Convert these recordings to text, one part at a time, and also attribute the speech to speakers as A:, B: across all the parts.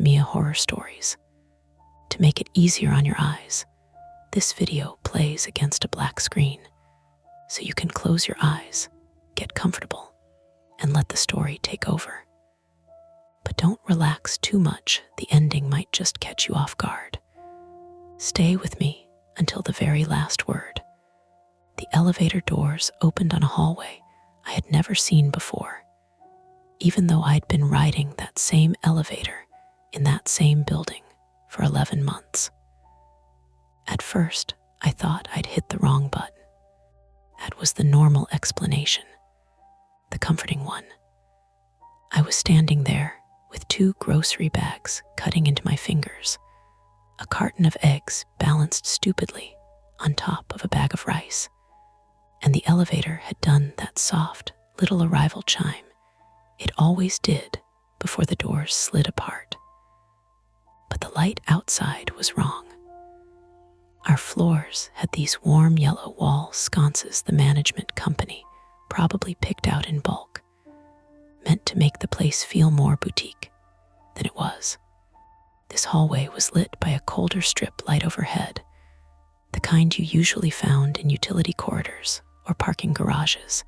A: Mia horror stories. To make it easier on your eyes, this video plays against a black screen, so you can close your eyes, get comfortable, and let the story take over. But don't relax too much, the ending might just catch you off guard. Stay with me until the very last word. The elevator doors opened on a hallway I had never seen before, even though I'd been riding that same elevator in that same building for 11 months. At first, I thought I'd hit the wrong button. That was the normal explanation, the comforting one. I was standing there with 2 grocery bags cutting into my fingers, a carton of eggs balanced stupidly on top of a bag of rice, and the elevator had done that soft little arrival chime it always did before the doors slid apart. But the light outside was wrong. Our floors had these warm yellow wall sconces the management company probably picked out in bulk, meant to make the place feel more boutique than it was. This hallway was lit by a colder strip light overhead, the kind you usually found in utility corridors or parking garages,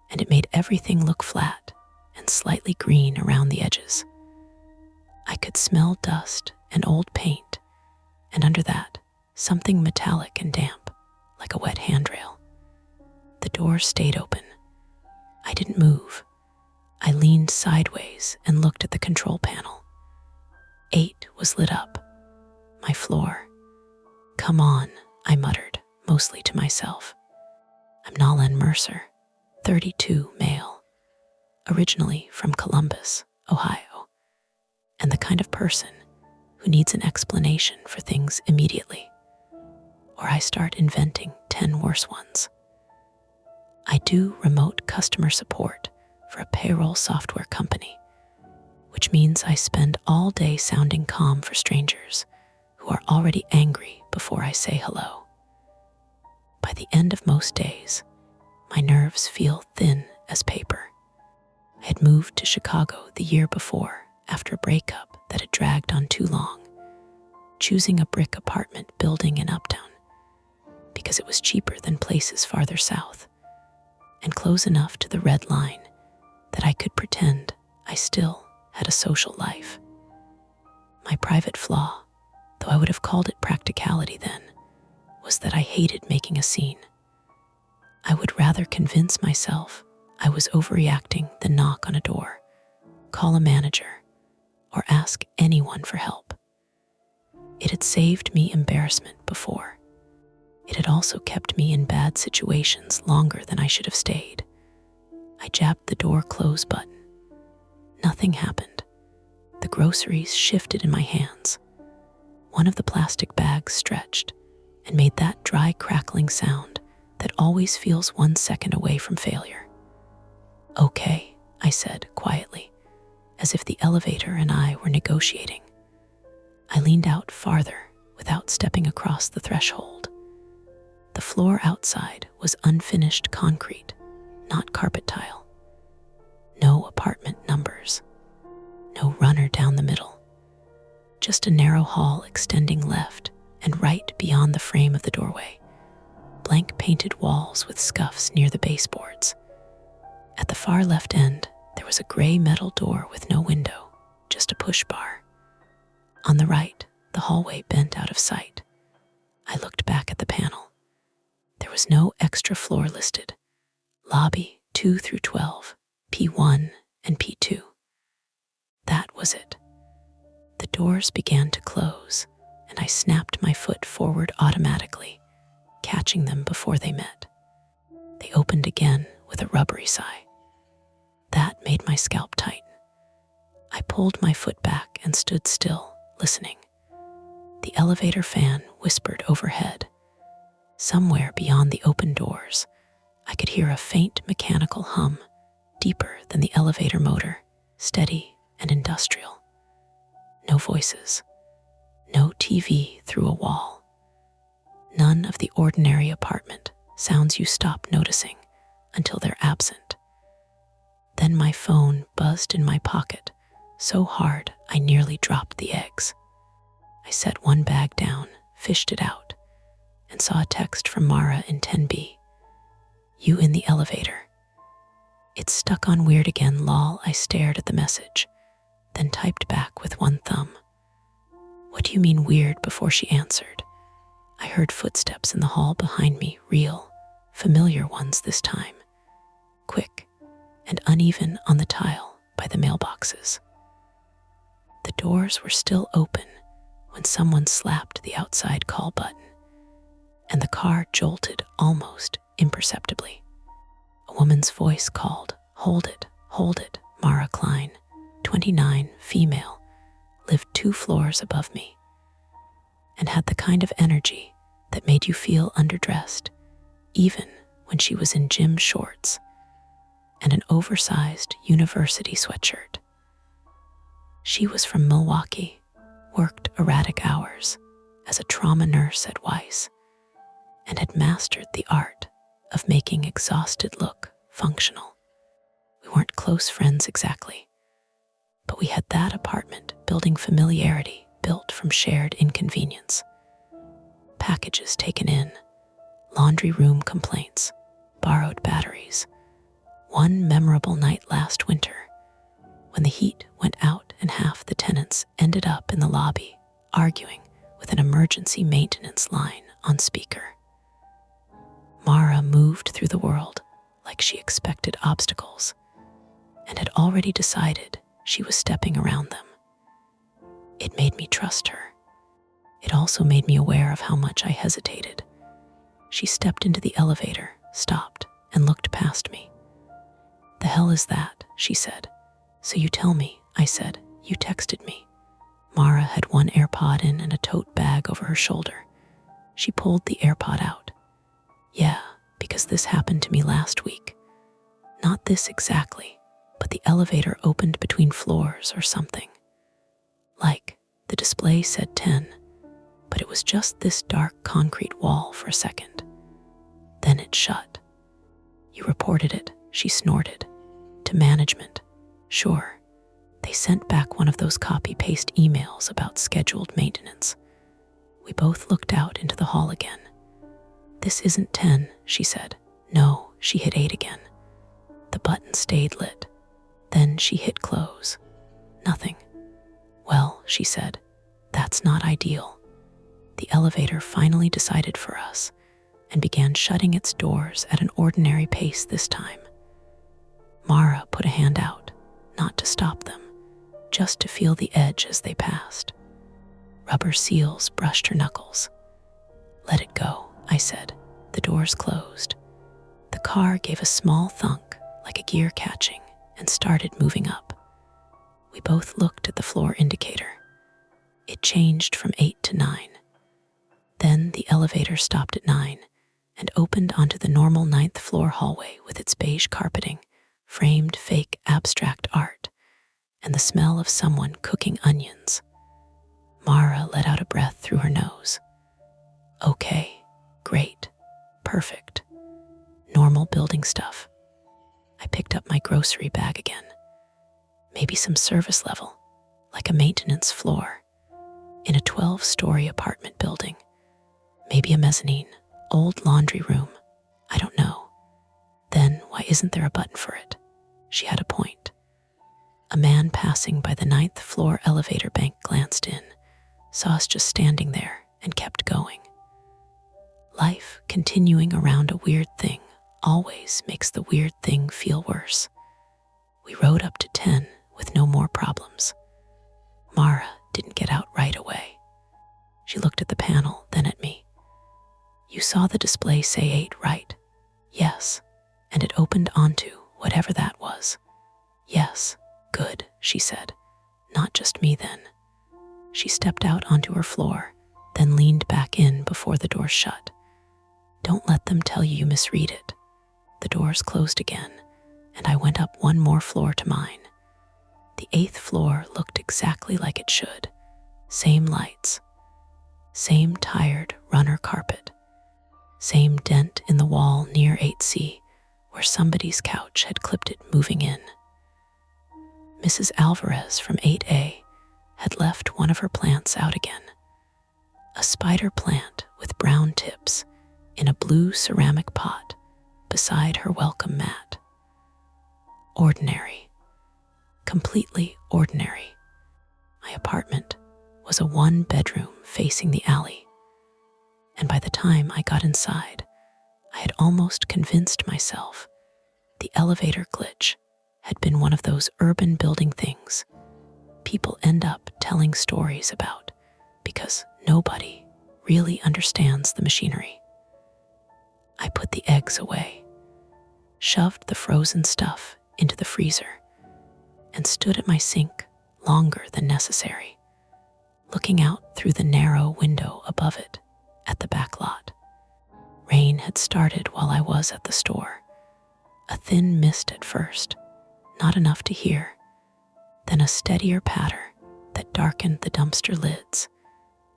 A: and it made everything look flat and slightly green around the edges. I could smell dust and old paint, and under that, something metallic and damp, like a wet handrail. The door stayed open. I didn't move. I leaned sideways and looked at the control panel. 8 was lit up. My floor. "Come on," I muttered, mostly to myself. I'm Nallen Mercer, 32, male, originally from Columbus, Ohio, and the kind of person who needs an explanation for things immediately, or I start inventing 10 worse ones. I do remote customer support for a payroll software company, which means I spend all day sounding calm for strangers who are already angry before I say hello. By the end of most days, my nerves feel thin as paper. I had moved to Chicago the year before after a breakup that had dragged on too long, choosing a brick apartment building in Uptown because it was cheaper than places farther south and close enough to the red line that I could pretend I still had a social life. My private flaw, though I would have called it practicality then, was that I hated making a scene. I would rather convince myself I was overreacting than knock on a door, call a manager, or ask anyone for help. It had saved me embarrassment before. It had also kept me in bad situations longer than I should have stayed. I jabbed the door close button. Nothing happened. The groceries shifted in my hands. One of the plastic bags stretched and made that dry crackling sound that always feels 1 second away from failure. "Okay," I said quietly, as if the elevator and I were negotiating. I leaned out farther without stepping across the threshold. The floor outside was unfinished concrete, not carpet tile. No apartment numbers. No runner down the middle. Just a narrow hall extending left and right beyond the frame of the doorway. Blank painted walls with scuffs near the baseboards. At the far left end, there was a gray metal door with no window, just a push bar. On the right, the hallway bent out of sight. I looked back at the panel. There was no extra floor listed. Lobby 2 through 12, P1 and P2. That was it. The doors began to close, and I snapped my foot forward automatically, catching them before they met. They opened again with a rubbery sigh. That made my scalp tighten. I pulled my foot back and stood still, listening. The elevator fan whispered overhead. Somewhere beyond the open doors, I could hear a faint mechanical hum, deeper than the elevator motor, steady and industrial. No voices. No TV through a wall. None of the ordinary apartment sounds you stop noticing until they're absent. Then my phone buzzed in my pocket so hard I nearly dropped the eggs. I set one bag down, fished it out, and saw a text from Mara in 10B. You in the elevator. It's stuck on weird again, lol. I stared at the message, then typed back with one thumb. What do you mean weird? Before she answered, I heard footsteps in the hall behind me, real, familiar ones this time, quick and uneven on the tile by the mailboxes. The doors were still open when someone slapped the outside call button, and the car jolted almost imperceptibly. A woman's voice called, hold it, Mara Klein, 29, female, lived 2 floors above me, and had the kind of energy that made you feel underdressed, even when she was in gym shorts and an oversized university sweatshirt. She was from Milwaukee, worked erratic hours as a trauma nurse at Weiss, and had mastered the art of making exhausted look functional. We weren't close friends exactly, but we had that apartment building familiarity built from shared inconvenience. Packages taken in, laundry room complaints, borrowed batteries. One memorable night last winter, when the heat went out and half the tenants ended up in the lobby arguing with an emergency maintenance line on speaker. Mara moved through the world like she expected obstacles and had already decided she was stepping around them. It made me trust her. It also made me aware of how much I hesitated. She stepped into the elevator, stopped, and looked past me. The hell is that? She said. So you tell me, I said. You texted me. Mara had one AirPod in and a tote bag over her shoulder. She pulled the AirPod out. Yeah, because this happened to me last week. Not this exactly, but the elevator opened between floors or something. Like, the display said 10, but it was just this dark concrete wall for a second. Then it shut. You reported it, she snorted. To management. Sure. They sent back one of those copy-paste emails about scheduled maintenance. We both looked out into the hall again. This isn't 10, she said. No, she hit 8 again. The button stayed lit. Then she hit close. Nothing. Well, she said, that's not ideal. The elevator finally decided for us and began shutting its doors at an ordinary pace this time. Mara put a hand out, not to stop them, just to feel the edge as they passed. Rubber seals brushed her knuckles. Let it go, I said. The doors closed. The car gave a small thunk, like a gear catching, and started moving up. We both looked at the floor indicator. It changed from 8 to 9. Then the elevator stopped at 9 and opened onto the normal 9th floor hallway with its beige carpeting, framed fake abstract art, and the smell of someone cooking onions. Mara let out a breath through her nose. Okay, great, perfect. Normal building stuff. I picked up my grocery bag again. Maybe some service level, like a maintenance floor, in a 12-story apartment building. Maybe a mezzanine, old laundry room. I don't know. Then why isn't there a button for it? She had a point. A man passing by the 9th floor elevator bank glanced in, saw us just standing there, and kept going. Life continuing around a weird thing always makes the weird thing feel worse. We rode up to 10 with no more problems. Mara didn't get out right away. She looked at the panel, then at me. You saw the display say 8, right? Yes. And it opened onto whatever that was. Yes. Good, she said. Not just me then. She stepped out onto her floor, then leaned back in before the door shut. Don't let them tell you misread it. The doors closed again, and I went up one more floor to mine. The 8th floor looked exactly like it should. Same lights. Same tired runner carpet. Same dent in the wall near 8C, where somebody's couch had clipped it moving in. Mrs. Alvarez from 8A, one of her plants out again. A spider plant with brown tips in a blue ceramic pot beside her welcome mat. Ordinary. Completely ordinary. My apartment was a one-bedroom facing the alley, and by the time I got inside, I had almost convinced myself the elevator glitch had been one of those urban building things people end up telling stories about because nobody really understands the machinery. I put the eggs away, shoved the frozen stuff into the freezer, and stood at my sink longer than necessary, looking out through the narrow window above it at the back lot. Rain had started while I was at the store. A thin mist at first, not enough to hear, then a steadier patter that darkened the dumpster lids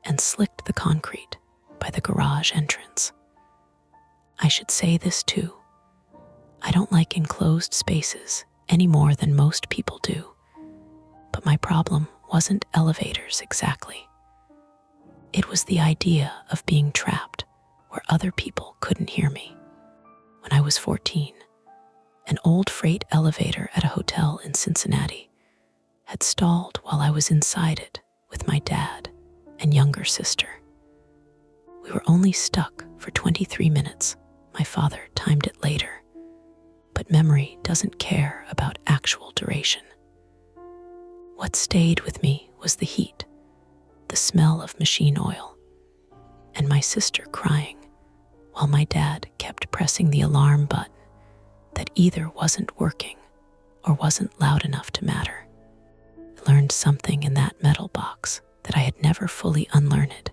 A: and slicked the concrete by the garage entrance. I should say this too. I don't like enclosed spaces any more than most people do, but my problem wasn't elevators exactly. It was the idea of being trapped where other people couldn't hear me. When I was 14, an old freight elevator at a hotel in Cincinnati had stalled while I was inside it with my dad and younger sister. We were only stuck for 23 minutes. My father timed it later, but memory doesn't care about actual duration. What stayed with me was the heat, the smell of machine oil, and my sister crying while my dad kept pressing the alarm button that either wasn't working or wasn't loud enough to matter. I learned something in that metal box that I had never fully unlearned.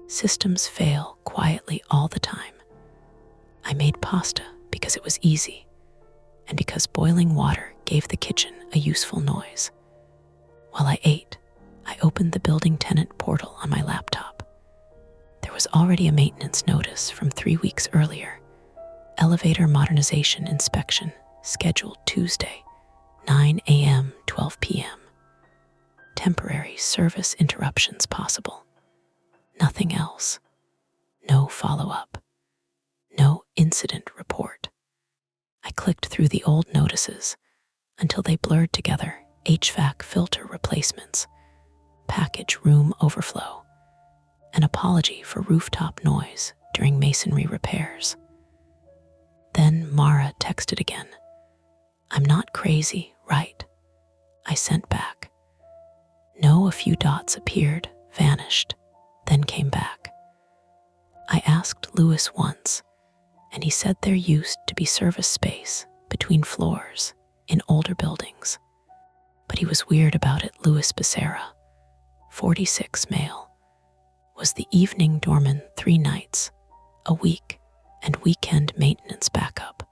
A: Systems fail quietly all the time. I made pasta because it was easy, and because boiling water gave the kitchen a useful noise. While I ate, I opened the building tenant portal on my laptop. There was already a maintenance notice from 3 weeks earlier. Elevator modernization inspection scheduled Tuesday, 9 a.m., 12 p.m. Temporary service interruptions possible. Nothing else. No follow-up. No incident report. I clicked through the old notices until they blurred together HVAC filter replacements, package room overflow, an apology for rooftop noise during masonry repairs. Then Mara texted again. "I'm not crazy, right?" I sent back. No, a few dots appeared, vanished, then came back. I asked Lewis once, and he said there used to be service space between floors in older buildings. But he was weird about it. Louis Becerra, 46 male, was the evening doorman 3 nights a week and weekend maintenance backup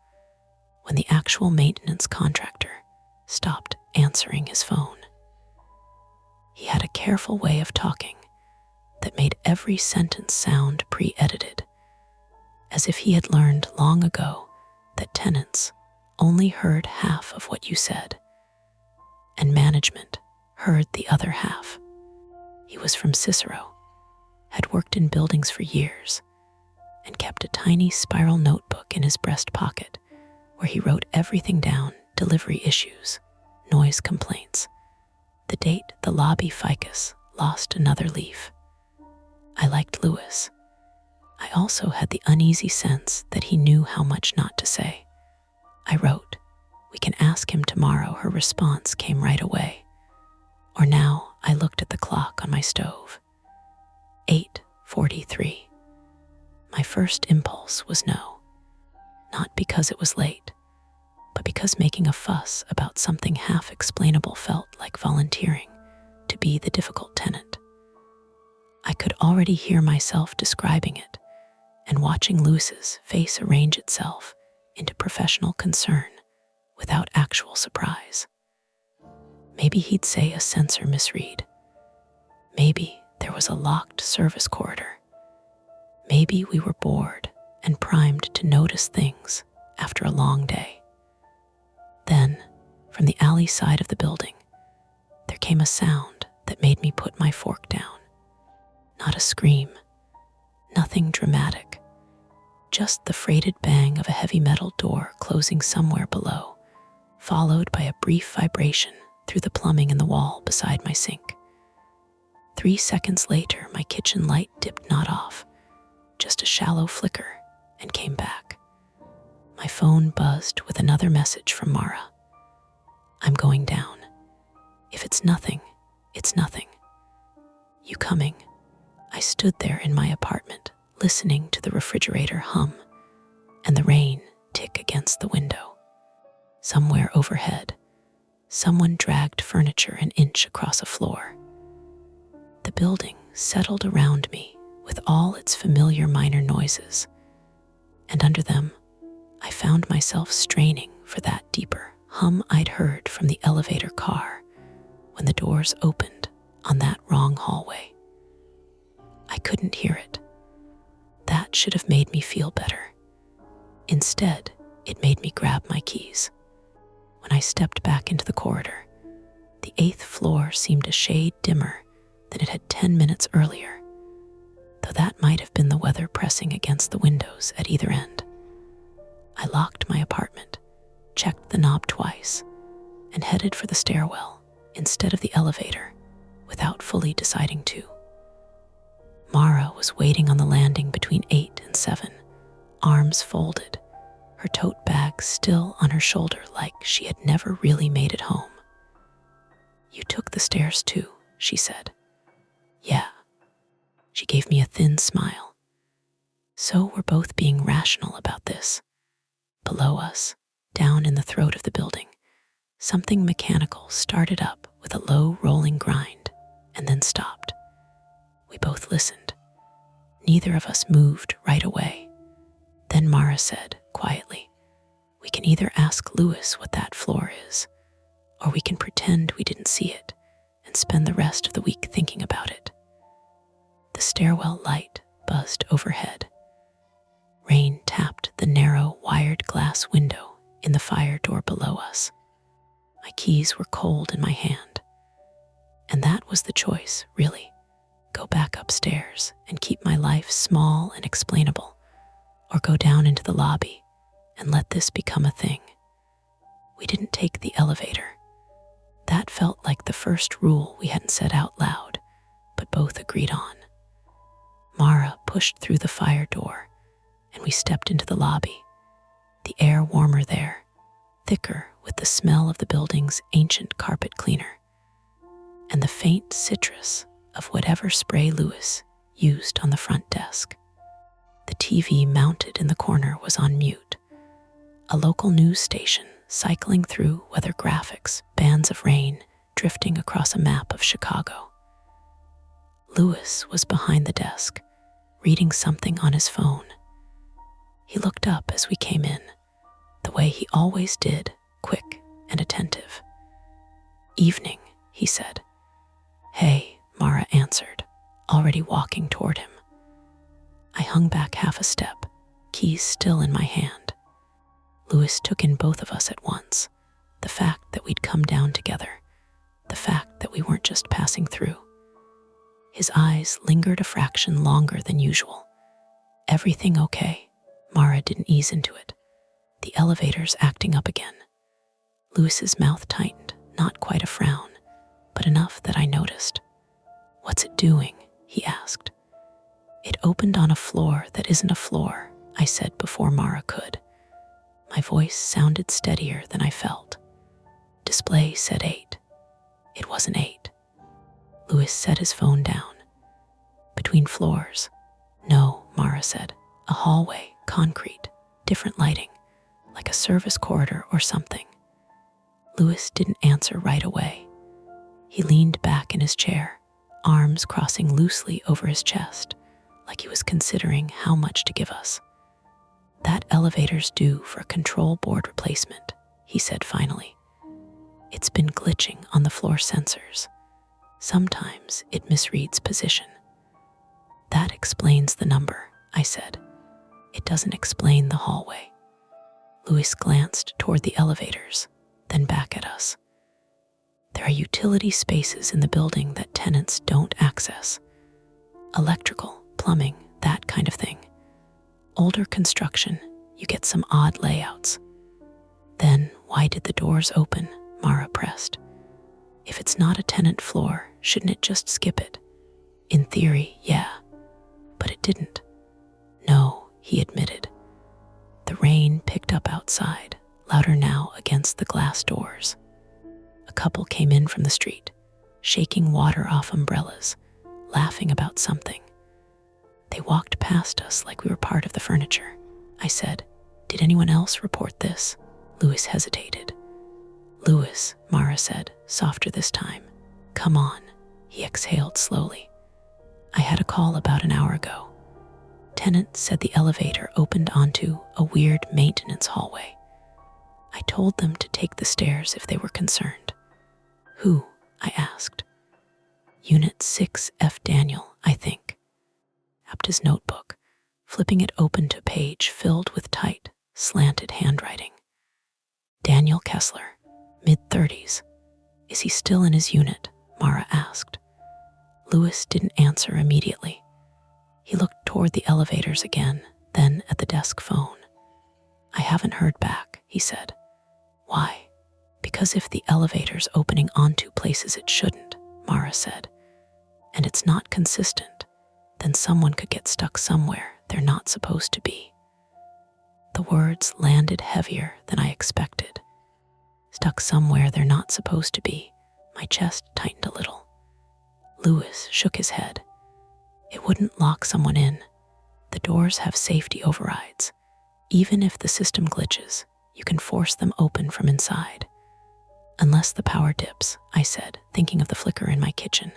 A: when the actual maintenance contractor stopped answering his phone. He had a careful way of talking that made every sentence sound pre-edited, as if he had learned long ago that tenants only heard half of what you said, and management heard the other half. He was from Cicero, had worked in buildings for years, and kept a tiny spiral notebook in his breast pocket where he wrote everything down: delivery issues, noise complaints, the date the lobby ficus lost another leaf. I liked Lewis. I also had the uneasy sense that he knew how much not to say. I wrote, "We can ask him tomorrow." Her response came right away. Or now I looked at the clock on my stove. 8:43. My first impulse was no. Not because it was late, but because making a fuss about something half explainable felt like volunteering to be the difficult tenant. I could already hear myself describing it and watching Lewis's face arrange itself into professional concern without actual surprise. Maybe he'd say a sensor misread. Maybe there was a locked service corridor. Maybe we were bored and primed to notice things after a long day. Then, from the alley side of the building, there came a sound that made me put my fork down. Not a scream, nothing dramatic, just the freighted bang of a heavy metal door closing somewhere below, followed by a brief vibration through the plumbing in the wall beside my sink. 3 seconds later, my kitchen light dipped not off, just a shallow flicker, and came back. My phone buzzed with another message from Mara. I'm going down. If it's nothing, it's nothing. You coming? I stood there in my apartment, listening to the refrigerator hum and the rain tick against the window. Somewhere overhead, someone dragged furniture an inch across a floor. The building settled around me with all its familiar minor noises, and under them, I found myself straining for that deeper hum I'd heard from the elevator car when the doors opened on that wrong hallway. I couldn't hear it. That should have made me feel better. Instead, it made me grab my keys. When I stepped back into the corridor, the 8th floor seemed a shade dimmer than it had 10 minutes earlier, though that might have been the weather pressing against the windows at either end. I locked my apartment, checked the knob twice, and headed for the stairwell instead of the elevator without fully deciding to. Mara was waiting on the landing between 8 and 7, arms folded, her tote bag still on her shoulder like she had never really made it home. You took the stairs too, she said. Yeah. She gave me a thin smile. So we're both being rational about this. Below us, down in the throat of the building, something mechanical started up with a low rolling grind and then stopped. We both listened. Neither of us moved right away. Then Mara said quietly, we can either ask Lewis what that floor is, or we can pretend we didn't see it and spend the rest of the week thinking about it. The stairwell light buzzed overhead. Rain tapped the narrow, wired glass window in the fire door below us. My keys were cold in my hand. And that was the choice, really. Go back upstairs and keep my life small and explainable, or go down into the lobby and let this become a thing. We didn't take the elevator. That felt like the first rule we hadn't said out loud, but both agreed on. Mara pushed through the fire door, and we stepped into the lobby. The air warmer there, thicker with the smell of the building's ancient carpet cleaner, and the faint citrus of whatever spray Lewis used on the front desk. The TV mounted in the corner was on mute. A local news station cycling through weather graphics, bands of rain drifting across a map of Chicago. Lewis was behind the desk, reading something on his phone. He looked up as we came in, the way he always did, quick and attentive. Evening, he said. Hey, Mara answered, already walking toward him. I hung back half a step, keys still in my hand. Lewis took in both of us at once, the fact that we'd come down together, the fact that we weren't just passing through. His eyes lingered a fraction longer than usual. Everything okay? Mara didn't ease into it. The elevator's acting up again. Lewis's mouth tightened, not quite a frown, but enough that I noticed. What's it doing? He asked. It opened on a floor that isn't a floor, I said before Mara could. My voice sounded steadier than I felt. Display said 8. It wasn't 8. Lewis set his phone down. Between floors. No, Mara said. A hallway, concrete, different lighting, like a service corridor or something. Lewis didn't answer right away. He leaned back in his chair, arms crossing loosely over his chest, like he was considering how much to give us. That elevator's due for a control board replacement, he said finally. It's been glitching on the floor sensors. Sometimes it misreads position. That explains the number, I said. It doesn't explain the hallway. Lewis glanced toward the elevators, then back at us. There are utility spaces in the building that tenants don't access. Electrical, plumbing, that kind of thing. Older construction, you get some odd layouts. Then, why did the doors open? Mara pressed. If it's not a tenant floor, shouldn't it just skip it? In theory, yeah. But it didn't. No, he admitted. The rain picked up outside, louder now against the glass doors. A couple came in from the street, shaking water off umbrellas, laughing about something. They walked past us like we were part of the furniture. I said, "Did anyone else report this?" Louis hesitated. "Louis," Mara said, softer this time. "Come on." He exhaled slowly. "I had a call about an hour ago. Tenant said the elevator opened onto a weird maintenance hallway. I told them to take the stairs if they were concerned." "Who?" I asked. "Unit 6F Daniel, I think." Tapped his notebook, flipping it open to a page filled with tight, slanted handwriting. "Daniel Kessler, mid-30s. Is he still in his unit?" Mara asked. Louis didn't answer immediately. He looked toward the elevators again, then at the desk phone. "I haven't heard back," he said. "Why?" "Because if the elevator's opening onto places it shouldn't," Mara said, "and it's not consistent, then someone could get stuck somewhere they're not supposed to be." The words landed heavier than I expected. Stuck somewhere they're not supposed to be. My chest tightened a little. Louis shook his head. "It wouldn't lock someone in. The doors have safety overrides. Even if the system glitches, you can force them open from inside." "Unless the power dips," I said, thinking of the flicker in my kitchen.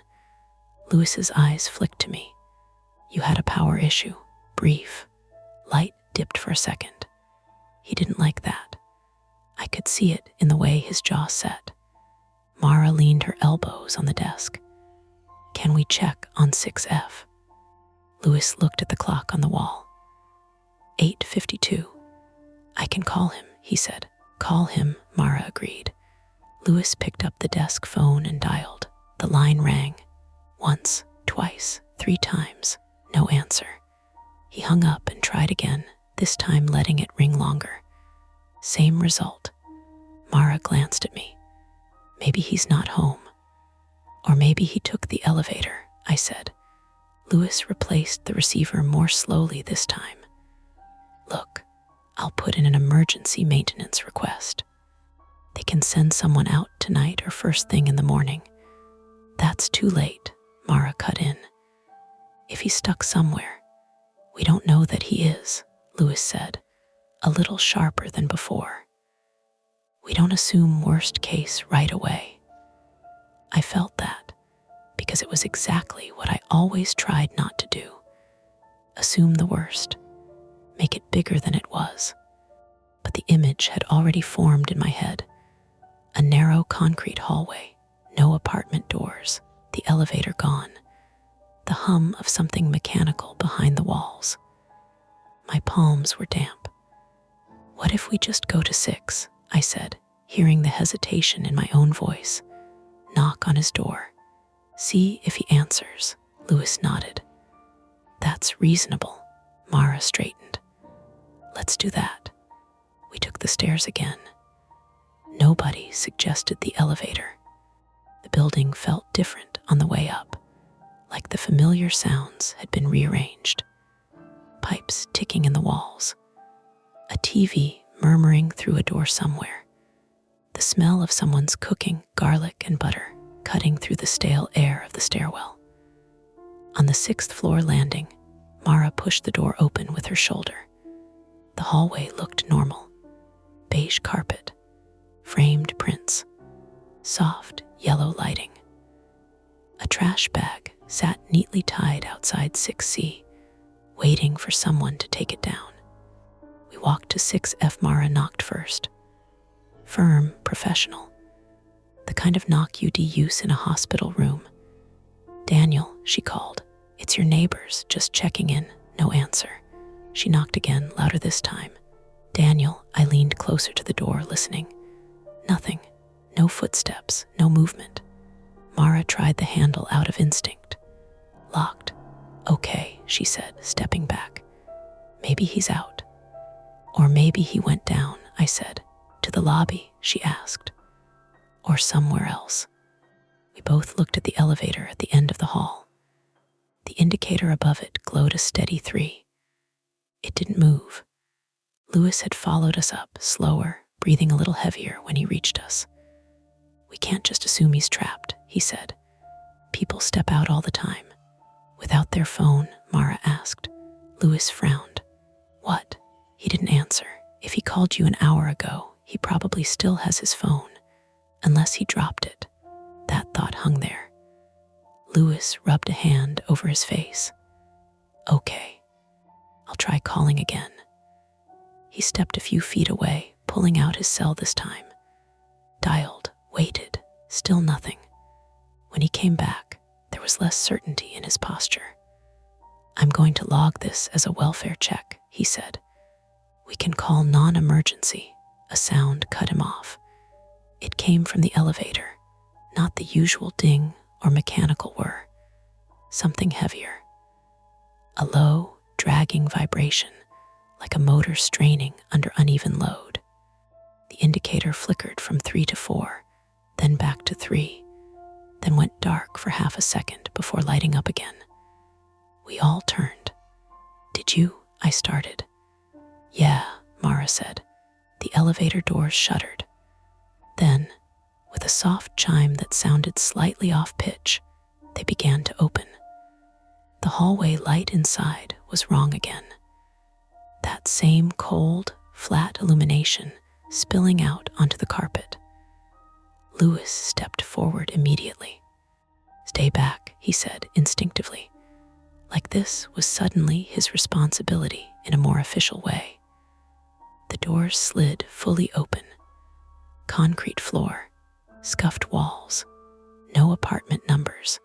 A: Louis's eyes flicked to me. "You had a power issue. Brief. Light dipped for a second." He didn't like that. I could see it in the way his jaw set. Mara leaned her elbows on the desk. "Can we check on 6F?" Louis looked at the clock on the wall. 8:52. "I can call him," he said. "Call him," Mara agreed. Louis picked up the desk phone and dialed. The line rang. Once, twice, 3 times. No answer. He hung up and tried again, this time letting it ring longer. Same result. Mara glanced at me. "Maybe he's not home. Or maybe he took the elevator," I said. Louis replaced the receiver more slowly this time. "Look, I'll put in an emergency maintenance request. They can send someone out tonight or first thing in the morning." "That's too late," Mara cut in. "If he's stuck somewhere, we don't know that he is," Louis said, a little sharper than before. "We don't assume worst case right away." I felt that, because it was exactly what I always tried not to do. Assume the worst, make it bigger than it was. But the image had already formed in my head. A narrow concrete hallway, no apartment doors, the elevator gone, the hum of something mechanical behind the walls. My palms were damp. "What if we just go to 6, I said, hearing the hesitation in my own voice. "Knock on his door. See if he answers." Louis nodded. "That's reasonable." Mara straightened. "Let's do that." We took the stairs again. Nobody suggested the elevator. The building felt different on the way up, like the familiar sounds had been rearranged. Pipes ticking in the walls. A TV murmuring through a door somewhere. The smell of someone's cooking garlic and butter cutting through the stale air of the stairwell. On the 6th floor landing, Mara pushed the door open with her shoulder. The hallway looked normal. Beige carpet, framed prints, soft yellow lighting. A trash bag sat neatly tied outside 6C, waiting for someone to take it down. We walked to 6F. Mara knocked first. Firm, professional. The kind of knock you'd use in a hospital room. "Daniel," she called. "It's your neighbors, just checking in." No answer. She knocked again, louder this time. "Daniel," I leaned closer to the door, listening. Nothing. No footsteps, no movement. Mara tried the handle out of instinct. Locked. Okay, she said, stepping back. Maybe he's out. Or maybe he went down, I said. To the lobby, she asked. Or somewhere else. We both looked at the elevator at the end of the hall. The indicator above it glowed a steady 3. It didn't move. Louis had followed us up, slower, breathing a little heavier when he reached us. We can't just assume he's trapped, he said. People step out all the time. Without their phone, Mara asked. Louis frowned. What? He didn't answer. If he called you an hour ago, he probably still has his phone. Unless he dropped it. That thought hung there. Louis rubbed a hand over his face. Okay. I'll try calling again. He stepped a few feet away, pulling out his cell this time. Dialed, waited, still nothing. When he came back, there was less certainty in his posture. I'm going to log this as a welfare check, he said. We can call non-emergency. A sound cut him off. It came from the elevator, not the usual ding or mechanical whir. Something heavier. A low, dragging vibration, like a motor straining under uneven load. The indicator flickered from 3 to 4, then back to 3, then went dark for half a second before lighting up again. We all turned. Did you? I started. Yeah, Mara said. The elevator doors shuttered. Then, with a soft chime that sounded slightly off pitch, they began to open. The hallway light inside was wrong again. That same cold, flat illumination spilling out onto the carpet. Louis stepped forward immediately. Stay back, he said instinctively, like this was suddenly his responsibility in a more official way. The doors slid fully open. Concrete floor, scuffed walls, no apartment numbers,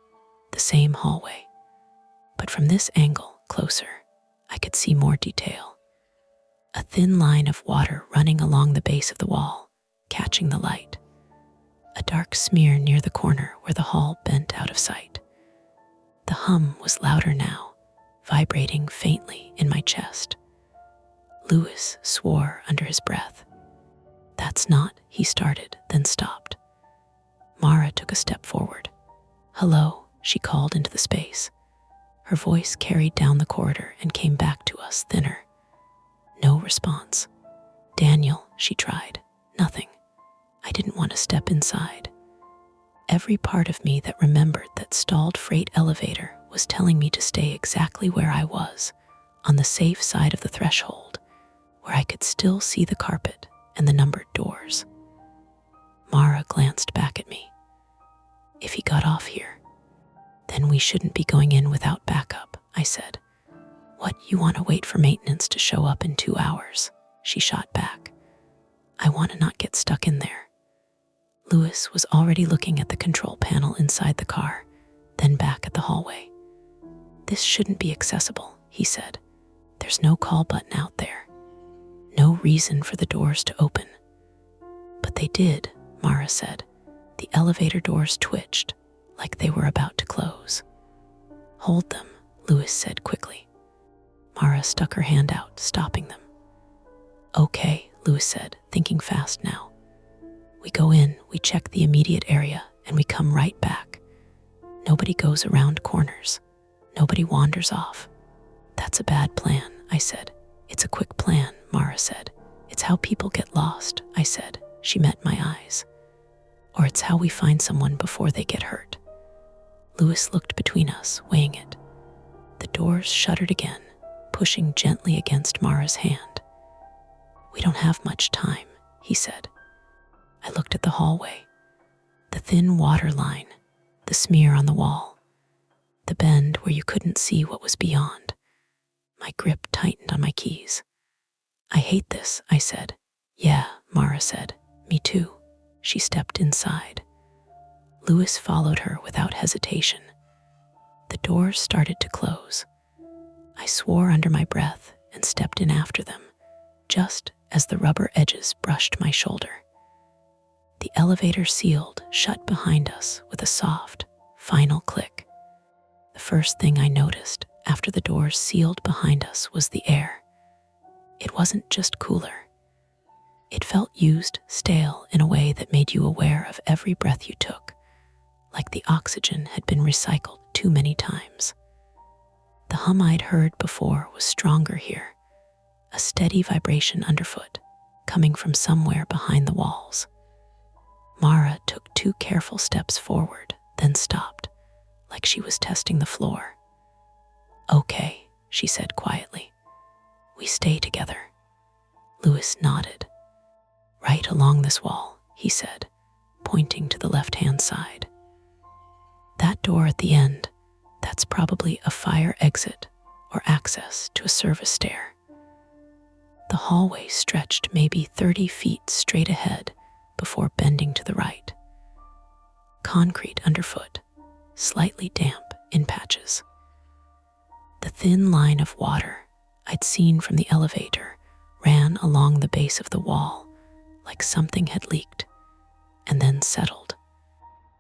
A: the same hallway. But from this angle, closer, I could see more detail. A thin line of water running along the base of the wall, catching the light. A dark smear near the corner where the hall bent out of sight. The hum was louder now, vibrating faintly in my chest. Louis swore under his breath. That's not, he started, then stopped. Mara took a step forward. Hello, she called into the space. Her voice carried down the corridor and came back to us thinner. No response. Daniel, she tried. Nothing. I didn't want to step inside. Every part of me that remembered that stalled freight elevator was telling me to stay exactly where I was, on the safe side of the threshold, where I could still see the carpet and the numbered doors. Mara glanced back at me. If he got off here, then we shouldn't be going in without backup, I said. What, you want to wait for maintenance to show up in 2 hours? She shot back. I want to not get stuck in there. Louis was already looking at the control panel inside the car, then back at the hallway. This shouldn't be accessible, he said. There's no call button out there. No reason for the doors to open. But they did, Mara said. The elevator doors twitched, like they were about to close. Hold them, Louis said quickly. Mara stuck her hand out, stopping them. Okay, Louis said, thinking fast now. We go in, we check the immediate area, and we come right back. Nobody goes around corners. Nobody wanders off. That's a bad plan, I said. It's a quick plan, Mara said. It's how people get lost, I said. She met my eyes. Or it's how we find someone before they get hurt. Louis looked between us, weighing it. The doors shuttered again, pushing gently against Mara's hand. We don't have much time, he said. I looked at the hallway. The thin water line, the smear on the wall, the bend where you couldn't see what was beyond. My grip tightened on my keys. I hate this, I said. Yeah, Mara said. Me too. She stepped inside. Louis followed her without hesitation. The doors started to close. I swore under my breath and stepped in after them, just as the rubber edges brushed my shoulder. The elevator sealed shut behind us with a soft, final click. The first thing I noticed after the doors sealed behind us was the air. It wasn't just cooler. It felt used, stale in a way that made you aware of every breath you took, like the oxygen had been recycled too many times. The hum I'd heard before was stronger here, a steady vibration underfoot, coming from somewhere behind the walls. Mara took 2 careful steps forward, then stopped, like she was testing the floor. "Okay," she said quietly. "We stay together." Louis nodded. "Right along this wall," he said, pointing to the left-hand side. "That door at the end, that's probably a fire exit or access to a service stair." The hallway stretched maybe 30 feet straight ahead before bending to the right. Concrete underfoot, slightly damp in patches. The thin line of water I'd seen from the elevator ran along the base of the wall like something had leaked and then settled.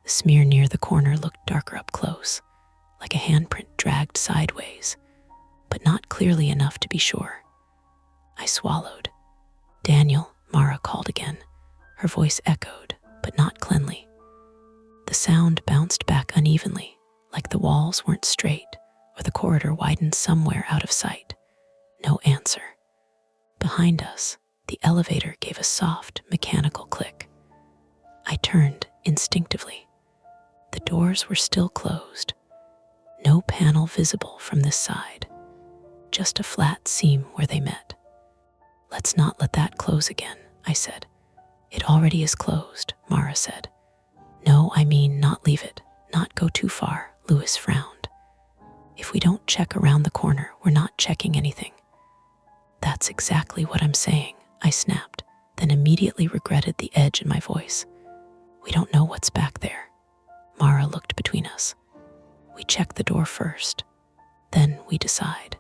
A: The smear near the corner looked darker up close, like a handprint dragged sideways, but not clearly enough to be sure. I swallowed. "Daniel," Mara called again. Her voice echoed, but not cleanly. The sound bounced back unevenly, like the walls weren't straight or the corridor widened somewhere out of sight. No answer. Behind us, the elevator gave a soft, mechanical click. I turned instinctively. The doors were still closed. No panel visible from this side. Just a flat seam where they met. "Let's not let that close again," I said. "It already is closed," Mara said. "No, I mean not leave it, not go too far," Louis frowned. "If we don't check around the corner, we're not checking anything." "That's exactly what I'm saying," I snapped, then immediately regretted the edge in my voice. "We don't know what's back there." Mara looked between us. "We check the door first, then we decide."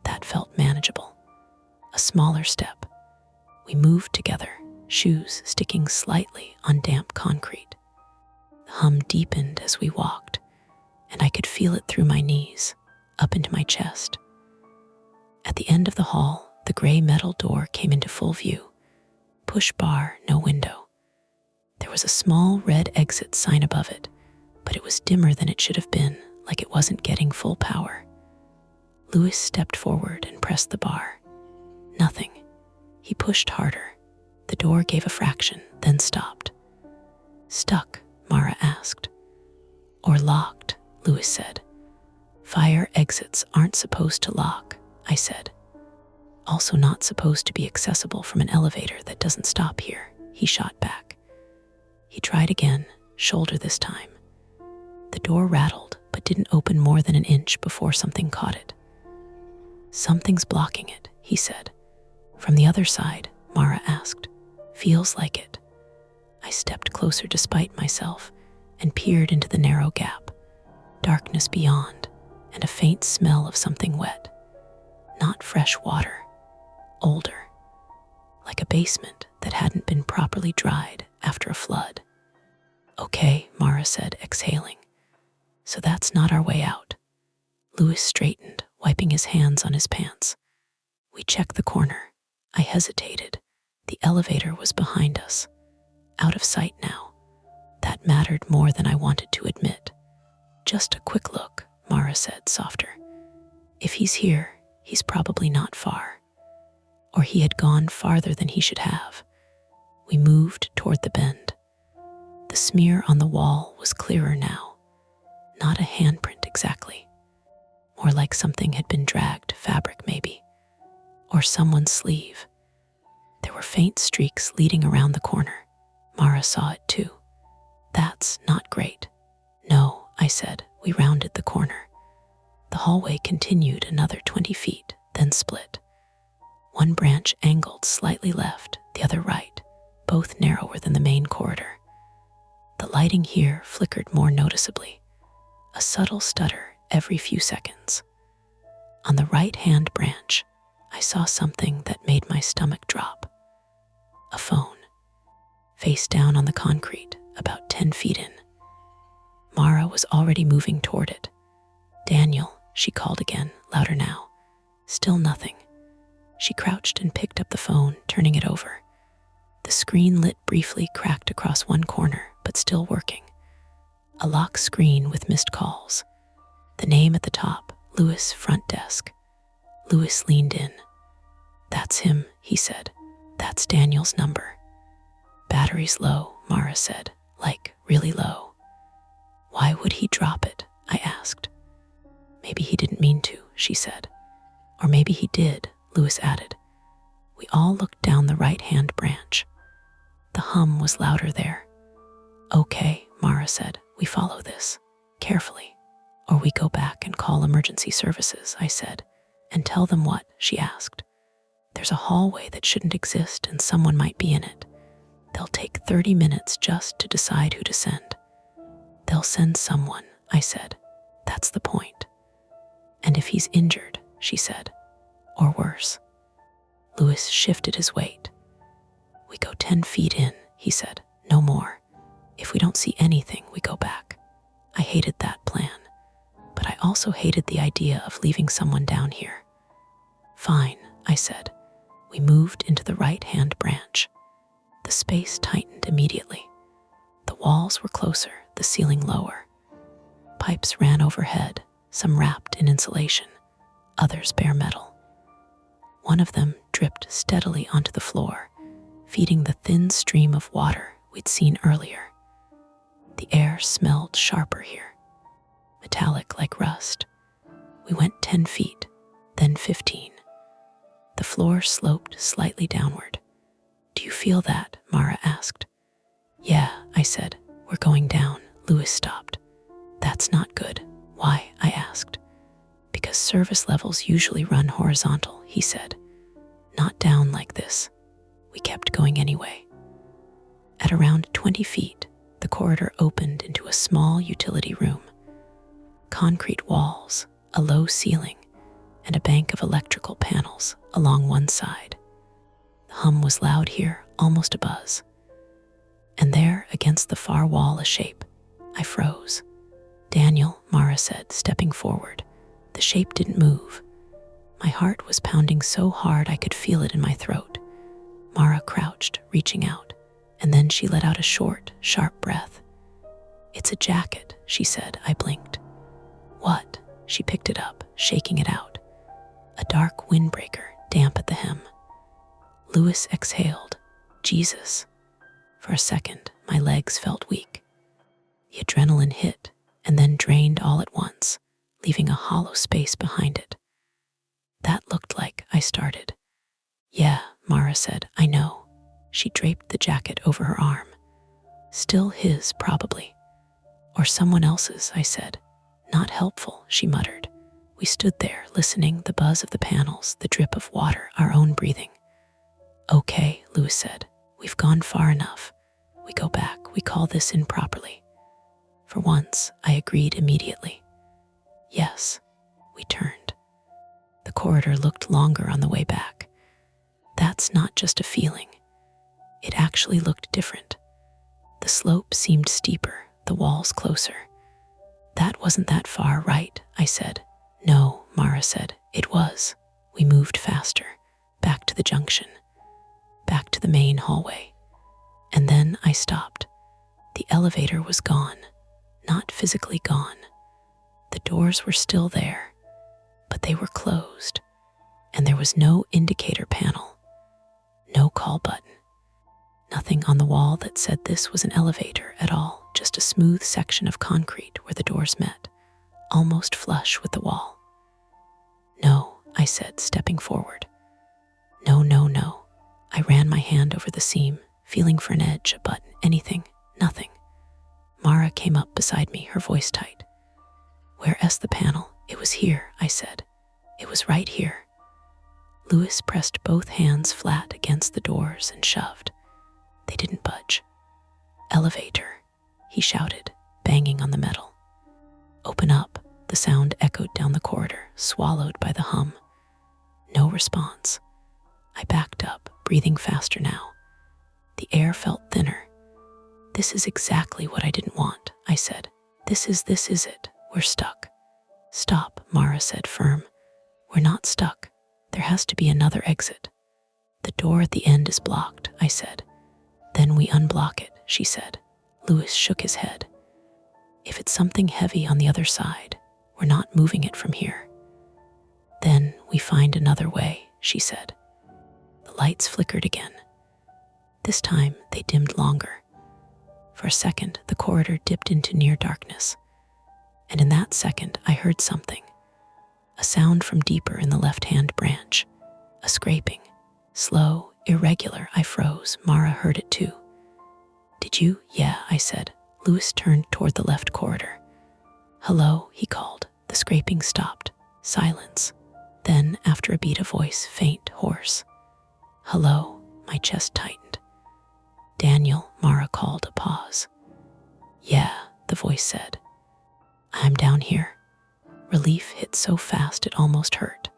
A: That felt manageable. A smaller step. We moved together, shoes sticking slightly on damp concrete. The hum deepened as we walked, and I could feel it through my knees, up into my chest. At the end of the hall, the gray metal door came into full view. Push bar, no window. There was a small red exit sign above it, but it was dimmer than it should have been, like it wasn't getting full power. Louis stepped forward and pressed the bar. Nothing. He pushed harder. The door gave a fraction, then stopped. "Stuck?" Mara asked. "Or locked," Louis said. "Fire exits aren't supposed to lock," I said. "Also not supposed to be accessible from an elevator that doesn't stop here," he shot back. He tried again, shoulder this time. The door rattled, but didn't open more than an inch before something caught it. "Something's blocking it," he said. "From the other side?" Mara asked. "Feels like it." I stepped closer despite myself and peered into the narrow gap. Darkness beyond, and a faint smell of something wet. Not fresh water, older, like a basement that hadn't been properly dried after a flood. "Okay," Mara said, exhaling. "So that's not our way out." Louis straightened, wiping his hands on his pants. We checked the corner. I hesitated. The elevator was behind us. Out of sight now. That mattered more than I wanted to admit. "Just a quick look," Mara said, softer. "If he's here, he's probably not far." Or he had gone farther than he should have. We moved toward the bend. The smear on the wall was clearer now. Not a handprint exactly. More like something had been dragged, fabric maybe. Or someone's sleeve. There were faint streaks leading around the corner. Mara saw it too. "That's not great." "No," I said. We rounded the corner. The hallway continued another 20 feet, then split. One branch angled slightly left, the other right, both narrower than the main corridor. The lighting here flickered more noticeably, a subtle stutter every few seconds. On the right-hand branch, I saw something that made my stomach drop. A phone. face down on the concrete, about 10 feet in. Mara was already moving toward it. "Daniel," she called again, louder now. Still nothing. She crouched and picked up the phone, turning it over. The screen lit briefly, cracked across one corner, but still working. A lock screen with missed calls. The name at the top, Lewis, front desk. Lewis leaned in. "That's him," he said. "That's Daniel's number." "Battery's low," Mara said, "like really low." "Why would he drop it?" I asked. "Maybe he didn't mean to," she said. "Or maybe he did," Lewis added. We all looked down the right-hand branch. The hum was louder there. "Okay," Mara said, "we follow this carefully. Or we go back and call emergency services," I said. "And tell them what?" she asked. "There's a hallway that shouldn't exist and someone might be in it. They'll take 30 minutes just to decide who to send." "They'll send someone," I said. "That's the point." "And if he's injured," she said, "or worse." Lewis shifted his weight. "We go 10 feet in," he said, "no more. If we don't see anything, we go back." I hated that plan, but I also hated the idea of leaving someone down here. "Fine," I said. We moved into the right-hand branch. The space tightened immediately. The walls were closer, the ceiling lower. Pipes ran overhead, some wrapped in insulation, others bare metal. One of them dripped steadily onto the floor, feeding the thin stream of water we'd seen earlier. The air smelled sharper here, metallic like rust. We went 10 feet, then 15. The floor sloped slightly downward. "Do you feel that?" Mara asked. "Yeah," I said. "We're going down." Lewis stopped. "That's not good." "Why?" I asked. "Because service levels usually run horizontal," he said. "Not down like this." We kept going anyway. At around 20 feet, the corridor opened into a small utility room. Concrete walls, a low ceiling, and a bank of electrical panels along one side. The hum was loud here, almost a buzz. And there, against the far wall, a shape. I froze. "Daniel," Mara said, stepping forward. The shape didn't move. My heart was pounding so hard I could feel it in my throat. Mara crouched, reaching out, and then she let out a short, sharp breath. "It's a jacket," she said. I blinked. "What?" She picked it up, shaking it out. A dark windbreaker, damp at the hem. Lewis exhaled. "Jesus." For a second, my legs felt weak. The adrenaline hit, and then drained all at once, leaving a hollow space behind it. "That looked like," I started. "Yeah," Mara said, "I know." She draped the jacket over her arm. "Still his, probably." "Or someone else's," I said. "Not helpful," she muttered. We stood there, listening, the buzz of the panels, the drip of water, our own breathing. "Okay," Lewis said. "We've gone far enough. We go back. We call this in properly." For once, I agreed immediately. "Yes." We turned. The corridor looked longer on the way back. That's not just a feeling. It actually looked different. The slope seemed steeper, the walls closer. "That wasn't that far, right?" I said. "No," Mara said. "It was." We moved faster, back to the junction, back to the main hallway. And then I stopped. The elevator was gone, not physically gone. The doors were still there, but they were closed, and there was no indicator panel, no call button, nothing on the wall that said this was an elevator at all, just a smooth section of concrete where the doors met, almost flush with the wall. "No," I said, stepping forward. "No, no, no." I ran my hand over the seam, feeling for an edge, a button, anything, nothing. Mara came up beside me, her voice tight. "Where's the panel?" "It was here," I said. "It was right here." Lewis pressed both hands flat against the doors and shoved. They didn't budge. "Elevator," he shouted, banging on the metal. "Open up." The sound echoed down the corridor, swallowed by the hum. No response. I backed up, breathing faster now. The air felt thinner, This is exactly what I didn't want, I said. This is it. We're stuck. Stop, Mara said, firm. We're not stuck. There has to be another exit. The door at the end is blocked, I said. Then we unblock it, she said. Louis shook his head. If it's something heavy on the other side, we're not moving it from here. Then we find another way, she said. The lights flickered again. This time they dimmed longer. For a second, the corridor dipped into near darkness. And in that second, I heard something. A sound from deeper in the left-hand branch. A scraping. Slow, irregular. I froze. Mara heard it too. Did you? Yeah, I said. Louis turned toward the left corridor. Hello, he called. The scraping stopped. Silence. Then, after a beat, a voice, faint, hoarse. Hello, my chest tightened. Daniel, Mara called. A pause. Yeah, the voice said. I'm down here. Relief hit so fast it almost hurt.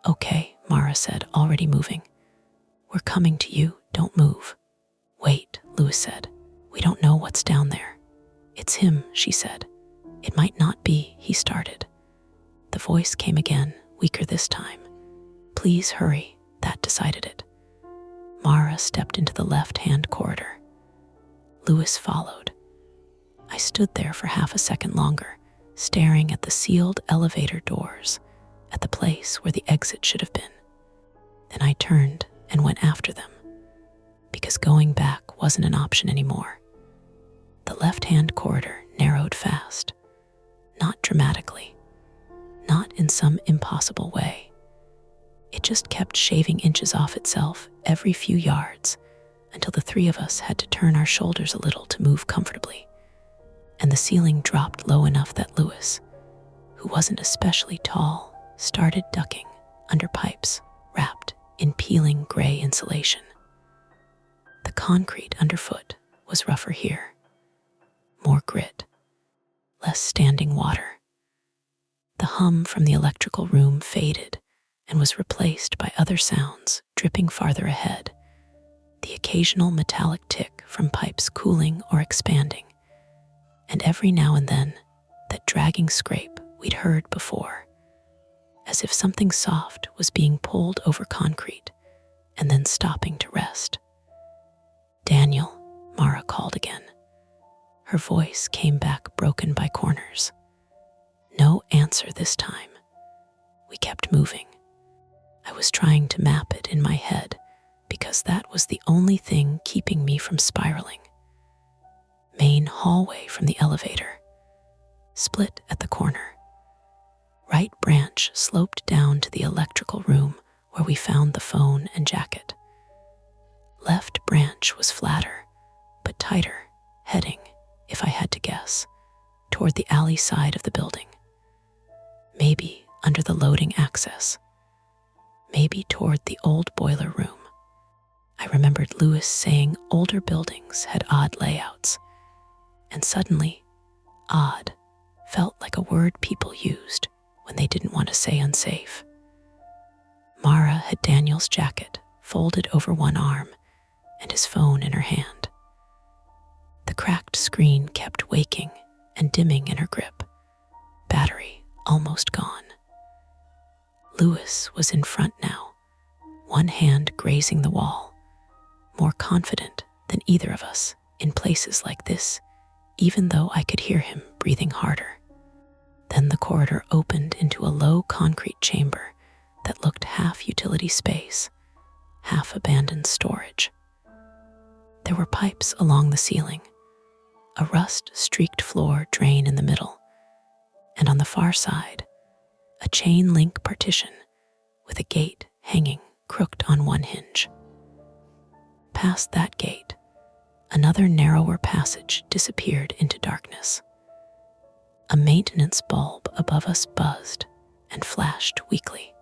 A: Okay, Mara said, already moving. We're coming to you, don't move. Wait, Louis said. We don't know what's down there. It's him, she said. It might not be, he started. The voice came again, weaker this time. Please hurry, that decided it. Mara stepped into the left-hand corridor. Louis followed. I stood there for half a second longer, staring at the sealed elevator doors, at the place where the exit should have been. Then I turned and went after them, because going back wasn't an option anymore. The left-hand corridor narrowed fast, not dramatically, not in some impossible way. It just kept shaving inches off itself every few yards until the three of us had to turn our shoulders a little to move comfortably, and the ceiling dropped low enough that Louis, who wasn't especially tall, started ducking under pipes wrapped in peeling gray insulation. The concrete underfoot was rougher here. More grit, less standing water. The hum from the electrical room faded and was replaced by other sounds dripping farther ahead, the occasional metallic tick from pipes cooling or expanding, and every now and then that dragging scrape we'd heard before, as if something soft was being pulled over concrete and then stopping to rest. Daniel, Mara called again. Her voice came back broken by corners. No answer this time. We kept moving. I was trying to map it in my head because that was the only thing keeping me from spiraling. Main hallway from the elevator. Split at the corner. Right branch sloped down to the electrical room where we found the phone and jacket. Left branch was flatter, but tighter, heading, if I had to guess, toward the alley side of the building. Maybe under the loading access. Maybe toward the old boiler room. I remembered Louis saying older buildings had odd layouts, and suddenly, odd felt like a word people used when they didn't want to say unsafe. Mara had Daniel's jacket folded over one arm and his phone in her hand. The cracked screen kept waking and dimming in her grip, battery almost gone. Louis was in front now, one hand grazing the wall, more confident than either of us in places like this, even though I could hear him breathing harder. Then the corridor opened into a low concrete chamber that looked half utility space, half abandoned storage. There were pipes along the ceiling, a rust-streaked floor drain in the middle, and on the far side, a chain link partition with a gate hanging crooked on one hinge. Past that gate, another narrower passage disappeared into darkness. A maintenance bulb above us buzzed and flashed weakly.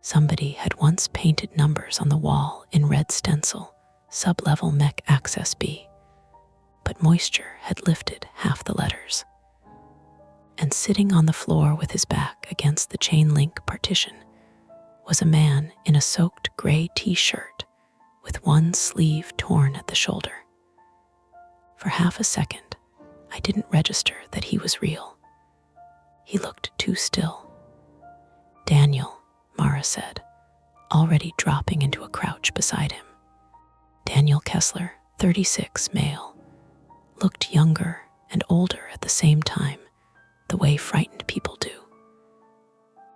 A: Somebody had once painted numbers on the wall in red stencil, sub-level mech access B, but moisture had lifted half the letters. And sitting on the floor with his back against the chain link partition was a man in a soaked gray t-shirt with one sleeve torn at the shoulder. For half a second, I didn't register that he was real. He looked too still. "Daniel," Mara said, already dropping into a crouch beside him. Daniel Kessler, 36, male, looked younger and older at the same time, the way frightened people do.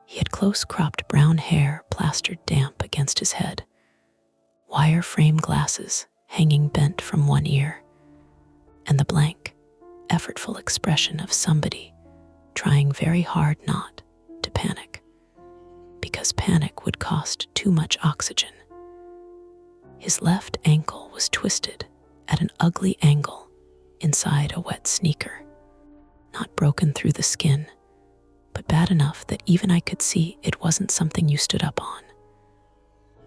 A: He had close-cropped brown hair plastered damp against his head, wire-frame glasses hanging bent from one ear, and the blank, effortful expression of somebody trying very hard not to panic, because panic would cost too much oxygen. His left ankle was twisted at an ugly angle inside a wet sneaker, not broken through the skin, but bad enough that even I could see it wasn't something you stood up on.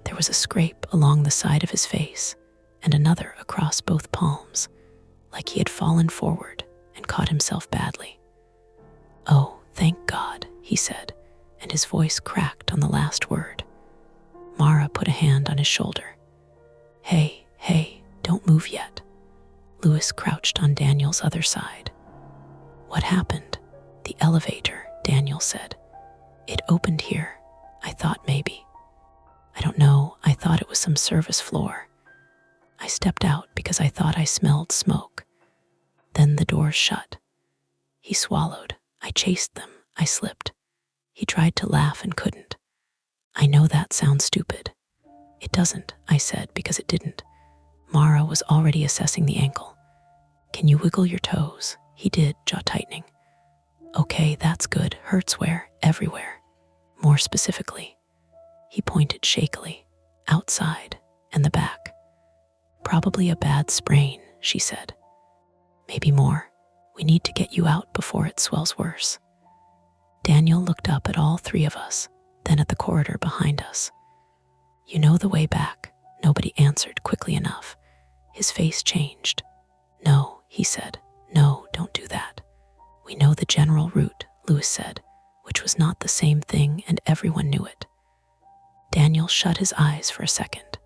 A: There was a scrape along the side of his face and another across both palms, like he had fallen forward and caught himself badly. "Oh, thank God," he said, and his voice cracked on the last word. Mara put a hand on his shoulder. Hey, don't move yet." Louis crouched on Daniel's other side. "What happened?" "The elevator," Daniel said. "It opened here. I thought maybe. I don't know, I thought it was some service floor. I stepped out because I thought I smelled smoke. Then the doors shut." He swallowed. "I chased them. I slipped." He tried to laugh and couldn't. "I know that sounds stupid." "It doesn't," I said, because it didn't. Mara was already assessing the ankle. "Can you wiggle your toes?" He did, jaw tightening. "Okay, that's good. Hurts where?" "Everywhere. More specifically." He pointed shakily. "Outside and the back." "Probably a bad sprain," she said. "Maybe more. We need to get you out before it swells worse." Daniel looked up at all three of us, then at the corridor behind us. "You know the way back?" Nobody answered quickly enough. His face changed. "No," he said. "No, don't do that." "We know the general route," Louis said, which was not the same thing, and everyone knew it. Daniel shut his eyes for a second.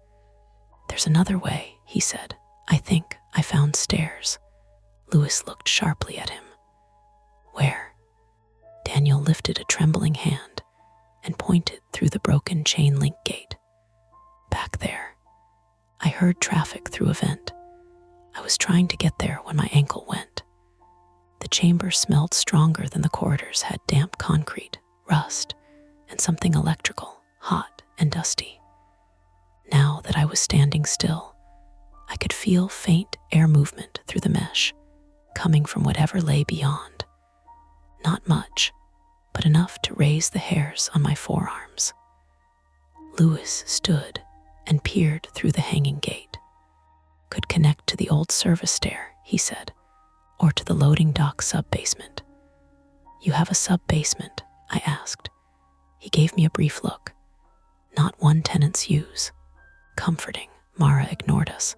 A: "There's another way," he said. "I think I found stairs." Louis looked sharply at him. "Where?" Daniel lifted a trembling hand and pointed through the broken chain link gate. "Back there." I heard traffic through a vent. I was trying to get there when my ankle went. The chamber smelled stronger than the corridors, had damp concrete, rust, and something electrical, hot and dusty. Now that I was standing still, I could feel faint air movement through the mesh, coming from whatever lay beyond. Not much, but enough to raise the hairs on my forearms. Louis stood and peered through the hanging gate. "Could connect to the old service stair," he said, "or to the loading dock sub-basement." "You have a sub-basement?" I asked. He gave me a brief look. "Not one tenants use." Comforting, Mara ignored us.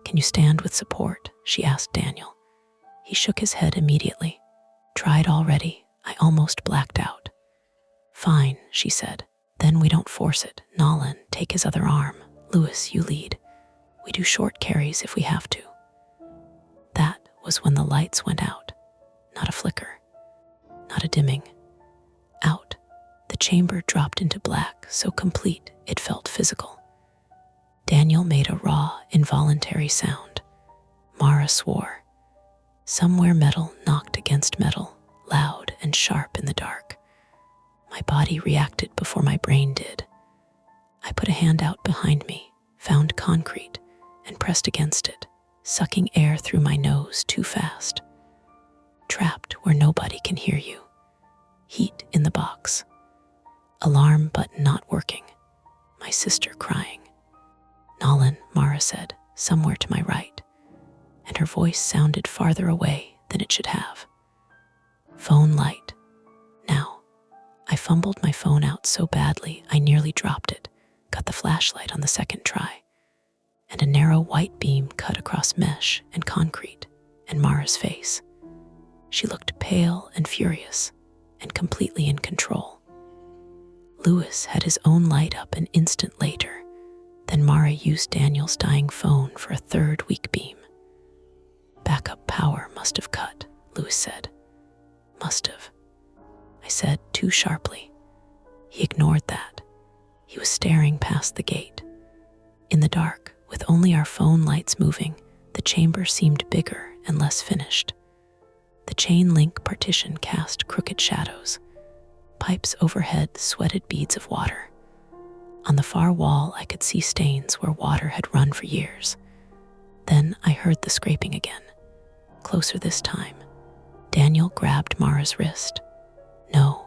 A: "Can you stand with support?" she asked Daniel. He shook his head immediately. "Tried already. I almost blacked out." "Fine," she said. "Then we don't force it. Nolan, take his other arm. Louis, you lead. We do short carries if we have to." That was when the lights went out. Not a flicker. Not a dimming. Out. The chamber dropped into black, so complete it felt physical. Daniel made a raw, involuntary sound. Mara swore. Somewhere metal knocked against metal, loud and sharp in the dark. My body reacted before my brain did. I put a hand out behind me, found concrete, and pressed against it, sucking air through my nose too fast. Trapped where nobody can hear you. Heat in the box. Alarm button not working. My sister crying. "Nolan," Mara said, somewhere to my right, and her voice sounded farther away than it should have. "Phone light. Now." I fumbled my phone out so badly I nearly dropped it, got the flashlight on the second try, and a narrow white beam cut across mesh and concrete and Mara's face. She looked pale and furious and completely in control. Louis had his own light up an instant later. Then Mara used Daniel's dying phone for a third weak beam. Backup power must have cut, Lewis said. Must have, I said too sharply. He ignored that. He was staring past the gate. In the dark, with only our phone lights moving, the chamber seemed bigger and less finished. The chain link partition cast crooked shadows. Pipes overhead sweated beads of water. On the far wall, I could see stains where water had run for years. Then I heard the scraping again. Closer this time. Daniel grabbed Mara's wrist. No,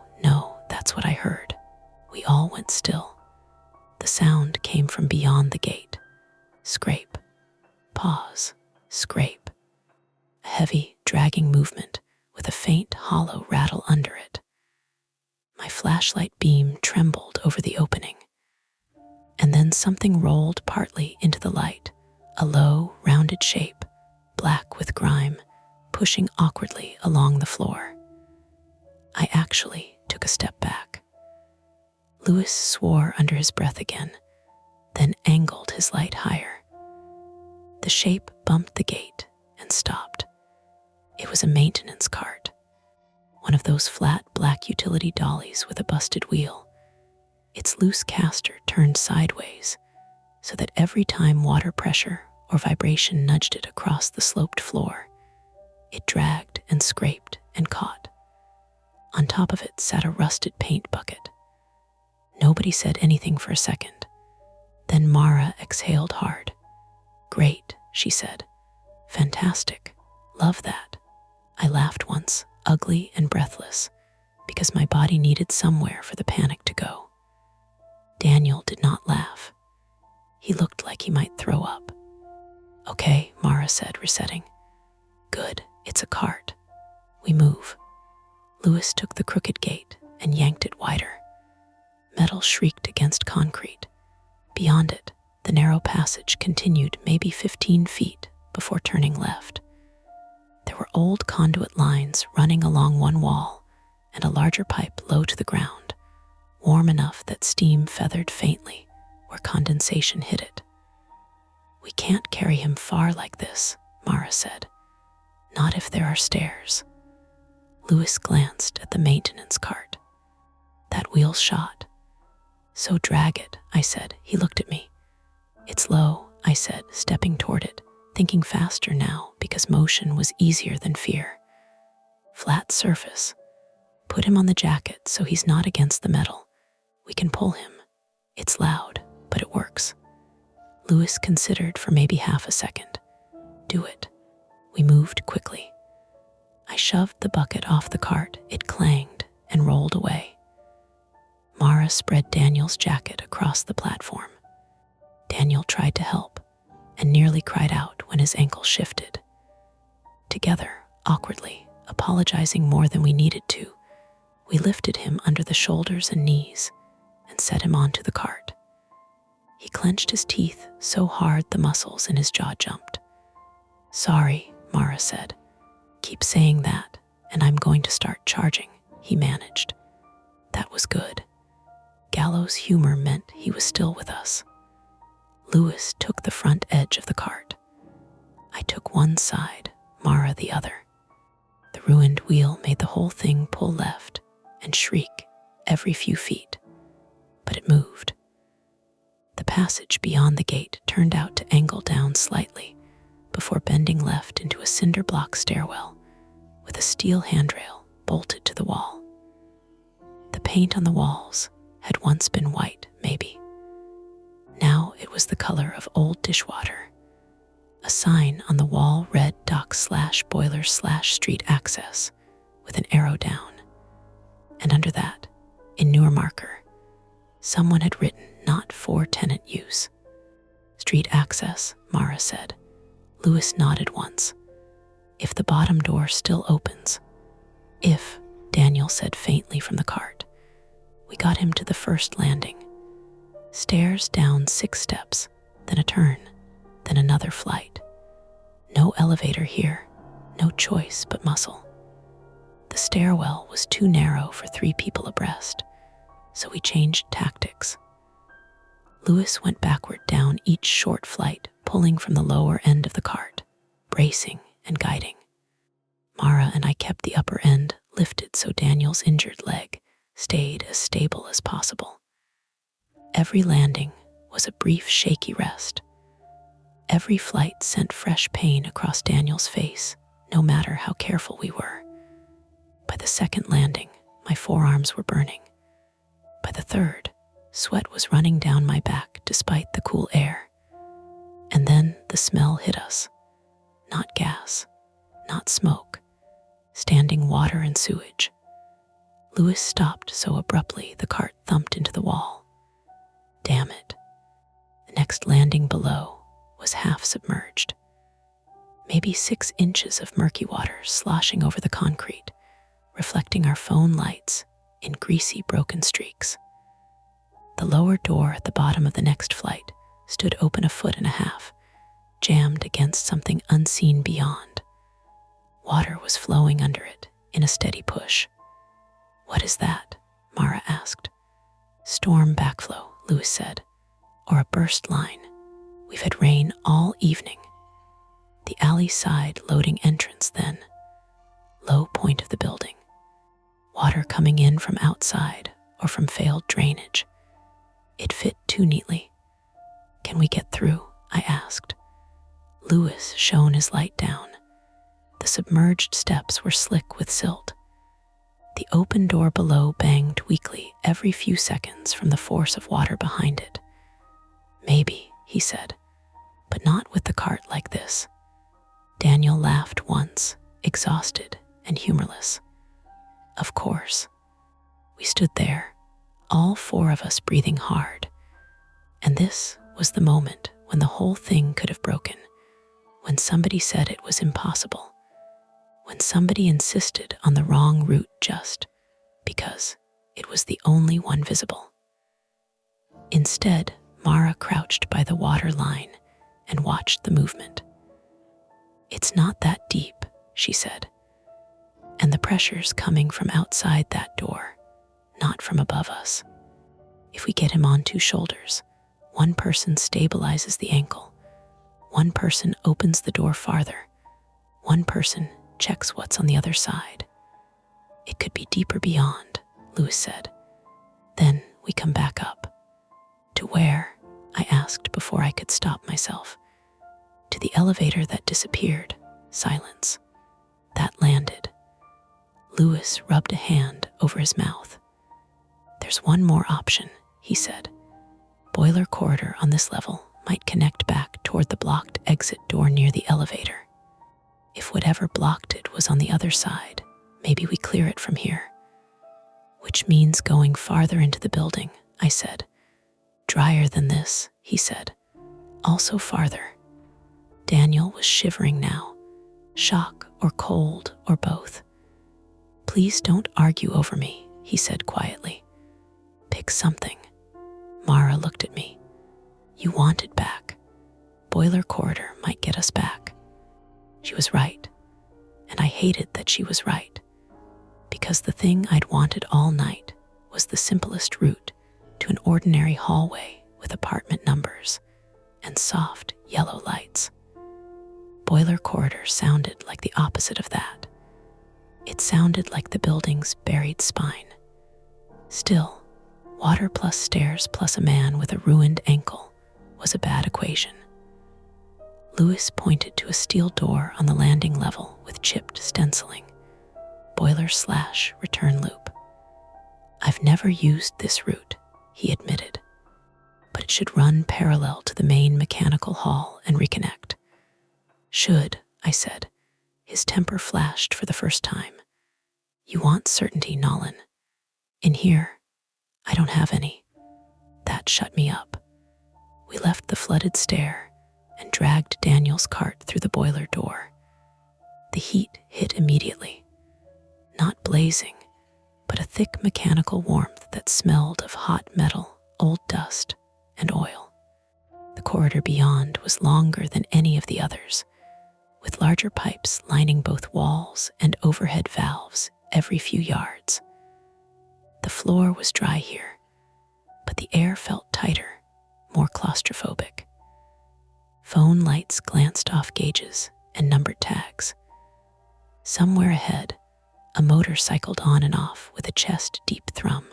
A: that's what I heard. We all went still. The sound came from beyond the gate. Scrape. Pause. Scrape. A heavy, dragging movement with a faint, hollow rattle under it. My flashlight beam trembled over the opening. And then something rolled partly into the light, a low, rounded shape, black with grime, pushing awkwardly along the floor. I actually took a step back. Lewis swore under his breath again, then angled his light higher. The shape bumped the gate and stopped. It was a maintenance cart, one of those flat black utility dollies with a busted wheel. Its loose caster turned sideways so that every time water pressure or vibration nudged it across the sloped floor, it dragged and scraped and caught. On top of it sat a rusted paint bucket. Nobody said anything for a second. Then Mara exhaled hard. Great, she said. Fantastic. Love that. I laughed once, ugly and breathless, because my body needed somewhere for the panic to go. Daniel did not laugh. He looked like he might throw up. Okay, Mara said, resetting. Good, it's a cart. We move. Lewis took the crooked gate and yanked it wider. Metal shrieked against concrete. Beyond it, the narrow passage continued maybe 15 feet before turning left. There were old conduit lines running along one wall and a larger pipe low to the ground, warm enough that steam feathered faintly where condensation hit it. We can't carry him far like this, Mara said. Not if there are stairs. Lewis glanced at the maintenance cart. That wheel shot. So drag it, I said. He looked at me. It's low, I said, stepping toward it, thinking faster now because motion was easier than fear. Flat surface. Put him on the jacket so he's not against the metal. We can pull him. It's loud, but it works. Lewis considered for maybe half a second. Do it. We moved quickly. I shoved the bucket off the cart. It clanged and rolled away. Mara spread Daniel's jacket across the platform. Daniel tried to help and nearly cried out when his ankle shifted. Together, awkwardly, apologizing more than we needed to, we lifted him under the shoulders and knees and set him onto the cart. He clenched his teeth so hard the muscles in his jaw jumped. Sorry, Mara said. Keep saying that, and I'm going to start charging, he managed. That was good. Gallows humor meant he was still with us. Lewis took the front edge of the cart. I took one side, Mara the other. The ruined wheel made the whole thing pull left and shriek every few feet, but it moved. The passage beyond the gate turned out to angle down slightly before bending left into a cinder block stairwell with a steel handrail bolted to the wall. The paint on the walls had once been white, maybe. Now it was the color of old dishwater. A sign on the wall read dock/boiler/street access with an arrow down. And under that, in newer marker, someone had written not for tenant use. Street access, Mara said. Lewis nodded once. If the bottom door still opens. If, Daniel said faintly from the cart. We got him to the first landing. Stairs down 6 steps, then a turn, then another flight. No elevator here, no choice but muscle. The stairwell was too narrow for 3 people abreast, so we changed tactics. Lewis went backward down each short flight, pulling from the lower end of the cart, bracing and guiding. Mara and I kept the upper end lifted so Daniel's injured leg stayed as stable as possible. Every landing was a brief, shaky rest. Every flight sent fresh pain across Daniel's face, no matter how careful we were. By the second landing, my forearms were burning. By the third, sweat was running down my back despite the cool air. And then the smell hit us. Not gas, not smoke, standing water and sewage. Louis stopped so abruptly the cart thumped into the wall. Damn it. The next landing below was half submerged. Maybe 6 inches of murky water sloshing over the concrete, reflecting our phone lights in greasy, broken streaks. The lower door at the bottom of the next flight stood open a 1.5 feet, jammed against something unseen beyond. Water was flowing under it in a steady push. "What is that?" Mara asked. "Storm backflow," Louis said, "or a burst line. We've had rain all evening." The alley side loading entrance then. Low point of the building. Water coming in from outside or from failed drainage. It fit too neatly. "Can we get through?" I asked. Louis shone his light down. The submerged steps were slick with silt. The open door below banged weakly every few seconds from the force of water behind it. "Maybe," he said, "but not with the cart like this." Daniel laughed once, exhausted and humorless. Of course. We stood there, all 4 of us breathing hard. And this was the moment when the whole thing could have broken, when somebody said it was impossible, when somebody insisted on the wrong route just because it was the only one visible. Instead, Mara crouched by the water line and watched the movement. "It's not that deep," she said, "and the pressure's coming from outside that door, not from above us. If we get him on 2 shoulders, one person stabilizes the ankle, one person opens the door farther, one person checks what's on the other side. It could be deeper beyond," Louis said. "Then we come back up." "To where?" I asked before I could stop myself. "To the elevator that disappeared." Silence. "That landed." Louis rubbed a hand over his mouth. "There's one more option," he said. "Boiler corridor on this level might connect back toward the blocked exit door near the elevator. If whatever blocked it was on the other side, maybe we clear it from here." "Which means going farther into the building," I said. "Drier than this," he said. "Also farther." Daniel was shivering now, shock or cold or both. "Please don't argue over me," he said quietly. "Pick something." Mara looked at me. "You want it back. Boiler corridor might get us back." She was right, and I hated that she was right, because the thing I'd wanted all night was the simplest route to an ordinary hallway with apartment numbers and soft yellow lights. Boiler corridor sounded like the opposite of that. It sounded like the building's buried spine. Still, water plus stairs plus a man with a ruined ankle was a bad equation. Louis pointed to a steel door on the landing level with chipped stenciling. Boiler/return loop. "I've never used this route," he admitted, "but it should run parallel to the main mechanical hall and reconnect." "Should," I said. His temper flashed for the first time. "You want certainty, Nolan. In here, I don't have any." That shut me up. We left the flooded stair and dragged Daniel's cart through the boiler door. The heat hit immediately. Not blazing, but a thick mechanical warmth that smelled of hot metal, old dust, and oil. The corridor beyond was longer than any of the others, with larger pipes lining both walls and overhead valves every few yards. The floor was dry here, but the air felt tighter, more claustrophobic. Phone lights glanced off gauges and numbered tags. Somewhere ahead, a motor cycled on and off with a chest-deep thrum.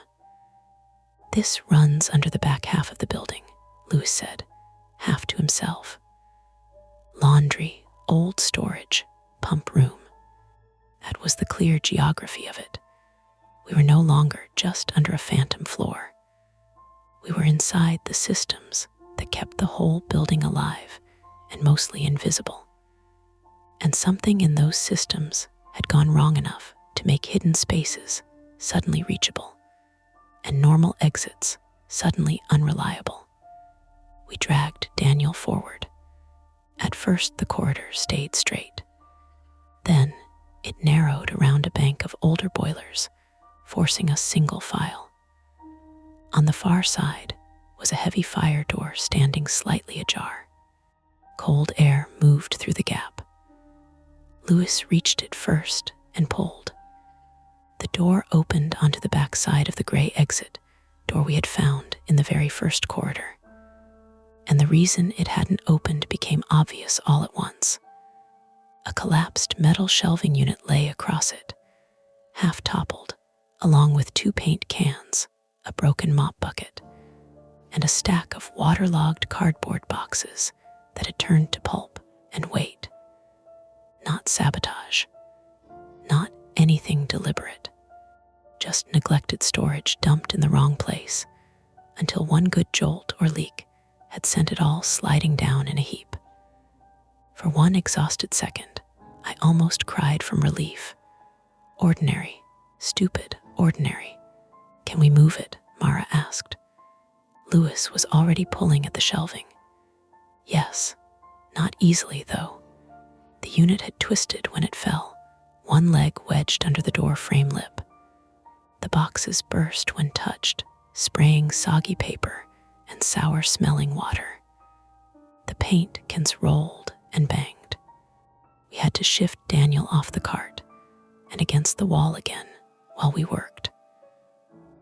A: "This runs under the back half of the building," Louis said, half to himself. Laundry, old storage, pump room. That was the clear geography of it. We were no longer just under a phantom floor. We were inside the systems that kept the whole building alive and mostly invisible. And something in those systems had gone wrong enough to make hidden spaces suddenly reachable and normal exits suddenly unreliable. We dragged Daniel forward. At first, the corridor stayed straight. Then it narrowed around a bank of older boilers, forcing a single file. On the far side was a heavy fire door standing slightly ajar. Cold air moved through the gap. Louis reached it first and pulled. The door opened onto the back side of the gray exit door we had found in the very first corridor. And the reason it hadn't opened became obvious all at once. A collapsed metal shelving unit lay across it, half toppled, along with 2 paint cans, a broken mop bucket, and a stack of waterlogged cardboard boxes that had turned to pulp and weight. Not sabotage, not anything deliberate, just neglected storage dumped in the wrong place until one good jolt or leak had sent it all sliding down in a heap. For one exhausted second, I almost cried from relief. Ordinary, stupid, ordinary. "Can we move it?" Mara asked. Louis was already pulling at the shelving. Yes, not easily though. The unit had twisted when it fell, one leg wedged under the door frame lip. The boxes burst when touched, spraying soggy paper and sour-smelling water. The paint cans rolled and banged. We had to shift Daniel off the cart and against the wall again while we worked.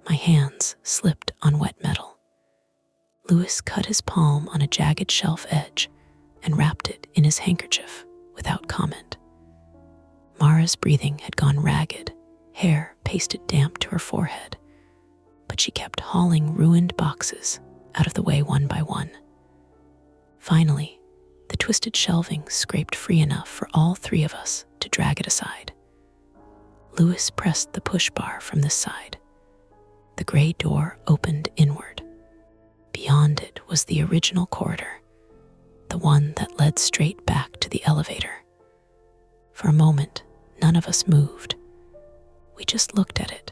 A: My hands slipped on wet metal. Louis cut his palm on a jagged shelf edge and wrapped it in his handkerchief without comment. Mara's breathing had gone ragged, hair pasted damp to her forehead, but she kept hauling ruined boxes out of the way one by one. Finally, the twisted shelving scraped free enough for all 3 of us to drag it aside. Louis pressed the push bar from this side. The gray door opened inward. Beyond it was the original corridor, the one that led straight back to the elevator. For a moment, none of us moved. We just looked at it,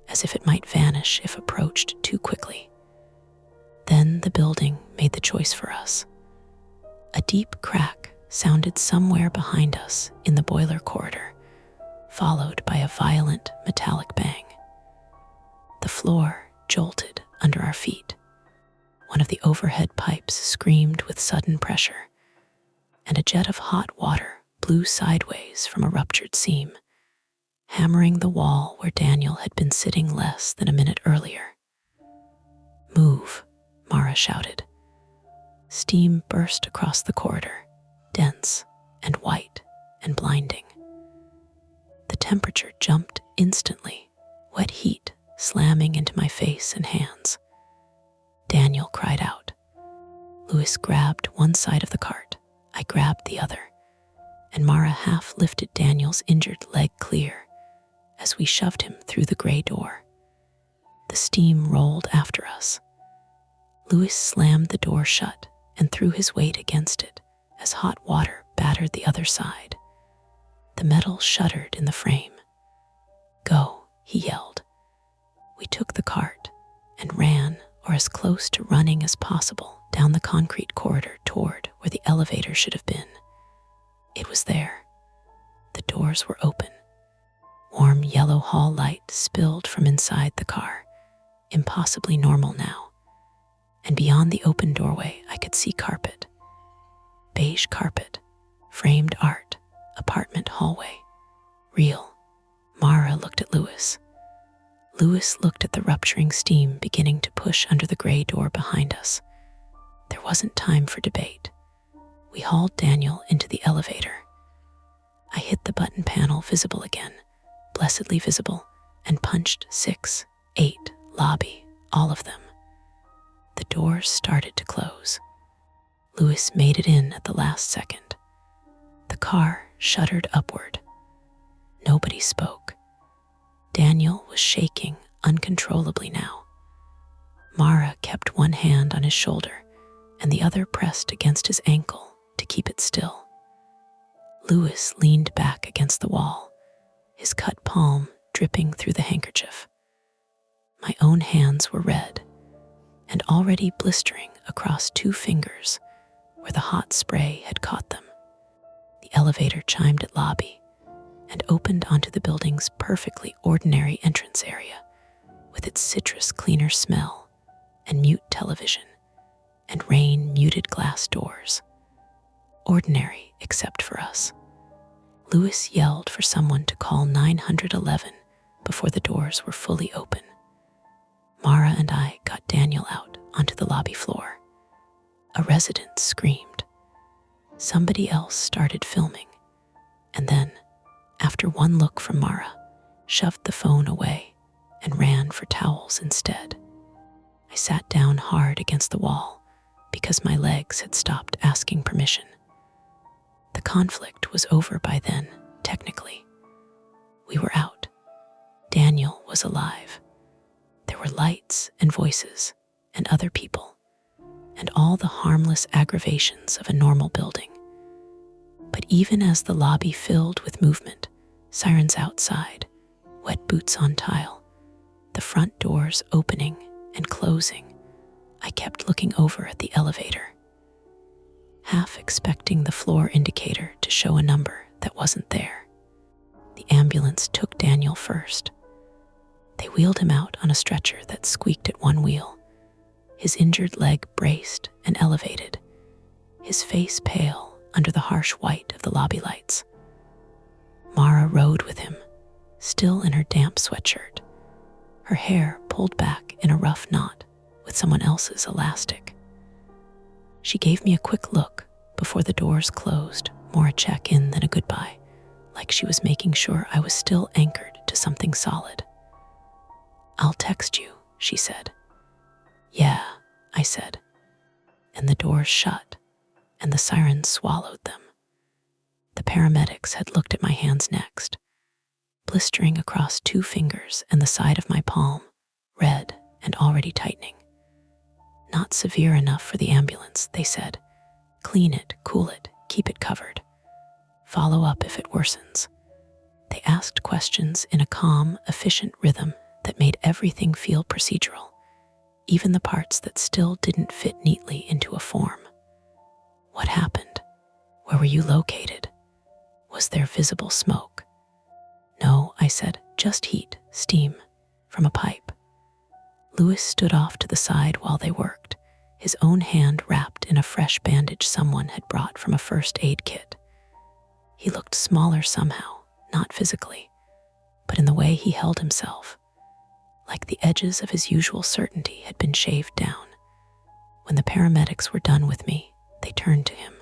A: as if it might vanish if approached too quickly. Then the building made the choice for us. A deep crack sounded somewhere behind us in the boiler corridor, followed by a violent metallic bang. The floor jolted under our feet. One of the overhead pipes screamed with sudden pressure, and a jet of hot water blew sideways from a ruptured seam, hammering the wall where Daniel had been sitting less than a minute earlier. "Move," Mara shouted. Steam burst across the corridor, dense and white and blinding. The temperature jumped instantly, wet heat slamming into my face and hands. Daniel cried out. Louis grabbed one side of the cart. I grabbed the other, and Mara half lifted Daniel's injured leg clear as we shoved him through the gray door. The steam rolled after us. Louis slammed the door shut and threw his weight against it as hot water battered the other side. The metal shuddered in the frame. "Go," he yelled. We took the cart and ran, or as close to running as possible, down the concrete corridor toward where the elevator should have been. It was there. The doors were open. Warm yellow hall light spilled from inside the car, impossibly normal now. And beyond the open doorway, I could see carpet. Beige carpet, framed art, apartment hallway. Real. Mara looked at Louis. Louis looked at the rupturing steam beginning to push under the gray door behind us. There wasn't time for debate. We hauled Daniel into the elevator. I hit the button panel, visible again, blessedly visible, and punched 6, 8, lobby, all of them. The doors started to close. Louis made it in at the last second. The car shuddered upward. Nobody spoke. Daniel was shaking uncontrollably now. Mara kept one hand on his shoulder and the other pressed against his ankle to keep it still. Louis leaned back against the wall, his cut palm dripping through the handkerchief. My own hands were red and already blistering across 2 fingers where the hot spray had caught them. The elevator chimed at lobby and opened onto the building's perfectly ordinary entrance area with its citrus cleaner smell and mute television and rain-muted glass doors. Ordinary except for us. Louis yelled for someone to call 911 before the doors were fully open. Mara and I got Daniel out onto the lobby floor. A resident screamed. Somebody else started filming, and then, after one look from Mara, shoved the phone away and ran for towels instead. I sat down hard against the wall because my legs had stopped asking permission. The conflict was over by then, technically. We were out. Daniel was alive. There were lights and voices and other people, and all the harmless aggravations of a normal building. But even as the lobby filled with movement, sirens outside, wet boots on tile, the front doors opening and closing, I kept looking over at the elevator, half expecting the floor indicator to show a number that wasn't there. The ambulance took Daniel first. They wheeled him out on a stretcher that squeaked at one wheel, his injured leg braced and elevated, his face pale under the harsh white of the lobby lights. Mara rode with him, still in her damp sweatshirt, her hair pulled back in a rough knot with someone else's elastic. She gave me a quick look before the doors closed, more a check-in than a goodbye, like she was making sure I was still anchored to something solid. "I'll text you," she said. "Yeah," I said, and the doors shut, and the sirens swallowed them. The paramedics had looked at my hands next, blistering across 2 fingers and the side of my palm, red and already tightening. "Not severe enough for the ambulance," they said. "Clean it, cool it, keep it covered. Follow up if it worsens." They asked questions in a calm, efficient rhythm that made everything feel procedural, even the parts that still didn't fit neatly into a form. What happened? Where were you located? Was there visible smoke? "No," I said, "just heat, steam, from a pipe." Louis stood off to the side while they worked, his own hand wrapped in a fresh bandage someone had brought from a first aid kit. He looked smaller somehow, not physically, but in the way he held himself, like the edges of his usual certainty had been shaved down. When the paramedics were done with me, they turned to him.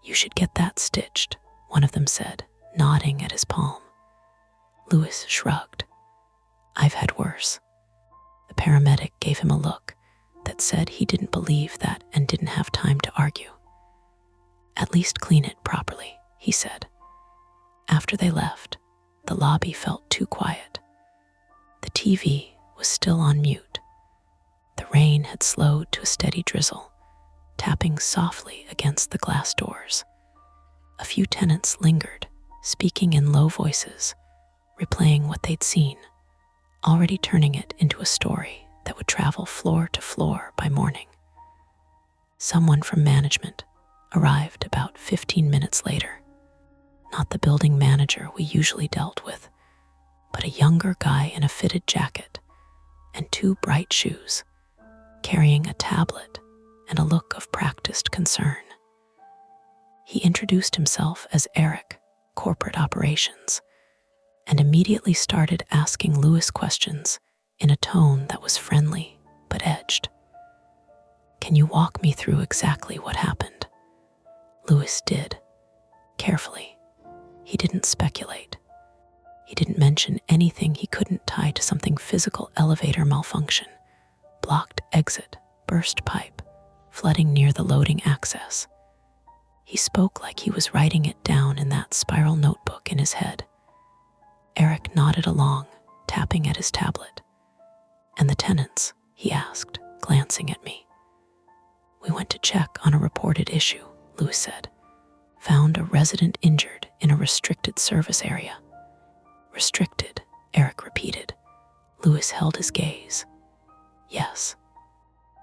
A: "You should get that stitched," one of them said, nodding at his palm. Louis shrugged. "I've had worse." The paramedic gave him a look that said he didn't believe that and didn't have time to argue. "At least clean it properly," he said. After they left, the lobby felt too quiet. The TV was still on mute. The rain had slowed to a steady drizzle, tapping softly against the glass doors. A few tenants lingered, speaking in low voices, replaying what they'd seen, already turning it into a story that would travel floor to floor by morning. Someone from management arrived about 15 minutes later. Not the building manager we usually dealt with, but a younger guy in a fitted jacket and 2 bright shoes, carrying a tablet and a look of practiced concern. He introduced himself as Eric, corporate operations, and immediately started asking Louis questions in a tone that was friendly but edged. "Can you walk me through exactly what happened?" Louis did, carefully. He didn't speculate. He didn't mention anything he couldn't tie to something physical: elevator malfunction, blocked exit, burst pipe, flooding near the loading access. He spoke like he was writing it down in that spiral notebook in his head. Eric nodded along, tapping at his tablet. "And the tenants?" he asked, glancing at me. "We went to check on a reported issue," Lewis said. "Found a resident injured in a restricted service area." "Restricted," Eric repeated. Lewis held his gaze. "Yes."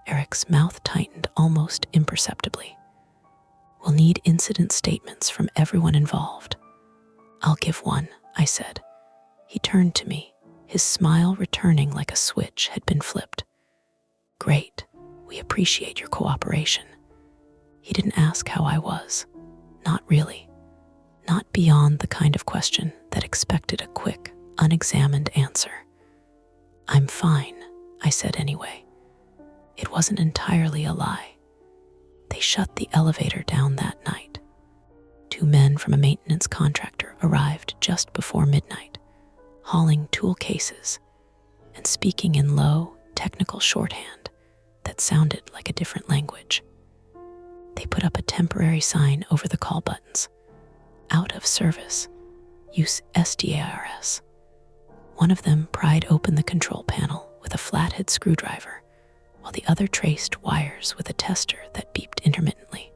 A: Eric's mouth tightened almost imperceptibly. "We'll need incident statements from everyone involved." "I'll give one," I said. He turned to me, his smile returning like a switch had been flipped. "Great. We appreciate your cooperation." He didn't ask how I was. Not really. Not beyond the kind of question that expected a quick, unexamined answer. "I'm fine," I said anyway. It wasn't entirely a lie. They shut the elevator down that night. 2 men from a maintenance contractor arrived just before midnight, hauling tool cases and speaking in low, technical shorthand that sounded like a different language. They put up a temporary sign over the call buttons: "Out of service. Use SDARS." One of them pried open the control panel with a flathead screwdriver, while the other traced wires with a tester that beeped intermittently.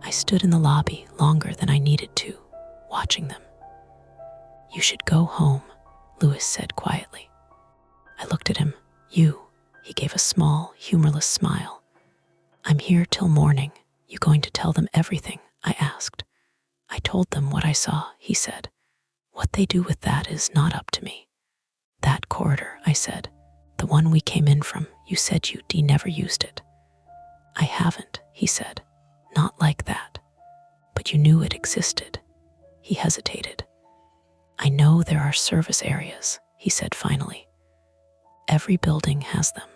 A: I stood in the lobby longer than I needed to, watching them. "You should go home," Lewis said quietly. I looked at him. "You," he gave a small, humorless smile. "I'm here till morning. You going to tell them everything?" I asked. "I told them what I saw," he said. "What they do with that is not up to me." "That corridor," I said. "The one we came in from, you said you never used it." "I haven't," he said. "Not like that. But you knew it existed." He hesitated. "I know there are service areas," he said finally. "Every building has them.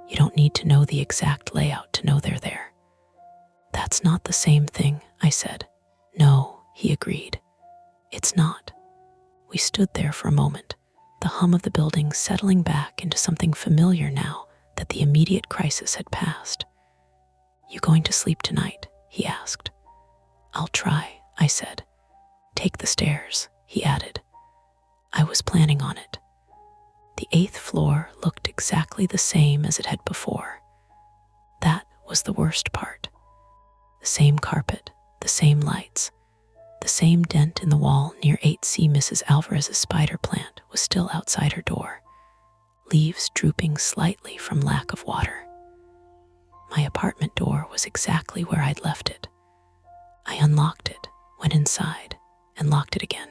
A: You don't need to know the exact layout to know they're there." "That's not the same thing," I said. "No," he agreed. "It's not." We stood there for a moment, the hum of the building settling back into something familiar now that the immediate crisis had passed. "You going to sleep tonight?" he asked. "I'll try," I said. "Take the stairs," he added. I was planning on it. The 8th floor looked exactly the same as it had before. That was the worst part. The same carpet, the same lights, the same dent in the wall near 8C. Mrs. Alvarez's spider plant was still outside her door, leaves drooping slightly from lack of water. My apartment door was exactly where I'd left it. I unlocked it, went inside, and locked it again.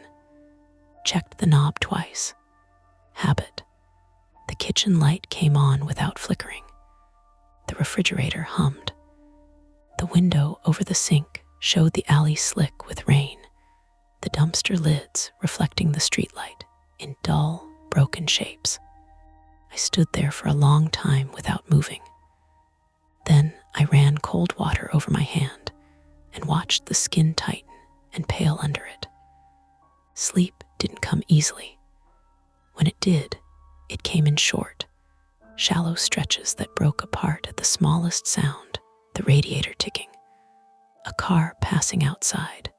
A: Checked the knob twice. Habit. The kitchen light came on without flickering. The refrigerator hummed. The window over the sink showed the alley slick with rain, the dumpster lids reflecting the streetlight in dull, broken shapes. I stood there for a long time without moving. Then I ran cold water over my hand and watched the skin tighten and pale under it. Sleep didn't come easily. When it did, it came in short, shallow stretches that broke apart at the smallest sound: the radiator ticking, a car passing outside,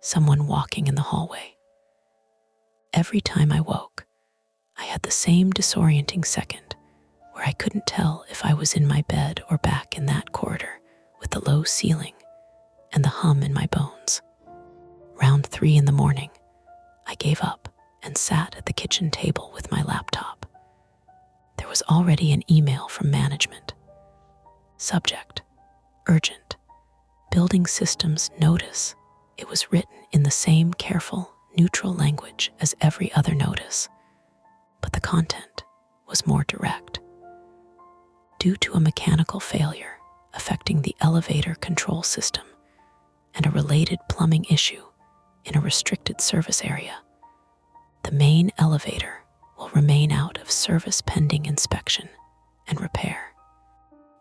A: someone walking in the hallway. Every time I woke, I had the same disorienting second where I couldn't tell if I was in my bed or back in that corridor with the low ceiling and the hum in my bones. Round 3 in the morning, I gave up and sat at the kitchen table with my laptop. There was already an email from management. Subject: urgent. Building systems notice. It was written in the same careful, neutral language as every other notice, but the content was more direct. Due to a mechanical failure affecting the elevator control system and a related plumbing issue in a restricted service area, the main elevator will remain out of service pending inspection and repair.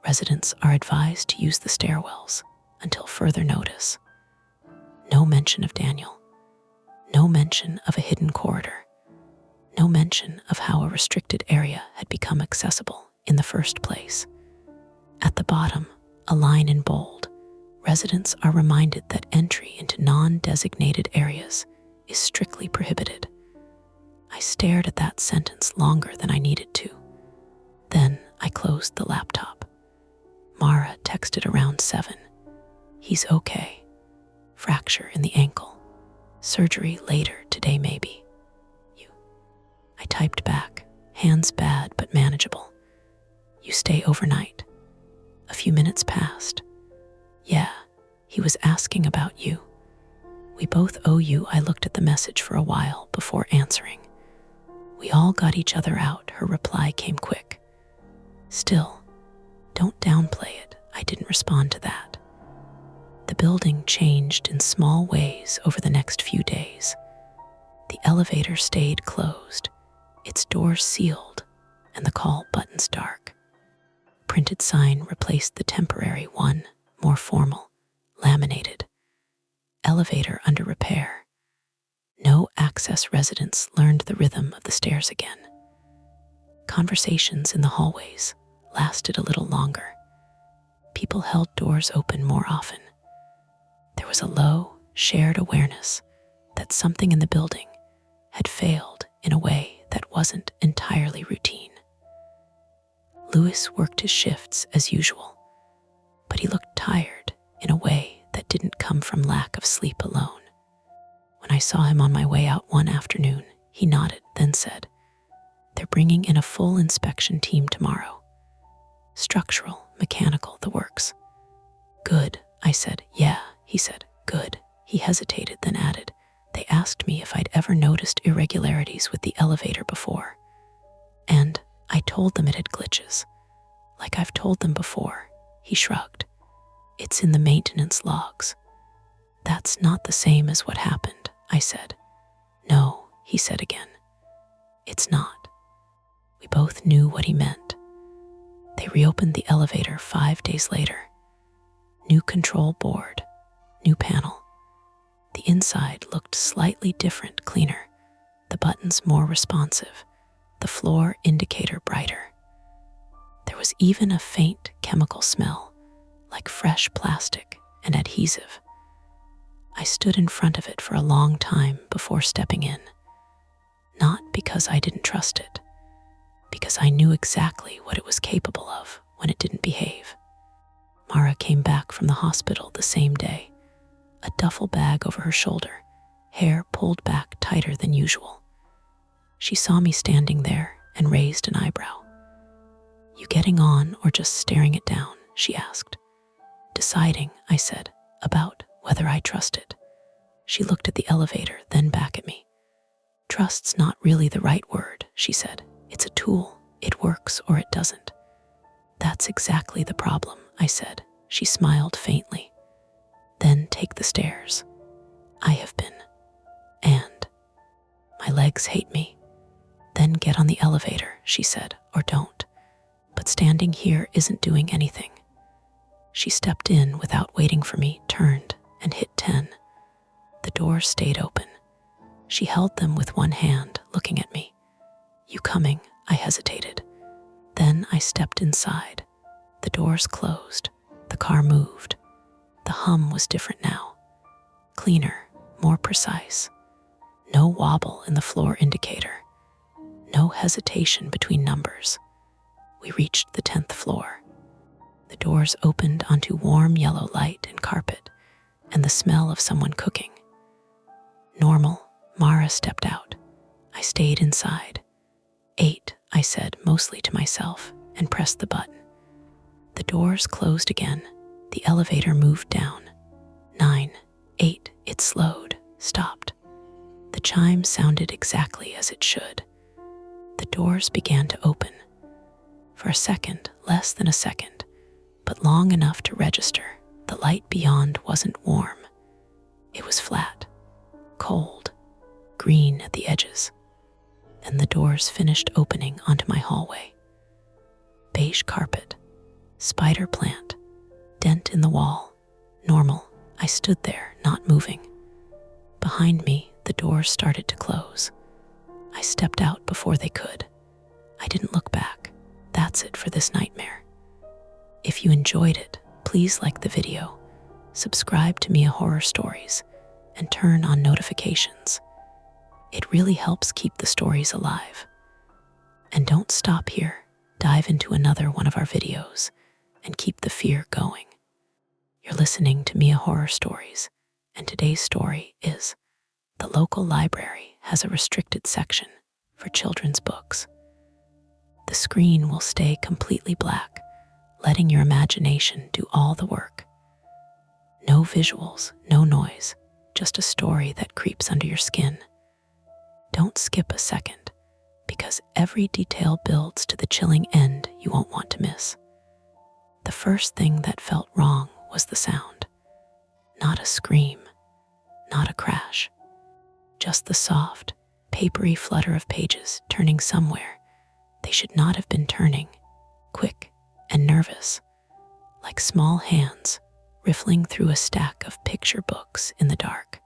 A: Residents are advised to use the stairwells until further notice. No mention of Daniel. No mention of a hidden corridor. No mention of how a restricted area had become accessible in the first place. At the bottom, a line in bold. Residents are reminded that entry into non-designated areas is strictly prohibited. I stared at that sentence longer than I needed to. Then I closed the laptop. Mara texted around 7. He's okay. Fracture in the ankle. Surgery later today maybe. You. I typed back, hands bad but manageable. You stay overnight. A few minutes passed. Yeah, he was asking about you. We both owe you. I looked at the message for a while before answering. We all got each other out. Her reply came quick. Still, don't downplay it. I didn't respond to that. The building changed in small ways over the next few days. The elevator stayed closed, its doors sealed, and the call buttons dark. Printed sign replaced the temporary one, more formal, laminated. Elevator under repair. No access. Residents learned the rhythm of the stairs again. Conversations in the hallways lasted a little longer. People held doors open more often. There was a low, shared awareness that something in the building had failed in a way that wasn't entirely routine. Lewis worked his shifts as usual, but he looked tired in a way that didn't come from lack of sleep alone. When I saw him on my way out one afternoon, he nodded, then said, "They're bringing in a full inspection team tomorrow. Structural, mechanical, the works." "Good," I said. "Yeah," he said. "Good." He hesitated, then added, "They asked me if I'd ever noticed irregularities with the elevator before. And I told them it had glitches. Like I've told them before." He shrugged. "It's in the maintenance logs." "That's not the same as what happened," I said. "No," he said again. "It's not." We both knew what he meant. They reopened the elevator 5 days later. New control board, new panel. The inside looked slightly different, cleaner, the buttons more responsive, the floor indicator brighter. There was even a faint chemical smell, like fresh plastic and adhesive. I stood in front of it for a long time before stepping in. Not because I didn't trust it, because I knew exactly what it was capable of when it didn't behave. Mara came back from the hospital the same day, a duffel bag over her shoulder, hair pulled back tighter than usual. She saw me standing there and raised an eyebrow. "You getting on or just staring it down?" she asked. "Deciding," I said, "about whether I trust it." She looked at the elevator, then back at me. "Trust's not really the right word," she said. "It's a tool. It works or it doesn't." "That's exactly the problem," I said. She smiled faintly. "Then take the stairs." I have been. And my legs hate me. "Then get on the elevator," she said, "or don't. But standing here isn't doing anything." She stepped in without waiting for me, turned, and hit 10. The doors stayed open. She held them with one hand, looking at me. "You coming?" I hesitated. Then I stepped inside. The doors closed. The car moved. The hum was different now. Cleaner, more precise. No wobble in the floor indicator. No hesitation between numbers. We reached the 10th floor. The doors opened onto warm yellow light and carpet, and the smell of someone cooking. Normal. Mara stepped out. I stayed inside. 8, I said, mostly to myself, and pressed the button. The doors closed again. The elevator moved down. 9, 8, it slowed, stopped. The chime sounded exactly as it should. The doors began to open. For a second, less than a second, but long enough to register, the light beyond wasn't warm. It was flat, cold, green at the edges. Then the doors finished opening onto my hallway. Beige carpet, spider plant, dent in the wall, normal. I stood there, not moving. Behind me, the the doors started to close. I stepped out before they could. I didn't look back. That's it for this nightmare. If you enjoyed it, please like the video, subscribe to Mia Horror Stories, and turn on notifications. It really helps keep the stories alive. And don't stop here. Dive into another one of our videos and keep the fear going. You're listening to Mia Horror Stories, and today's story is The Local Library Has a Restricted Section for Children's Books. The screen will stay completely black, letting your imagination do all the work. No visuals, no noise, just a story that creeps under your skin. Don't skip a second, because every detail builds to the chilling end you won't want to miss. The first thing that felt wrong was the sound. Not a scream, not a crash, just the soft, papery flutter of pages turning somewhere they should not have been turning, quick and nervous, like small hands riffling through a stack of picture books in the dark.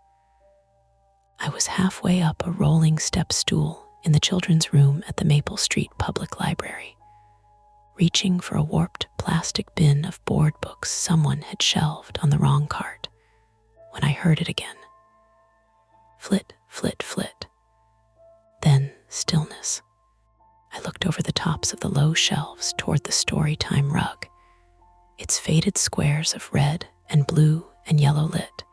A: I was halfway up a rolling step stool in the children's room at the Maple Street Public Library, reaching for a warped plastic bin of board books someone had shelved on the wrong cart, when I heard it again. Flit, flit, flit. Then stillness. I looked over the tops of the low shelves toward the Storytime rug, its faded squares of red and blue and yellow lit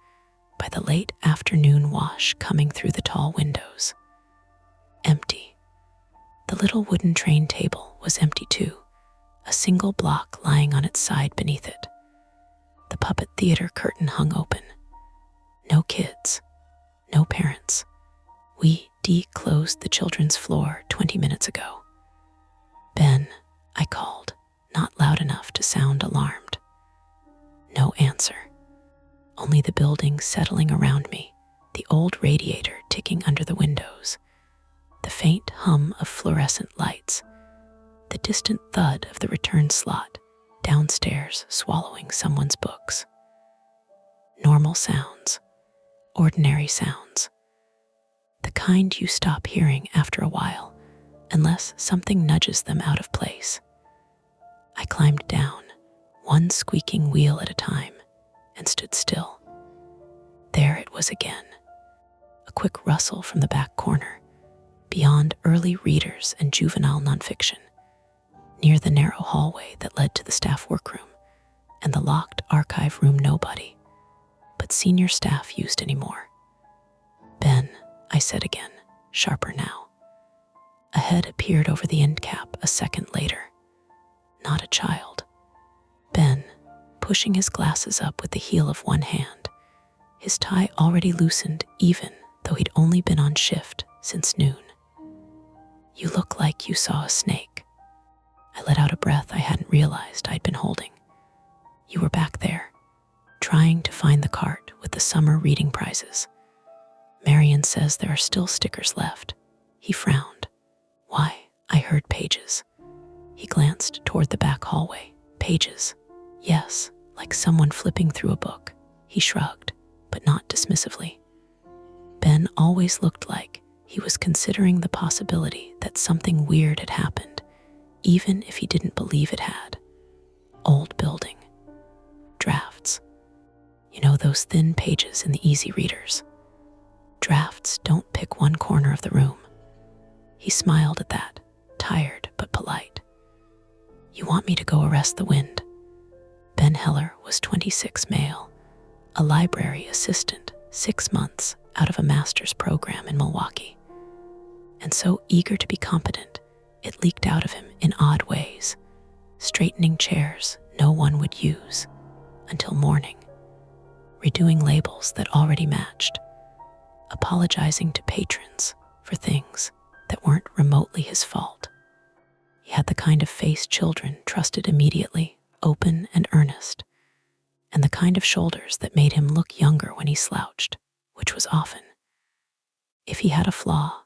A: by the late afternoon wash coming through the tall windows. Empty. The little wooden train table was empty too, a single block lying on its side beneath it. The puppet theater curtain hung open. No kids, no parents. We declosed the children's floor 20 minutes ago. Ben, I called, not loud enough to sound alarmed. No answer. Only the building settling around me, the old radiator ticking under the windows, the faint hum of fluorescent lights, the distant thud of the return slot downstairs swallowing someone's books. Normal sounds, ordinary sounds, the kind you stop hearing after a while, unless something nudges them out of place. I climbed down, one squeaking wheel at a time, and stood still. There it was again, a quick rustle from the back corner, beyond early readers and juvenile nonfiction, near the narrow hallway that led to the staff workroom and the locked archive room nobody but senior staff used anymore. Ben, I said again, sharper now. A head appeared over the end cap a second later. Not a child. Ben, pushing his glasses up with the heel of one hand, his tie already loosened even though he'd only been on shift since noon. You look like you saw a snake. I let out a breath I hadn't realized I'd been holding. You were back there, trying to find the cart with the summer reading prizes. Marion says there are still stickers left. He frowned. Why? I heard pages. He glanced toward the back hallway. Pages. Yes, like someone flipping through a book. He shrugged, but not dismissively. Ben always looked like he was considering the possibility that something weird had happened, even if he didn't believe it had. Old building. Drafts. You know those thin pages in the easy readers? Drafts don't pick one corner of the room. He smiled at that, tired but polite. You want me to go arrest the wind? Ben Heller was 26, male, a library assistant, 6 months out of a master's program in Milwaukee. And so eager to be competent, it leaked out of him in odd ways, straightening chairs no one would use until morning, redoing labels that already matched, apologizing to patrons for things that weren't remotely his fault. He had the kind of face children trusted immediately, open and earnest, and the kind of shoulders that made him look younger when he slouched, which was often. If he had a flaw,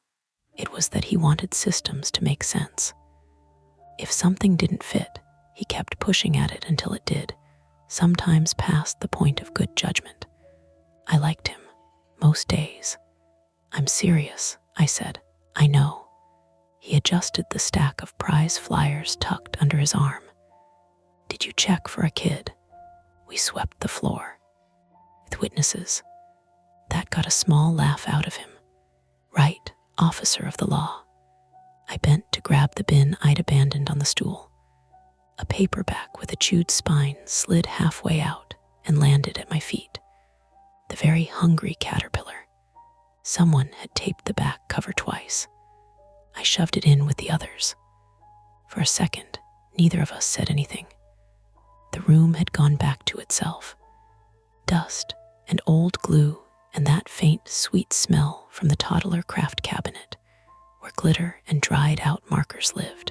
A: it was that he wanted systems to make sense. If something didn't fit, he kept pushing at it until it did, sometimes past the point of good judgment. I liked him, most days. I'm serious, I said. I know. He adjusted the stack of prize flyers tucked under his arm. Did you check for a kid? We swept the floor. With witnesses. That got a small laugh out of him. Right, officer of the law. I bent to grab the bin I'd abandoned on the stool. A paperback with a chewed spine slid halfway out and landed at my feet. The very hungry caterpillar. Someone had taped the back cover twice. I shoved it in with the others. For a second, neither of us said anything. The room had gone back to itself. Dust and old glue and that faint, sweet smell from the toddler craft cabinet where glitter and dried-out markers lived.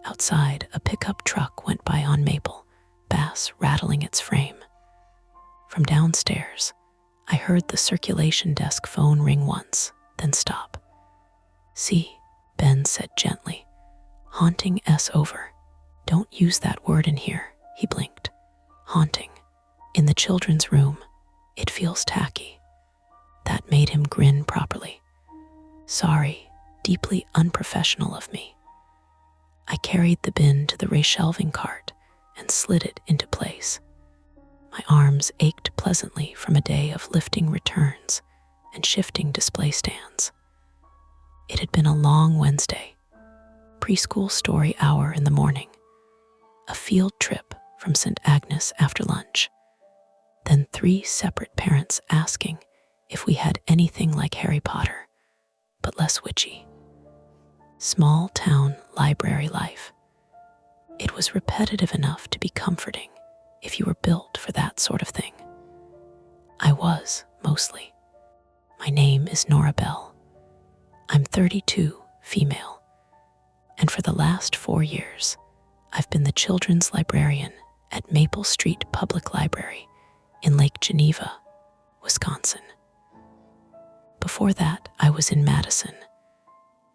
A: Outside, a pickup truck went by on Maple, bass rattling its frame. From downstairs, I heard the circulation desk phone ring once, then stop. See, Ben said gently. Haunting S over. Don't use that word in here, he blinked. Haunting. In the children's room, it feels tacky. That made him grin properly. Sorry, deeply unprofessional of me. I carried the bin to the reshelving cart and slid it into place. My arms ached pleasantly from a day of lifting returns and shifting display stands. It had been a long Wednesday, preschool story hour in the morning, a field trip from St. Agnes after lunch, then 3 separate parents asking if we had anything like Harry Potter, but less witchy. Small town library life. It was repetitive enough to be comforting if you were built for that sort of thing. I was, mostly. My name is Nora Bell. I'm 32, female, and for the last 4 years, I've been the children's librarian at Maple Street Public Library in Lake Geneva, Wisconsin. Before that, I was in Madison,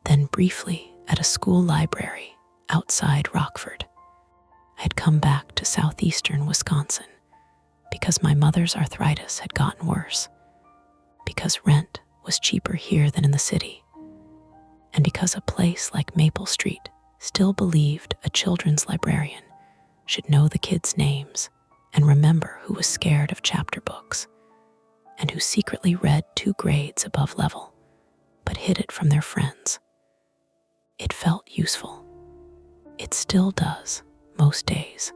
A: then briefly at a school library outside Rockford. I had come back to southeastern Wisconsin because my mother's arthritis had gotten worse, because rent was cheaper here than in the city, and because a place like Maple Street still believed a children's librarian should know the kids' names and remember who was scared of chapter books and who secretly read 2 grades above level but hid it from their friends. It felt useful. It still does, most days.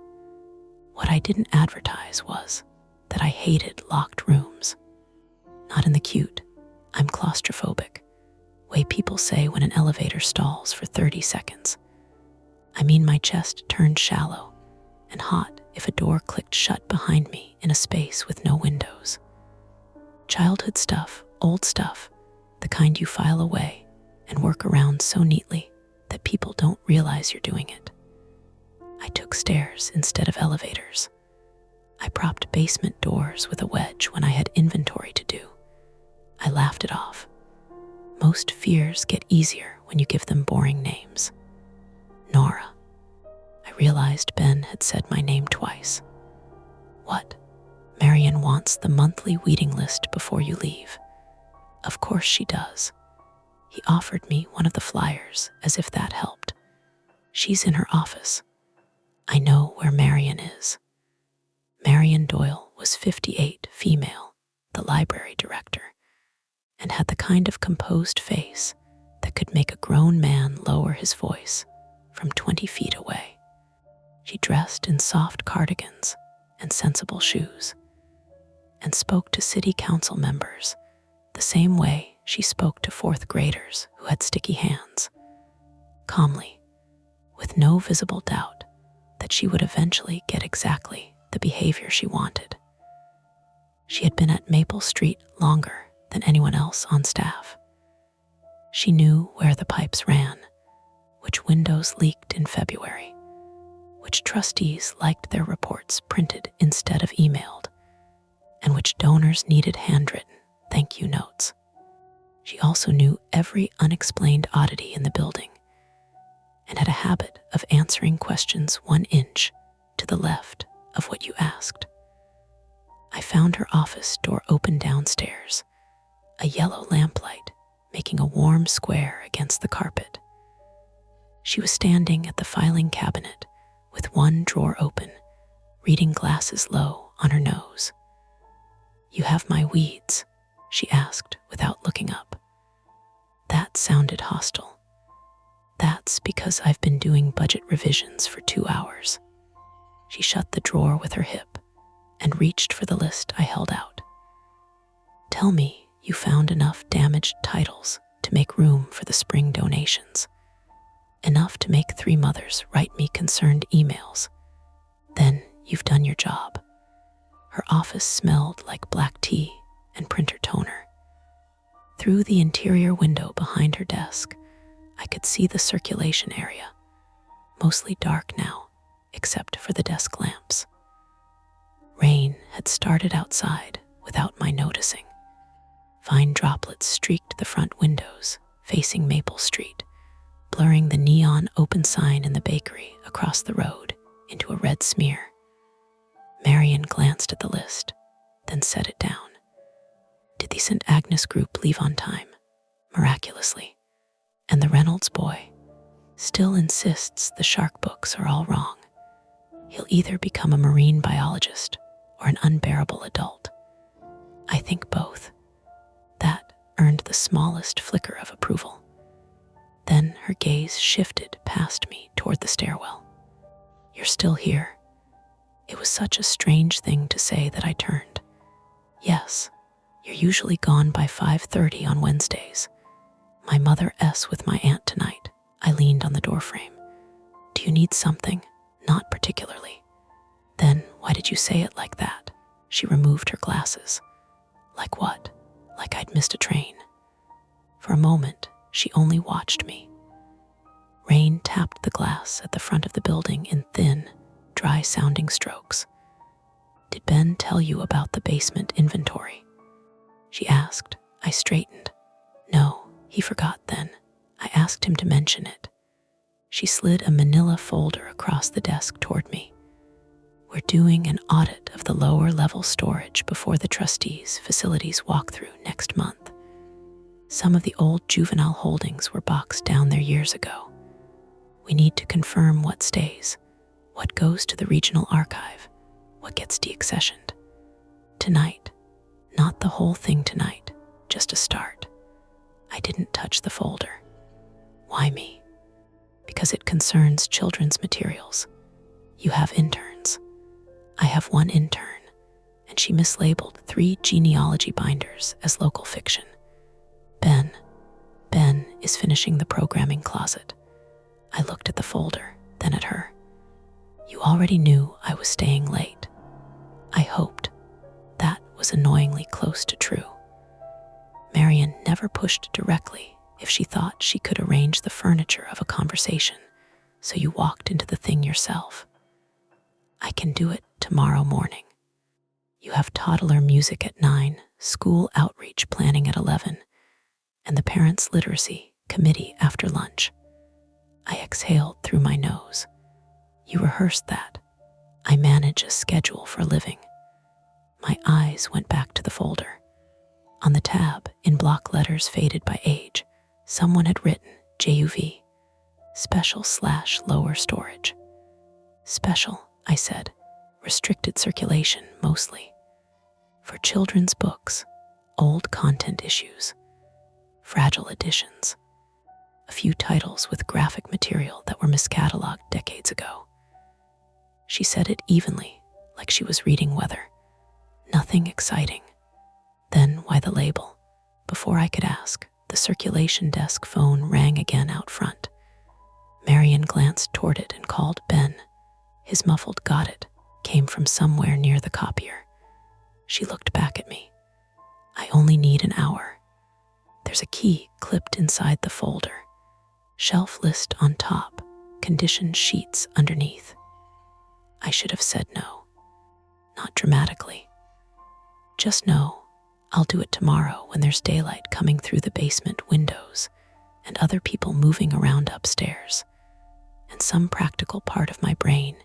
A: What I didn't advertise was that I hated locked rooms. Not in the cute, I'm claustrophobic, way people say when an elevator stalls for 30 seconds. I mean my chest turned shallow and hot if a door clicked shut behind me in a space with no windows. Childhood stuff, old stuff, the kind you file away and work around so neatly that people don't realize you're doing it. I took stairs instead of elevators. I propped basement doors with a wedge when I had inventory to do. I laughed it off. Most fears get easier when you give them boring names. Nora. I realized Ben had said my name twice. What? Marion wants the monthly weeding list before you leave. Of course she does. He offered me one of the flyers as if that helped. She's in her office. I know where Marion is. Marion Doyle was 58, female, the library director, and had the kind of composed face that could make a grown man lower his voice from 20 feet away. She dressed in soft cardigans and sensible shoes, and spoke to city council members the same way she spoke to 4th graders who had sticky hands, calmly, with no visible doubt that she would eventually get exactly the behavior she wanted. She had been at Maple Street longer than anyone else on staff. She knew where the pipes ran, which windows leaked in February, which trustees liked their reports printed instead of emailed, and which donors needed handwritten thank you notes. She also knew every unexplained oddity in the building and had a habit of answering questions 1 inch to the left of what you asked. I found her office door open downstairs, a yellow lamplight making a warm square against the carpet. She was standing at the filing cabinet with one drawer open, reading glasses low on her nose. "You have my weeds?" she asked without looking up. That sounded hostile. "That's because I've been doing budget revisions for 2 hours. She shut the drawer with her hip and reached for the list I held out. "Tell me you found enough damaged titles to make room for the spring donations. Enough to make 3 mothers write me concerned emails. Then you've done your job." Her office smelled like black tea and printer toner. Through the interior window behind her desk, I could see the circulation area, mostly dark now, except for the desk lamps. Rain had started outside without my noticing. Fine droplets streaked the front windows facing Maple Street, blurring the neon open sign in the bakery across the road into a red smear. Marian glanced at the list, then set it down. Did the St. Agnes group leave on time? Miraculously. And the Reynolds boy still insists the shark books are all wrong. He'll either become a marine biologist or an unbearable adult. I think both. That earned the smallest flicker of approval. Then her gaze shifted past me toward the stairwell. "You're still here." It was such a strange thing to say that I turned. "Yes, you're usually gone by 5:30 on Wednesdays. My mother S with my aunt tonight." I leaned on the doorframe. "Do you need something?" "Not particularly." "Then why did you say it like that?" She removed her glasses. "Like what?" "Like I'd missed a train." For a moment, she only watched me. Rain tapped the glass at the front of the building in thin, dry-sounding strokes. "Did Ben tell you about the basement inventory?" she asked. I straightened. "No, he forgot then. I asked him to mention it." She slid a manila folder across the desk toward me. "We're doing an audit of the lower-level storage before the trustees' facilities walkthrough next month. Some of the old juvenile holdings were boxed down there years ago. We need to confirm what stays, what goes to the regional archive, what gets deaccessioned. Tonight. Not the whole thing tonight, just a start." I didn't touch the folder. "Why me?" "Because it concerns children's materials. You have interns." "I have one intern," and she mislabeled 3 genealogy binders as local fiction. Ben is finishing the programming closet." I looked at the folder, then at her. "You already knew I was staying late." I hoped. That was annoyingly close to true. Marian never pushed directly if she thought she could arrange the furniture of a conversation, so you walked into the thing yourself. "I can do it tomorrow morning." "You have toddler music at 9, school outreach planning at 11, and the parents' literacy committee after lunch." I exhaled through my nose. "You rehearsed that. I manage a schedule for a living." My eyes went back to the folder. On the tab, in block letters faded by age, someone had written JUV, special/lower storage. "Special," I said, "restricted circulation mostly. For children's books, old content issues, fragile editions, a few titles with graphic material that were miscatalogued decades ago." She said it evenly, like she was reading weather. "Nothing exciting." Then why the label? Before I could ask, the circulation desk phone rang again out front. Marian glanced toward it and called Ben. His muffled "got it" came from somewhere near the copier. She looked back at me. "I only need an hour." There's a key clipped inside the folder. Shelf list on top, condition sheets underneath. I should have said no. Not dramatically. Just no. I'll do it tomorrow when there's daylight coming through the basement windows and other people moving around upstairs, and some practical part of my brain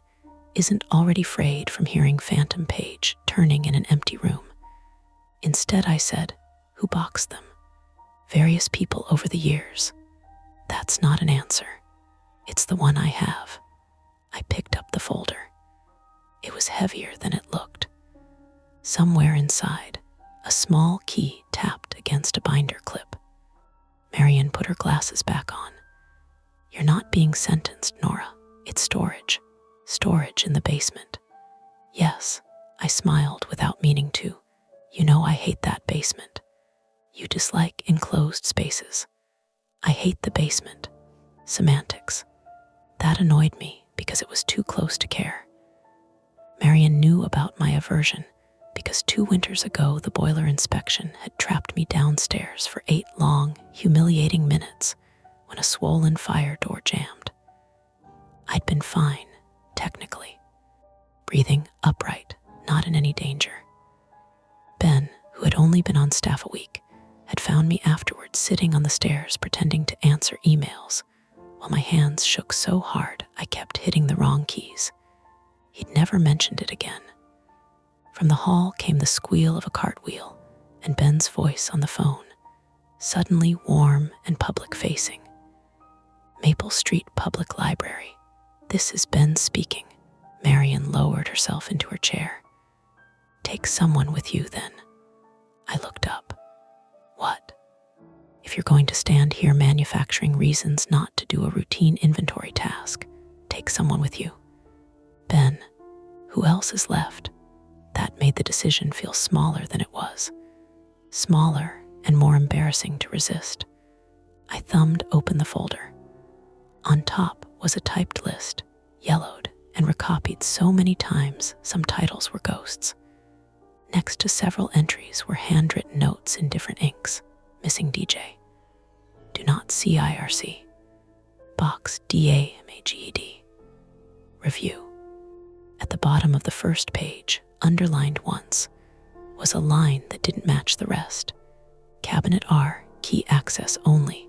A: isn't already frayed from hearing Phantom Page turning in an empty room. Instead I said, Who boxed them? Various people over the years. That's not an answer. It's the one I have. I picked up the folder. It was heavier than it looked. Somewhere inside, a small key tapped against a binder clip. Marian put her glasses back on. You're not being sentenced, Nora. It's storage. Storage in the basement. Yes, I smiled without meaning to. You know I hate that basement. You dislike enclosed spaces. I hate the basement. Semantics. That annoyed me because it was too close to care. Marian knew about my aversion because 2 winters ago the boiler inspection had trapped me downstairs for 8 long, humiliating minutes when a swollen fire door jammed. I'd been fine, technically. Breathing upright, not in any danger. Ben, who had only been on staff a week, had found me afterwards sitting on the stairs pretending to answer emails, while my hands shook so hard I kept hitting the wrong keys. He'd never mentioned it again. From the hall came the squeal of a cartwheel and Ben's voice on the phone, suddenly warm and public-facing. Maple Street Public Library. This is Ben speaking. Marian lowered herself into her chair. Take someone with you, then. I looked up. What? If you're going to stand here manufacturing reasons not to do a routine inventory task, take someone with you. Ben, who else is left? That made the decision feel smaller than it was. Smaller and more embarrassing to resist. I thumbed open the folder. On top was a typed list, yellowed and recopied so many times some titles were ghosts. Next to several entries were handwritten notes in different inks. Missing DJ. Do not see IRC. Box DAMAGED. Review. At the bottom of the first page, underlined once, was a line that didn't match the rest. Cabinet R, key access only.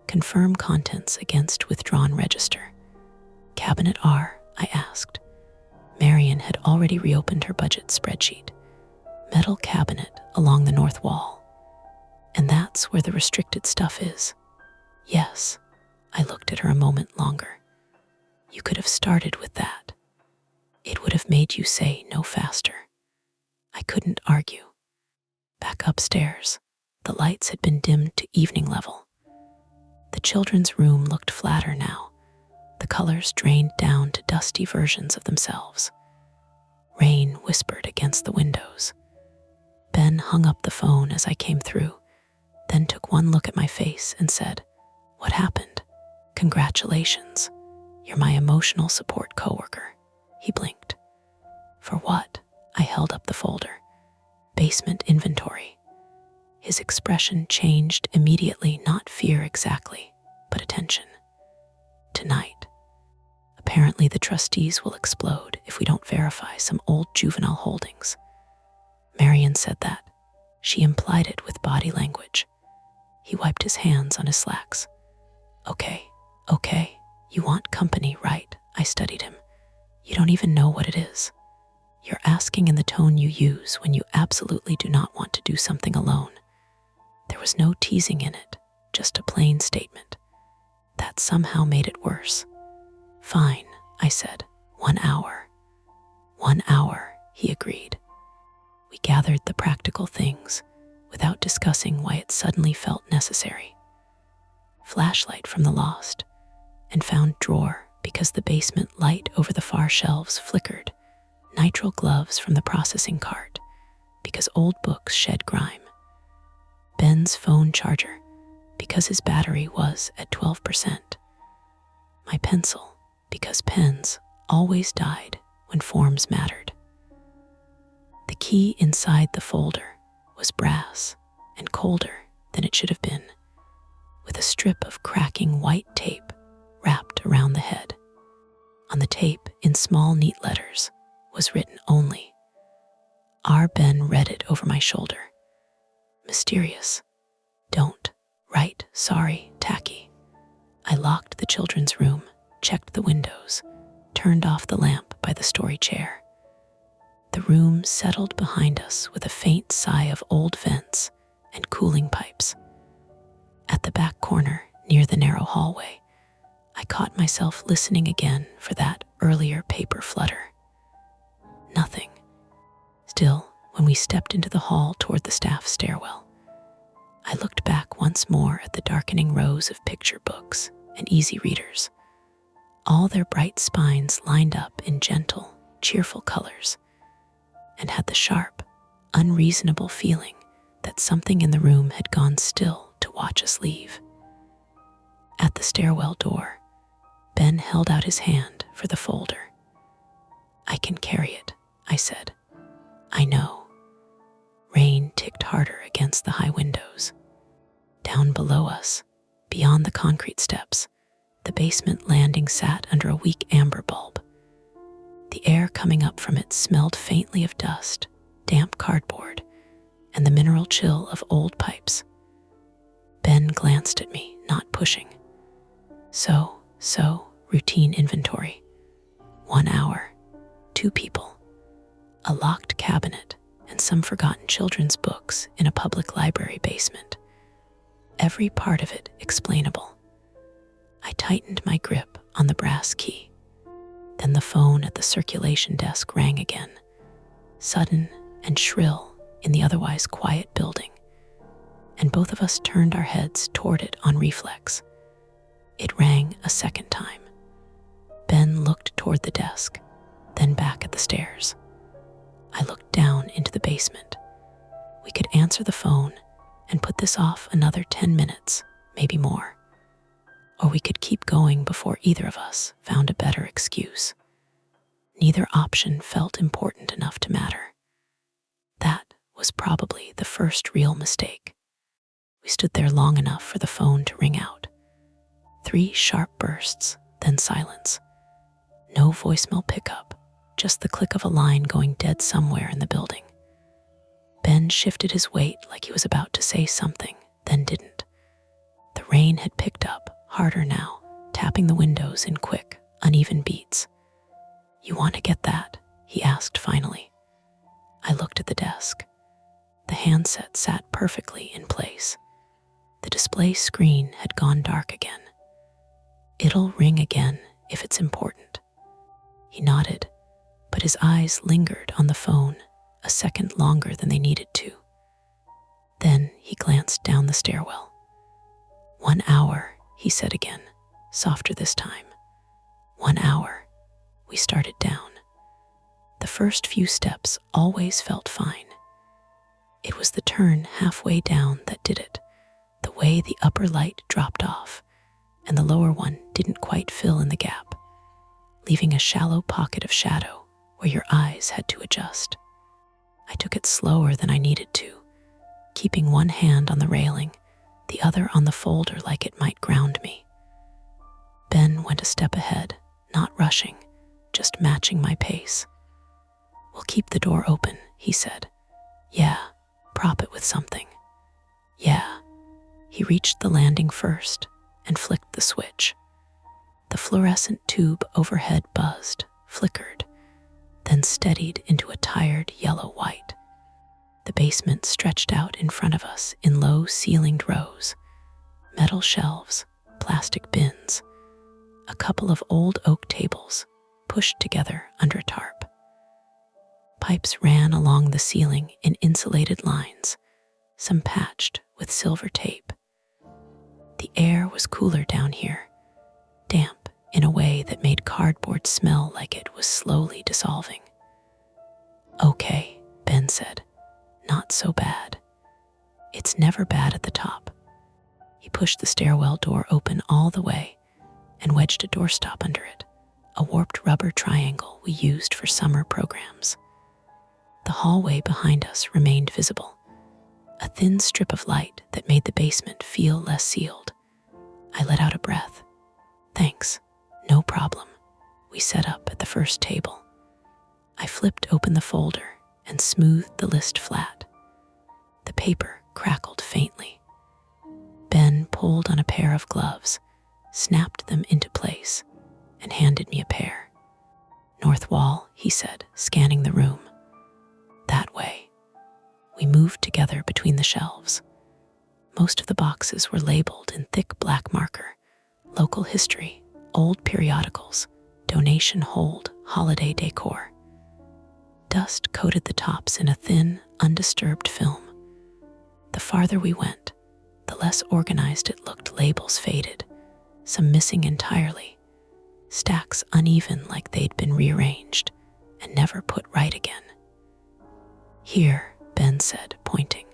A: Confirm contents against withdrawn register. Cabinet R, I asked. Marian had already reopened her budget spreadsheet. Metal cabinet along the north wall. And that's where the restricted stuff is. Yes, I looked at her a moment longer. You could have started with that. It would have made you say no faster. I couldn't argue. Back upstairs, the lights had been dimmed to evening level. The children's room looked flatter now. The colors drained down to dusty versions of themselves. Rain whispered against the windows. Ben hung up the phone as I came through, then took one look at my face and said, What happened? Congratulations. You're my emotional support coworker. He blinked. For what? I held up the folder. Basement inventory. His expression changed immediately, not fear exactly, but attention. Tonight. Apparently the trustees will explode if we don't verify some old juvenile holdings. Marian said that. She implied it with body language. He wiped his hands on his slacks. Okay, you want company, right? I studied him. You don't even know what it is. You're asking in the tone you use when you absolutely do not want to do something alone. There was no teasing in it, just a plain statement. That somehow made it worse. Fine, I said. 1 hour. 1 hour, he agreed. We gathered the practical things without discussing why it suddenly felt necessary. Flashlight from the lost, and found drawer because the basement light over the far shelves flickered. Nitrile gloves from the processing cart because old books shed grime. Ben's phone charger because his battery was at 12%. My pencil because pens always died when forms mattered. The key inside the folder was brass and colder than it should have been, with a strip of cracking white tape wrapped around the head. On the tape, in small neat letters, was written only. R. Ben read it over my shoulder. Mysterious. Don't. Right. Sorry. Tacky. I locked the children's room, checked the windows, turned off the lamp by the story chair. The room settled behind us with a faint sigh of old vents and cooling pipes. At the back corner, near the narrow hallway, I caught myself listening again for that earlier paper flutter. Nothing. Still, when we stepped into the hall toward the staff stairwell, I looked back once more at the darkening rows of picture books and easy readers, all their bright spines lined up in gentle, cheerful colors, and had the sharp, unreasonable feeling that something in the room had gone still to watch us leave. At the stairwell door, Ben held out his hand for the folder. "I can carry it," I said. "I know." Rain ticked harder against the high windows. Down below us, beyond the concrete steps, the basement landing sat under a weak amber bulb. The air coming up from it smelled faintly of dust, damp cardboard, and the mineral chill of old pipes. Ben glanced at me, not pushing. So, routine inventory. 1 hour, 2 people, a locked cabinet, and some forgotten children's books in a public library basement. Every part of it explainable. I tightened my grip on the brass key. Then the phone at the circulation desk rang again, sudden and shrill in the otherwise quiet building, and both of us turned our heads toward it on reflex. It rang a second time. Ben looked toward the desk, then back at the stairs. I looked down into the basement. We could answer the phone and put this off another 10 minutes, maybe more. Or we could keep going before either of us found a better excuse. Neither option felt important enough to matter. That was probably the first real mistake. We stood there long enough for the phone to ring out. 3 sharp bursts, then silence. No voicemail pickup, just the click of a line going dead somewhere in the building. Ben shifted his weight like he was about to say something, then didn't. The rain had picked up, harder now, tapping the windows in quick, uneven beats. "You want to get that?" he asked finally. I looked at the desk. The handset sat perfectly in place. The display screen had gone dark again. "It'll ring again if it's important." He nodded, but his eyes lingered on the phone a second longer than they needed to. Then he glanced down the stairwell. 1 hour, he said again, softer this time. 1 hour. We started down. The first few steps always felt fine. It was the turn halfway down that did it, the way the upper light dropped off, and the lower one didn't quite fill in the gap, leaving a shallow pocket of shadow where your eyes had to adjust. I took it slower than I needed to, keeping one hand on the railing, the other on the folder like it might ground me. Ben went a step ahead, not rushing, just matching my pace. "We'll keep the door open," he said. "Yeah, prop it with something." "Yeah." He reached the landing first and flicked the switch. The fluorescent tube overhead buzzed, flickered, then steadied into a tired yellow-white. The basement stretched out in front of us in low ceilinged rows, metal shelves, plastic bins, a couple of old oak tables pushed together under a tarp. Pipes ran along the ceiling in insulated lines, some patched with silver tape. The air was cooler down here, damp in a way that made cardboard smell like it was slowly dissolving. "Okay," Ben said, "not so bad. It's never bad at the top." He pushed the stairwell door open all the way and wedged a doorstop under it, a warped rubber triangle we used for summer programs. The hallway behind us remained visible, a thin strip of light that made the basement feel less sealed. I let out a breath. "Thanks, no problem." We set up at the first table. I flipped open the folder and smoothed the list flat. The paper crackled faintly. Ben pulled on a pair of gloves, snapped them into place, and handed me a pair. "North wall," he said, scanning the room. "That way." We moved together between the shelves. Most of the boxes were labeled in thick black marker: local history, old periodicals, donation hold, holiday decor. Dust coated the tops in a thin, undisturbed film. The farther we went, the less organized it looked. Labels faded, some missing entirely, stacks uneven like they'd been rearranged and never put right again. "Here," Ben said, pointing.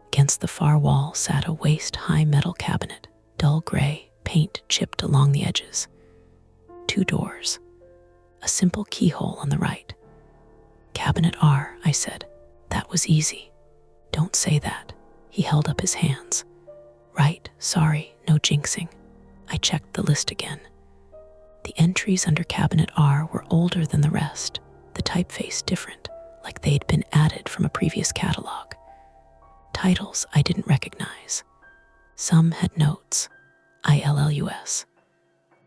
A: Against the far wall sat a waist-high metal cabinet, dull gray, paint chipped along the edges. 2 doors, a simple keyhole on the right. "Cabinet R," I said. "That was easy." "Don't say that." He held up his hands. "Right, sorry, no jinxing." I checked the list again. The entries under Cabinet R were older than the rest, the typeface different, like they'd been added from a previous catalog. Titles I didn't recognize. Some had notes, ILLUS,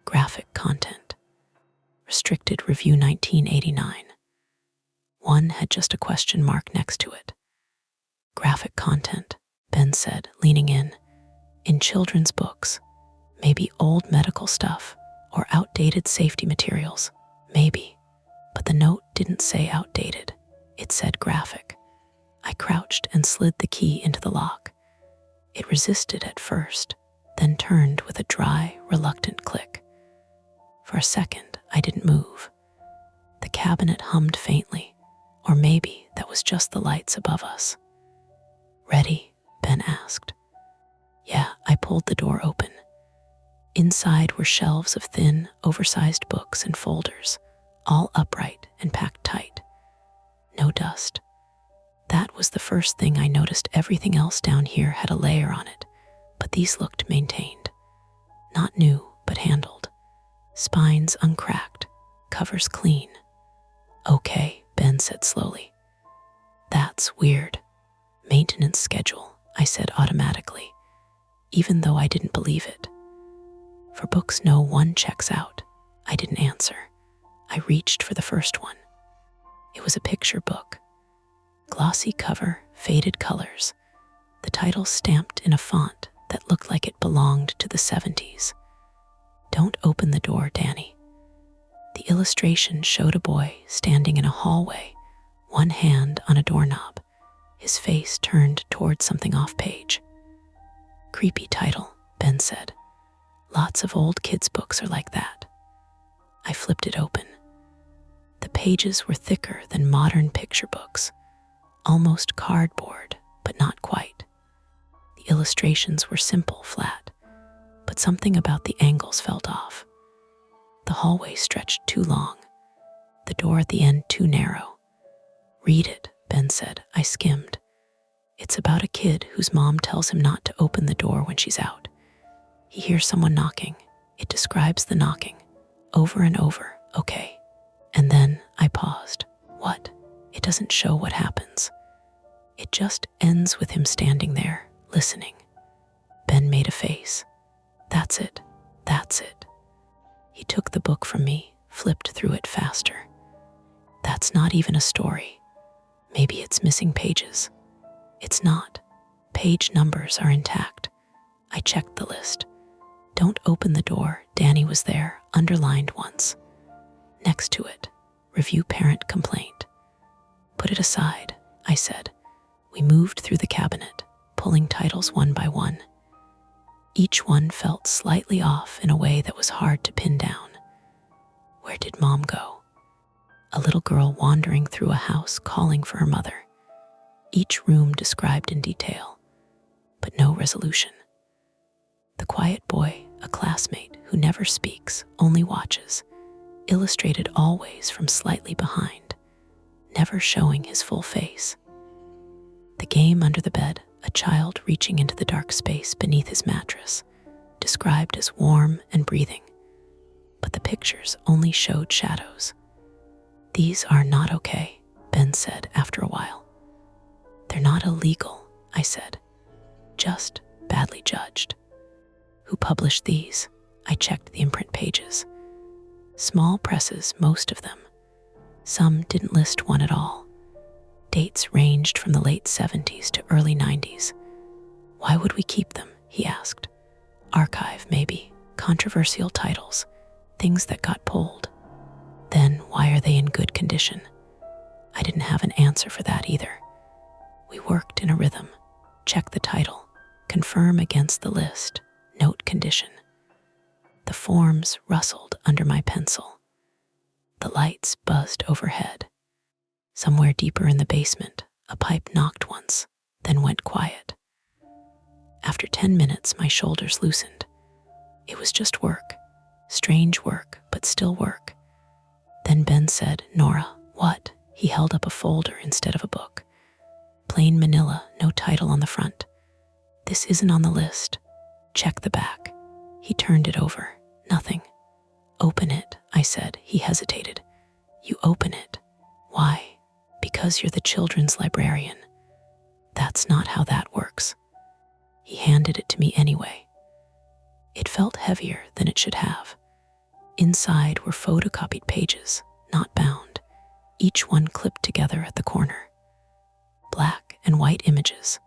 A: graphic content, restricted review 1989. One had just a question mark next to it. "Graphic content," Ben said, leaning in children's books, maybe old medical stuff or outdated safety materials, maybe. But the note didn't say outdated, it said graphic. I crouched and slid the key into the lock. It resisted at first, then turned with a dry, reluctant click. For a second, I didn't move. The cabinet hummed faintly, or maybe that was just the lights above us. "Ready?" Ben asked. Yeah, I pulled the door open. Inside were shelves of thin, oversized books and folders, all upright and packed tight. No dust. That was the first thing I noticed. Everything else down here had a layer on it, but these looked maintained. Not new, but handled. Spines uncracked, covers clean. "Okay," Ben said slowly. "That's weird. Maintenance schedule," I said automatically, even though I didn't believe it. "For books no one checks out." I didn't answer. I reached for the first one. It was a picture book. Glossy cover, faded colors. The title stamped in a font that looked like it belonged to the 70s. "Don't open the door, Danny." The illustration showed a boy standing in a hallway, one hand on a doorknob, his face turned toward something off-page. "Creepy title," Ben said. "Lots of old kids' books are like that." I flipped it open. The pages were thicker than modern picture books, almost cardboard, but not quite. The illustrations were simple, flat, but something about the angles felt off. The hallway stretched too long, the door at the end too narrow. "Read it," Ben said. I skimmed. It's about a kid whose mom tells him not to open the door when she's out. He hears someone knocking. It describes the knocking, over and over. Okay. And then I paused. What? It doesn't show what happens. It just ends with him standing there, listening. Ben made a face. That's it. That's it. He took the book from me, flipped through it faster. That's not even a story. Maybe it's missing pages. It's not. Page numbers are intact. I checked the list. Don't open the door. Danny was there, underlined once. Next to it, review parent complaint. Put it aside, I said. We moved through the cabinet, pulling titles one by one. Each one felt slightly off in a way that was hard to pin down. Where did Mom go? A little girl wandering through a house calling for her mother. Each room described in detail, but no resolution. The quiet boy, a classmate who never speaks, only watches, illustrated always from slightly behind, never showing his full face. The game under the bed, a child reaching into the dark space beneath his mattress, described as warm and breathing, but the pictures only showed shadows. These are not okay, Ben said after a while. They're not illegal, I said, just badly judged. Who published these? I checked the imprint pages. Small presses, most of them. Some didn't list one at all. Dates ranged from the late 70s to early 90s. Why would we keep them? He asked. Archive, maybe. Controversial titles. Things that got pulled. Then why are they in good condition? I didn't have an answer for that either. We worked in a rhythm. Check the title. Confirm against the list. Note condition. The forms rustled under my pencil. The lights buzzed overhead. Somewhere deeper in the basement, a pipe knocked once, then went quiet. After 10 minutes, my shoulders loosened. It was just work. Strange work, but still work. Then Ben said, Nora, what? He held up a folder instead of a book. Plain manila, no title on the front. This isn't on the list. Check the back. He turned it over. Nothing. Open it, I said. He hesitated. You open it. Why? Because you're the children's librarian. That's not how that works. He handed it to me anyway. It felt heavier than it should have. Inside were photocopied pages, not bound, each one clipped together at the corner. Black and white images,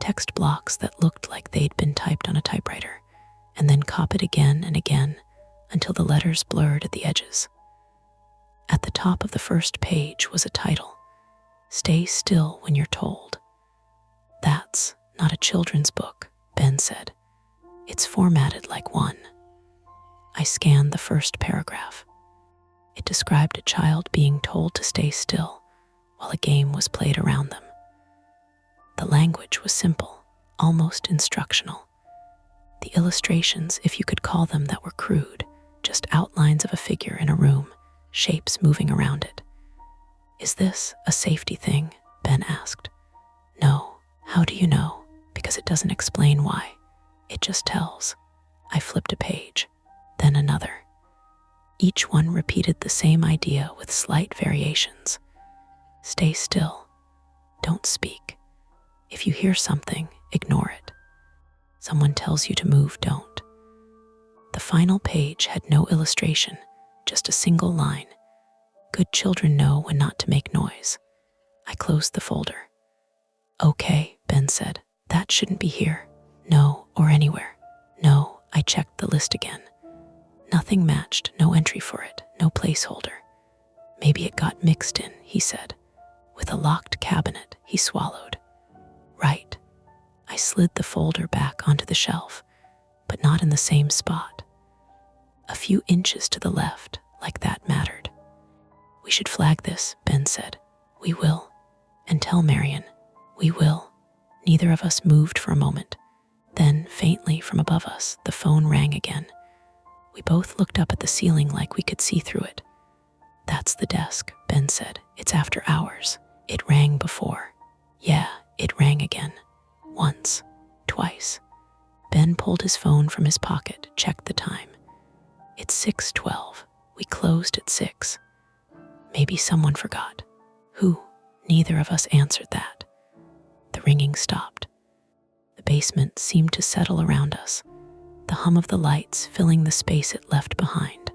A: text blocks that looked like they'd been typed on a typewriter, and then copied again and again until the letters blurred at the edges. At the top of the first page was a title, Stay Still When You're Told. That's not a children's book, Ben said. It's formatted like one. I scanned the first paragraph. It described a child being told to stay still while a game was played around them. The language was simple, almost instructional. The illustrations, if you could call them, that were crude, just outlines of a figure in a room, shapes moving around it. Is this a safety thing? Ben asked. No. How do you know? Because it doesn't explain why. It just tells. I flipped a page, then another. Each one repeated the same idea with slight variations. Stay still. Don't speak. If you hear something, ignore it. Someone tells you to move, don't. The final page had no illustration, just a single line. Good children know when not to make noise. I closed the folder. Okay, Ben said. That shouldn't be here. No, or anywhere. No, I checked the list again. Nothing matched, no entry for it, no placeholder. Maybe it got mixed in, he said. With a locked cabinet, he swallowed. Right. I slid the folder back onto the shelf, but not in the same spot. A few inches to the left, like that mattered. We should flag this, Ben said. We will. And tell Marion. We will. Neither of us moved for a moment. Then, faintly from above us, the phone rang again. We both looked up at the ceiling like we could see through it. That's the desk, Ben said. It's after hours. It rang before. Yeah, it rang again. Once. Twice. Ben pulled his phone from his pocket, checked the time. It's 6:12. We closed at 6. Maybe someone forgot. Who? Neither of us answered that. The ringing stopped. The basement seemed to settle around us, the hum of the lights filling the space it left behind.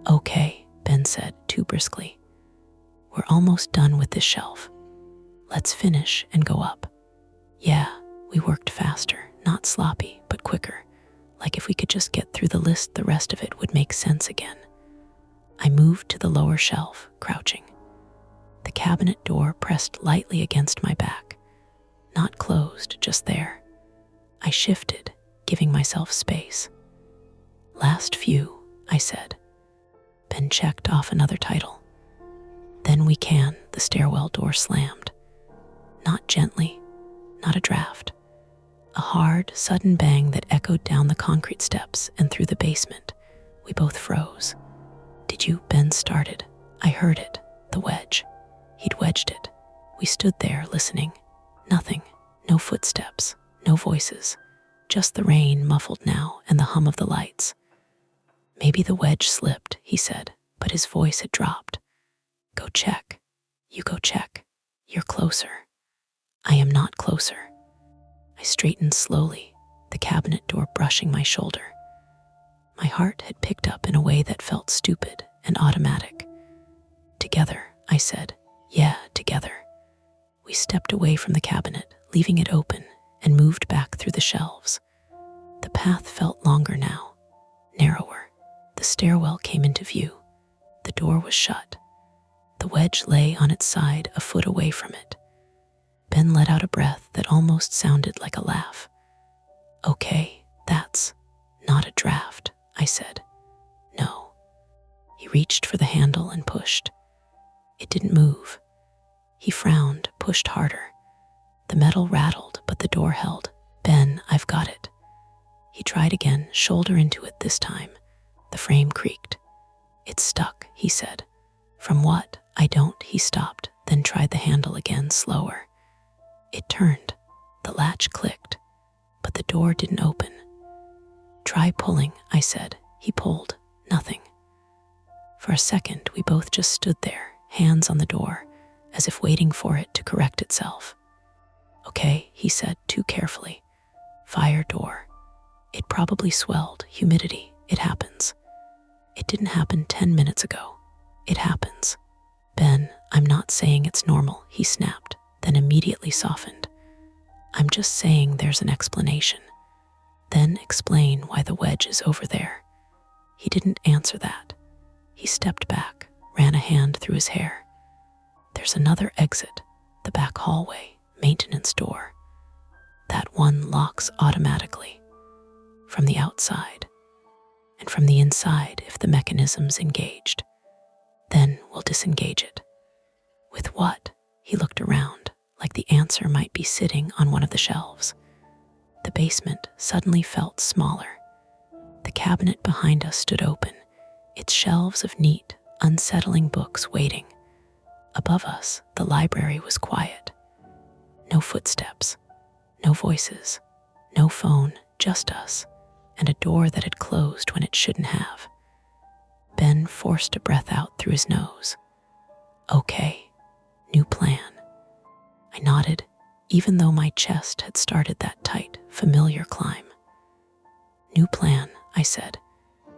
A: Okay, Ben said, too briskly. We're almost done with this shelf. Let's finish and go up. Yeah, we worked faster, not sloppy, but quicker. Like if we could just get through the list, the rest of it would make sense again. I moved to the lower shelf, crouching. The cabinet door pressed lightly against my back. Not closed, just there. I shifted, giving myself space. Last few, I said. Ben checked off another title. Then we can, the stairwell door slammed. Not gently, not a draft. A hard, sudden bang that echoed down the concrete steps and through the basement. We both froze. Did you? Ben started. I heard it, the wedge. He'd wedged it. We stood there listening. Nothing. No footsteps. No voices. Just the rain muffled now and the hum of the lights. Maybe the wedge slipped, he said, but his voice had dropped. Go check. You go check. You're closer. I am not closer. I straightened slowly, the cabinet door brushing my shoulder. My heart had picked up in a way that felt stupid and automatic. Together, I said. Yeah, together. We stepped away from the cabinet, leaving it open, and moved back through the shelves. The path felt longer now, narrower. The stairwell came into view. The door was shut. The wedge lay on its side a foot away from it. Ben let out a breath that almost sounded like a laugh. "Okay, that's not a draft," I said. "No." He reached for the handle and pushed. It didn't move. He frowned, pushed harder. The metal rattled, but the door held. "Ben, I've got it." He tried again, shoulder into it this time. The frame creaked. "It's stuck," he said. "From what? I don't." He stopped, then tried the handle again, slower. It turned. The latch clicked, but the door didn't open. "Try pulling," I said. He pulled. Nothing. For a second, we both just stood there, hands on the door, as if waiting for it to correct itself. "Okay," he said too carefully. "Fire door." It probably swelled. Humidity. It happens. It didn't happen 10 minutes ago. It happens. "Ben, I'm not saying it's normal," he snapped, then immediately softened. "I'm just saying there's an explanation." "Then explain why the wedge is over there." He didn't answer that. He stepped back, ran a hand through his hair. "There's another exit, the back hallway, maintenance door. That one locks automatically. From the outside. And from the inside if the mechanism's engaged. Then we'll disengage it." "With what?" He looked around, like the answer might be sitting on one of the shelves. The basement suddenly felt smaller. The cabinet behind us stood open, its shelves of neat, unsettling books waiting. Above us, the library was quiet. No footsteps, no voices, no phone, just us, and a door that had closed when it shouldn't have. Ben forced a breath out through his nose. "Okay, new plan." I nodded, even though my chest had started that tight, familiar climb. "New plan," I said.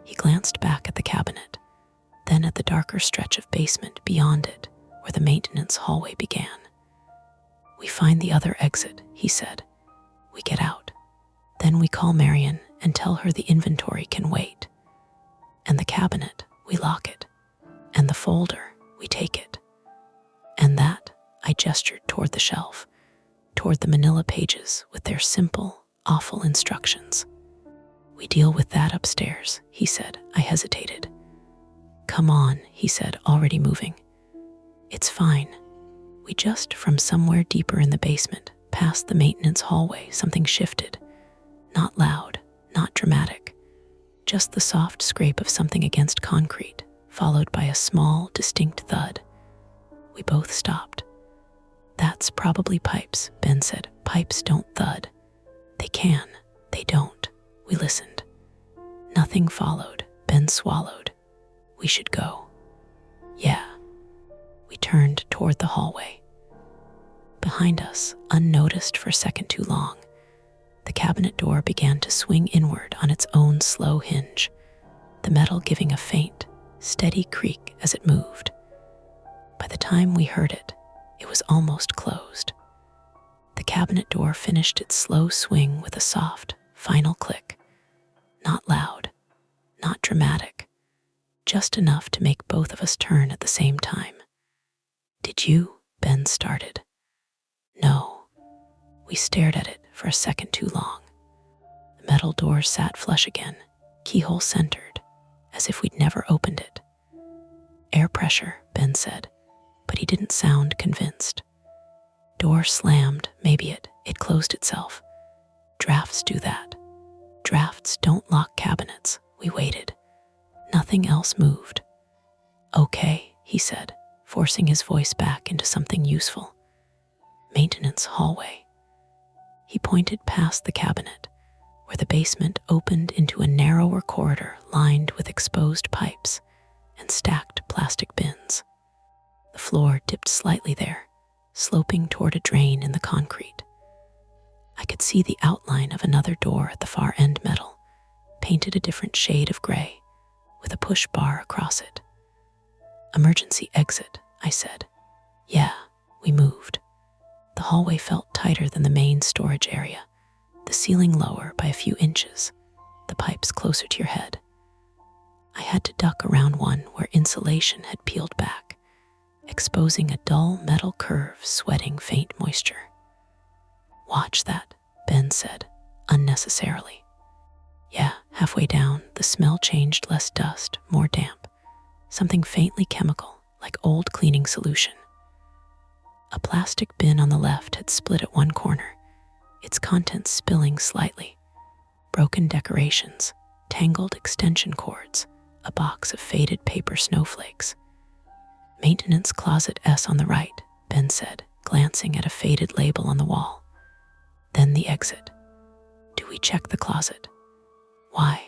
A: He glanced back at the cabinet, then at the darker stretch of basement beyond it, where the maintenance hallway began. "We find the other exit," he said. "We get out. Then we call Marion and tell her the inventory can wait. And the cabinet, we lock it. And the folder, we take it. And that," I gestured toward the shelf, toward the manila pages with their simple, awful instructions. "We deal with that upstairs," he said. I hesitated. "Come on," he said, already moving. "It's fine. We just, from somewhere deeper in the basement, past the maintenance hallway, something shifted. Not loud, not dramatic. Just the soft scrape of something against concrete, followed by a small, distinct thud. We both stopped. "That's probably pipes," Ben said. "Pipes don't thud." "They can. They don't." We listened. Nothing followed. Ben swallowed. "We should go." "Yeah." We turned toward the hallway. Behind us, unnoticed for a second too long, the cabinet door began to swing inward on its own slow hinge, the metal giving a faint, steady creak as it moved. By the time we heard it, it was almost closed. The cabinet door finished its slow swing with a soft, final click. Not loud, not dramatic, just enough to make both of us turn at the same time. "Did you?" Ben started. "No." We stared at it for a second too long. The metal door sat flush again, keyhole centered, as if we'd never opened it. "Air pressure," Ben said, but he didn't sound convinced. Door slammed, maybe it closed itself. Drafts do that. Drafts don't lock cabinets. We waited. Nothing else moved. "Okay," he said, forcing his voice back into something useful. "Maintenance hallway." He pointed past the cabinet, where the basement opened into a narrower corridor lined with exposed pipes and stacked plastic bins. The floor dipped slightly there, sloping toward a drain in the concrete. I could see the outline of another door at the far end metal, painted a different shade of gray, with a push bar across it. "Emergency exit," I said. "Yeah." We moved. The hallway felt tighter than the main storage area, ceiling lower by a few inches, the pipes closer to your head. I had to duck around one where insulation had peeled back, exposing a dull metal curve sweating faint moisture. "Watch that," Ben said, unnecessarily. Yeah, halfway down, the smell changed, less dust, more damp, something faintly chemical, like old cleaning solution. A plastic bin on the left had split at one corner, its contents spilling slightly. Broken decorations, tangled extension cords, a box of faded paper snowflakes. "Maintenance closet S on the right," Ben said, glancing at a faded label on the wall. "Then the exit. Do we check the closet? Why?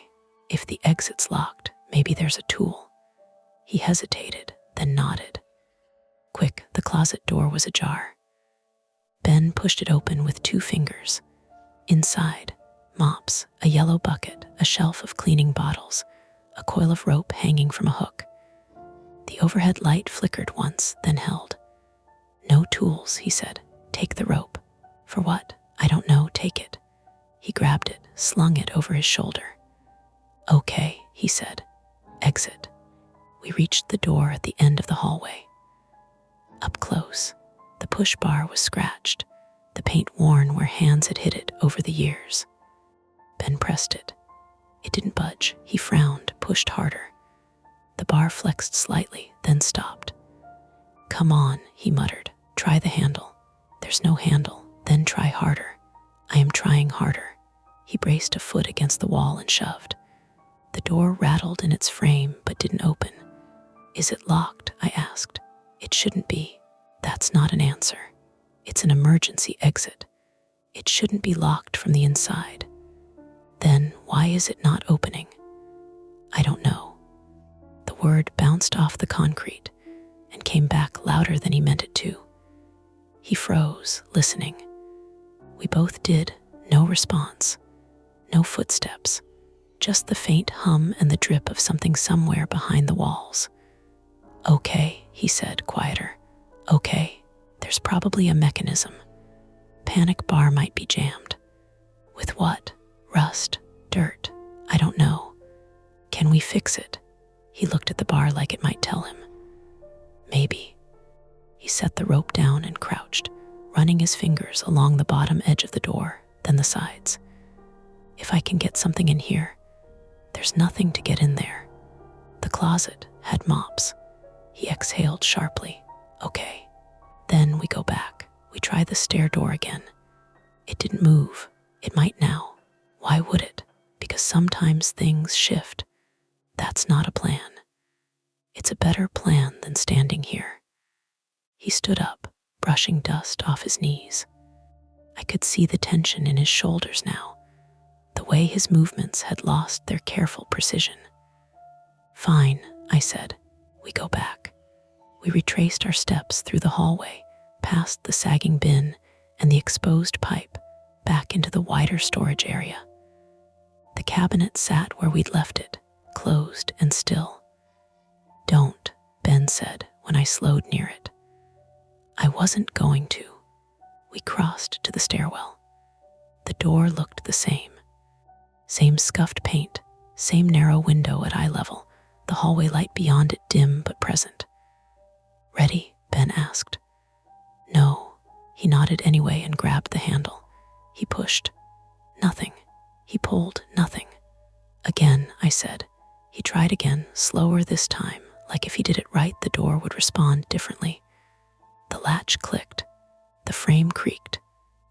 A: If the exit's locked, maybe there's a tool." He hesitated, then nodded. Quick, the closet door was ajar. Ben pushed it open with 2 fingers. Inside, mops, a yellow bucket, a shelf of cleaning bottles, a coil of rope hanging from a hook. The overhead light flickered once, then held. "No tools," he said. "Take the rope." "For what?" "I don't know, take it." He grabbed it, slung it over his shoulder. "Okay," he said. "Exit." We reached the door at the end of the hallway. Up close, the push bar was scratched, the paint worn where hands had hit it over the years. Ben pressed it. It didn't budge. He frowned, pushed harder. The bar flexed slightly, then stopped. "Come on," he muttered. "Try the handle." "There's no handle." "Then try harder." "I am trying harder." He braced a foot against the wall and shoved. The door rattled in its frame but didn't open. "Is it locked?" I asked. "It shouldn't be." "That's not an answer. It's an emergency exit. It shouldn't be locked from the inside." "Then why is it not opening?" "I don't know." The word bounced off the concrete and came back louder than he meant it to. He froze, listening. We both did. No response. No footsteps. Just the faint hum and the drip of something somewhere behind the walls. "Okay," he said, quieter. "Okay, there's probably a mechanism. Panic bar might be jammed." "With what?" "Rust, dirt, I don't know." "Can we fix it?" He looked at the bar like it might tell him. "Maybe." He set the rope down and crouched, running his fingers along the bottom edge of the door, then the sides. "If I can get something in here." "There's nothing to get in there." The closet had mops. He exhaled sharply. "Okay." Then we go back. We try the stair door again. It didn't move. It might now. Why would it? Because sometimes things shift. That's not a plan. It's a better plan than standing here. He stood up, brushing dust off his knees. I could see the tension in his shoulders now, the way his movements had lost their careful precision. "Fine," I said. We go back. We retraced our steps through the hallway, past the sagging bin and the exposed pipe, back into the wider storage area. The cabinet sat where we'd left it, closed and still. "Don't," Ben said when I slowed near it. I wasn't going to. We crossed to the stairwell. The door looked the same. Same scuffed paint, same narrow window at eye level, the hallway light beyond it dim but present. "Ready?" Ben asked. "No." He nodded anyway and grabbed the handle. He pushed. Nothing. He pulled. Nothing. "Again," I said. He tried again, slower this time, like if he did it right, the door would respond differently. The latch clicked. The frame creaked.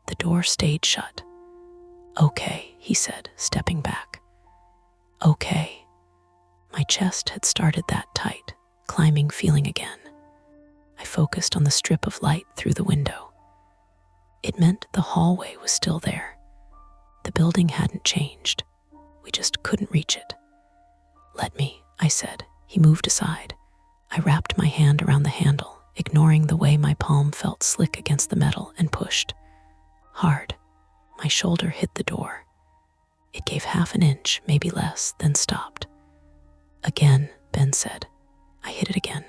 A: The door stayed shut. "Okay," he said, stepping back. "Okay." My chest had started that tight, climbing feeling again. I focused on the strip of light through the window. It meant the hallway was still there. The building hadn't changed. We just couldn't reach it. "Let me," I said. He moved aside. I wrapped my hand around the handle, ignoring the way my palm felt slick against the metal, and pushed. Hard. My shoulder hit the door. It gave half an inch, maybe less, then stopped. "Again," Ben said. I hit it again.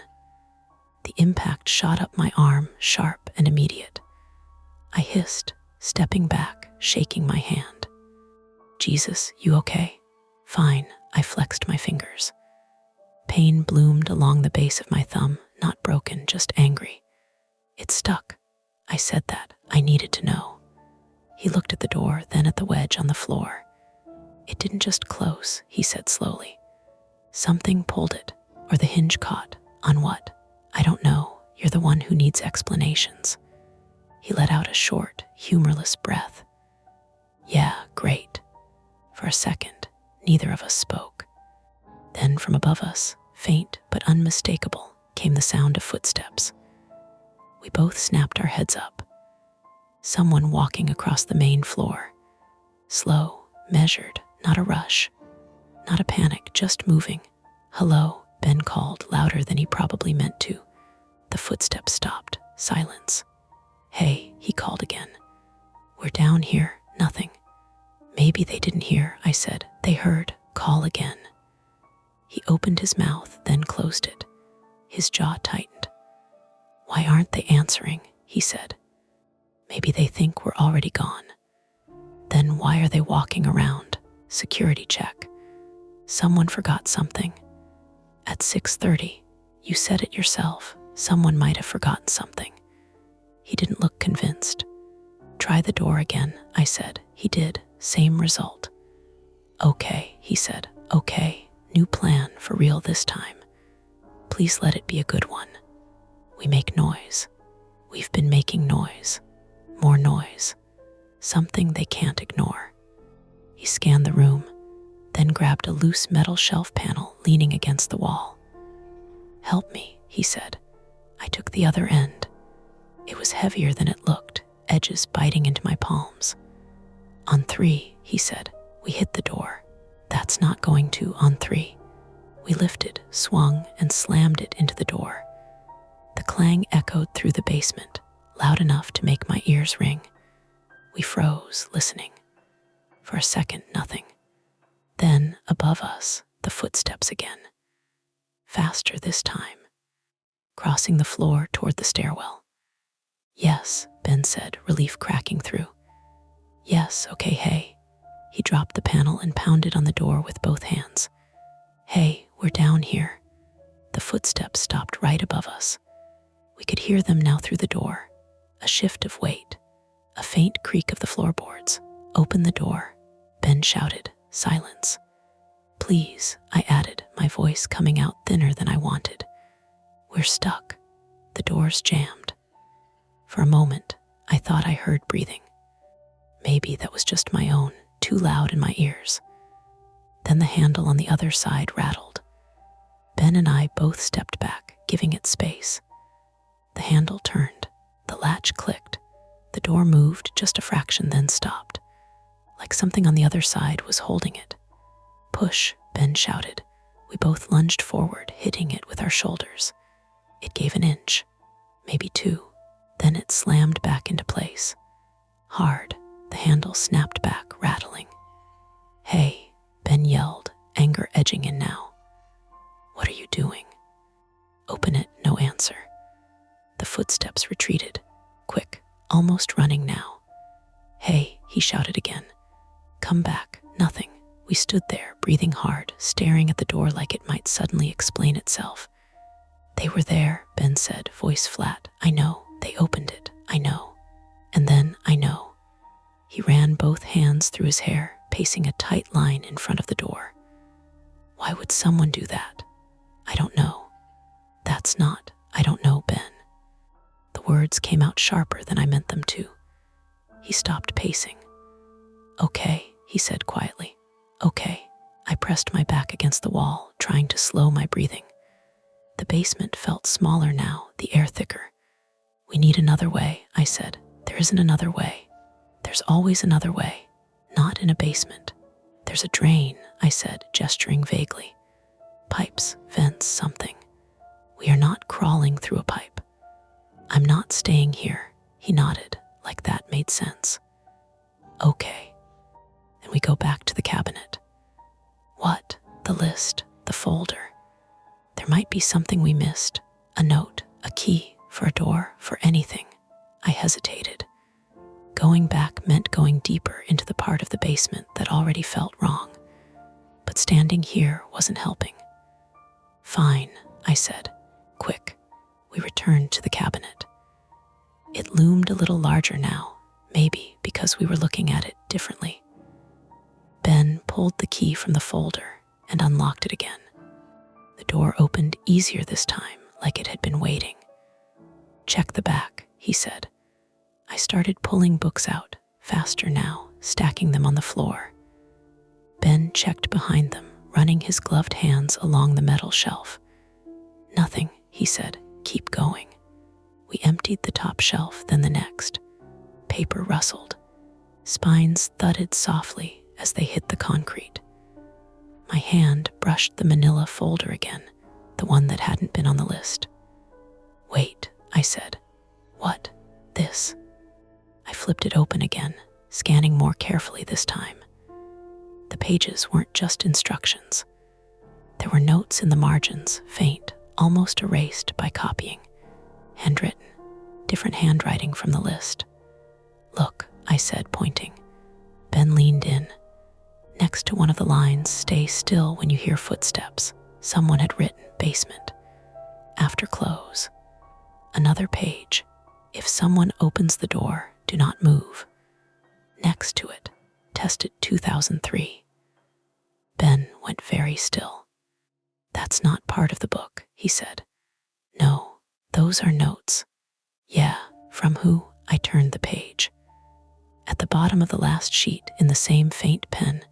A: The impact shot up my arm, sharp and immediate. I hissed, stepping back, shaking my hand. Jesus, you okay? Fine, I flexed my fingers. Pain bloomed along the base of my thumb, not broken, just angry. It stuck. I said that. I needed to know. He looked at the door, then at the wedge on the floor. It didn't just close, he said slowly. Something pulled it, or the hinge caught. On what? I don't know. You're the one who needs explanations. He let out a short, humorless breath. Yeah, great. For a second, neither of us spoke. Then from above us, faint but unmistakable, came the sound of footsteps. We both snapped our heads up. Someone walking across the main floor. Slow, measured, not a rush. Not a panic, just moving. Hello, Ben called, louder than he probably meant to. The footsteps stopped. Silence. Hey, he called again. We're down here, nothing. Maybe they didn't hear, I said. They heard. Call again. He opened his mouth, then closed it. His jaw tightened. Why aren't they answering? He said. Maybe they think we're already gone. Then why are they walking around? Security check. Someone forgot something. At 6:30, you said it yourself. Someone might have forgotten something. He didn't look convinced. Try the door again, I said. He did. Same result. Okay, he said. Okay, new plan for real this time. Please let it be a good one. We make noise. We've been making noise. More noise. Something they can't ignore. He scanned the room, then grabbed a loose metal shelf panel leaning against the wall. Help me, he said. I took the other end. It was heavier than it looked, edges biting into my palms. On 3, he said, we hit the door. That's not going to, on 3. We lifted, swung, and slammed it into the door. The clang echoed through the basement, loud enough to make my ears ring. We froze, listening. For a second, nothing. Then, above us, the footsteps again. Faster this time. Crossing the floor toward the stairwell. Yes, Ben said, relief cracking through. Yes, okay, hey. He dropped the panel and pounded on the door with both hands. Hey, we're down here. The footsteps stopped right above us. We could hear them now through the door. A shift of weight. A faint creak of the floorboards. Open the door. Ben shouted. Silence. Please, I added, my voice coming out thinner than I wanted. We're stuck. The door's jammed. For a moment, I thought I heard breathing. Maybe that was just my own, too loud in my ears. Then the handle on the other side rattled. Ben and I both stepped back, giving it space. The handle turned. The latch clicked. The door moved just a fraction, then stopped. Like something on the other side was holding it. Push, Ben shouted. We both lunged forward, hitting it with our shoulders. It gave an inch, maybe 2. Then it slammed back into place. Hard, the handle snapped back, rattling. Hey, Ben yelled, anger edging in now. What are you doing? Open it, no answer. The footsteps retreated, quick, almost running now. Hey, he shouted again. Come back, nothing. We stood there, breathing hard, staring at the door like it might suddenly explain itself. They were there, Ben said, voice flat. I know. They opened it. I know. And then I know. He ran both hands through his hair, pacing a tight line in front of the door. Why would someone do that? I don't know. That's not, I don't know, Ben. The words came out sharper than I meant them to. He stopped pacing. Okay, he said quietly. Okay. I pressed my back against the wall, trying to slow my breathing. The basement felt smaller now, the air thicker. We need another way, I said. There isn't another way. There's always another way. Not in a basement. There's a drain, I said, gesturing vaguely. Pipes, vents, something. We are not crawling through a pipe. I'm not staying here, he nodded, like that made sense. Okay. And we go back to the cabinet. What? The list, the folder. There might be something we missed. A note, a key, for a door, for anything. I hesitated. Going back meant going deeper into the part of the basement that already felt wrong, but standing here wasn't helping. "Fine," I said. "Quick." We returned to the cabinet. It loomed a little larger now, maybe because we were looking at it differently. Ben pulled the key from the folder and unlocked it again. The door opened easier this time, like it had been waiting. "Check the back," he said. I started pulling books out, faster now, stacking them on the floor. Ben checked behind them, running his gloved hands along the metal shelf. "Nothing," he said. "Keep going." We emptied the top shelf, then the next. Paper rustled. Spines thudded softly as they hit the concrete. My hand brushed the manila folder again, the one that hadn't been on the list. "Wait," I said. "What? This?" I flipped it open again, scanning more carefully this time. The pages weren't just instructions. There were notes in the margins, faint, almost erased by copying. Handwritten, different handwriting from the list. "Look," I said, pointing. Ben leaned in. Next to one of the lines, "Stay still when you hear footsteps," someone had written basement. After close. Another page. "If someone opens the door, do not move." Next to it, tested 2003. Ben went very still. "That's not part of the book," he said. "No, those are notes." "Yeah, from who?" I turned the page. At the bottom of the last sheet, in the same faint pen,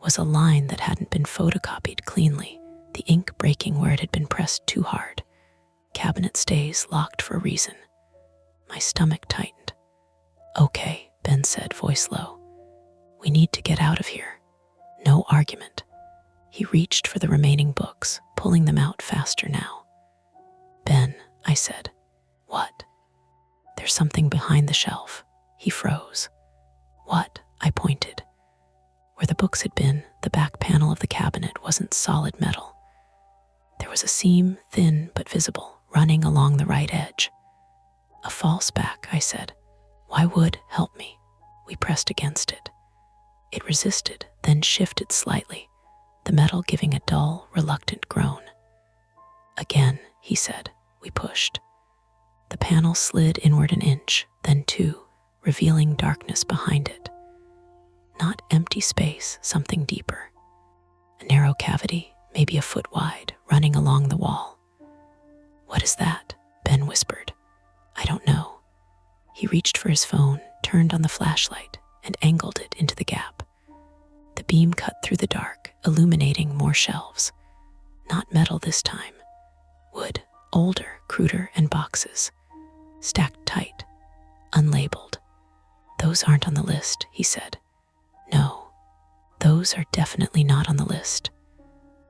A: was a line that hadn't been photocopied cleanly, the ink breaking where it had been pressed too hard. "Cabinet stays locked for a reason." My stomach tightened. "Okay," Ben said, voice low. "We need to get out of here." No argument. He reached for the remaining books, pulling them out faster now. "Ben," I said. "What?" "There's something behind the shelf." He froze. "What?" I pointed. Where the books had been, the back panel of the cabinet wasn't solid metal. There was a seam, thin but visible, running along the right edge. "A false back," I said. "Why would help me?" We pressed against it. It resisted, then shifted slightly, the metal giving a dull, reluctant groan. "Again," he said. We pushed. The panel slid inward an inch, then two, revealing darkness behind it. Not empty space, something deeper. A narrow cavity, maybe a foot wide, running along the wall. "What is that?" Ben whispered. "I don't know." He reached for his phone, turned on the flashlight, and angled it into the gap. The beam cut through the dark, illuminating more shelves. Not metal this time. Wood, older, cruder, and boxes. Stacked tight, unlabeled. "Those aren't on the list," he said. "No, those are definitely not on the list."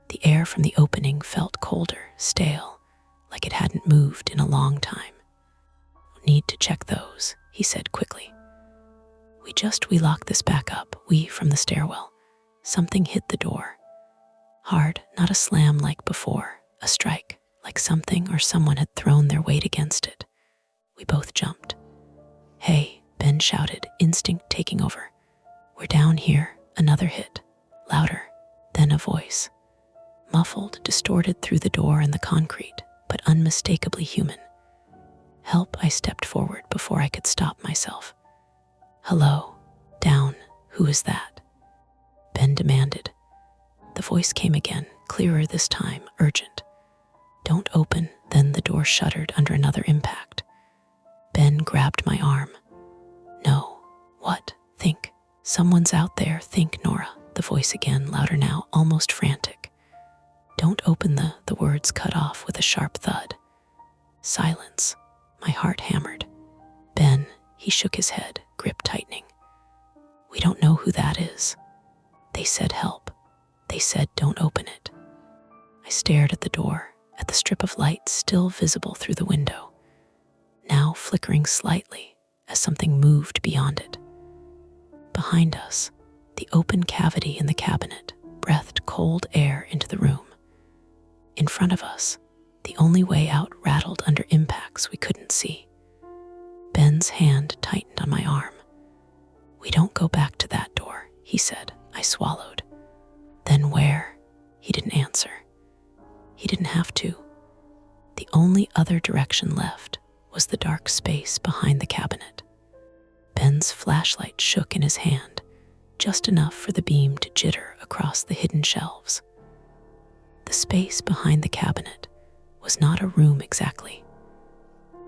A: The air from the opening felt colder, stale, like it hadn't moved in a long time. "Need to check those," he said quickly. We locked this back up, we from the stairwell. Something hit the door. Hard, not a slam like before, a strike, like something or someone had thrown their weight against it. We both jumped. "Hey," Ben shouted, instinct taking over. "We're down here." Another hit, louder, then a voice. Muffled, distorted through the door and the concrete, but unmistakably human. "Help," I stepped forward before I could stop myself. "Hello, down, who is that?" Ben demanded. The voice came again, clearer this time, urgent. "Don't open," then the door shuddered under another impact. Ben grabbed my arm. "No, what? Think. Someone's out there, think, Nora." The voice again, louder now, almost frantic. "Don't open the words cut off with a sharp thud. Silence. My heart hammered. "Ben," he shook his head, grip tightening. "We don't know who that is. They said help. They said don't open it." I stared at the door, at the strip of light still visible through the window, now flickering slightly as something moved beyond it. Behind us, the open cavity in the cabinet breathed cold air into the room. In front of us, the only way out rattled under impacts we couldn't see. Ben's hand tightened on my arm. go back to that door," he said. I swallowed. "Then where?" He didn't answer. He didn't have to. The only other direction left was the dark space behind the cabinet. Ben's flashlight shook in his hand, just enough for the beam to jitter across the hidden shelves. The space behind the cabinet was not a room exactly.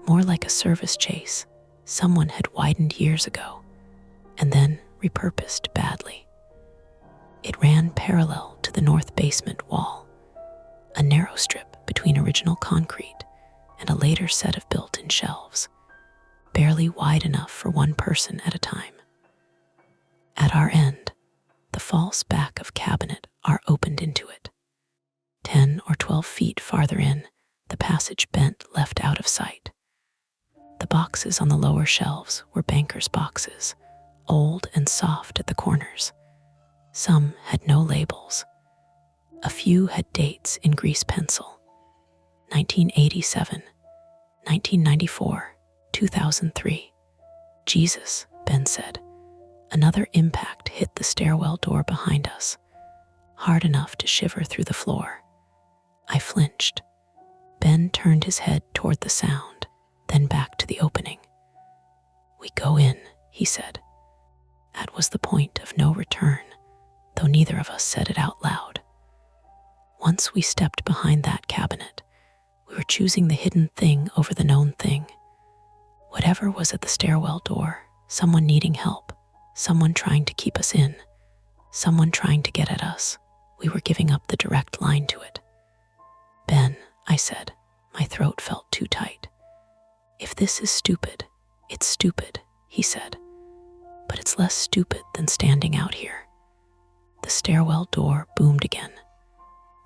A: More like a service chase someone had widened years ago and then repurposed badly. It ran parallel to the north basement wall, a narrow strip between original concrete and a later set of built-in shelves, barely wide enough for one person at a time. At our end, the false back of cabinet R opened into it. 10 or 12 feet farther in, the passage bent left out of sight. The boxes on the lower shelves were bankers' boxes, old and soft at the corners. Some had no labels. A few had dates in grease pencil. 1987, 1994, 2003. "Jesus," Ben said. Another impact hit the stairwell door behind us, hard enough to shiver through the floor. I flinched. Ben turned his head toward the sound, then back to the opening. "We go in," he said. That was the point of no return, though neither of us said it out loud. Once we stepped behind that cabinet, we were choosing the hidden thing over the known thing. Whatever was at the stairwell door, someone needing help, someone trying to keep us in, someone trying to get at us, we were giving up the direct line to it. "Ben," I said, my throat felt too tight. "If this is stupid, it's stupid," he said. "But it's less stupid than standing out here." The stairwell door boomed again.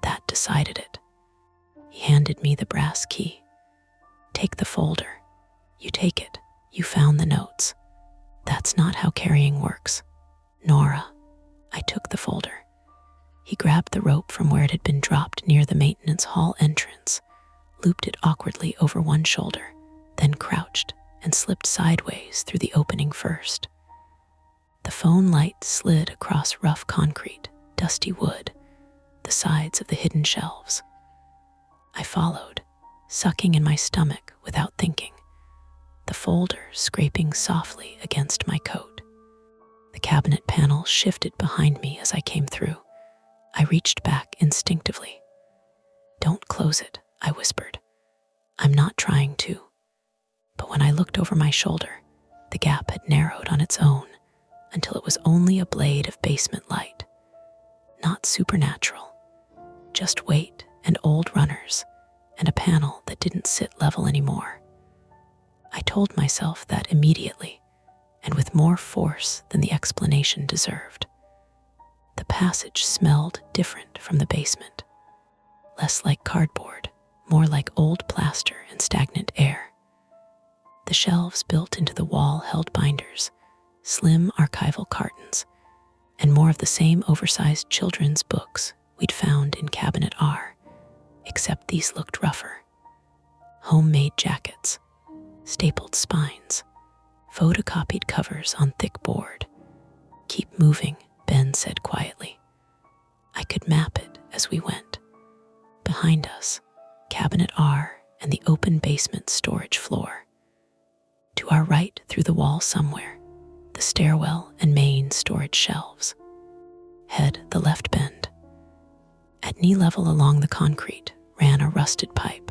A: That decided it. He handed me the brass key. "Take the folder. You take it. You found the notes. That's not how carrying works. Nora." I took the folder. He grabbed the rope from where it had been dropped near the maintenance hall entrance, looped it awkwardly over one shoulder, then crouched and slipped sideways through the opening first. The phone light slid across rough concrete, dusty wood, the sides of the hidden shelves. I followed, sucking in my stomach without thinking, the folder scraping softly against my coat. The cabinet panel shifted behind me as I came through. I reached back instinctively. "Don't close it," I whispered. "I'm not trying to." But when I looked over my shoulder, the gap had narrowed on its own until it was only a blade of basement light. Not supernatural, just weight and old runners and a panel that didn't sit level anymore. I told myself that immediately, and with more force than the explanation deserved. The passage smelled different from the basement, less like cardboard, more like old plaster and stagnant air. The shelves built into the wall held binders, slim archival cartons, and more of the same oversized children's books we'd found in Cabinet R, except these looked rougher. Homemade jackets, stapled spines, photocopied covers on thick board. "Keep moving," Ben said quietly. I could map it as we went. Behind us, Cabinet R and the open basement storage floor. To our right through the wall somewhere, the stairwell and main storage shelves. Head the left bend. At knee level along the concrete ran a rusted pipe,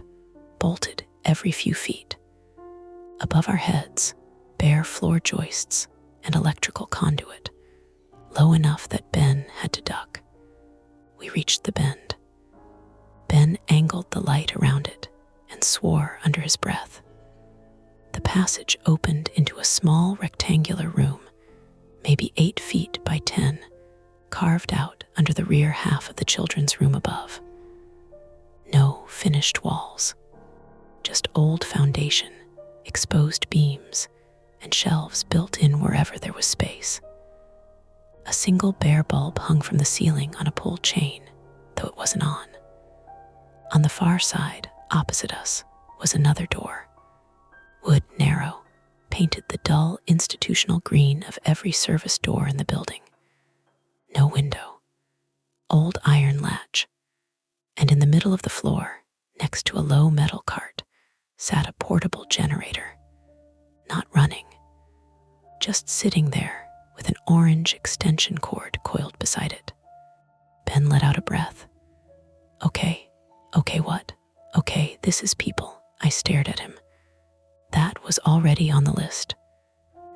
A: bolted every few feet. Above our heads, bare floor joists and electrical conduit, low enough that Ben had to duck. We reached the bend. Ben angled the light around it and swore under his breath. The passage opened into a small rectangular room, maybe 8 feet by 10, carved out under the rear half of the children's room above. No finished walls, just old foundation, exposed beams, and shelves built in wherever there was space. A single bare bulb hung from the ceiling on a pull chain, though it wasn't on. On the far side, opposite us, was another door. Wood narrow, painted the dull institutional green of every service door in the building. No window, old iron latch, and in the middle of the floor, next to a low metal cart, sat a portable generator, not running, just sitting there with an orange extension cord coiled beside it. Ben let out a breath. Okay, what? Okay, this is people. I stared at him. That was already on the list.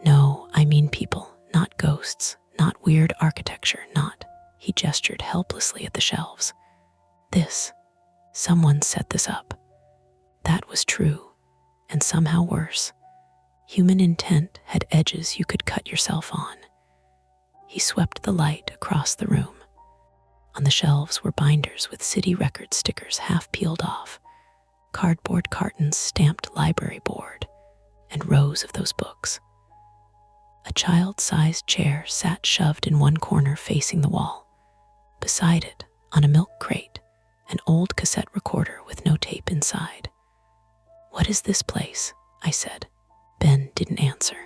A: No, I mean people, not ghosts, not weird architecture, not. He gestured helplessly at the shelves. Someone set this up. That was true, and somehow worse. Human intent had edges you could cut yourself on. He swept the light across the room. On the shelves were binders with city record stickers half peeled off, cardboard cartons stamped library board, and rows of those books. A child-sized chair sat shoved in one corner facing the wall. Beside it, on a milk crate, an old cassette recorder with no tape inside. What is this place? I said. Ben didn't answer.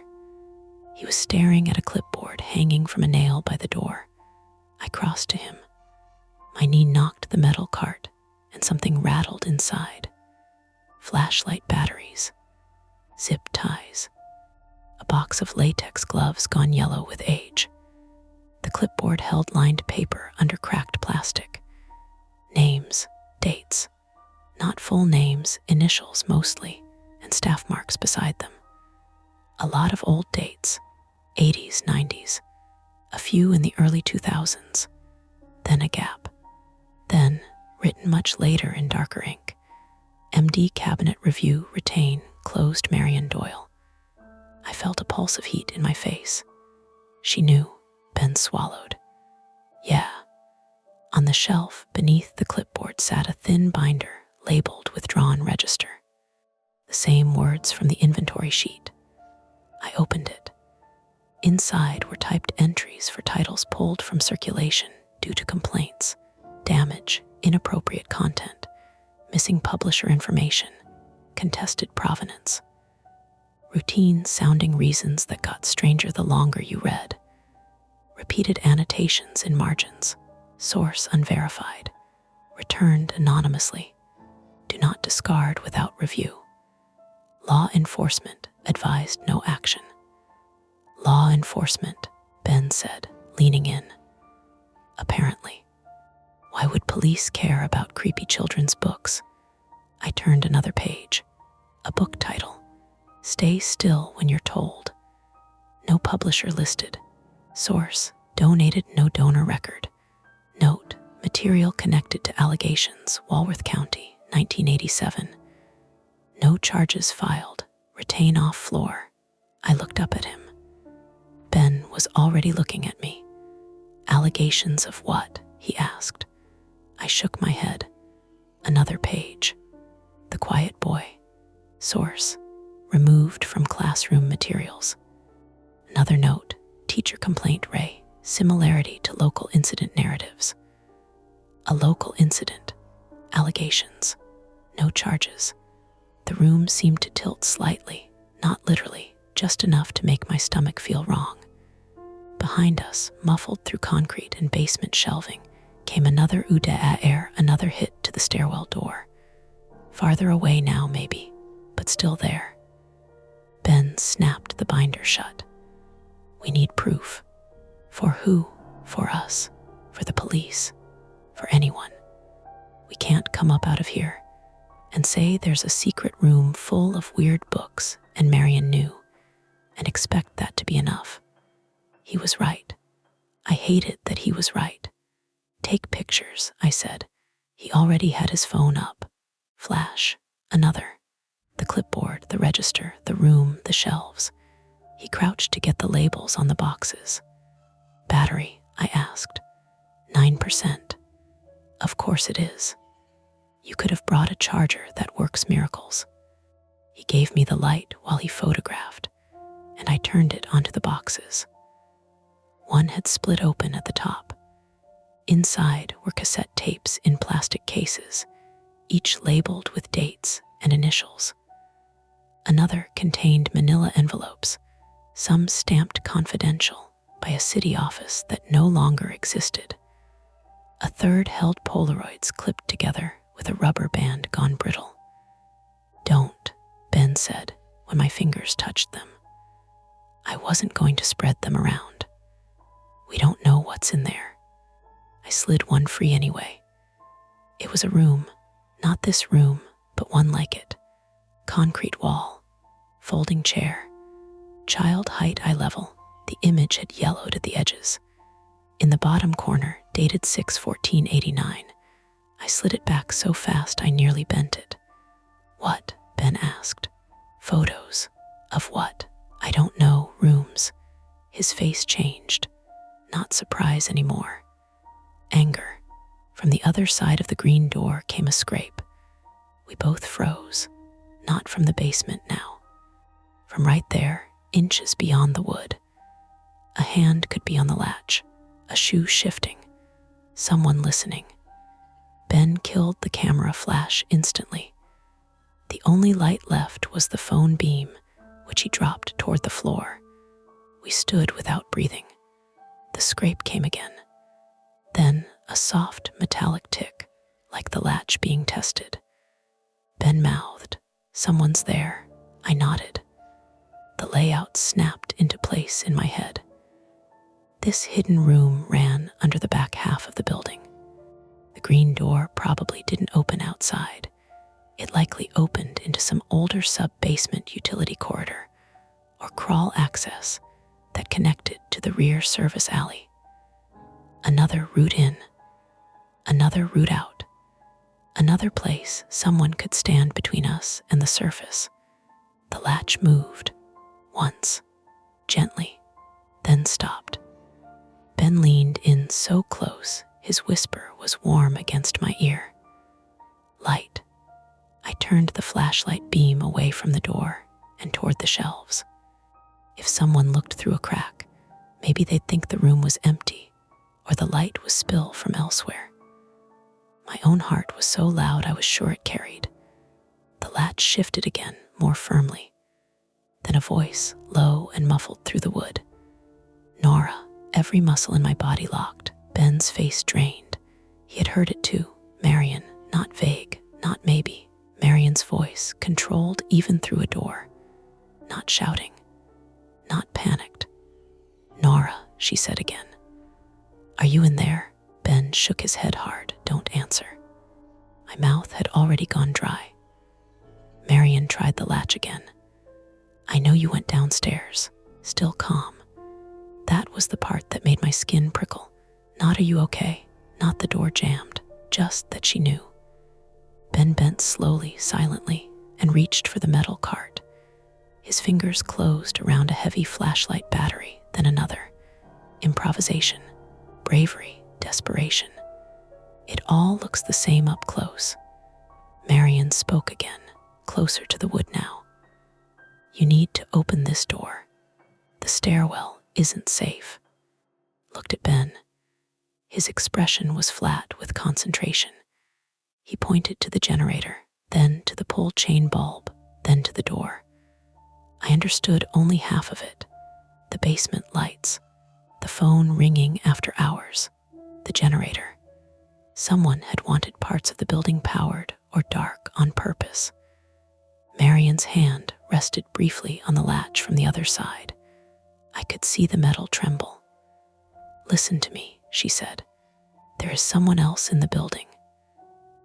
A: He was staring at a clipboard hanging from a nail by the door. I crossed to him. My knee knocked the metal cart, and something rattled inside. Flashlight batteries, zip ties, a box of latex gloves gone yellow with age. The clipboard held lined paper under cracked plastic. Names, dates, not full names, initials mostly, and staff marks beside them. A lot of old dates, 80s, 90s, a few in the early 2000s, then a gap. Then, written much later in darker ink, MD Cabinet Review retain closed Marion Doyle. I felt a pulse of heat in my face. She knew. Ben swallowed. Yeah. On the shelf beneath the clipboard sat a thin binder labeled withdrawn register. The same words from the inventory sheet. I opened it. Inside were typed entries for titles pulled from circulation due to complaints, damage, inappropriate content, missing publisher information, contested provenance. Routine-sounding reasons that got stranger the longer you read. Repeated annotations in margins, source unverified, returned anonymously, do not discard without review. Law enforcement advised no action. Law enforcement, Ben said, leaning in. Apparently. Why would police care about creepy children's books? I turned another page. A book title. Stay still when you're told. No publisher listed. Source, donated, no donor record. Note, material connected to allegations, Walworth County, 1987. No charges filed, retain off floor. I looked up at him. Ben was already looking at me. Allegations of what? He asked. I shook my head. Another page. The Quiet Boy. Source, removed from classroom materials. Another note. Teacher complaint, Ray, similarity to local incident narratives. A local incident, allegations, no charges. The room seemed to tilt slightly, not literally, just enough to make my stomach feel wrong. Behind us, muffled through concrete and basement shelving, came another oude air, another hit to the stairwell door. Farther away now, maybe, but still there. Ben snapped the binder shut. We need proof. For who? For us. For the police. For anyone. We can't come up out of here and say there's a secret room full of weird books and Marion knew, and expect that to be enough. He was right. I hated that he was right. Take pictures, I said. He already had his phone up. Flash. Another. The clipboard, the register, the room, the shelves. He crouched to get the labels on the boxes. Battery, I asked. 9%. Of course it is. You could have brought a charger that works miracles. He gave me the light while he photographed, and I turned it onto the boxes. One had split open at the top. Inside were cassette tapes in plastic cases, each labeled with dates and initials. Another contained manila envelopes, some stamped confidential by a city office that no longer existed. A third held Polaroids clipped together with a rubber band gone brittle. "Don't," Ben said when my fingers touched them. I wasn't going to spread them around. We don't know what's in there. I slid one free anyway. It was a room, not this room, but one like it. Concrete wall, folding chair, child height eye level. The image had yellowed at the edges. In the bottom corner, dated 6/14/89, I slid it back so fast I nearly bent it. "What?" Ben asked. "Photos." "Of what?" "I don't know." "Rooms." His face changed. Not surprise anymore. Anger. From the other side of the green door came a scrape. We both froze. Not from the basement now. From right there, inches beyond the wood. A hand could be on the latch, a shoe shifting, someone listening. Ben killed the camera flash instantly. The only light left was the phone beam, which he dropped toward the floor. We stood without breathing. The scrape came again. Then a soft metallic tick, like the latch being tested. Ben mouthed, "Someone's there." I nodded. The layout snapped into place in my head. This hidden room ran under the back half of the building. The green door probably didn't open outside. It likely opened into some older sub-basement utility corridor or crawl access that connected to the rear service alley. Another route in, another route out, another place someone could stand between us and the surface. The latch moved, once, gently, then stopped. Ben leaned in so close, his whisper was warm against my ear. "Light." I turned the flashlight beam away from the door and toward the shelves. If someone looked through a crack, maybe they'd think the room was empty or the light was spill from elsewhere. My own heart was so loud I was sure it carried. The latch shifted again, more firmly. Then a voice, low and muffled through the wood. "Nora." Every muscle in my body locked. Ben's face drained. He had heard it too. Marion, not vague, not maybe. Marion's voice, controlled even through a door. Not shouting, not panicked. "Nora," she said again. "Are you in there?" Ben shook his head hard. "Don't answer." My mouth had already gone dry. Marion tried the latch again. "I know you went downstairs." Still calm. That was the part that made my skin prickle. Not "are you okay?" Not the door jammed, just that she knew. Ben bent slowly, silently, and reached for the metal cart. His fingers closed around a heavy flashlight battery, then another. Improvisation, bravery, desperation. It all looks the same up close. Marion spoke again, closer to the wood now. "You need to open this door. The stairwell isn't safe." Looked at Ben. His expression was flat with concentration. He pointed to the generator, then to the pull chain bulb, then to the door. I understood only half of it. The basement lights, the phone ringing after hours, the generator. Someone had wanted parts of the building powered or dark on purpose. Marion's hand rested briefly on the latch from the other side. I could see the metal tremble. "Listen to me," she said. "There is someone else in the building."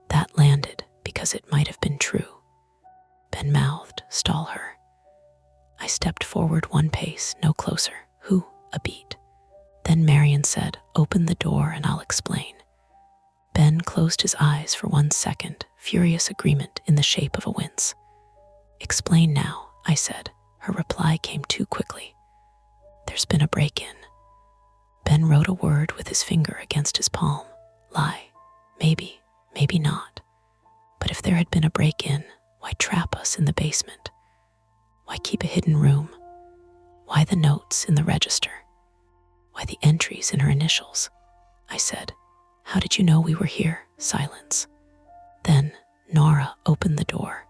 A: That landed because it might have been true. Ben mouthed, "Stall her." I stepped forward one pace, no closer. "Who?" A beat. Then Marion said, "Open the door and I'll explain." Ben closed his eyes for 1 second, furious agreement in the shape of a wince. "Explain now," I said. Her reply came too quickly. "There's been a break-in." Ben wrote a word with his finger against his palm. Lie. Maybe, maybe not. But if there had been a break-in, why trap us in the basement? Why keep a hidden room? Why the notes in the register? Why the entries in her initials? I said, "How did you know we were here?" Silence. Then Nora opened the door.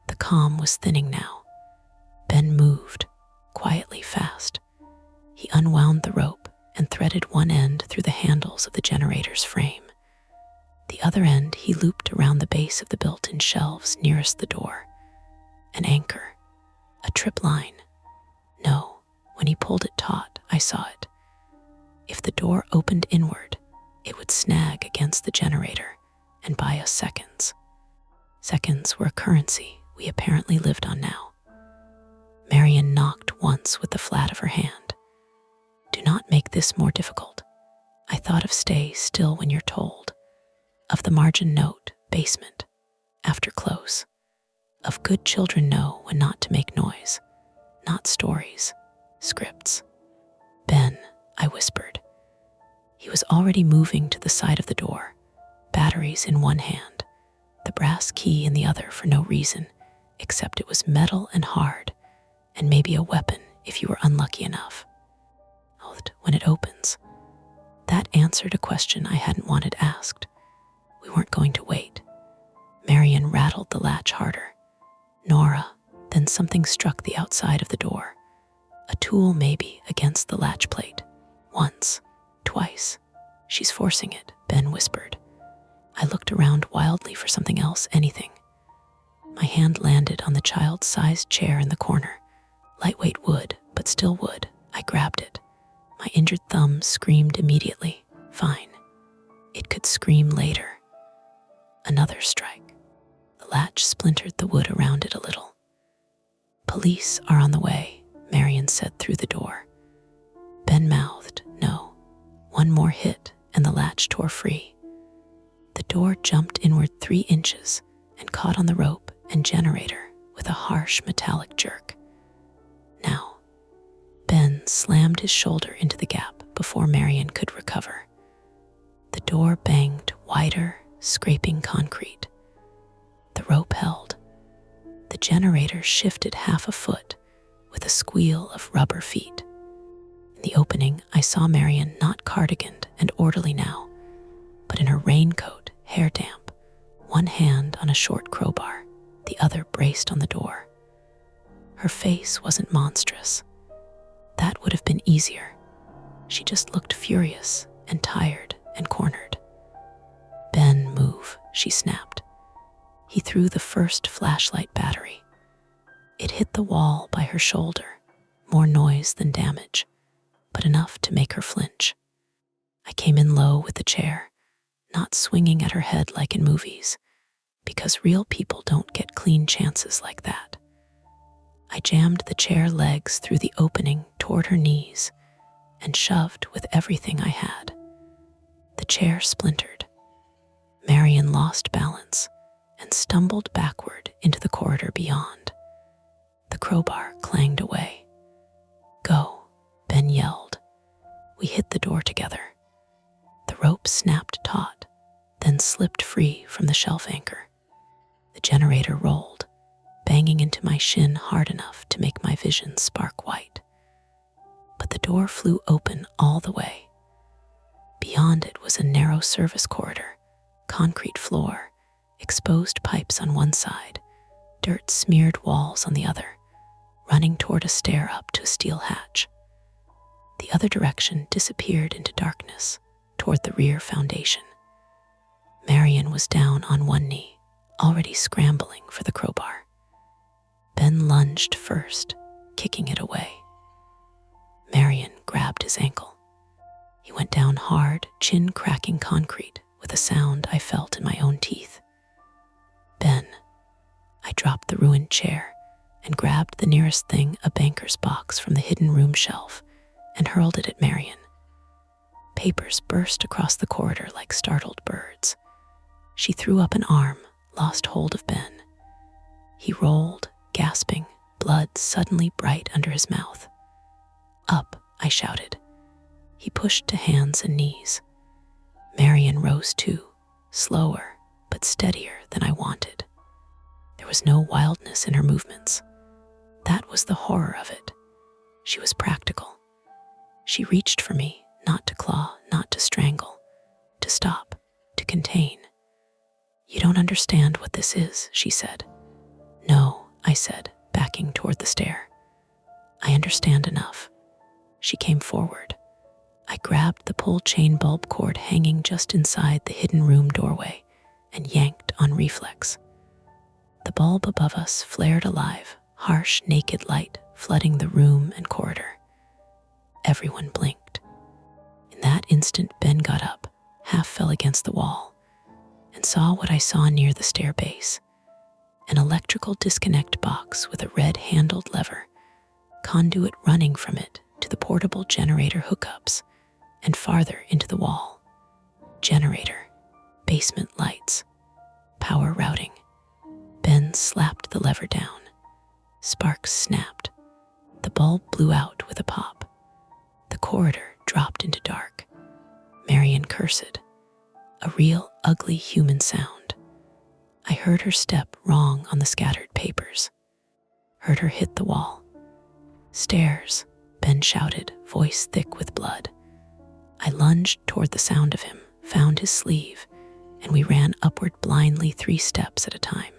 A: The calm was thinning now. Ben moved, quietly fast. He unwound the rope and threaded one end through the handles of the generator's frame. The other end he looped around the base of the built-in shelves nearest the door. An anchor, a trip line. No, when he pulled it taut, I saw it. If the door opened inward, it would snag against the generator and buy us seconds. Seconds were a currency we apparently lived on now. Marion knocked once with the flat of her hand. Do not make this more difficult. I thought of stay still when you're told. Of the margin note, basement, after close. Of good children know when not to make noise. Not stories, scripts. Ben, I whispered. He was already moving to the side of the door, batteries in one hand, the brass key in the other for no reason, except it was metal and hard, and maybe a weapon if you were unlucky enough. When it opens. That answered a question I hadn't wanted asked. We weren't going to wait. Marion rattled the latch harder. Nora, then something struck the outside of the door. A tool maybe against the latch plate. Once, twice. She's forcing it, Ben whispered. I looked around wildly for something else, anything. My hand landed on the child-sized chair in the corner. Lightweight wood, but still wood. I grabbed it. My injured thumb screamed immediately. Fine. It could scream later. Another strike. The latch splintered the wood around it a little. Police are on the way, Marion said through the door. Ben mouthed, no. One more hit, and the latch tore free. The door jumped inward 3 inches and caught on the rope and generator with a harsh metallic jerk. Now, Ben slammed his shoulder into the gap before Marion could recover. The door banged wider, scraping concrete. The rope held. The generator shifted half a foot with a squeal of rubber feet. In the opening, I saw Marion not cardiganed and orderly now, but in her raincoat, hair damp, one hand on a short crowbar, the other braced on the door. Her face wasn't monstrous. That would have been easier. She just looked furious and tired and cornered. Ben, move, she snapped. He threw the first flashlight battery. It hit the wall by her shoulder, more noise than damage, but enough to make her flinch. I came in low with the chair, not swinging at her head like in movies, because real people don't get clean chances like that. I jammed the chair legs through the opening toward her knees and shoved with everything I had. The chair splintered. Marion lost balance and stumbled backward into the corridor beyond. The crowbar clanged away. Go, Ben yelled. We hit the door together. The rope snapped taut, then slipped free from the shelf anchor. The generator rolled, banging into my shin hard enough to make my vision spark white. But the door flew open all the way. Beyond it was a narrow service corridor, concrete floor, exposed pipes on one side, dirt-smeared walls on the other, running toward a stair up to a steel hatch. The other direction disappeared into darkness, toward the rear foundation. Marion was down on one knee, already scrambling for the crowbar. Ben lunged first, kicking it away. Marion grabbed his ankle. He went down hard, chin-cracking concrete with a sound I felt in my own teeth. Ben. I dropped the ruined chair and grabbed the nearest thing, a banker's box from the hidden room shelf, and hurled it at Marion. Papers burst across the corridor like startled birds. She threw up an arm, lost hold of Ben. He rolled, gasping, blood suddenly bright under his mouth. Up, I shouted. He pushed to hands and knees. Marion rose too, slower but steadier than I wanted. There was no wildness in her movements. That was the horror of it. She was practical. She reached for me, not to claw, not to strangle, to stop, to contain. You don't understand what this is, she said. No, I said, backing toward the stair. I understand enough. She came forward. I grabbed the pull chain bulb cord hanging just inside the hidden room doorway and yanked on reflex. The bulb above us flared alive, harsh, naked light flooding the room and corridor. Everyone blinked. In that instant, Ben got up, half fell against the wall, and saw what I saw near the stair base. An electrical disconnect box with a red-handled lever, conduit running from it to the portable generator hookups and farther into the wall. Generator, basement lights, power routing. Ben slapped the lever down. Sparks snapped. The bulb blew out with a pop. The corridor dropped into dark. Marian cursed. A real ugly human sound. I heard her step wrong on the scattered papers. Heard her hit the wall. Stairs, Ben shouted, voice thick with blood. I lunged toward the sound of him, found his sleeve, and we ran upward blindly 3 steps at a time.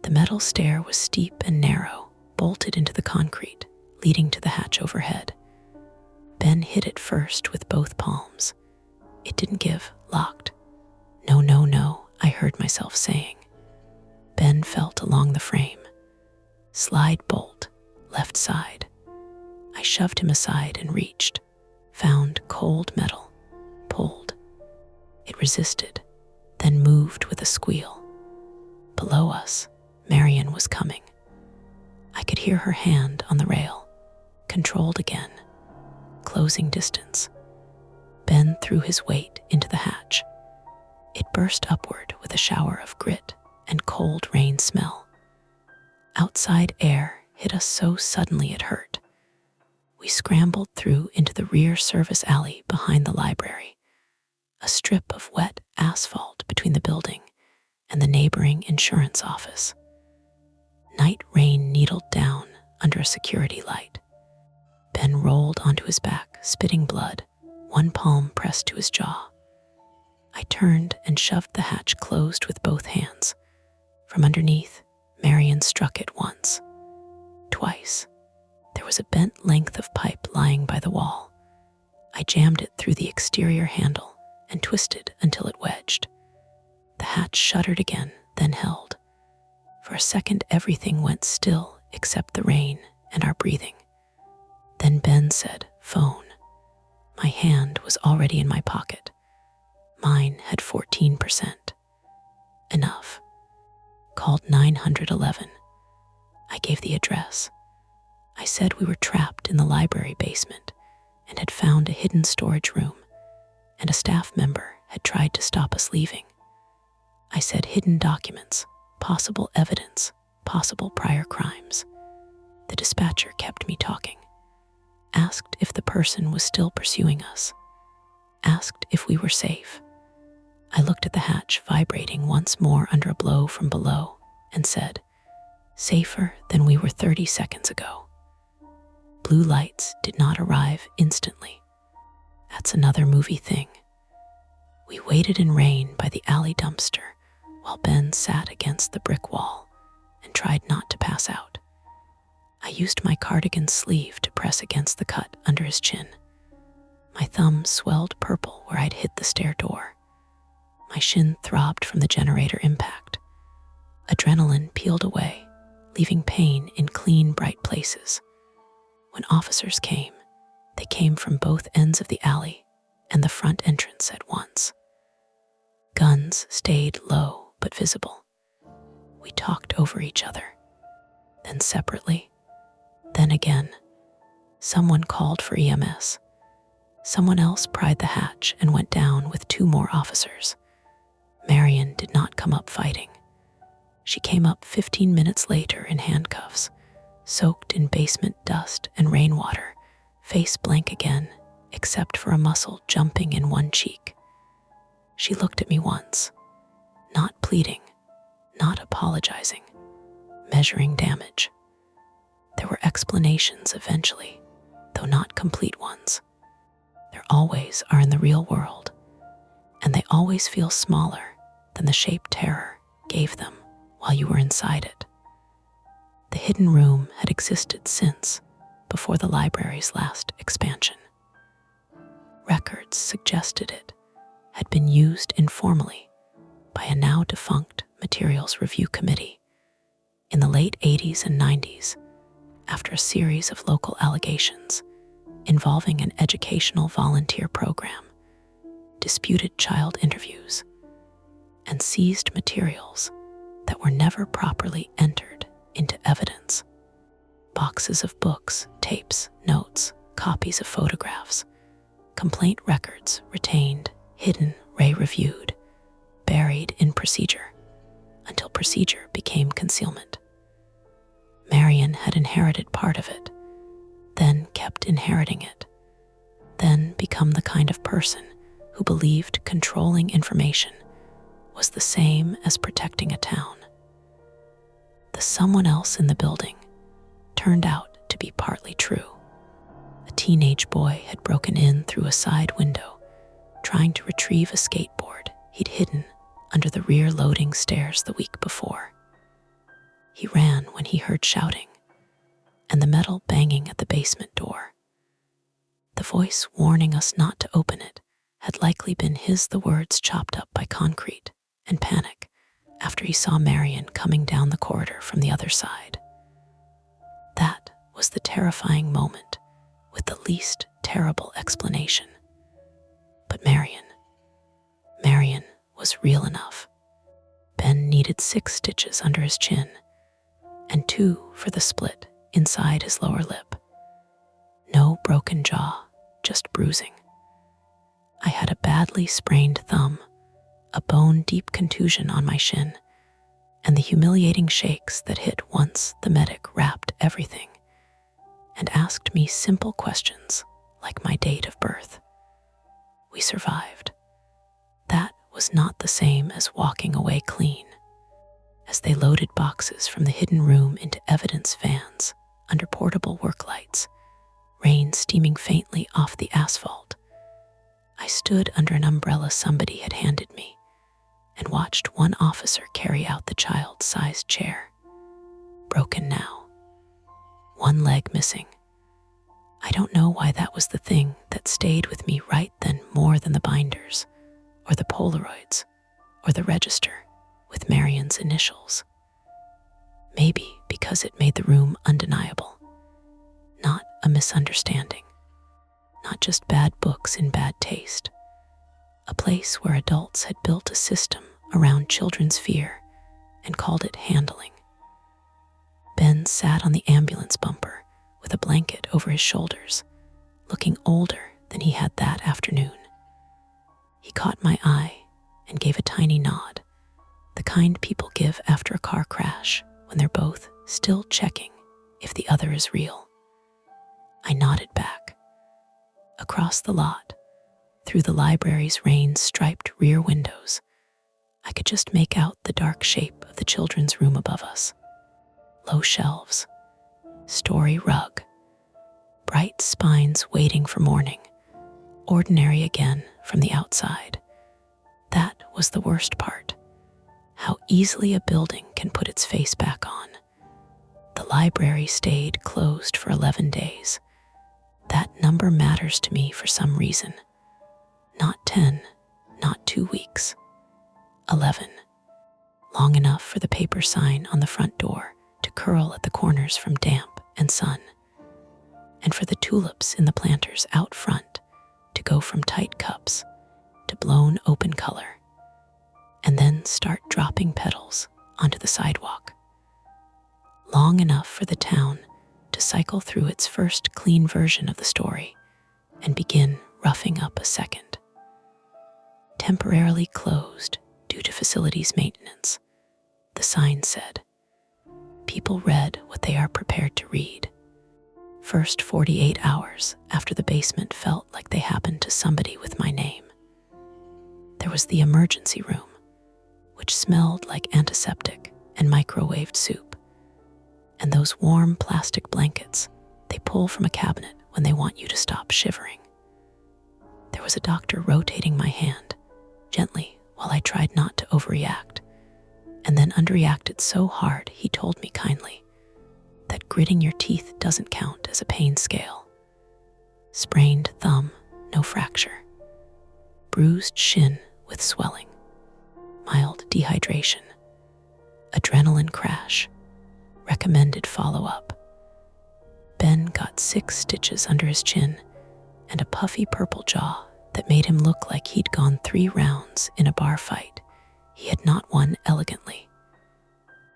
A: The metal stair was steep and narrow, bolted into the concrete, leading to the hatch overhead. Ben hit it first with both palms. It didn't give, locked. No, no, no, I heard myself saying. Ben felt along the frame. Slide bolt, left side. I shoved him aside and reached, found cold metal, pulled. It resisted, then moved with a squeal. Below us, Marian was coming. I could hear her hand on the rail, controlled again, closing distance. Ben threw his weight into the hatch. It burst upward with a shower of grit and cold rain smell. Outside air hit us so suddenly it hurt. We scrambled through into the rear service alley behind the library, a strip of wet asphalt between the building and the neighboring insurance office. Night rain needled down under a security light. Ben rolled onto his back, spitting blood, one palm pressed to his jaw. I turned and shoved the hatch closed with both hands. From underneath, Marian struck it once, twice. There was a bent length of pipe lying by the wall. I jammed it through the exterior handle and twisted until it wedged. The hatch shuddered again, then held. For a second, everything went still except the rain and our breathing. Then Ben said, "Phone." My hand was already in my pocket. Mine had 14%. Enough. Called 911. I gave the address. I said we were trapped in the library basement and had found a hidden storage room, and a staff member had tried to stop us leaving. I said hidden documents, possible evidence, possible prior crimes. The dispatcher kept me talking. Asked if the person was still pursuing us. Asked if we were safe. I looked at the hatch vibrating once more under a blow from below and said, "Safer than we were 30 seconds ago." Blue lights did not arrive instantly. That's another movie thing. We waited in rain by the alley dumpster while Ben sat against the brick wall and tried not to pass out. I used my cardigan sleeve to press against the cut under his chin. My thumb swelled purple where I'd hit the stair door. My shin throbbed from the generator impact. Adrenaline peeled away, leaving pain in clean, bright places. When officers came, they came from both ends of the alley and the front entrance at once. Guns stayed low but visible. We talked over each other, then separately, then again. Someone called for EMS. Someone else pried the hatch and went down with 2 more officers. Marian did not come up fighting. She came up 15 minutes later in handcuffs, soaked in basement dust and rainwater, face blank again, except for a muscle jumping in one cheek. She looked at me once, not pleading, not apologizing, measuring damage. There were explanations eventually, though not complete ones. There always are in the real world, and they always feel smaller than the shape terror gave them while you were inside it. The hidden room had existed since, before the library's last expansion. Records suggested it had been used informally by a now defunct materials review committee in the late 80s and 90s after a series of local allegations involving an educational volunteer program, disputed child interviews, and seized materials that were never properly entered into evidence. Boxes of books, tapes, notes, copies of photographs, complaint records retained, hidden, reviewed, buried in procedure, until procedure became concealment. Marion had inherited part of it, then kept inheriting it, then become the kind of person who believed controlling information was the same as protecting a town. The someone else in the building turned out to be partly true. A teenage boy had broken in through a side window, trying to retrieve a skateboard he'd hidden under the rear loading stairs the week before. He ran when he heard shouting and the metal banging at the basement door. The voice warning us not to open it had likely been the words chopped up by concrete and panic after he saw Marion coming down the corridor from the other side. That was the terrifying moment with the least terrible explanation. But Marion was real enough. Ben needed 6 stitches under his chin and 2 for the split inside his lower lip. No broken jaw, just bruising. I had a badly sprained thumb, a bone-deep contusion on my shin, and the humiliating shakes that hit once the medic wrapped everything and asked me simple questions like my date of birth. We survived. That was not the same as walking away clean. As they loaded boxes from the hidden room into evidence vans under portable work lights, rain steaming faintly off the asphalt, I stood under an umbrella somebody had handed me and watched one officer carry out the child-sized chair. Broken now. One leg missing. I don't know why that was the thing that stayed with me right then more than the binders, or the Polaroids, or the register with Marion's initials. Maybe because it made the room undeniable. Not a misunderstanding. Not just bad books in bad taste. A place where adults had built a system around children's fear and called it handling. Ben sat on the ambulance bumper with a blanket over his shoulders, looking older than he had that afternoon. He caught my eye and gave a tiny nod, the kind people give after a car crash when they're both still checking if the other is real. I nodded back. Across the lot, through the library's rain-striped rear windows, I could just make out the dark shape of the children's room above us. Low shelves, story rug, bright spines waiting for morning, ordinary again from the outside. That was the worst part. How easily a building can put its face back on. The library stayed closed for 11 days. That number matters to me for some reason. Not 10, not 2 weeks. 11. Long enough for the paper sign on the front door to curl at the corners from damp and sun, and for the tulips in the planters out front to go from tight cups to blown open color, and then start dropping petals onto the sidewalk. Long enough for the town to cycle through its first clean version of the story and begin roughing up a second. Temporarily closed due to facilities maintenance, the sign said. People read what they are prepared to read. First 48 hours after the basement felt like they happened to somebody with my name. There was the emergency room, which smelled like antiseptic and microwaved soup, and those warm plastic blankets they pull from a cabinet when they want you to stop shivering. There was a doctor rotating my hand, gently while I tried not to overreact, and then underreacted so hard he told me kindly, that gritting your teeth doesn't count as a pain scale. Sprained thumb, no fracture. Bruised shin with swelling. Mild dehydration. Adrenaline crash. Recommended follow-up. Ben got 6 stitches under his chin and a puffy purple jaw that made him look like he'd gone 3 rounds in a bar fight he had not won elegantly.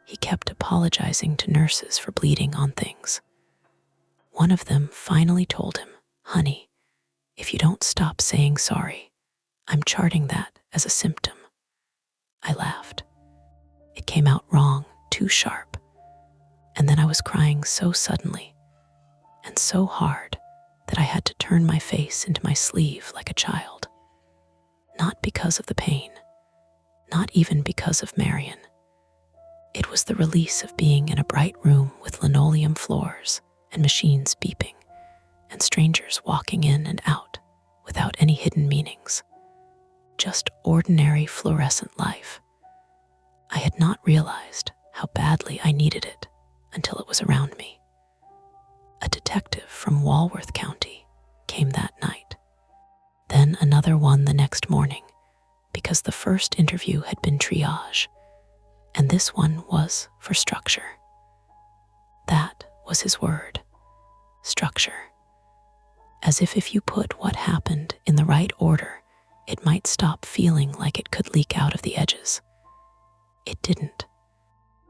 A: He kept apologizing to nurses for bleeding on things. One of them finally told him, "Honey, if you don't stop saying sorry, I'm charting that as a symptom." I laughed. It came out wrong, too sharp. And then I was crying so suddenly and so hard that I had to turn my face into my sleeve like a child. Not because of the pain, not even because of Marion. It was the release of being in a bright room with linoleum floors and machines beeping and strangers walking in and out without any hidden meanings. Just ordinary fluorescent life. I had not realized how badly I needed it until it was around me. A detective from Walworth County came that night. Then another one the next morning, because the first interview had been triage, and this one was for structure. That was his word, structure. As if you put what happened in the right order, it might stop feeling like it could leak out of the edges. It didn't.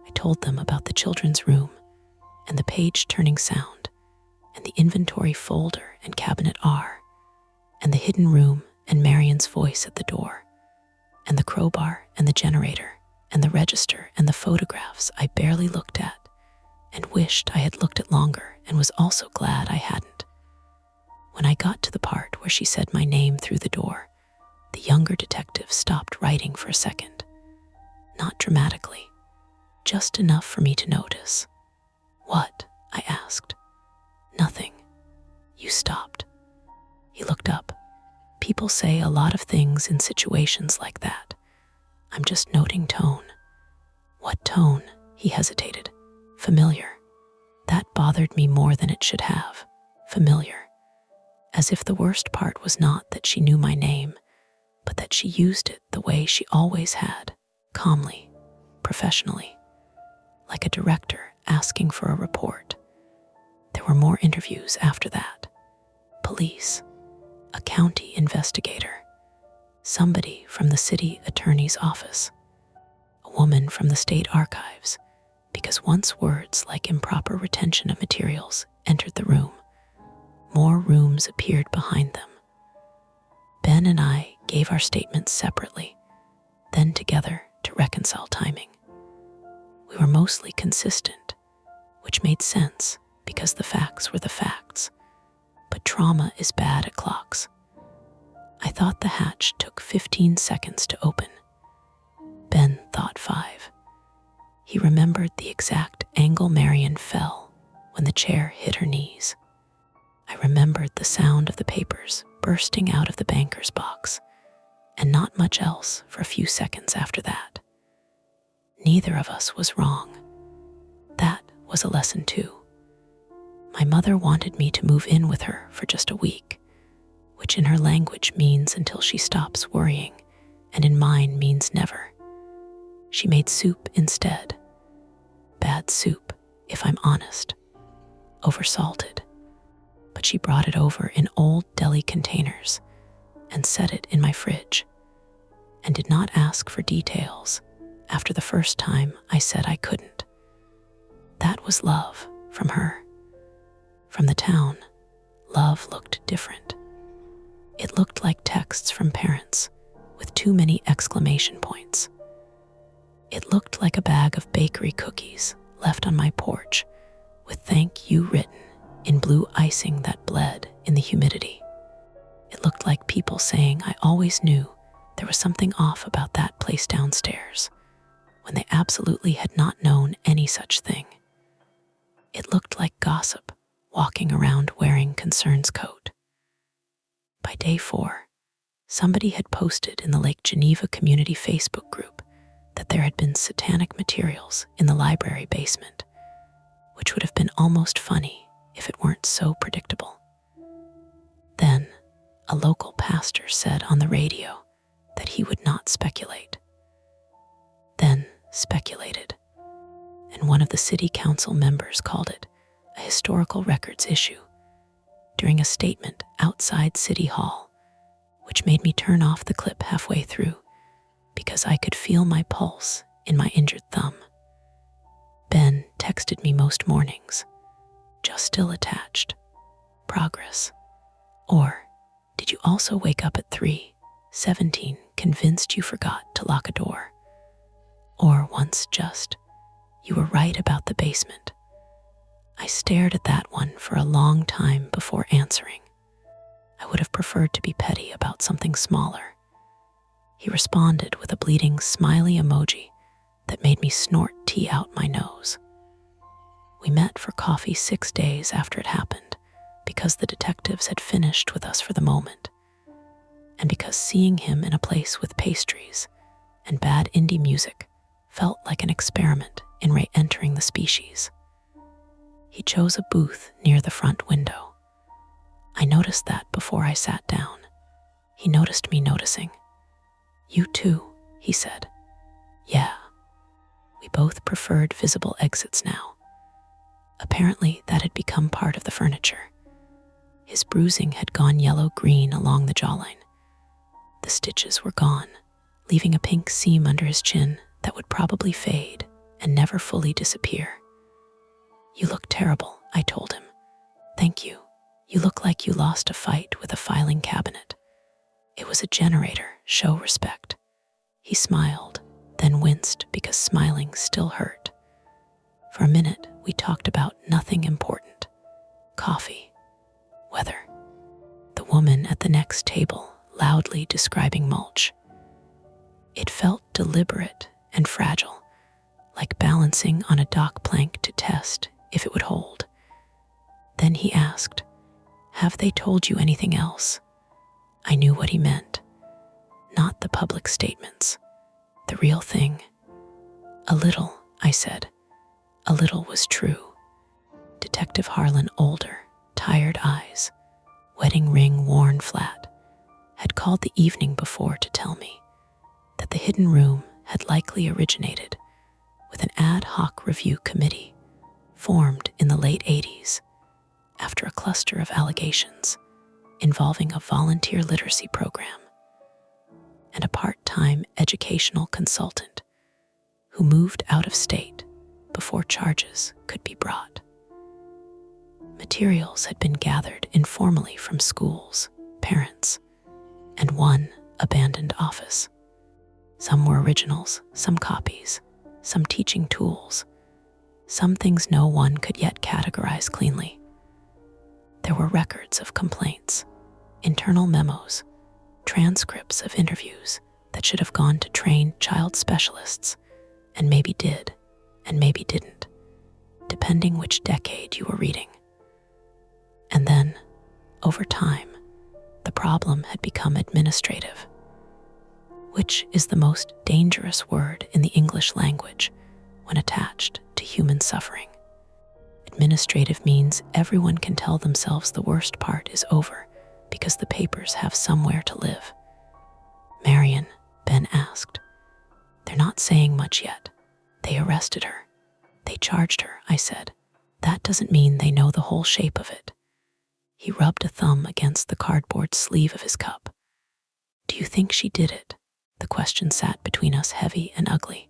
A: I told them about the children's room and the page-turning sound and the inventory folder and cabinet R and the hidden room and Marion's voice at the door and the crowbar and the generator and the register and the photographs I barely looked at and wished I had looked at longer and was also glad I hadn't. When I got to the part where she said my name through the door, the younger detective stopped writing for a second. Not dramatically, just enough for me to notice. "What?" I asked. "Nothing. You stopped." He looked up. People say a lot of things in situations like that. I'm just noting tone. What tone? He hesitated. Familiar. That bothered me more than it should have. Familiar. As if the worst part was not that she knew my name, but that she used it the way she always had, calmly, professionally, like a director asking for a report. There were more interviews after that. Police, a county investigator, somebody from the city attorney's office, a woman from the state archives, because once words like improper retention of materials entered the room, more rooms appeared behind them. Ben and I gave our statements separately, then together to reconcile timing. We were mostly consistent, which made sense because the facts were the facts, but trauma is bad at clocks. I thought the hatch took 15 seconds to open. Ben thought 5. He remembered the exact angle Marion fell when the chair hit her knees. I remembered the sound of the papers bursting out of the banker's box, and not much else for a few seconds after that. Neither of us was wrong. That was a lesson too. My mother wanted me to move in with her for just a week, which in her language means until she stops worrying, and in mine means never. She made soup instead. Bad soup, if I'm honest. Oversalted. But she brought it over in old deli containers and set it in my fridge, and did not ask for details after the first time I said I couldn't. That was love from her. From the town, love looked different. It looked like texts from parents with too many exclamation points. It looked like a bag of bakery cookies left on my porch with "thank you" written in blue icing that bled in the humidity. It looked like people saying I always knew there was something off about that place downstairs, when they absolutely had not known any such thing. It looked like gossip walking around wearing concern's coat. By day 4, somebody had posted in the Lake Geneva Community Facebook group that there had been satanic materials in the library basement, which would have been almost funny if it weren't so predictable. Then, a local pastor said on the radio that he would not speculate. Then speculated, and one of the city council members called it a historical records issue during a statement outside City Hall, which made me turn off the clip halfway through because I could feel my pulse in my injured thumb. Ben texted me most mornings, just still attached, progress. Or, did you also wake up at 3:17 convinced you forgot to lock a door? Or once just, you were right about the basement. I stared at that one for a long time before answering. I would have preferred to be petty about something smaller. He responded with a bleeding smiley emoji that made me snort tea out my nose. We met for coffee 6 days after it happened because the detectives had finished with us for the moment, and because seeing him in a place with pastries and bad indie music felt like an experiment in re-entering the species. He chose a booth near the front window. I noticed that before I sat down. He noticed me noticing. "You too," he said. "Yeah." We both preferred visible exits now. Apparently, that had become part of the furniture. His bruising had gone yellow-green along the jawline. The stitches were gone, leaving a pink seam under his chin that would probably fade and never fully disappear. "You look terrible," I told him. "Thank you. You look like you lost a fight with a filing cabinet." "It was a generator. Show respect." He smiled, then winced because smiling still hurt. For a minute, we talked about nothing important. Coffee, weather, the woman at the next table loudly describing mulch. It felt deliberate and fragile, like balancing on a dock plank to test if it would hold. Then he asked, "Have they told you anything else?" I knew what he meant. Not the public statements, the real thing. "A little," I said. A little was true. Detective Harlan, older, tired eyes, wedding ring worn flat, had called the evening before to tell me that the hidden room had likely originated with an ad hoc review committee formed in the late 80s after a cluster of allegations involving a volunteer literacy program and a part-time educational consultant who moved out of state before charges could be brought. Materials had been gathered informally from schools, parents, and one abandoned office. Some were originals, some copies, some teaching tools, some things no one could yet categorize cleanly. There were records of complaints, internal memos, transcripts of interviews that should have gone to trained child specialists, and maybe did, and maybe didn't, depending which decade you were reading. And then, over time, the problem had become administrative, which is the most dangerous word in the English language when attached to human suffering. Administrative means everyone can tell themselves the worst part is over because the papers have somewhere to live. "Marion," Ben asked. "They're not saying much yet. They arrested her. They charged her," I said. "That doesn't mean they know the whole shape of it." He rubbed a thumb against the cardboard sleeve of his cup. "Do you think she did it?" The question sat between us, heavy and ugly.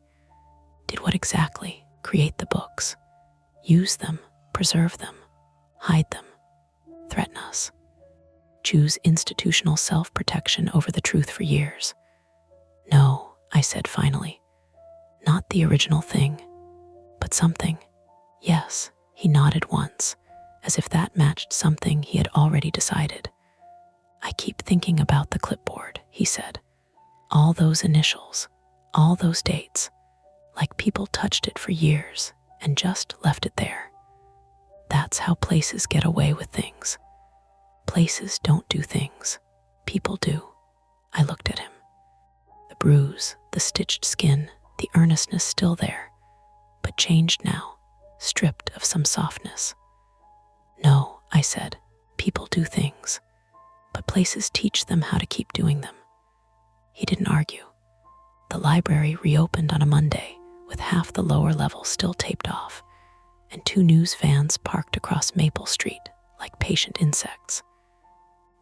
A: Did what exactly? Create the books? Use them, preserve them, hide them, threaten us? Choose institutional self-protection over the truth for years? "No," I said finally. "Not the original thing, but something." "Yes," he nodded once, as if that matched something he had already decided. "I keep thinking about the clipboard," he said. "All those initials, all those dates, like people touched it for years and just left it there. That's how places get away with things. Places don't do things, people do." I looked at him. The bruise, the stitched skin, the earnestness still there, but changed now, stripped of some softness. "No," I said, "people do things, but places teach them how to keep doing them." He didn't argue. The library reopened on a Monday with half the lower level still taped off, and 2 news vans parked across Maple Street like patient insects.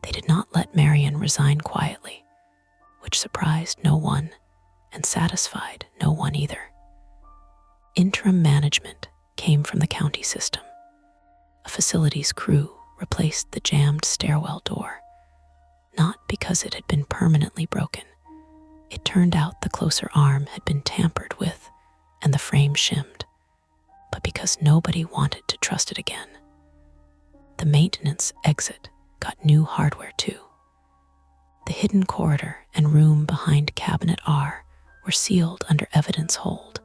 A: They did not let Marion resign quietly, which surprised no one and satisfied no one either. Interim management came from the county system. A facilities crew replaced the jammed stairwell door, not because it had been permanently broken. It turned out the closer arm had been tampered with and the frame shimmed, but because nobody wanted to trust it again. The maintenance exit got new hardware too. The hidden corridor and room behind Cabinet R were sealed under evidence hold,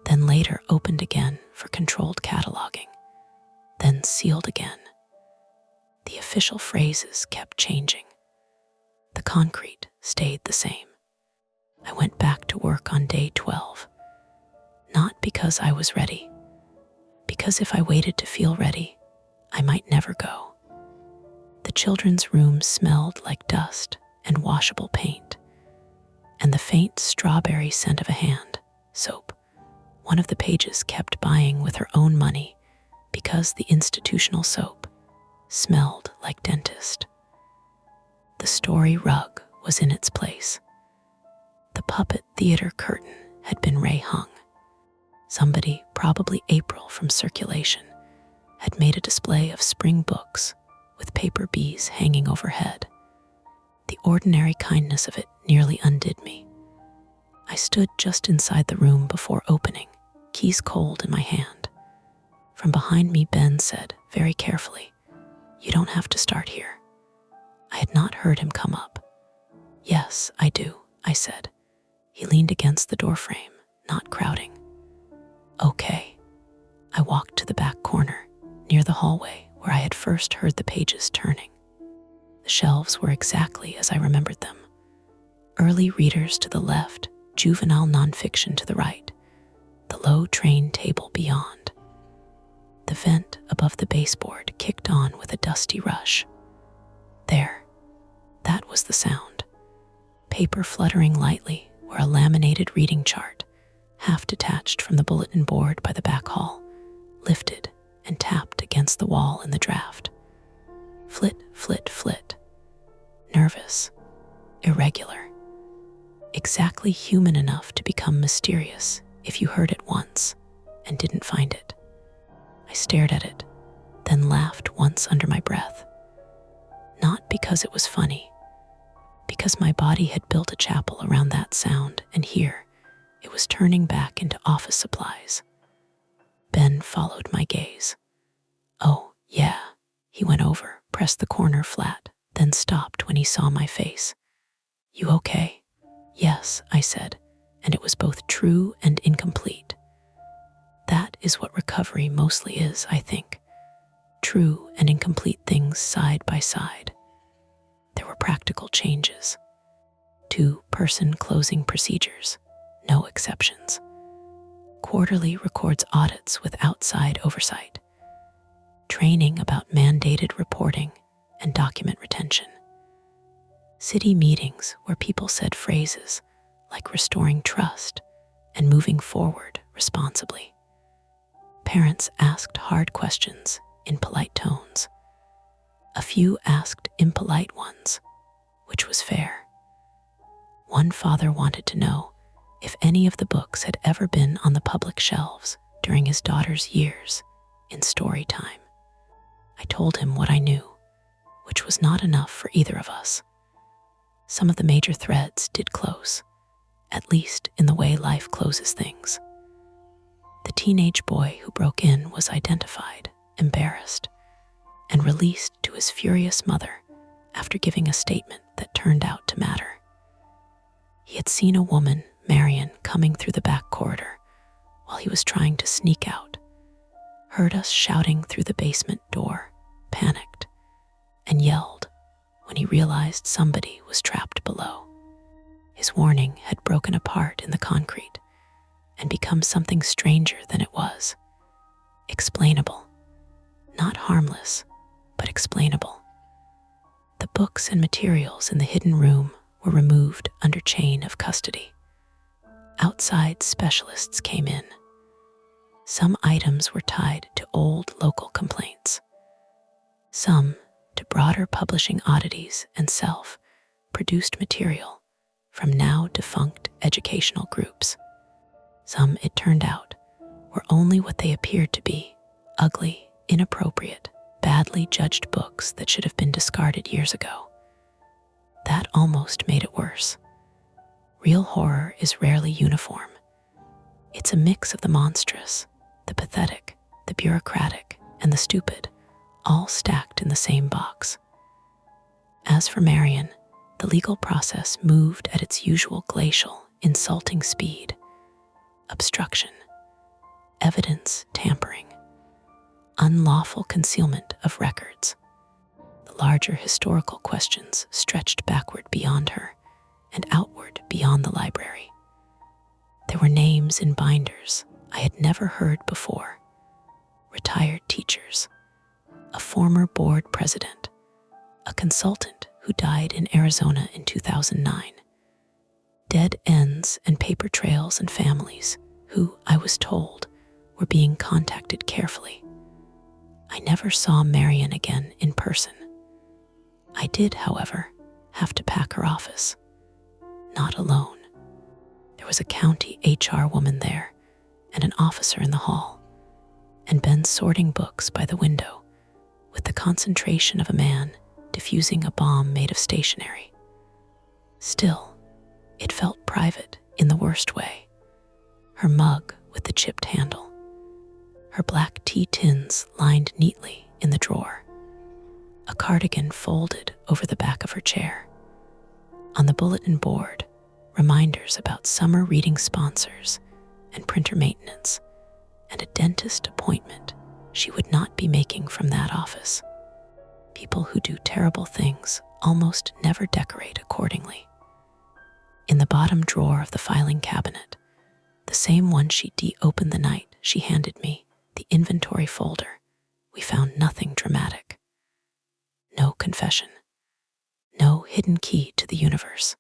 A: then later opened again for controlled cataloging, then sealed again. The official phrases kept changing. The concrete stayed the same. I went back to work on day 12, not because I was ready, because if I waited to feel ready, I might never go. The children's room smelled like dust and washable paint, and the faint strawberry scent of a hand soap one of the pages kept buying with her own money because the institutional soap smelled like dentist. The story rug was in its place. The puppet theater curtain had been ray-hung. Somebody, probably April from circulation, had made a display of spring books with paper bees hanging overhead. The ordinary kindness of it nearly undid me. I stood just inside the room before opening, keys cold in my hand. From behind me, Ben said, very carefully, "You don't have to start here." I had not heard him come up. "Yes, I do," I said. He leaned against the doorframe, not crowding. "Okay." I walked to the back corner, near the hallway where I had first heard the pages turning. The shelves were exactly as I remembered them. Early readers to the left, juvenile nonfiction to the right, the low train table beyond. The vent above the baseboard kicked on with a dusty rush. There, that was the sound. Paper fluttering lightly where a laminated reading chart, half detached from the bulletin board by the back hall, lifted and tapped against the wall in the draft. Flit, flit, flit. Nervous, irregular. Exactly human enough to become mysterious if you heard it once and didn't find it. I stared at it, then laughed once under my breath. Not because it was funny, because my body had built a chapel around that sound, and here it was turning back into office supplies. Ben followed my gaze. "Oh, yeah." He went over, pressed the corner flat, then stopped when he saw my face. "You okay?" "Yes," I said, and it was both true and incomplete. That is what recovery mostly is, I think. True and incomplete things side by side. There were practical changes. 2-person closing procedures, no exceptions. Quarterly records audits with outside oversight. Training about mandated reporting and document retention. City meetings where people said phrases like restoring trust and moving forward responsibly. Parents asked hard questions in polite tones. A few asked impolite ones, which was fair. One father wanted to know if any of the books had ever been on the public shelves during his daughter's years in story time. I told him what I knew, which was not enough for either of us. Some of the major threads did close, at least in the way life closes things. The teenage boy who broke in was identified, embarrassed, and released to his furious mother after giving a statement that turned out to matter. He had seen a woman, Marion, coming through the back corridor while he was trying to sneak out, heard us shouting through the basement door, panicked, and yelled when he realized somebody was trapped below. His warning had broken apart in the concrete and become something stranger than it was. explainable. Not harmless, but explainable. The books and materials in the hidden room were removed under chain of custody. Outside specialists came in. Some items were tied to old local complaints. Some to broader publishing oddities and self-produced material from now defunct educational groups. Some, it turned out, were only what they appeared to be: ugly, inappropriate, badly judged books that should have been discarded years ago. That almost made it worse. Real horror is rarely uniform. It's a mix of the monstrous, the pathetic, the bureaucratic, and the stupid, all stacked in the same box. As for Marion, the legal process moved at its usual glacial, insulting speed. Obstruction, evidence tampering, unlawful concealment of records. The larger historical questions stretched backward beyond her and outward beyond the library. There were names in binders I had never heard before: retired teachers, a former board president, a consultant who died in Arizona in 2009, dead ends and paper trails and families who, I was told, were being contacted carefully. I never saw Marion again in person. I did, however, have to pack her office. Not alone. There was a county HR woman there and an officer in the hall, and Ben sorting books by the window with the concentration of a man diffusing a bomb made of stationery. Still, it felt private in the worst way. Her mug with the chipped handle, her black tea tins lined neatly in the drawer, a cardigan folded over the back of her chair. On the bulletin board, reminders about summer reading sponsors and printer maintenance, and a dentist appointment she would not be making from that office. People who do terrible things almost never decorate accordingly. In the bottom drawer of the filing cabinet, the same one she opened the night she handed me the inventory folder, we found nothing dramatic. No confession. No hidden key to the universe.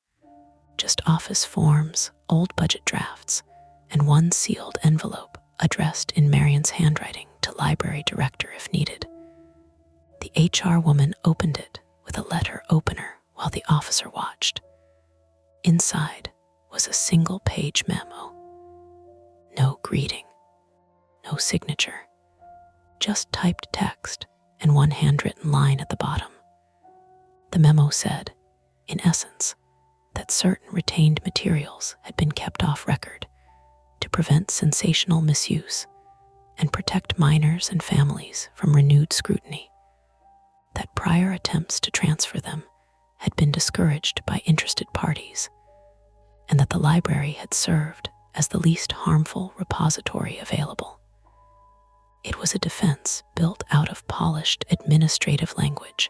A: Just office forms, old budget drafts, and one sealed envelope addressed in Marion's handwriting to library director if needed. The HR woman opened it with a letter opener while the officer watched. Inside was a single-page memo. No greeting, no signature, just typed text and one handwritten line at the bottom. The memo said, in essence, that certain retained materials had been kept off record to prevent sensational misuse and protect minors and families from renewed scrutiny, that prior attempts to transfer them had been discouraged by interested parties, and that the library had served as the least harmful repository available. It was a defense built out of polished administrative language,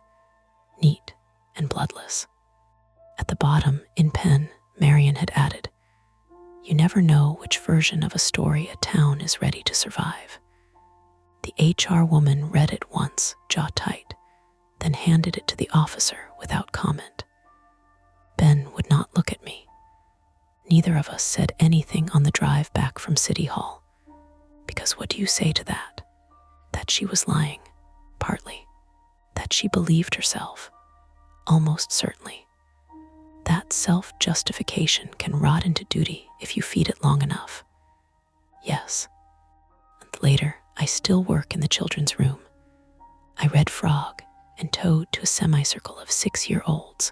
A: neat and bloodless. At the bottom, in pen, Marion had added, "You never know which version of a story a town is ready to survive." The HR woman read it once, jaw tight, then handed it to the officer without comment. Ben would not look at me. Neither of us said anything on the drive back from City Hall, because what do you say to that? That she was lying, partly. That she believed herself, almost certainly. That self-justification can rot into duty if you feed it long enough. Yes. And later, I still work in the children's room. I read Frog and Toad to a semicircle of 6-year-olds.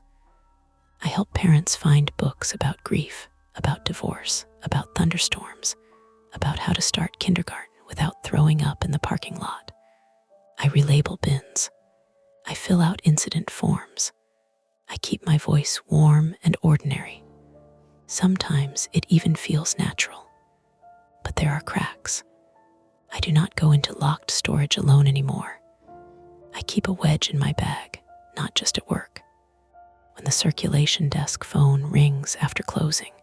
A: I help parents find books about grief, about divorce, about thunderstorms, about how to start kindergarten without throwing up in the parking lot. I relabel bins. I fill out incident forms. I keep my voice warm and ordinary. Sometimes it even feels natural. But there are cracks. I do not go into locked storage alone anymore. I keep a wedge in my bag, not just at work. When the circulation desk phone rings after closing,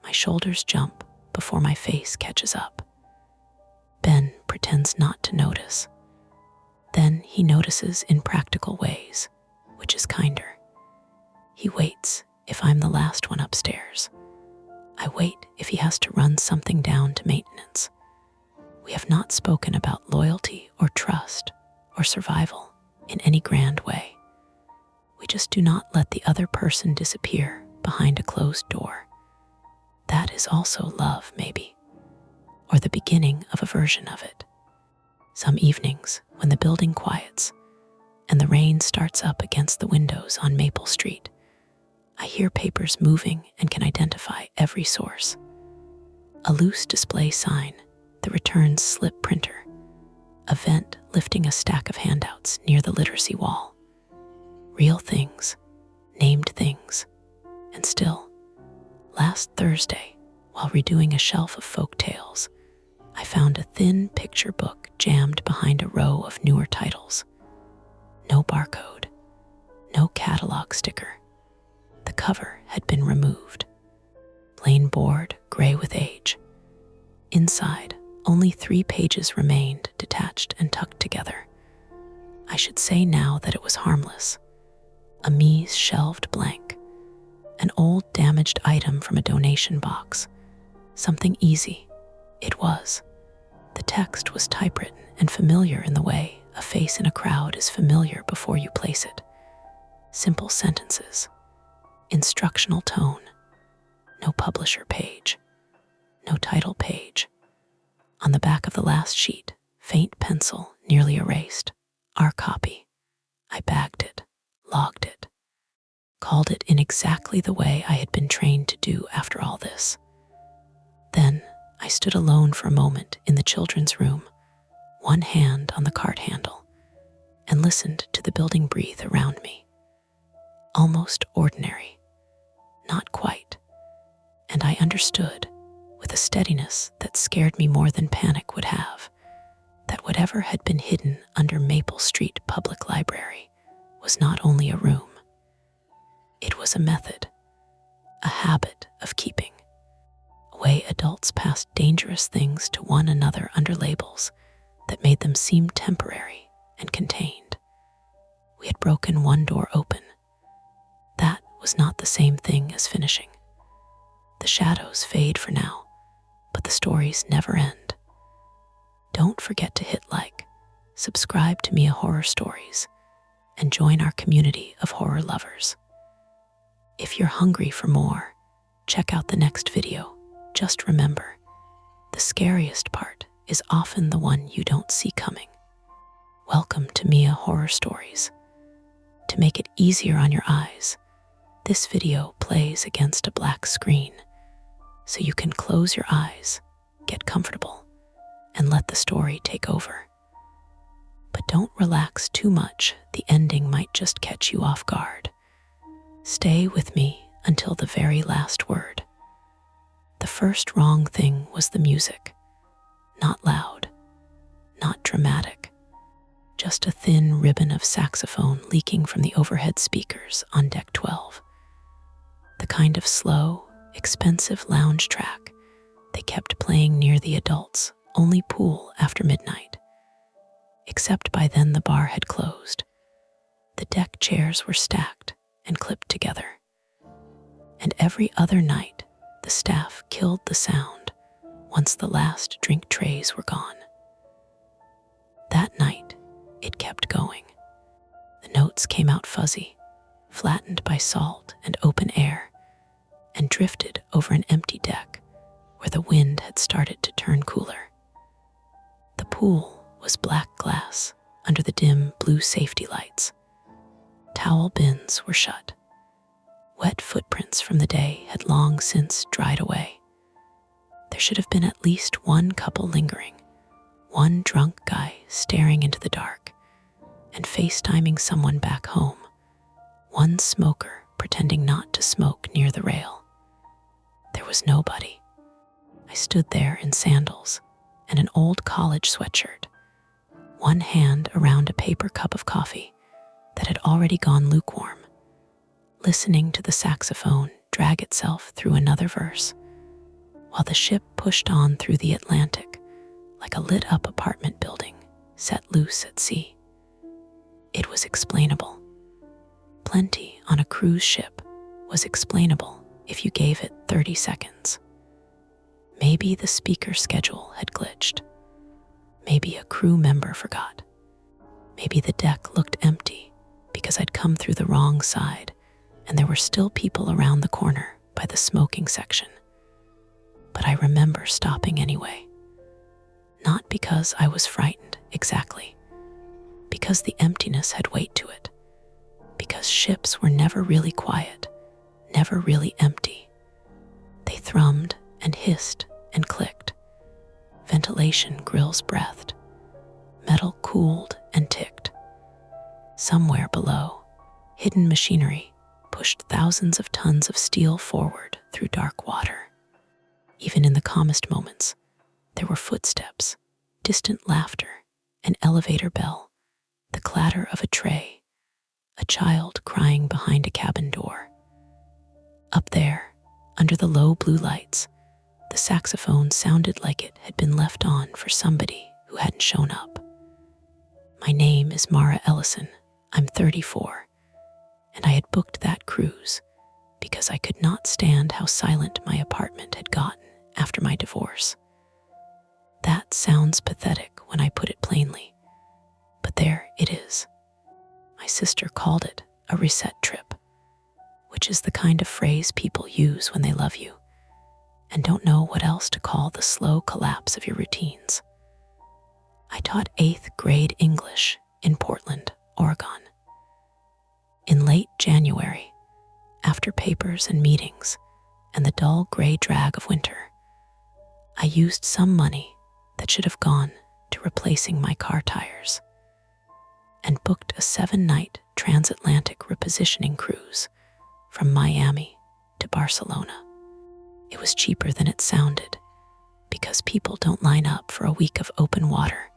A: my shoulders jump before my face catches up. Ben pretends not to notice. Then he notices in practical ways, which is kinder. He waits if I'm the last one upstairs. I wait if he has to run something down to maintenance. We have not spoken about loyalty or trust or survival in any grand way. We just do not let the other person disappear behind a closed door. That is also love, maybe, or the beginning of a version of it. Some evenings, when the building quiets and the rain starts up against the windows on Maple Street, I hear papers moving and can identify every source. A loose display sign, the returns slip printer, a vent lifting a stack of handouts near the literacy wall. Real things, named things, and still, last Thursday, while redoing a shelf of folk tales, I found a thin picture book jammed behind a row of newer titles. No barcode, no catalog sticker. The cover had been removed. Plain board, gray with age. Inside, only 3 pages remained, detached and tucked together. I should say now that it was harmless. A Mies shelved blank. An old damaged item from a donation box. Something easy. It was. The text was typewritten and familiar in the way a face in a crowd is familiar before you place it. Simple sentences. Instructional tone. No publisher page. No title page. On the back of the last sheet, faint pencil, nearly erased. Our copy. I bagged it, logged it, called it in exactly the way I had been trained to do after all this. Then I stood alone for a moment in the children's room, one hand on the cart handle, and listened to the building breathe around me. Almost ordinary. Not quite. And I understood, with a steadiness that scared me more than panic would have, that whatever had been hidden under Maple Street Public Library was not only a room. It was a method, a habit of keeping, a way adults passed dangerous things to one another under labels that made them seem temporary and contained. We had broken one door open. That was not the same thing as finishing. The shadows fade for now, but the stories never end. Don't forget to hit like, subscribe to Mia Horror Stories, and join our community of horror lovers. If you're hungry for more, check out the next video. Just remember, the scariest part is often the one you don't see coming. Welcome to Mia Horror Stories. To make it easier on your eyes, this video plays against a black screen, so you can close your eyes, get comfortable, and let the story take over. But don't relax too much, the ending might just catch you off guard. Stay with me until the very last word. The first wrong thing was the music. Not loud, not dramatic, just a thin ribbon of saxophone leaking from the overhead speakers on deck 12. The kind of slow, expensive lounge track they kept playing near the adults' only pool after midnight. Except by then the bar had closed. The deck chairs were stacked and clipped together. And every other night, the staff killed the sound once the last drink trays were gone. That night, it kept going. The notes came out fuzzy, flattened by salt and open air, and drifted over an empty deck where the wind had started to turn cooler. The pool was black glass under the dim blue safety lights. Towel bins were shut. Wet footprints from the day had long since dried away. There should have been at least one couple lingering, one drunk guy staring into the dark and FaceTiming someone back home, one smoker pretending not to smoke near the rail. There was nobody. I stood there in sandals and an old college sweatshirt, one hand around a paper cup of coffee that had already gone lukewarm, listening to the saxophone drag itself through another verse, while the ship pushed on through the Atlantic like a lit-up apartment building set loose at sea. It was explainable. Plenty on a cruise ship was explainable if you gave it 30 seconds. Maybe the speaker schedule had glitched. Maybe a crew member forgot. Maybe the deck looked empty because I'd come through the wrong side and there were still people around the corner by the smoking section. But I remember stopping anyway. Not because I was frightened, exactly. Because the emptiness had weight to it. Because ships were never really quiet, never really empty. They thrummed and hissed and clicked. Ventilation grills breathed. Metal cooled and ticked. Somewhere below, hidden machinery pushed thousands of tons of steel forward through dark water. Even in the calmest moments, there were footsteps, distant laughter, an elevator bell, the clatter of a tray, a child crying behind a cabin door. Up there, under the low blue lights, the saxophone sounded like it had been left on for somebody who hadn't shown up. My name is Mara Ellison. I'm 34, and I had booked that cruise because I could not stand how silent my apartment had gotten after my divorce. That sounds pathetic when I put it plainly, but there it is. My sister called it a reset trip, which is the kind of phrase people use when they love you and don't know what else to call the slow collapse of your routines. I taught 8th grade English in Portland, Oregon. In late January, after papers and meetings and the dull gray drag of winter, I used some money that should have gone to replacing my car tires and booked a 7-night transatlantic repositioning cruise from Miami to Barcelona. It was cheaper than it sounded because people don't line up for a week of open water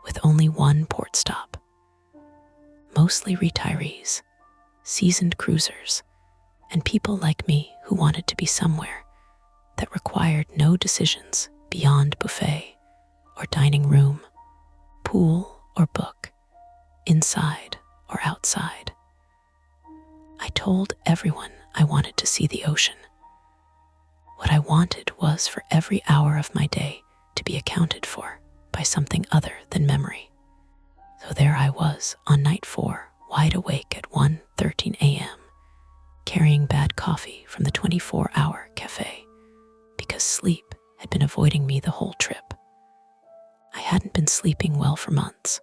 A: with only one port stop. Mostly retirees, seasoned cruisers, and people like me who wanted to be somewhere that required no decisions beyond buffet or dining room, pool or book, inside or outside. I told everyone I wanted to see the ocean. What I wanted was for every hour of my day to be accounted for by something other than memory. So there I was on night 4, wide awake at 1:13 a.m., carrying bad coffee from the 24-hour cafe because sleep had been avoiding me the whole trip. I hadn't been sleeping well for months,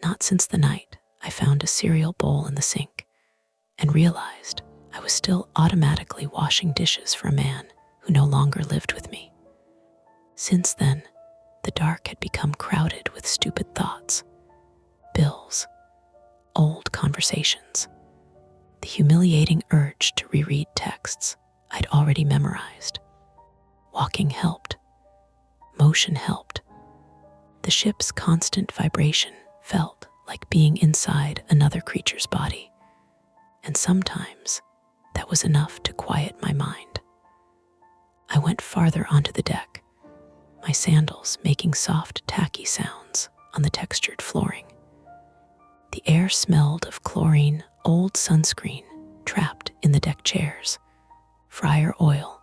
A: not since the night I found a cereal bowl in the sink and realized I was still automatically washing dishes for a man who no longer lived with me. Since then, the dark had become crowded with stupid thoughts, bills, old conversations, the humiliating urge to reread texts I'd already memorized. Walking helped. Motion helped. The ship's constant vibration felt like being inside another creature's body, and sometimes that was enough to quiet my mind. I went farther onto the deck, my sandals making soft, tacky sounds on the textured flooring. The air smelled of chlorine, old sunscreen trapped in the deck chairs, fryer oil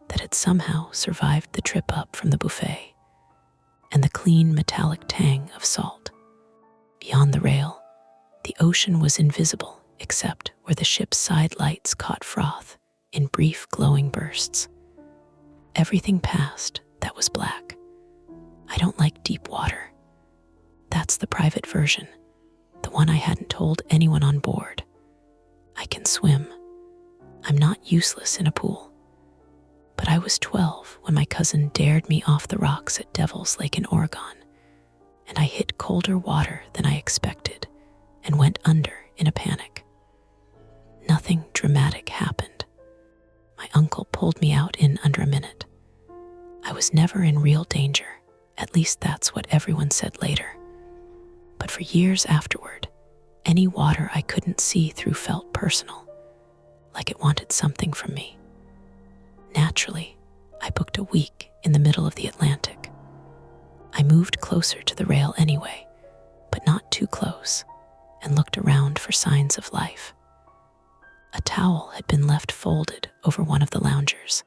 A: that had somehow survived the trip up from the buffet, and the clean metallic tang of salt. Beyond the rail, the ocean was invisible except where the ship's side lights caught froth in brief glowing bursts. Everything passed that was black. I don't like deep water. That's the private version, the one I hadn't told anyone on board. I can swim. I'm not useless in a pool. But I was 12 when my cousin dared me off the rocks at Devil's Lake in Oregon, and I hit colder water than I expected and went under in a panic. Nothing dramatic happened. My uncle pulled me out in under a minute. I was never in real danger, at least that's what everyone said later. But for years afterward, any water I couldn't see through felt personal, like it wanted something from me. Naturally, I booked a week in the middle of the Atlantic. I moved closer to the rail anyway, but not too close, and looked around for signs of life. A towel had been left folded over one of the loungers,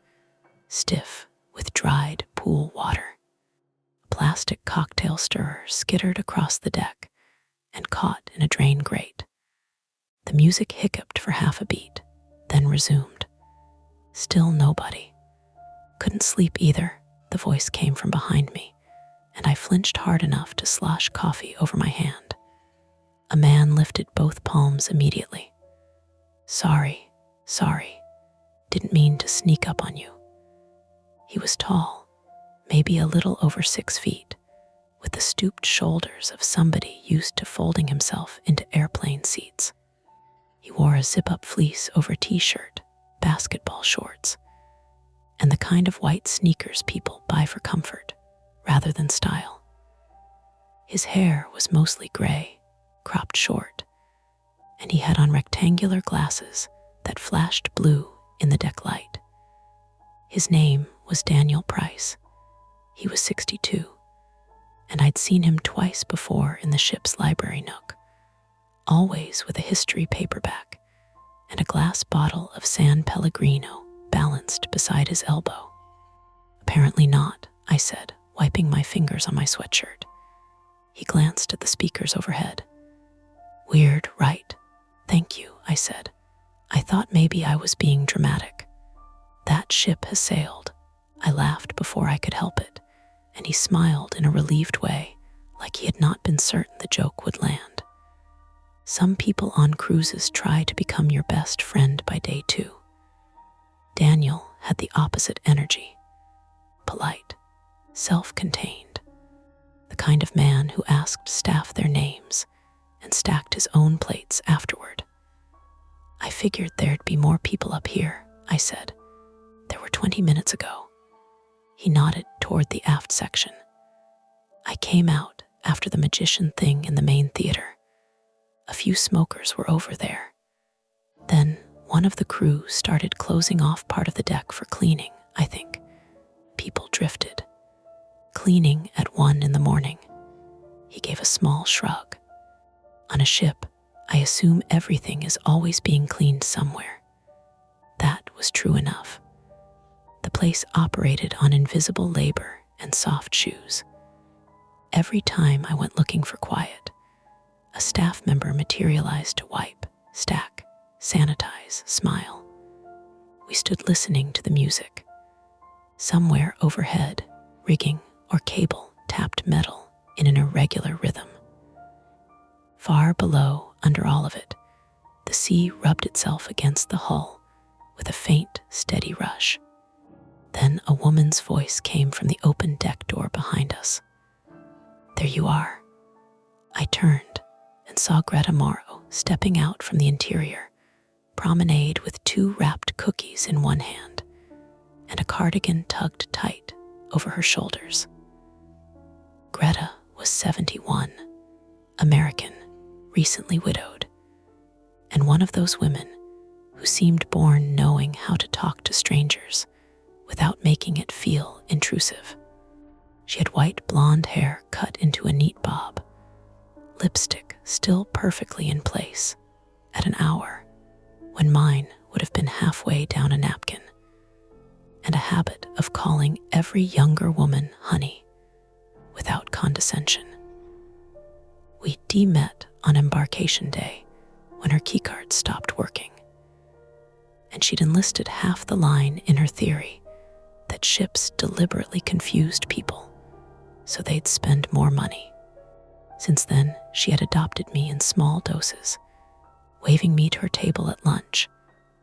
A: stiff with dried pool water. A plastic cocktail stirrer skittered across the deck and caught in a drain grate. The music hiccuped for half a beat, then resumed. Still nobody. Couldn't sleep either, the voice came from behind me, and I flinched hard enough to slosh coffee over my hand. A man lifted both palms immediately. Sorry. Didn't mean to sneak up on you. He was tall, maybe a little over 6 feet, with the stooped shoulders of somebody used to folding himself into airplane seats. He wore a zip-up fleece over t-shirt, basketball shorts, and the kind of white sneakers people buy for comfort rather than style. His hair was mostly gray, cropped short, and he had on rectangular glasses that flashed blue in the deck light. His name was Daniel Price. He was 62, and I'd seen him twice before in the ship's library nook, always with a history paperback and a glass bottle of San Pellegrino balanced beside his elbow. Apparently not, I said, wiping my fingers on my sweatshirt. He glanced at the speakers overhead. Weird, right? Thank you, I said. I thought maybe I was being dramatic. That ship has sailed. I laughed before I could help it, and he smiled in a relieved way, like he had not been certain the joke would land. Some people on cruises try to become your best friend by day 2. Daniel had the opposite energy. Polite, self-contained, the kind of man who asked staff their names and stacked his own plates afterward. I figured there'd be more people up here, I said. There were 20 minutes ago. He nodded toward the aft section. I came out after the magician thing in the main theater. A few smokers were over there. Then one of the crew started closing off part of the deck for cleaning, I think. People drifted. Cleaning at 1 in the morning. He gave a small shrug. On a ship, I assume everything is always being cleaned somewhere. That was true enough. The place operated on invisible labor and soft shoes. Every time I went looking for quiet, a staff member materialized to wipe, stack, sanitize, smile. We stood listening to the music. Somewhere overhead, rigging or cable tapped metal in an irregular rhythm. Far below, under all of it, the sea rubbed itself against the hull with a faint, steady rush. Then a woman's voice came from the open deck door behind us. There you are. I turned and saw Greta Morrow stepping out from the interior, promenade with 2 wrapped cookies in one hand and a cardigan tugged tight over her shoulders. Greta was 71, American, recently widowed, and one of those women who seemed born knowing how to talk to strangers without making it feel intrusive. She had white blonde hair cut into a neat bob, lipstick still perfectly in place at an hour when mine would have been halfway down a napkin, and a habit of calling every younger woman honey without condescension. We de-met on embarkation day when her keycard stopped working, and she'd enlisted half the line in her theory that ships deliberately confused people so they'd spend more money. Since then, she had adopted me in small doses, waving me to her table at lunch,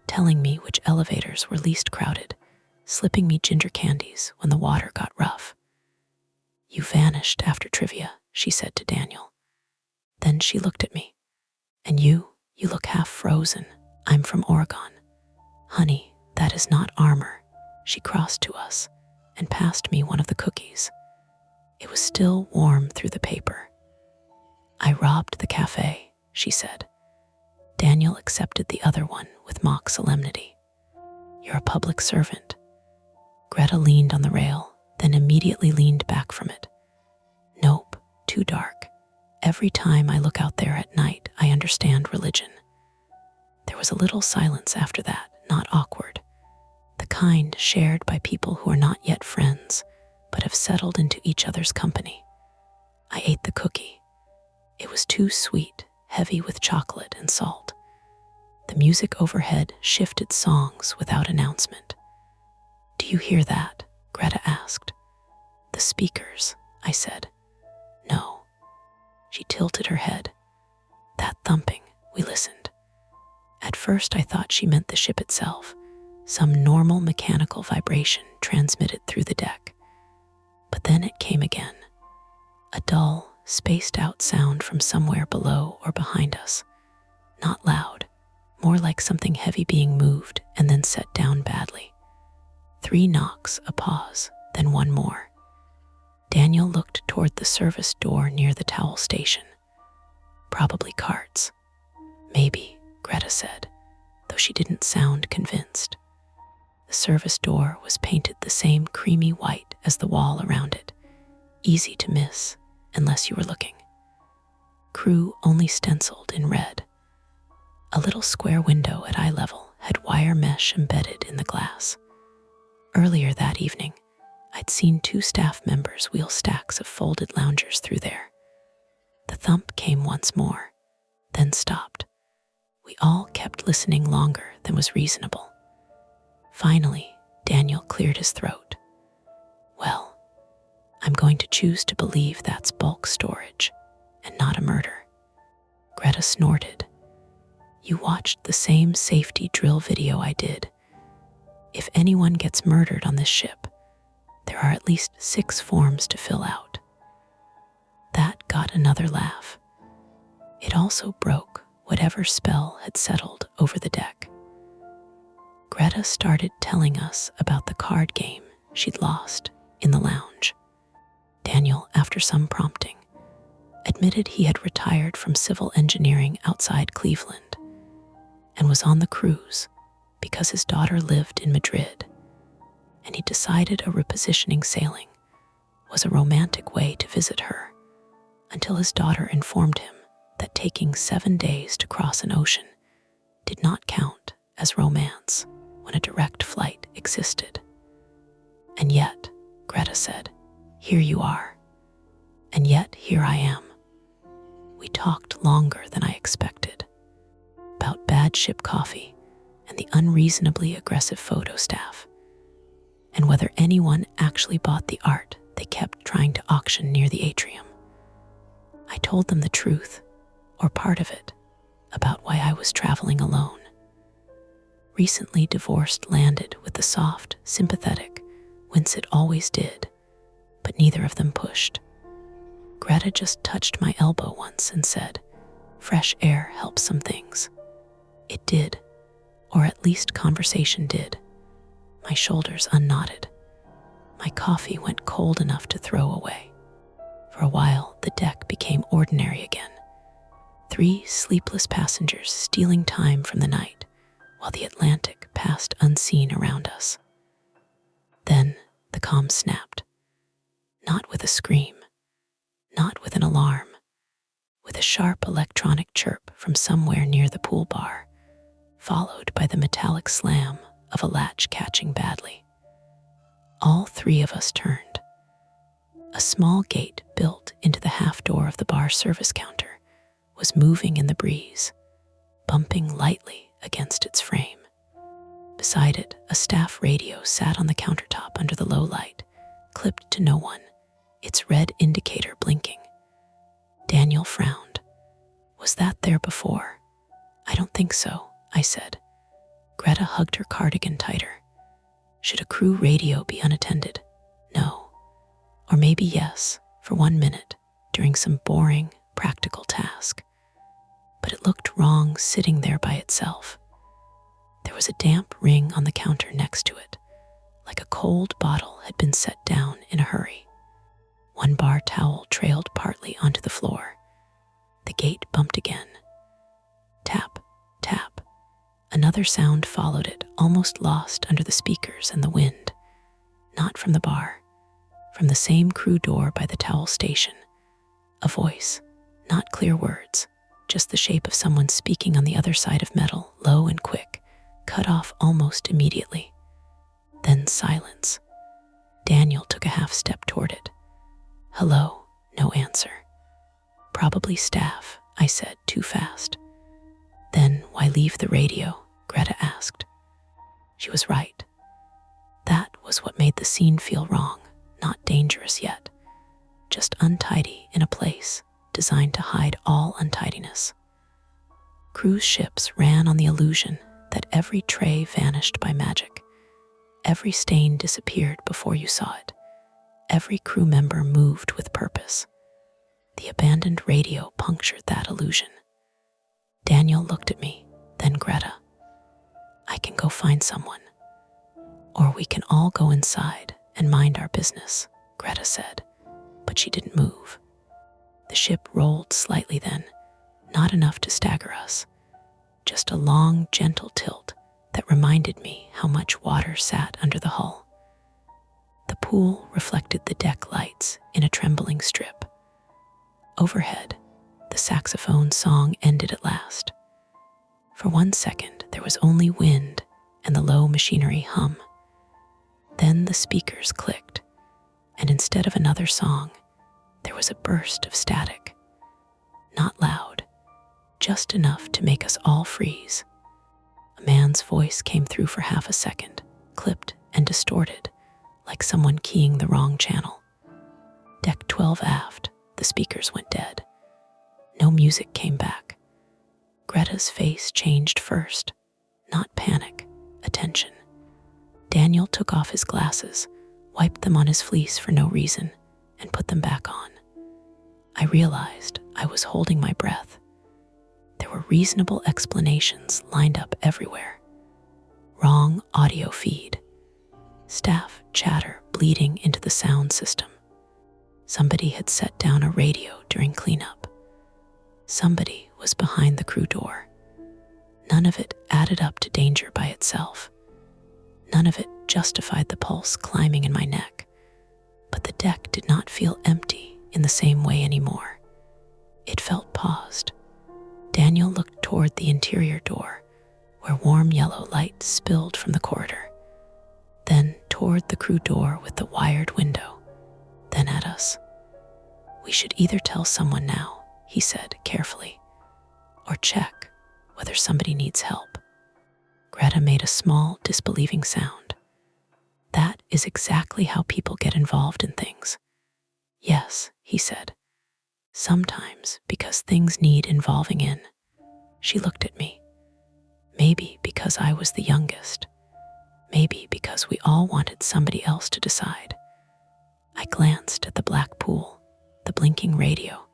A: telling me which elevators were least crowded, slipping me ginger candies when the water got rough. You vanished after trivia, she said to Daniel. Then she looked at me. And you look half frozen. I'm from Oregon. Honey, that is not armor. She crossed to us and passed me one of the cookies. It was still warm through the paper. I robbed the cafe, she said. Daniel accepted the other one with mock solemnity. You're a public servant. Greta leaned on the rail, then immediately leaned back from it. too dark. Every time I look out there at night, I understand religion." There was a little silence after that, not awkward. The kind shared by people who are not yet friends, but have settled into each other's company. I ate the cookie. It was too sweet, heavy with chocolate and salt. The music overhead shifted songs without announcement. "Do you hear that?" Greta asked. "The speakers," I said. "No." She tilted her head. "That thumping," we listened. At first I thought she meant the ship itself, some normal mechanical vibration transmitted through the deck. But then it came again. A dull, spaced-out sound from somewhere below or behind us. Not loud, more like something heavy being moved and then set down badly. 3 knocks, a pause, then one more. Daniel looked toward the service door near the towel station. "Probably carts." "Maybe," Greta said, though she didn't sound convinced. The service door was painted the same creamy white as the wall around it, easy to miss unless you were looking. Crew only stenciled in red. A little square window at eye level had wire mesh embedded in the glass. Earlier that evening, I'd seen 2 staff members wheel stacks of folded loungers through there. The thump came once more, then stopped. We all kept listening longer than was reasonable. Finally, Daniel cleared his throat. "Well, I'm going to choose to believe that's bulk storage and not a murder." Greta snorted. "You watched the same safety drill video I did. If anyone gets murdered on this ship, there are at least 6 forms to fill out." That got another laugh. It also broke whatever spell had settled over the deck. Greta started telling us about the card game she'd lost in the lounge. Daniel, after some prompting, admitted he had retired from civil engineering outside Cleveland and was on the cruise because his daughter lived in Madrid, and he decided a repositioning sailing was a romantic way to visit her, until his daughter informed him that taking 7 days to cross an ocean did not count as romance when a direct flight existed. "And yet," Greta said, "here you are. And yet here I am." We talked longer than I expected, about bad ship coffee and the unreasonably aggressive photo staff, and whether anyone actually bought the art they kept trying to auction near the atrium. I told them the truth, or part of it, about why I was traveling alone. Recently divorced landed with the soft, sympathetic, whence it always did, but neither of them pushed. Greta just touched my elbow once and said, "Fresh air helps some things." It did, or at least conversation did. My shoulders unknotted. My coffee went cold enough to throw away. For a while, the deck became ordinary again. 3 sleepless passengers stealing time from the night, while the Atlantic passed unseen around us. Then the comm snapped. Not with a scream, not with an alarm, with a sharp electronic chirp from somewhere near the pool bar, followed by the metallic slam of a latch catching badly. All 3 of us turned. A small gate built into the half door of the bar service counter was moving in the breeze, bumping lightly against its frame. Beside it, a staff radio sat on the countertop under the low light, clipped to no one, its red indicator blinking. Daniel frowned. "Was that there before?" "I don't think so," I said. Greta hugged her cardigan tighter. Should a crew radio be unattended? No. Or maybe yes, for 1 minute, during some boring, practical task. But it looked wrong sitting there by itself. There was a damp ring on the counter next to it, like a cold bottle had been set down in a hurry. 1 bar towel trailed partly onto the floor. The gate bumped again. Tap, tap. Another sound followed it, almost lost under the speakers and the wind. Not from the bar, from the same crew door by the towel station. A voice, not clear words, just the shape of someone speaking on the other side of metal, low and quick, cut off almost immediately. Then silence. Daniel took a half step toward it. "Hello," no answer. "Probably staff," I said, too fast. "Then why leave the radio?" Greta asked. She was right. That was what made the scene feel wrong, not dangerous yet, just untidy in a place designed to hide all untidiness. Cruise ships ran on the illusion that every tray vanished by magic. Every stain disappeared before you saw it. Every crew member moved with purpose. The abandoned radio punctured that illusion. Daniel looked at me, then Greta. "I can go find someone. Or we can all go inside and mind our business," Greta said, but she didn't move. The ship rolled slightly then, not enough to stagger us, just a long, gentle tilt that reminded me how much water sat under the hull. The pool reflected the deck lights in a trembling strip. Overhead, the saxophone song ended at last. For 1 second, there was only wind and the low machinery hum. Then the speakers clicked, and instead of another song, there was a burst of static. Not loud, just enough to make us all freeze. A man's voice came through for half a second, clipped and distorted, like someone keying the wrong channel. "Deck 12 aft," the speakers went dead. No music came back. Greta's face changed first, not panic, attention. Daniel took off his glasses, wiped them on his fleece for no reason, and put them back on. I realized I was holding my breath. There were reasonable explanations lined up everywhere. Wrong audio feed. Staff chatter bleeding into the sound system. Somebody had set down a radio during cleanup. Somebody was behind the crew door. None of it added up to danger by itself. None of it justified the pulse climbing in my neck. But the deck did not feel empty in the same way anymore. It felt paused. Daniel looked toward the interior door, where warm yellow light spilled from the corridor. Then toward the crew door with the wired window. Then at us. "We should either tell someone now," he said carefully, "or check whether somebody needs help." Greta made a small, disbelieving sound. "That is exactly how people get involved in things." "Yes," he said. "Sometimes because things need involving in." She looked at me. Maybe because I was the youngest. Maybe because we all wanted somebody else to decide. I glanced at the black pool, the blinking radio,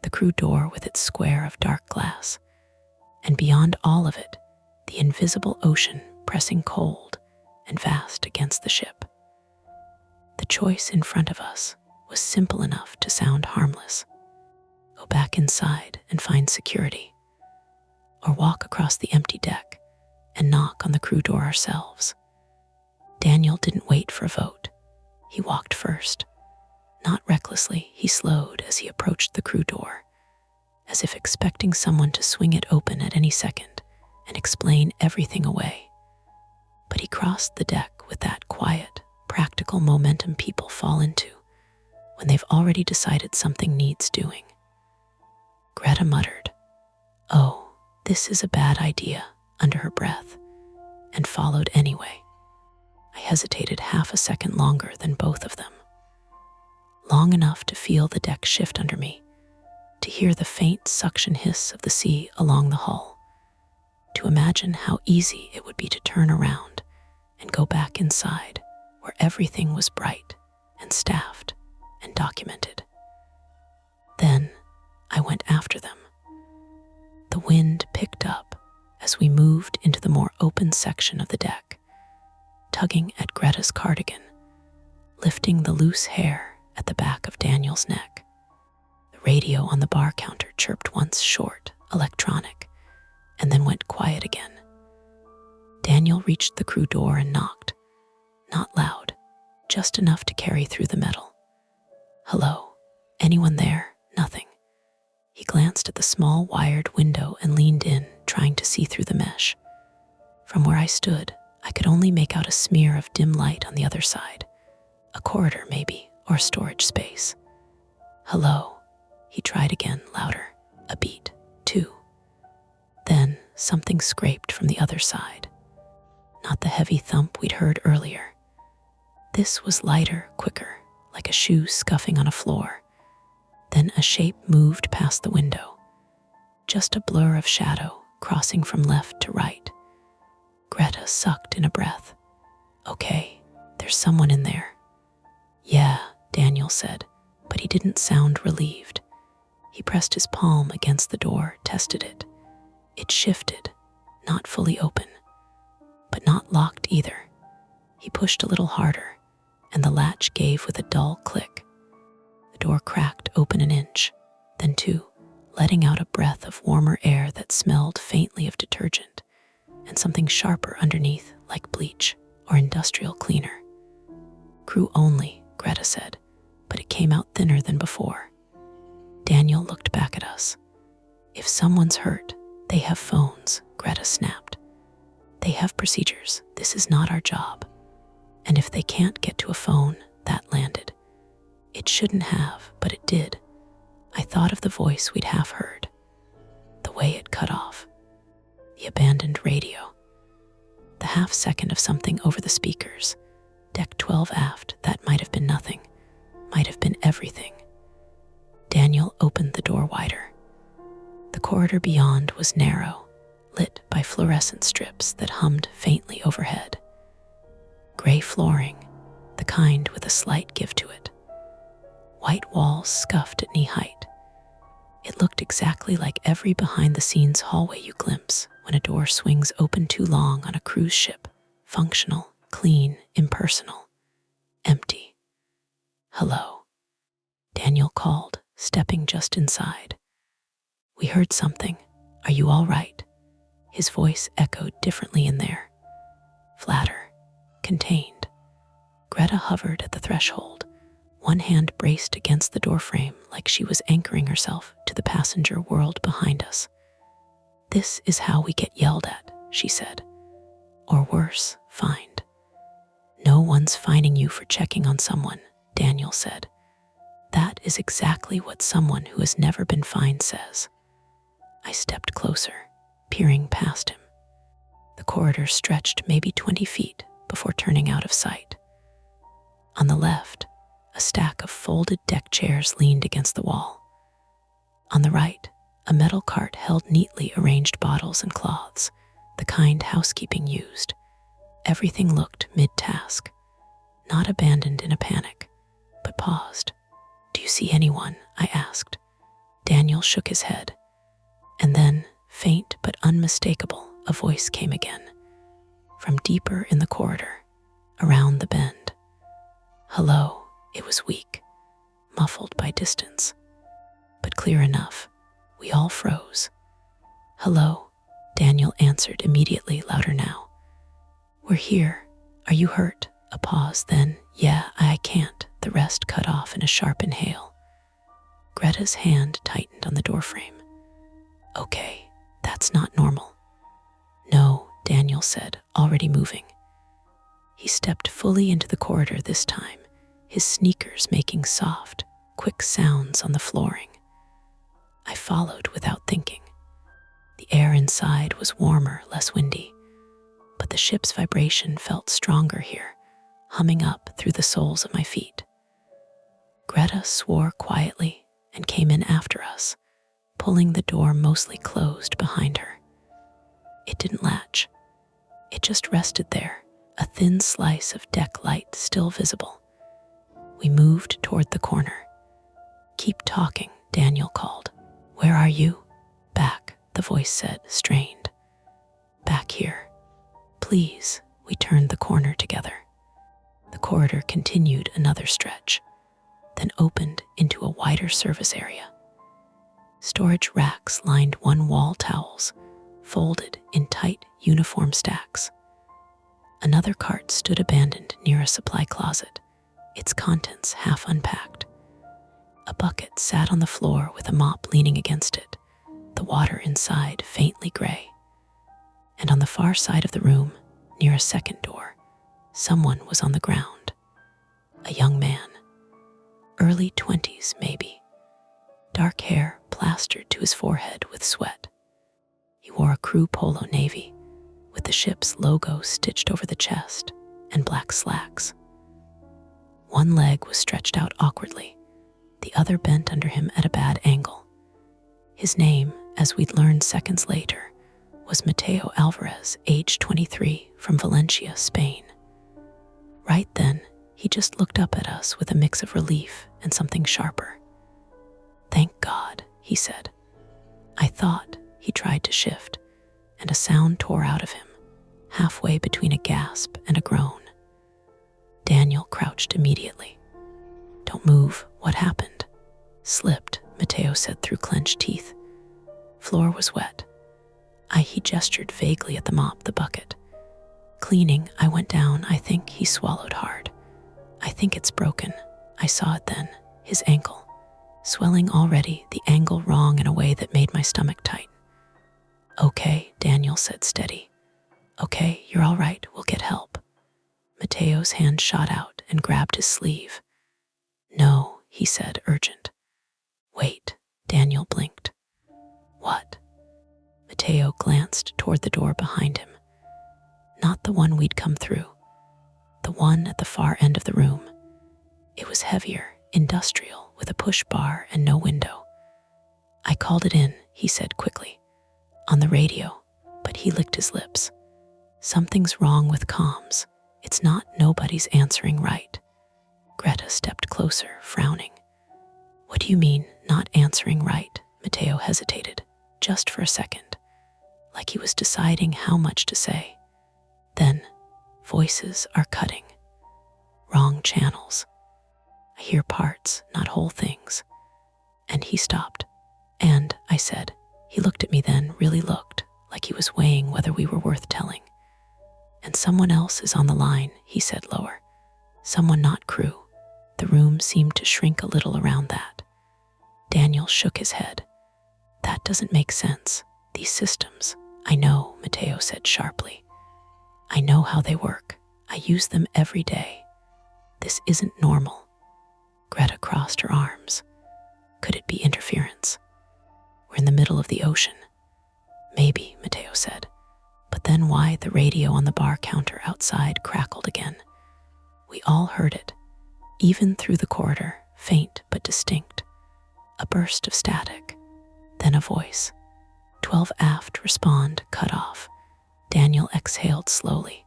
A: the crew door with its square of dark glass, and beyond all of it, the invisible ocean pressing cold and vast against the ship. The choice in front of us was simple enough to sound harmless. Go back inside and find security, or walk across the empty deck and knock on the crew door ourselves. Daniel didn't wait for a vote. He walked first. Not recklessly, he slowed as he approached the crew door, as if expecting someone to swing it open at any second and explain everything away. But he crossed the deck with that quiet, practical momentum people fall into when they've already decided something needs doing. Greta muttered, "Oh, this is a bad idea," under her breath, and followed anyway. I hesitated half a second longer than both of them. Long enough to feel the deck shift under me, to hear the faint suction hiss of the sea along the hull, to imagine how easy it would be to turn around and go back inside where everything was bright and staffed and documented. Then I went after them. The wind picked up as we moved into the more open section of the deck, tugging at Greta's cardigan, lifting the loose hair at the back of Daniel's neck. The radio on the bar counter chirped once short, electronic, and then went quiet again. Daniel reached the crew door and knocked, not loud, just enough to carry through the metal. "Hello, anyone there?" Nothing. He glanced at the small wired window and leaned in, trying to see through the mesh. From where I stood, I could only make out a smear of dim light on the other side. A corridor, maybe, or a storage space. Hello, he tried again, louder. A beat, two. Then something scraped from the other side. Not the heavy thump we'd heard earlier. This was lighter, quicker, like a shoe scuffing on a floor. Then a shape moved past the window. Just a blur of shadow crossing from left to right. Greta sucked in a breath. Okay, there's someone in there. Yeah, Daniel said, but he didn't sound relieved. He pressed his palm against the door, tested it. It shifted, not fully open, but not locked either. He pushed a little harder, and the latch gave with a dull click. The door cracked open an inch, then two, letting out a breath of warmer air that smelled faintly of detergent, and something sharper underneath, like bleach or industrial cleaner. Crew only, Greta said, but it came out thinner than before. Daniel looked back at us. If someone's hurt, they have phones, Greta snapped. They have procedures. This is not our job. And if they can't get to a phone, that landed. It shouldn't have, but it did. I thought of the voice we'd half heard. The way it cut off. The abandoned radio. The half second of something over the speakers. Deck 12 aft, that might have been nothing. Might have been everything. Daniel opened the door wider. The corridor beyond was narrow, lit by fluorescent strips that hummed faintly overhead. Gray flooring, the kind with a slight give to it. White walls scuffed at knee height. It looked exactly like every behind-the-scenes hallway you glimpse when a door swings open too long on a cruise ship. Functional, clean, impersonal, empty. Hello, Daniel called, stepping just inside. We heard something. Are you all right? His voice echoed differently in there. Flatter, contained. Greta hovered at the threshold, one hand braced against the doorframe like she was anchoring herself to the passenger world behind us. This is how we get yelled at, she said. Or worse, fined. No one's fining you for checking on someone, Daniel said. That is exactly what someone who has never been fined says. I stepped closer, peering past him. The corridor stretched maybe 20 feet before turning out of sight. On the left, a stack of folded deck chairs leaned against the wall. On the right, a metal cart held neatly arranged bottles and cloths, the kind housekeeping used. Everything looked mid-task, not abandoned in a panic, but paused. Do you see anyone? I asked. Daniel shook his head. And then, faint but unmistakable, a voice came again. From deeper in the corridor, around the bend. Hello, it was weak, muffled by distance, but clear enough. We all froze. Hello, Daniel answered immediately, louder now. We're here. Are you hurt? A pause, then, yeah, I can't. The rest cut off in a sharp inhale. Greta's hand tightened on the doorframe. Okay, that's not normal. No, Daniel said, already moving. He stepped fully into the corridor this time, his sneakers making soft, quick sounds on the flooring. I followed without thinking. The air inside was warmer, less windy, but the ship's vibration felt stronger here, humming up through the soles of my feet. Greta swore quietly and came in after us, pulling the door mostly closed behind her. It didn't latch. It just rested there, a thin slice of deck light still visible. We moved toward the corner. Keep talking, Daniel called. Where are you? Back, the voice said, strained. Back here. Please, we turned the corner together. The corridor continued another stretch, then opened into a wider service area. Storage racks lined one wall, towels, folded in tight uniform stacks. Another cart stood abandoned near a supply closet, its contents half unpacked. A bucket sat on the floor with a mop leaning against it, the water inside faintly gray. And on the far side of the room, near a second door, someone was on the ground. A young man, early 20s maybe, dark hair plastered to his forehead with sweat. He wore a crew polo navy with the ship's logo stitched over the chest and black slacks. One leg was stretched out awkwardly, the other bent under him at a bad angle. His name, as we'd learned seconds later, was Mateo Alvarez, age 23, from Valencia, Spain. Right then, he just looked up at us with a mix of relief and something sharper. "Thank God," he said. I thought he tried to shift, and a sound tore out of him, halfway between a gasp and a groan. Daniel crouched immediately. "Don't move, what happened?" "Slipped," Mateo said through clenched teeth. "Floor was wet." He gestured vaguely at the mop, the bucket. "Cleaning, I went down, I think." He swallowed hard. "I think it's broken. I saw it then, his ankle. Swelling already, the angle wrong in a way that made my stomach tight." "Okay," Daniel said steady. "Okay, you're all right, we'll get help." Mateo's hand shot out and grabbed his sleeve. "No," he said, urgent. "Wait," Daniel blinked. "What?" Mateo glanced toward the door behind him. Not the one we'd come through. The one at the far end of the room. It was heavier, industrial, with a push bar and no window. "I called it in," he said quickly. "On the radio," but he licked his lips. "Something's wrong with comms. It's not nobody's answering right." Greta stepped closer, frowning. "What do you mean, not answering right?" Mateo hesitated, just for a second, like he was deciding how much to say. Then, "Voices are cutting. Wrong channels. I hear parts, not whole things." And he stopped. "And," I said. He looked at me then, really looked, like he was weighing whether we were worth telling. "And someone else is on the line," he said lower. "Someone not crew." The room seemed to shrink a little around that. Daniel shook his head. "That doesn't make sense. These systems." "I know," Mateo said sharply. "I know how they work. I use them every day. This isn't normal." Greta crossed her arms. "Could it be interference? We're in the middle of the ocean." "Maybe," Mateo said. But then why the radio on the bar counter outside crackled again. We all heard it, even through the corridor, faint but distinct. A burst of static, then a voice. 12 aft, respond, cut off." Daniel exhaled slowly.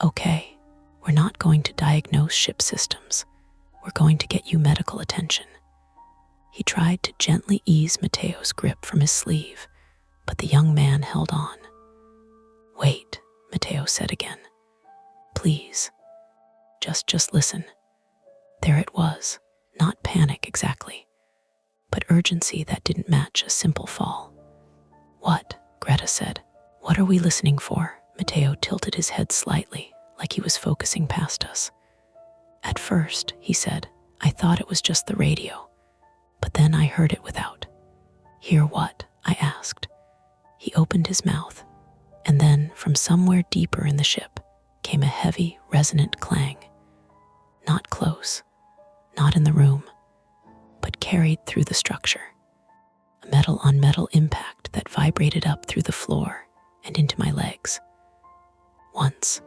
A: "Okay, we're not going to diagnose ship systems. We're going to get you medical attention." He tried to gently ease Mateo's grip from his sleeve, but the young man held on. "Wait," Mateo said again. "Please, just listen." There it was, not panic exactly, but urgency that didn't match a simple fall. "What?" Greta said. "What are we listening for?" Mateo tilted his head slightly, like he was focusing past us. "At first," he said, "I thought it was just the radio, but then I heard it without." "Hear what?" I asked. He opened his mouth, and then from somewhere deeper in the ship came a heavy, resonant clang. Not close, not in the room, but carried through the structure. A metal-on-metal impact that vibrated up through the floor and into my legs. Once,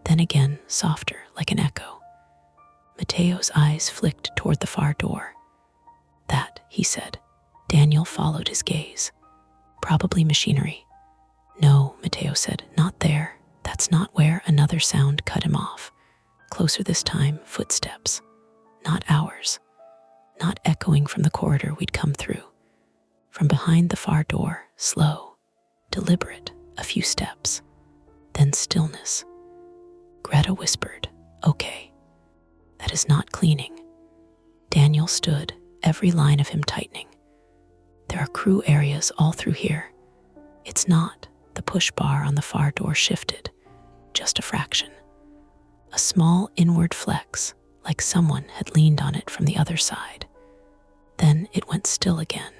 A: then again, softer, like an echo. Mateo's eyes flicked toward the far door. "That," he said. Daniel followed his gaze. "Probably machinery." "No," Mateo said, "not there. That's not where." Another sound cut him off. Closer this time, footsteps. Not ours. Not echoing from the corridor we'd come through. From behind the far door, slow, deliberate, a few steps. Then stillness. Greta whispered, "Okay." "That is not cleaning." Daniel stood, every line of him tightening. "There are crew areas all through here. It's not." The push bar on the far door shifted, just a fraction. A small inward flex, like someone had leaned on it from the other side. Then it went still again.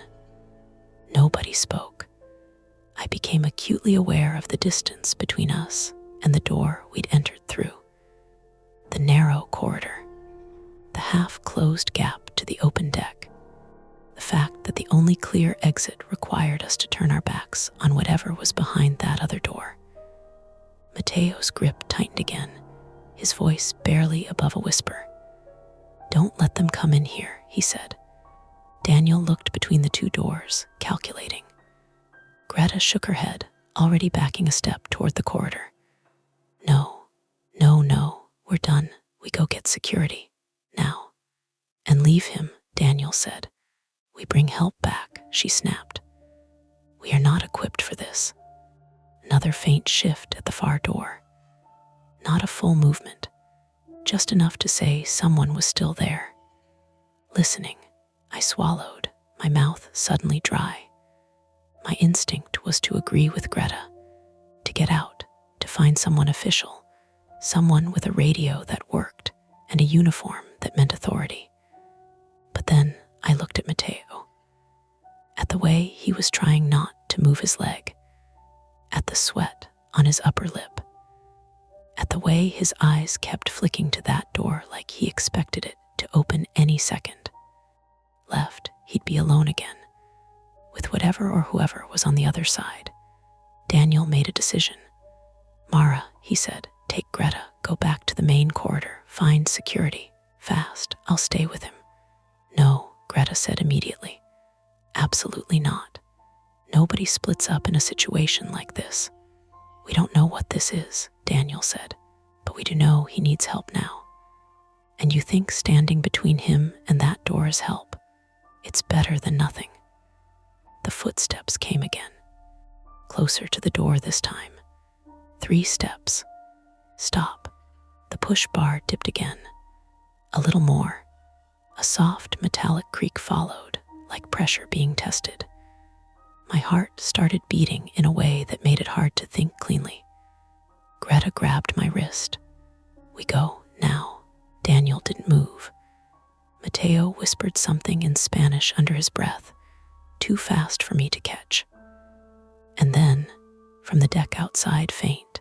A: Nobody spoke. I became acutely aware of the distance between us and the door we'd entered through. The narrow corridor, the half-closed gap to the open deck, the fact that the only clear exit required us to turn our backs on whatever was behind that other door. Mateo's grip tightened again, his voice barely above a whisper. "Don't let them come in here," he said. Daniel looked between the two doors, calculating. Greta shook her head, already backing a step toward the corridor. No, we're done. We go get security. Now." "And leave him," Daniel said. "We bring help back," she snapped. "We are not equipped for this." Another faint shift at the far door. Not a full movement, just enough to say someone was still there. Listening, I swallowed, my mouth suddenly dry. My instinct was to agree with Greta, to get out, to find someone official, someone with a radio that worked and a uniform that meant authority. But then I looked at Mateo, at the way he was trying not to move his leg, at the sweat on his upper lip, at the way his eyes kept flicking to that door like he expected it to open any second. Left, he'd be alone again, with whatever or whoever was on the other side. Daniel made a decision. "Mara," he said, "take Greta, go back to the main corridor, find security. Fast, I'll stay with him." "No," Greta said immediately. "Absolutely not. Nobody splits up in a situation like this." "We don't know what this is," Daniel said, "but we do know he needs help now." "And you think standing between him and that door is help? It's better than nothing." The footsteps came again, closer to the door this time. 3 steps. Stop. The push bar dipped again. A little more. A soft metallic creak followed, like pressure being tested. My heart started beating in a way that made it hard to think cleanly. Greta grabbed my wrist. "We go, now." Daniel didn't move. Mateo whispered something in Spanish under his breath, too fast for me to catch. And then, from the deck outside, faint,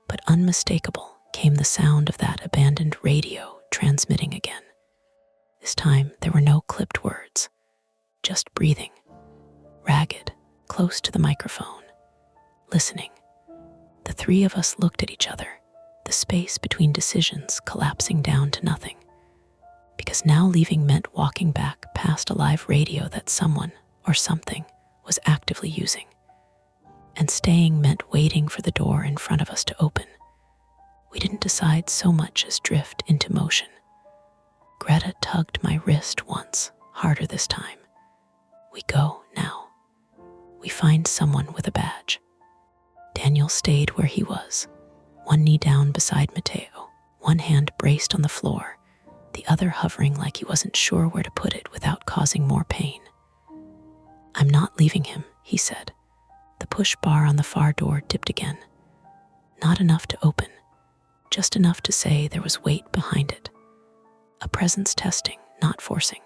A: but unmistakable, came the sound of that abandoned radio transmitting again. This time, there were no clipped words, just breathing, ragged, close to the microphone. Listening, the 3 of us looked at each other, the space between decisions collapsing down to nothing. Because now leaving meant walking back past a live radio that someone or something was actively using. And staying meant waiting for the door in front of us to open. We didn't decide so much as drift into motion. Greta tugged my wrist once, harder this time. "We go, now. We find someone with a badge." Daniel stayed where he was, one knee down beside Mateo, one hand braced on the floor, the other hovering like he wasn't sure where to put it without causing more pain. "I'm not leaving him," he said. The push bar on the far door dipped again. Not enough to open, just enough to say there was weight behind it. A presence testing, not forcing.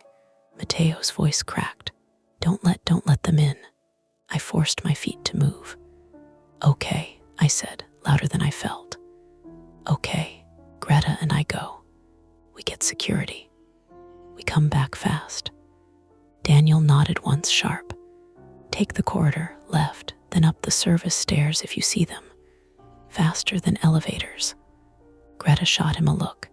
A: Mateo's voice cracked. Don't let them in." I forced my feet to move. "Okay," I said, louder than I felt. "Okay, Greta and I go. We get security. We come back fast." Daniel nodded once sharp. "Take the corridor, left, then up the service stairs if you see them. Faster than elevators." Greta shot him a look.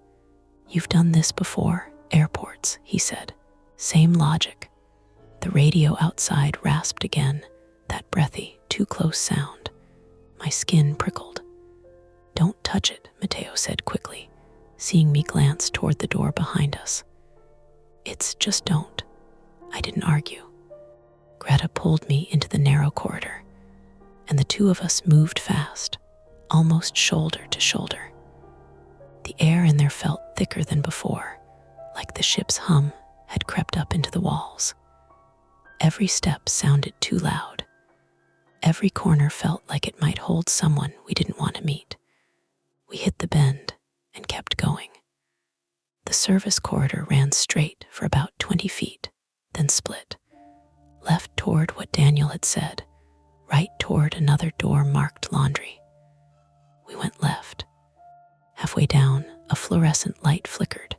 A: "You've done this before, airports," he said. "Same logic." The radio outside rasped again, that breathy, too close sound. My skin prickled. "Don't touch it," Mateo said quickly, seeing me glance toward the door behind us. "It's just don't." I didn't argue. Greta pulled me into the narrow corridor, and the 2 of us moved fast, almost shoulder to shoulder. The air in there felt thicker than before, like the ship's hum had crept up into the walls. Every step sounded too loud. Every corner felt like it might hold someone we didn't want to meet. We hit the bend and kept going. The service corridor ran straight for about 20 feet, then split. Left toward what Daniel had said, right toward another door marked laundry. We went left. Halfway down, a fluorescent light flickered.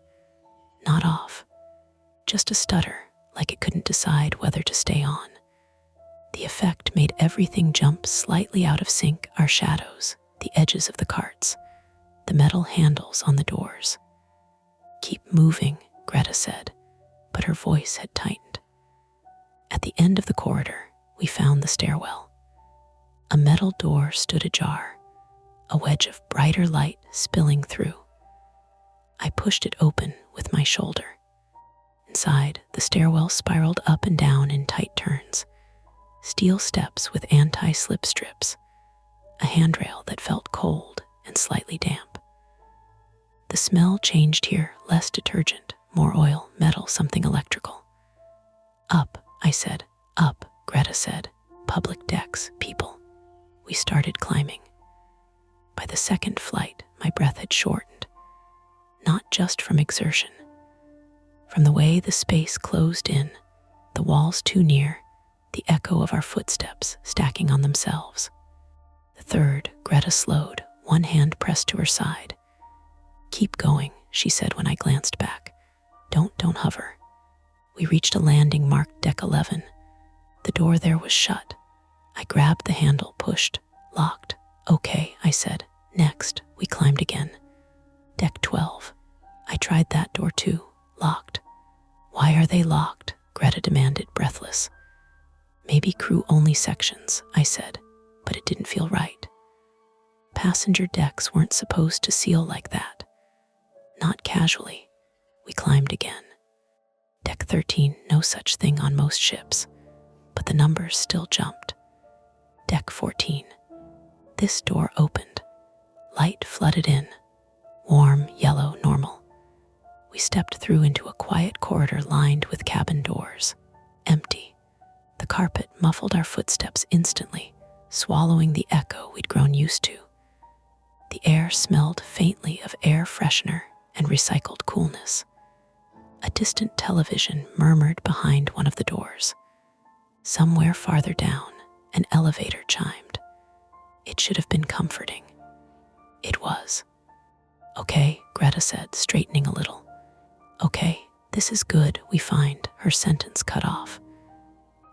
A: Not off, just a stutter, like it couldn't decide whether to stay on. The effect made everything jump slightly out of sync, our shadows, the edges of the carts, the metal handles on the doors. "Keep moving," Greta said, but her voice had tightened. At the end of the corridor, we found the stairwell. A metal door stood ajar, a wedge of brighter light spilling through. I pushed it open with my shoulder. Inside, the stairwell spiraled up and down in tight turns. Steel steps with anti-slip strips, a handrail that felt cold and slightly damp. The smell changed here, less detergent, more oil, metal, something electrical. "Up," I said. "Up," Greta said. "Public decks, people." We started climbing. By the second flight, my breath had shortened, not just from exertion. From the way the space closed in, the walls too near, the echo of our footsteps stacking on themselves. The third, Greta slowed, one hand pressed to her side. "Keep going," she said when I glanced back. Don't hover." We reached a landing marked Deck 11. The door there was shut. I grabbed the handle, pushed, locked. "Okay," I said. Next, we climbed again. Deck 12. I tried that door too, locked. "Why are they locked?" Greta demanded, breathless. "Maybe crew-only sections," I said, but it didn't feel right. Passenger decks weren't supposed to seal like that. Not casually. We climbed again. Deck 13, no such thing on most ships, but the numbers still jumped. Deck 14. This door opened. Light flooded in. Warm, yellow, normal. We stepped through into a quiet corridor lined with cabin doors. Empty. The carpet muffled our footsteps instantly, swallowing the echo we'd grown used to. The air smelled faintly of air freshener and recycled coolness. A distant television murmured behind one of the doors. Somewhere farther down, an elevator chimed. It should have been comforting. It was. "Okay," Greta said, straightening a little. "Okay, this is good, we find," her sentence cut off.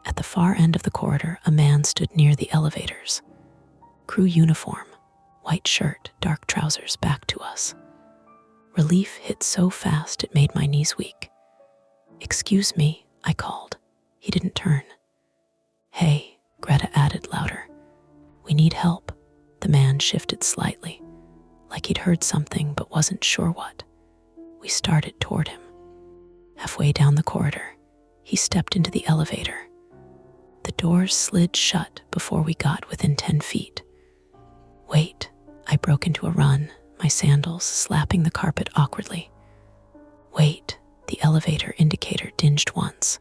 A: At the far end of the corridor, a man stood near the elevators. Crew uniform, white shirt, dark trousers, back to us. Relief hit so fast it made my knees weak. "Excuse me," I called. He didn't turn. "Hey," Greta added louder. "We need help." The man shifted slightly, like he'd heard something but wasn't sure what. We started toward him. Halfway down the corridor, he stepped into the elevator. The doors slid shut before we got within 10 feet. "Wait," I broke into a run, my sandals slapping the carpet awkwardly. "Wait," the elevator indicator dinged once.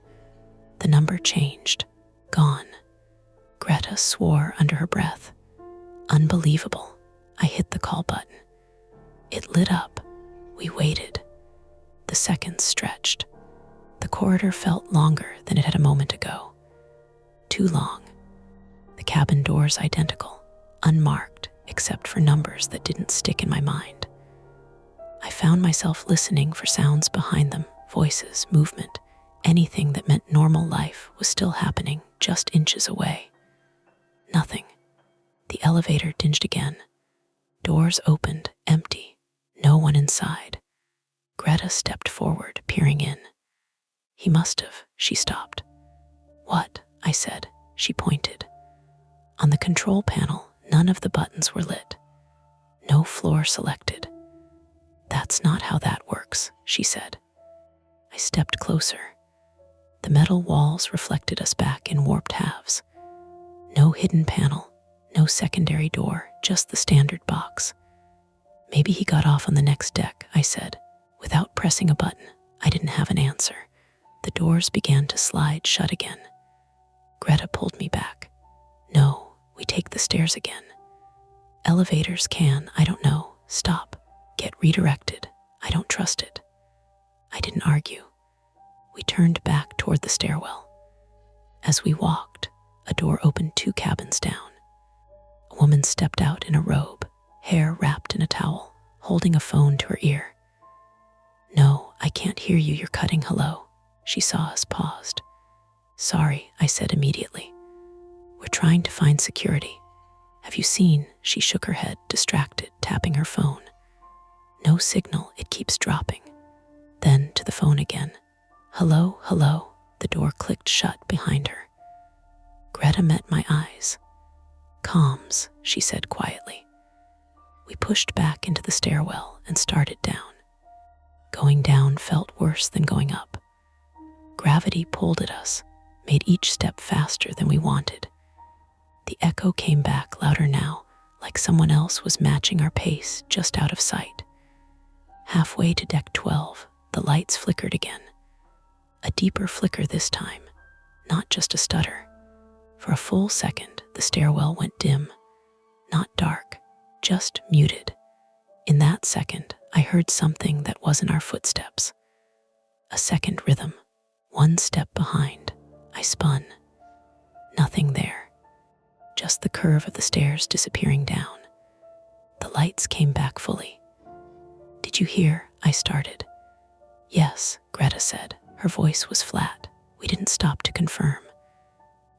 A: The number changed. Gone. Greta swore under her breath. Unbelievable. I hit the call button. It lit up. We waited. The seconds stretched. The corridor felt longer than it had a moment ago. Too long. The cabin doors identical, unmarked except for numbers that didn't stick in my mind. I found myself listening for sounds behind them, voices, movement. Anything that meant normal life was still happening just inches away. Nothing. The elevator dinged again. Doors opened, empty. No one inside. Greta stepped forward, peering in. "He must have," she stopped. "What?" I said. She pointed. On the control panel, none of the buttons were lit. No floor selected. "That's not how that works," she said. I stepped closer. The metal walls reflected us back in warped halves. No hidden panel, no secondary door, just the standard box. "Maybe he got off on the next deck," I said. Without pressing a button, I didn't have an answer. The doors began to slide shut again. Greta pulled me back. "No, we take the stairs again." "Elevators can, I don't know. Stop. Get redirected. I don't trust it." I didn't argue. We turned back toward the stairwell. As we walked, a door opened 2 cabins down. A woman stepped out in a robe, hair wrapped in a towel, holding a phone to her ear. "No, I can't hear you, you're cutting. Hello." She saw us, paused. "Sorry," I said immediately. "We're trying to find security. Have you seen?" She shook her head, distracted, tapping her phone. "No signal, it keeps dropping." Then to the phone again. "Hello, hello." The door clicked shut behind her. Greta met my eyes. "Comms," she said quietly. We pushed back into the stairwell and started down. Going down felt worse than going up. Gravity pulled at us, made each step faster than we wanted. The echo came back louder now, like someone else was matching our pace just out of sight. Halfway to deck 12, the lights flickered again. A deeper flicker this time, not just a stutter. For a full second, the stairwell went dim. Not dark, just muted. In that second, I heard something that wasn't our footsteps. A second rhythm, 1 step behind. I spun. Nothing there. Just the curve of the stairs disappearing down. The lights came back fully. "Did you hear?" I started. "Yes," Greta said. Her voice was flat. We didn't stop to confirm.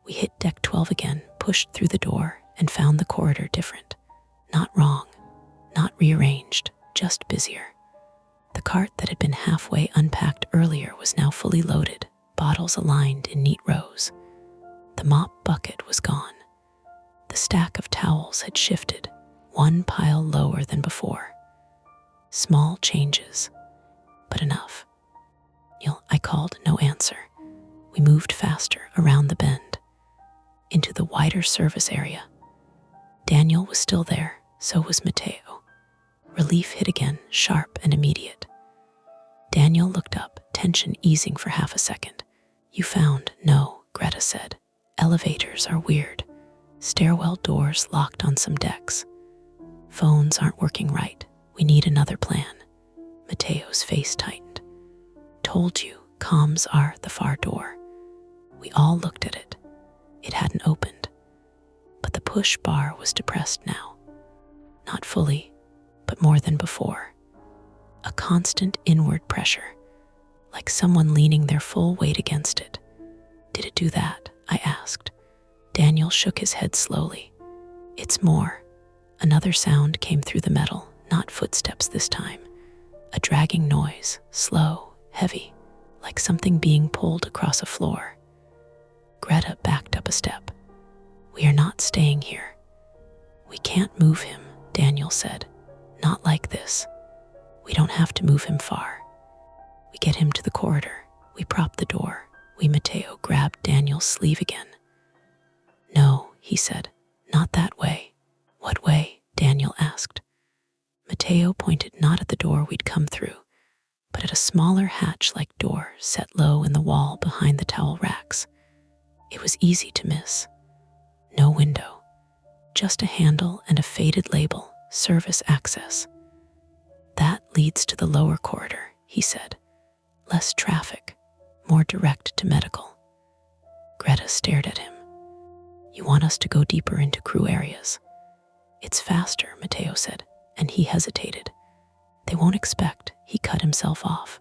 A: We hit deck 12 again, pushed through the door, and found the corridor different. Not wrong, not rearranged, just busier. The cart that had been halfway unpacked earlier was now fully loaded, bottles aligned in neat rows. The mop bucket was gone. The stack of towels had shifted, 1 pile lower than before. Small changes, but enough. "Neil," I called, no answer. We moved faster around the bend, into the wider service area. Daniel was still there, so was Matteo. Relief hit again, sharp and immediate. Daniel looked up, tension easing for half a second. "You found?" "No," Greta said. "Elevators are weird. Stairwell doors locked on some decks. Phones aren't working right. We need another plan." Matteo's face tightened. "Told you, comms are the far door." We all looked at it. It hadn't opened, but the push bar was depressed now. Not fully, but more than before. A constant inward pressure, like someone leaning their full weight against it. "Did it do that?" I asked. Daniel shook his head slowly. "It's more." Another sound came through the metal, not footsteps this time. A dragging noise, slow, heavy, like something being pulled across a floor. Greta backed up a step. "We are not staying here." "We can't move him," Daniel said. "Not like this. We don't have to move him far. We get him to the corridor. We prop the door." Matteo grabbed Daniel's sleeve again. "No," he said. "Not that way." "What way?" Daniel asked. Matteo pointed not at the door we'd come through, but at a smaller hatch-like door set low in the wall behind the towel racks. It was easy to miss. No window, just a handle and a faded label, "Service Access." "That leads to the lower corridor," he said. "Less traffic, more direct to medical." Greta stared at him. "You want us to go deeper into crew areas?" "It's faster," Matteo said, and he hesitated. "They won't expect." He cut himself off.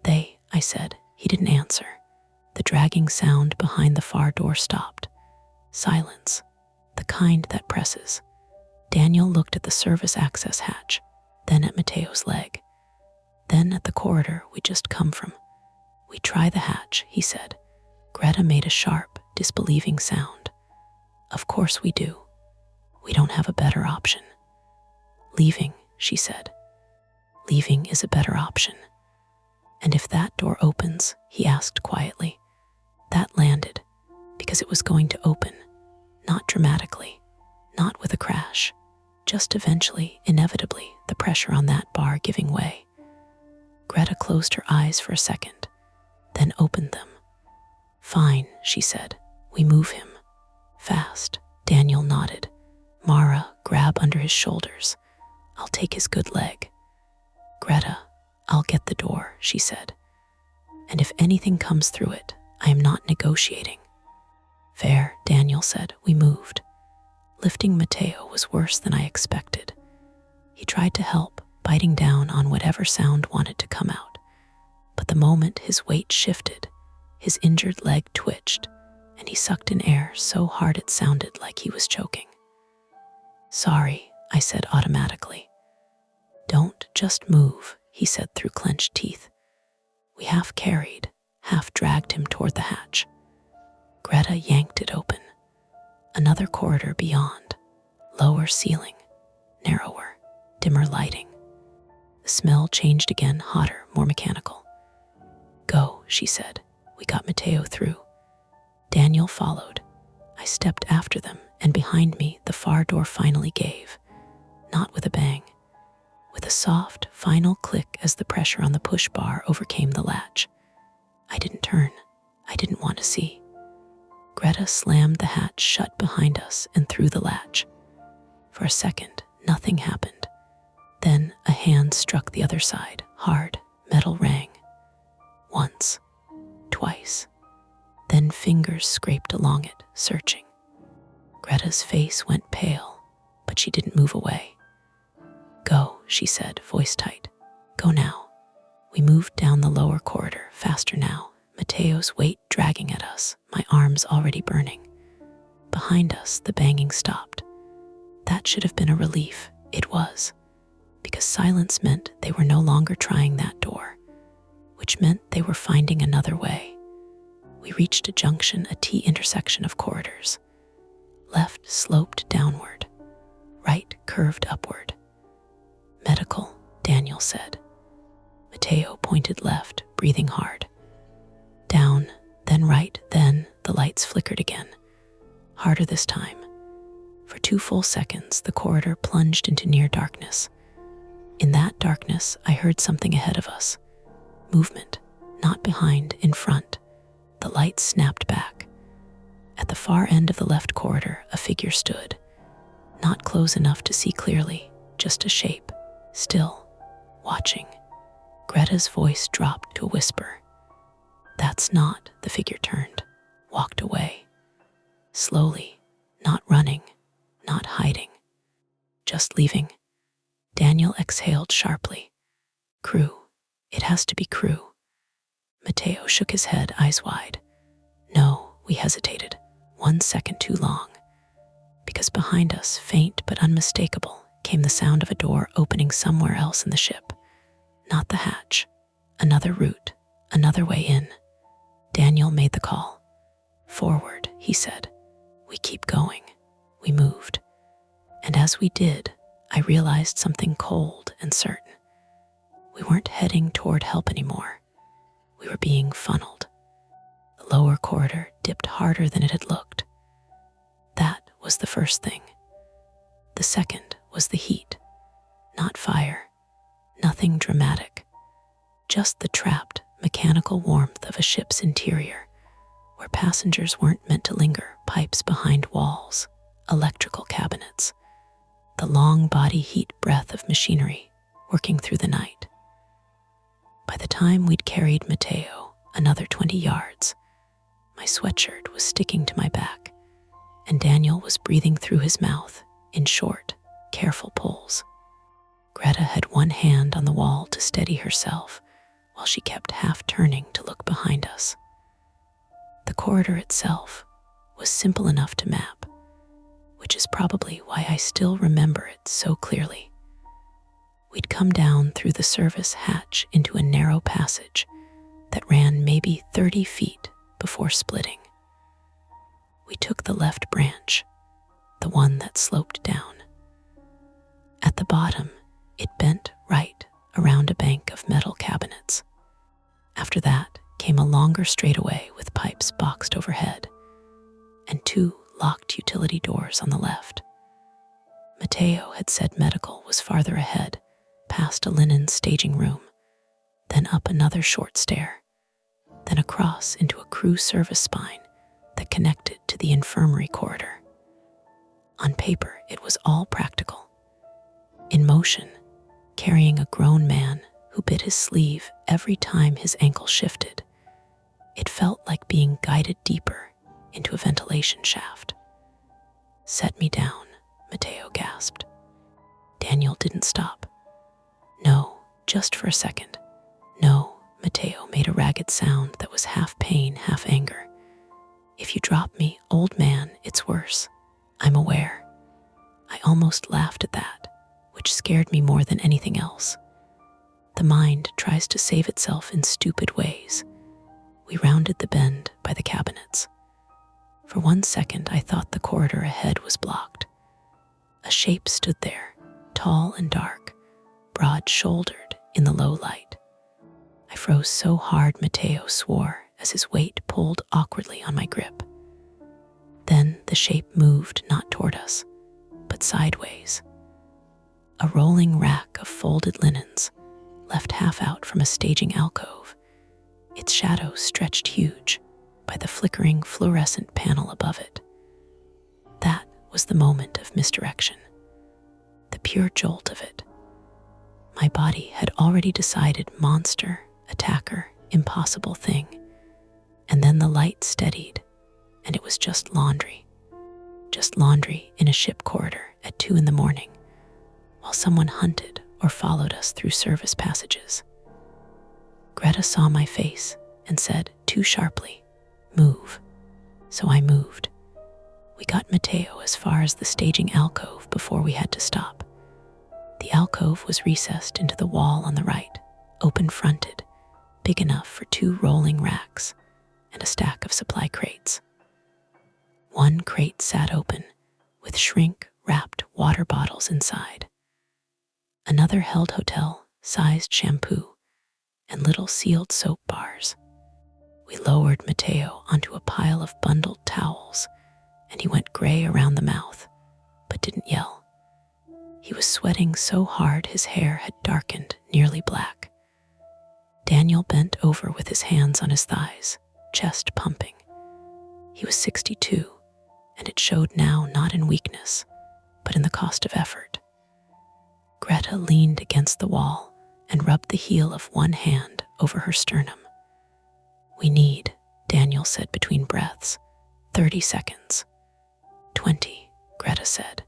A: "They," I said. He didn't answer. The dragging sound behind the far door stopped. Silence, the kind that presses. Daniel looked at the service access hatch, then at Matteo's leg, then at the corridor we'd just come from. "We try the hatch," he said. Greta made a sharp, disbelieving sound. "Of course we do. We don't have a better option." "Leaving," she said. "Leaving is a better option." "And if that door opens," he asked quietly. That landed, because it was going to open, not dramatically, not with a crash, just eventually, inevitably, the pressure on that bar giving way. Greta closed her eyes for a second, then opened them. "Fine," she said. "We move him. Fast." Daniel nodded. "Mara, grab under his shoulders. I'll take his good leg." "Greta, I'll get the door," she said. And if anything comes through it, I am not negotiating. Fair, Daniel said. We moved. Lifting Mateo was worse than I expected. He tried to help, biting down on whatever sound wanted to come out. But the moment his weight shifted, his injured leg twitched, and he sucked in air so hard it sounded like he was choking. Sorry, I said automatically. Don't just move, he said through clenched teeth. We half carried, half dragged him toward the hatch. Greta yanked it open. Another corridor beyond, lower ceiling, narrower, dimmer lighting. The smell changed again, hotter, more mechanical. Go, she said. We got Mateo through. Daniel followed. I stepped after them, and behind me the far door finally gave. Not with a bang. With a soft, final click as the pressure on the push bar overcame the latch. I didn't turn. I didn't want to see. Greta slammed the hatch shut behind us and threw the latch. For a second, nothing happened. Then a hand struck the other side, hard, metal rang. Once, twice. Then fingers scraped along it, searching. Greta's face went pale, but she didn't move away. Go, she said, voice tight. Go now. We moved down the lower corridor, faster now, Mateo's weight dragging at us, my arms already burning. Behind us, the banging stopped. That should have been a relief. It was. Because silence meant they were no longer trying that door, which meant they were finding another way. We reached a junction, a T-intersection of corridors. Left sloped downward. Right curved upward. Medical, Daniel said. Mateo pointed left, breathing hard. Down, then right, then the lights flickered again. Harder this time. For 2 full seconds, the corridor plunged into near darkness. In that darkness, I heard something ahead of us. Movement, not behind, in front. The lights snapped back. At the far end of the left corridor, a figure stood. Not close enough to see clearly, just a shape, still, watching. Greta's voice dropped to a whisper. That's not, the figure turned, walked away. Slowly, not running, not hiding, just leaving. Daniel exhaled sharply. Crew. It has to be crew. Mateo shook his head, eyes wide. No, we hesitated, 1 second too long. Because behind us, faint but unmistakable, came the sound of a door opening somewhere else in the ship. Not the hatch. Another route, another way in. Daniel made the call. Forward, he said. We keep going. We moved. And as we did, I realized something cold and certain. We weren't heading toward help anymore. We were being funneled. The lower corridor dipped harder than it had looked. That was the first thing. The second was the heat. Not fire. Nothing dramatic. Just the trapped, mechanical warmth of a ship's interior, where passengers weren't meant to linger, pipes behind walls, electrical cabinets. The long body heat breath of machinery working through the night. By the time we'd carried Mateo another 20 yards, my sweatshirt was sticking to my back, and Daniel was breathing through his mouth in short, careful pulls. Greta had one hand on the wall to steady herself, while she kept half turning to look behind us. The corridor itself was simple enough to map, which is probably why I still remember it so clearly. We'd come down through the service hatch into a narrow passage that ran maybe 30 feet before splitting. We took the left branch, the one that sloped down. At the bottom, it bent right around a bank of metal cabinets. After that came a longer straightaway with pipes boxed overhead, and 2 locked utility doors on the left. Mateo had said medical was farther ahead, past a linen staging room, then up another short stair, then across into a crew service spine that connected to the infirmary corridor. On paper, it was all practical. In motion, carrying a grown man who bit his sleeve every time his ankle shifted, It felt like being guided deeper into a ventilation shaft. "Set me down," Mateo gasped. Daniel didn't stop. "No, just for a second." "No," Mateo made a ragged sound that was half pain, half anger. "If you drop me, old man, it's worse. I'm aware." I almost laughed at that, which scared me more than anything else. The mind tries to save itself in stupid ways. We rounded the bend by the cabinets. For 1 second, I thought the corridor ahead was blocked. A shape stood there, tall and dark, broad-shouldered in the low light. I froze so hard Mateo swore as his weight pulled awkwardly on my grip. Then the shape moved not toward us, but sideways. A rolling rack of folded linens, left half out from a staging alcove, its shadow stretched huge by the flickering fluorescent panel above it. That was the moment of misdirection, the pure jolt of it. My body had already decided monster, attacker, impossible thing, and then the light steadied, and it was just laundry. Just laundry in a ship corridor at 2 a.m, while someone hunted or followed us through service passages. Greta saw my face and said, too sharply, "Move." So I moved. We got Mateo as far as the staging alcove before we had to stop. The alcove was recessed into the wall on the right, open-fronted, big enough for 2 rolling racks and a stack of supply crates. One crate sat open, with shrink-wrapped water bottles inside. Another held hotel-sized shampoo and little sealed soap bars. We lowered Mateo onto a pile of bundled towels, and he went gray around the mouth, but didn't yell. He was sweating so hard his hair had darkened nearly black. Daniel bent over with his hands on his thighs, chest pumping. He was 62, and it showed now not in weakness, but in the cost of effort. Greta leaned against the wall and rubbed the heel of one hand over her sternum. "We need," Daniel said between breaths, 30 seconds. 20, Greta said.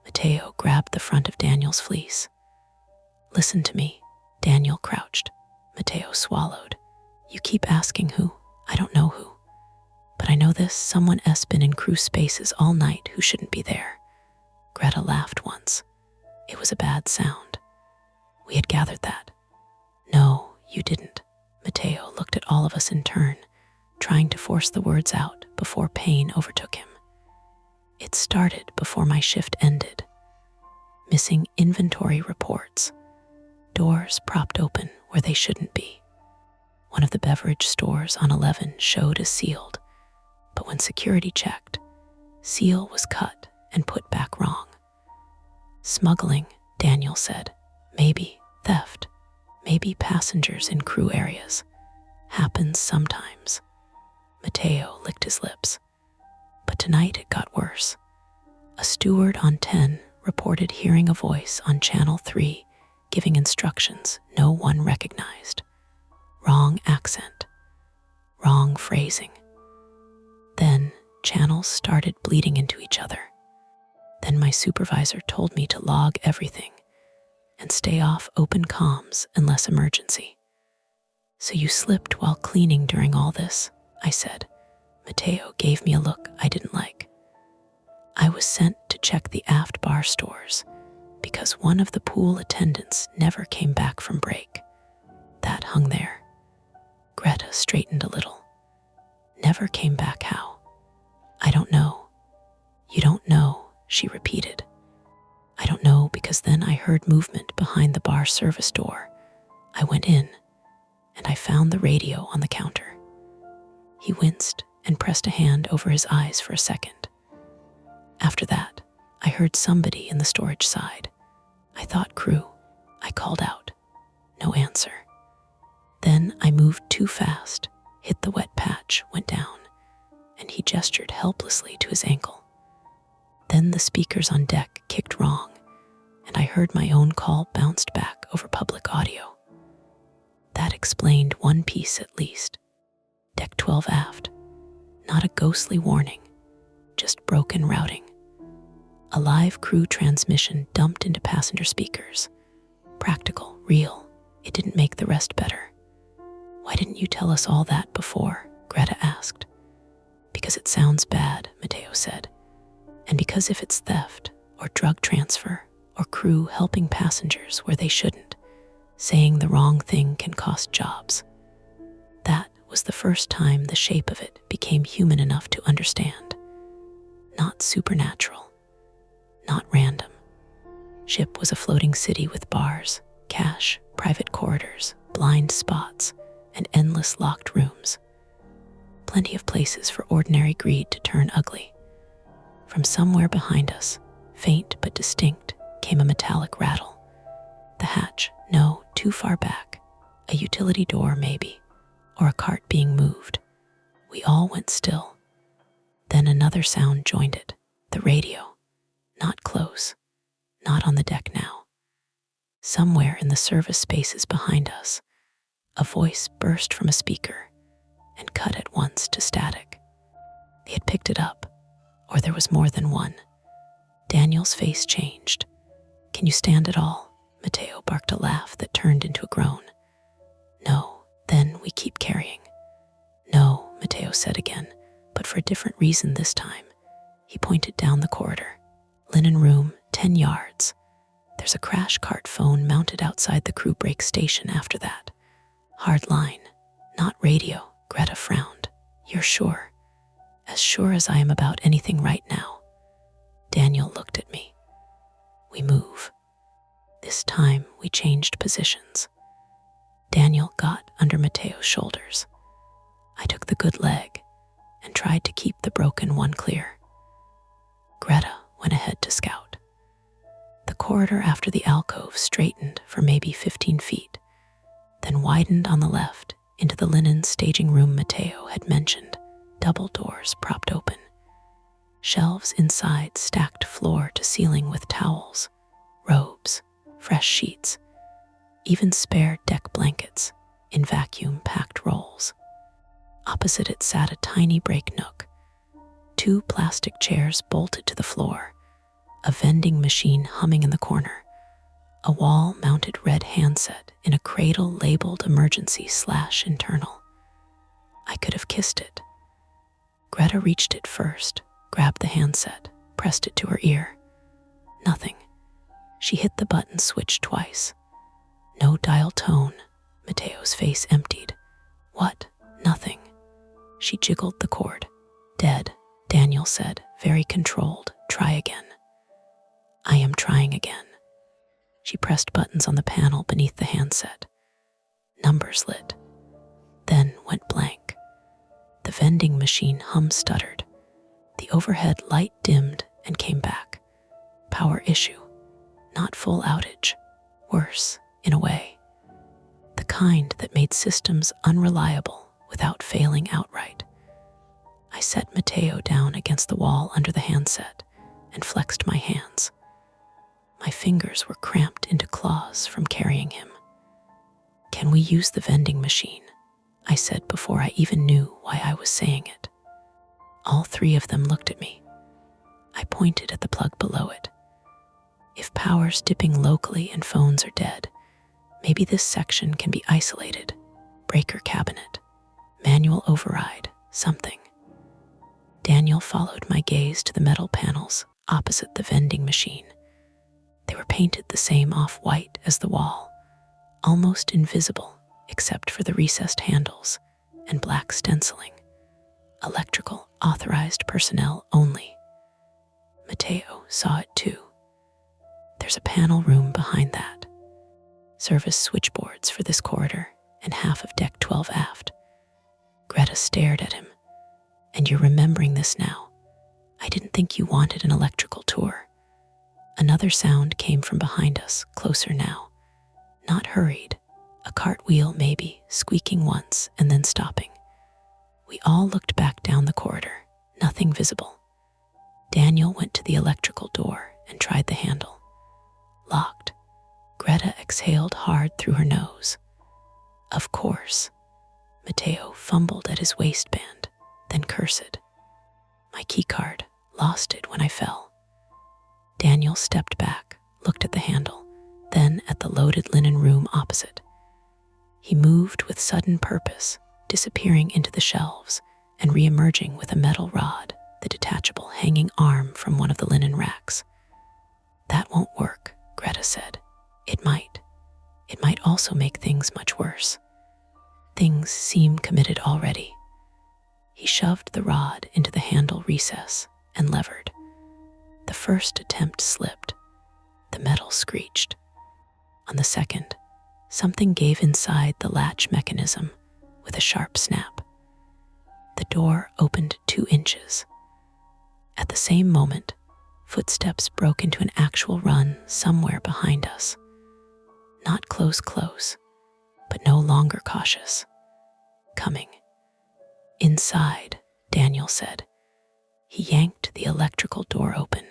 A: Mateo grabbed the front of Daniel's fleece. "Listen to me." Daniel crouched. Mateo swallowed. "You keep asking who. I don't know who. But I know this, someone has been in crew spaces all night who shouldn't be there." Greta laughed once. It was a bad sound. We had gathered that. "No, you didn't." Mateo looked at all of us in turn, trying to force the words out before pain overtook him. "It started before my shift ended. Missing inventory reports. Doors propped open where they shouldn't be. One of the beverage stores on 11 showed as sealed, but when security checked, seal was cut and put back wrong. Smuggling," Daniel said. "Maybe theft. Maybe passengers in crew areas. Happens sometimes." Mateo licked his lips. But tonight it got worse. A steward on 10 reported hearing a voice on Channel 3 giving instructions no one recognized. Wrong accent. Wrong phrasing. Then channels started bleeding into each other. Then my supervisor told me to log everything and stay off open comms unless emergency. "So you slipped while cleaning during all this," I said. Mateo gave me a look I didn't like. "I was sent to check the aft bar stores because one of the pool attendants never came back from break. That hung there." Greta straightened a little. "Never came back how?" "I don't know." "You don't know," she repeated. "I don't know because then I heard movement behind the bar service door. I went in, and I found the radio on the counter." He winced and pressed a hand over his eyes for a second. "After that, I heard somebody in the storage side. I thought crew. I called out. No answer. Then I moved too fast, hit the wet patch, went down, and he gestured helplessly to his ankle. Then the speakers on deck kicked wrong, and I heard my own call bounced back over public audio. That explained one piece at least. Deck 12 aft. Not a ghostly warning, just broken routing. A live crew transmission dumped into passenger speakers. Practical, real. It didn't make the rest better. Why didn't you tell us all that before? Greta asked. Because it sounds bad, Matteo said. And because if it's theft, or drug transfer, or crew helping passengers where they shouldn't, saying the wrong thing can cost jobs. That was the first time the shape of it became human enough to understand. Not supernatural. Not random. Ship was a floating city with bars, cash, private corridors, blind spots, and endless locked rooms. Plenty of places for ordinary greed to turn ugly. From somewhere behind us, faint but distinct, came a metallic rattle. The hatch, no, too far back. A utility door, maybe, or a cart being moved. We all went still. Then another sound joined it, the radio. Not close, not on the deck now. Somewhere in the service spaces behind us, a voice burst from a speaker and cut at once to static. They had picked it up, or there was more than one. Daniel's face changed. Can you stand it all? Matteo barked a laugh that turned into a groan. No, then we keep carrying. No, Matteo said again, but for a different reason this time. He pointed down the corridor. Linen room, 10 yards. There's a crash cart phone mounted outside the crew break station after that. Hard line, not radio. Greta frowned. You're sure? As sure as I am about anything right now. Daniel looked at me. We move. This time we changed positions. Daniel got under Matteo's shoulders. I took the good leg and tried to keep the broken one clear. Greta went ahead to scout. The corridor after the alcove straightened for maybe 15 feet, then widened on the left into the linen staging room Matteo had mentioned, double doors propped open. Shelves inside stacked floor to ceiling with towels, robes, fresh sheets, even spare deck blankets in vacuum-packed rolls. Opposite it sat a tiny break nook, 2 plastic chairs bolted to the floor, a vending machine humming in the corner, a wall-mounted red handset in a cradle labeled emergency/internal. I could have kissed it. Greta reached it first, grabbed the handset, pressed it to her ear. Nothing. She hit the button switch twice. No dial tone. Matteo's face emptied. What? Nothing. She jiggled the cord. Dead, Daniel said, very controlled. Try again. I am trying again. She pressed buttons on the panel beneath the handset. Numbers lit, then went blank. The vending machine stuttered. The overhead light dimmed and came back. Power issue, not full outage. Worse, in a way. The kind that made systems unreliable without failing outright. I set Matteo down against the wall under the handset and flexed my hands. My fingers were cramped into claws from carrying him. Can we use the vending machine? I said before I even knew why I was saying it. All 3 of them looked at me. I pointed at the plug below it. If power's dipping locally and phones are dead, maybe this section can be isolated. Breaker cabinet, manual override, something. Daniel followed my gaze to the metal panels opposite the vending machine. They were painted the same off-white as the wall, almost invisible except for the recessed handles and black stenciling. Electrical, authorized personnel only. Matteo saw it too. There's a panel room behind that. Service switchboards for this corridor and half of deck 12 aft. Greta stared at him. And you're remembering this now. I didn't think you wanted an electrical tour. Another sound came from behind us, closer now. Not hurried, a cartwheel maybe, squeaking once and then stopping. We all looked back down the corridor, nothing visible. Daniel went to the electrical door and tried the handle. Locked. Greta exhaled hard through her nose. Of course. Mateo fumbled at his waistband, then cursed. My keycard, lost it when I fell. Daniel stepped back, looked at the handle, then at the loaded linen room opposite. He moved with sudden purpose, disappearing into the shelves and re-emerging with a metal rod, the detachable hanging arm from one of the linen racks. That won't work, Greta said. It might. It might also make things much worse. Things seem committed already. He shoved the rod into the handle recess and levered. The first attempt slipped. The metal screeched. On the second, something gave inside the latch mechanism with a sharp snap. The door opened 2 inches. At the same moment, footsteps broke into an actual run somewhere behind us. Not close, but no longer cautious. Coming. Inside, Daniel said. He yanked the electrical door open,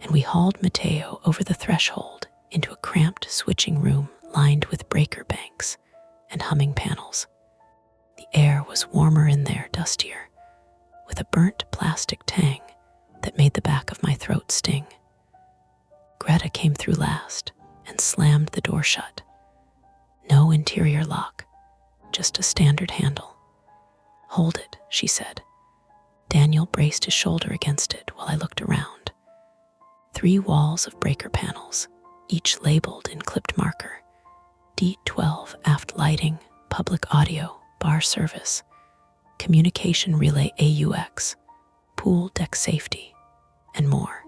A: and we hauled Mateo over the threshold into a cramped switching room lined with breaker banks and humming panels. The air was warmer in there, dustier, with a burnt plastic tang that made the back of my throat sting. Greta came through last and slammed the door shut. No interior lock, just a standard handle. Hold it, she said. Daniel braced his shoulder against it while I looked around. 3 walls of breaker panels, each labeled in clipped marker. D12 aft lighting, public audio, bar service, communication relay AUX, pool deck safety, and more.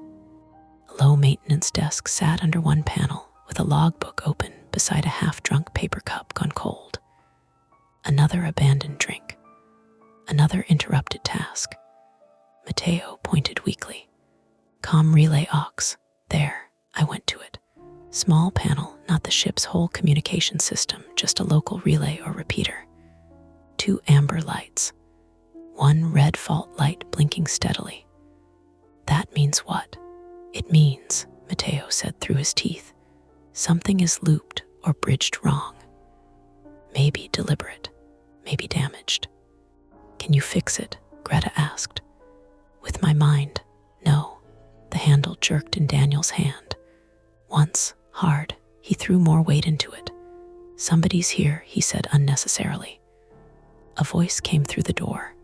A: A low-maintenance desk sat under one panel with a logbook open beside a half-drunk paper cup gone cold. Another abandoned drink. Another interrupted task. Mateo pointed weakly. Com relay aux. There, I went to it. Small panel, not the ship's whole communication system, just a local relay or repeater. 2 amber lights. 1 red fault light blinking steadily. That means what? It means, Mateo said through his teeth, something is looped or bridged wrong. Maybe deliberate, maybe damaged. Can you fix it? Greta asked. With my mind, no. The handle jerked in Daniel's hand. Once, hard, he threw more weight into it. Somebody's here, he said unnecessarily. A voice came through the door.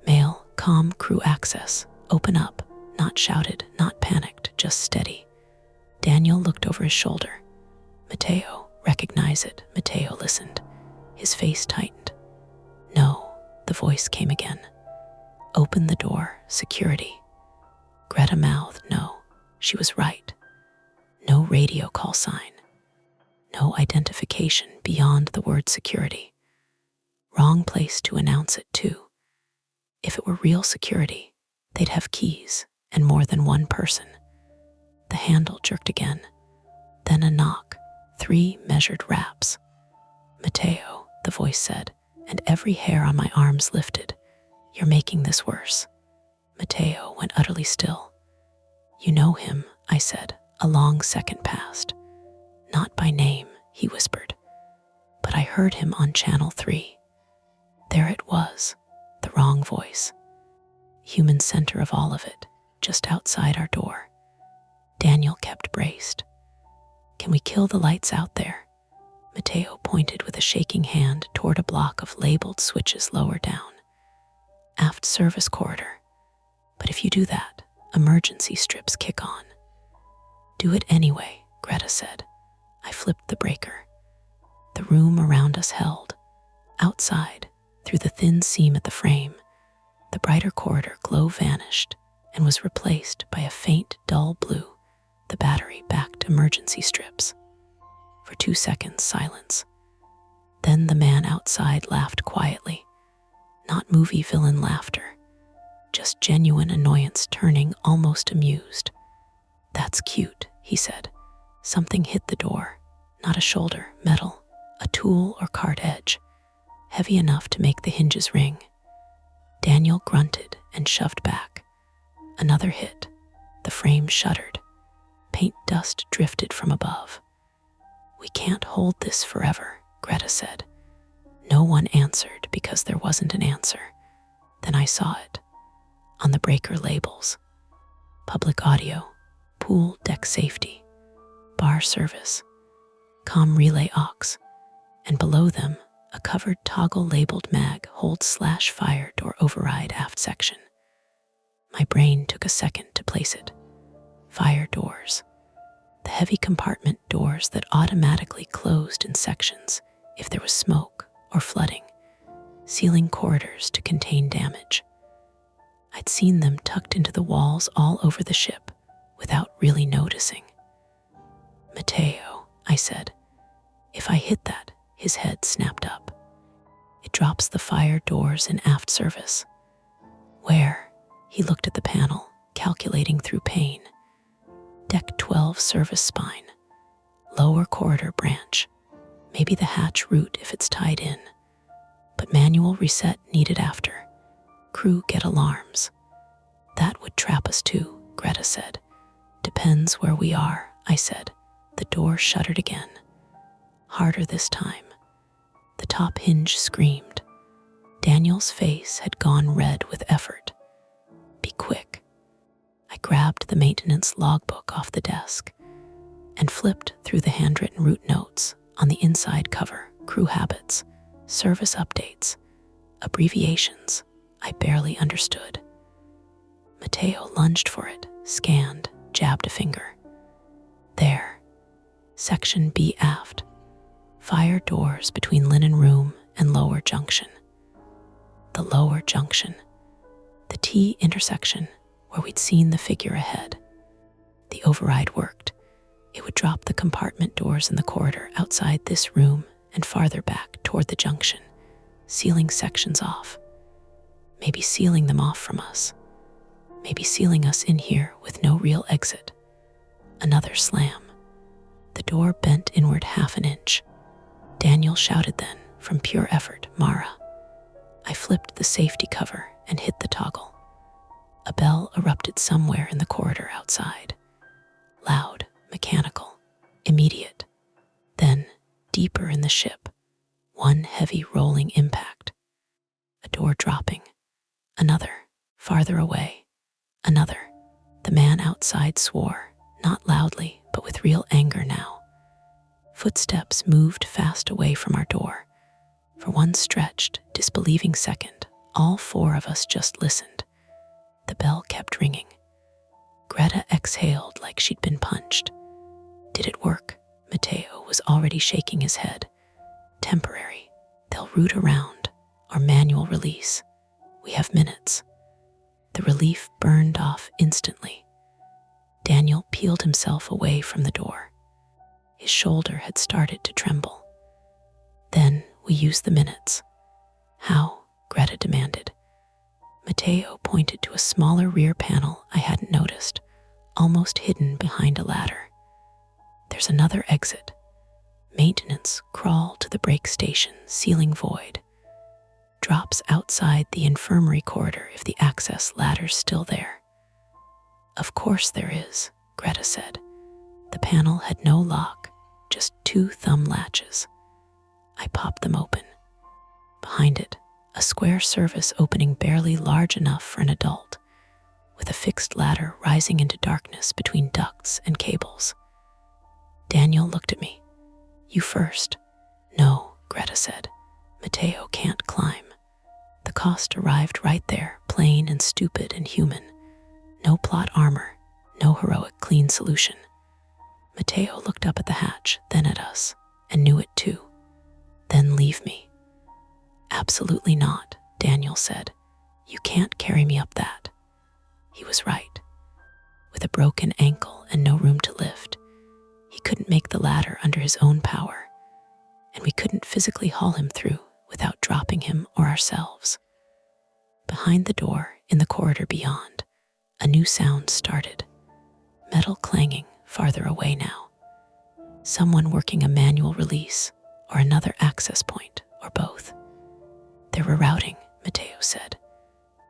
A: Mail, comm, crew access. Open up. Not shouted, not panicked, just steady. Daniel looked over his shoulder. Mateo, recognize it. Mateo listened. His face tightened. No, the voice came again. Open the door, security. Greta mouthed no. She was right. No radio call sign. No identification beyond the word security. Wrong place to announce it, too. If it were real security, they'd have keys and more than one person. The handle jerked again. Then a knock. 3 measured raps. Mateo, the voice said, and every hair on my arms lifted. You're making this worse. Mateo went utterly still. You know him, I said. A long second passed. Not by name, he whispered. But I heard him on Channel 3. There it was, the wrong voice. Human center of all of it, just outside our door. Daniel kept braced. Can we kill the lights out there? Mateo pointed with a shaking hand toward a block of labeled switches lower down. Aft service corridor. But if you do that, emergency strips kick on. Do it anyway, Greta said. I flipped the breaker. The room around us held. Outside, through the thin seam at the frame, the brighter corridor glow vanished and was replaced by a faint, dull blue, the battery-backed emergency strips. For 2 seconds, silence. Then the man outside laughed quietly. Not movie villain laughter, just genuine annoyance turning almost amused. That's cute, he said. Something hit the door, not a shoulder, metal, a tool or card edge, heavy enough to make the hinges ring. Daniel grunted and shoved back. Another hit. The frame shuddered. Paint dust drifted from above. We can't hold this forever, Greta said. No one answered because there wasn't an answer. Then I saw it on the breaker labels: public audio, pool deck safety, bar service, comm relay aux, and below them, a covered toggle labeled mag hold/fire door override aft section. My brain took a second to place it. Fire doors. The heavy compartment doors that automatically closed in sections if there was smoke or flooding, sealing corridors to contain damage. I'd seen them tucked into the walls all over the ship without really noticing. "Mateo," I said. "If I hit that," his head snapped up. "It drops the fire doors in aft service." "Where?" He looked at the panel, calculating through pain. "Deck 12 service spine. Lower corridor branch. Maybe the hatch route if it's tied in. But manual reset needed after. Crew get alarms." "That would trap us too," Greta said. "Depends where we are," I said. The door shuttered again. Harder this time. The top hinge screamed. Daniel's face had gone red with effort. "Be quick." I grabbed the maintenance logbook off the desk and flipped through the handwritten route notes on the inside cover: crew habits, service updates, abbreviations I barely understood. Mateo lunged for it, scanned, jabbed a finger. There. Section B aft. Fire doors between linen room and lower junction. The lower junction. The T intersection where we'd seen the figure ahead. The override worked. It would drop the compartment doors in the corridor outside this room and farther back toward the junction, sealing sections off. Maybe sealing them off from us. Maybe sealing us in here with no real exit. Another slam. The door bent inward half an inch. Daniel shouted then, from pure effort, "Mara." I flipped the safety cover and hit the toggle. A bell erupted somewhere in the corridor outside. Loud, mechanical, immediate. Then, deeper in the ship, one heavy rolling impact. A door dropping. Another, farther away. Another. The man outside swore, not loudly, but with real anger now. Footsteps moved fast away from our door. For one stretched, disbelieving second, all four of us just listened. The bell kept ringing. Greta exhaled like she'd been punched. Did it work? Mateo was already shaking his head. Temporary. They'll route around, or manual release. We have minutes. The relief burned off instantly. Daniel peeled himself away from the door. His shoulder had started to tremble. Then we used the minutes. How? Greta demanded. Mateo pointed to a smaller rear panel I hadn't noticed, almost hidden behind a ladder. There's another exit. Maintenance crawl to the brake station, sealing void. Drops outside the infirmary corridor if the access ladder's still there. Of course there is, Greta said. The panel had no lock, just 2 thumb latches. I popped them open. Behind it, a square service opening barely large enough for an adult, with a fixed ladder rising into darkness between ducts and cables. Daniel looked at me. You first. No, Greta said. Mateo can't climb. The cost arrived right there, plain and stupid and human. No plot armor, no heroic clean solution. Mateo looked up at the hatch, then at us, and knew it too. Then leave me. Absolutely not, Daniel said. You can't carry me up that. He was right. With a broken ankle and no room to lift, he couldn't make the ladder under his own power, and we couldn't physically haul him through without dropping him or ourselves. Behind the door, in the corridor beyond, a new sound started. Metal clanging farther away now. Someone working a manual release, or another access point, or both. They're rerouting, Mateo said.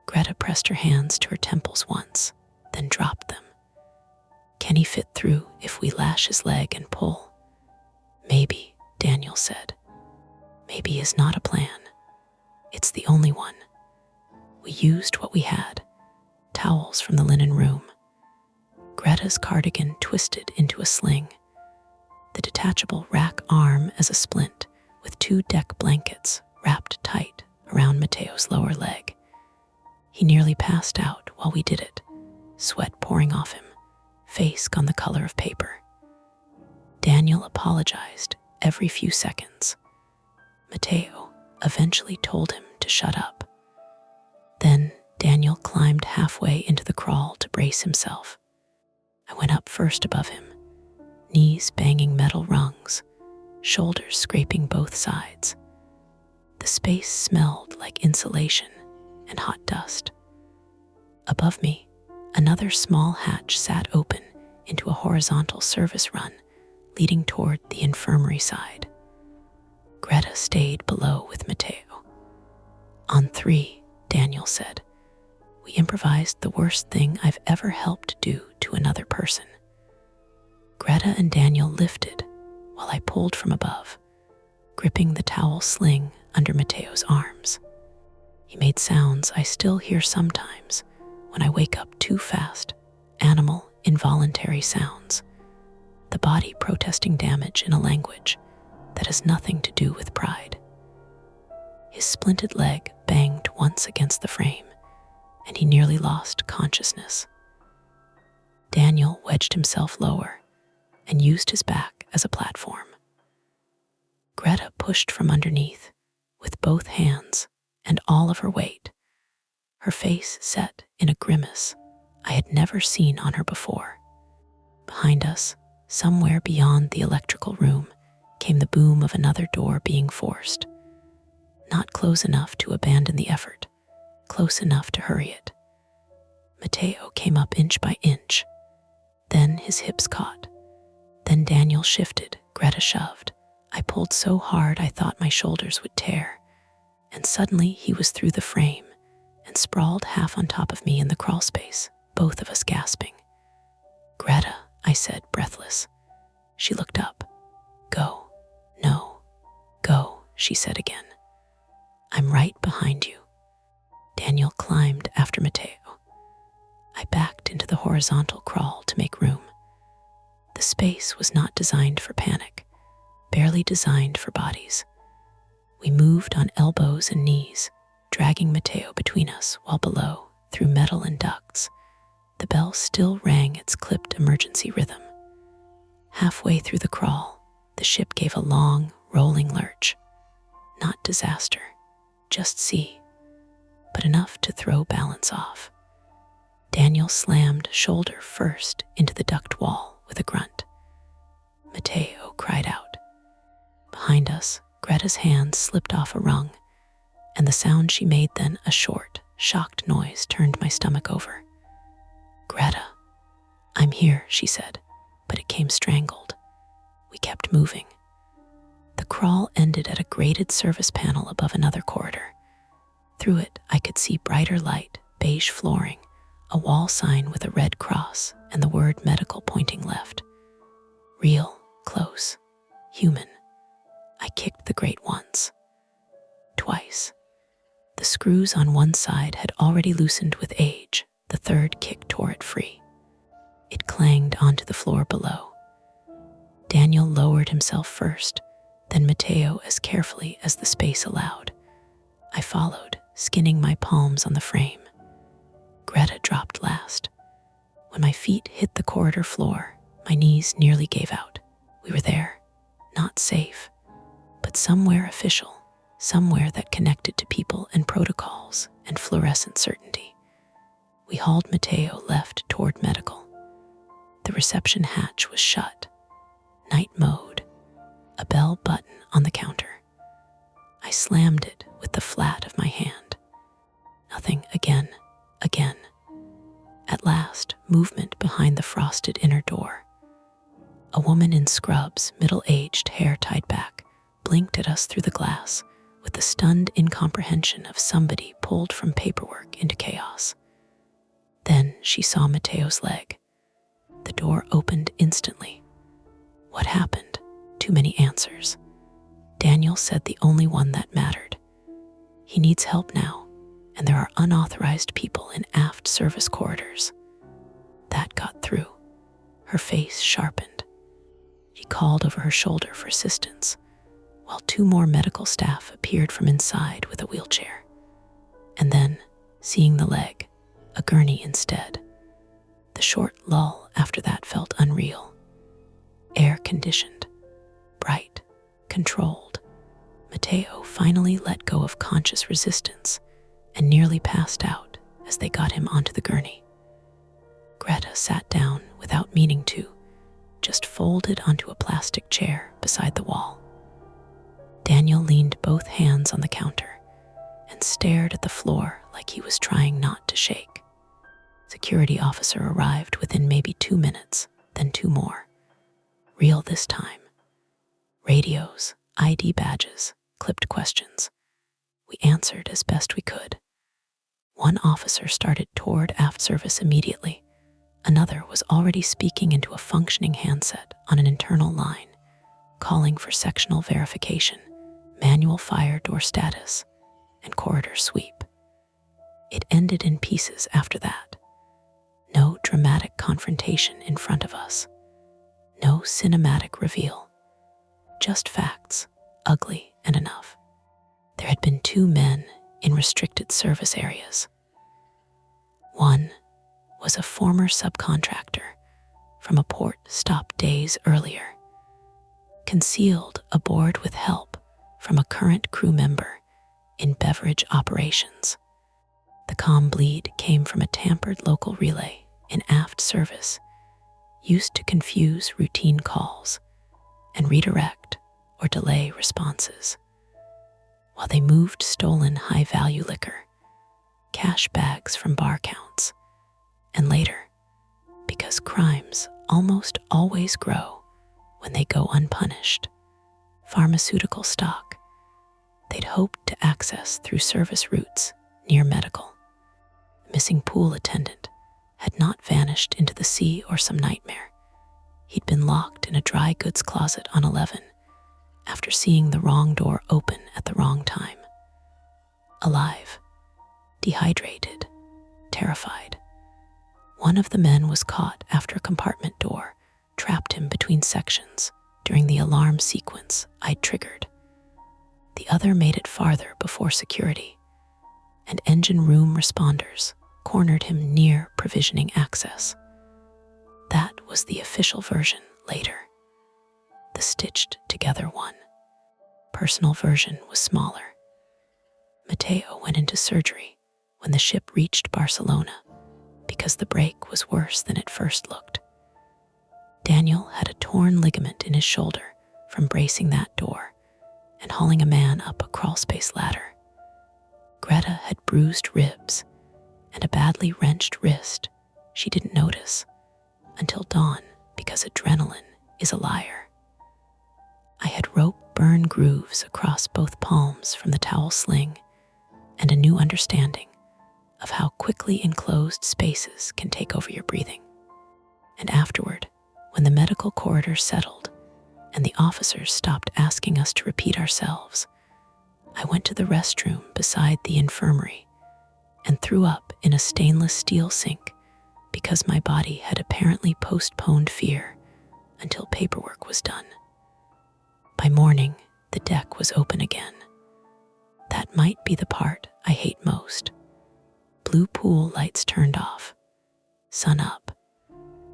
A: Greta pressed her hands to her temples once, then dropped them. Can he fit through if we lash his leg and pull? Maybe, Daniel said. maybe is not a plan. It's the only one. We used what we had, towels from the linen room, Greta's cardigan twisted into a sling, the detachable rack arm as a splint with 2 deck blankets wrapped tight around Mateo's lower leg. He nearly passed out while we did it, sweat pouring off him, face gone the color of paper. Daniel apologized every few seconds. Mateo eventually told him to shut up. Then Daniel climbed halfway into the crawl to brace himself. I went up first above him, knees banging metal rungs, shoulders scraping both sides. The space smelled like insulation and hot dust. Above me, another small hatch sat open into a horizontal service run leading toward the infirmary side. Greta stayed below with Mateo. On 3, Daniel said, we improvised the worst thing I've ever helped do to another person. Greta and Daniel lifted while I pulled from above, gripping the towel sling under Mateo's arms. He made sounds I still hear sometimes when I wake up too fast, animal, involuntary sounds, the body protesting damage in a language that has nothing to do with pride. His splinted leg banged once against the frame, and he nearly lost consciousness. Daniel wedged himself lower and used his back as a platform. Greta pushed from underneath with both hands and all of her weight, her face set in a grimace I had never seen on her before. Behind us, somewhere beyond the electrical room, came the boom of another door being forced. Not close enough to abandon the effort, close enough to hurry it. Mateo came up inch by inch. Then his hips caught. Then Daniel shifted, Greta shoved. I pulled so hard I thought my shoulders would tear. And suddenly he was through the frame and sprawled half on top of me in the crawl space, both of us gasping. Greta, I said, breathless. She looked up. Go. No. Go, she said again. I'm right behind you. Daniel climbed after Mateo. I backed into the horizontal crawl to make room. The space was not designed for panic, barely designed for bodies. We moved on elbows and knees, dragging Mateo between us while below, through metal and ducts, the bell still rang its clipped emergency rhythm. Halfway through the crawl, the ship gave a long, rolling lurch. Not disaster, just sea, but enough to throw balance off. Daniel slammed shoulder first into the duct wall with a grunt. Mateo cried out. Behind us, Greta's hand slipped off a rung, and the sound she made then, a short, shocked noise, turned my stomach over. Greta, I'm here, she said, but it came strangled. We kept moving. The crawl ended at a grated service panel above another corridor. Through it, I could see brighter light, beige flooring, a wall sign with a red cross and the word medical pointing left. Real, close, human. I kicked the grate once, twice. The screws on one side had already loosened with age. The third kick tore it free. It clanged onto the floor below. Daniel lowered himself first, then Mateo as carefully as the space allowed. I followed, skinning my palms on the frame. Greta dropped last. When my feet hit the corridor floor, my knees nearly gave out. We were there, not safe, but somewhere official, somewhere that connected to people and protocols and fluorescent certainty. We hauled Mateo left toward medical. The reception hatch was shut. Night mode. A bell button on the counter. I slammed it with the flat of my hand. Nothing again. At last, movement behind the frosted inner door. A woman in scrubs, middle-aged, hair tied back, blinked at us through the glass with the stunned incomprehension of somebody pulled from paperwork into chaos. Then she saw Mateo's leg. The door opened instantly. What happened? Too many answers. Daniel said the only one that mattered. He needs help now, and there are unauthorized people in aft service corridors. That got through. Her face sharpened. She called over her shoulder for assistance, while 2 more medical staff appeared from inside with a wheelchair. And then, seeing the leg, a gurney instead. The short lull after that felt unreal. Air-conditioned, bright, controlled. Mateo finally let go of conscious resistance and nearly passed out as they got him onto the gurney. Greta sat down without meaning to, just folded onto a plastic chair beside the wall. Daniel leaned both hands on the counter and stared at the floor like he was trying not to shake. Security officer arrived within maybe 2 minutes, then 2 more. Real this time. Radios, ID badges, clipped questions. We answered as best we could. One officer started toward aft service immediately. Another was already speaking into a functioning handset on an internal line, calling for sectional verification, manual fire door status, and corridor sweep. It ended in pieces after that. No dramatic confrontation in front of us. No cinematic reveal. Just facts, ugly and enough. There had been 2 men in restricted service areas. One was a former subcontractor from a port stopped days earlier, concealed aboard with help from a current crew member in beverage operations. The comm bleed came from a tampered local relay in aft service, used to confuse routine calls and redirect or delay responses. While they moved stolen high-value liquor, cash bags from bar counts, and later, because crimes almost always grow when they go unpunished, pharmaceutical stock they'd hoped to access through service routes near medical. The missing pool attendant had not vanished into the sea or some nightmare. He'd been locked in a dry goods closet on 11 after seeing the wrong door open at the wrong time. Alive, dehydrated, terrified. One of the men was caught after a compartment door trapped him between sections during the alarm sequence I'd triggered. The other made it farther before security, and engine room responders cornered him near provisioning access. That was the official version later. The stitched together one. Personal version was smaller. Mateo went into surgery when the ship reached Barcelona because the break was worse than it first looked. Daniel had a torn ligament in his shoulder from bracing that door and hauling a man up a crawlspace ladder. Greta had bruised ribs and a badly wrenched wrist she didn't notice until dawn because adrenaline is a liar. I had rope burn grooves across both palms from the towel sling and a new understanding of how quickly enclosed spaces can take over your breathing. And afterward, when the medical corridor settled and the officers stopped asking us to repeat ourselves, I went to the restroom beside the infirmary and threw up in a stainless steel sink because my body had apparently postponed fear until paperwork was done. By morning, the deck was open again. That might be the part I hate most. Blue pool lights turned off, sun up,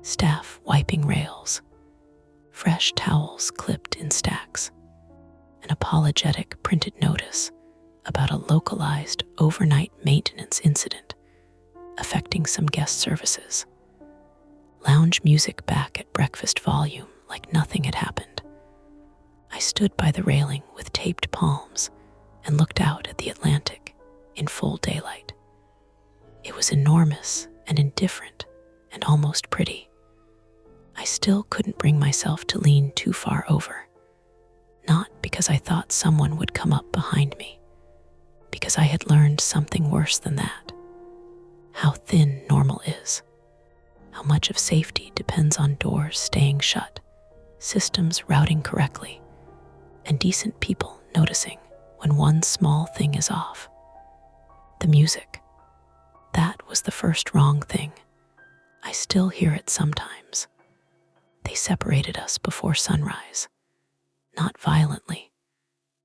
A: staff wiping rails, fresh towels clipped in stacks, an apologetic printed notice about a localized overnight maintenance incident affecting some guest services. Lounge music back at breakfast volume like nothing had happened. I stood by the railing with taped palms and looked out at the Atlantic in full daylight. It was enormous and indifferent and almost pretty. I still couldn't bring myself to lean too far over, not because I thought someone would come up behind me, because I had learned something worse than that. How thin normal is, how much of safety depends on doors staying shut, systems routing correctly, and decent people noticing when one small thing is off. The music. That was the first wrong thing. I still hear it sometimes. They separated us before sunrise. Not violently,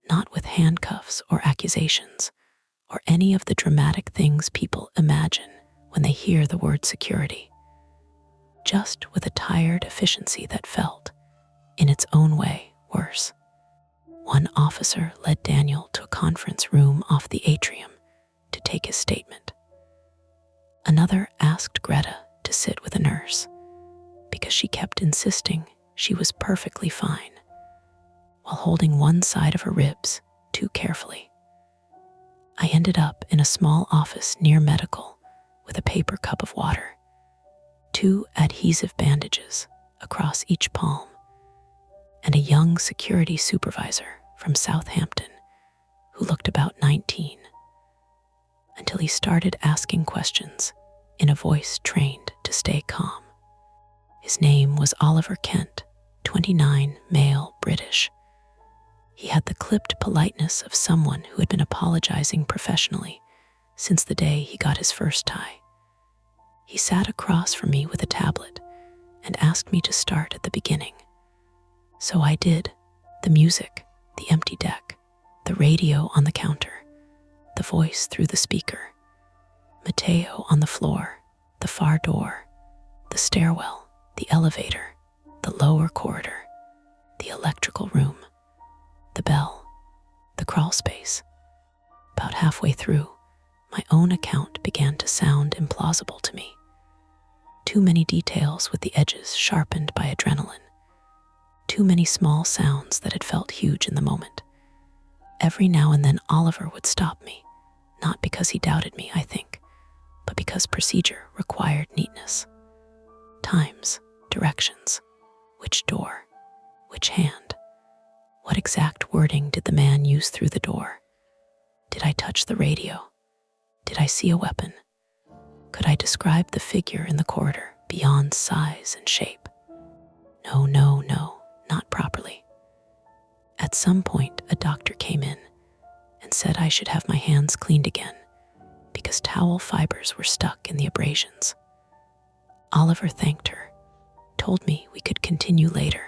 A: not with handcuffs or accusations, or any of the dramatic things people imagine when they hear the word security. Just with a tired efficiency that felt, in its own way, worse. One officer led Daniel to a conference room off the atrium to take his statement. Another asked Greta to sit with a nurse because she kept insisting she was perfectly fine while holding one side of her ribs too carefully. I ended up in a small office near medical with a paper cup of water, 2 adhesive bandages across each palm, and a young security supervisor from Southampton who looked about 19, until he started asking questions in a voice trained to stay calm. His name was Oliver Kent, 29, male, British. He had the clipped politeness of someone who had been apologizing professionally since the day he got his first tie. He sat across from me with a tablet and asked me to start at the beginning. So I did. The music, the empty deck, the radio on the counter, the voice through the speaker, Matteo on the floor, the far door, the stairwell, the elevator, the lower corridor, the electrical room, the bell, the crawl space. About halfway through, my own account began to sound implausible to me. Too many details with the edges sharpened by adrenaline. Too many small sounds that had felt huge in the moment. Every now and then Oliver would stop me, not because he doubted me, I think, but because procedure required neatness. Times, directions, which door, which hand. What exact wording did the man use through the door? Did I touch the radio? Did I see a weapon? Could I describe the figure in the corridor beyond size and shape? No, not properly. At some point, a doctor came in and said I should have my hands cleaned again because towel fibers were stuck in the abrasions. Oliver thanked her, told me we could continue later,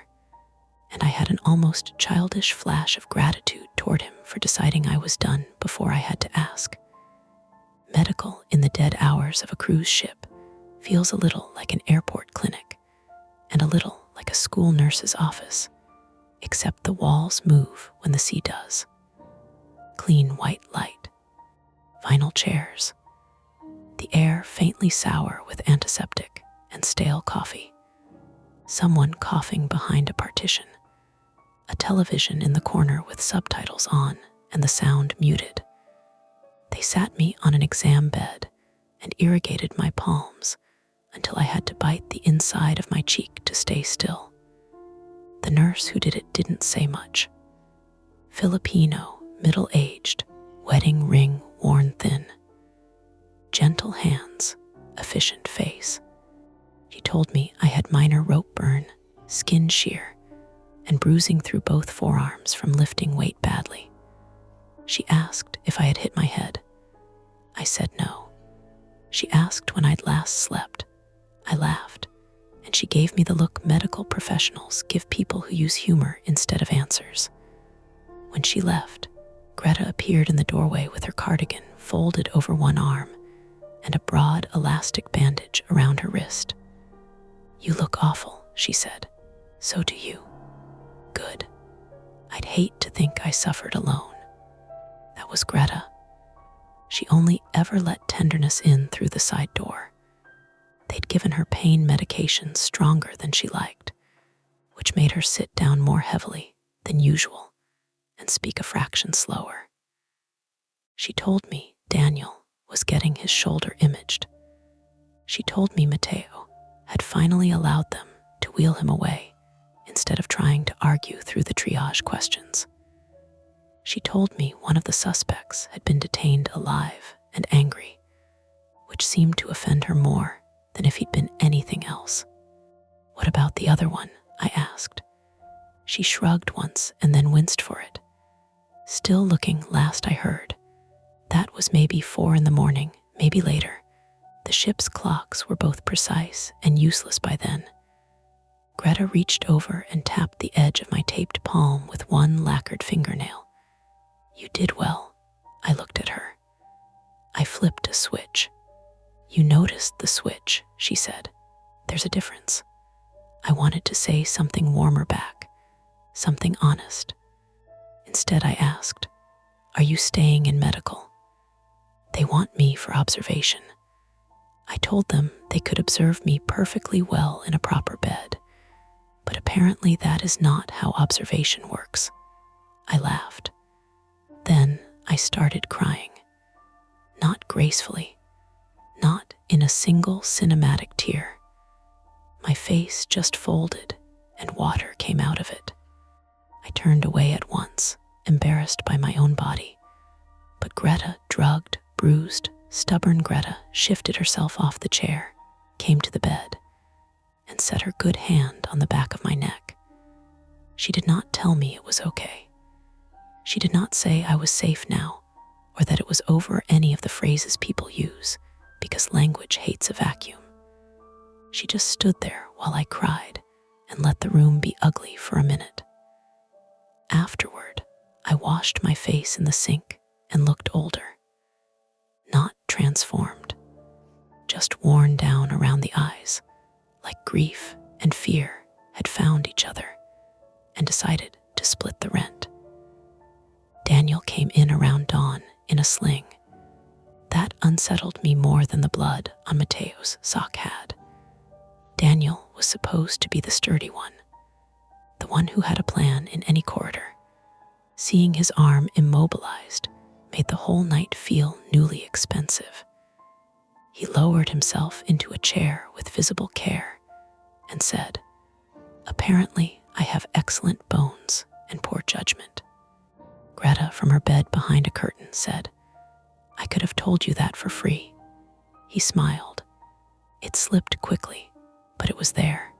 A: and I had an almost childish flash of gratitude toward him for deciding I was done before I had to ask. Medical in the dead hours of a cruise ship feels a little like an airport clinic and a little like a school nurse's office, except the walls move when the sea does. Clean white light, vinyl chairs, the air faintly sour with antiseptic and stale coffee, someone coughing behind a partition, a television in the corner with subtitles on and the sound muted. They sat me on an exam bed and irrigated my palms until I had to bite the inside of my cheek to stay still. The nurse who did it didn't say much. Filipino, middle-aged, wedding ring worn thin. Gentle hands, efficient face. She told me I had minor rope burn, skin shear, and bruising through both forearms from lifting weight badly. She asked if I had hit my head. I said no. She asked when I'd last slept. I laughed, and she gave me the look medical professionals give people who use humor instead of answers. When she left, Greta appeared in the doorway with her cardigan folded over one arm and a broad elastic bandage around her wrist. "You look awful," she said. "So do you." Good. I'd hate to think I suffered alone. That was Greta. She only ever let tenderness in through the side door. They'd given her pain medication stronger than she liked, which made her sit down more heavily than usual and speak a fraction slower. She told me Daniel was getting his shoulder imaged. She told me Matteo had finally allowed them to wheel him away instead of trying to argue through the triage questions. She told me one of the suspects had been detained alive and angry, which seemed to offend her more than if he'd been anything else. "What about the other one?" I asked. She shrugged once and then winced for it. Still looking last I heard. That was maybe 4 in the morning, maybe later. The ship's clocks were both precise and useless by then. Greta reached over and tapped the edge of my taped palm with one lacquered fingernail. You did well. I looked at her. I flipped a switch. You noticed the switch, she said. There's a difference. I wanted to say something warmer back, something honest. Instead, I asked, are you staying in medical? They want me for observation. I told them they could observe me perfectly well in a proper bed, but apparently that is not how observation works. I laughed. Then I started crying. Not gracefully, not in a single cinematic tear. My face just folded and water came out of it. I turned away at once, embarrassed by my own body. But Greta, drugged, bruised, stubborn Greta, shifted herself off the chair, came to the bed, and set her good hand on the back of my neck. She did not tell me it was okay. She did not say I was safe now, or that it was over any of the phrases people use, because language hates a vacuum. She just stood there while I cried and let the room be ugly for a minute. Afterward, I washed my face in the sink and looked older. Not transformed, just worn down around the eyes, like grief and fear had found each other and decided to split the rent. Daniel came in around dawn in a sling. That unsettled me more than the blood on Mateo's sock had. Daniel was supposed to be the sturdy one, the one who had a plan in any corridor. Seeing his arm immobilized made the whole night feel newly expensive. He lowered himself into a chair with visible care and said, apparently I have excellent bones and poor judgment. Greta, from her bed behind a curtain, said, I could have told you that for free. He smiled. It slipped quickly, but it was there.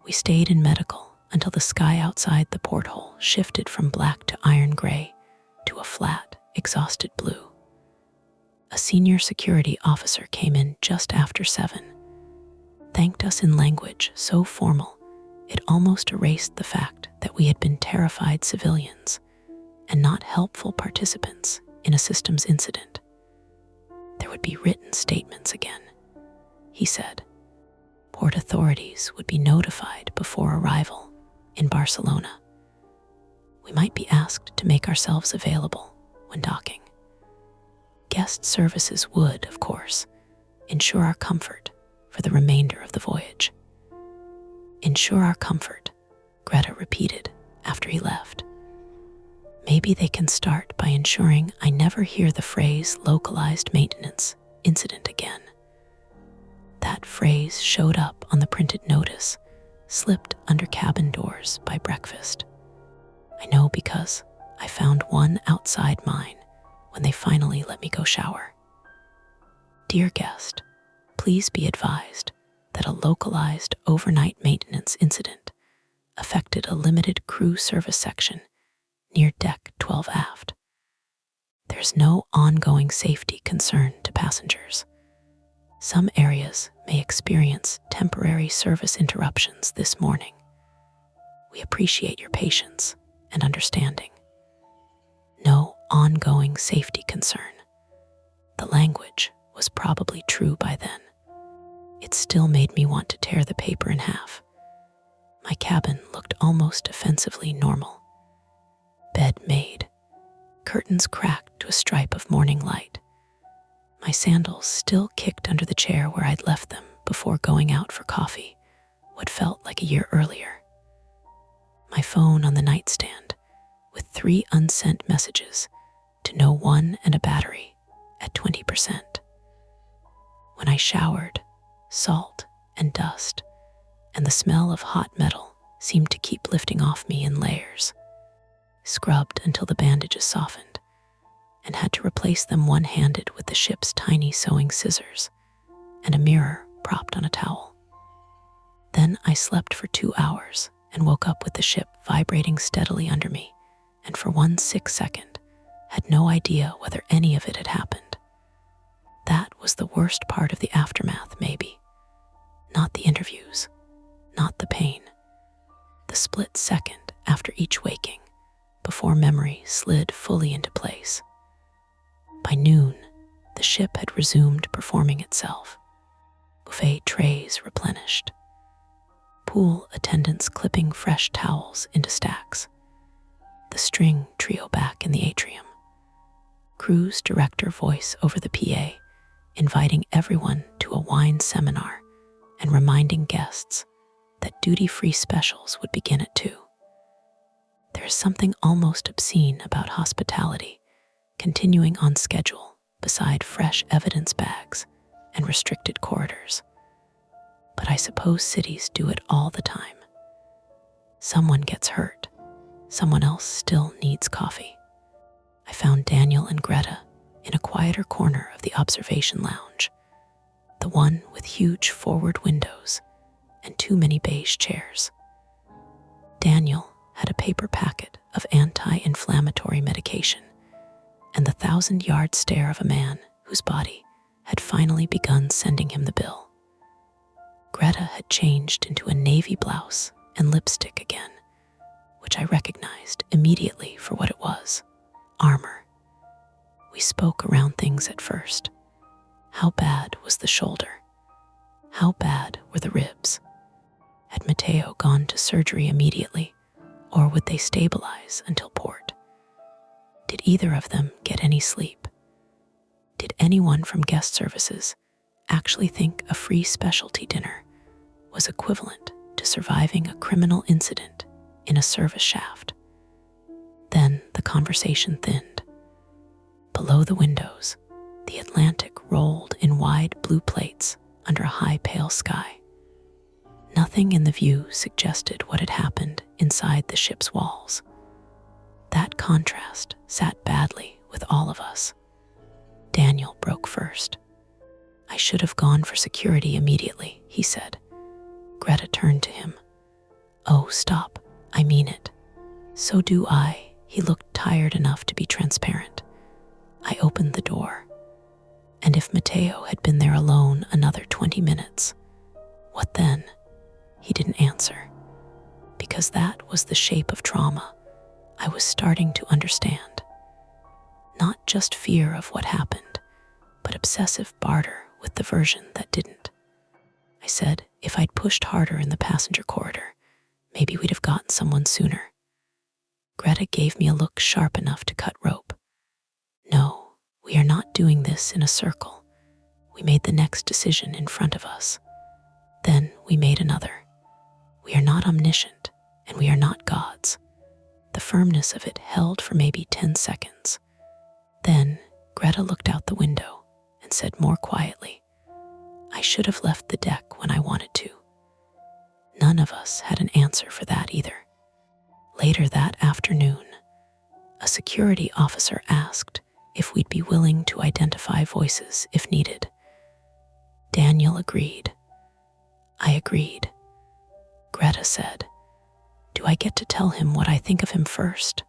A: We stayed in medical until the sky outside the porthole shifted from black to iron gray to a flat, exhausted blue. A senior security officer came in just after 7, thanked us in language so formal it almost erased the fact that we had been terrified civilians and not helpful participants in a systems incident. There would be written statements again, he said. Port authorities would be notified before arrival in Barcelona. We might be asked to make ourselves available when docking. Guest services would, of course, ensure our comfort for the remainder of the voyage. Ensure our comfort, Greta repeated after he left. Maybe they can start by ensuring I never hear the phrase localized maintenance incident again. That phrase showed up on the printed notice, slipped under cabin doors by breakfast. I know because I found one outside mine when they finally let me go shower. Dear guest, please be advised that a localized overnight maintenance incident affected a limited crew service section near deck 12 aft. There's no ongoing safety concern to passengers. Some areas may experience temporary service interruptions this morning. We appreciate your patience and understanding. No ongoing safety concern. The language was probably true by then. It still made me want to tear the paper in half. My cabin looked almost offensively normal. Bed made, curtains cracked to a stripe of morning light. My sandals still kicked under the chair where I'd left them before going out for coffee, what felt like a year earlier. My phone on the nightstand, with 3 unsent messages to no one and a battery at 20%. When I showered, salt and dust and the smell of hot metal seemed to keep lifting off me in layers. Scrubbed until the bandages softened, and had to replace them one-handed with the ship's tiny sewing scissors and a mirror propped on a towel. Then I slept for 2 hours and woke up with the ship vibrating steadily under me and for 1 6 second had no idea whether any of it had happened. That was the worst part of the aftermath, maybe. Not the interviews, not the pain. The split second after each waking, before memory slid fully into place. By noon, the ship had resumed performing itself. Buffet trays replenished. Pool attendants clipping fresh towels into stacks. The string trio back in the atrium. Cruise director voice over the PA, inviting everyone to a wine seminar and reminding guests that duty-free specials would begin at 2. There is something almost obscene about hospitality continuing on schedule beside fresh evidence bags and restricted corridors. But I suppose cities do it all the time. Someone gets hurt, someone else still needs coffee. I found Daniel and Greta in a quieter corner of the observation lounge, the one with huge forward windows and too many beige chairs. Daniel had a paper packet of anti-inflammatory medication and the 1,000-yard stare of a man whose body had finally begun sending him the bill. Greta had changed into a navy blouse and lipstick again, which I recognized immediately for what it was: armor. We spoke around things at first. How bad was the shoulder? How bad were the ribs? Had Mateo gone to surgery immediately, or would they stabilize until port? Did either of them get any sleep? Did anyone from guest services actually think a free specialty dinner was equivalent to surviving a criminal incident in a service shaft? Then the conversation thinned. Below the windows, the Atlantic rolled in wide blue plates under a high pale sky. Nothing in the view suggested what had happened inside the ship's walls. That contrast sat badly with all of us. Daniel broke first. "I should have gone for security immediately," he said. Greta turned to him. "Oh, stop. I mean it." "So do I." He looked tired enough to be transparent. I opened the door. And if Mateo had been there alone another 20 minutes, what then? He didn't answer. Because that was the shape of trauma I was starting to understand. Not just fear of what happened, but obsessive barter with the version that didn't. I said, if I'd pushed harder in the passenger corridor, maybe we'd have gotten someone sooner. Greta gave me a look sharp enough to cut rope. No, we are not doing this in a circle. We made the next decision in front of us. Then we made another. We are not omniscient, and we are not gods. The firmness of it held for maybe 10 seconds. Then Greta looked out the window and said more quietly, "I should have left the deck when I wanted to." None of us had an answer for that either. Later that afternoon, a security officer asked if we'd be willing to identify voices if needed. Daniel agreed. I agreed. Greta said, "Do I get to tell him what I think of him first?"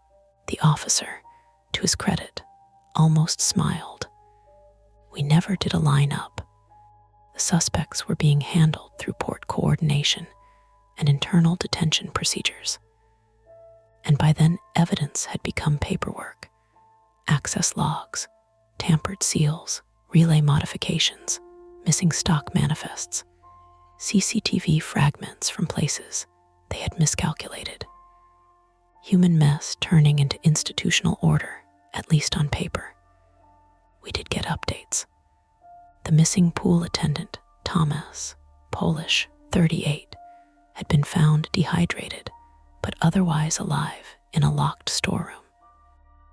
A: The officer, to his credit, almost smiled. We never did a line-up. The suspects were being handled through port coordination and internal detention procedures. And by then, evidence had become paperwork. Access logs, tampered seals, relay modifications, missing stock manifests, CCTV fragments from places they had miscalculated. Human mess turning into institutional order, at least on paper. We did get updates. The missing pool attendant, Thomas, Polish, 38, had been found dehydrated, but otherwise alive in a locked storeroom.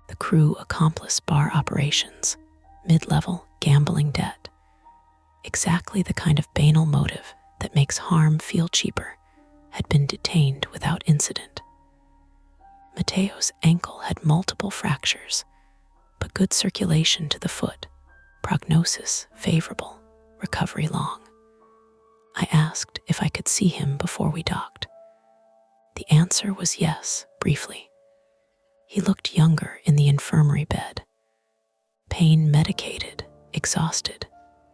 A: The crew accomplice bar operations, mid-level gambling debt. Exactly the kind of banal motive that makes harm feel cheaper, had been detained without incident. Mateo's ankle had multiple fractures, but good circulation to the foot, prognosis favorable, recovery long. I asked if I could see him before we docked. The answer was yes, briefly. He looked younger in the infirmary bed, pain medicated, exhausted,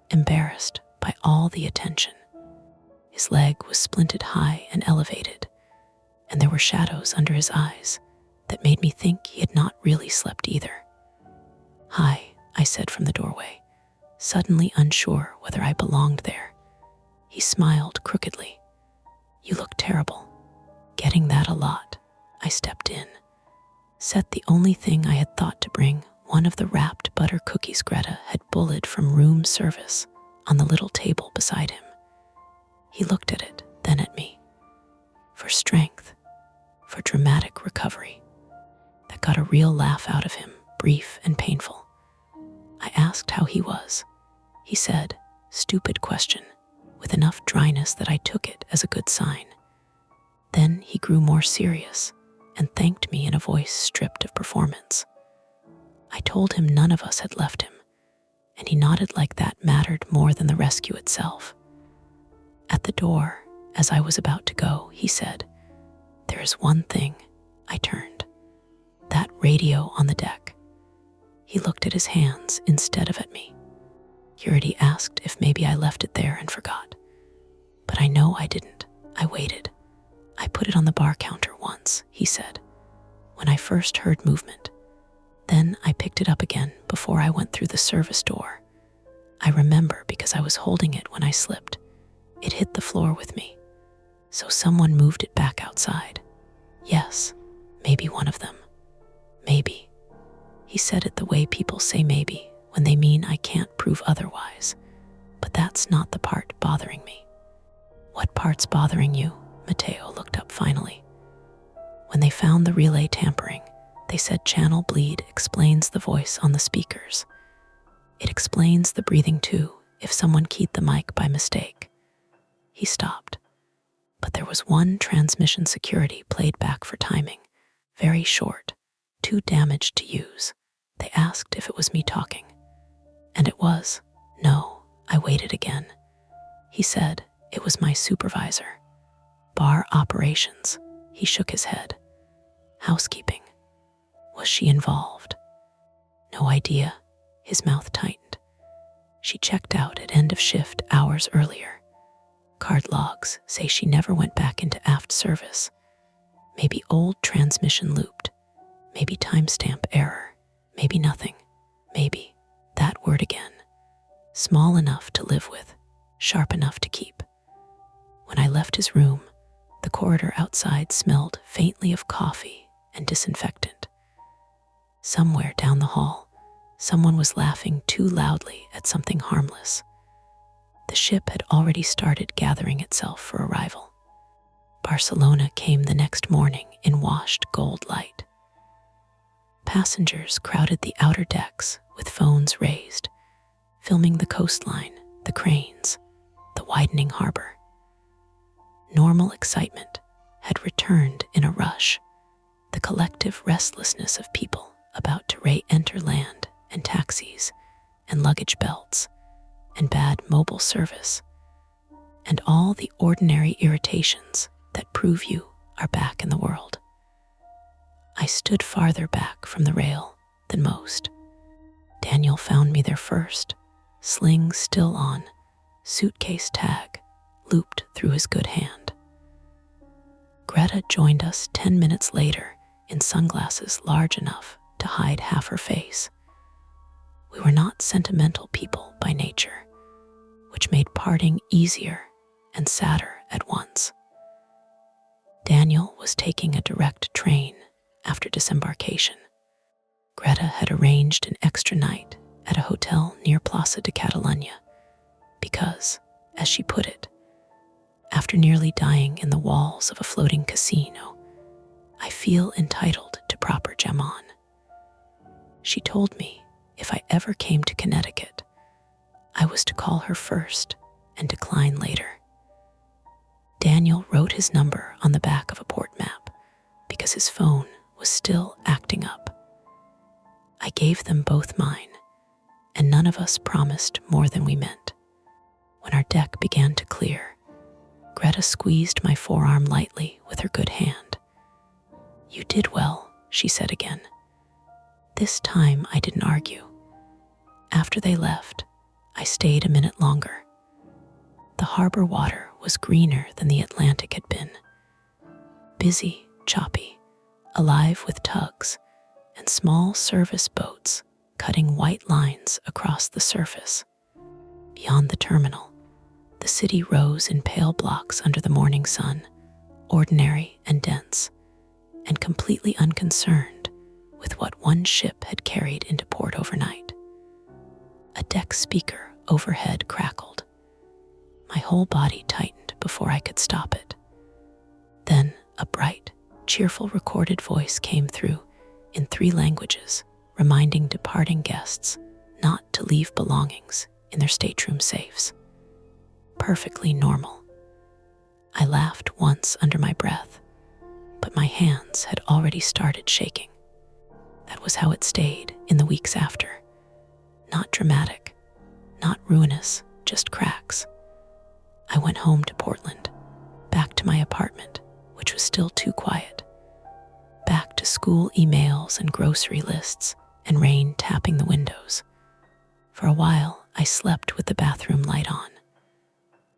A: embarrassed by all the attention. His leg was splinted high and elevated, and there were shadows under his eyes that made me think he had not really slept either. "Hi," I said from the doorway, suddenly unsure whether I belonged there. He smiled crookedly. "You look terrible." Getting that a lot, I stepped in, set the only thing I had thought to bring, one of the wrapped butter cookies Greta had bullied from room service, on the little table beside him. He looked at it, then at me. For strength, for dramatic recovery. That got a real laugh out of him, brief and painful. I asked how he was. He said, "Stupid question," with enough dryness that I took it as a good sign. Then he grew more serious and thanked me in a voice stripped of performance. I told him none of us had left him, and he nodded like that mattered more than the rescue itself. At the door, as I was about to go, he said, "There is one thing." I turned. That radio on the deck. He looked at his hands instead of at me. Purity asked if maybe I left it there and forgot. But I know I didn't. I waited. "I put it on the bar counter once," he said, "when I first heard movement. Then I picked it up again before I went through the service door. I remember because I was holding it when I slipped. It hit the floor with me. So someone moved it back outside. Yes, maybe one of them. Maybe." He said it the way people say maybe when they mean I can't prove otherwise. But that's not the part bothering me. "What part's bothering you?" Mateo looked up finally. "When they found the relay tampering, they said channel bleed explains the voice on the speakers. It explains the breathing too, if someone keyed the mic by mistake." He stopped. But there was one transmission security played back for timing, very short, too damaged to use. They asked if it was me talking. And it was. No, I waited again. He said it was my supervisor. "Bar operations." He shook his head. "Housekeeping." Was she involved? No idea. His mouth tightened. She checked out at end of shift hours earlier. Card logs say she never went back into aft service. Maybe old transmission looped. Maybe timestamp error. Maybe nothing. Maybe, that word again. Small enough to live with, sharp enough to keep. When I left his room, the corridor outside smelled faintly of coffee and disinfectant. Somewhere down the hall, someone was laughing too loudly at something harmless. The ship had already started gathering itself for arrival. Barcelona came the next morning in washed gold light. Passengers crowded the outer decks with phones raised, filming the coastline, the cranes, the widening harbor. Normal excitement had returned in a rush, the collective restlessness of people about to re-enter land and taxis and luggage belts and bad mobile service, and all the ordinary irritations that prove you are back in the world. I stood farther back from the rail than most. Daniel found me there first, sling still on, suitcase tag looped through his good hand. Greta joined us 10 minutes later in sunglasses large enough to hide half her face. We were not sentimental people by nature, which made parting easier and sadder at once. Daniel was taking a direct train after disembarkation. Greta had arranged an extra night at a hotel near Plaza de Catalunya because, as she put it, after nearly dying in the walls of a floating casino, I feel entitled to proper jamon. She told me if I ever came to Connecticut, I was to call her first and decline later. Daniel wrote his number on the back of a port map because his phone was still acting up. I gave them both mine, and none of us promised more than we meant. When our deck began to clear, Greta squeezed my forearm lightly with her good hand. "You did well," she said again. This time I didn't argue. After they left, I stayed a minute longer. The harbor water was greener than the Atlantic had been. Busy, choppy, alive with tugs and small service boats cutting white lines across the surface. Beyond the terminal, the city rose in pale blocks under the morning sun, ordinary and dense, and completely unconcerned with what one ship had carried into port overnight. A deck speaker overhead crackled. My whole body tightened before I could stop it. Then a bright, cheerful recorded voice came through in 3 languages, reminding departing guests not to leave belongings in their stateroom safes. Perfectly normal. I laughed once under my breath, but my hands had already started shaking. That was how it stayed in the weeks after. Not dramatic, not ruinous, just cracks. I went home to Portland, back to my apartment, which was still too quiet, back to school emails and grocery lists and rain tapping the windows. For a while, I slept with the bathroom light on.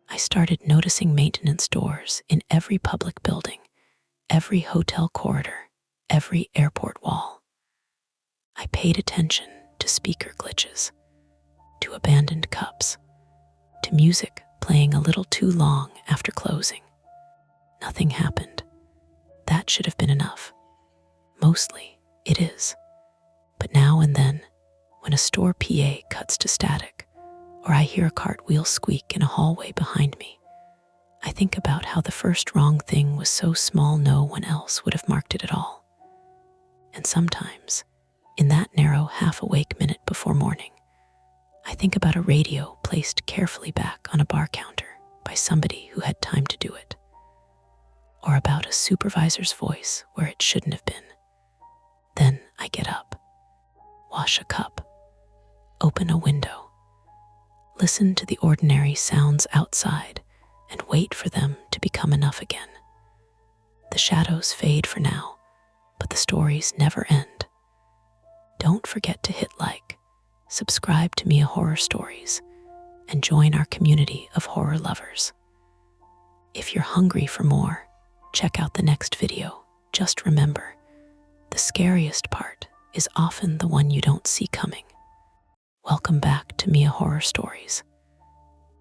A: I started noticing maintenance doors in every public building, every hotel corridor, every airport wall. I paid attention to speaker glitches, to abandoned cups, to music playing a little too long after closing. Nothing happened. That should have been enough. Mostly, it is. But now and then, when a store PA cuts to static, or I hear a cartwheel squeak in a hallway behind me, I think about how the first wrong thing was so small no one else would have marked it at all. And sometimes, in that narrow half-awake minute before morning, I think about a radio placed carefully back on a bar counter by somebody who had time to do it, or about a supervisor's voice where it shouldn't have been. Then I get up, wash a cup, open a window, listen to the ordinary sounds outside, and wait for them to become enough again. The shadows fade for now, but the stories never end. Don't forget to hit like, subscribe to Mia Horror Stories, and join our community of horror lovers. If you're hungry for more, check out the next video. Just remember, the scariest part is often the one you don't see coming. Welcome back to Mia Horror Stories.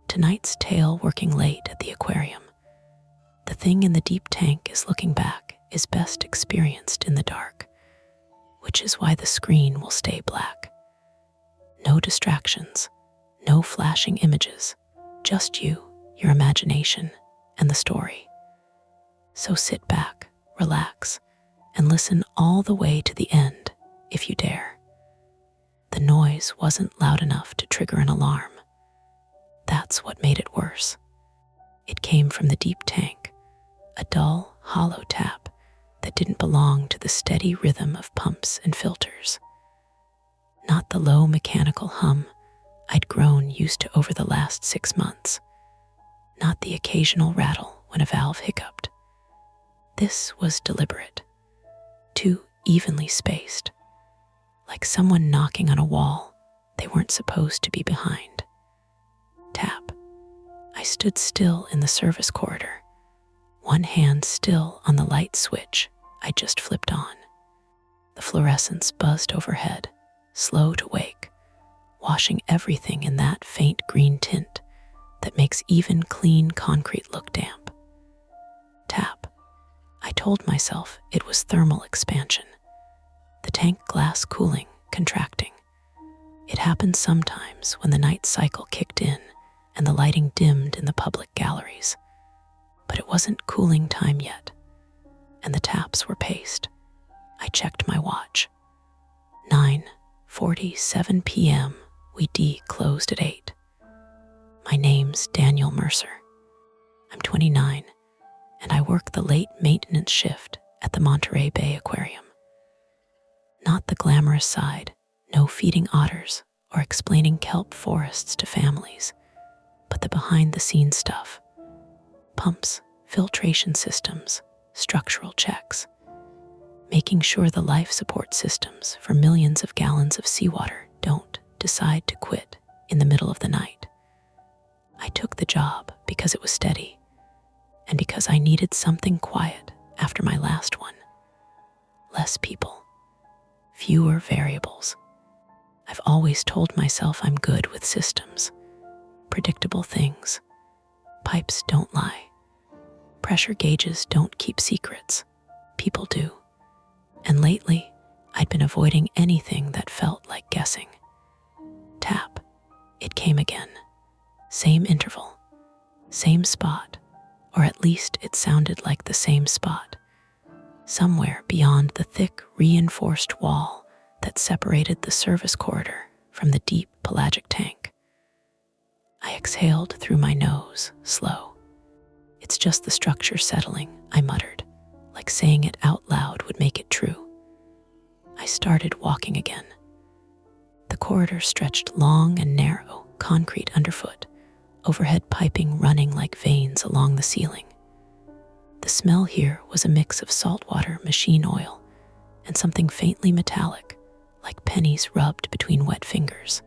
A: Tonight's tale working late at the aquarium. The thing in the deep tank is looking back is best experienced in the dark, which is why the screen will stay black. No distractions, no flashing images, just you, your imagination, and the story. So sit back, relax, and listen all the way to the end, if you dare. The noise wasn't loud enough to trigger an alarm. That's what made it worse. It came from the deep tank, a dull, hollow tap that didn't belong to the steady rhythm of pumps and filters. Not the low mechanical hum I'd grown used to over the last 6 months. Not the occasional rattle when a valve hiccuped. This was deliberate, too evenly spaced, like someone knocking on a wall they weren't supposed to be behind. Tap. I stood still in the service corridor, one hand still on the light switch I just flipped on. The fluorescence buzzed overhead, slow to wake, washing everything in that faint green tint that makes even clean concrete look damp. Tap. I told myself it was thermal expansion, the tank glass cooling, contracting. It happened sometimes when the night cycle kicked in and the lighting dimmed in the public galleries. But it wasn't cooling time yet, and the taps were paced. I checked my watch. 9:47 p.m. We closed at 8. My name's Daniel Mercer. I'm 29, and I work the late maintenance shift at the Monterey Bay Aquarium. Not the glamorous side, no feeding otters or explaining kelp forests to families, but the behind-the-scenes stuff. Pumps, filtration systems, structural checks. making sure the life support systems for millions of gallons of seawater don't decide to quit in the middle of the night. I took the job because it was steady and because I needed something quiet after my last one. Less people, fewer variables. I've always told myself I'm good with systems, predictable things. Pipes don't lie. Pressure gauges don't keep secrets. People do. And lately, I'd been avoiding anything that felt like guessing. Tap. It came again. Same interval. Same spot. Or at least it sounded like the same spot. Somewhere beyond the thick, reinforced wall that separated the service corridor from the deep pelagic tank. I exhaled through my nose, slow. It's just the structure settling, I muttered, like saying it out loud would make it true. I started walking again. The corridor stretched long and narrow, concrete underfoot, overhead piping running like veins along the ceiling. The smell here was a mix of saltwater machine oil and something faintly metallic, like pennies rubbed between wet fingers.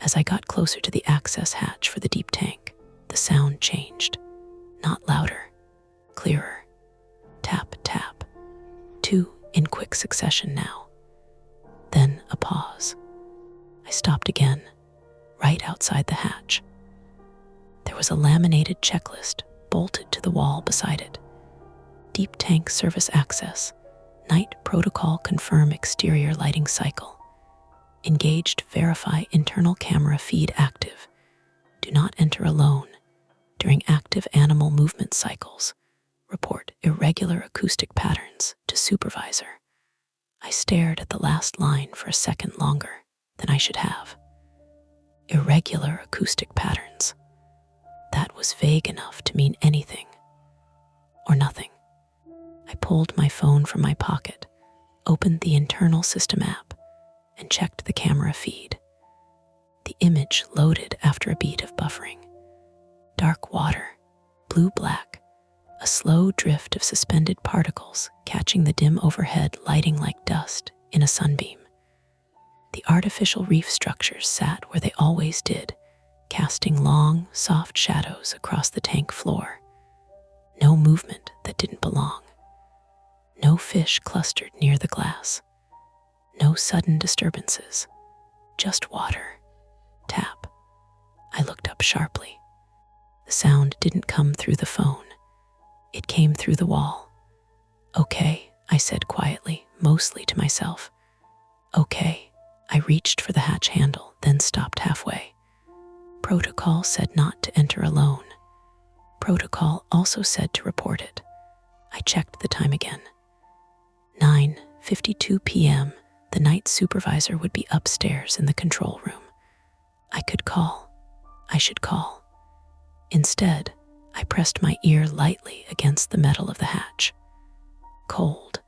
A: As I got closer to the access hatch for the deep tank, the sound changed. Not louder, clearer. Tap, tap. 2 in quick succession now. Then a pause. I stopped again, right outside the hatch. There was a laminated checklist bolted to the wall beside it. Deep tank service access. Night protocol confirm exterior lighting cycle. Engaged verify internal camera feed active. Do not enter alone. During active animal movement cycles, report irregular acoustic patterns to supervisor. I stared at the last line for a second longer than I should have. Irregular acoustic patterns. That was vague enough to mean anything or nothing. I pulled my phone from my pocket, opened the internal system app, and checked the camera feed. The image loaded after a beat of buffering. Dark water, blue-black, a slow drift of suspended particles catching the dim overhead lighting like dust in a sunbeam. The artificial reef structures sat where they always did, casting long, soft shadows across the tank floor. No movement that didn't belong. No fish clustered near the glass. No sudden disturbances. Just water. Tap. I looked up sharply. The sound didn't come through the phone. It came through the wall. Okay, I said quietly, mostly to myself. Okay. I reached for the hatch handle, then stopped halfway. Protocol said not to enter alone. Protocol also said to report it. I checked the time again. 9:52 p.m. The night supervisor would be upstairs in the control room. I could call. I should call. Instead, I pressed my ear lightly against the metal of the hatch. Cold,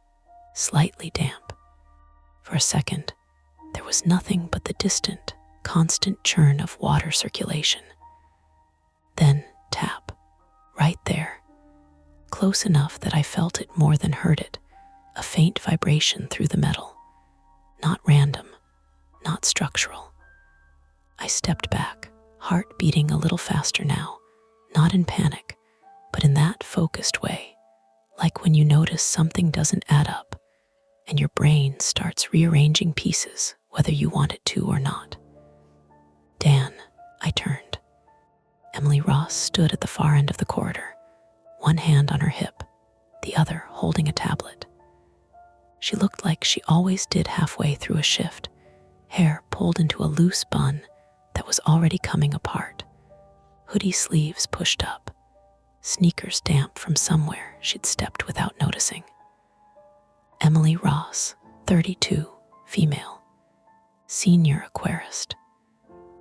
A: slightly damp. For a second, there was nothing but the distant, constant churn of water circulation. Then tap, right there, close enough that I felt it more than heard it, a faint vibration through the metal. Not random, not structural. I stepped back, heart beating a little faster now, not in panic, but in that focused way, like when you notice something doesn't add up and your brain starts rearranging pieces whether you want it to or not. Dan, I turned. Emily Ross stood at the far end of the corridor, one hand on her hip, the other holding a tablet. She looked like she always did halfway through a shift, hair pulled into a loose bun that was already coming apart, hoodie sleeves pushed up, sneakers damp from somewhere she'd stepped without noticing. Emily Ross, 32, female, senior aquarist.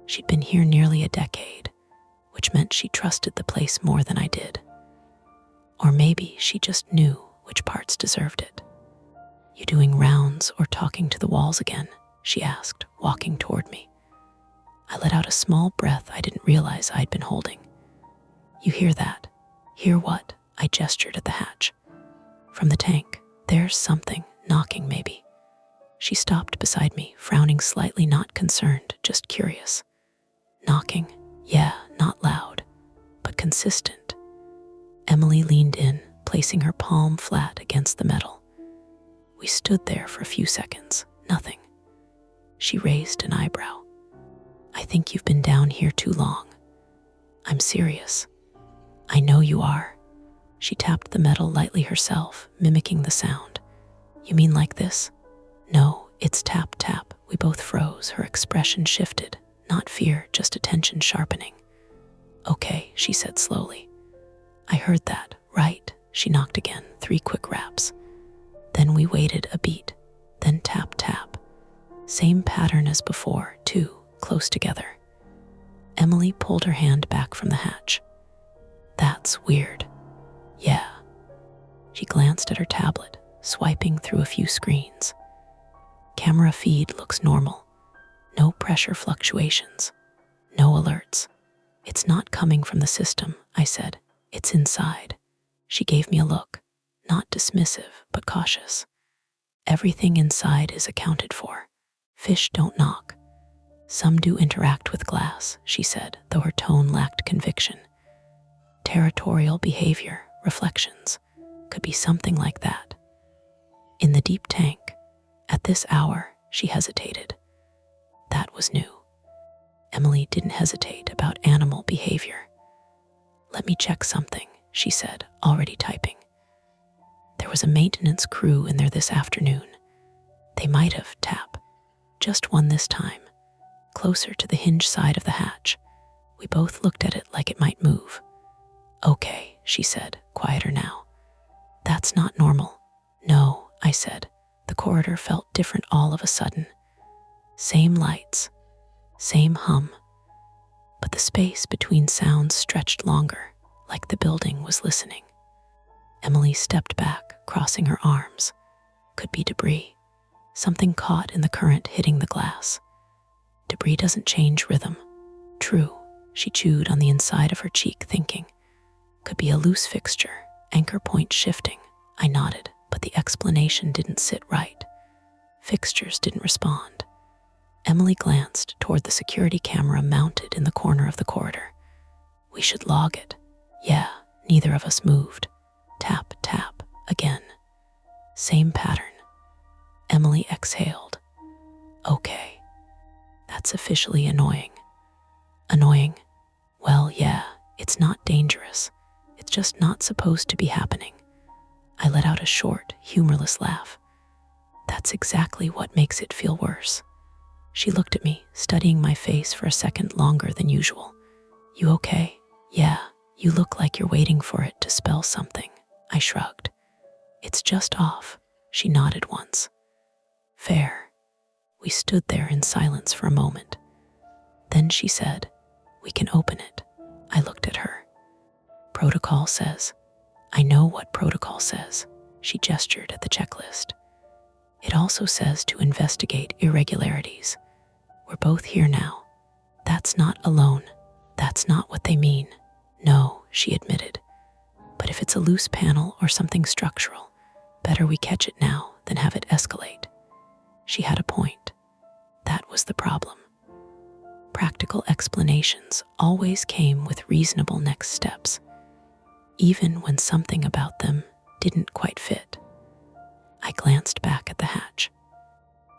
A: She'd been here nearly a decade, which meant she trusted the place more than I did. Or maybe she just knew which parts deserved it. You doing rounds or talking to the walls again? She asked, walking toward me. I let out a small breath I didn't realize I'd been holding. You hear that? Hear what? I gestured at the hatch. From the tank, There's something knocking, maybe. She stopped beside me, frowning slightly, not concerned, just curious. Knocking, yeah, not loud, but consistent. Emily leaned in, placing her palm flat against the metal. We stood there for a few seconds, nothing. She raised an eyebrow. I think you've been down here too long. I'm serious. I know you are. She tapped the metal lightly herself, mimicking the sound. You mean like this? No, it's tap, tap. We both froze. Her expression shifted. Not fear, just attention sharpening. Okay, she said slowly. I heard that, right? She knocked again, 3 quick raps. Then we waited a beat, then tap, tap. Same pattern as before, 2, close together. Emily pulled her hand back from the hatch. That's weird. Yeah. She glanced at her tablet, swiping through a few screens. Camera feed looks normal. No pressure fluctuations. No alerts. It's not coming from the system, I said. It's inside. She gave me a look, not dismissive, but cautious. Everything inside is accounted for. Fish don't knock. Some do interact with glass, she said, though her tone lacked conviction. Territorial behavior, reflections, could be something like that. In the deep tank, at this hour, she hesitated. That was new. Emily didn't hesitate about animal behavior. Let me check something, she said, already typing. There was a maintenance crew in there this afternoon. They might have, tap. Just one this time, closer to the hinge side of the hatch. We both looked at it like it might move. Okay, she said, quieter now. That's not normal. No, I said. The corridor felt different all of a sudden. Same lights, same hum, but the space between sounds stretched longer, like the building was listening. Emily stepped back, crossing her arms. Could be debris. Something caught in the current hitting the glass. Debris doesn't change rhythm. True, she chewed on the inside of her cheek, thinking. Could be a loose fixture, anchor point shifting. I nodded, but the explanation didn't sit right. Fixtures didn't respond. Emily glanced toward the security camera mounted in the corner of the corridor. We should log it. Yeah, neither of us moved. Tap, tap, again. Same pattern. Emily exhaled. Okay. That's officially annoying. Annoying? Well, yeah, it's not dangerous. It's just not supposed to be happening. I let out a short, humorless laugh. That's exactly what makes it feel worse. She looked at me, studying my face for a second longer than usual. You okay? Yeah, you look like you're waiting for it to spell something. I shrugged. It's just off. She nodded once. Fair. We stood there in silence for a moment. Then she said, we can open it. I looked at her. Protocol says. I know what protocol says. She gestured at the checklist. It also says to investigate irregularities. We're both here now. That's not alone. That's not what they mean. No, she admitted. But if it's a loose panel or something structural, better we catch it now than have it escalate. She had a point. That was the problem. Practical explanations always came with reasonable next steps, even when something about them didn't quite fit. I glanced back at the hatch.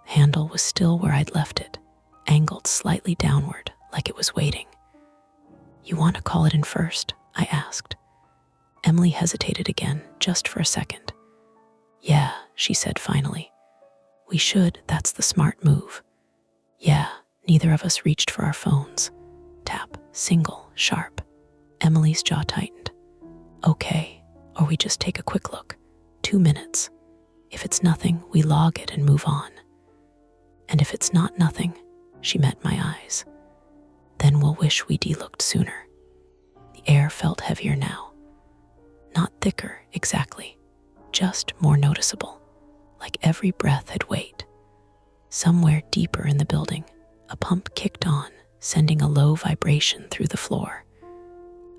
A: Handle was still where I'd left it, angled slightly downward like it was waiting. You want to call it in first? I asked. Emily hesitated again, just for a second. Yeah, she said finally. We should, that's the smart move. Yeah, neither of us reached for our phones. Tap, single, sharp. Emily's jaw tightened. Okay, or we just take a quick look. 2 minutes. If it's nothing, we log it and move on. And if it's not nothing, she met my eyes. Then we'll wish we de-looked sooner. The air felt heavier now. Not thicker, exactly. Just more noticeable. Like every breath had weight. Somewhere deeper in the building, a pump kicked on, sending a low vibration through the floor.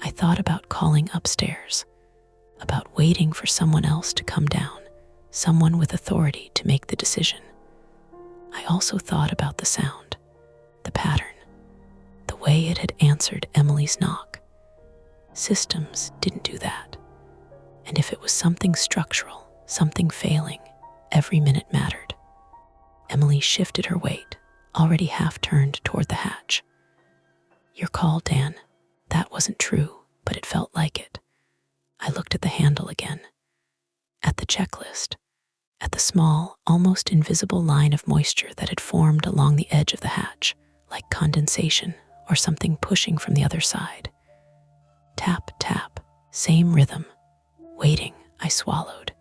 A: I thought about calling upstairs, about waiting for someone else to come down, someone with authority to make the decision. I also thought about the sound, the pattern, the way it had answered Emily's knock. Systems didn't do that. And if it was something structural, something failing, every minute mattered. Emily shifted her weight, already half turned toward the hatch. "Your call, Dan." That wasn't true, but it felt like it. I looked at the handle again, at the checklist, at the small, almost invisible line of moisture that had formed along the edge of the hatch, like condensation or something pushing from the other side. Tap, tap, same rhythm. Waiting, I swallowed.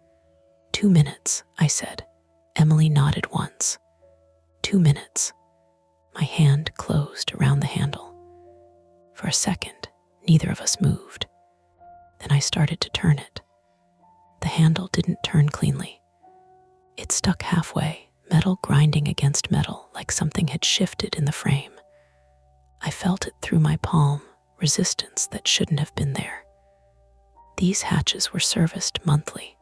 A: 2 minutes, I said. Emily nodded once. 2 minutes. My hand closed around the handle. For a second, neither of us moved. Then I started to turn it. The handle didn't turn cleanly. It stuck halfway, metal grinding against metal like something had shifted in the frame. I felt it through my palm, resistance that shouldn't have been there. These hatches were serviced monthly.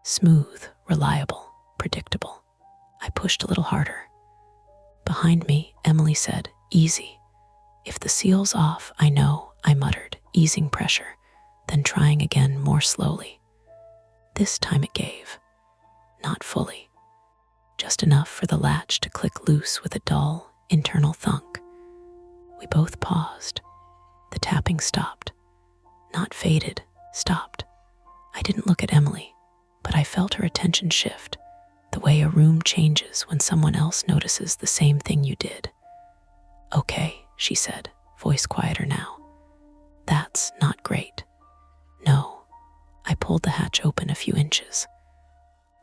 A: Smooth, reliable, predictable. I pushed a little harder. Behind me, Emily said, "Easy." "If the seal's off, I know," I muttered, easing pressure, then trying again more slowly. This time it gave. Not fully. Just enough for the latch to click loose with a dull, internal thunk. We both paused. The tapping stopped. Not faded, stopped. I didn't look at Emily, but I felt her attention shift, the way a room changes when someone else notices the same thing you did. "Okay," she said, voice quieter now. "That's not great." "No." I pulled the hatch open a few inches.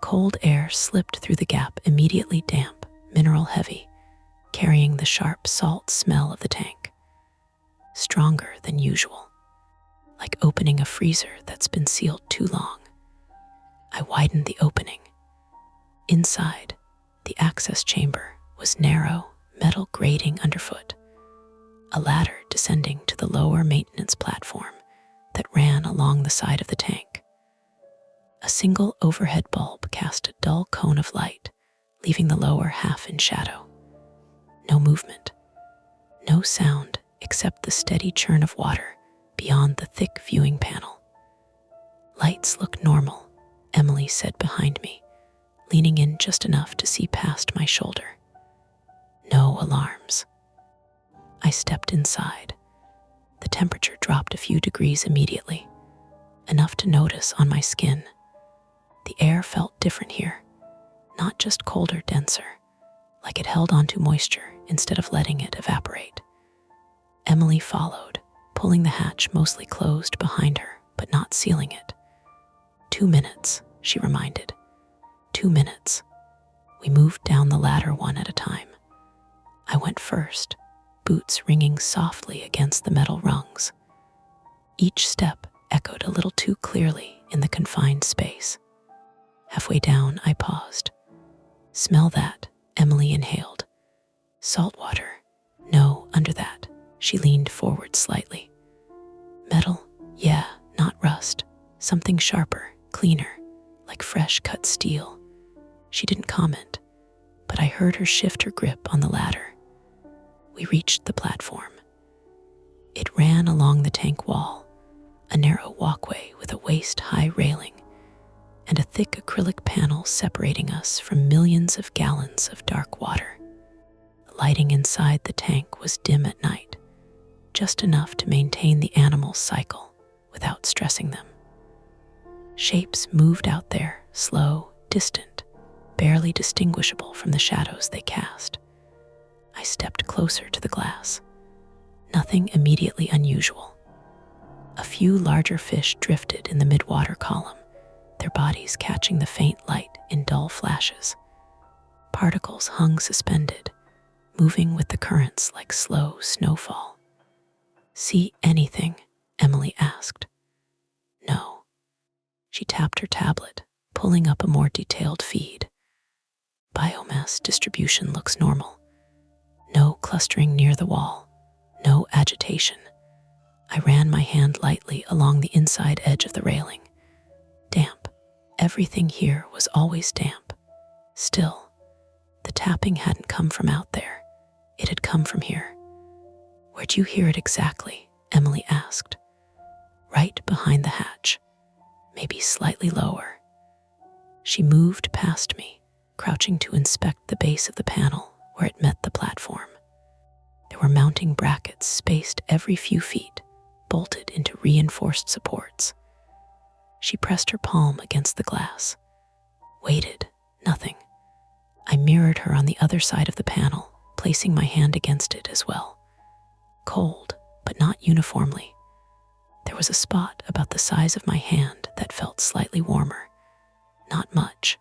A: Cold air slipped through the gap, immediately damp, mineral heavy, carrying the sharp salt smell of the tank. Stronger than usual, like opening a freezer that's been sealed too long. I widened the opening. Inside, the access chamber was narrow, metal grating underfoot, a ladder descending to the lower maintenance platform that ran along the side of the tank. A single overhead bulb cast a dull cone of light, leaving the lower half in shadow. No movement, no sound except the steady churn of water beyond the thick viewing panel. "Lights look normal," Emily said behind me, leaning in just enough to see past my shoulder. "No alarms." I stepped inside. The temperature dropped a few degrees immediately, enough to notice on my skin. The air felt different here, not just colder, denser, like it held onto moisture instead of letting it evaporate. Emily followed, pulling the hatch mostly closed behind her, but not sealing it. 2 minutes, she reminded. 2 minutes. We moved down the ladder one at a time. I went first, boots ringing softly against the metal rungs. Each step echoed a little too clearly in the confined space. Halfway down, I paused. "Smell that," Emily inhaled. "Salt water." "No, under that." She leaned forward slightly. "Metal?" "Yeah, not rust. Something sharper, cleaner, like fresh cut steel." She didn't comment, but I heard her shift her grip on the ladder. We reached the platform. It ran along the tank wall, a narrow walkway with a waist-high railing, and a thick acrylic panel separating us from millions of gallons of dark water. The lighting inside the tank was dim at night, just enough to maintain the animals' cycle without stressing them. Shapes moved out there, slow, distant, barely distinguishable from the shadows they cast. I stepped closer to the glass. Nothing immediately unusual. A few larger fish drifted in the mid-water column, their bodies catching the faint light in dull flashes. Particles hung suspended, moving with the currents like slow snowfall. "See anything?" Emily asked. "No." She tapped her tablet, pulling up a more detailed feed. "Biomass distribution looks normal. No clustering near the wall, no agitation." I ran my hand lightly along the inside edge of the railing. "Damp." Everything here was always damp. Still, the tapping hadn't come from out there. It had come from here. Where'd you hear it exactly? Emily asked. Right behind the hatch, maybe slightly lower. She moved past me, crouching to inspect the base of the panel where it met the platform. There were mounting brackets spaced every few feet, bolted into reinforced supports. She pressed her palm against the glass. Waited, nothing. I mirrored her on the other side of the panel, placing my hand against it as well. Cold, but not uniformly. There was a spot about the size of my hand that felt slightly warmer. Not much,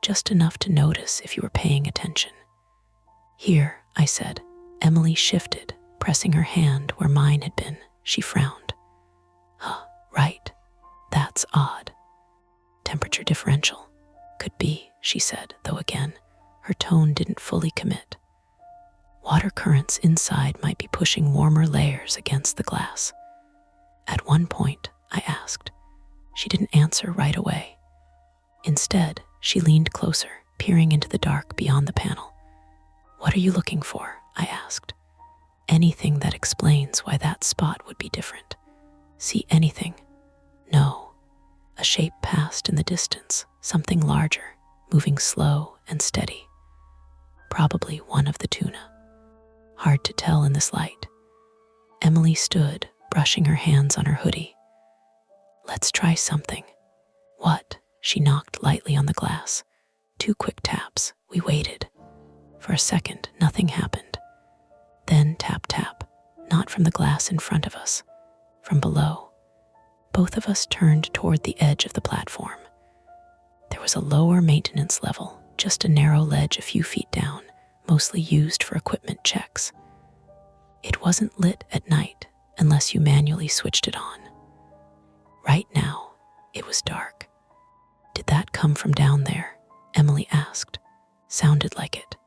A: just enough to notice if you were paying attention. Here, I said. Emily shifted, pressing her hand where mine had been. She frowned. Right. That's odd. Temperature differential. Could be, she said, though again, her tone didn't fully commit. Water currents inside might be pushing warmer layers against the glass. At one point, I asked. She didn't answer right away. Instead, she leaned closer, peering into the dark beyond the panel. What are you looking for? I asked. Anything that explains why that spot would be different. See anything? No. A shape passed in the distance, something larger, moving slow and steady. Probably one of the tuna. Hard to tell in this light. Emily stood, brushing her hands on her hoodie. Let's try something. What? She knocked lightly on the glass. 2 quick taps. We waited. For a second, nothing happened. Then tap, tap, not from the glass in front of us, from below. Both of us turned toward the edge of the platform. There was a lower maintenance level, just a narrow ledge a few feet down, mostly used for equipment checks. It wasn't lit at night unless you manually switched it on. Right now, it was dark. Did that come from down there? Emily asked. Sounded like it.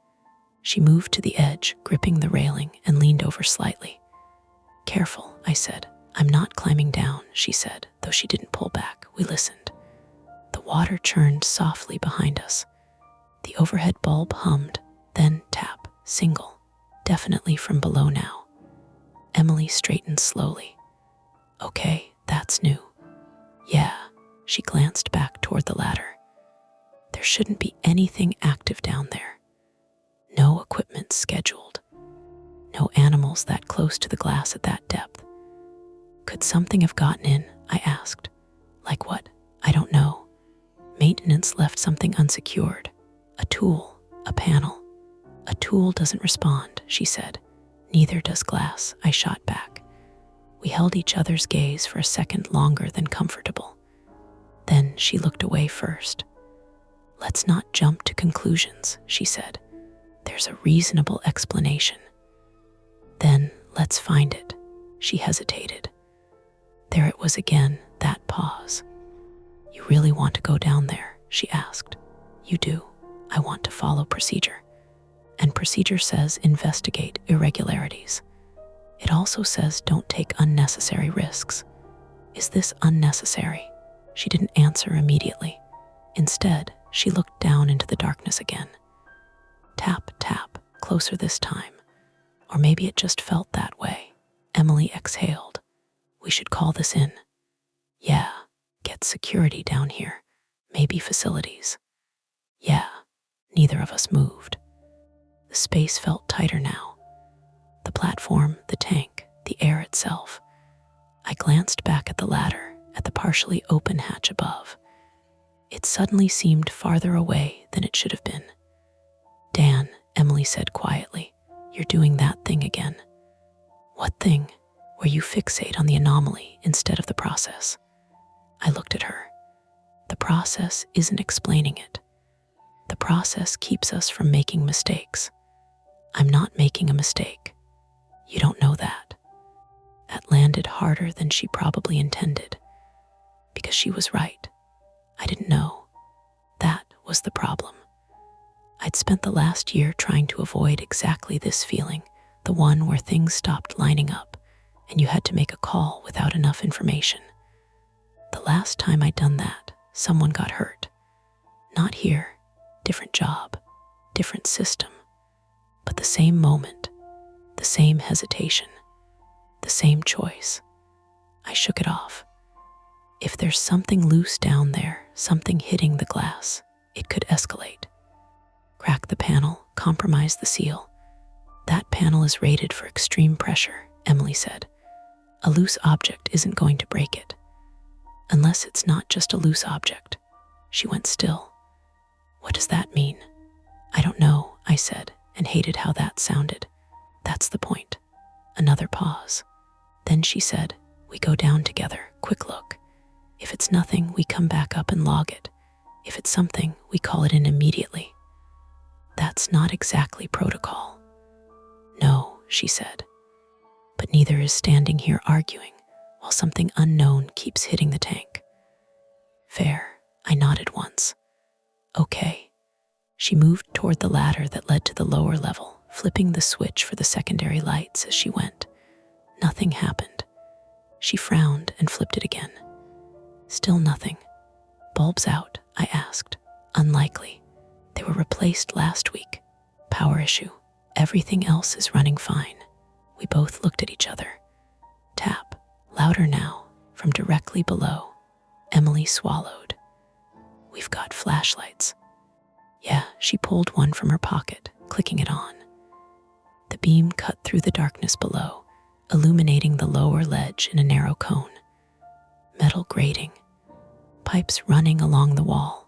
A: She moved to the edge, gripping the railing, and leaned over slightly. Careful, I said. I'm not climbing down, she said, though she didn't pull back. We listened. The water churned softly behind us. The overhead bulb hummed, then tap, single, definitely from below now. Emily straightened slowly. Okay, that's new. Yeah, she glanced back toward the ladder. There shouldn't be anything active down there. No equipment scheduled. No animals that close to the glass at that depth. Could something have gotten in? I asked. Like what? I don't know. Maintenance left something unsecured. A tool, a panel. A tool doesn't respond, she said. Neither does glass, I shot back. We held each other's gaze for a second longer than comfortable. Then she looked away first. Let's not jump to conclusions, she said. There's a reasonable explanation. Then let's find it. She hesitated. There it was again, that pause. You really want to go down there? She asked. You do. I want to follow procedure. And procedure says investigate irregularities. It also says don't take unnecessary risks. Is this unnecessary? She didn't answer immediately. Instead, she looked down into the darkness again. Tap, tap, closer this time. Or maybe it just felt that way. Emily exhaled. We should call this in. Yeah, get security down here. Maybe facilities. Yeah, neither of us moved. The space felt tighter now. The platform, the tank, the air itself. I glanced back at the ladder, at the partially open hatch above. It suddenly seemed farther away than it should have been. Dan, Emily said quietly, you're doing that thing again. What thing? Where you fixate on the anomaly instead of the process. I looked at her. The process isn't explaining it. The process keeps us from making mistakes. I'm not making a mistake. You don't know that. That landed harder than she probably intended. Because she was right. I didn't know. That was the problem. I'd spent the last year trying to avoid exactly this feeling, the one where things stopped lining up, and you had to make a call without enough information. The last time I'd done that, someone got hurt. Not here, different job, different system, but the same moment, the same hesitation, the same choice. I shook it off. If there's something loose down there, something hitting the glass, it could escalate. Crack the panel, compromise the seal. That panel is rated for extreme pressure, Emily said. A loose object isn't going to break it. Unless it's not just a loose object. She went still. What does that mean? I don't know, I said, and hated how that sounded. That's the point. Another pause. Then she said, we go down together, quick look. If it's nothing, we come back up and log it. If it's something, we call it in immediately. That's not exactly protocol. No, she said. But neither is standing here arguing while something unknown keeps hitting the tank. Fair, I nodded once. Okay. She moved toward the ladder that led to the lower level, flipping the switch for the secondary lights as she went. Nothing happened. She frowned and flipped it again. Still nothing. Bulbs out, I asked. Unlikely. They were replaced last week. Power issue. Everything else is running fine. We both looked at each other. Tap. Louder now, from directly below. Emily swallowed. We've got flashlights. Yeah, she pulled one from her pocket, clicking it on. The beam cut through the darkness below, illuminating the lower ledge in a narrow cone. Metal grating. Pipes running along the wall,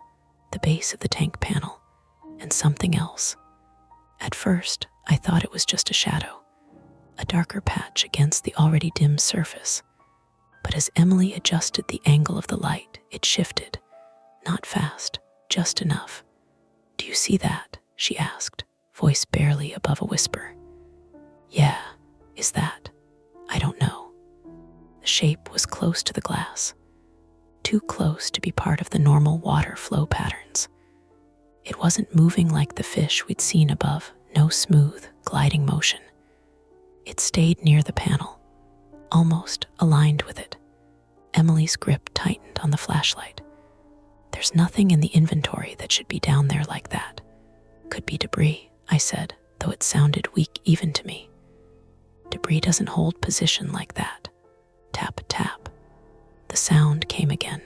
A: the base of the tank panel, and something else. At first, I thought it was just a shadow, a darker patch against the already dim surface. But as Emily adjusted the angle of the light, it shifted. Not fast, just enough. Do you see that? She asked, voice barely above a whisper. Yeah, is that? I don't know. The shape was close to the glass, too close to be part of the normal water flow patterns. It wasn't moving like the fish we'd seen above, no smooth, gliding motion. It stayed near the panel, almost aligned with it. Emily's grip tightened on the flashlight. There's nothing in the inventory that should be down there like that. Could be debris, I said, though it sounded weak even to me. Debris doesn't hold position like that. Tap, tap. The sound came again.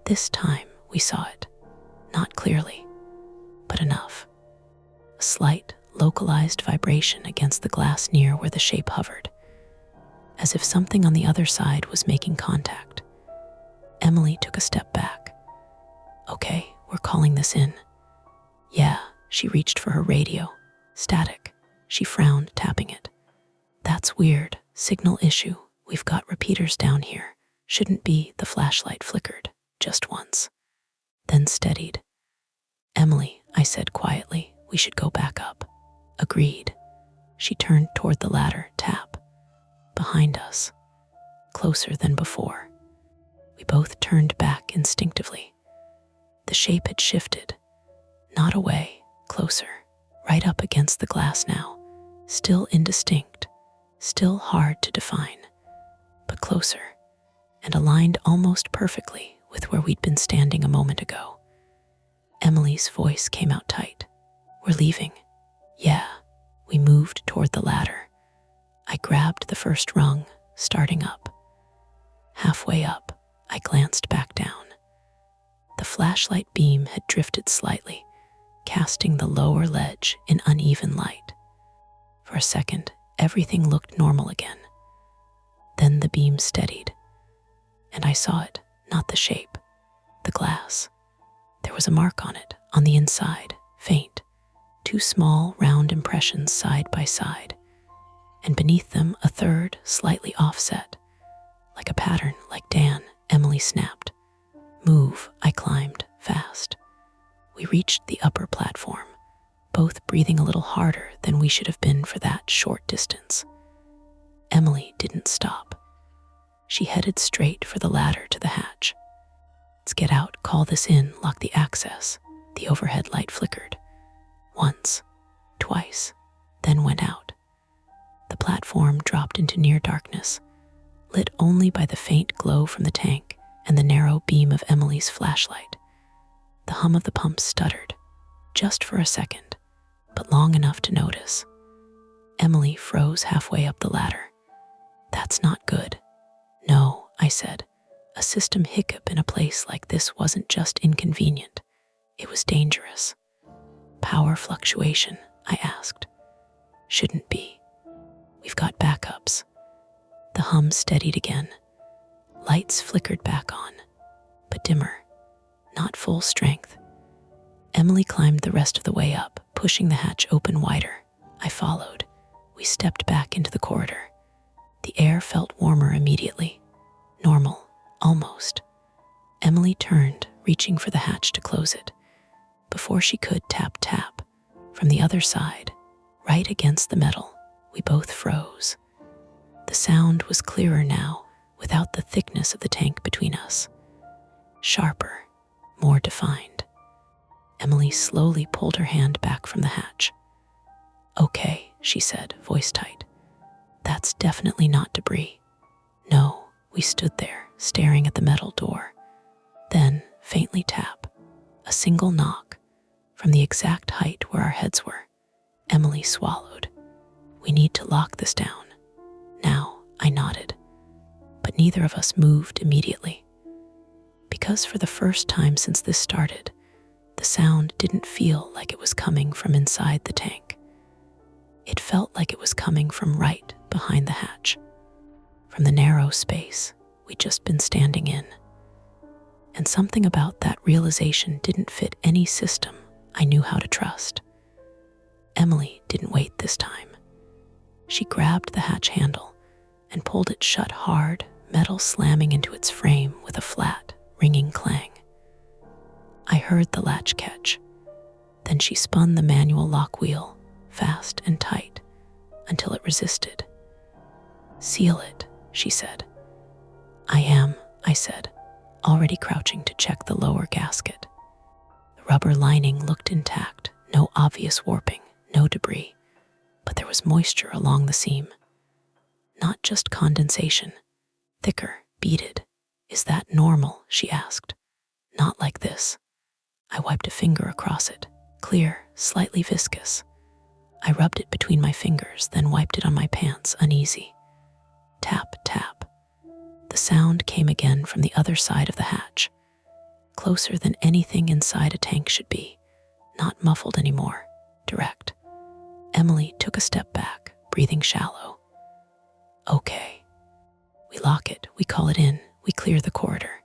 A: This time we saw it. Not clearly, but enough. A slight, localized vibration against the glass near where the shape hovered, as if something on the other side was making contact. Emily took a step back. Okay, we're calling this in. Yeah, she reached for her radio. Static. She frowned, tapping it. That's weird. Signal issue. We've got repeaters down here. Shouldn't be. The flashlight flickered, just once. Then steadied. Emily, I said quietly, we should go back up. Agreed. She turned toward the ladder, tap. Behind us. Closer than before. We both turned back instinctively. The shape had shifted. Not away, closer, right up against the glass now. Still indistinct, still hard to define, but closer, and aligned almost perfectly with where we'd been standing a moment ago. Emily's voice came out tight. We're leaving. Yeah. We moved toward the ladder. I grabbed the first rung, starting up. Halfway up, I glanced back down. The flashlight beam had drifted slightly, casting the lower ledge in uneven light. For a second, everything looked normal again. Then the beam steadied, and I saw it, not the shape, the glass. There was a mark on it, on the inside, faint. 2 small, round impressions side by side, and beneath them a third, slightly offset. Like a pattern, like Dan, Emily snapped. Move, I climbed, fast. We reached the upper platform, both breathing a little harder than we should have been for that short distance. Emily didn't stop. She headed straight for the ladder to the hatch. Let's get out, call this in, lock the access. The overhead light flickered. Once, twice, then went out. The platform dropped into near darkness, lit only by the faint glow from the tank and the narrow beam of Emily's flashlight. The hum of the pump stuttered, just for a second, but long enough to notice. Emily froze halfway up the ladder. "That's not good." "No," I said. A system hiccup in a place like this wasn't just inconvenient, it was dangerous. "Power fluctuation?" I asked. "Shouldn't be. We've got backups." The hum steadied again. Lights flickered back on, but dimmer, not full strength. Emily climbed the rest of the way up, pushing the hatch open wider. I followed. We stepped back into the corridor. The air felt warmer immediately. Normal, almost. Emily turned, reaching for the hatch to close it. Before she could, tap, tap. From the other side, right against the metal, we both froze. The sound was clearer now, without the thickness of the tank between us. Sharper, more defined. Emily slowly pulled her hand back from the hatch. "Okay," she said, voice tight. "That's definitely not debris." "No." We stood there, staring at the metal door. Then, faintly tap, a single knock, from the exact height where our heads were. Emily swallowed. "We need to lock this down." "Now," I nodded. But neither of us moved immediately. Because for the first time since this started, the sound didn't feel like it was coming from inside the tank. It felt like it was coming from right behind the hatch, from the narrow space we'd just been standing in. And something about that realization didn't fit any system I knew how to trust. Emily didn't wait this time. She grabbed the hatch handle and pulled it shut hard, metal slamming into its frame with a flat, ringing clang. I heard the latch catch. Then she spun the manual lock wheel, fast and tight, until it resisted. "Seal it," she said. "I am," I said, already crouching to check the lower gasket. The rubber lining looked intact, no obvious warping, no debris, but there was moisture along the seam. Not just condensation, thicker, beaded. "Is that normal?" she asked. "Not like this." I wiped a finger across it, clear, slightly viscous. I rubbed it between my fingers, then wiped it on my pants, uneasy. Tap, tap. The sound came again from the other side of the hatch, closer than anything inside a tank should be, not muffled anymore, direct. Emily took a step back, breathing shallow. "Okay." We lock it, we call it in, we clear the corridor.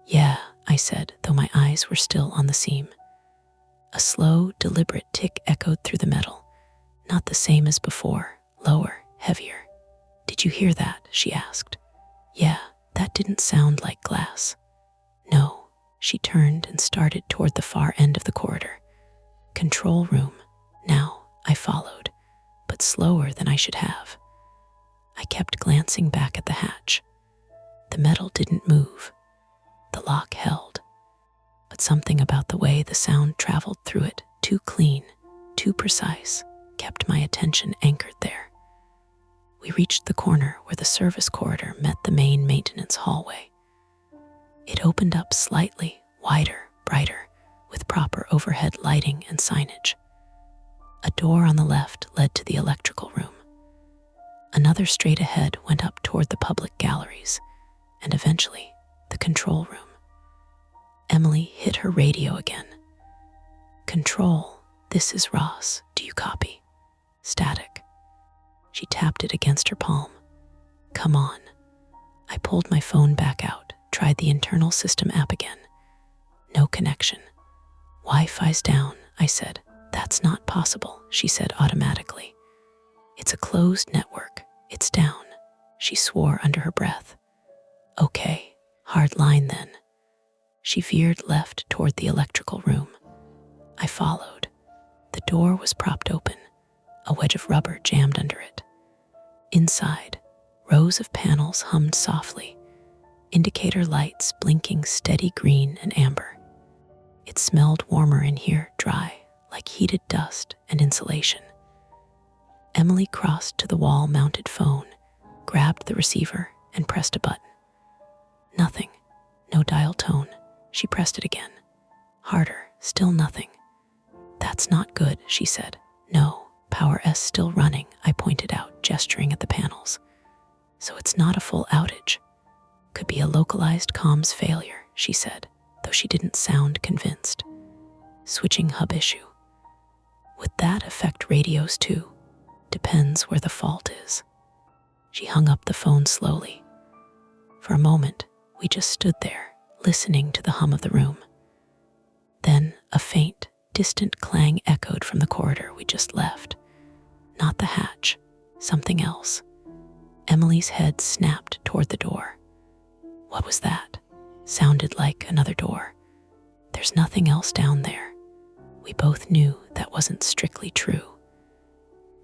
A: "Yeah," I said, though my eyes were still on the seam. A slow, deliberate tick echoed through the metal, not the same as before, lower, heavier. "Did you hear that?" she asked. "Yeah, that didn't sound like glass." "No." She turned and started toward the far end of the corridor. "Control room." Now I followed, but slower than I should have. I kept glancing back at the hatch. The metal didn't move. The lock held. But something about the way the sound traveled through it, too clean, too precise, kept my attention anchored there. We reached the corner where the service corridor met the main maintenance hallway. It opened up slightly, wider, brighter, with proper overhead lighting and signage. A door on the left led to the electrical room. Another straight ahead went up toward the public galleries, and eventually the control room. Emily hit her radio again. "Control, this is Ross. Do you copy?" "Static." She tapped it against her palm. "Come on." I pulled my phone back out, tried the internal system app again. No connection. "Wi-Fi's down," I said. "That's not possible," she said automatically. "It's a closed network. It's down." She swore under her breath. "Okay, hard line then." She veered left toward the electrical room. I followed. The door was propped open, a wedge of rubber jammed under it. Inside, rows of panels hummed softly, indicator lights blinking steady green and amber. It smelled warmer in here, dry, like heated dust and insulation. Emily crossed to the wall-mounted phone, grabbed the receiver, and pressed a button. Nothing. No dial tone. She pressed it again. Harder, still nothing. That's not good, she said. No, power S still running, I pointed out, gesturing at the panels. So it's not a full outage. Could be a localized comms failure, she said, though she didn't sound convinced. Switching hub issue. Would that affect radios too? Depends where the fault is. She hung up the phone slowly. For a moment, we just stood there, listening to the hum of the room. Then a faint, distant clang echoed from the corridor we just left. Not the hatch, something else. Emily's head snapped toward the door. What was that? Sounded like another door. There's nothing else down there. We both knew that wasn't strictly true.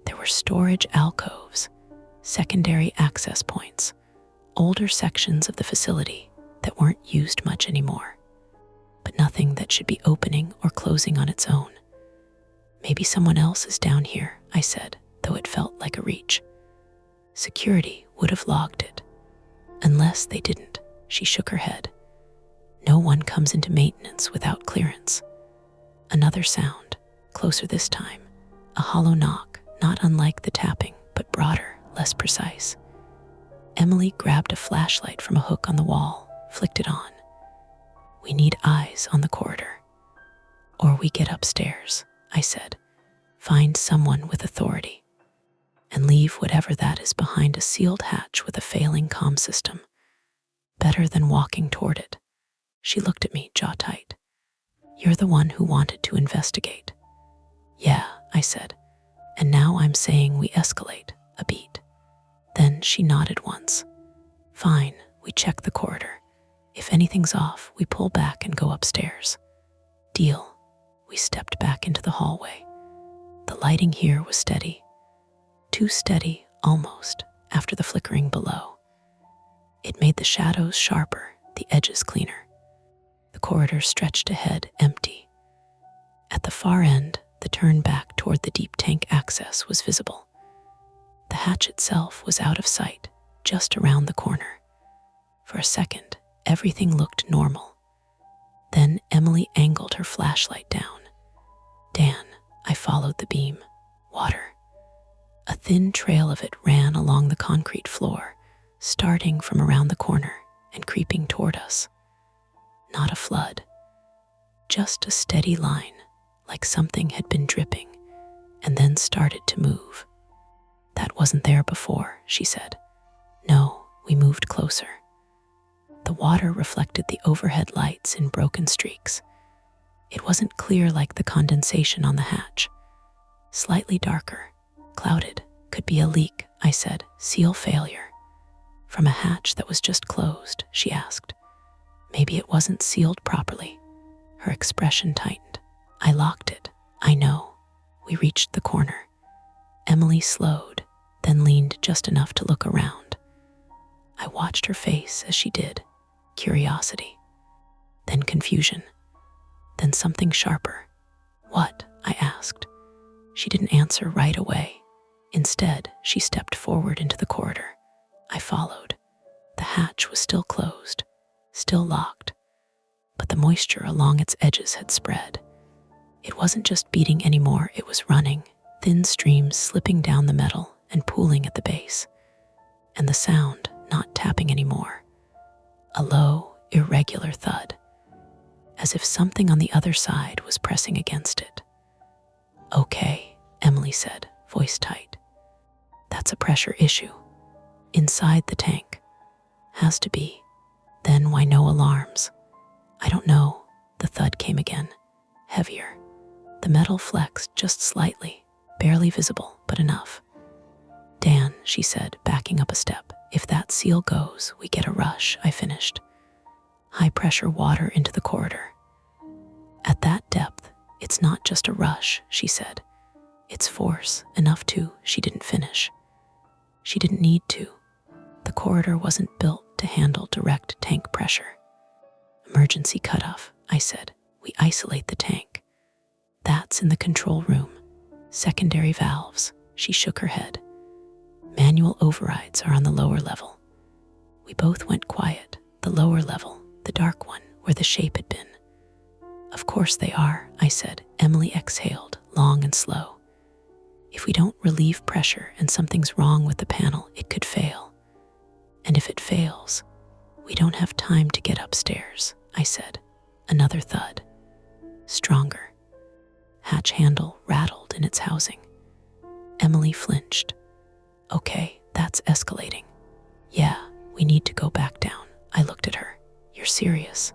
A: There were storage alcoves, secondary access points, older sections of the facility that weren't used much anymore, but nothing that should be opening or closing on its own. Maybe someone else is down here, I said, though it felt like a reach. Security would have logged it. Unless they didn't, she shook her head. No one comes into maintenance without clearance. Another sound, closer this time, a hollow knock, not unlike the tapping, but broader, less precise. Emily grabbed a flashlight from a hook on the wall, flicked it on. We need eyes on the corridor. Or we get upstairs, I said. Find someone with authority. And leave whatever that is behind a sealed hatch with a failing comm system. Better than walking toward it. She looked at me, jaw tight. You're the one who wanted to investigate. Yeah, I said. And now I'm saying we escalate a beat. Then she nodded once. Fine, we check the corridor. If anything's off, we pull back and go upstairs. Deal. We stepped back into the hallway. The lighting here was steady. Too steady, almost, after the flickering below. It made the shadows sharper, the edges cleaner. The corridor stretched ahead, empty. At the far end, the turn back toward the deep tank access was visible. The hatch itself was out of sight, just around the corner. For a second, everything looked normal. Then Emily angled her flashlight down. Dan, I followed the beam. Water. A thin trail of it ran along the concrete floor, starting from around the corner and creeping toward us. Not a flood. Just a steady line, like something had been dripping and then started to move. That wasn't there before, she said. No, we moved closer. The water reflected the overhead lights in broken streaks. It wasn't clear like the condensation on the hatch. Slightly darker, clouded. Could be a leak, I said. Seal failure. From a hatch that was just closed, she asked. Maybe it wasn't sealed properly. Her expression tightened. I locked it. I know. We reached the corner. Emily slowed, then leaned just enough to look around. I watched her face as she did. Curiosity. Then confusion. Then something sharper. What? I asked. She didn't answer right away. Instead, she stepped forward into the corridor. I followed. The hatch was still closed, still locked, but the moisture along its edges had spread. It wasn't just beating anymore, it was running, thin streams slipping down the metal and pooling at the base. And the sound, not tapping anymore. A low, irregular thud, as if something on the other side was pressing against it. Okay, Emily said, voice tight. That's a pressure issue. Inside the tank. Has to be. Then why no alarms? I don't know. The thud came again. Heavier. The metal flexed just slightly, barely visible, but enough. Dan, she said, backing up a step. If that seal goes, we get a rush, I finished. High-pressure water into the corridor. At that depth, it's not just a rush, she said. It's force, enough to, she didn't finish. She didn't need to. The corridor wasn't built to handle direct tank pressure. Emergency cutoff, I said. We isolate the tank. That's in the control room. Secondary valves, she shook her head. Manual overrides are on the lower level. We both went quiet. The lower level, the dark one where the shape had been. Of course they are, I said. Emily exhaled, long and slow. If we don't relieve pressure and something's wrong with the panel, it could fail. And if it fails, we don't have time to get upstairs, I said. Another thud. Stronger. Hatch handle rattled in its housing. Emily flinched. Okay, that's escalating. Yeah, we need to go back down. I looked at her. You're serious?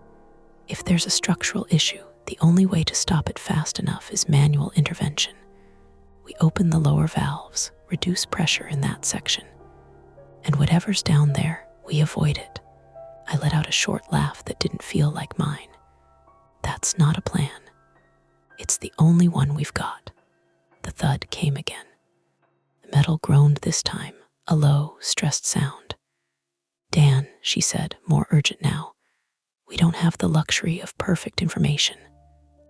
A: If there's a structural issue, the only way to stop it fast enough is manual intervention. We open the lower valves, reduce pressure in that section, and whatever's down there, we avoid it. I let out a short laugh that didn't feel like mine. That's not a plan. It's the only one we've got. The thud came again. The metal groaned this time, a low, stressed sound. Dan, she said, more urgent now. We don't have the luxury of perfect information.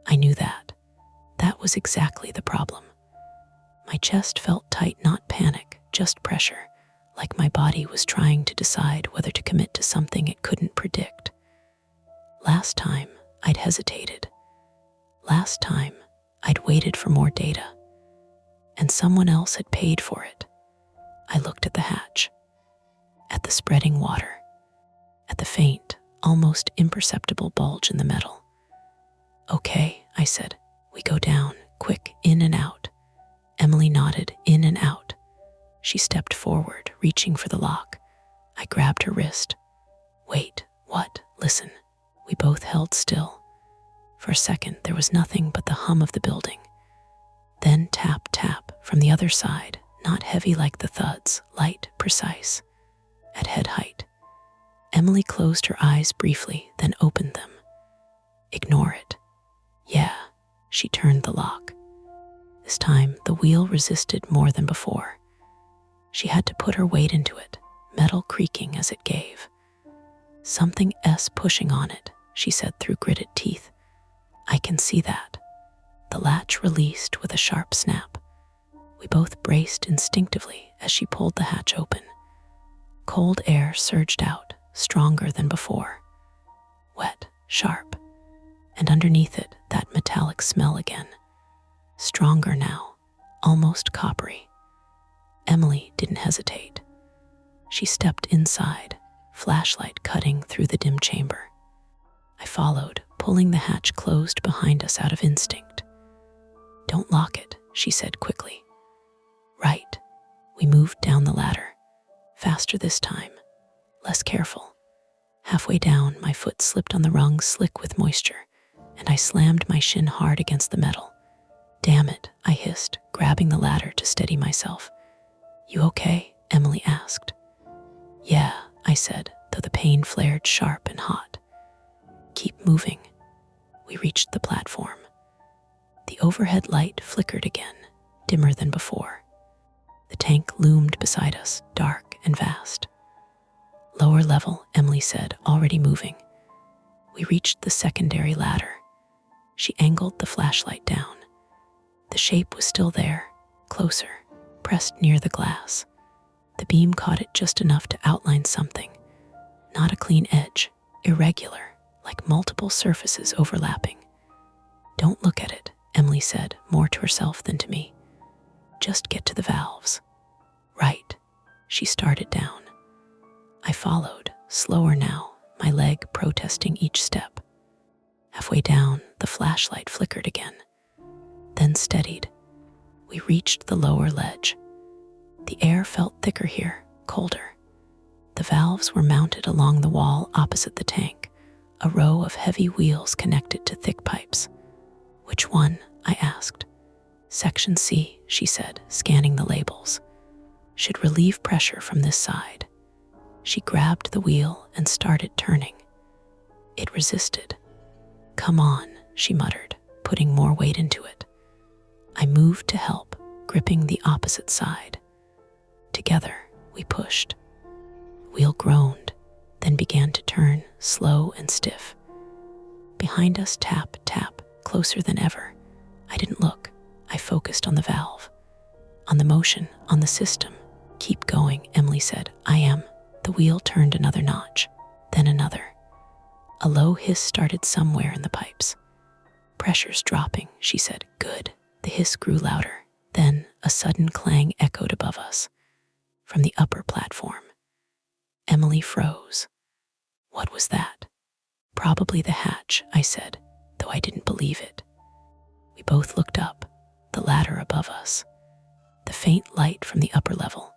A: I knew that. That was exactly the problem. My chest felt tight, not panic, just pressure, like my body was trying to decide whether to commit to something it couldn't predict. Last time, I'd hesitated. Last time, I'd waited for more data. And someone else had paid for it. I looked at the hatch, at the spreading water, at the faint, almost imperceptible bulge in the metal. Okay, I said, we go down, quick, in and out. Emily nodded, in and out. She stepped forward, reaching for the lock. I grabbed her wrist. Wait, what? Listen. We both held still. For a second, there was nothing but the hum of the building. Then tap, tap from the other side, not heavy like the thuds, light, precise, at head height. Emily closed her eyes briefly, then opened them. Ignore it. Yeah, she turned the lock. This time, the wheel resisted more than before. She had to put her weight into it, metal creaking as it gave. Something pushing on it, she said through gritted teeth. I can see that. The latch released with a sharp snap. We both braced instinctively as she pulled the hatch open. Cold air surged out, stronger than before. Wet, sharp, and underneath it, that metallic smell again. Stronger now, almost coppery. Emily didn't hesitate. She stepped inside, flashlight cutting through the dim chamber. I followed, pulling the hatch closed behind us out of instinct. Don't lock it, she said quickly. Right. We moved down the ladder. Faster this time. Less careful. Halfway down, my foot slipped on the rung, slick with moisture, and I slammed my shin hard against the metal. Damn it, I hissed, grabbing the ladder to steady myself. You okay? Emily asked. Yeah, I said, though the pain flared sharp and hot. Keep moving. We reached the platform. The overhead light flickered again, dimmer than before. The tank loomed beside us, dark and vast. Lower level, Emily said, already moving. We reached the secondary ladder. She angled the flashlight down. The shape was still there, closer, pressed near the glass. The beam caught it just enough to outline something. Not a clean edge, irregular, like multiple surfaces overlapping. Don't look at it, Emily said, more to herself than to me. Just get to the valves. Right. She started down. I followed, slower now, my leg protesting each step. Halfway down, the flashlight flickered again, then steadied. We reached the lower ledge. The air felt thicker here, colder. The valves were mounted along the wall opposite the tank, a row of heavy wheels connected to thick pipes. Which one? I asked. Section C, she said, scanning the labels. Should relieve pressure from this side. She grabbed the wheel and started turning. It resisted. Come on, she muttered, putting more weight into it. I moved to help, gripping the opposite side. Together, we pushed. The wheel groaned, then began to turn, slow and stiff. Behind us, tap, tap, closer than ever. I didn't look. I focused on the valve, on the motion, on the system. Keep going, Emily said. I am. The wheel turned another notch, then another. A low hiss started somewhere in the pipes. "Pressure's dropping," she said. "Good." The hiss grew louder. Then a sudden clang echoed above us from the upper platform. Emily froze. "What was that?" "Probably the hatch," I said, though I didn't believe it. We both looked up, the ladder above us, the faint light from the upper level,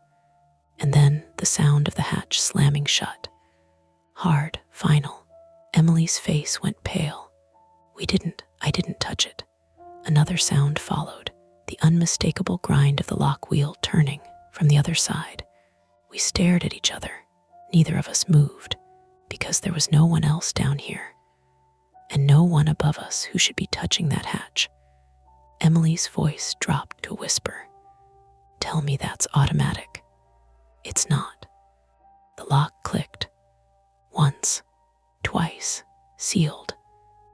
A: and then the sound of the hatch slamming shut. Hard, final. Emily's face went pale. I didn't touch it. Another sound followed, the unmistakable grind of the lock wheel turning from the other side. We stared at each other. Neither of us moved, because there was no one else down here, and no one above us who should be touching that hatch. Emily's voice dropped to a whisper. "Tell me that's automatic." "It's not." The lock clicked. Once, twice, sealed.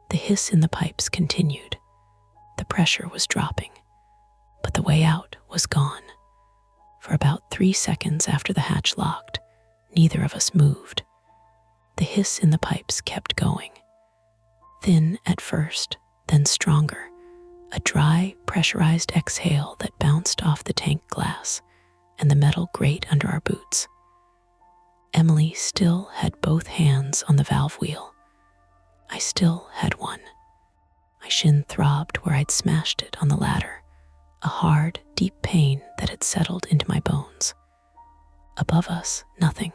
A: The hiss in the pipes continued. The pressure was dropping, but the way out was gone. For about 3 seconds after the hatch locked, neither of us moved. The hiss in the pipes kept going. Thin at first, then stronger. A dry, pressurized exhale that bounced off the tank glass and the metal grate under our boots. Emily still had both hands on the valve wheel. I still had one. My shin throbbed where I'd smashed it on the ladder, a hard, deep pain that had settled into my bones. Above us, nothing.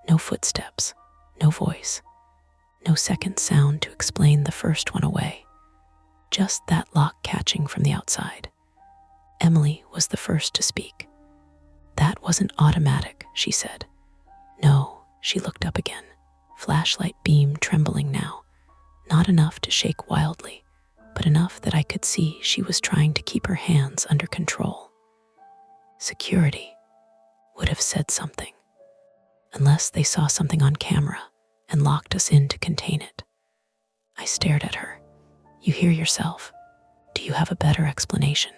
A: No footsteps, no voice, no second sound to explain the first one away. Just that lock catching from the outside. Emily was the first to speak. "That wasn't automatic," she said. "No," she looked up again, flashlight beam trembling now. Not enough to shake wildly, but enough that I could see she was trying to keep her hands under control. Security would have said something, unless they saw something on camera and locked us in to contain it. I stared at her. "You hear yourself. Do you have a better explanation?"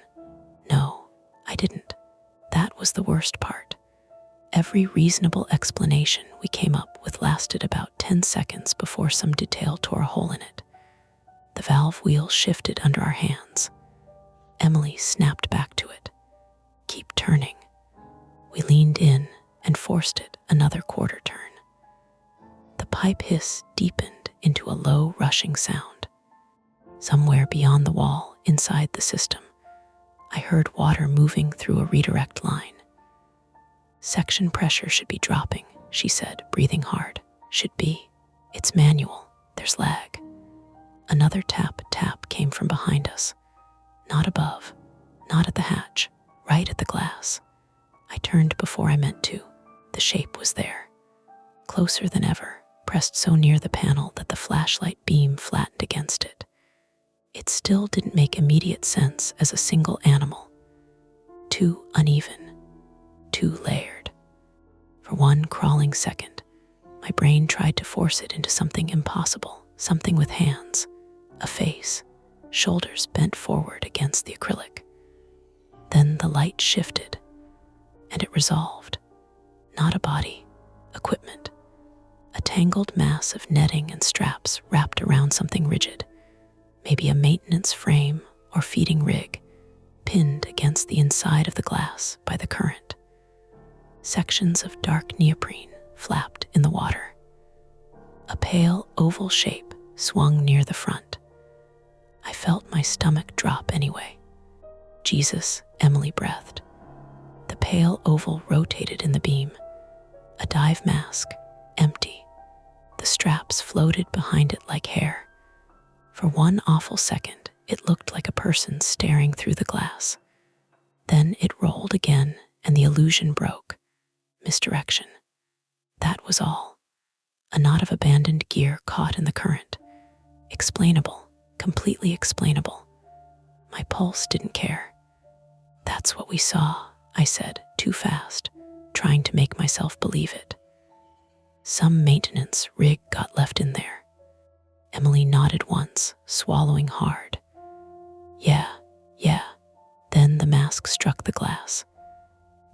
A: No, I didn't. That was the worst part. Every reasonable explanation we came up with lasted about 10 seconds before some detail tore a hole in it. The valve wheel shifted under our hands. Emily snapped back to it. "Keep turning." We leaned in and forced it another quarter turn. The pipe hiss deepened into a low, rushing sound. Somewhere beyond the wall, inside the system, I heard water moving through a redirect line. "Section pressure should be dropping," she said, breathing hard. "Should be. It's manual. There's lag." Another tap came from behind us. Not above, not at the hatch, right at the glass. I turned before I meant to. The shape was there. Closer than ever, pressed so near the panel that the flashlight beam flattened against it. It still didn't make immediate sense as a single animal. Too uneven, too layered. For one crawling second, my brain tried to force it into something impossible, something with hands, a face, shoulders bent forward against the acrylic. Then the light shifted, and it resolved. Not a body, equipment. A tangled mass of netting and straps wrapped around something rigid, maybe a maintenance frame or feeding rig, pinned against the inside of the glass by the current. Sections of dark neoprene flapped in the water. A pale oval shape swung near the front. I felt my stomach drop anyway. "Jesus," Emily breathed. The pale oval rotated in the beam. A dive mask, empty. The straps floated behind it like hair. For one awful second, it looked like a person staring through the glass. Then it rolled again, and the illusion broke. Misdirection. That was all. A knot of abandoned gear caught in the current. Explainable, completely explainable. My pulse didn't care. "That's what we saw," I said, too fast, trying to make myself believe it. "Some maintenance rig got left in there." Emily nodded once, swallowing hard. Yeah. Then the mask struck the glass.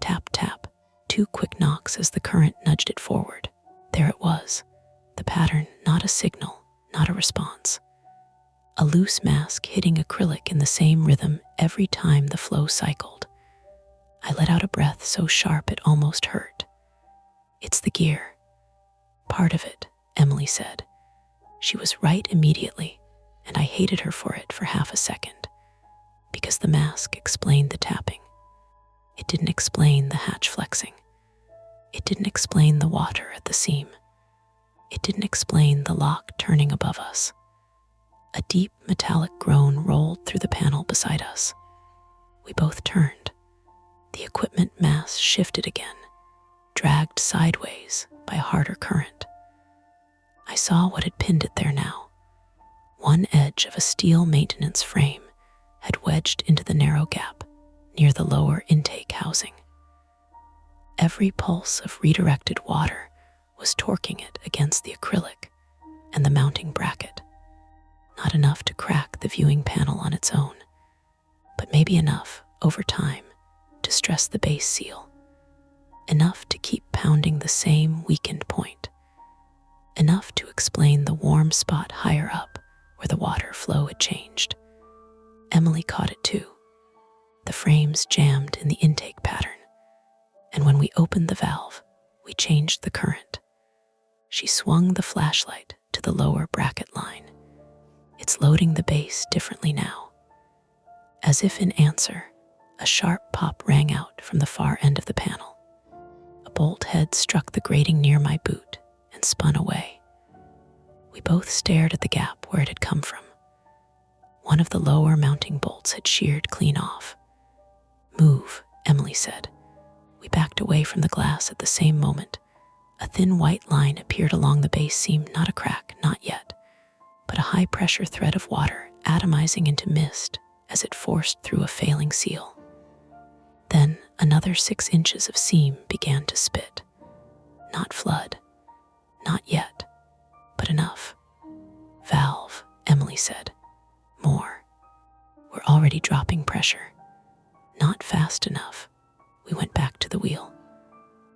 A: Tap, tap, 2 quick knocks as the current nudged it forward. There it was. The pattern, not a signal, not a response. A loose mask hitting acrylic in the same rhythm every time the flow cycled. I let out a breath so sharp it almost hurt. "It's the gear." "Part of it," Emily said. She was right immediately, and I hated her for it for half a second, because the mask explained the tapping. It didn't explain the hatch flexing. It didn't explain the water at the seam. It didn't explain the lock turning above us. A deep metallic groan rolled through the panel beside us. We both turned. The equipment mass shifted again, dragged sideways by a harder current. I saw what had pinned it there now. One edge of a steel maintenance frame had wedged into the narrow gap near the lower intake housing. Every pulse of redirected water was torquing it against the acrylic and the mounting bracket. Not enough to crack the viewing panel on its own, but maybe enough over time to stress the base seal. Enough to keep pounding the same weakened point. Enough to explain the warm spot higher up where the water flow had changed. Emily caught it too. The frames jammed in the intake pattern, and when we opened the valve, we changed the current. She swung the flashlight to the lower bracket line. "It's loading the base differently now." As if in answer, a sharp pop rang out from the far end of the panel. A bolt head struck the grating near my boot and spun away. We both stared at the gap where it had come from. One of the lower mounting bolts had sheared clean off. "Move," Emily said. We backed away from the glass at the same moment. A thin white line appeared along the base seam, not a crack, not yet, but a high-pressure thread of water atomizing into mist as it forced through a failing seal. Then another 6 inches of seam began to spit. Not flood, not yet, but enough. "Valve," Emily said. "More. We're already dropping pressure." Not fast enough. We went back to the wheel.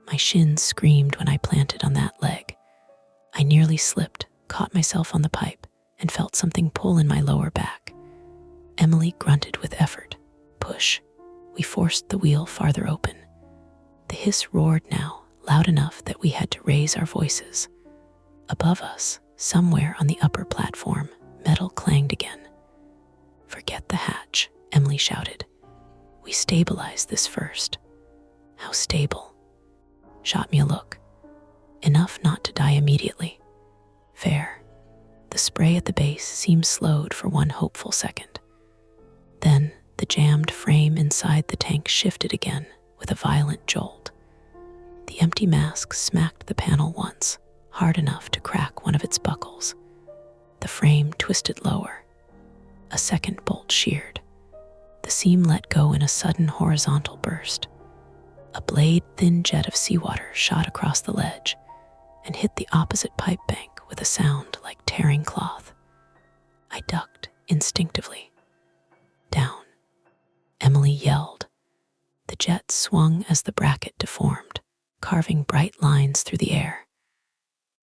A: My shins screamed when I planted on that leg. I nearly slipped, caught myself on the pipe, and felt something pull in my lower back. Emily grunted with effort. "Push." We forced the wheel farther open. The hiss roared now, loud enough that we had to raise our voices. Above us, somewhere on the upper platform, metal clanged again. "Forget the hatch," Emily shouted. "We stabilize this first." "How stable?" Shot me a look. "Enough not to die immediately." "Fair." The spray at the base seemed slowed for one hopeful second. Then the jammed frame inside the tank shifted again with a violent jolt. The empty mask smacked the panel once, hard enough to crack one of its buckles. The frame twisted lower. A second bolt sheared. The seam let go in a sudden horizontal burst. A blade-thin jet of seawater shot across the ledge and hit the opposite pipe bank with a sound like tearing cloth. I ducked instinctively. "Down," Emily yelled. The jet swung as the bracket deformed, carving bright lines through the air.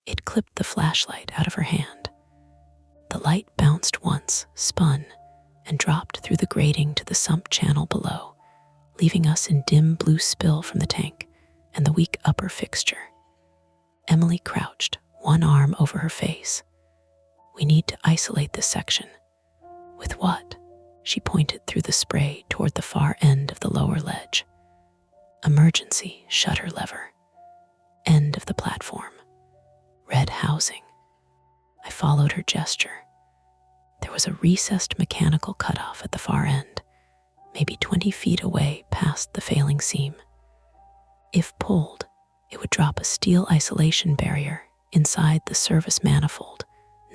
A: It clipped the flashlight out of her hand. The light bounced once, spun, and dropped through the grating to the sump channel below, leaving us in dim blue spill from the tank and the weak upper fixture. Emily crouched, one arm over her face. "We need to isolate this section." "With what?" She pointed through the spray toward the far end of the lower ledge. "Emergency shutter lever. End of the platform. Red housing." I followed her gesture. There was a recessed mechanical cutoff at the far end, maybe 20 feet away past the failing seam. If pulled, it would drop a steel isolation barrier inside the service manifold,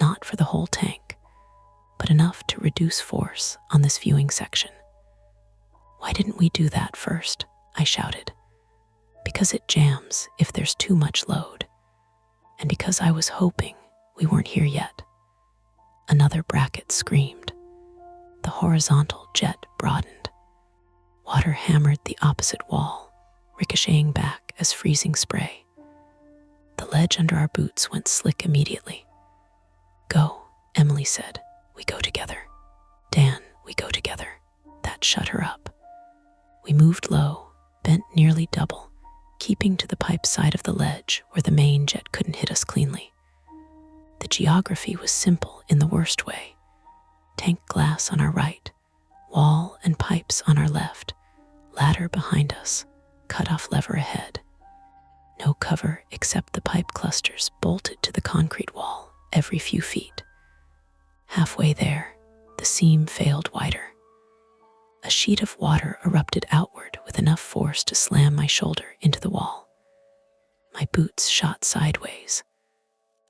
A: not for the whole tank, but enough to reduce force on this viewing section. "Why didn't we do that first?" I shouted. "Because it jams if there's too much load, and because I was hoping we weren't here yet." Another bracket screamed. The horizontal jet broadened. Water hammered the opposite wall, ricocheting back as freezing spray. The ledge under our boots went slick immediately. "Go," Emily said, "We go together." "Dan, we go together." That shut her up. We moved low, bent nearly double, keeping to the pipe side of the ledge where the main jet couldn't hit us cleanly. The geography was simple in the worst way. Tank glass on our right, wall and pipes on our left, ladder behind us, cut-off lever ahead. No cover except the pipe clusters bolted to the concrete wall every few feet. Halfway there, the seam failed wider. A sheet of water erupted outward with enough force to slam my shoulder into the wall. My boots shot sideways.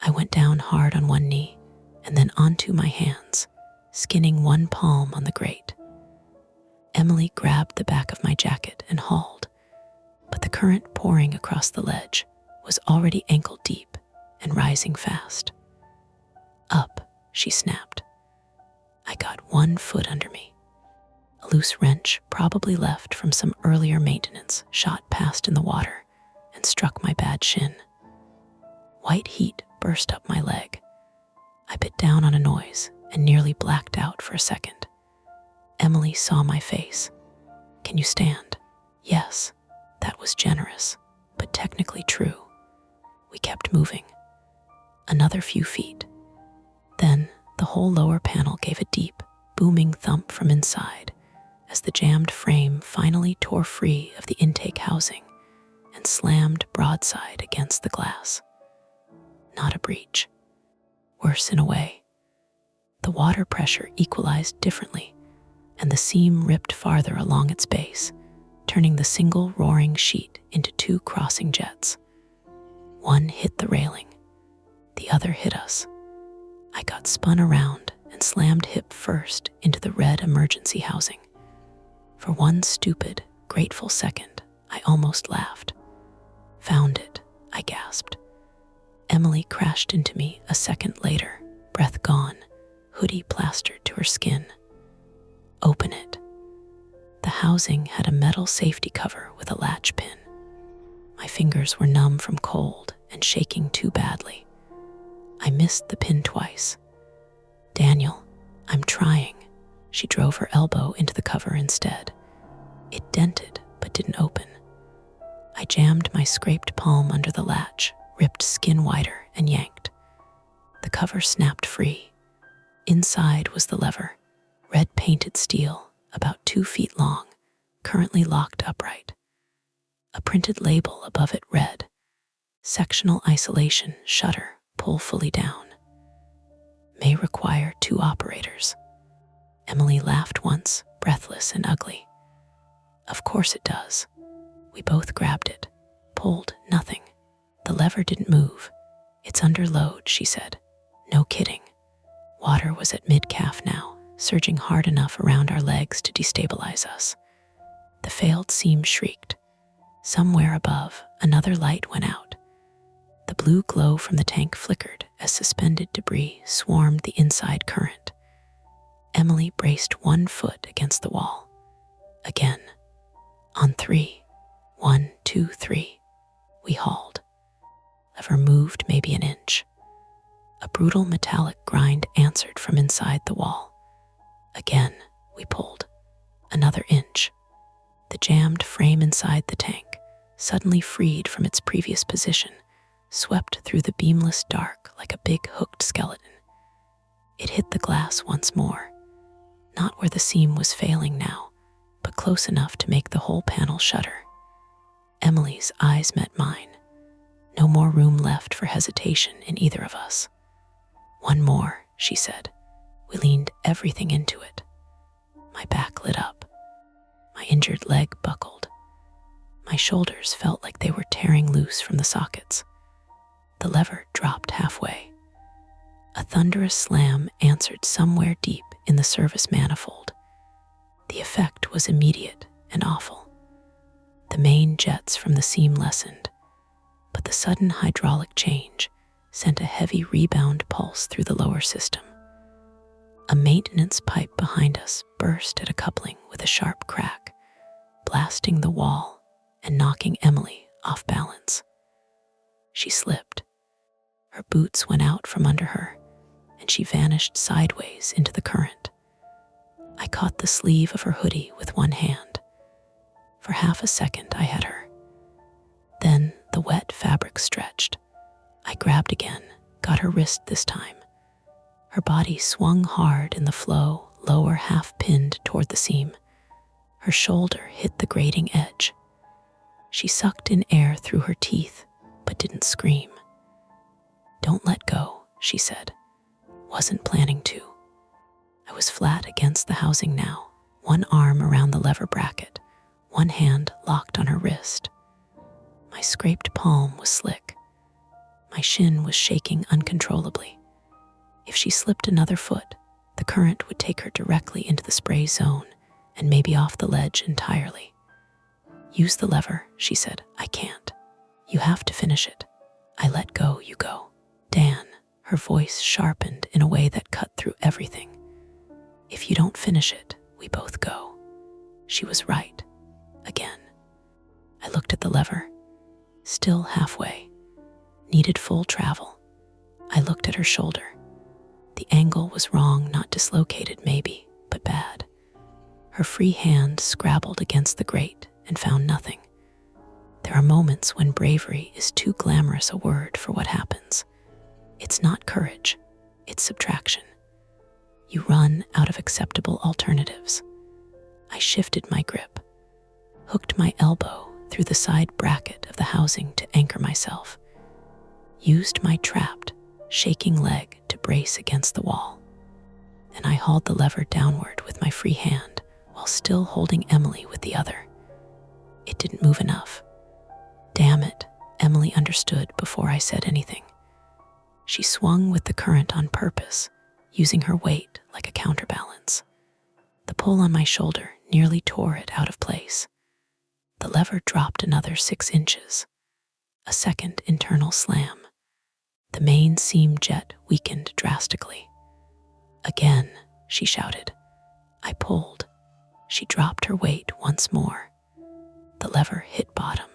A: I went down hard on one knee and then onto my hands, skinning one palm on the grate. Emily grabbed the back of my jacket and hauled, but the current pouring across the ledge was already ankle deep and rising fast. "Up," she snapped. I got 1 foot under me. A loose wrench, probably left from some earlier maintenance, shot past in the water and struck my bad shin. White heat burst up my leg. I bit down on a noise and nearly blacked out for a second. Emily saw my face. "Can you stand?" Yes, that was generous, but technically true. We kept moving. Another few feet. Then the whole lower panel gave a deep, booming thump from inside as the jammed frame finally tore free of the intake housing and slammed broadside against the glass. Not a breach. Worse in a way. The water pressure equalized differently, and the seam ripped farther along its base, turning the single roaring sheet into 2 crossing jets. One hit the railing. The other hit us. I got spun around and slammed hip first into the red emergency housing. For one stupid, grateful second, I almost laughed. "Found it," I gasped. Emily crashed into me a second later, breath gone, hoodie plastered to her skin. "Open it." The housing had a metal safety cover with a latch pin. My fingers were numb from cold and shaking too badly. I missed the pin twice. "Daniel, I'm trying." She drove her elbow into the cover instead. It dented but didn't open. I jammed my scraped palm under the latch, ripped skin wider, and yanked. The cover snapped free. Inside was the lever, red painted steel, about 2 feet long, currently locked upright. A printed label above it read, "Sectional isolation shutter, pull fully down. May require 2 operators." Emily laughed once, breathless and ugly. "Of course it does." We both grabbed it, pulled, nothing. "The lever didn't move. It's under load," she said. No kidding. Water was at mid-calf now, surging hard enough around our legs to destabilize us. The failed seam shrieked. Somewhere above, another light went out. The blue glow from the tank flickered as suspended debris swarmed the inside current. Emily braced 1 foot against the wall. Again. On 3. 1, 2, 3. We hauled. Lever moved maybe an inch. A brutal metallic grind answered from inside the wall. Again, we pulled. Another inch. The jammed frame inside the tank, suddenly freed from its previous position, swept through the beamless dark like a big hooked skeleton. It hit the glass once more, not where the seam was failing now, but close enough to make the whole panel shudder. Emily's eyes met mine. No more room left for hesitation in either of us. "One more," she said. We leaned everything into it. My back lit up. My injured leg buckled. My shoulders felt like they were tearing loose from the sockets. The lever dropped halfway. A thunderous slam answered somewhere deep in the service manifold. The effect was immediate and awful. The main jets from the seam lessened, but the sudden hydraulic change sent a heavy rebound pulse through the lower system. A maintenance pipe behind us burst at a coupling with a sharp crack, blasting the wall and knocking Emily off balance. She slipped. Her boots went out from under her, and she vanished sideways into the current. I caught the sleeve of her hoodie with one hand. For half a second, I had her. Then the wet fabric stretched. I grabbed again, got her wrist this time. Her body swung hard in the flow, lower half pinned toward the seam. Her shoulder hit the grating edge. She sucked in air through her teeth, but didn't scream. "Don't let go," she said. Wasn't planning to. I was flat against the housing now, one arm around the lever bracket, one hand locked on her wrist. My scraped palm was slick. My shin was shaking uncontrollably. If she slipped another foot, the current would take her directly into the spray zone and maybe off the ledge entirely. "Use the lever," she said. "I can't. You have to finish it." I let go, you go. "Dan," her voice sharpened in a way that cut through everything. "If you don't finish it, we both go." She was right. Again. I looked at the lever. Still halfway. Needed full travel. I looked at her shoulder. The angle was wrong, not dislocated maybe, but bad. Her free hand scrabbled against the grate and found nothing. There are moments when bravery is too glamorous a word for what happens. It's not courage, it's subtraction. You run out of acceptable alternatives. I shifted my grip, hooked my elbow through the side bracket of the housing to anchor myself, used my trapped, shaking leg to brace against the wall. Then I hauled the lever downward with my free hand while still holding Emily with the other. It didn't move enough. Damn it, Emily understood before I said anything. She swung with the current on purpose, using her weight like a counterbalance. The pull on my shoulder nearly tore it out of place. The lever dropped another 6 inches. A second internal slam. The main seam jet weakened drastically. "Again," she shouted. I pulled. She dropped her weight once more. The lever hit bottom.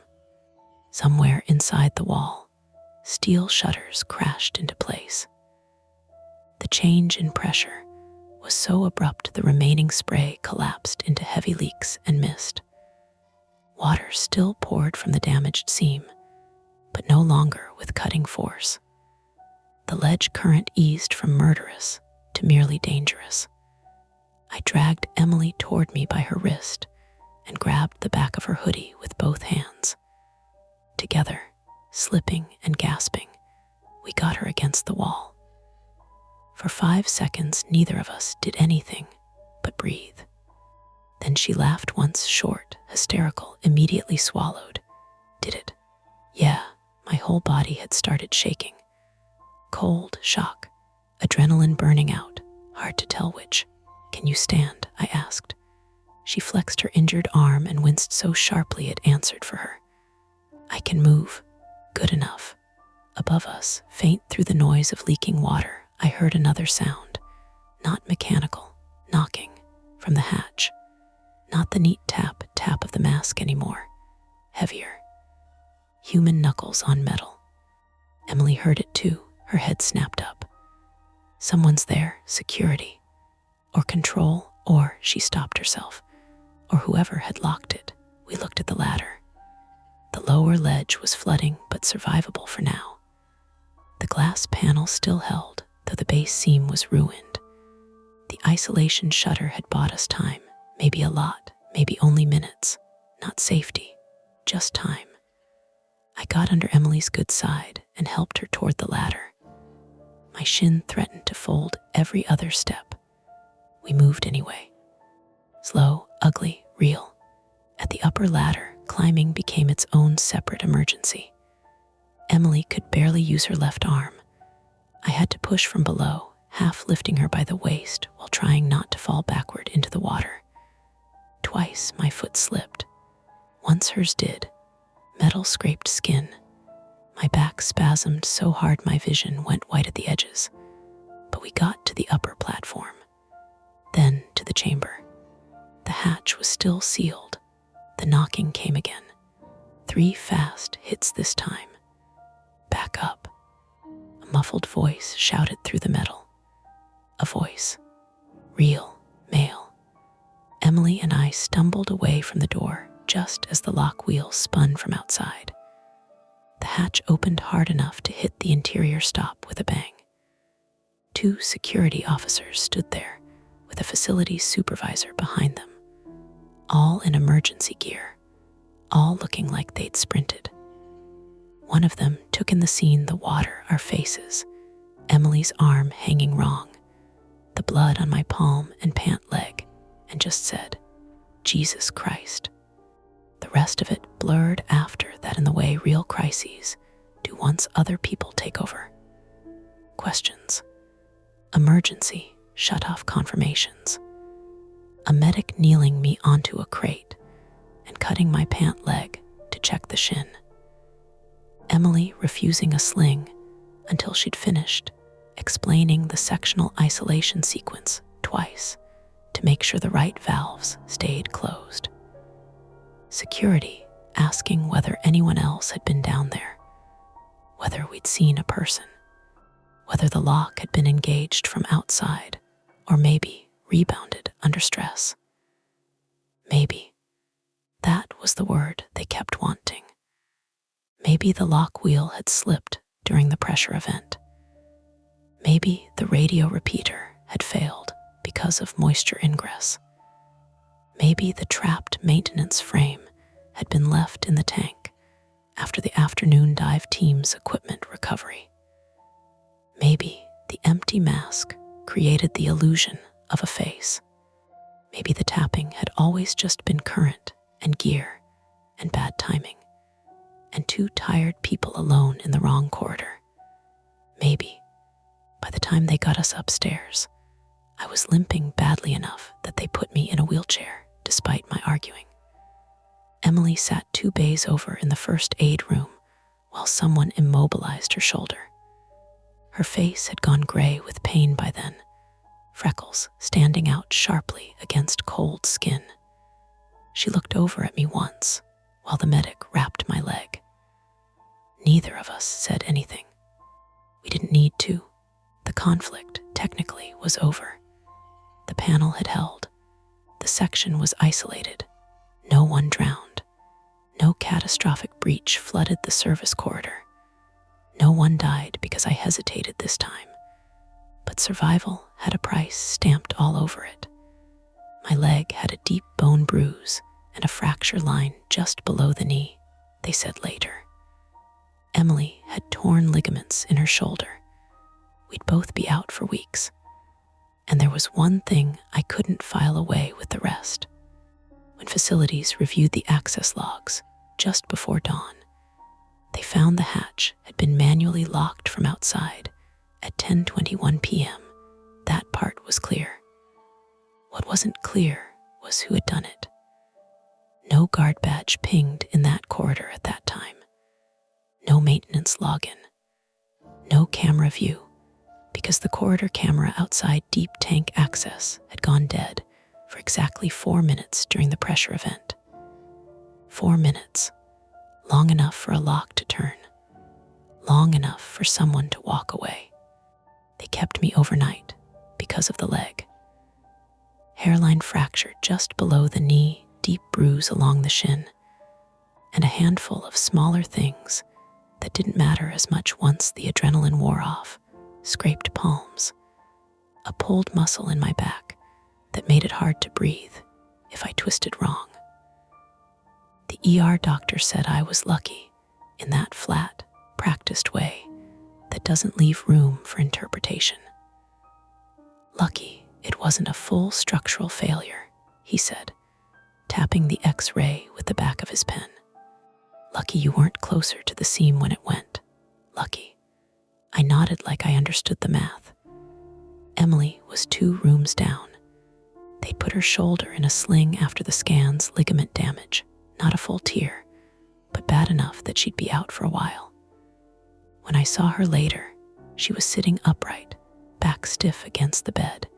A: Somewhere inside the wall, steel shutters crashed into place. The change in pressure was so abrupt the remaining spray collapsed into heavy leaks and mist. Water still poured from the damaged seam, but no longer with cutting force. The ledge current eased from murderous to merely dangerous. I dragged Emily toward me by her wrist and grabbed the back of her hoodie with both hands. Together, slipping and gasping, we got her against the wall. For 5 seconds, neither of us did anything but breathe. Then she laughed once, short, hysterical, immediately swallowed. "Did it?" "Yeah." My whole body had started shaking. Cold, shock, adrenaline burning out, hard to tell which. "Can you stand?" I asked. She flexed her injured arm and winced so sharply it answered for her. "I can move. Good enough." Above us, faint through the noise of leaking water, I heard another sound. Not mechanical, knocking, from the hatch. Not the neat tap of the mask anymore. Heavier. Human knuckles on metal. Emily heard it too, her head snapped up. Someone's there, security. Or control, or she stopped herself. Or whoever had locked it. We looked at the ladder. The lower ledge was flooding, but survivable for now. The glass panel still held, though the base seam was ruined. The isolation shutter had bought us time, maybe a lot, maybe only minutes. Not safety, just time. I got under Emily's good side and helped her toward the ladder. My shin threatened to fold every other step. We moved anyway. Slow, ugly, real. At the upper ladder, climbing became its own separate emergency. Emily could barely use her left arm. I had to push from below, half lifting her by the waist while trying not to fall backward into the water. Twice my foot slipped. Once hers did. Metal scraped skin. My back spasmed so hard my vision went white at the edges. But we got to the upper platform. Then to the chamber. The hatch was still sealed. The knocking came again. 3 fast hits this time. "Back up." A muffled voice shouted through the metal. A voice. Real, male. Emily and I stumbled away from the door just as the lock wheel spun from outside. The hatch opened hard enough to hit the interior stop with a bang. 2 security officers stood there, with a facilities supervisor behind them, all in emergency gear, all looking like they'd sprinted. One of them took in the scene, the water our faces, Emily's arm hanging wrong, the blood on my palm and pant leg, and just said, "Jesus Christ." The rest of it blurred after that in the way real crises do once other people take over. Questions. Emergency, shut-off confirmations. A medic kneeling me onto a crate and cutting my pant leg to check the shin. Emily refusing a sling until she'd finished explaining the sectional isolation sequence twice to make sure the right valves stayed closed. Security asking whether anyone else had been down there, whether we'd seen a person, whether the lock had been engaged from outside or maybe rebounded under stress. Maybe. That was the word they kept wanting. Maybe the lock wheel had slipped during the pressure event. Maybe the radio repeater had failed because of moisture ingress. Maybe the trapped maintenance frame had been left in the tank after the afternoon dive team's equipment recovery. Maybe the empty mask created the illusion of a face. Maybe the tapping had always just been current and gear and bad timing, and 2 tired people alone in the wrong corridor. Maybe, by the time they got us upstairs, I was limping badly enough that they put me in a wheelchair despite my arguing. Emily sat 2 bays over in the first aid room while someone immobilized her shoulder. Her face had gone gray with pain by then, freckles standing out sharply against cold skin. She looked over at me once while the medic wrapped my leg. Neither of us said anything. We didn't need to. The conflict, technically, was over. The panel had held. The section was isolated. No one drowned. No catastrophic breach flooded the service corridor. No one died because I hesitated this time. But survival had a price stamped all over it. My leg had a deep bone bruise and a fracture line just below the knee, they said later. Emily had torn ligaments in her shoulder. We'd both be out for weeks. And there was one thing I couldn't file away with the rest. When facilities reviewed the access logs just before dawn, they found the hatch had been manually locked from outside at 10:21 p.m. That part was clear. What wasn't clear was who had done it. No guard badge pinged in that corridor at that time. No maintenance login. No camera view, because the corridor camera outside deep tank access had gone dead for exactly 4 minutes during the pressure event. 4 minutes, long enough for a lock to turn, long enough for someone to walk away. They kept me overnight because of the leg. Hairline fracture just below the knee, deep bruise along the shin, and a handful of smaller things that didn't matter as much once the adrenaline wore off. Scraped palms, a pulled muscle in my back that made it hard to breathe if I twisted wrong. The ER doctor said I was lucky in that flat, practiced way that doesn't leave room for interpretation. Lucky it wasn't a full structural failure, he said, tapping the X-ray with the back of his pen. Lucky you weren't closer to the seam when it went. Lucky. I nodded like I understood the math. Emily was 2 rooms down. They'd put her shoulder in a sling after the scan's ligament damage, not a full tear, but bad enough that she'd be out for a while. When I saw her later, she was sitting upright, back stiff against the bed,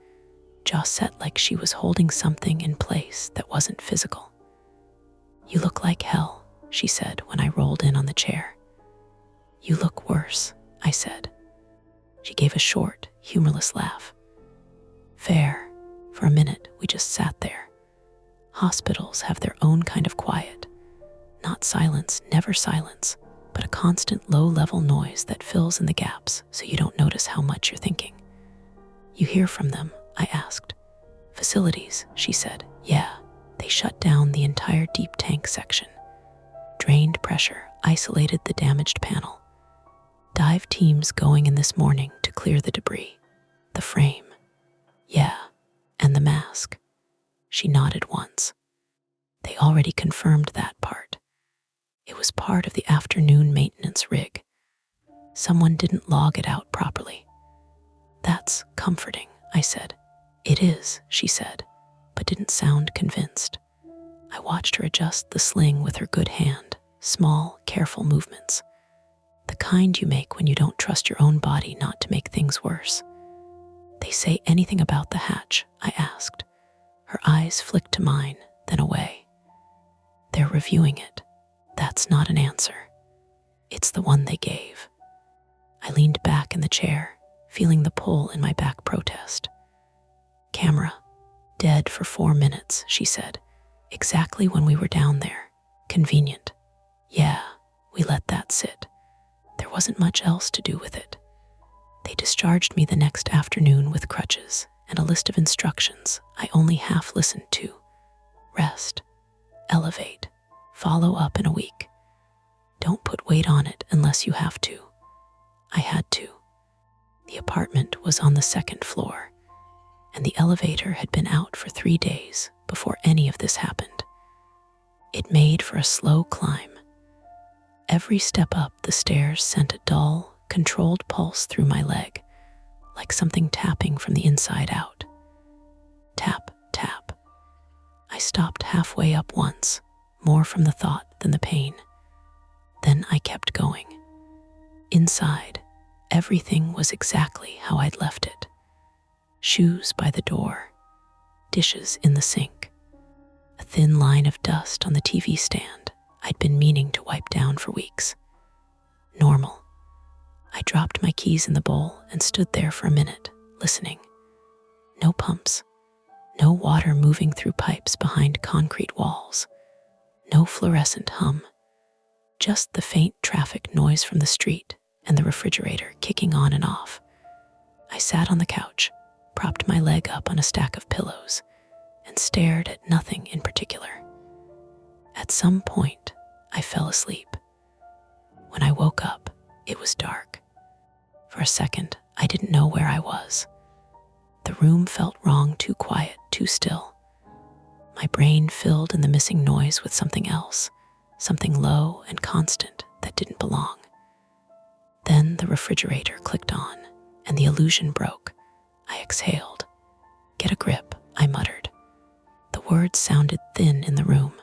A: jaw set like she was holding something in place that wasn't physical. "You look like hell," she said when I rolled in on the chair. "You look worse," I said. She gave a short, humorless laugh. Fair. For a minute, we just sat there. Hospitals have their own kind of quiet. Not silence, never silence, but a constant low-level noise that fills in the gaps so you don't notice how much you're thinking. You hear from them? I asked. Facilities, she said. Yeah, they shut down the entire deep tank section. Drained pressure, isolated the damaged panel. Dive teams going in this morning to clear the debris. The frame. Yeah, and the mask. She nodded once. They already confirmed that part. It was part of the afternoon maintenance rig. Someone didn't log it out properly. That's comforting, I said. It is, she said, but didn't sound convinced. I watched her adjust the sling with her good hand, small, careful movements. The kind you make when you don't trust your own body not to make things worse. They say anything about the hatch? I asked. Her eyes flicked to mine, then away. They're reviewing it. That's not an answer. It's the one they gave. I leaned back in the chair, feeling the pull in my back protest. Camera. Dead for 4 minutes, she said. Exactly when we were down there. Convenient. Yeah, we let that sit. There wasn't much else to do with it. They discharged me the next afternoon with crutches and a list of instructions I only half listened to. Rest. Elevate. Follow up in a week. Don't put weight on it unless you have to. I had to. The apartment was on the 2nd floor, and the elevator had been out for 3 days before any of this happened. It made for a slow climb. Every step up the stairs sent a dull, controlled pulse through my leg, like something tapping from the inside out. Tap, tap. I stopped halfway up once, more from the thought than the pain. Then I kept going. Inside, everything was exactly how I'd left it. Shoes by the door, dishes in the sink, a thin line of dust on the TV stand I'd been meaning to wipe down for weeks. Normal. I dropped my keys in the bowl and stood there for a minute, listening. No pumps, no water moving through pipes behind concrete walls, no fluorescent hum, just the faint traffic noise from the street and the refrigerator kicking on and off. I sat on the couch, propped my leg up on a stack of pillows, and stared at nothing in particular. At some point, I fell asleep. When I woke up, it was dark. For a second, I didn't know where I was. The room felt wrong, too quiet, too still. My brain filled in the missing noise with something else, something low and constant that didn't belong. Then the refrigerator clicked on, and the illusion broke. I exhaled. Get a grip, I muttered. The words sounded thin in the room.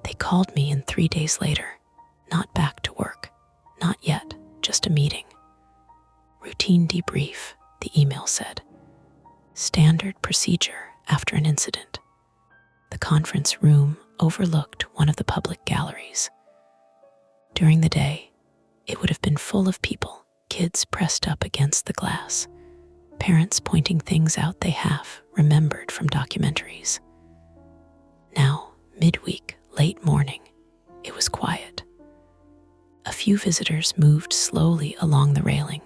A: They called me in 3 days later, not back to work, not yet, just a meeting. Routine debrief, the email said. Standard procedure after an incident. The conference room overlooked one of the public galleries. During the day, it would have been full of people, kids pressed up against the glass, parents pointing things out they half remembered from documentaries. Now, midweek, late morning, it was quiet. A few visitors moved slowly along the railing,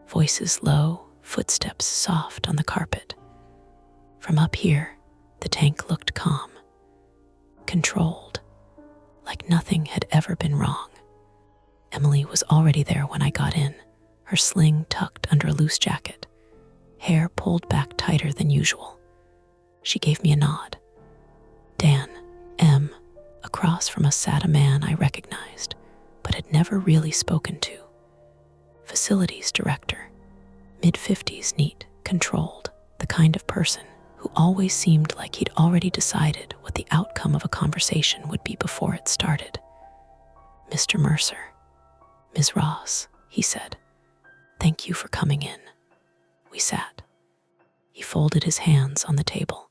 A: voices low, footsteps soft on the carpet. From up here, the tank looked calm, controlled, like nothing had ever been wrong. Emily was already there when I got in, her sling tucked under a loose jacket, hair pulled back tighter than usual. She gave me a nod. Dan, M, across from us sat a man I recognized, but had never really spoken to. Facilities director, mid-50s, neat, controlled, the kind of person who always seemed like he'd already decided what the outcome of a conversation would be before it started. Mr. Mercer, Ms. Ross, he said, thank you for coming in. We sat. He folded his hands on the table.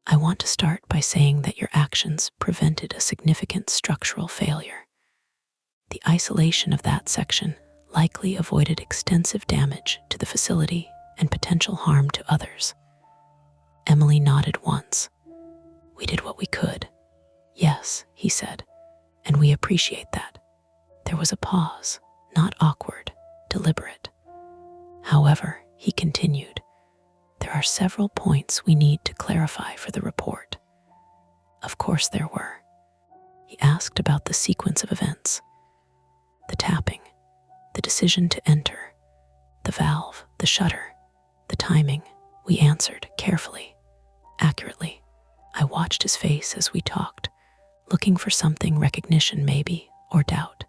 A: I want to start by saying that your actions prevented a significant structural failure. The isolation of that section likely avoided extensive damage to the facility and potential harm to others. Emily nodded once. We did what we could. Yes, he said, and we appreciate that. There was a pause, not awkward, deliberate. However, he continued, there are several points we need to clarify for the report. Of course there were. He asked about the sequence of events. The tapping, the decision to enter, the valve, the shutter, the timing. We answered carefully, accurately. I watched his face as we talked, looking for something, recognition maybe, or doubt.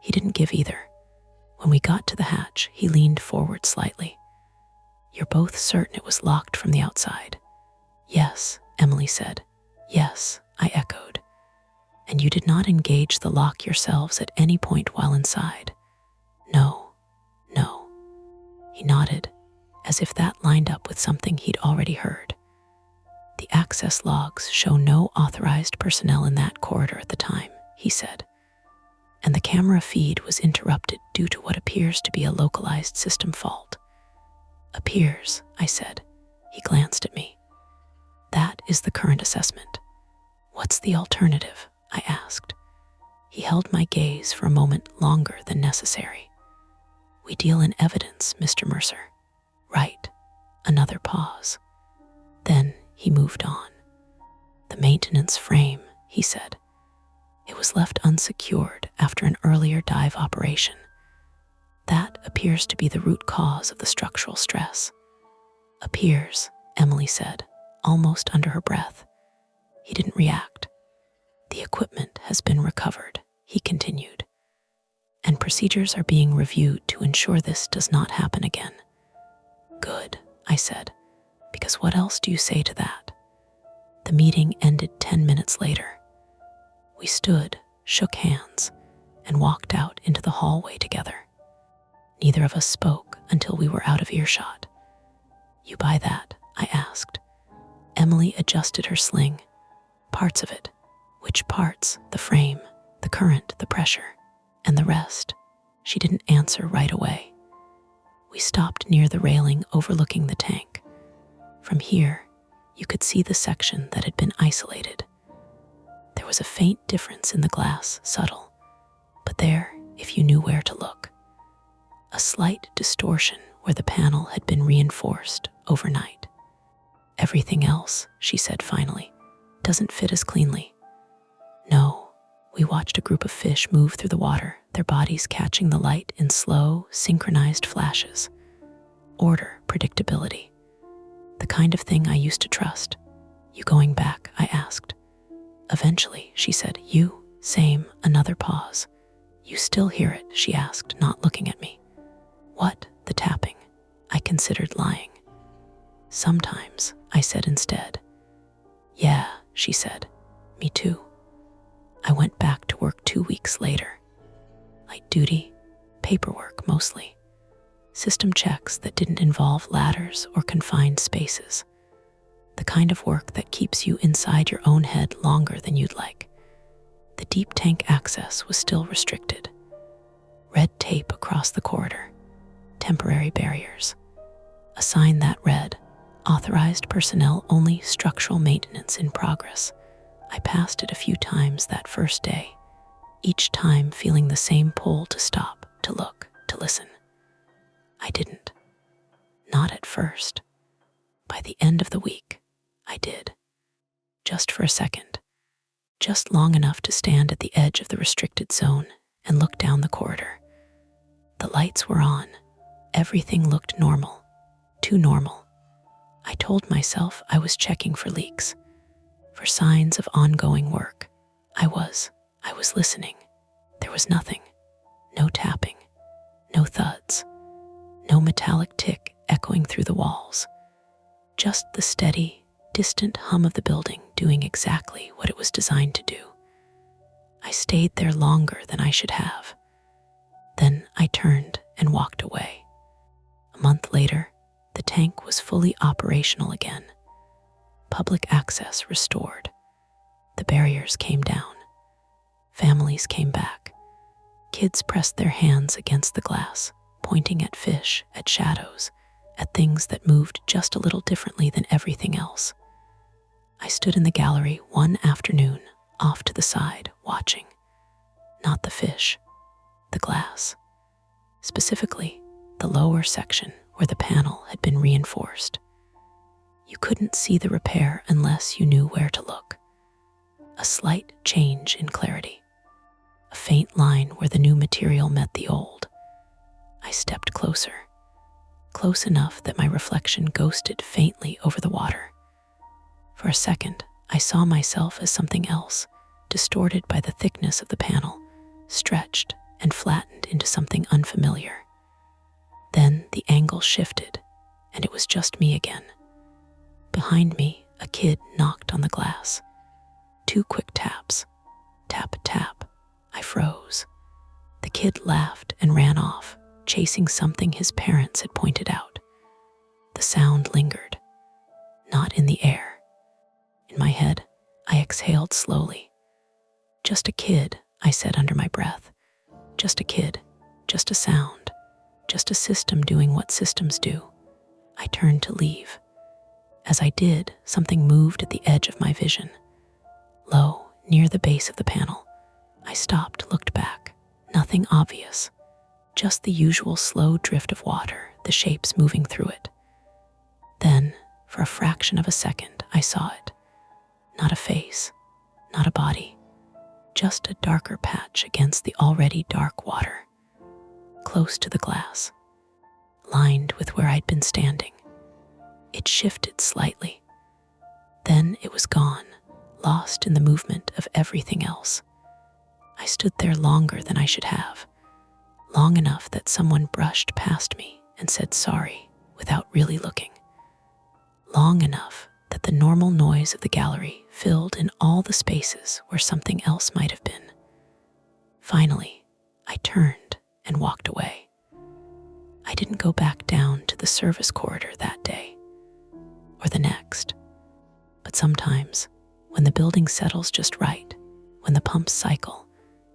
A: He didn't give either. When we got to the hatch, he leaned forward slightly. You're both certain it was locked from the outside? Yes, Emily said. Yes, I echoed. And you did not engage the lock yourselves at any point while inside? No, no. He nodded, as if that lined up with something he'd already heard. The access logs show no authorized personnel in that corridor at the time, he said. And the camera feed was interrupted due to what appears to be a localized system fault. Appears, I said. He glanced at me. That is the current assessment. What's the alternative? I asked. He held my gaze for a moment longer than necessary. We deal in evidence, Mr. Mercer. Right. Another pause. Then he moved on. The maintenance frame, he said. It was left unsecured after an earlier dive operation. That appears to be the root cause of the structural stress. Appears, Emily said, almost under her breath. He didn't react. The equipment has been recovered, he continued, and procedures are being reviewed to ensure this does not happen again. Good, I said, because what else do you say to that? The meeting ended 10 minutes later. We stood, shook hands, and walked out into the hallway together. Neither of us spoke until we were out of earshot. You buy that? I asked. Emily adjusted her sling. Parts of it. Which parts? The frame, the current, the pressure, and the rest. She didn't answer right away. We stopped near the railing overlooking the tank. From here, you could see the section that had been isolated. There was a faint difference in the glass, subtle, but there, if you knew where to look. A slight distortion where the panel had been reinforced overnight. Everything else, she said finally, doesn't fit as cleanly. No, we watched a group of fish move through the water, their bodies catching the light in slow, synchronized flashes. Order, predictability. The kind of thing I used to trust. You going back? I asked. Eventually, she said. You? Same, another pause. You still hear it? She asked, not looking at me. What? The tapping. I considered lying. Sometimes, I said instead. Yeah, she said. Me too. I went back to work 2 weeks later. Light duty, paperwork mostly. System checks that didn't involve ladders or confined spaces. The kind of work that keeps you inside your own head longer than you'd like. The deep tank access was still restricted. Red tape across the corridor. Temporary barriers. A sign that read, authorized personnel only, structural maintenance in progress. I passed it a few times that first day, each time feeling the same pull to stop, to look, to listen. I didn't. Not at first. By the end of the week, I did. Just for a second. Just long enough to stand at the edge of the restricted zone and look down the corridor. The lights were on. Everything looked normal. Too normal. I told myself I was checking for leaks, for signs of ongoing work. I was listening. There was nothing. No tapping. No thuds. No metallic tick echoing through the walls. Just the steady, distant hum of the building doing exactly what it was designed to do. I stayed there longer than I should have. Then I turned and walked away. A month later, the tank was fully operational again. Public access restored. The barriers came down. Families came back. Kids pressed their hands against the glass, pointing at fish, at shadows, at things that moved just a little differently than everything else. I stood in the gallery one afternoon, off to the side, watching. Not the fish, the glass. Specifically, the lower section where the panel had been reinforced. You couldn't see the repair unless you knew where to look. A slight change in clarity. A faint line where the new material met the old. I stepped closer, close enough that my reflection ghosted faintly over the water. For a second, I saw myself as something else, distorted by the thickness of the panel, stretched and flattened into something unfamiliar. Then the angle shifted, and it was just me again. Behind me, a kid knocked on the glass. 2 quick taps. Tap, tap. I froze. The kid laughed and ran off, chasing something his parents had pointed out. The sound lingered, not in the air. In my head, I exhaled slowly. Just a kid, I said under my breath. Just a kid, just a sound, just a system doing what systems do. I turned to leave. As I did, something moved at the edge of my vision. Low, near the base of the panel. I stopped, looked back. Nothing obvious. Just the usual slow drift of water, the shapes moving through it. Then, for a fraction of a second, I saw it. Not a face, not a body. Just a darker patch against the already dark water. Close to the glass. Lined with where I'd been standing. It shifted slightly. Then it was gone, lost in the movement of everything else. I stood there longer than I should have, long enough that someone brushed past me and said sorry without really looking. Long enough that the normal noise of the gallery filled in all the spaces where something else might have been. Finally, I turned and walked away. I didn't go back down to the service corridor that day, or the next. But sometimes, when the building settles just right, when the pumps cycle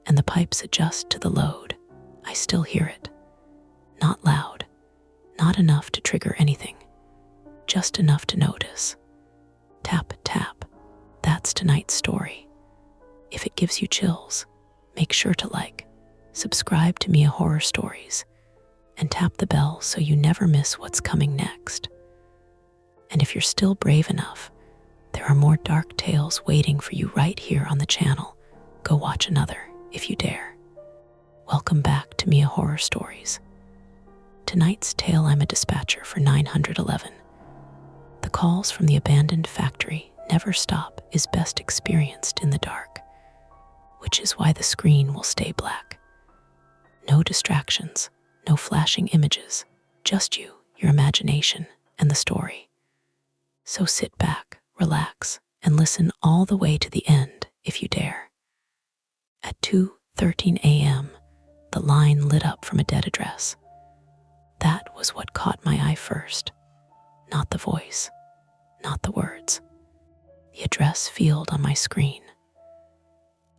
A: and the pipes adjust to the load, I still hear it. Not loud, not enough to trigger anything, just enough to notice. Tap, tap, that's tonight's story. If it gives you chills, make sure to like, subscribe to Mia Horror Stories, and tap the bell so you never miss what's coming next. And if you're still brave enough, there are more dark tales waiting for you right here on the channel. Go watch another if you dare. Welcome back to Mia Horror Stories. Tonight's tale, I'm a dispatcher for 911. The calls from the abandoned factory never stop, is best experienced in the dark, which is why the screen will stay black. No distractions, no flashing images, just you, your imagination, and the story. So sit back, relax, and listen all the way to the end if you dare. At 2:13 a.m., the line lit up from a dead address. That was what caught my eye first. Not the voice, not the words. The address field on my screen.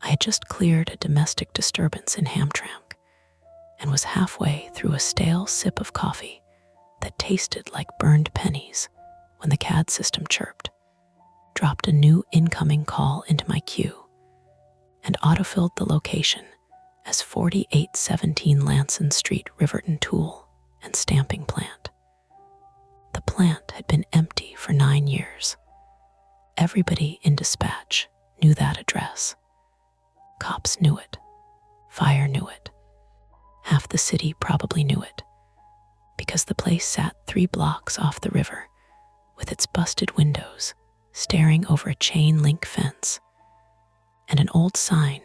A: I had just cleared a domestic disturbance in Hamtramck and was halfway through a stale sip of coffee that tasted like burned pennies when the CAD system chirped, dropped a new incoming call into my queue, and autofilled the location as 4817 Lanson Street, Riverton Tool and Stamping Plant. The plant had been empty for 9 years. Everybody in dispatch knew that address. Cops knew it. Fire knew it. Half the city probably knew it, because the place sat 3 blocks off the river, with its busted windows staring over a chain-link fence, and an old sign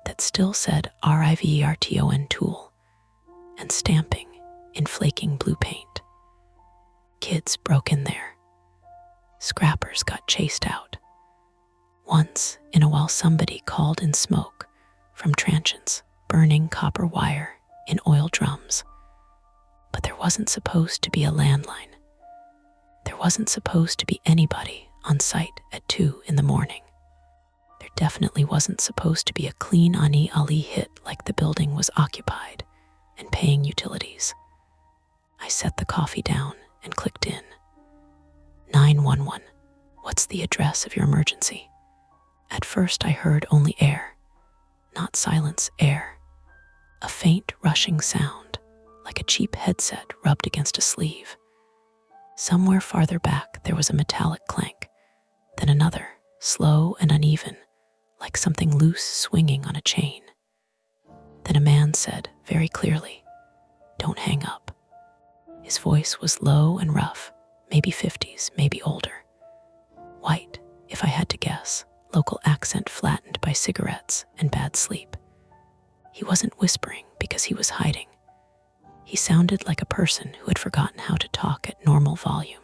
A: that still said RIVERTON Tool, and stamping in flaking blue paint. Kids broke in there. Scrappers got chased out. Once in a while somebody called in smoke from transients burning copper wire in oil drums. But there wasn't supposed to be a landline. There wasn't supposed to be anybody on site at 2 in the morning. There definitely wasn't supposed to be a clean Ani Ali hit like the building was occupied and paying utilities. I set the coffee down and clicked in. 911. What's the address of your emergency? At first I heard only air. Not silence, air. A faint rushing sound, like a cheap headset rubbed against a sleeve. Somewhere farther back there was a metallic clank, then another, slow and uneven, like something loose swinging on a chain. Then a man said, very clearly, "Don't hang up." His voice was low and rough, maybe 50s, maybe older. White, if I had to guess, local accent flattened by cigarettes and bad sleep. He wasn't whispering because he was hiding. He sounded like a person who had forgotten how to talk at normal volume.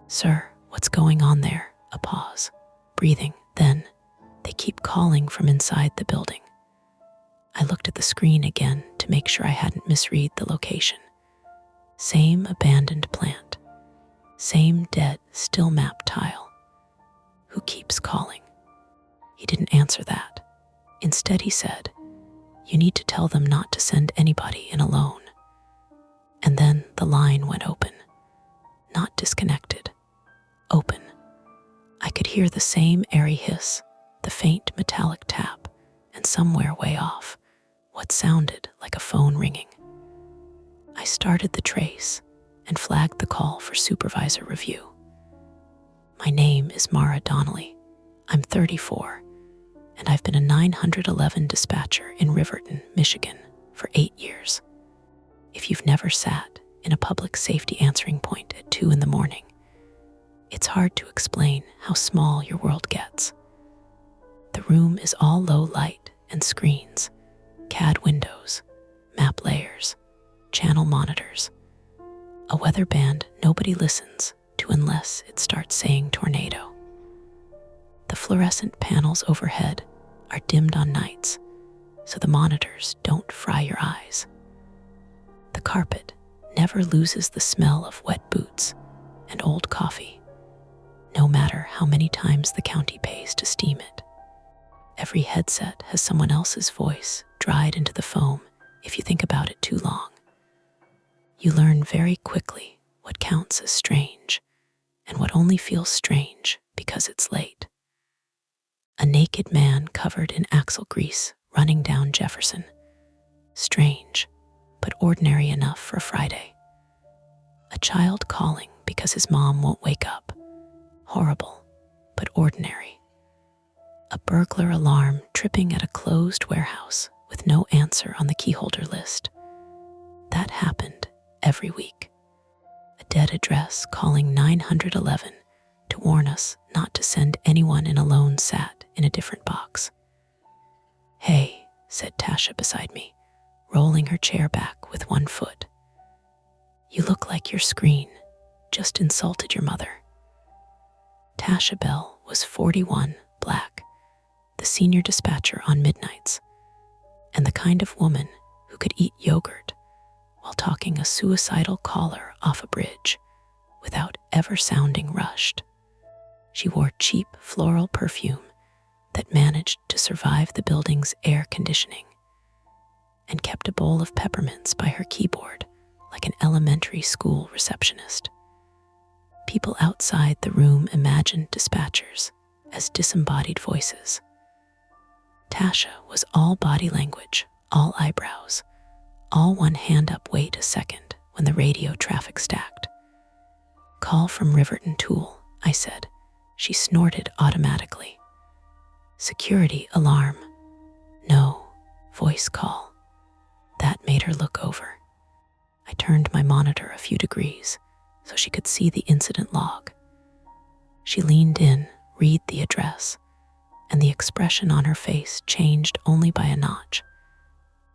A: "Sir, what's going on there?" A pause. Breathing. Then, "They keep calling from inside the building." I looked at the screen again to make sure I hadn't misread the location. Same abandoned plant. Same dead, still map tile. Who keeps calling? He didn't answer that. Instead he said, "You need to tell them not to send anybody in alone." And then the line went open. Not disconnected. Open. I could hear the same airy hiss, the faint metallic tap, and somewhere way off, what sounded like a phone ringing. I started the trace and flagged the call for supervisor review. "My name is Mara Donnelly. I'm 34, and I've been a 911 dispatcher in Riverton, Michigan for 8 years. If you've never sat in a public safety answering point at 2 in the morning, it's hard to explain how small your world gets. The room is all low light and screens, CAD windows, map layers, channel monitors, a weather band nobody listens to unless it starts saying tornado. The fluorescent panels overhead are dimmed on nights, so the monitors don't fry your eyes. The carpet never loses the smell of wet boots and old coffee, no matter how many times the county pays to steam it. Every headset has someone else's voice dried into the foam if you think about it too long. You learn very quickly what counts as strange and what only feels strange because it's late. A naked man covered in axle grease running down Jefferson. Strange, but ordinary enough for Friday. A child calling because his mom won't wake up. Horrible, but ordinary. A burglar alarm tripping at a closed warehouse with no answer on the keyholder list. That happened every week. A dead address calling 911 to warn us not to send anyone in alone sat in a different box. "Hey," said Tasha beside me, rolling her chair back with one foot. "You look like your screen just insulted your mother." Tasha Bell was 41, black, the senior dispatcher on midnights, and the kind of woman who could eat yogurt while talking a suicidal caller off a bridge without ever sounding rushed. She wore cheap floral perfume that managed to survive the building's air conditioning and kept a bowl of peppermints by her keyboard like an elementary school receptionist. People outside the room imagined dispatchers as disembodied voices. Tasha was all body language, all eyebrows, all one hand up. "Wait a second," when the radio traffic stacked. "Call from Riverton Tool," I said. She snorted automatically. "Security alarm." "No, voice call." That made her look over. I turned my monitor a few degrees so she could see the incident log. She leaned in, read the address, and the expression on her face changed only by a notch.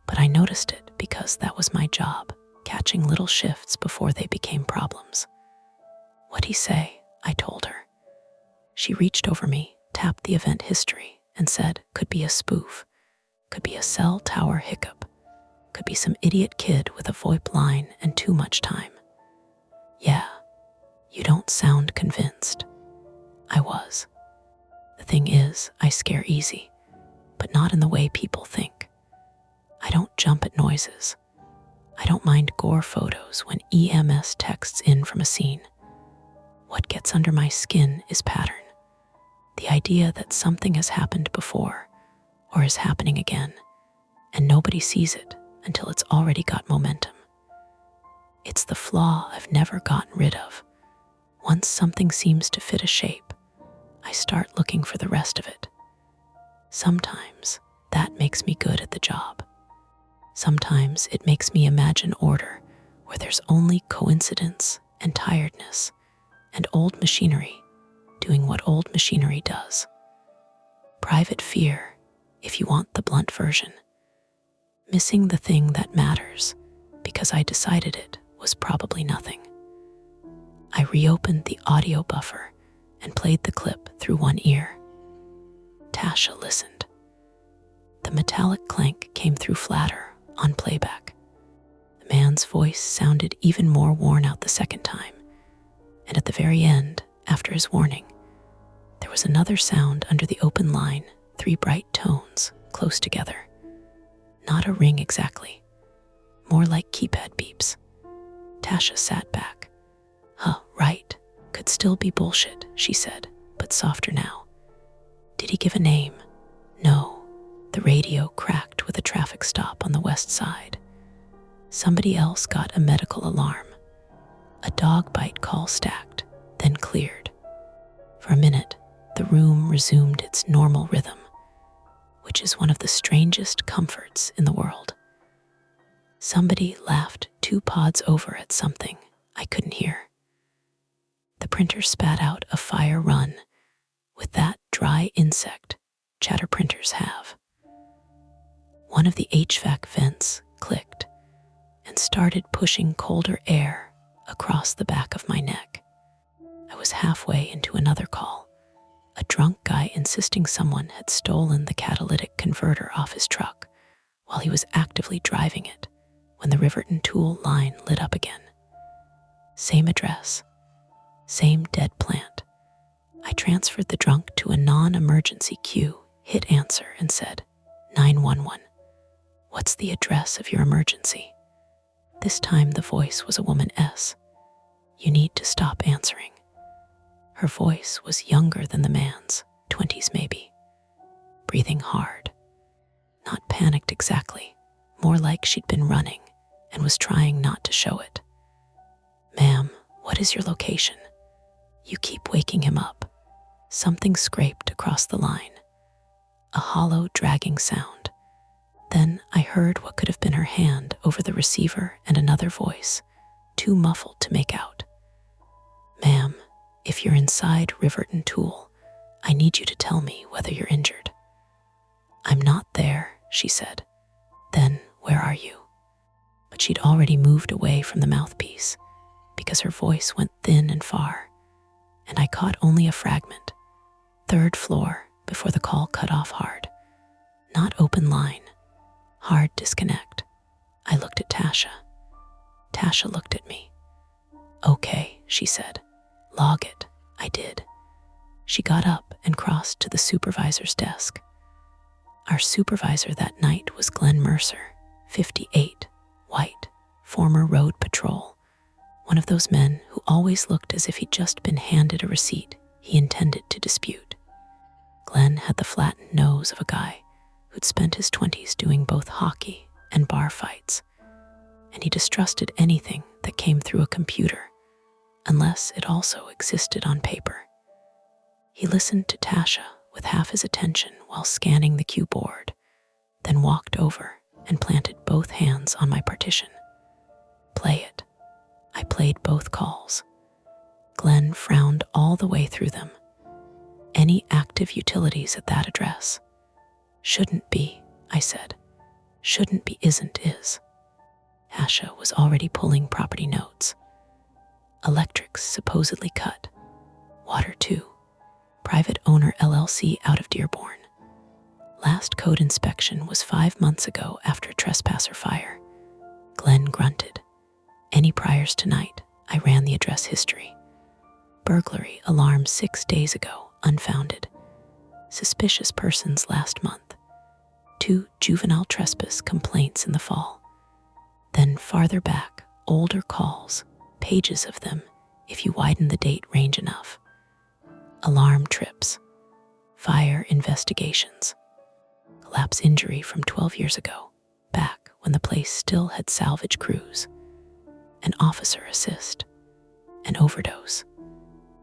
A: But I noticed it because that was my job, catching little shifts before they became problems. "What'd he say?" I told her. She reached over me, tapped the event history, and said, "Could be a spoof, could be a cell tower hiccup, could be some idiot kid with a VoIP line and too much time." "Yeah, you don't sound convinced." I was. The thing is, I scare easy, but not in the way people think. I don't jump at noises. I don't mind gore photos when EMS texts in from a scene. What gets under my skin is pattern. The idea that something has happened before or is happening again, and nobody sees it until it's already got momentum. It's the flaw I've never gotten rid of. Once something seems to fit a shape, I start looking for the rest of it. Sometimes that makes me good at the job. Sometimes it makes me imagine order where there's only coincidence and tiredness and old machinery doing what old machinery does. Private fear, if you want the blunt version. Missing the thing that matters because I decided it was probably nothing. I reopened the audio buffer and played the clip through one ear. Tasha listened. The metallic clank came through flatter on playback. The man's voice sounded even more worn out the second time, and at the very end, after his warning, there was another sound under the open line, 3 bright tones close together. Not a ring exactly, more like keypad beeps. Tasha sat back. Right, could still be bullshit, she said, but softer now. Did he give a name? No. The radio cracked with a traffic stop on the west side. Somebody else got a medical alarm. A dog bite call stacked, then cleared. For a minute, the room resumed its normal rhythm, which is one of the strangest comforts in the world. Somebody laughed 2 pods over at something I couldn't hear. The printer spat out a fire run with that dry insect chatter printers have. One of the HVAC vents clicked and started pushing colder air across the back of my neck. I was halfway into another call, a drunk guy insisting someone had stolen the catalytic converter off his truck while he was actively driving it when the Riverton Tool line lit up again. Same address, same dead plant. I transferred the drunk to a non-emergency queue, hit answer, and said, 911. What's the address of your emergency? This time the voice was a woman S. You need to stop answering. Her voice was younger than the man's, 20s maybe. Breathing hard. Not panicked exactly, more like she'd been running and was trying not to show it. Ma'am, what is your location? You keep waking him up. Something scraped across the line. A hollow, dragging sound. Then I heard what could have been her hand over the receiver and another voice, too muffled to make out. Ma'am, if you're inside Riverton Tool, I need you to tell me whether you're injured. I'm not there, she said. Then where are you? But she'd already moved away from the mouthpiece because her voice went thin and far, and I caught only a fragment. 3rd floor before the call cut off hard. Not open line. Hard disconnect. I looked at Tasha. Tasha looked at me. Okay, she said. Log it. I did. She got up and crossed to the supervisor's desk. Our supervisor that night was Glenn Mercer, 58, white, former road patrol. One of those men who always looked as if he'd just been handed a receipt he intended to dispute. Glenn had the flattened nose of a guy who'd spent his 20s doing both hockey and bar fights, and he distrusted anything that came through a computer, unless it also existed on paper. He listened to Tasha with half his attention while scanning the cue board, then walked over and planted both hands on my partition. Play it. I played both calls. Glenn frowned all the way through them. Any active utilities at that address? Shouldn't be, I said. Shouldn't be isn't is. Tasha was already pulling property notes. Electrics supposedly cut. Water too. Private owner LLC out of Dearborn. Last code inspection was 5 months ago after a trespasser fire. Glenn grunted. Any priors tonight? I ran the address history. Burglary alarm 6 days ago, unfounded. Suspicious persons last month. 2 juvenile trespass complaints in the fall. Then farther back, older calls, pages of them if you widen the date range enough. Alarm trips, fire investigations, collapse injury from 12 years ago, back when the place still had salvage crews, an officer assist, an overdose,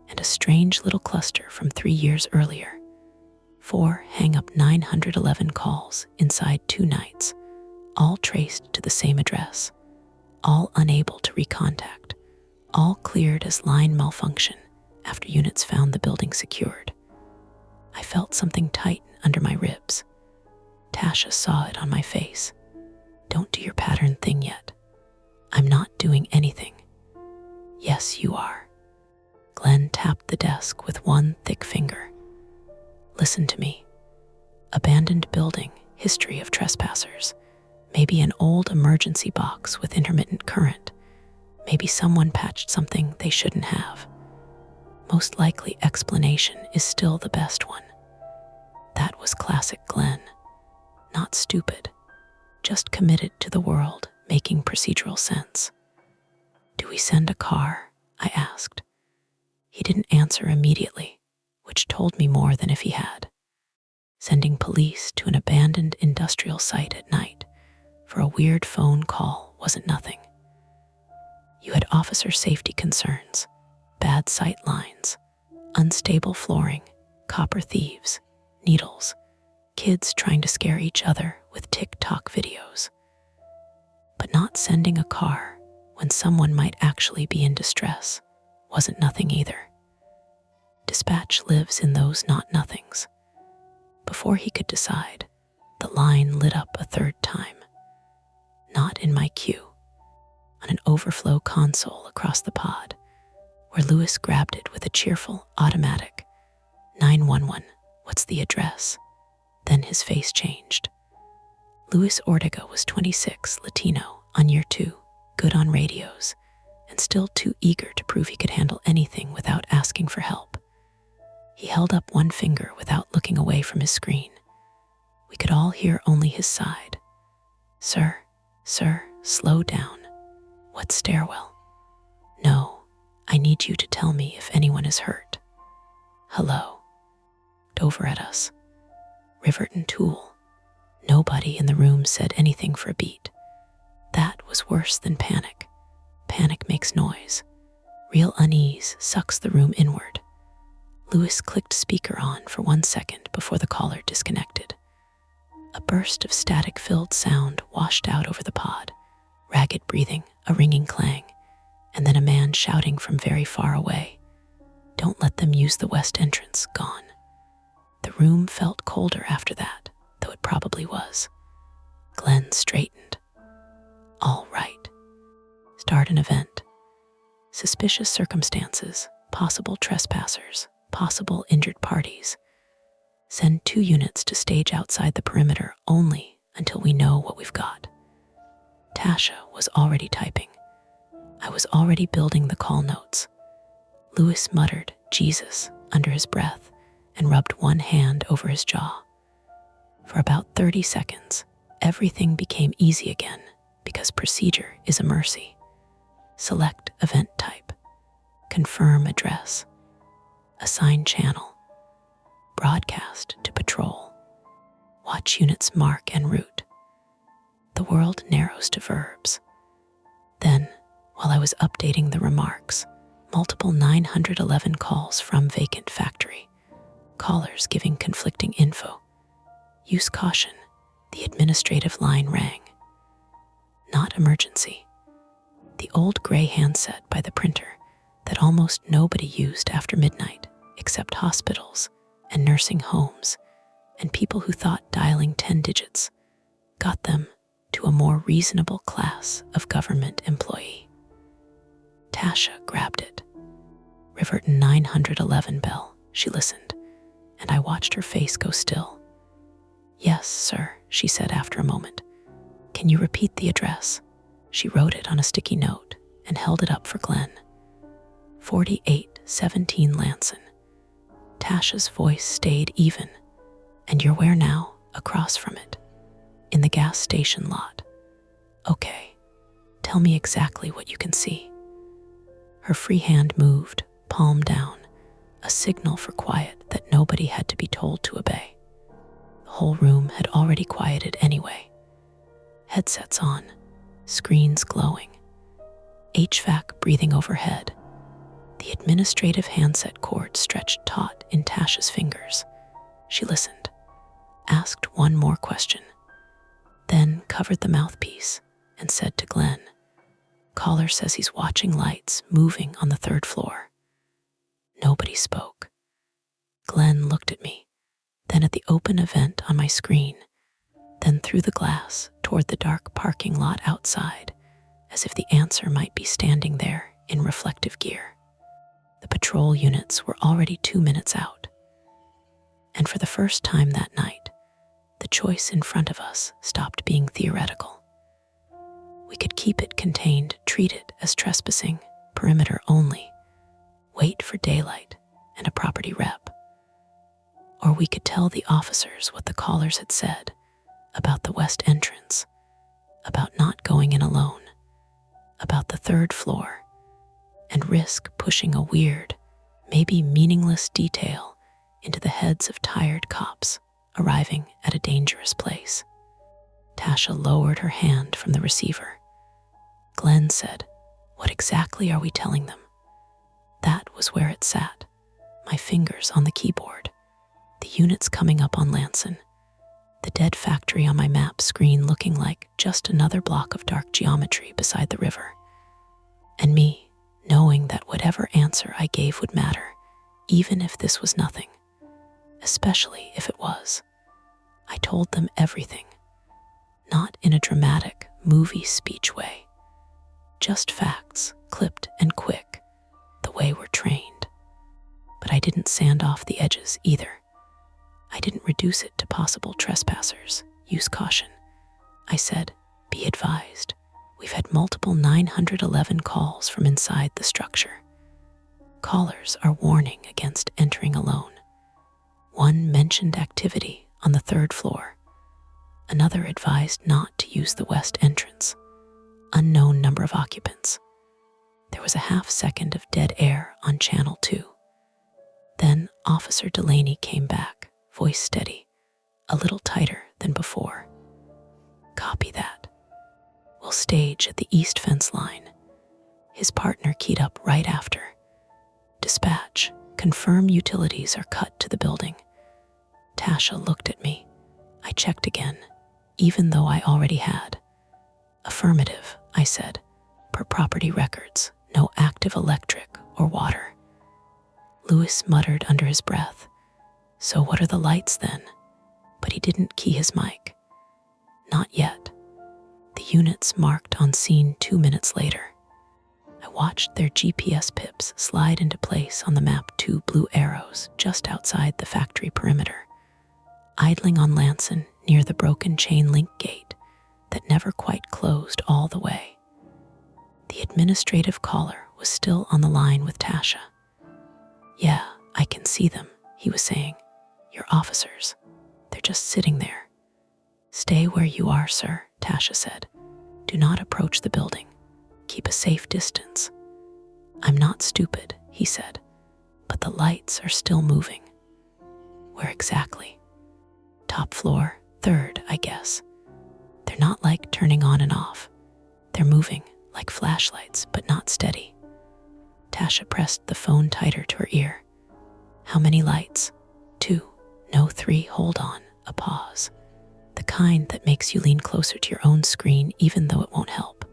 A: and a strange little cluster from 3 years earlier. 4 hang-up 911 calls inside 2 nights, all traced to the same address, all unable to recontact, all cleared as line malfunction after units found the building secured. I felt something tighten under my ribs. Tasha saw it on my face. Don't do your pattern thing yet. I'm not doing anything. Yes, you are. Glenn tapped the desk with one thick finger. Listen to me. Abandoned building, history of trespassers. Maybe an old emergency box with intermittent current. Maybe someone patched something they shouldn't have. Most likely explanation is still the best one. That was classic Glenn. Not stupid, just committed to the world, making procedural sense. Do we send a car? I asked. He didn't answer immediately, which told me more than if he had. Sending police to an abandoned industrial site at night for a weird phone call wasn't nothing. You had officer safety concerns, bad sight lines, unstable flooring, copper thieves, needles, kids trying to scare each other with TikTok videos. But not sending a car when someone might actually be in distress wasn't nothing either. Dispatch lives in those not-nothings. Before he could decide, the line lit up a third time. Not in my queue, on an overflow console across the pod, where Lewis grabbed it with a cheerful, automatic, 911, what's the address? Then his face changed. Luis Ortega was 26, Latino, on year 2, good on radios, and still too eager to prove he could handle anything without asking for help. He held up one finger without looking away from his screen. We could all hear only his side. Sir, slow down. What stairwell? No, I need you to tell me if anyone is hurt. Hello. Over at us. Riverton Tool. Nobody in the room said anything for a beat. That was worse than panic. Panic makes noise. Real unease sucks the room inward. Lewis clicked speaker on for 1 second before the caller disconnected. A burst of static-filled sound washed out over the pod, ragged breathing, a ringing clang, and then a man shouting from very far away. Don't let them use the west entrance, gone. The room felt colder after that, though it probably was. Glenn straightened. All right. Start an event. Suspicious circumstances, possible trespassers, possible injured parties. Send 2 units to stage outside the perimeter only until we know what we've got. Tasha was already typing. I was already building the call notes. Lewis muttered, Jesus, under his breath and rubbed one hand over his jaw. For about 30 seconds, everything became easy again because procedure is a mercy. Select event type. Confirm address. Assign channel. Broadcast to patrol. Watch units mark en route. The world narrows to verbs. Then, while I was updating the remarks, multiple 911 calls from vacant factory. Callers giving conflicting info. Use caution. The administrative line rang. Not emergency. The old gray handset by the printer that almost nobody used after midnight except hospitals and nursing homes and people who thought dialing 10 digits got them to a more reasonable class of government employee. Tasha grabbed it. Riverton 911 bell, she listened, and I watched her face go still. Yes, sir, she said after a moment. Can you repeat the address? She wrote it on a sticky note and held it up for Glenn. 4817 Lanson. Tasha's voice stayed even. And you're where now? Across from it. In the gas station lot. Okay. Tell me exactly what you can see. Her free hand moved, palm down, a signal for quiet that nobody had to be told to obey. The whole room had already quieted anyway. Headsets on, screens glowing, HVAC breathing overhead. The administrative handset cord stretched taut in Tasha's fingers. She listened, asked one more question, then covered the mouthpiece and said to Glenn, "Caller says he's watching lights moving on the 3rd floor." Nobody spoke. Glenn looked at me, then at the open event on my screen, then through the glass toward the dark parking lot outside, as if the answer might be standing there in reflective gear. The patrol units were already 2 minutes out. And for the first time that night, the choice in front of us stopped being theoretical. We could keep it contained, treat it as trespassing, perimeter only, wait for daylight and a property rep. Or we could tell the officers what the callers had said about the west entrance, about not going in alone, about the 3rd floor, and risk pushing a weird, maybe meaningless detail into the heads of tired cops arriving at a dangerous place. Tasha lowered her hand from the receiver. Glenn said, "What exactly are we telling them?" That was where it sat, my fingers on the keyboard, the units coming up on Lanson, the dead factory on my map screen looking like just another block of dark geometry beside the river. And me, knowing that whatever answer I gave would matter, even if this was nothing, especially if it was. I told them everything, not in a dramatic movie speech way, just facts, clipped and quick, the way we're trained. But I didn't sand off the edges either. I didn't reduce it to possible trespassers. Use caution. I said, "Be advised, we've had multiple 911 calls from inside the structure. Callers are warning against entering alone. One mentioned activity on the 3rd floor. Another advised not to use the west entrance. Unknown number of occupants." There was a half-second of dead air on channel 2. Then Officer Delaney came back, voice steady, a little tighter than before. "Copy that. We'll stage at the east fence line." His partner keyed up right after. "Dispatch, confirm utilities are cut to the building." Tasha looked at me. I checked again, even though I already had. "Affirmative," I said, "per property records, no active electric or water." Lewis muttered under his breath, "So what are the lights then?" But he didn't key his mic. Not yet. The units marked on scene 2 minutes later. I watched their GPS pips slide into place on the map, 2 blue arrows just outside the factory perimeter, idling on Lanson near the broken chain link gate that never quite closed all the way. The administrative caller was still on the line with Tasha. "Yeah, I can see them," he was saying. "Your officers. They're just sitting there." "Stay where you are, sir," Tasha said. "Do not approach the building. Keep a safe distance." "I'm not stupid," he said, "but the lights are still moving." "Where exactly?" "Top floor, 3rd, I guess. They're not like turning on and off. They're moving, like flashlights, but not steady." Tasha pressed the phone tighter to her ear. "How many lights?" "2. No, 3. Hold on." A pause. The kind that makes you lean closer to your own screen even though it won't help.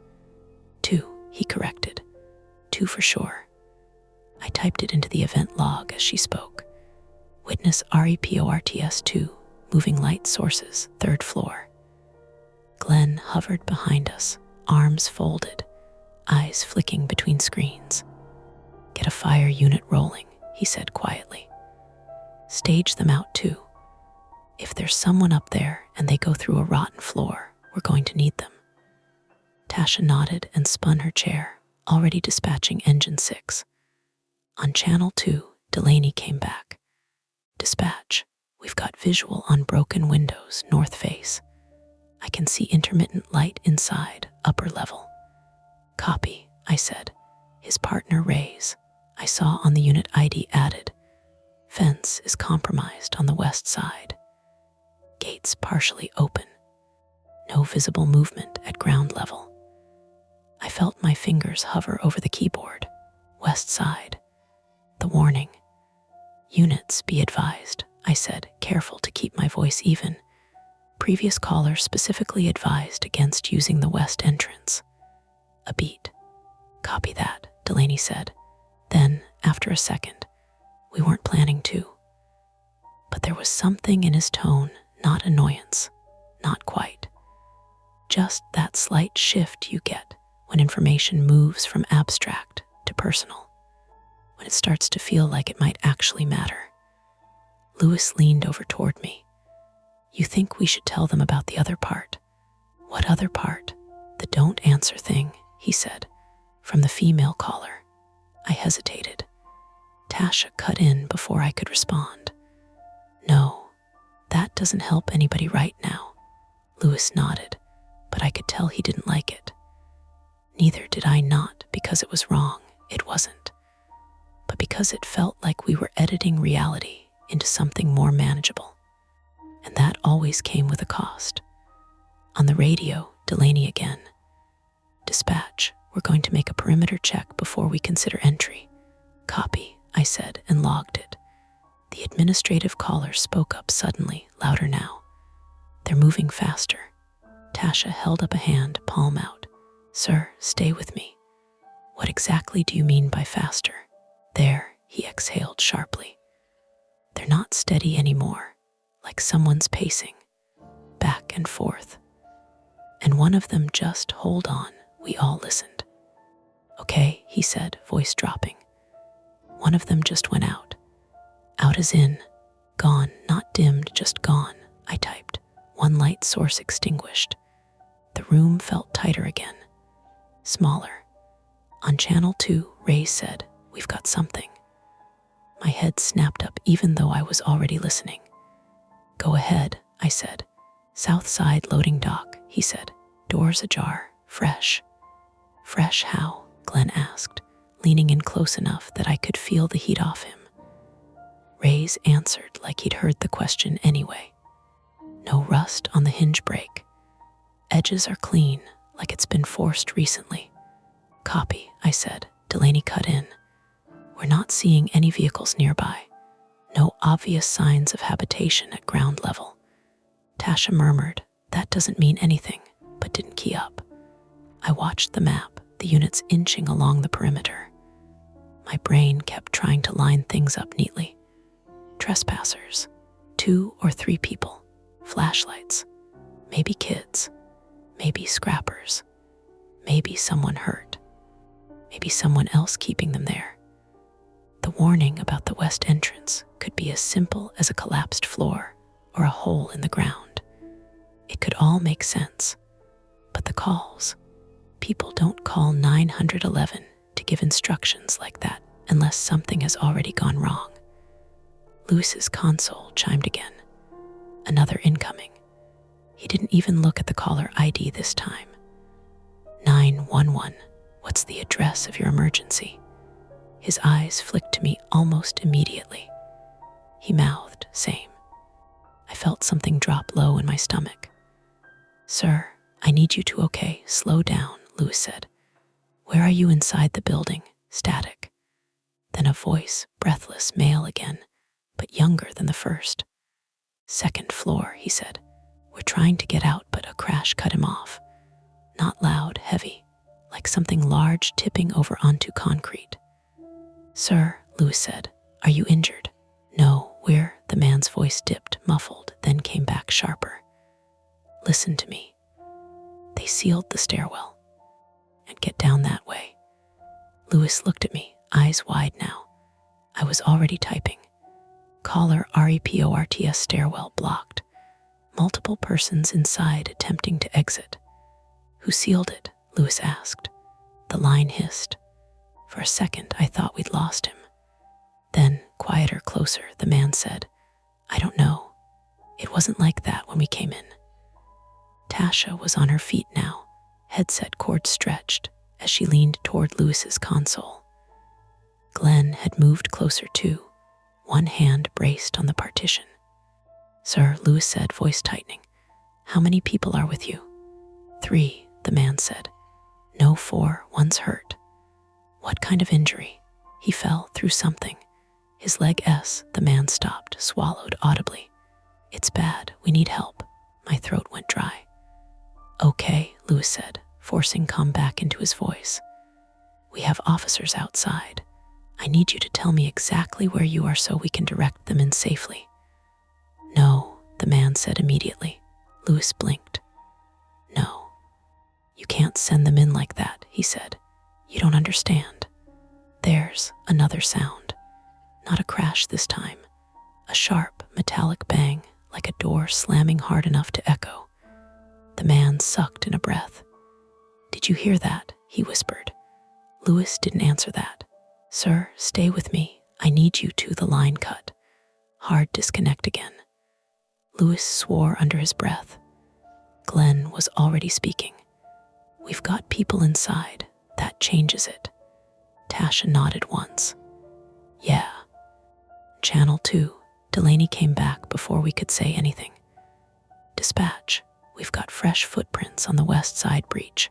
A: 2, he corrected. 2 for sure. I typed it into the event log as she spoke. Witness REPORTS 2, moving light sources, 3rd floor. Glenn hovered behind us, arms folded, eyes flicking between screens. "Get a fire unit rolling," he said quietly. "Stage them out too. If there's someone up there and they go through a rotten floor, we're going to need them." Tasha nodded and spun her chair, already dispatching Engine 6. On Channel 2, Delaney came back. "Dispatch, we've got visual on broken windows, north face. I can see intermittent light inside, upper level. Copy, I said. His partner Ray's. I saw on the unit ID added. Fence is compromised on the west side. Gates partially open. No visible movement at ground level. I felt my fingers hover over the keyboard. West side. The warning. Units be advised, I said, careful to keep my voice even. Previous caller specifically advised against using the west entrance. A beat. Copy that, Delaney said. Then, after a second, we weren't planning to. But there was something in his tone, not annoyance, not quite. Just that slight shift you get when information moves from abstract to personal, when it starts to feel like it might actually matter. Lewis leaned over toward me. You think we should tell them about the other part? What other part? The don't answer thing, he said, from the female caller. I hesitated. Tasha cut in before I could respond. No, that doesn't help anybody right now. Lewis nodded, but I could tell he didn't like it. Neither did I, not because it was wrong, it wasn't, but because it felt like we were editing reality into something more manageable. And that always came with a cost. On the radio, Delaney again. Dispatch, we're going to make a perimeter check before we consider entry. Copy, I said, and logged it. The administrative caller spoke up suddenly, louder now. They're moving faster. Tasha held up a hand, palm out. Sir, stay with me. What exactly do you mean by faster? There, he exhaled sharply. They're not steady anymore, like someone's pacing, back and forth. And one of them just, hold on, we all listened. Okay, he said, voice dropping. One of them just went out. Out as in, gone, not dimmed, just gone, I typed. One light source extinguished. The room felt tighter again. Smaller. On channel 2, Ray said, we've got something. My head snapped up even though I was already listening. Go ahead, I said. South side loading dock, he said. Doors ajar, fresh. Fresh how? Glenn asked, leaning in close enough that I could feel the heat off him. Ray's answered like he'd heard the question anyway. No rust on the hinge break. Edges are clean, like it's been forced recently. Copy, I said. Delaney cut in. We're not seeing any vehicles nearby. No obvious signs of habitation at ground level. Tasha murmured, that doesn't mean anything, but didn't key up. I watched the map, the units inching along the perimeter. My brain kept trying to line things up neatly. Trespassers, 2 or 3 people, flashlights, maybe kids, maybe scrappers, maybe someone hurt, maybe someone else keeping them there. The warning about the west entrance could be as simple as a collapsed floor or a hole in the ground. It could all make sense. But the calls, people don't call 911 to give instructions like that unless something has already gone wrong. Lewis's console chimed again. Another incoming. He didn't even look at the caller ID this time. 911, what's the address of your emergency? His eyes flicked to me almost immediately. He mouthed, same. I felt something drop low in my stomach. Sir, I need you to slow down, Lewis said. Where are you inside the building? Static. Then a voice, breathless, male again, but younger than the first. 2nd floor, he said. We're trying to get out, but a crash cut him off. Not loud, heavy, like something large tipping over onto concrete. Sir, Lewis said, are you injured? No, the man's voice dipped, muffled, then came back sharper. Listen to me. They sealed the stairwell. And get down that way. Lewis looked at me, eyes wide now. I was already typing. Caller reports stairwell blocked. Multiple persons inside attempting to exit. Who sealed it? Lewis asked. The line hissed. For a second, I thought we'd lost him. Then, quieter, closer, the man said, I don't know. It wasn't like that when we came in. Tasha was on her feet now, headset cord stretched, as she leaned toward Lewis's console. Glenn had moved closer too, one hand braced on the partition. "Sir," Lewis said, voice tightening, "how many people are with you?" "3," the man said. "No, 4, one's hurt." "What kind of injury?" "He fell through something. His leg." The man stopped, swallowed audibly. "It's bad, we need help." My throat went dry. "Okay," Lewis said, forcing calm back into his voice. "We have officers outside. I need you to tell me exactly where you are so we can direct them in safely." "No," the man said immediately. Lewis blinked. "No, you can't send them in like that," he said. "You don't understand." There's another sound. Not a crash this time. A sharp, metallic bang, like a door slamming hard enough to echo. The man sucked in a breath. "Did you hear that?" he whispered. Lewis didn't answer that. "Sir, stay with me. I need you to." The line cut. Hard disconnect again. Lewis swore under his breath. Glenn was already speaking. "We've got people inside. That changes it." Tasha nodded once. "Yeah." Channel 2, Delaney came back before we could say anything. "Dispatch, we've got fresh footprints on the west side breach.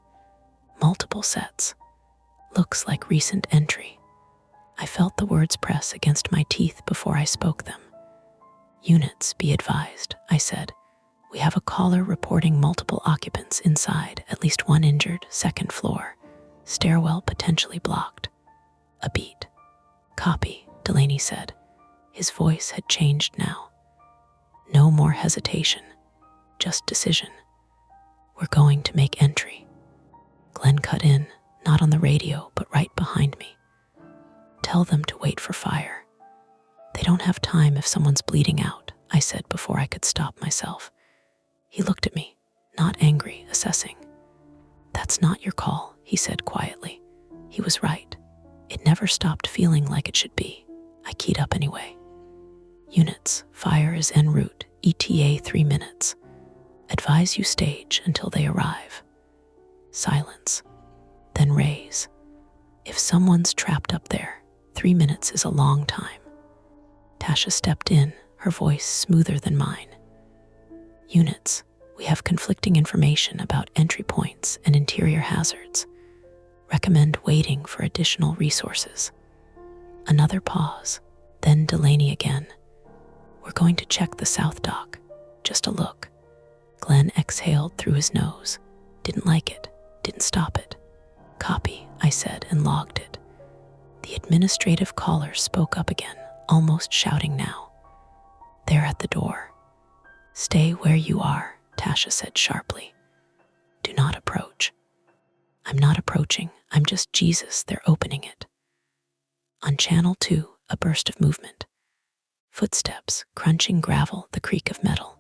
A: Multiple sets. Looks like recent entry." I felt the words press against my teeth before I spoke them. "Units, be advised," I said. "We have a caller reporting multiple occupants inside, at least one injured, 2nd floor. Stairwell potentially blocked." A beat. "Copy," Delaney said. His voice had changed now. No more hesitation, just decision. "We're going to make entry." Glenn cut in, not on the radio, but right behind me. "Tell them to wait for fire. They don't have time if someone's bleeding out," I said before I could stop myself. He looked at me, not angry, assessing. "That's not your call," he said quietly. He was right. It never stopped feeling like it should be. I keyed up anyway. "Units, fire is en route, ETA 3 minutes. Advise you stage until they arrive." Silence. Then raise. "If someone's trapped up there, 3 minutes is a long time." Tasha stepped in, her voice smoother than mine. "Units, we have conflicting information about entry points and interior hazards. Recommend waiting for additional resources." Another pause, then Delaney again. "We're going to check the south dock. Just a look." Glenn exhaled through his nose. Didn't like it, didn't stop it. "Copy," I said and logged it. The administrative caller spoke up again, almost shouting now. "They're at the door." "Stay where you are," Tasha said sharply. "Do not approach." "I'm not approaching, I'm just Jesus, they're opening it." On Channel 2, a burst of movement. Footsteps, crunching gravel, the creak of metal.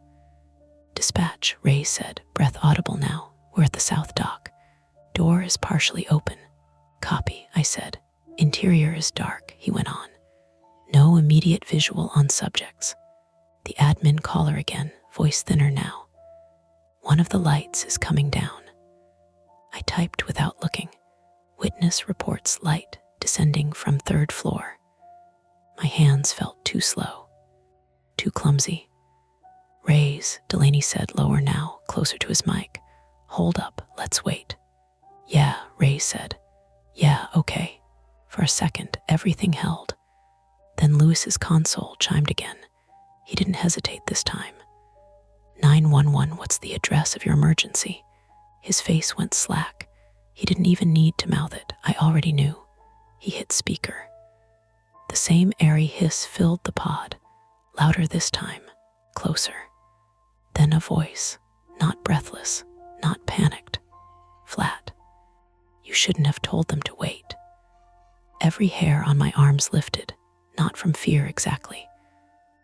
A: "Dispatch," Ray said, breath audible now. "We're at the south dock. Door is partially open." "Copy," I said. "Interior is dark," he went on. No immediate visual on subjects. The admin caller again, voice thinner now. "One of the lights is coming down." I typed without looking. "Witness reports light descending from 3rd floor." My hands felt too slow, too clumsy. "Raise," Delaney said lower now, closer to his mic. "Hold up, let's wait." "Yeah," Ray said. "Yeah, okay." For a second, everything held. Then Lewis's console chimed again. He didn't hesitate this time. 911, what's the address of your emergency?" His face went slack. He didn't even need to mouth it. I already knew. He hit speaker. The same airy hiss filled the pod, louder this time, closer. Then a voice, not breathless, not panicked, flat. "You shouldn't have told them to wait." Every hair on my arms lifted, not from fear exactly,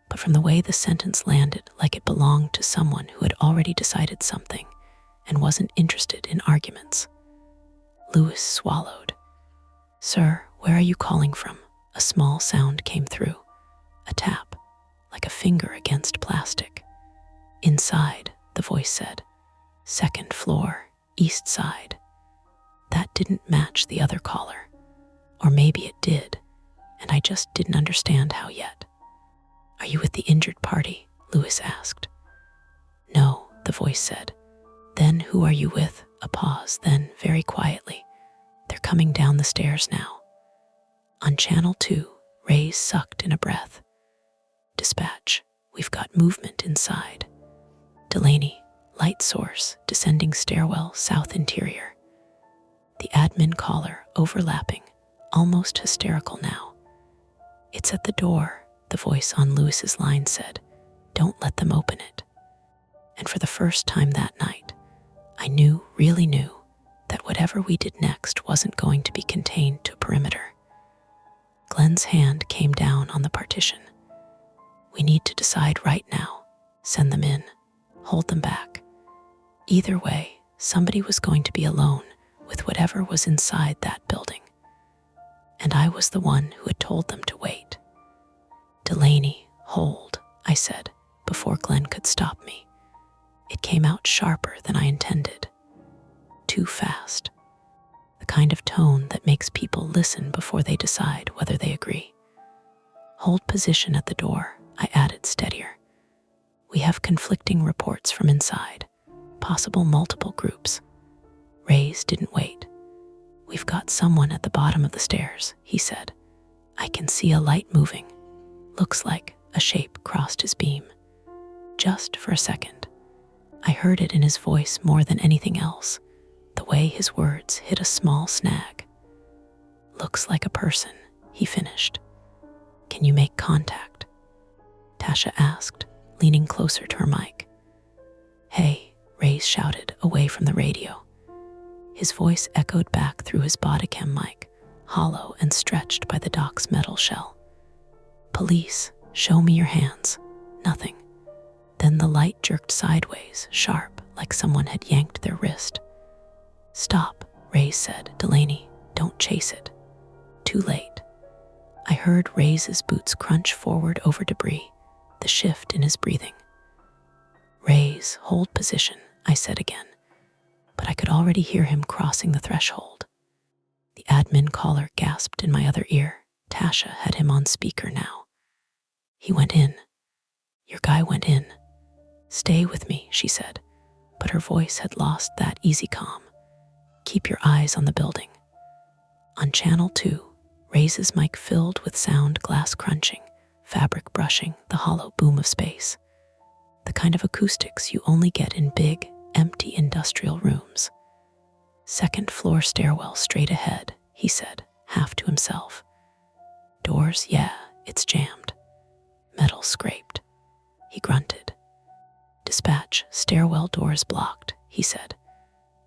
A: but from the way the sentence landed, like it belonged to someone who had already decided something and wasn't interested in arguments. Lewis swallowed. "Sir, where are you calling from?" A small sound came through. A tap, like a finger against plastic. "Inside," the voice said. "2nd floor, east side." That didn't didn't match the other caller. Or maybe it did, and I just didn't understand how yet. "Are you with the injured party?" Lewis asked. "No," the voice said. "Then who are you with?" A pause, then very quietly, "They're coming down the stairs now." On channel 2, Ray's sucked in a breath. "Dispatch, we've got movement inside." "Delaney, light source, descending stairwell, south interior." The admin caller overlapping, almost hysterical now. "It's at the door," the voice on Lewis's line said. "Don't let them open it." And for the first time that night, I knew, really knew, that whatever we did next wasn't going to be contained to a perimeter. Glenn's hand came down on the partition. "We need to decide right now. Send them in. Hold them back." Either way, somebody was going to be alone with whatever was inside that building. And I was the one who had told them to wait. "Delaney, hold," I said, before Glenn could stop me. It came out sharper than I intended. Too fast. The kind of tone that makes people listen before they decide whether they agree. "Hold position at the door," I added, steadier. "We have conflicting reports from inside, possible multiple groups." Rays didn't wait. "We've got someone at the bottom of the stairs," he said. "I can see a light moving. Looks like a shape crossed his beam." Just for a second. I heard it in his voice more than anything else, the way his words hit a small snag. "Looks like a person," he finished. "Can you make contact?" Tasha asked, leaning closer to her mic. "Hey," Rays shouted away from the radio. His voice echoed back through his Bodicam mic, hollow and stretched by the dock's metal shell. "Police, show me your hands." Nothing. Then the light jerked sideways, sharp, like someone had yanked their wrist. "Stop," Rays said. "Delaney, don't chase it." Too late. I heard Rays' boots crunch forward over debris, the shift in his breathing. "Rays, hold position," I said again, but I could already hear him crossing the threshold. The admin caller gasped in my other ear. Tasha had him on speaker now. "He went in. Your guy went in." "Stay with me," she said, but her voice had lost that easy calm. "Keep your eyes on the building." On channel 2, Rays' mic filled with sound, glass crunching, fabric brushing, the hollow boom of space. The kind of acoustics you only get in big, empty industrial rooms. "Second floor stairwell straight ahead," he said, half to himself. "Doors, yeah, it's jammed. Metal scraped." He grunted. "Dispatch, stairwell doors blocked," he said.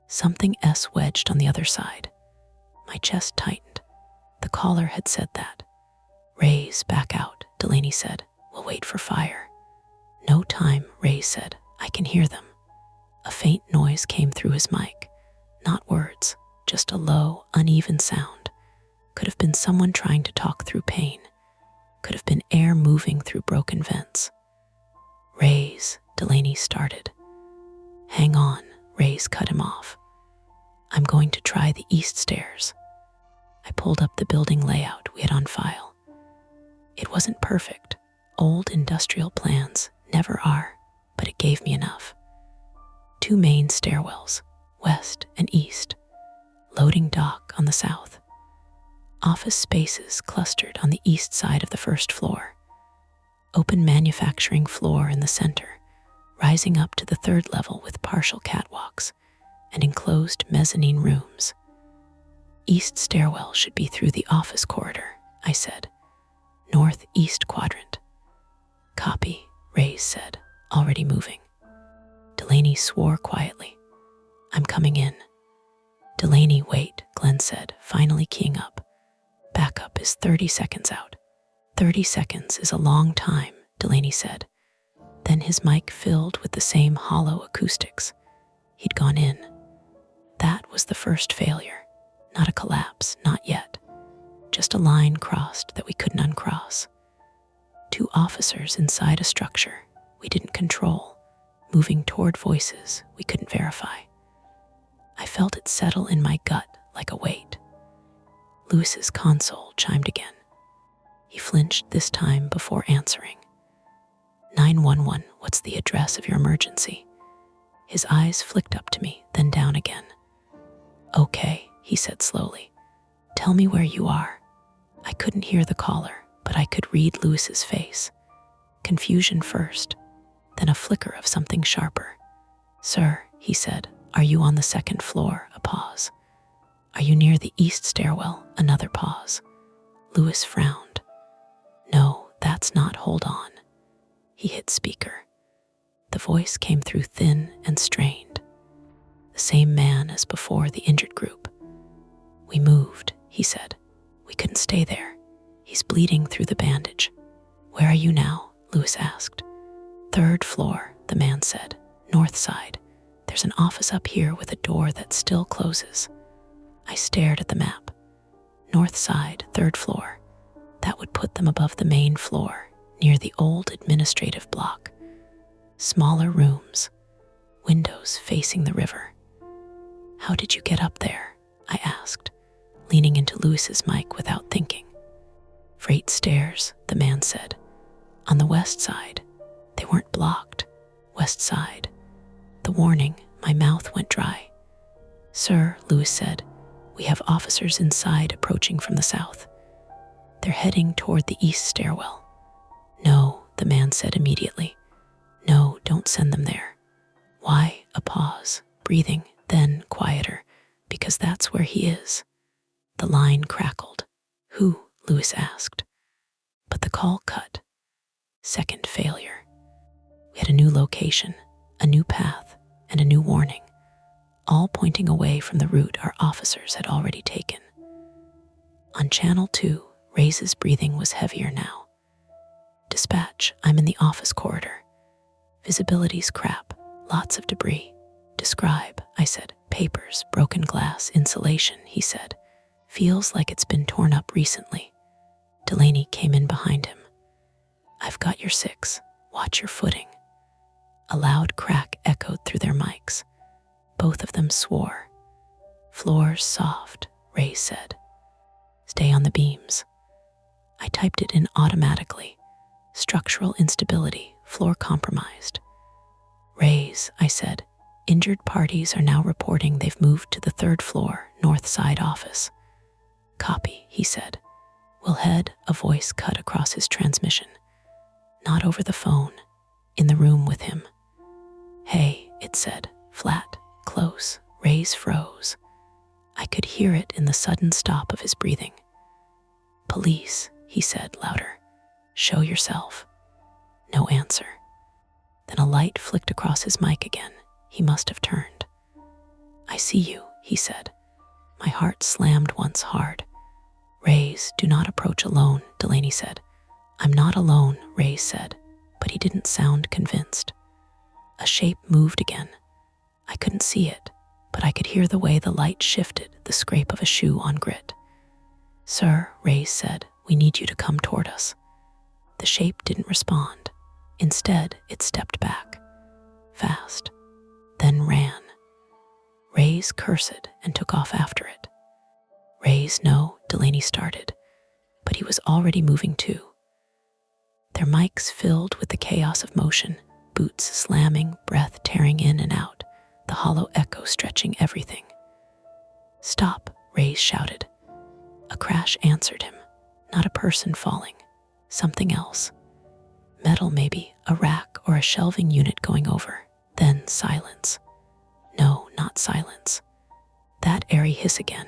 A: Something S wedged on the other side. My chest tightened. The caller had said that. "Rays, back out," Delaney said. "We'll wait for fire." "No time," Rays said. "I can hear them." A faint noise came through his mic. Not words, just a low, uneven sound. Could have been someone trying to talk through pain. Could have been air moving through broken vents. "Rays," Delaney started. "Hang on," Rays cut him off. "I'm going to try the east stairs." I pulled up the building layout we had on file. It wasn't perfect. Old industrial plans never are, but it gave me enough. 2 main stairwells, west and east. Loading dock on the south. Office spaces clustered on the east side of the first floor. Open manufacturing floor in the center, rising up to the 3rd level with partial catwalks and enclosed mezzanine rooms. "East stairwell should be through the office corridor," I said. "Northeast quadrant." "Copy," Rays said, already moving. Delaney swore quietly. "I'm coming in." "Delaney, wait," Glenn said, finally keying up. "Backup is 30 seconds out." 30 seconds is a long time, Delaney said. Then his mic filled with the same hollow acoustics. He'd gone in. That was the first failure. Not a collapse, not yet. Just a line crossed that we couldn't uncross. 2 officers inside a structure we didn't control, moving toward voices we couldn't verify. I felt it settle in my gut like a weight. Lewis's console chimed again. He flinched this time before answering. 911, what's the address of your emergency? His eyes flicked up to me, then down again. Okay, he said slowly. Tell me where you are. I couldn't hear the caller, but I could read Lewis's face. Confusion first, then a flicker of something sharper. Sir, he said, are you on the second floor? A pause. Are you near the east stairwell? Another pause. Lewis frowned. No, that's not. Hold on. He hit speaker. The voice came through thin and strained. The same man as before, the injured group. We moved, he said. We couldn't stay there. He's bleeding through the bandage. Where are you now? Lewis asked. Third floor, the man said. North side. There's an office up here with a door that still closes. I stared at the map. North side, third floor. That would put them above the main floor, near the old administrative block. Smaller rooms, windows facing the river. How did you get up there? I asked, leaning into Lewis's mic without thinking. Freight stairs, the man said. On the west side. They weren't blocked. West side. The warning, my mouth went dry. Sir, Lewis said, we have officers inside approaching from the south. They're heading toward the east stairwell. No, the man said immediately. No, don't send them there. Why? A pause, breathing, then quieter, because that's where he is. The line crackled. Who? Lewis asked. But the call cut. Second failure. We had a new location, a new path, and a new warning, all pointing away from the route our officers had already taken. On Channel 2, Ray's breathing was heavier now. Dispatch, I'm in the office corridor. Visibility's crap, lots of debris. Describe, I said. Papers, broken glass, insulation, he said. Feels like it's been torn up recently. Delaney came in behind him. I've got your 6. Watch your footing. A loud crack echoed through their mics. Both of them swore. Floor's soft, Ray said. Stay on the beams. I typed it in automatically. Structural instability, floor compromised. Rays, I said. Injured parties are now reporting they've moved to the 3rd floor, north side office. Copy, he said. We'll head, a voice cut across his transmission. Not over the phone, in the room with him. Hey, it said, flat, close. Rays froze. I could hear it in the sudden stop of his breathing. Police, he said louder. Show yourself. No answer. Then a light flicked across his mic again. He must have turned. I see you, he said. My heart slammed once hard. Rays, do not approach alone, Delaney said. I'm not alone, Rays said, but he didn't sound convinced. A shape moved again. I couldn't see it, but I could hear the way the light shifted, the scrape of a shoe on grit. Sir, Rays said, we need you to come toward us. The shape didn't respond. Instead, it stepped back. Fast. Then ran. Rays cursed and took off after it. Rays, no, Delaney started, but he was already moving too. Their mics filled with the chaos of motion, boots slamming, breath tearing in and out, the hollow echo stretching everything. Stop, Rays shouted. A crash answered him, not a person falling, something else. Metal maybe, a rack or a shelving unit going over, then silence. No, not silence. That airy hiss again,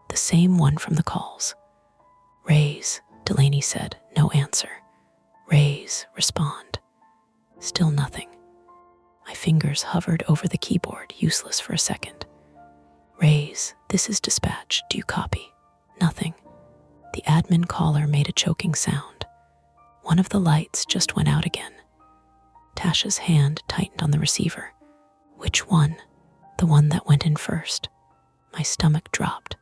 A: the same one from the calls. Rays, Delaney said, no answer. Rays, respond. Still nothing. My fingers hovered over the keyboard, useless for a second. Rays, this is dispatch, do you copy? Nothing. The admin caller made a choking sound. One of the lights just went out again. Tasha's hand tightened on the receiver. Which one? The one that went in first. My stomach dropped.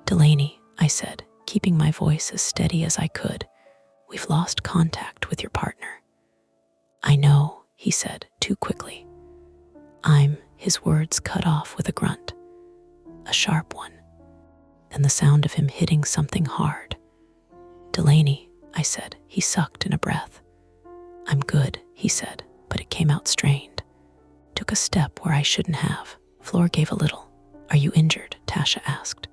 A: Delaney, I said, keeping my voice as steady as I could. We've lost contact with your partner. I know, he said, too quickly. His words cut off with a grunt. A sharp one. then the sound of him hitting something hard. "Delaney," I said. He sucked in a breath. "I'm good," he said, but it came out strained. Took a step where I shouldn't have. Floor gave a little. "Are you injured?" Tasha asked.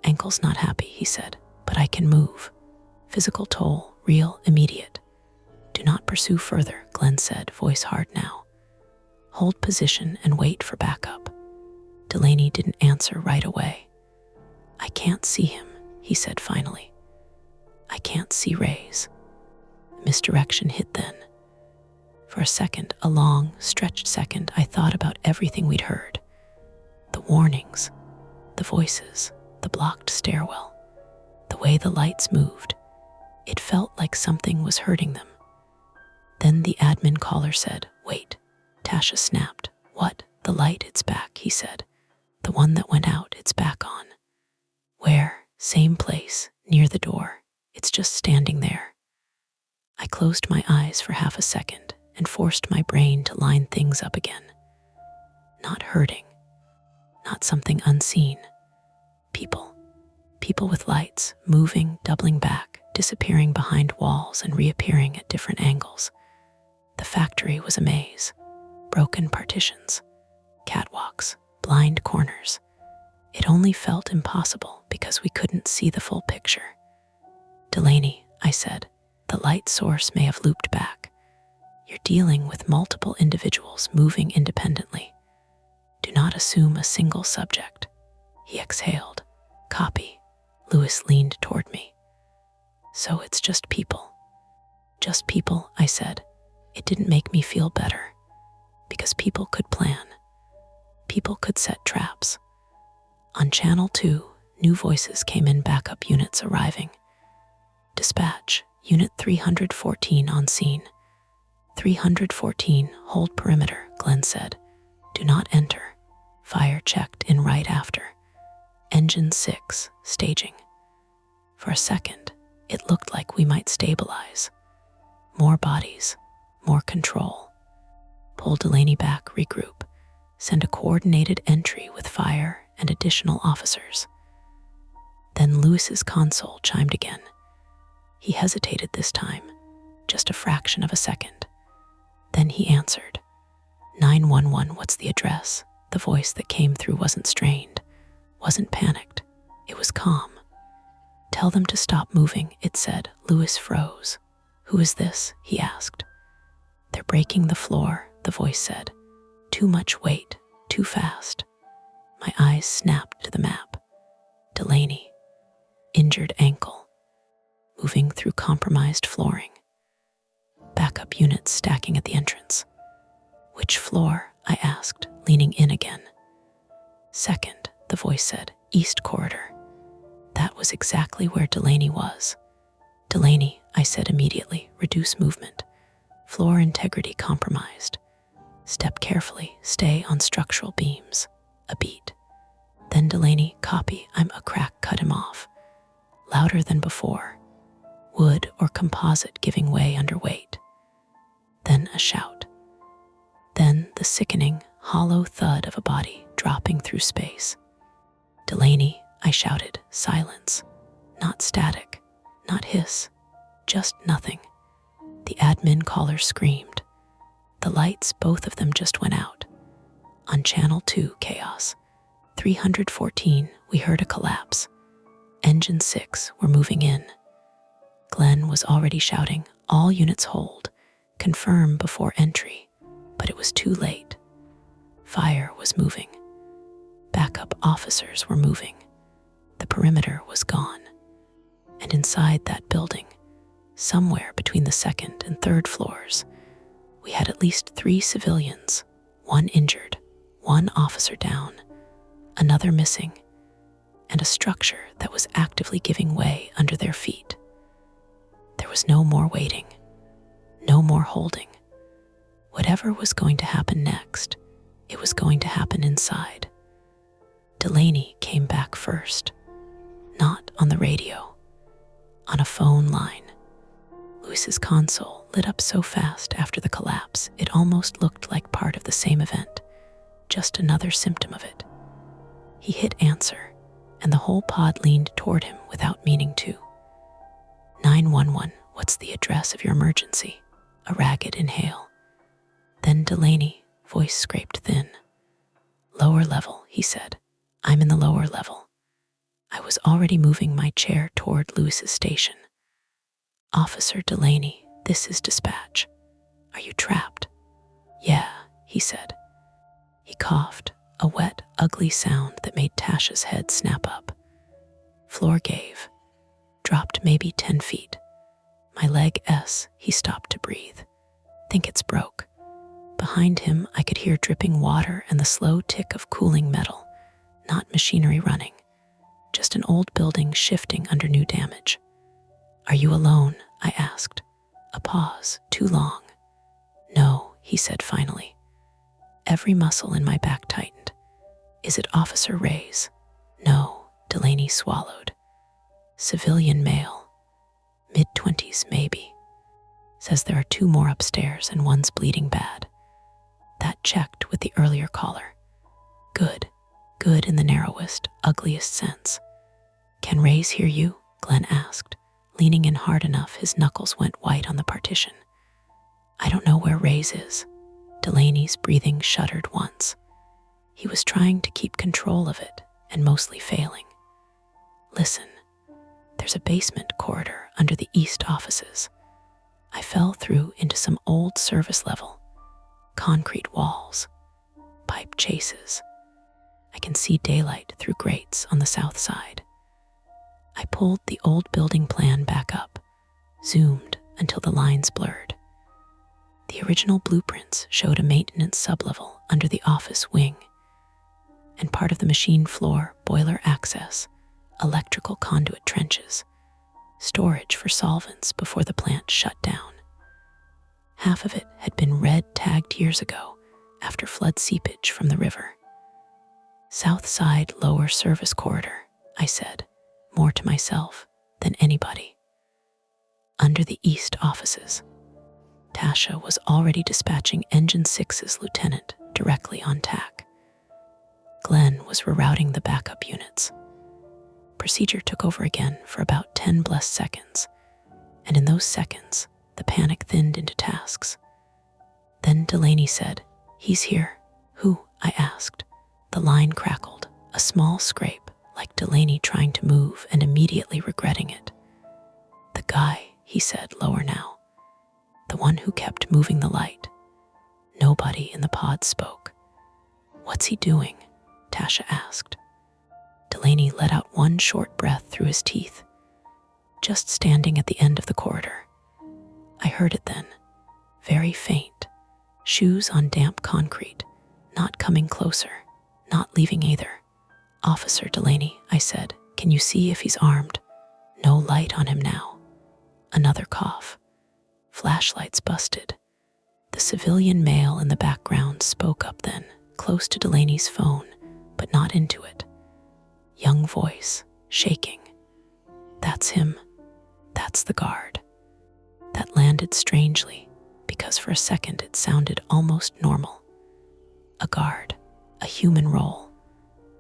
A: "Ankle's not happy," he said, "but I can move. Physical toll, real, immediate." "Do not pursue further," Glenn said, voice hard now. "Hold position and wait for backup." Delaney didn't answer right away. "I can't see him," he said finally. "I can't see rays." Misdirection hit then. For a second, a long, stretched second, I thought about everything we'd heard. The warnings, the voices, the blocked stairwell, the way the lights moved. It felt like something was hurting them. Then the admin caller said, "Wait." Tasha snapped. "What?" "The light, it's back," he said. "The one that went out, it's back on." "Where?" "Same place, near the door. It's just standing there." I closed my eyes for half a second and forced my brain to line things up again. Not hurting. Not something unseen. People. People with lights, moving, doubling back, disappearing behind walls and reappearing at different angles. The factory was a maze. Broken partitions. Catwalks. Blind corners. It only felt impossible because we couldn't see the full picture. "Delaney," I said, "the light source may have looped back. You're dealing with multiple individuals moving independently. Do not assume a single subject." He exhaled. "Copy." Lewis leaned toward me. "So it's just people." "Just people," I said. It didn't make me feel better. Because people could plan. People could set traps. On Channel 2, new voices came in, backup units arriving. "Dispatch, Unit 314 on scene." 314, hold perimeter, Glenn said. "Do not enter." Fire checked in right after. Engine 6, staging. For a second, it looked like we might stabilize. More bodies, more control. Pull Delaney back, regroup. Send a coordinated entry with fire and additional officers. Then Lewis's console chimed again. He hesitated this time, just a fraction of a second. Then he answered. 911, what's the address? The voice that came through wasn't strained, wasn't panicked. It was calm. Tell them to stop moving, it said. Lewis froze. Who is this? He asked. They're breaking the floor, the voice said. Too much weight, too fast. My eyes snapped to the map. Delaney. Injured ankle. Moving through compromised flooring. Backup units stacking at the entrance. Which floor? I asked, leaning in again. Second, the voice said. East corridor. That was exactly where Delaney was. Delaney, I said immediately, reduce movement. Floor integrity compromised. Step carefully, stay on structural beams. A beat. Then Delaney, copy, I'm a crack, cut him off. Louder than before. Wood or composite giving way under weight. Then a shout. Then the sickening, hollow thud of a body dropping through space. Delaney, I shouted, silence. Not static, not hiss, just nothing. The admin caller screamed. The lights, both of them, just went out. On Channel 2, chaos. 314, we heard a collapse. Engine 6 were moving in. Glenn was already shouting, all units hold, confirm before entry, but it was too late. Fire was moving. Backup officers were moving. The perimeter was gone. And inside that building, somewhere between the second and third floors, we had at least 3 civilians, 1 injured, 1 officer down, another missing, and a structure that was actively giving way under their feet. There was no more waiting, no more holding. Whatever was going to happen next, it was going to happen inside. Delaney came back first, not on the radio, on a phone line. Lewis's console lit up so fast after the collapse, it almost looked like part of the same event, just another symptom of it. He hit answer, and the whole pod leaned toward him without meaning to. 911, what's the address of your emergency? A ragged inhale. Then Delaney, voice scraped thin. Lower level, he said. I'm in the lower level. I was already moving my chair toward Lewis's station. Officer Delaney, this is dispatch. Are you trapped? Yeah, he said. He coughed, a wet, ugly sound that made Tasha's head snap up. Floor gave. Dropped maybe 10 feet. My leg S, he stopped to breathe. Think it's broke. Behind him, I could hear dripping water and the slow tick of cooling metal, not machinery running, just an old building shifting under new damage. Are you alone? I asked. A pause, too long. No, he said finally. Every muscle in my back tightened. Is it Officer Ray's? No, Delaney swallowed. Civilian male. Mid-20s maybe. Says there are 2 more upstairs and one's bleeding bad. That checked with the earlier caller. Good in the narrowest, ugliest sense. Can Ray's hear you? Glenn asked, leaning in hard enough his knuckles went white on the partition. I don't know where Ray's is. Delaney's breathing shuddered once. He was trying to keep control of it and mostly failing. Listen, there's a basement corridor under the east offices. I fell through into some old service level. Concrete walls, pipe chases. I can see daylight through grates on the south side. I pulled the old building plan back up, zoomed until the lines blurred. The original blueprints showed a maintenance sublevel under the office wing, and part of the machine floor, boiler access, electrical conduit trenches, storage for solvents before the plant shut down. Half of it had been red tagged years ago after flood seepage from the river. South side lower service corridor, I said, more to myself than anybody. Under the east offices, Tasha was already dispatching Engine 6's lieutenant directly on tack. Glenn was rerouting the backup units. Procedure took over again for about 10 blessed seconds, and in those seconds, the panic thinned into tasks. Then Delaney said, He's here. Who? I asked. The line crackled, a small scrape, like Delaney trying to move and immediately regretting it. The guy, he said, lower now. The one who kept moving the light. Nobody in the pod spoke. What's he doing? Tasha asked. Delaney let out one short breath through his teeth. Just standing at the end of the corridor. I heard it then, very faint. Shoes on damp concrete, not coming closer, not leaving either. Officer Delaney, I said, can you see if he's armed? No light on him now. Another cough. Flashlights busted. The civilian male in the background spoke up then, close to Delaney's phone, but not into it. Young voice, shaking. That's him. That's the guard. That landed strangely, because for a second it sounded almost normal. A guard, a human role,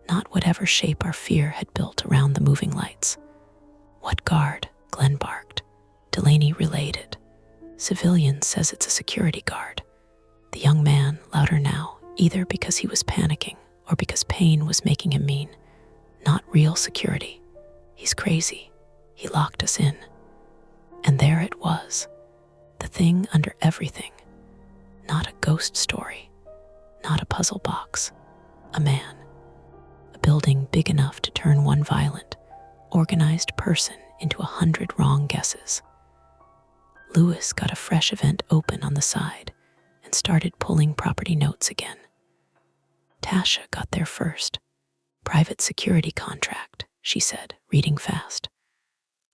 A: not whatever shape our fear had built around the moving lights. What guard? Glenn barked. Delaney relayed it. Civilian says it's a security guard. The young man, louder now, either because he was panicking or because pain was making him mean. Not real security. He's crazy. He locked us in. And there it was, the thing under everything. Not a ghost story, not a puzzle box, a man. A building big enough to turn one violent, organized person into 100 wrong guesses. Lewis got a fresh event open on the side and started pulling property notes again. Tasha got there first. Private security contract, she said, reading fast.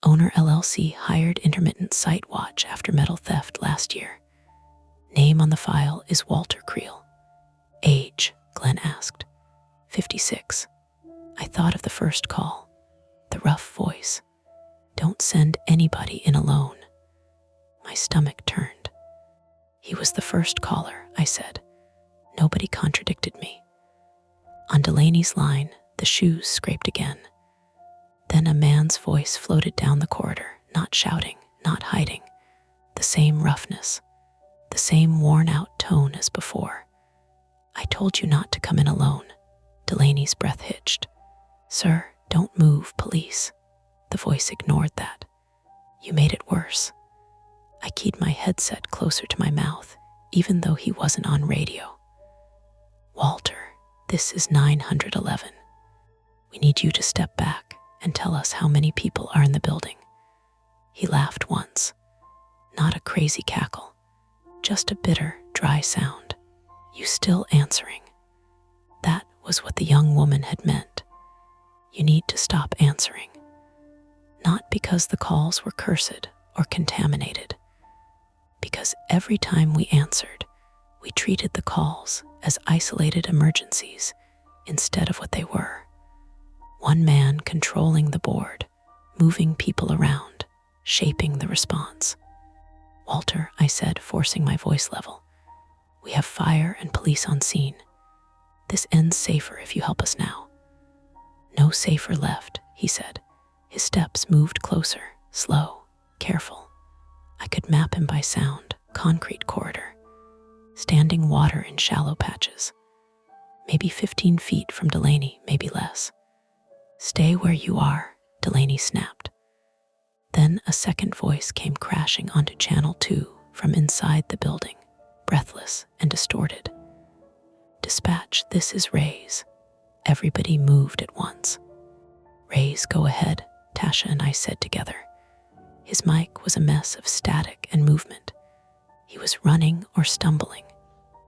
A: Owner LLC hired intermittent site watch after metal theft last year. Name on the file is Walter Creel. Age, Glenn asked. 56. I thought of the first call. The rough voice. Don't send anybody in alone. My stomach turned. He was the first caller, I said. Nobody contradicted me. On Delaney's line, the shoes scraped again. Then a man's voice floated down the corridor, not shouting, not hiding. The same roughness, the same worn-out tone as before. "I told you not to come in alone." Delaney's breath hitched. "Sir, don't move, police." The voice ignored that. "You made it worse." I keyed my headset closer to my mouth, even though he wasn't on radio. "Walter, this is 911. We need you to step back and tell us how many people are in the building." He laughed once. Not a crazy cackle, just a bitter, dry sound. "You still answering?" That was what the young woman had meant. You need to stop answering. Not because the calls were cursed or contaminated, because every time we answered, we treated the calls as isolated emergencies instead of what they were. One man controlling the board, moving people around, shaping the response. "Walter," I said, forcing my voice level, "we have fire and police on scene. This ends safer if you help us now." "No safer left," he said. His steps moved closer, slow, careful. I could map him by sound, concrete corridor, standing water in shallow patches. Maybe 15 feet from Delaney, maybe less. "Stay where you are," Delaney snapped. Then a second voice came crashing onto channel 2 from inside the building, breathless and distorted. "Dispatch, this is Ray's." Everybody moved at once. "Ray's, go ahead," Tasha and I said together. His mic was a mess of static and movement. He was running or stumbling,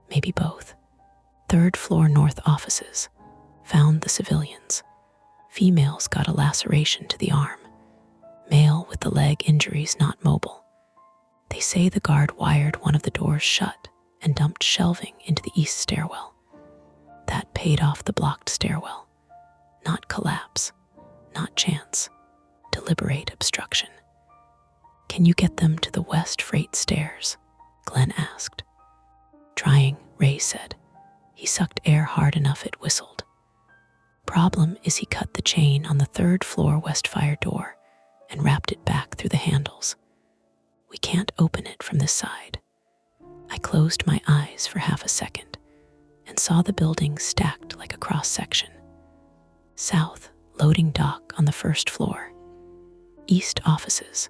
A: maybe both. "Third floor north offices. Found the civilians. Females got a laceration to the arm. Male with the leg injuries not mobile. They say the guard wired one of the doors shut and dumped shelving into the east stairwell. That paid off the blocked stairwell. Not collapse, not chance, deliberate obstruction." "Can you get them to the west freight stairs?" Glenn asked. "Trying," Ray said. He sucked air hard enough it whistled. "Problem is he cut the chain on the 3rd floor west fire door and wrapped it back through the handles. We can't open it from this side." I closed my eyes for half a second and saw the building stacked like a cross-section. South, loading dock on the 1st floor. East offices,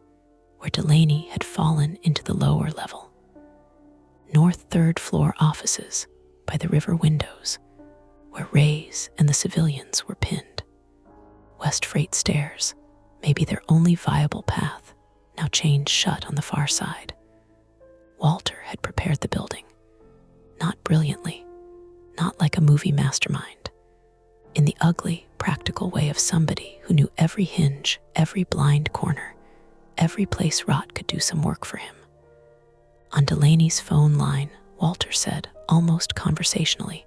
A: where Delaney had fallen into the lower level. North 3rd floor offices, by the river windows, where Ray's and the civilians were pinned. West freight stairs, maybe their only viable path, now chained shut on the far side. Walter had prepared the building. Not brilliantly, not like a movie mastermind. In the ugly, practical way of somebody who knew every hinge, every blind corner, every place rot could do some work for him. On Delaney's phone line, Walter said, almost conversationally,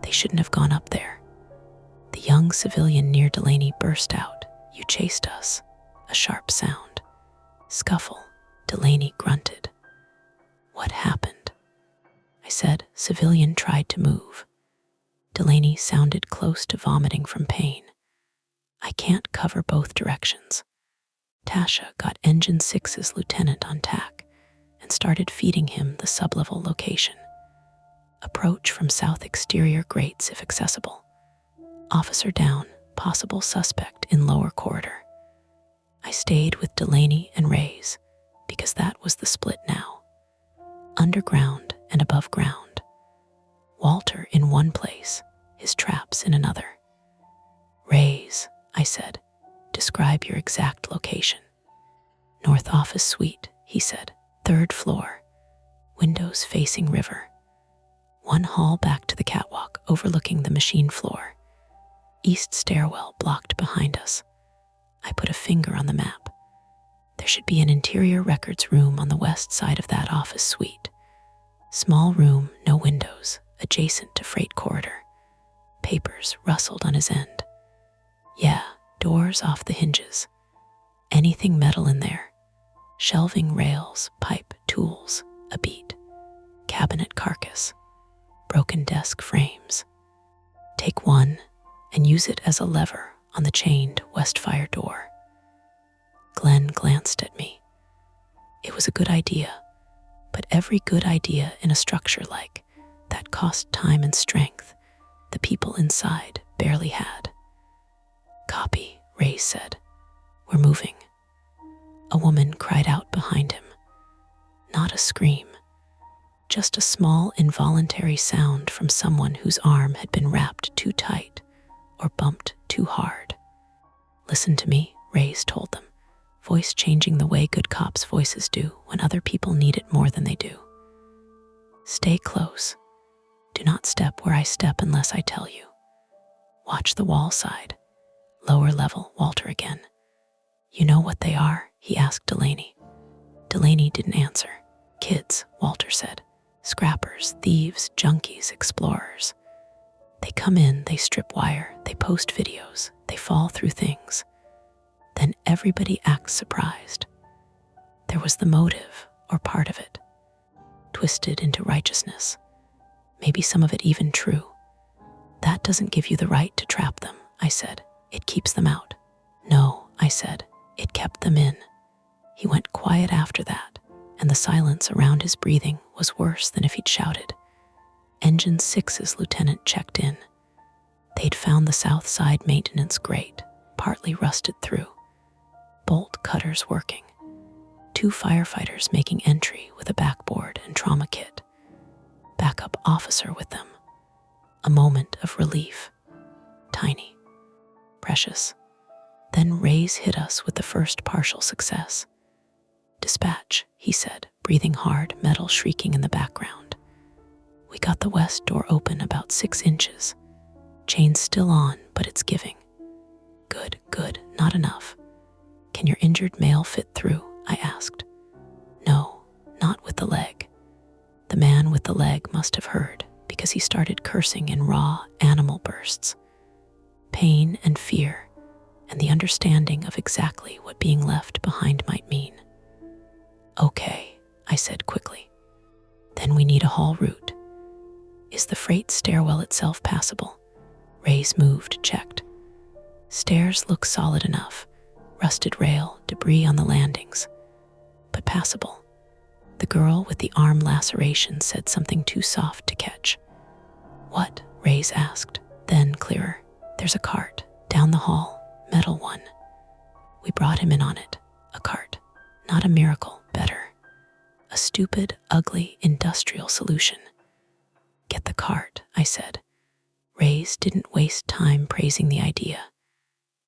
A: "They shouldn't have gone up there." The young civilian near Delaney burst out, "You chased us." A sharp sound. Scuffle. Delaney grunted. "What happened?" I said. Civilian tried to move. Delaney sounded close to vomiting from pain. "I can't cover both directions." Tasha got Engine 6's lieutenant on tack and started feeding him the sublevel location. Approach from south exterior grates if accessible. Officer down, possible suspect in lower corridor. I stayed with Delaney and Ray's because that was the split now. Underground and above ground. Walter in one place, his traps in another. "Ray's," I said, "describe your exact location." "North office suite," he said, 3rd floor, windows facing river. One hall back to the catwalk overlooking the machine floor. East stairwell blocked behind us. I put a finger on the map. There should be an interior records room on the west side of that office suite. Small room, no windows, adjacent to freight corridor. Papers rustled on his end. Yeah, doors off the hinges. Anything metal in there. Shelving, rails, pipe, tools, a beat. Cabinet carcass. Broken desk frames. Take one and use it as a lever on the chained west fire door. Glenn glanced at me. It was a good idea, but every good idea in a structure like that cost time and strength the people inside barely had. "Copy," Ray said. "We're moving." A woman cried out behind him. Not a scream, just a small involuntary sound from someone whose arm had been wrapped too tight or bumped too hard. "Listen to me," Ray's told them, voice changing the way good cops' voices do when other people need it more than they do. "Stay close. Do not step where I step unless I tell you. Watch the wall side. Lower level, Walter again." "You know what they are?" he asked Delaney. Delaney didn't answer. "Kids," Walter said. "Scrappers, thieves, junkies, explorers. They come in, they strip wire, they post videos, they fall through things. Then everybody acts surprised. There was the motive, or part of it, twisted into righteousness. Maybe some of it even true. That doesn't give you the right to trap them," I said. "It keeps them out." "No," I said. "It kept them in." He went quiet after that, and the silence around his breathing was worse than if he'd shouted. Engine 6's lieutenant checked in. They'd found the south side maintenance grate, partly rusted through. Bolt cutters working. 2 firefighters making entry with a backboard and trauma kit. Backup officer with them. A moment of relief. Tiny. Precious. Then Ray's hit us with the first partial success. "Dispatch," he said, breathing hard, metal shrieking in the background. "We got the west door open about 6 inches. Chain's still on, but it's giving." Good, not enough." "Can your injured male fit through?" I asked. "No, not with the leg." The man with the leg must have heard, because he started cursing in raw animal bursts. Pain and fear, and the understanding of exactly what being left behind might mean. "Okay," I said quickly. "Then we need a haul route. Is the freight stairwell itself passable?" Ray's moved, checked. "Stairs look solid enough. Rusted rail, debris on the landings. But passable." The girl with the arm laceration said something too soft to catch. "What?" Ray's asked. Then, clearer. "There's a cart, down the hall, metal one. We brought him in on it. A cart. Not a miracle, better. A stupid, ugly, industrial solution." "Get the cart," I said. Ray's didn't waste time praising the idea.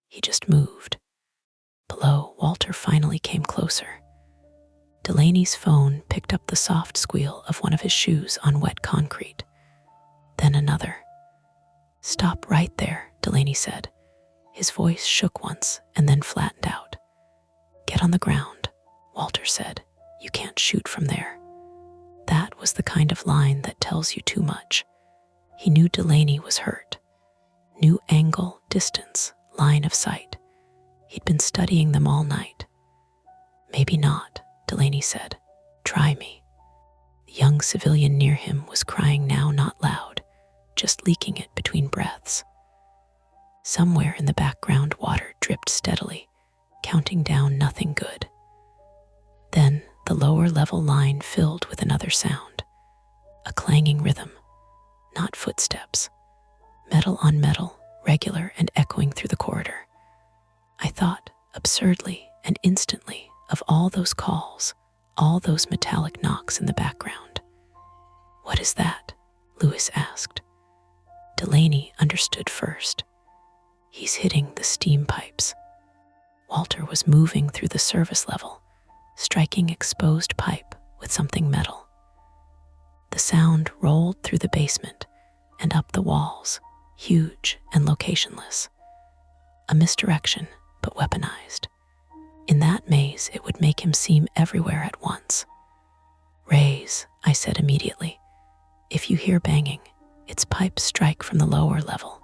A: He just moved. Below, Walter finally came closer. Delaney's phone picked up the soft squeal of one of his shoes on wet concrete. Then another. "Stop right there," Delaney said. His voice shook once and then flattened out. "Get on the ground," Walter said. "You can't shoot from there." That was the kind of line that tells you too much. He knew Delaney was hurt. New angle, distance, line of sight. He'd been studying them all night. "Maybe not," Delaney said. "Try me." The young civilian near him was crying now, not loud, just leaking it between breaths. Somewhere in the background, water dripped steadily, counting down nothing good. Then the lower level line filled with another sound, a clanging rhythm, not footsteps, metal on metal, regular and echoing through the corridor. I thought, absurdly and instantly, of all those calls, all those metallic knocks in the background. "What is that?" Lewis asked. Delaney understood first. "He's hitting the steam pipes." Walter was moving through the service level, striking exposed pipe with something metal. The sound rolled through the basement and up the walls, huge and locationless. A misdirection, but weaponized. In that maze, it would make him seem everywhere at once. "Raise," I said immediately. "If you hear banging, it's pipe strike from the lower level.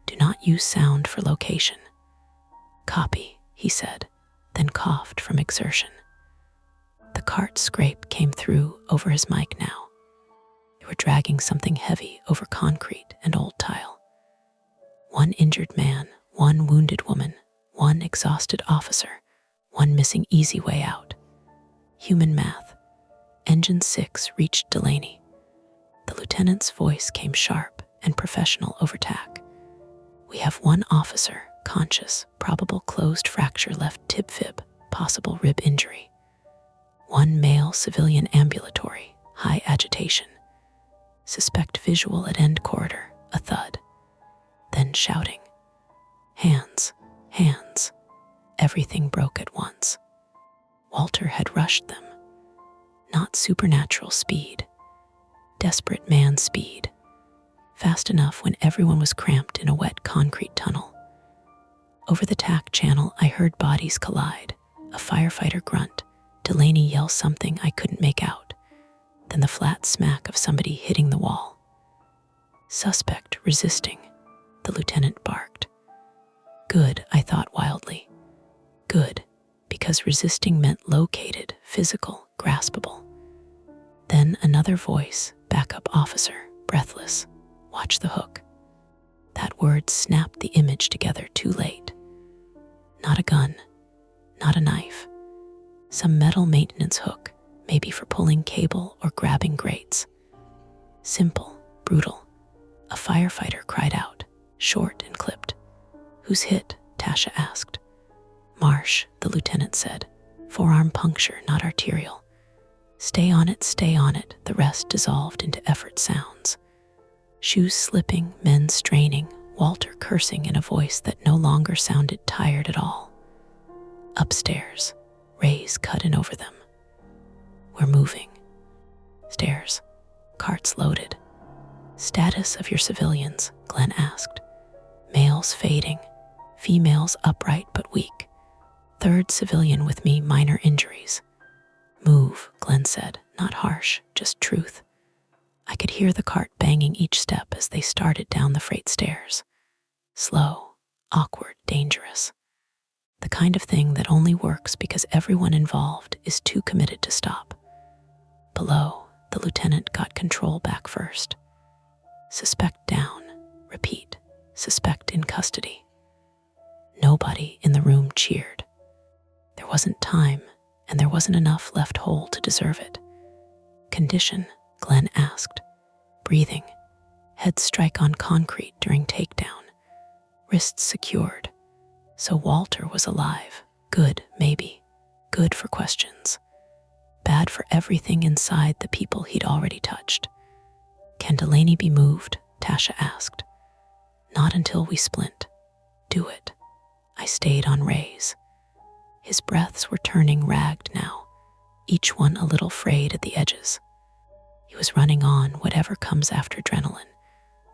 A: Do not use sound for location." "Copy," he said, then coughed from exertion. The cart scrape came through over his mic now. They were dragging something heavy over concrete and old tile. One injured man One wounded woman, one exhausted officer, one missing easy way out. Human math. Engine 6 reached Delaney. The lieutenant's voice came sharp and professional over tack. We have one officer, conscious, probable closed fracture left tib fib, possible rib injury. One male civilian ambulatory, high agitation. Suspect visual at end corridor, a thud. Then shouting. Hands, hands. Everything broke at once. Walter had rushed them. Not supernatural speed. Desperate man speed. Fast enough when everyone was cramped in a wet concrete tunnel. Over the tack channel, I heard bodies collide. A firefighter grunt. Delaney yell something I couldn't make out. Then the flat smack of somebody hitting the wall. Suspect resisting, the lieutenant barked. Good, I thought wildly. Good, because resisting meant located, physical, graspable. Then another voice, backup officer, breathless. Watch the hook. That word snapped the image together too late. Not a gun, not a knife. Some metal maintenance hook, maybe for pulling cable or grabbing grates. Simple, brutal. A firefighter cried out, short and clipped. Who's hit? Tasha asked. Marsh, the lieutenant said. Forearm puncture, not arterial. Stay on it, the rest dissolved into effort sounds. Shoes slipping, men straining, Walter cursing in a voice that no longer sounded tired at all. Upstairs, rays cut in over them. We're moving. Stairs, carts loaded. Status of your civilians, Glenn asked. Males fading, females upright but weak. Third civilian with me, minor injuries. Move, Glenn said, not harsh, just truth. I could hear the cart banging each step as they started down the freight stairs. Slow, awkward, dangerous. The kind of thing that only works because everyone involved is too committed to stop. Below, the lieutenant got control back first. Suspect down, repeat, suspect in custody. Nobody in the room cheered. There wasn't time, and there wasn't enough left whole to deserve it. Condition, Glenn asked. Breathing. Head strike on concrete during takedown. Wrists secured. So Walter was alive. Good, maybe. Good for questions. Bad for everything inside the people he'd already touched. Can Delaney be moved? Tasha asked. Not until we splint. Do it. I stayed on Ray's. His breaths were turning ragged now, each one a little frayed at the edges. He was running on whatever comes after adrenaline,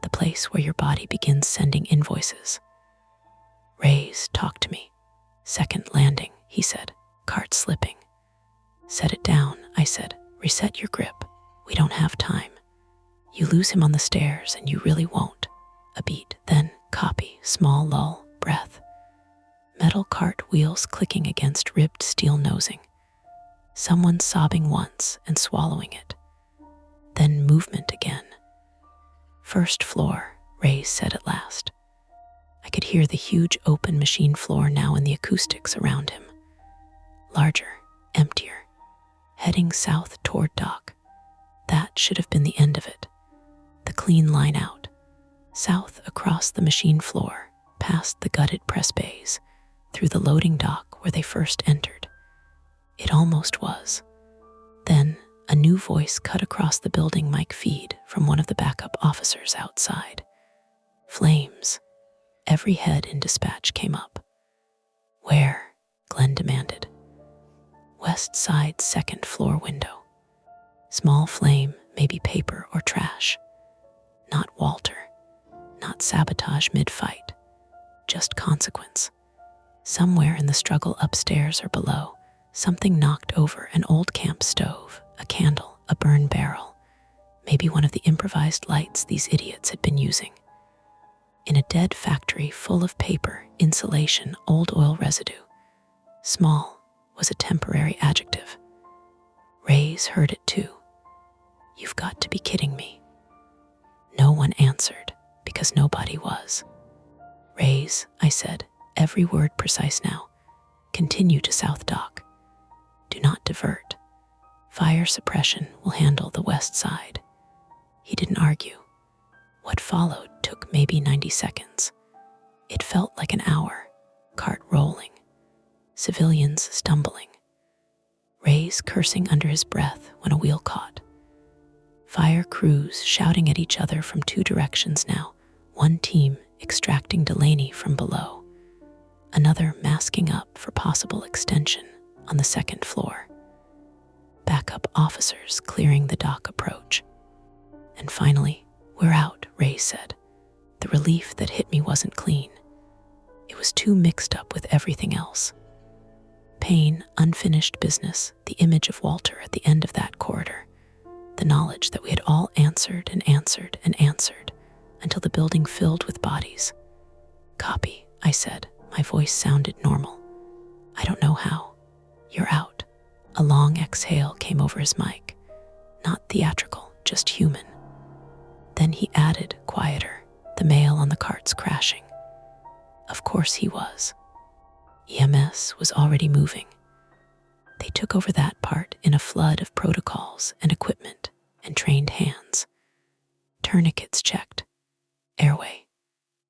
A: the place where your body begins sending invoices. Ray's, talk to me. Second landing, he said, cart slipping. Set it down, I said. Reset your grip. We don't have time. You lose him on the stairs and you really won't. A beat, then copy, small lull, breath. Metal cart wheels clicking against ribbed steel nosing. Someone sobbing once and swallowing it. Then movement again. First floor, Ray said at last. I could hear the huge open machine floor now in the acoustics around him. Larger, emptier, heading south toward dock. That should have been the end of it. The clean line out. South across the machine floor, past the gutted press bays, through the loading dock where they first entered. It almost was. Then a new voice cut across the building mic feed from one of the backup officers outside. Flames. Every head in dispatch came up. Where? Glenn demanded. West side second floor window. Small flame, maybe paper or trash. Not Walter. Not sabotage mid-fight. Just consequence. Somewhere in the struggle upstairs or below, something knocked over an old camp stove, a candle, a burn barrel, maybe one of the improvised lights these idiots had been using. In a dead factory full of paper, insulation, old oil residue. Small was a temporary adjective. Ray's heard it too. You've got to be kidding me. No one answered, because nobody was. Raise, I said, every word precise now. Continue to South Dock. Do not divert. Fire suppression will handle the west side. He didn't argue. What followed took maybe 90 seconds. It felt like an hour. Cart rolling. Civilians stumbling. Ray's cursing under his breath when a wheel caught. Fire crews shouting at each other from two directions now. One team extracting Delaney from below. Another masking up for possible extension on the second floor. Backup officers clearing the dock approach. And finally, we're out, Ray said. The relief that hit me wasn't clean. It was too mixed up with everything else. Pain, unfinished business, the image of Walter at the end of that corridor, the knowledge that we had all answered and answered and answered until the building filled with bodies. Copy, I said. My voice sounded normal. I don't know how. You're out. A long exhale came over his mic. Not theatrical, just human. Then he added, quieter, the mail on the carts crashing. Of course he was. EMS was already moving. They took over that part in a flood of protocols and equipment and trained hands. Tourniquets checked. Airway.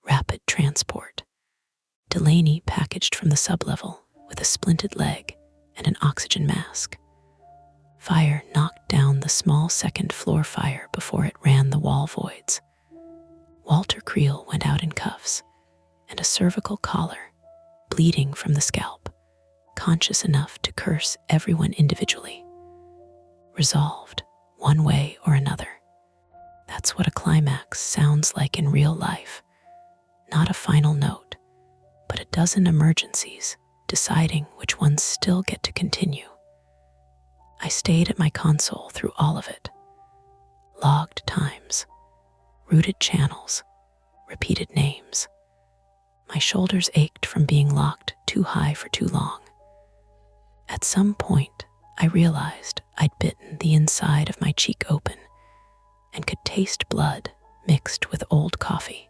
A: Rapid transport. Delaney packaged from the sublevel with a splinted leg and an oxygen mask. Fire knocked down the small second floor fire before it ran the wall voids. Walter Creel went out in cuffs and a cervical collar, bleeding from the scalp, conscious enough to curse everyone individually. Resolved, one way or another. That's what a climax sounds like in real life. Not a final note, but a dozen emergencies deciding which ones still get to continue. I stayed at my console through all of it. Logged times, routed channels, repeated names. My shoulders ached from being locked too high for too long. At some point, I realized I'd bitten the inside of my cheek open and could taste blood mixed with old coffee.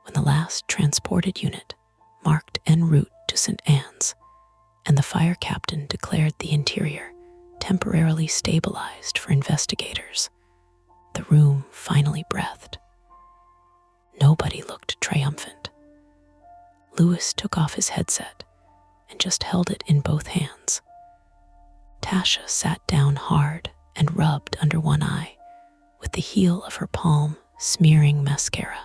A: When the last transported unit marked en route to St. Anne's, and the fire captain declared the interior temporarily stabilized for investigators, the room finally breathed. Nobody looked triumphant. Lewis took off his headset and just held it in both hands. Tasha sat down hard and rubbed under one eye, with the heel of her palm smearing mascara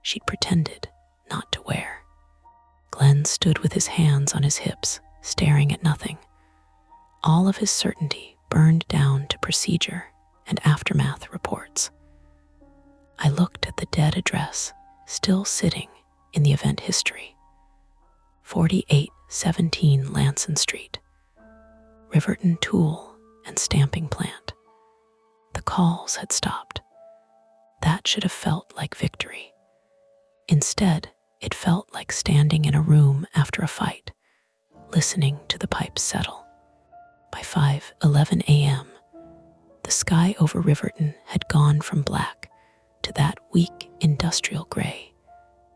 A: she'd pretended not to wear. Glenn stood with his hands on his hips, staring at nothing. All of his certainty burned down to procedure and aftermath reports. I looked at the dead address, still sitting in the event history. 4817 Lanson Street. Riverton Tool and Stamping Plant. The calls had stopped. That should have felt like victory. Instead, it felt like standing in a room after a fight, listening to the pipes settle. By 5:11 a.m., the sky over Riverton had gone from black to that weak industrial gray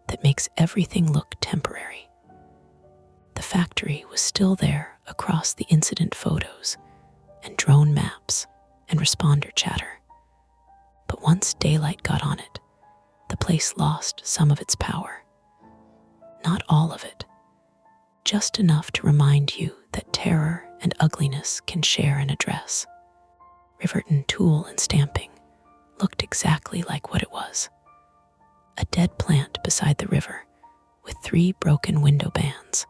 A: that makes everything look temporary. The factory was still there across the incident photos and drone maps and responder chatter. But once daylight got on it, the place lost some of its power. Not all of it, just enough to remind you that terror and ugliness can share an address. Riverton Tool and Stamping looked exactly like what it was. A dead plant beside the river with 3 broken window bands,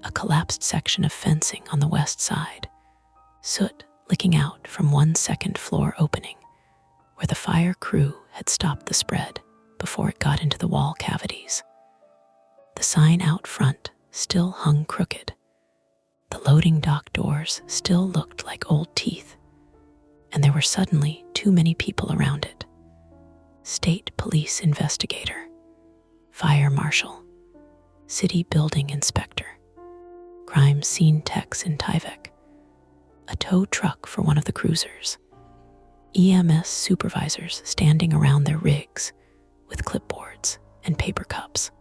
A: a collapsed section of fencing on the west side, soot licking out from one second floor opening where the fire crew had stopped the spread before it got into the wall cavities. The sign out front still hung crooked. The loading dock doors still looked like old teeth, and there were suddenly too many people around it. State police investigator, fire marshal, city building inspector, crime scene techs in Tyvek, a tow truck for one of the cruisers, EMS supervisors standing around their rigs with clipboards and paper cups.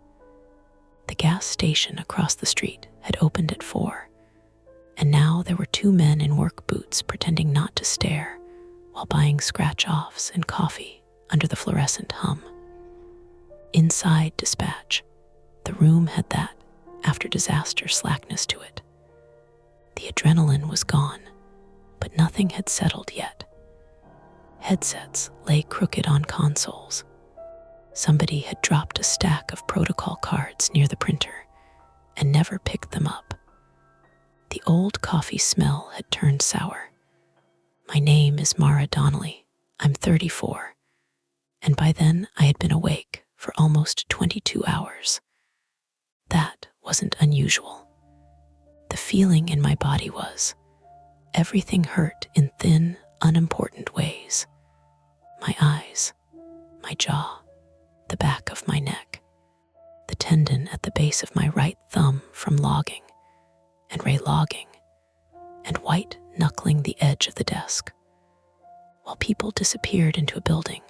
A: The gas station across the street had opened at 4, and now there were 2 men in work boots pretending not to stare while buying scratch-offs and coffee under the fluorescent hum. Inside Dispatch, the room had that after-disaster slackness to it. The adrenaline was gone, but nothing had settled yet. Headsets lay crooked on consoles. Somebody had dropped a stack of protocol cards near the printer and never picked them up. The old coffee smell had turned sour. My name is Mara Donnelly. I'm 34, and by then I had been awake for almost 22 hours. That wasn't unusual. The feeling in my body was everything hurt in thin, unimportant ways. My eyes, my jaw, the back of my neck, the tendon at the base of my right thumb from logging and re-logging, and white knuckling the edge of the desk. While people disappeared into a building,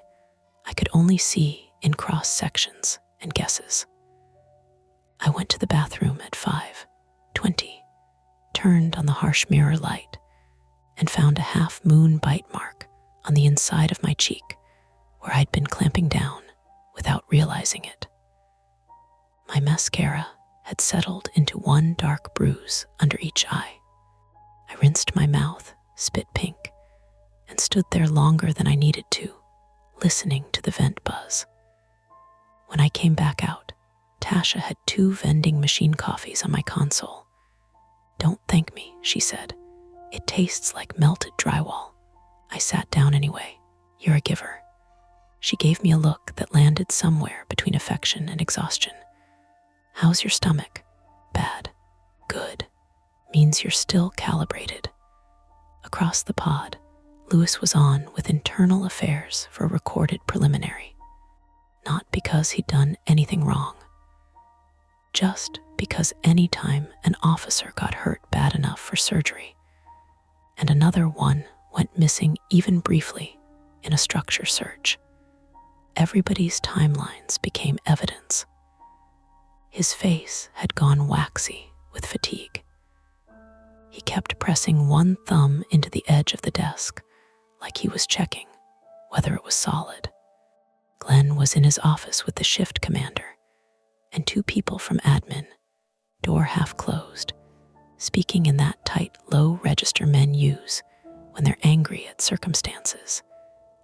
A: I could only see in cross sections and guesses. I went to the bathroom at 5:20, turned on the harsh mirror light, and found a half-moon bite mark on the inside of my cheek where I'd been clamping down without realizing it. My mascara had settled into one dark bruise under each eye. I rinsed my mouth, spit pink, and stood there longer than I needed to, listening to the vent buzz. When I came back out, Tasha had 2 vending machine coffees on my console. "Don't thank me," she said. "It tastes like melted drywall." I sat down anyway. "You're a giver." She gave me a look that landed somewhere between affection and exhaustion. "How's your stomach?" "Bad." "Good. Means you're still calibrated." Across the pod, Lewis was on with internal affairs for a recorded preliminary. Not because he'd done anything wrong. Just because any time an officer got hurt bad enough for surgery, and another one went missing even briefly in a structure search, everybody's timelines became evidence. His face had gone waxy with fatigue. He kept pressing one thumb into the edge of the desk like he was checking whether it was solid. Glenn was in his office with the shift commander and 2 people from admin, door half closed, speaking in that tight, low register men use when they're angry at circumstances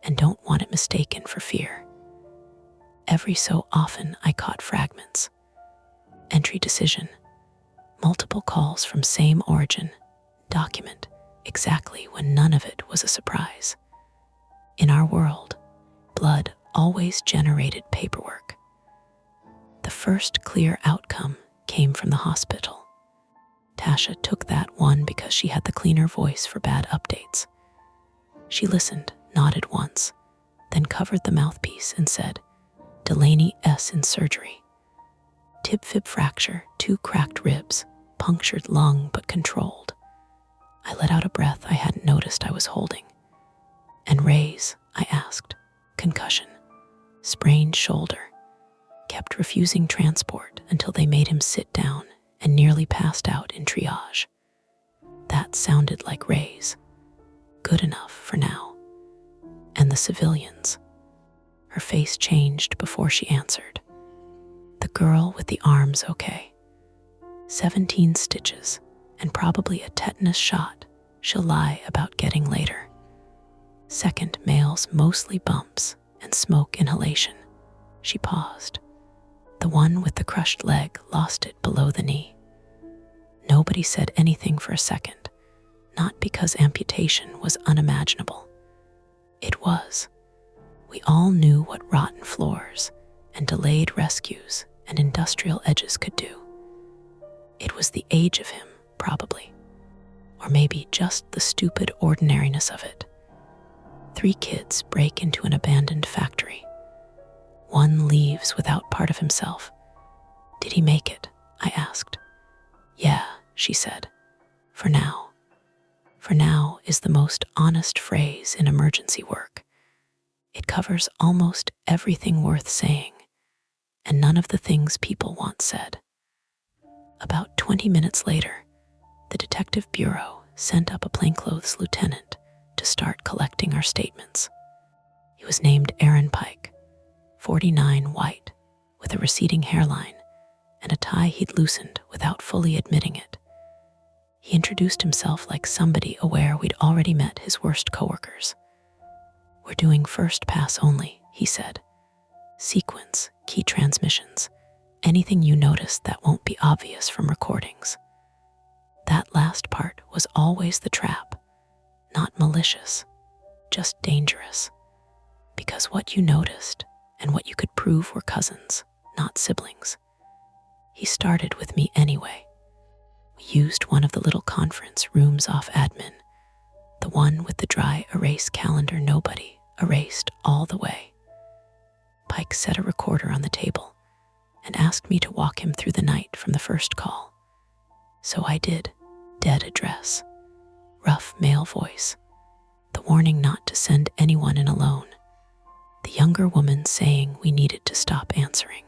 A: and don't want it mistaken for fear. Every so often I caught fragments. Entry decision, multiple calls from same origin, document exactly when none of it was a surprise. In our world, blood always generated paperwork. The first clear outcome came from the hospital. Tasha took that one because she had the cleaner voice for bad updates. She listened, nodded once, then covered the mouthpiece and said, "Delaney S. in surgery. Tib-fib fracture, 2 cracked ribs, punctured lung but controlled." I let out a breath I hadn't noticed I was holding. "And Ray's?" I asked. "Concussion. Sprained shoulder. Kept refusing transport until they made him sit down and nearly passed out in triage." That sounded like Ray's. Good enough for now. "And the civilians?" Her face changed before she answered. "The girl with the arm's okay. 17 stitches and probably a tetanus shot she'll lie about getting later. Second male's mostly bumps and smoke inhalation." She paused. "The one with the crushed leg lost it below the knee." Nobody said anything for a second, not because amputation was unimaginable. It was. We all knew what rotten floors and delayed rescues and industrial edges could do. It was the age of him, probably, or maybe just the stupid ordinariness of it. 3 kids break into an abandoned factory. One leaves without part of himself. "Did he make it?" I asked. "Yeah," she said. "For now." For now is the most honest phrase in emergency work. It covers almost everything worth saying, and none of the things people want said. About 20 minutes later, the Detective Bureau sent up a plainclothes lieutenant to start collecting our statements. He was named Aaron Pike, 49, white, with a receding hairline and a tie he'd loosened without fully admitting it. He introduced himself like somebody aware we'd already met his worst coworkers. "We're doing first pass only," he said. "Sequence, key transmissions, anything you notice that won't be obvious from recordings." That last part was always the trap. Not malicious, just dangerous. Because what you noticed and what you could prove were cousins, not siblings. He started with me anyway. We used one of the little conference rooms off admin, the one with the dry erase calendar nobody erased all the way. Pike set a recorder on the table and asked me to walk him through the night from the first call. So I did. Dead address, rough male voice, the warning not to send anyone in alone, the younger woman saying we needed to stop answering,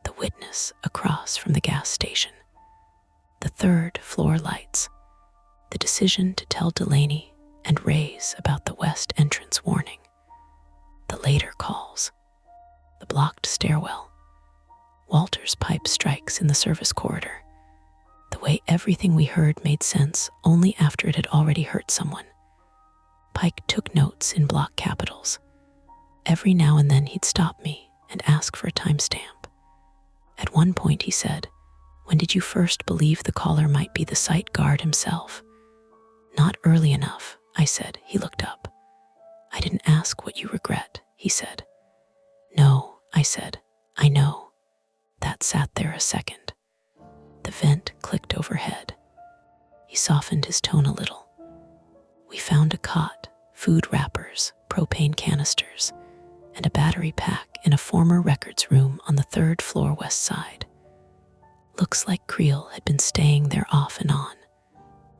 A: the witness across from the gas station, the third floor lights, the decision to tell Delaney and Ray's about the west entrance warning, the later calls, the blocked stairwell, Walter's pipe strikes in the service corridor, the way everything we heard made sense only after it had already hurt someone. Pike took notes in block capitals. Every now and then he'd stop me and ask for a timestamp. At one point he said, "When did you first believe the caller might be the site guard himself?" "Not early enough," I said. He looked up. "I didn't ask what you regret," he said. "No," I said. "I know." That sat there a second. The vent clicked overhead. He softened his tone a little. "We found a cot, food wrappers, propane canisters, and a battery pack in a former records room on the 3rd floor west side. Looks like Creel had been staying there off and on.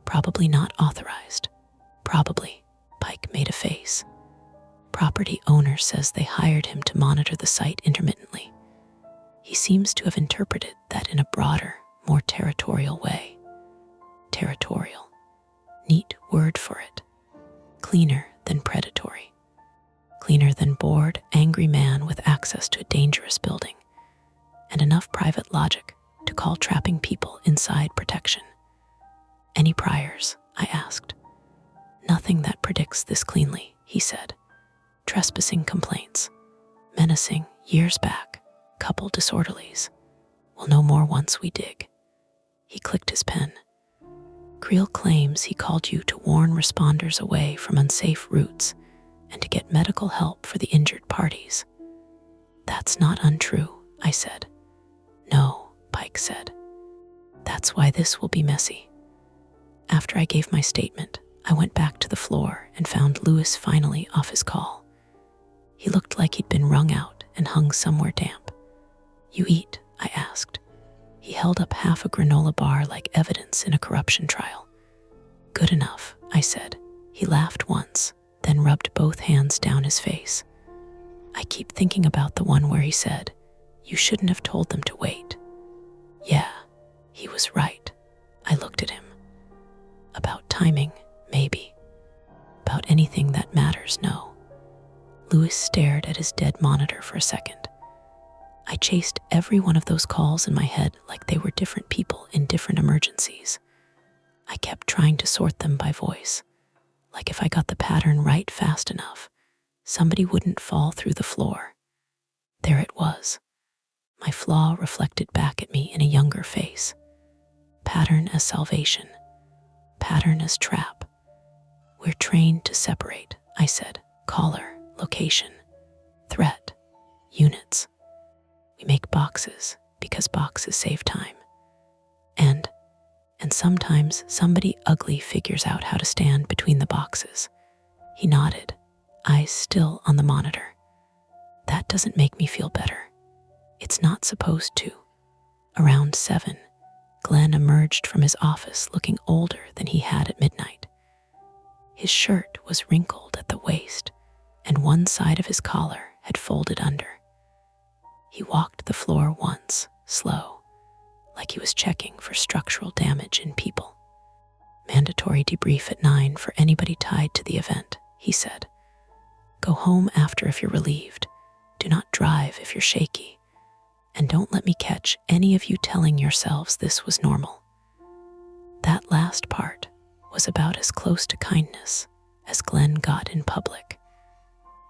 A: Probably not authorized. Probably," Pike made a face. "Property owner says they hired him to monitor the site intermittently. He seems to have interpreted that in a broader, more territorial way." Territorial. Neat word for it. Cleaner than predatory. Cleaner than bored, angry man with access to a dangerous building, and enough private logic to call trapping people inside protection. "Any priors?" I asked. "Nothing that predicts this cleanly," he said. "Trespassing complaints. Menacing, years back. Couple disorderlies. We'll know more once we dig." He clicked his pen. "Creel claims he called you to warn responders away from unsafe routes and to get medical help for the injured parties." "That's not untrue," I said. "No," Pike said. "That's why this will be messy." After I gave my statement, I went back to the floor and found Lewis finally off his call. He looked like he'd been wrung out and hung somewhere damp. "You eat?" I asked. He held up half a granola bar like evidence in a corruption trial. "Good enough," I said. He laughed once, then rubbed both hands down his face. "I keep thinking about the one where he said, 'You shouldn't have told them to wait.' Yeah, he was right." I looked at him. "About timing, maybe. About anything that matters, no." Lewis stared at his dead monitor for a second. I chased every one of those calls in my head like they were different people in different emergencies. I kept trying to sort them by voice, like if I got the pattern right fast enough, somebody wouldn't fall through the floor. There it was, my flaw reflected back at me in a younger face. Pattern as salvation, pattern as trap. "We're trained to separate," I said. "Caller, location, threat, units. We make boxes because boxes save time. And sometimes somebody ugly figures out how to stand between the boxes." He nodded, eyes still on the monitor. "That doesn't make me feel better. It's not supposed to." Around 7, Glenn emerged from his office looking older than he had at midnight. His shirt was wrinkled at the waist, and one side of his collar had folded under. He walked the floor once, slow, like he was checking for structural damage in people. Mandatory debrief at 9 for anybody tied to the event, he said. Go home after if you're relieved. Do not drive if you're shaky. And don't let me catch any of you telling yourselves this was normal. That last part was about as close to kindness as Glenn got in public.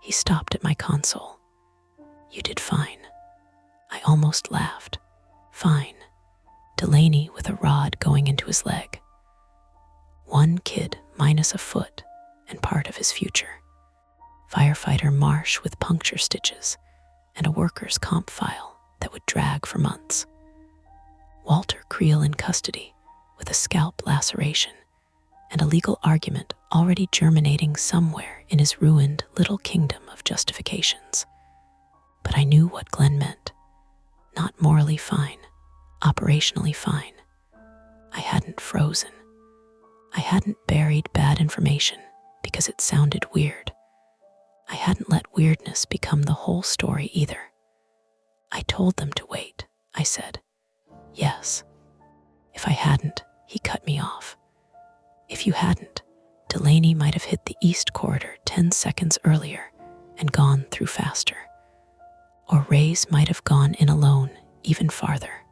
A: He stopped at my console. You did fine. I almost laughed. Fine. Delaney with a rod going into his leg. One kid minus a foot and part of his future. Firefighter Marsh with puncture stitches and a workers' comp file that would drag for months. Walter Creel in custody with a scalp laceration and a legal argument already germinating somewhere in his ruined little kingdom of justifications. But I knew what Glenn meant. Not morally fine, operationally fine. I hadn't frozen. I hadn't buried bad information because it sounded weird. I hadn't let weirdness become the whole story either. I told them to wait, I said. Yes. If I hadn't, he cut me off. If you hadn't, Delaney might have hit the East Corridor 10 seconds earlier and gone through faster. Or Ray's might have gone in alone even farther.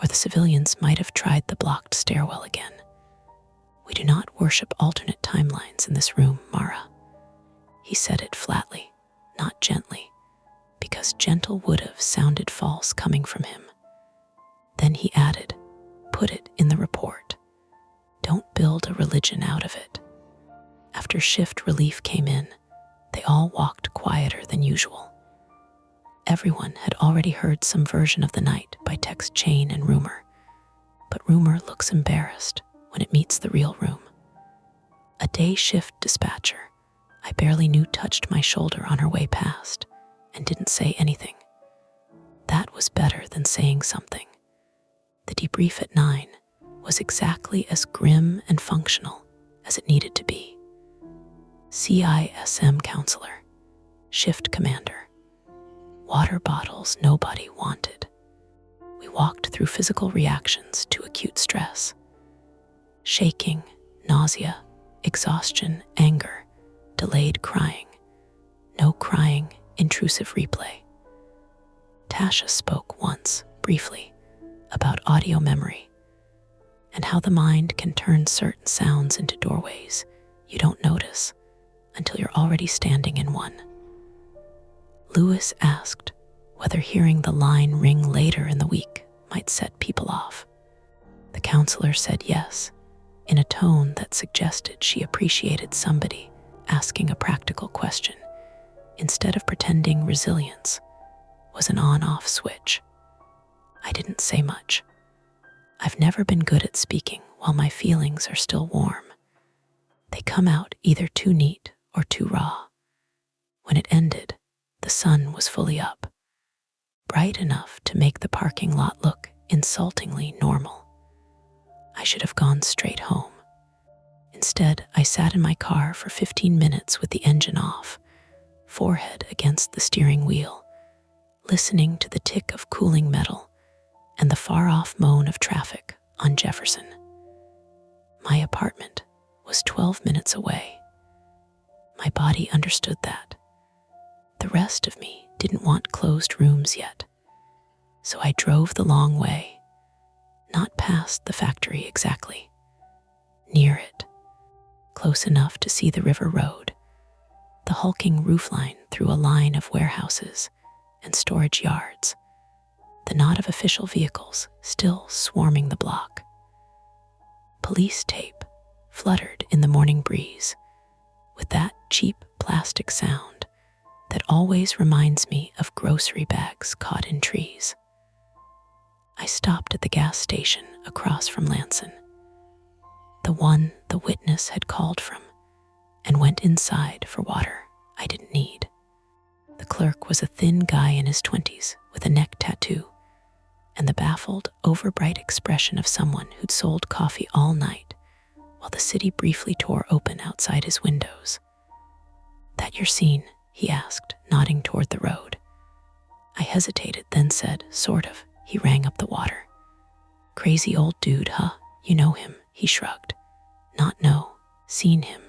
A: Or the civilians might have tried the blocked stairwell again. We do not worship alternate timelines in this room, Mara. He said it flatly, not gently, because gentle would have sounded false coming from him. Then he added, put it in the report. Don't build a religion out of it. After shift relief came in, they all walked quieter than usual. Everyone had already heard some version of the night by text chain and rumor, but rumor looks embarrassed when it meets the real room. A day shift dispatcher I barely knew touched my shoulder on her way past and didn't say anything. That was better than saying something. The debrief at 9 was exactly as grim and functional as it needed to be. CISM counselor, shift commander, water bottles nobody wanted. We walked through physical reactions to acute stress. Shaking, nausea, exhaustion, anger, delayed crying, no crying, intrusive replay. Tasha spoke once, briefly, about audio memory and how the mind can turn certain sounds into doorways you don't notice until you're already standing in one. Lewis asked whether hearing the line ring later in the week might set people off. The counselor said yes, in a tone that suggested she appreciated somebody asking a practical question instead of pretending resilience was an on-off switch. I didn't say much. I've never been good at speaking while my feelings are still warm. They come out either too neat or too raw. When it ended, the sun was fully up, bright enough to make the parking lot look insultingly normal. I should have gone straight home. Instead, I sat in my car for 15 minutes with the engine off, forehead against the steering wheel, listening to the tick of cooling metal and the far-off moan of traffic on Jefferson. My apartment was 12 minutes away. My body understood that. The rest of me didn't want closed rooms yet, so I drove the long way, not past the factory exactly, near it, close enough to see the river road, the hulking roofline through a line of warehouses and storage yards, the knot of official vehicles still swarming the block. Police tape fluttered in the morning breeze with that cheap plastic sound that always reminds me of grocery bags caught in trees. I stopped at the gas station across from Lanson, the one the witness had called from, and went inside for water I didn't need. The clerk was a thin guy in his 20s with a neck tattoo and the baffled, overbright expression of someone who'd sold coffee all night while the city briefly tore open outside his windows. "That your scene?" he asked, nodding toward the road. I hesitated, then said, "Sort of." He rang up the water. Crazy old dude, huh? You know him, he shrugged. Not know, seen him.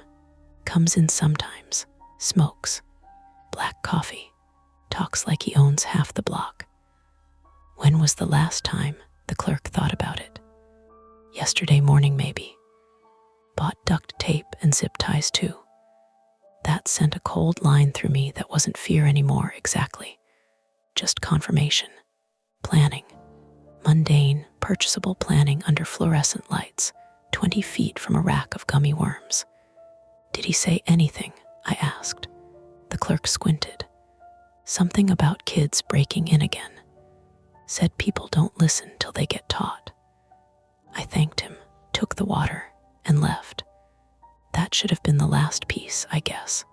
A: Comes in sometimes, smokes, black coffee, talks like he owns half the block. When was the last time? The clerk thought about it. Yesterday morning, maybe. Bought duct tape and zip ties too. That sent a cold line through me that wasn't fear anymore exactly. Just confirmation. Planning. Mundane, purchasable planning under fluorescent lights, 20 feet from a rack of gummy worms. Did he say anything? I asked. The clerk squinted. Something about kids breaking in again. Said people don't listen till they get taught. I thanked him, took the water, and left. That should have been the last piece, I guess.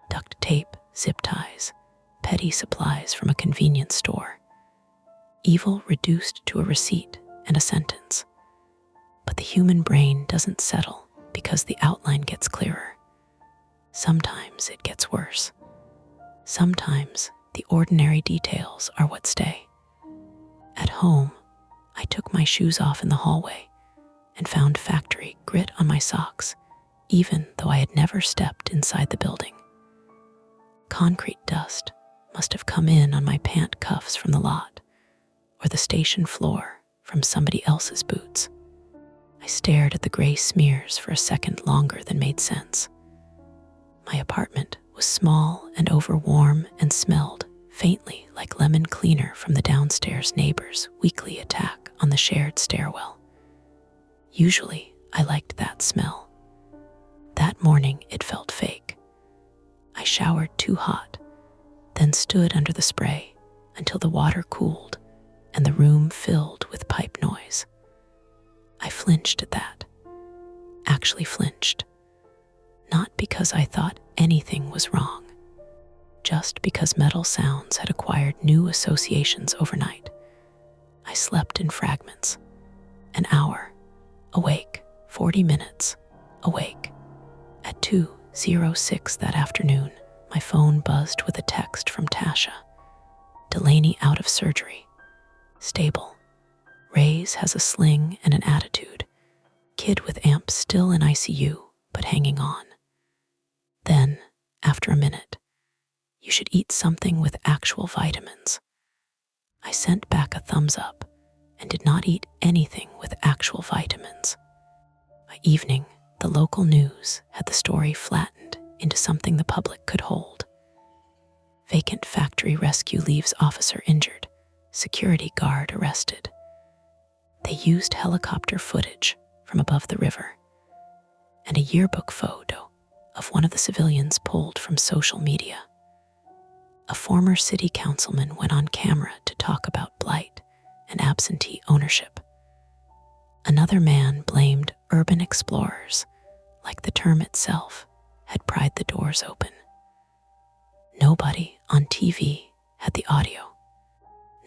A: Duct tape, zip ties, petty supplies from a convenience store. Evil reduced to a receipt and a sentence. But the human brain doesn't settle because the outline gets clearer. Sometimes it gets worse. Sometimes the ordinary details are what stay. At home, I took my shoes off in the hallway and found factory grit on my socks, even though I had never stepped inside the building. Concrete dust must have come in on my pant cuffs from the lot, or the station floor from somebody else's boots. I stared at the gray smears for a second longer than made sense. My apartment was small and overwarm and smelled faintly like lemon cleaner from the downstairs neighbor's weekly attack on the shared stairwell. Usually, I liked that smell. That morning, it felt fake. I showered too hot, then stood under the spray until the water cooled and the room filled with pipe noise. I flinched at that. Actually flinched. Not because I thought anything was wrong, just because metal sounds had acquired new associations overnight. I slept in fragments. An hour, awake, 40 minutes, awake. At 2:06 that afternoon, my phone buzzed with a text from Tasha. Delaney out of surgery. Stable. Ray's has a sling and an attitude. Kid with amp still in ICU, but hanging on. Then, after a minute, you should eat something with actual vitamins. I sent back a thumbs up and did not eat anything with actual vitamins. By evening, the local news had the story flattened into something the public could hold. Vacant factory rescue leaves officer injured, security guard arrested. They used helicopter footage from above the river and a yearbook photo of one of the civilians pulled from social media. A former city councilman went on camera to talk about blight and absentee ownership. Another man blamed urban explorers, like the term itself had pried the doors open. Nobody on TV had the audio.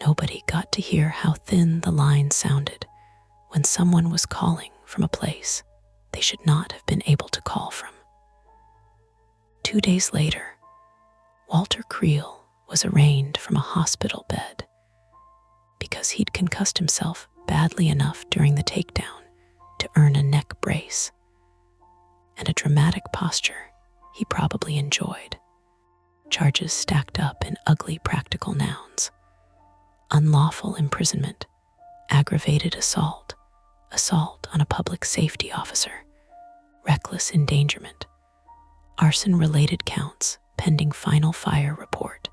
A: Nobody got to hear how thin the line sounded when someone was calling from a place they should not have been able to call from. 2 days later, Walter Creel was arraigned from a hospital bed because he'd concussed himself badly enough during the takedown to earn a neck brace and a dramatic posture he probably enjoyed. Charges stacked up in ugly practical nouns: unlawful imprisonment, aggravated assault, assault on a public safety officer, reckless endangerment, arson-related counts pending final fire report,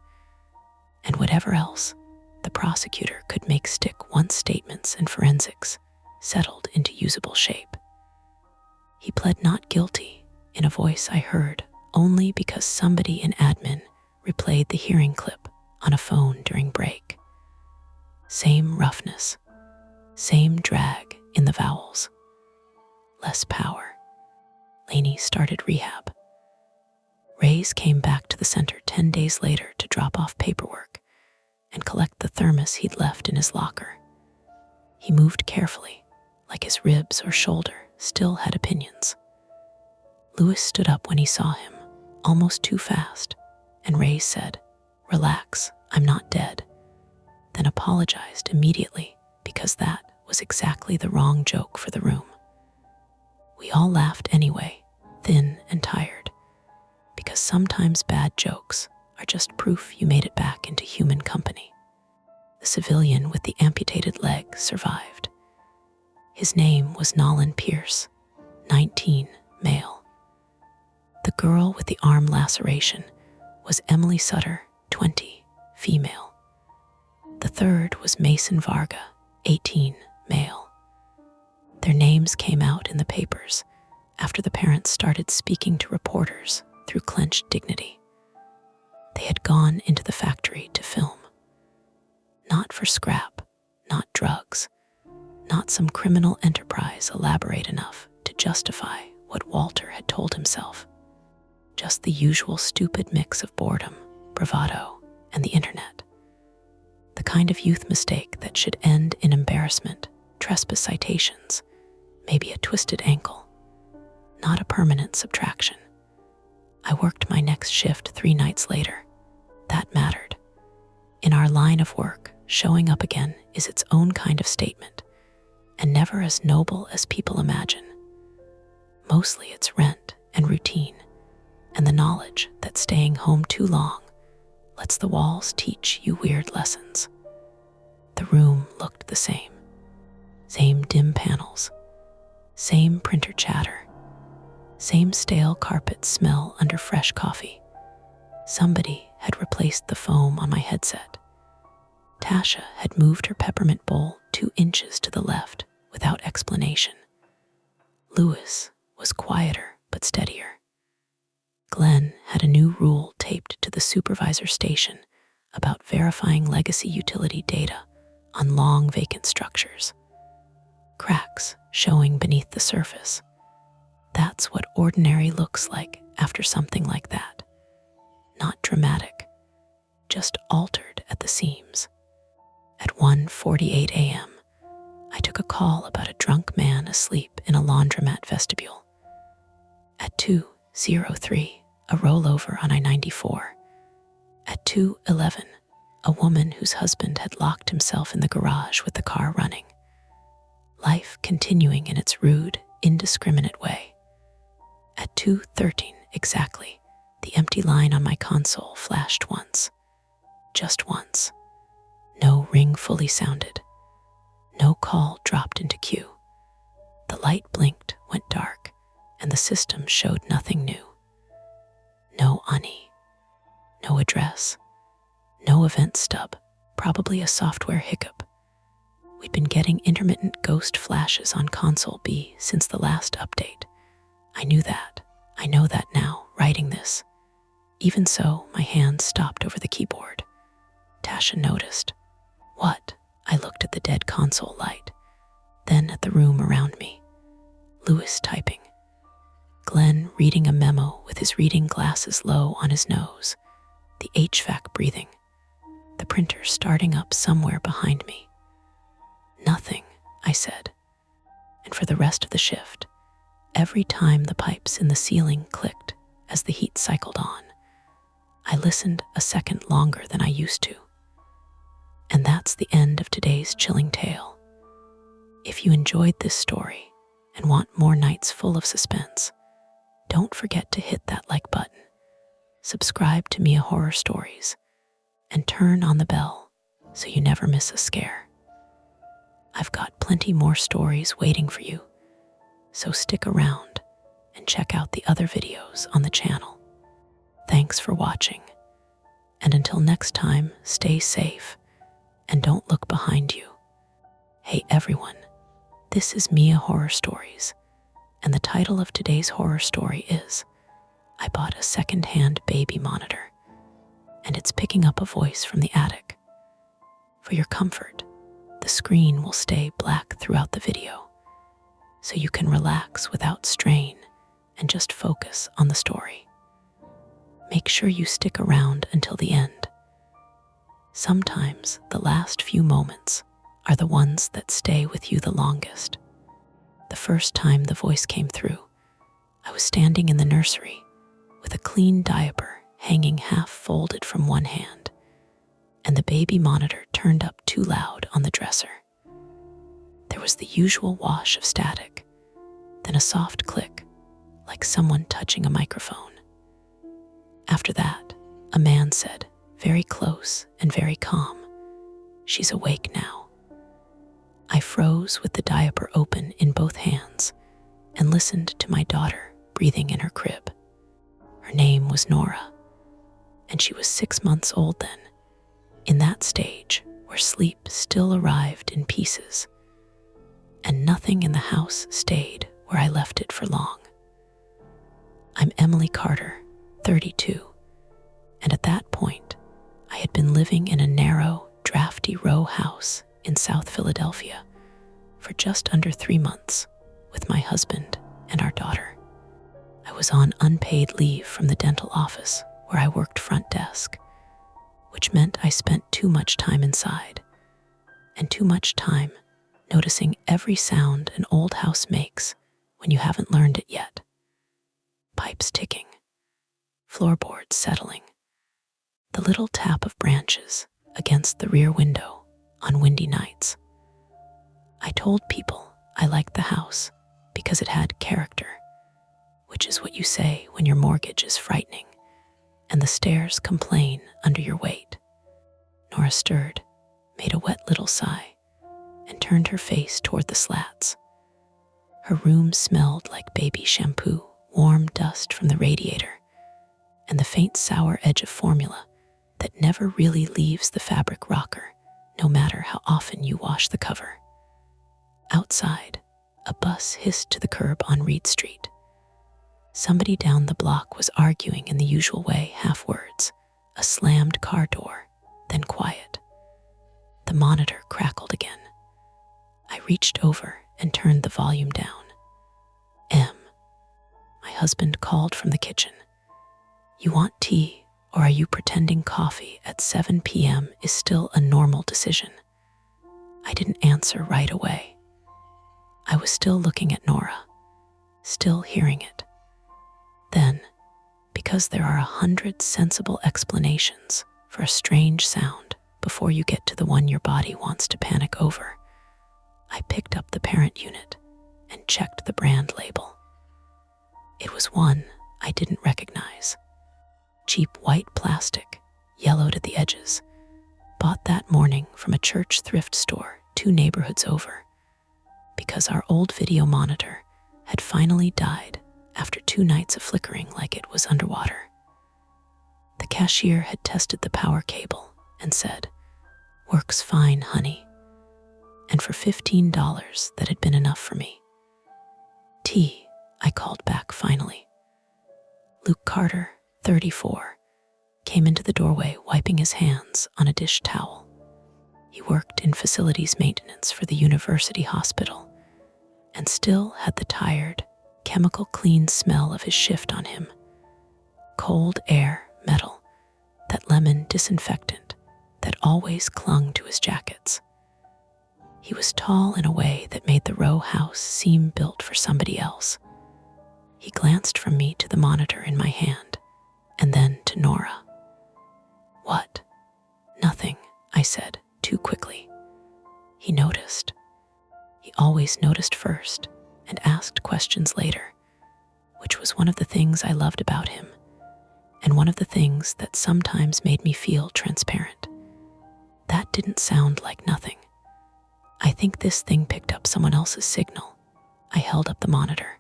A: and whatever else the prosecutor could make stick once statements and forensics settled into usable shape. He pled not guilty in a voice I heard only because somebody in admin replayed the hearing clip on a phone during break. Same roughness, same drag in the vowels, less power. Laney started rehab. Ray's came back to the center 10 days later to drop off paperwork and collect the thermos he'd left in his locker. He moved carefully, like his ribs or shoulder still had opinions. Lewis stood up when he saw him, almost too fast, and Ray said, "Relax, I'm not dead," then apologized immediately because that was exactly the wrong joke for the room. We all laughed anyway, thin and tired, because sometimes bad jokes are just proof you made it back into human company. The civilian with the amputated leg survived. His name was Nolan Pierce, 19, male. The girl with the arm laceration was Emily Sutter, 20, female. The third was Mason Varga, 18, male. Their names came out in the papers after the parents started speaking to reporters through clenched dignity. They had gone into the factory to film. Not for scrap, not drugs, not some criminal enterprise elaborate enough to justify what Walter had told himself. Just the usual stupid mix of boredom, bravado, and the internet. The kind of youth mistake that should end in embarrassment, trespass citations, maybe a twisted ankle, not a permanent subtraction. I worked my next shift 3 nights later. That mattered. In our line of work, showing up again is its own kind of statement, and never as noble as people imagine. Mostly it's rent and routine, and the knowledge that staying home too long lets the walls teach you weird lessons. The room looked the same. Same dim panels, same printer chatter, same stale carpet smell under fresh coffee. Somebody had replaced the foam on my headset. Tasha had moved her peppermint bowl 2 inches to the left without explanation. Lewis was quieter but steadier. Glenn had a new rule taped to the supervisor station about verifying legacy utility data on long vacant structures. Cracks showing beneath the surface. That's what ordinary looks like after something like that. Not dramatic, just altered at the seams. At 1:48 a.m., I took a call about a drunk man asleep in a laundromat vestibule. At 2:03, a rollover on I-94. At 2:11, a woman whose husband had locked himself in the garage with the car running. Life continuing in its rude, indiscriminate way. At 2:13 exactly, the empty line on my console flashed once. Just once. No ring fully sounded. No call dropped into queue. The light blinked, went dark, and the system showed nothing new. No UNI. No address. No event stub, probably a software hiccup. We'd been getting intermittent ghost flashes on console B since the last update. I knew that. I know that now, writing this. Even so, my hand stopped over the keyboard. Tasha noticed. What? I looked at the dead console light, then at the room around me. Lewis typing. Glenn reading a memo with his reading glasses low on his nose. The HVAC breathing. The printer starting up somewhere behind me. Nothing, I said. And for the rest of the shift, every time the pipes in the ceiling clicked as the heat cycled on, I listened a second longer than I used to. And that's the end of today's chilling tale. If you enjoyed this story and want more nights full of suspense, don't forget to hit that like button, subscribe to Mia Horror Stories, and turn on the bell so you never miss a scare. I've got plenty more stories waiting for you, so stick around and check out the other videos on the channel. Thanks for watching, and until next time, stay safe and don't look behind you. Hey everyone, this is Mia Horror Stories, and the title of today's horror story is I Bought a Second-Hand Baby Monitor, and it's picking up a voice from the attic. For your comfort, the screen will stay black throughout the video, so you can relax without strain and just focus on the story. Make sure you stick around until the end. Sometimes the last few moments are the ones that stay with you the longest. The first time the voice came through, I was standing in the nursery with a clean diaper hanging half folded from one hand, and the baby monitor turned up too loud on the dresser. There There was the usual wash of static, then a soft click, like someone touching a microphone. After that, a man said, very close and very calm, "She's awake now." I froze with the diaper open in both hands and listened to my daughter breathing in her crib. Her name was Nora, and she was 6 months old then, in that stage where sleep still arrived in pieces, and nothing in the house stayed where I left it for long. I'm Emily Carter, 32, and at that point, I had been living in a narrow, drafty row house in South Philadelphia for just under 3 months with my husband and our daughter. I was on unpaid leave from the dental office where I worked front desk, which meant I spent too much time inside and too much time noticing every sound an old house makes when you haven't learned it yet. Pipes ticking, floorboards settling, the little tap of branches against the rear window on windy nights. I told people I liked the house because it had character, which is what you say when your mortgage is frightening and the stairs complain under your weight. Nora stirred, made a wet little sigh, and turned her face toward the slats. Her room smelled like baby shampoo, warm dust from the radiator, and the faint sour edge of formula that never really leaves the fabric rocker, no matter how often you wash the cover. Outside, a bus hissed to the curb on Reed Street. Somebody down the block was arguing in the usual way, half words, a slammed car door, then quiet. The monitor crackled again. I reached over and turned the volume down. "Em," my husband called from the kitchen. "You want tea, or are you pretending coffee at 7 p.m. is still a normal decision?" I didn't answer right away. I was still looking at Nora, still hearing it. Then, because there are 100 sensible explanations for a strange sound before you get to the one your body wants to panic over, I picked up the parent unit and checked the brand label. It was one I didn't recognize. Cheap white plastic, yellowed at the edges, bought that morning from a church thrift store 2 neighborhoods over, because our old video monitor had finally died after 2 nights of flickering like it was underwater. The cashier had tested the power cable and said, "Works fine, honey." And for $15, that had been enough for me. "Tea," I called back finally. Luke Carter, 34, came into the doorway wiping his hands on a dish towel. He worked in facilities maintenance for the university hospital and still had the tired, chemical clean smell of his shift on him. Cold air, metal, that lemon disinfectant that always clung to his jackets. He was tall in a way that made the row house seem built for somebody else. He glanced from me to the monitor in my hand, and then to Nora. "What?" "Nothing," I said, too quickly. He noticed. He always noticed first and asked questions later, which was one of the things I loved about him, and one of the things that sometimes made me feel transparent. That didn't sound like nothing. "I think this thing picked up someone else's signal." I held up the monitor.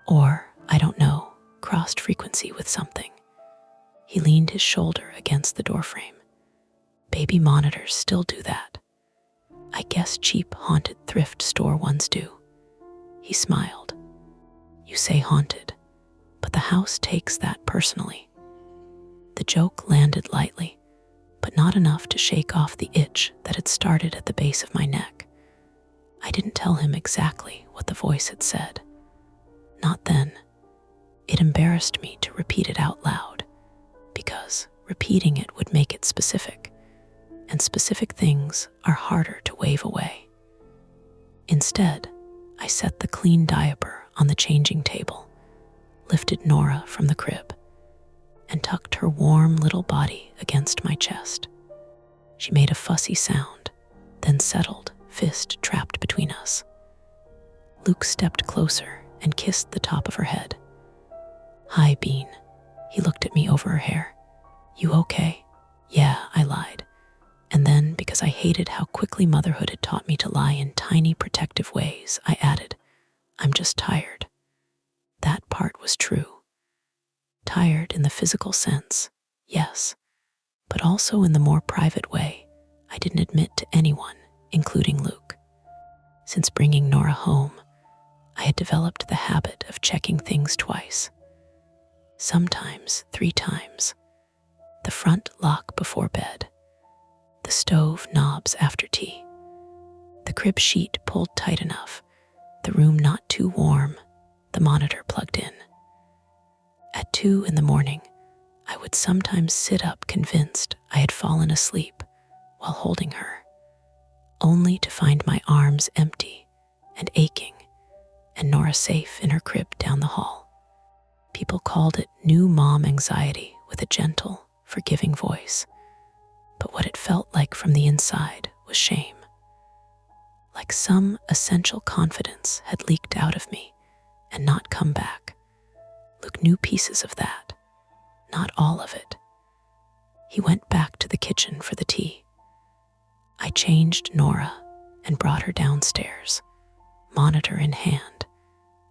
A: "Or, I don't know, crossed frequency with something." He leaned his shoulder against the doorframe. "Baby monitors still do that. I guess cheap haunted thrift store ones do." He smiled. "You say haunted, but the house takes that personally." The joke landed lightly, but not enough to shake off the itch that had started at the base of my neck. I didn't tell him exactly what the voice had said. Not then. It embarrassed me to repeat it out loud, because repeating it would make it specific, and specific things are harder to wave away. Instead, I set the clean diaper on the changing table, lifted Nora from the crib, and tucked her warm little body against my chest. She made a fussy sound, then settled fist trapped between us. Luke stepped closer and kissed the top of her head. "Hi, Bean." He looked at me over her hair. "You okay?" "Yeah," I lied. And then, because I hated how quickly motherhood had taught me to lie in tiny protective ways, I added, "I'm just tired." That part was true. Tired in the physical sense, yes, but also in the more private way I didn't admit to anyone, including Luke. Since bringing Nora home, I had developed the habit of checking things twice. Sometimes 3 times. The front lock before bed, the stove knobs after tea, the crib sheet pulled tight enough, the room not too warm, the monitor plugged in. At 2 in the morning, I would sometimes sit up convinced I had fallen asleep while holding her, only to find my arms empty and aching and Nora safe in her crib down the hall. People called it new mom anxiety with a gentle, forgiving voice, but what it felt like from the inside was shame. Like some essential confidence had leaked out of me and not come back. Luke knew pieces of that, not all of it. He went back to the kitchen for the tea. I changed Nora and brought her downstairs, monitor in hand,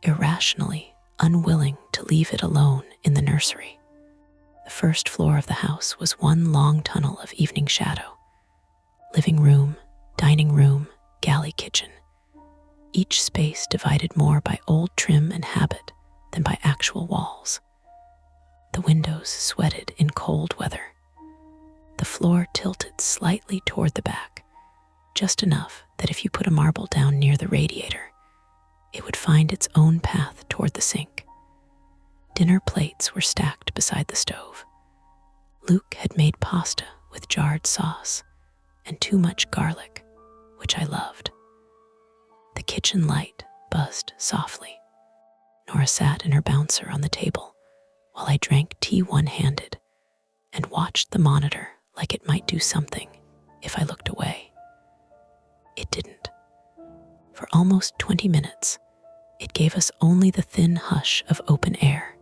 A: irrationally unwilling to leave it alone in the nursery. The first floor of the house was one long tunnel of evening shadow. Living room, dining room, galley kitchen. Each space divided more by old trim and habit than by actual walls. The windows sweated in cold weather. The floor tilted slightly toward the back, just enough that if you put a marble down near the radiator, it would find its own path toward the sink. Dinner plates were stacked beside the stove. Luke had made pasta with jarred sauce and too much garlic, which I loved. The kitchen light buzzed softly. Nora sat in her bouncer on the table while I drank tea one-handed and watched the monitor like it might do something if I looked away. It didn't. For almost 20 minutes, it gave us only the thin hush of open air.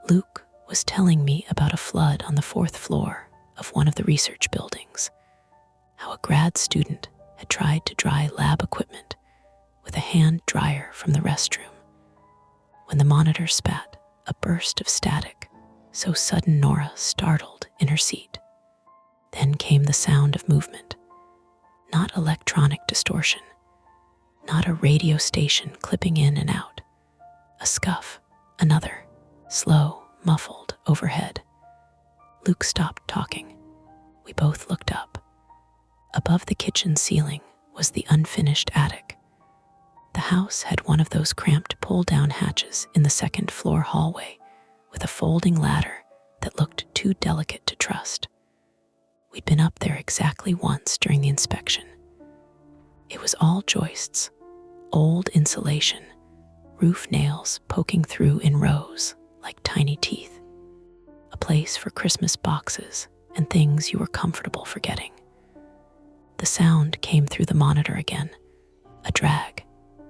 A: Luke was telling me about a flood on the 4th floor of one of the research buildings, how a grad student had tried to dry lab equipment with a hand dryer from the restroom. When the monitor spat a burst of static, so sudden Nora startled in her seat. Then came the sound of movement, not electronic distortion, not a radio station clipping in and out. A scuff, another, slow, muffled overhead. Luke stopped talking. We both looked up. Above the kitchen ceiling was the unfinished attic. The house had one of those cramped pull-down hatches in the 2nd floor hallway with a folding ladder that looked too delicate to trust. We'd been up there exactly once during the inspection. It was all joists, old insulation, roof nails poking through in rows like tiny teeth. A place for Christmas boxes and things you were comfortable forgetting. The sound came through the monitor again, a drag,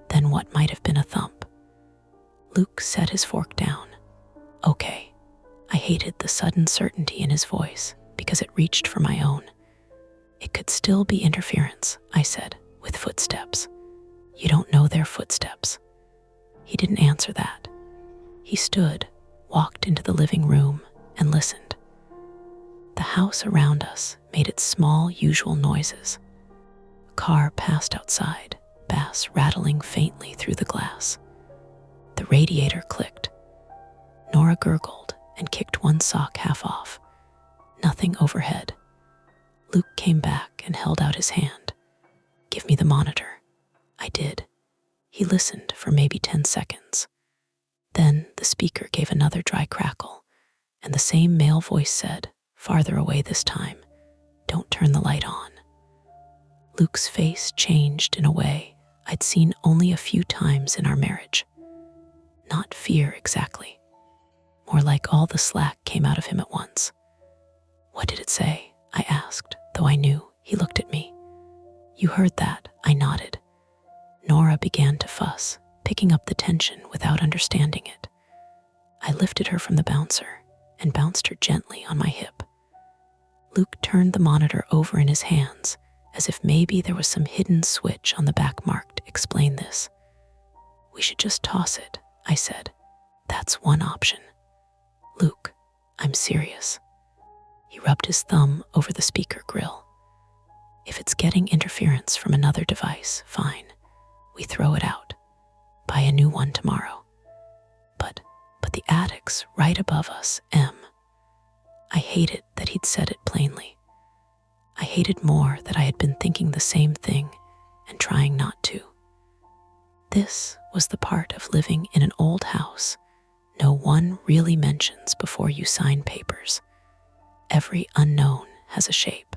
A: then what might have been a thump. Luke set his fork down. Okay. I hated the sudden certainty in his voice because it reached for my own. It could still be interference, I said, with footsteps. You don't know their footsteps. He didn't answer that. He stood, walked into the living room, and listened. The house around us made its small, usual noises. A car passed outside, bass rattling faintly through the glass. The radiator clicked. Nora gurgled and kicked one sock half off. Nothing overhead. Luke came back and held out his hand. Give me the monitor. I did. He listened for maybe 10 seconds. Then the speaker gave another dry crackle, and the same male voice said, farther away this time, "Don't turn the light on." Luke's face changed in a way I'd seen only a few times in our marriage. Not fear exactly. More like all the slack came out of him at once. What did it say? I asked, though I knew. He looked at me. You heard that, I nodded. Nora began to fuss, picking up the tension without understanding it. I lifted her from the bouncer and bounced her gently on my hip. Luke turned the monitor over in his hands, as if maybe there was some hidden switch on the back marked "Explain this." We should just toss it, I said. That's one option. Luke, I'm serious. He rubbed his thumb over the speaker grill. If it's getting interference from another device, fine. We throw it out. Buy a new one tomorrow. But the attic's right above us, Em. I hated that he'd said it plainly. I hated more that I had been thinking the same thing and trying not to. This was the part of living in an old house no one really mentions before you sign papers. Every unknown has a shape.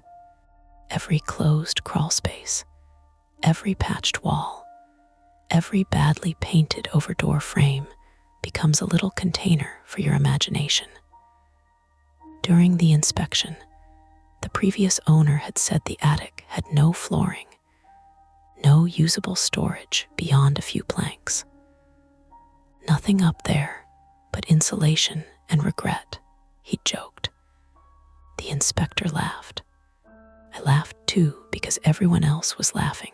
A: Every closed crawl space. Every patched wall. Every badly painted over door frame becomes a little container for your imagination. During the inspection, the previous owner had said the attic had no flooring, no usable storage beyond a few planks. Nothing up there but insulation and regret, he joked. The inspector laughed. I laughed too because everyone else was laughing.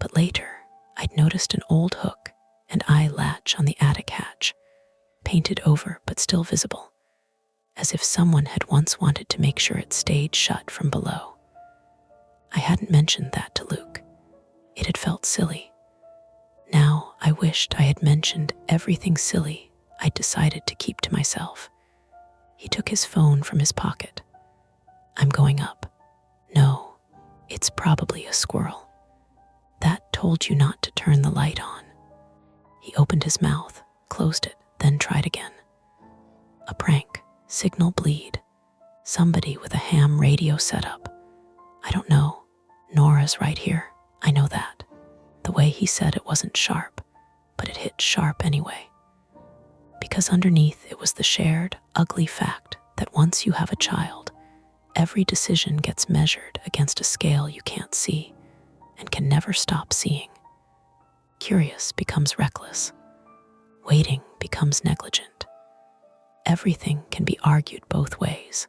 A: But later, I'd noticed an old hook and eye latch on the attic hatch, painted over but still visible, as if someone had once wanted to make sure it stayed shut from below. I hadn't mentioned that to Luke. It had felt silly. Now I wished I had mentioned everything silly I'd decided to keep to myself. He took his phone from his pocket. I'm going up. No, it's probably a squirrel. That told you not to turn the light on. He opened his mouth, closed it, then tried again. A prank, signal bleed, somebody with a ham radio setup. I don't know. Nora's right here. I know that. The way he said it wasn't sharp, but it hit sharp anyway. Because underneath it was the shared, ugly fact that once you have a child, every decision gets measured against a scale you can't see and can never stop seeing. Curious becomes reckless. Waiting becomes negligent. Everything can be argued both ways.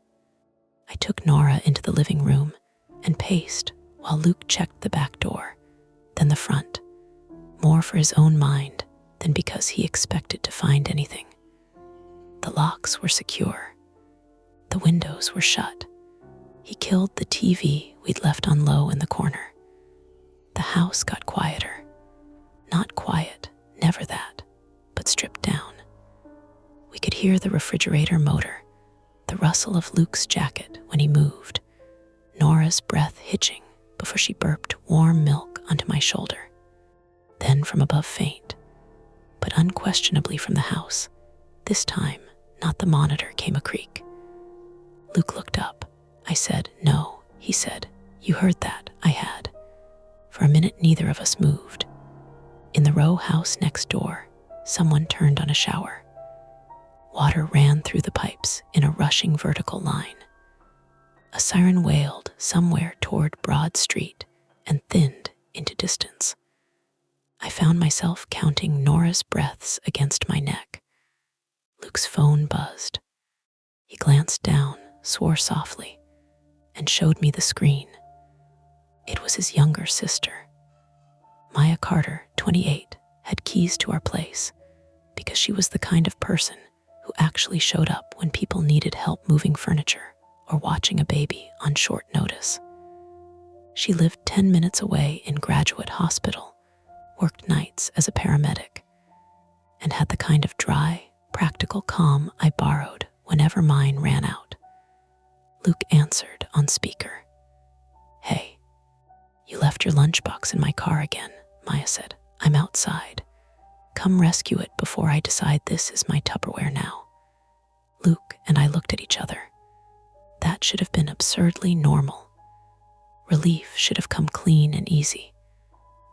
A: I took Nora into the living room and paced while Luke checked the back door, then the front, more for his own mind than because he expected to find anything. The locks were secure. The windows were shut. He killed the TV we'd left on low in the corner. The house got quieter. Not quiet, never that, but stripped down. We could hear the refrigerator motor, the rustle of Luke's jacket when he moved, Nora's breath hitching before she burped warm milk onto my shoulder. Then from above faint, but unquestionably from the house, this time not the monitor, came a creak. Luke looked up. I said, "No," he said. "You heard that." I had. For a minute neither of us moved. In the row house next door, someone turned on a shower. Water ran through the pipes in a rushing vertical line. A siren wailed somewhere toward Broad Street and thinned into distance. I found myself counting Nora's breaths against my neck. Luke's phone buzzed. He glanced down, swore softly, and showed me the screen. It was his younger sister. Maya Carter, 28, had keys to our place because she was the kind of person who actually showed up when people needed help moving furniture or watching a baby on short notice. She lived 10 minutes away in Graduate Hospital, worked nights as a paramedic, and had the kind of dry, practical calm I borrowed whenever mine ran out. Luke answered on speaker. "Hey, you left your lunchbox in my car again," Maya said. "I'm outside. Come rescue it before I decide this is my Tupperware now." Luke and I looked at each other. That should have been absurdly normal. Relief should have come clean and easy.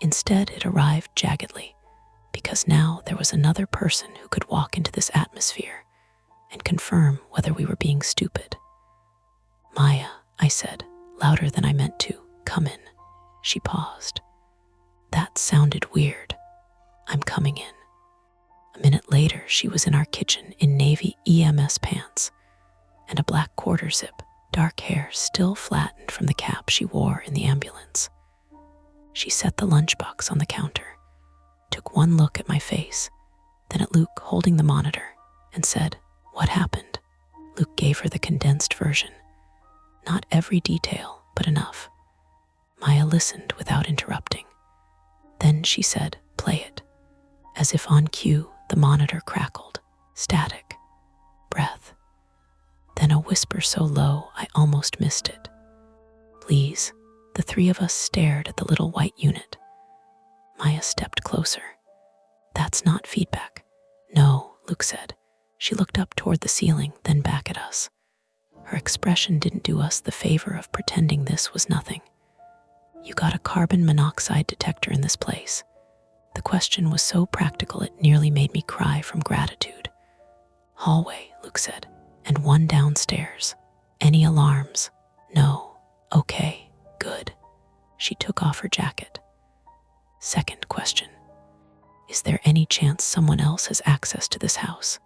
A: Instead, it arrived jaggedly, because now there was another person who could walk into this atmosphere and confirm whether we were being stupid. "Maya," I said, louder than I meant to, "come in." She paused. That sounded weird. I'm coming in. A minute later, she was in our kitchen in navy EMS pants and a black quarter zip, dark hair still flattened from the cap she wore in the ambulance. She set the lunchbox on the counter, took one look at my face, then at Luke holding the monitor, and said, "What happened?" Luke gave her the condensed version. Not every detail, but enough. Maya listened without interrupting. Then she said, "Play it." As if on cue, the monitor crackled. Static. Breath. Then a whisper so low I almost missed it. "Please." The three of us stared at the little white unit. Maya stepped closer. "That's not feedback." "No," Luke said. She looked up toward the ceiling, then back at us. Her expression didn't do us the favor of pretending this was nothing. "You got a carbon monoxide detector in this place." The question was so practical it nearly made me cry from gratitude. "Hallway," Luke said, "and one downstairs. Any alarms?" "No." "Okay, good." She took off her jacket. "Second question. Is there any chance someone else has access to this house?"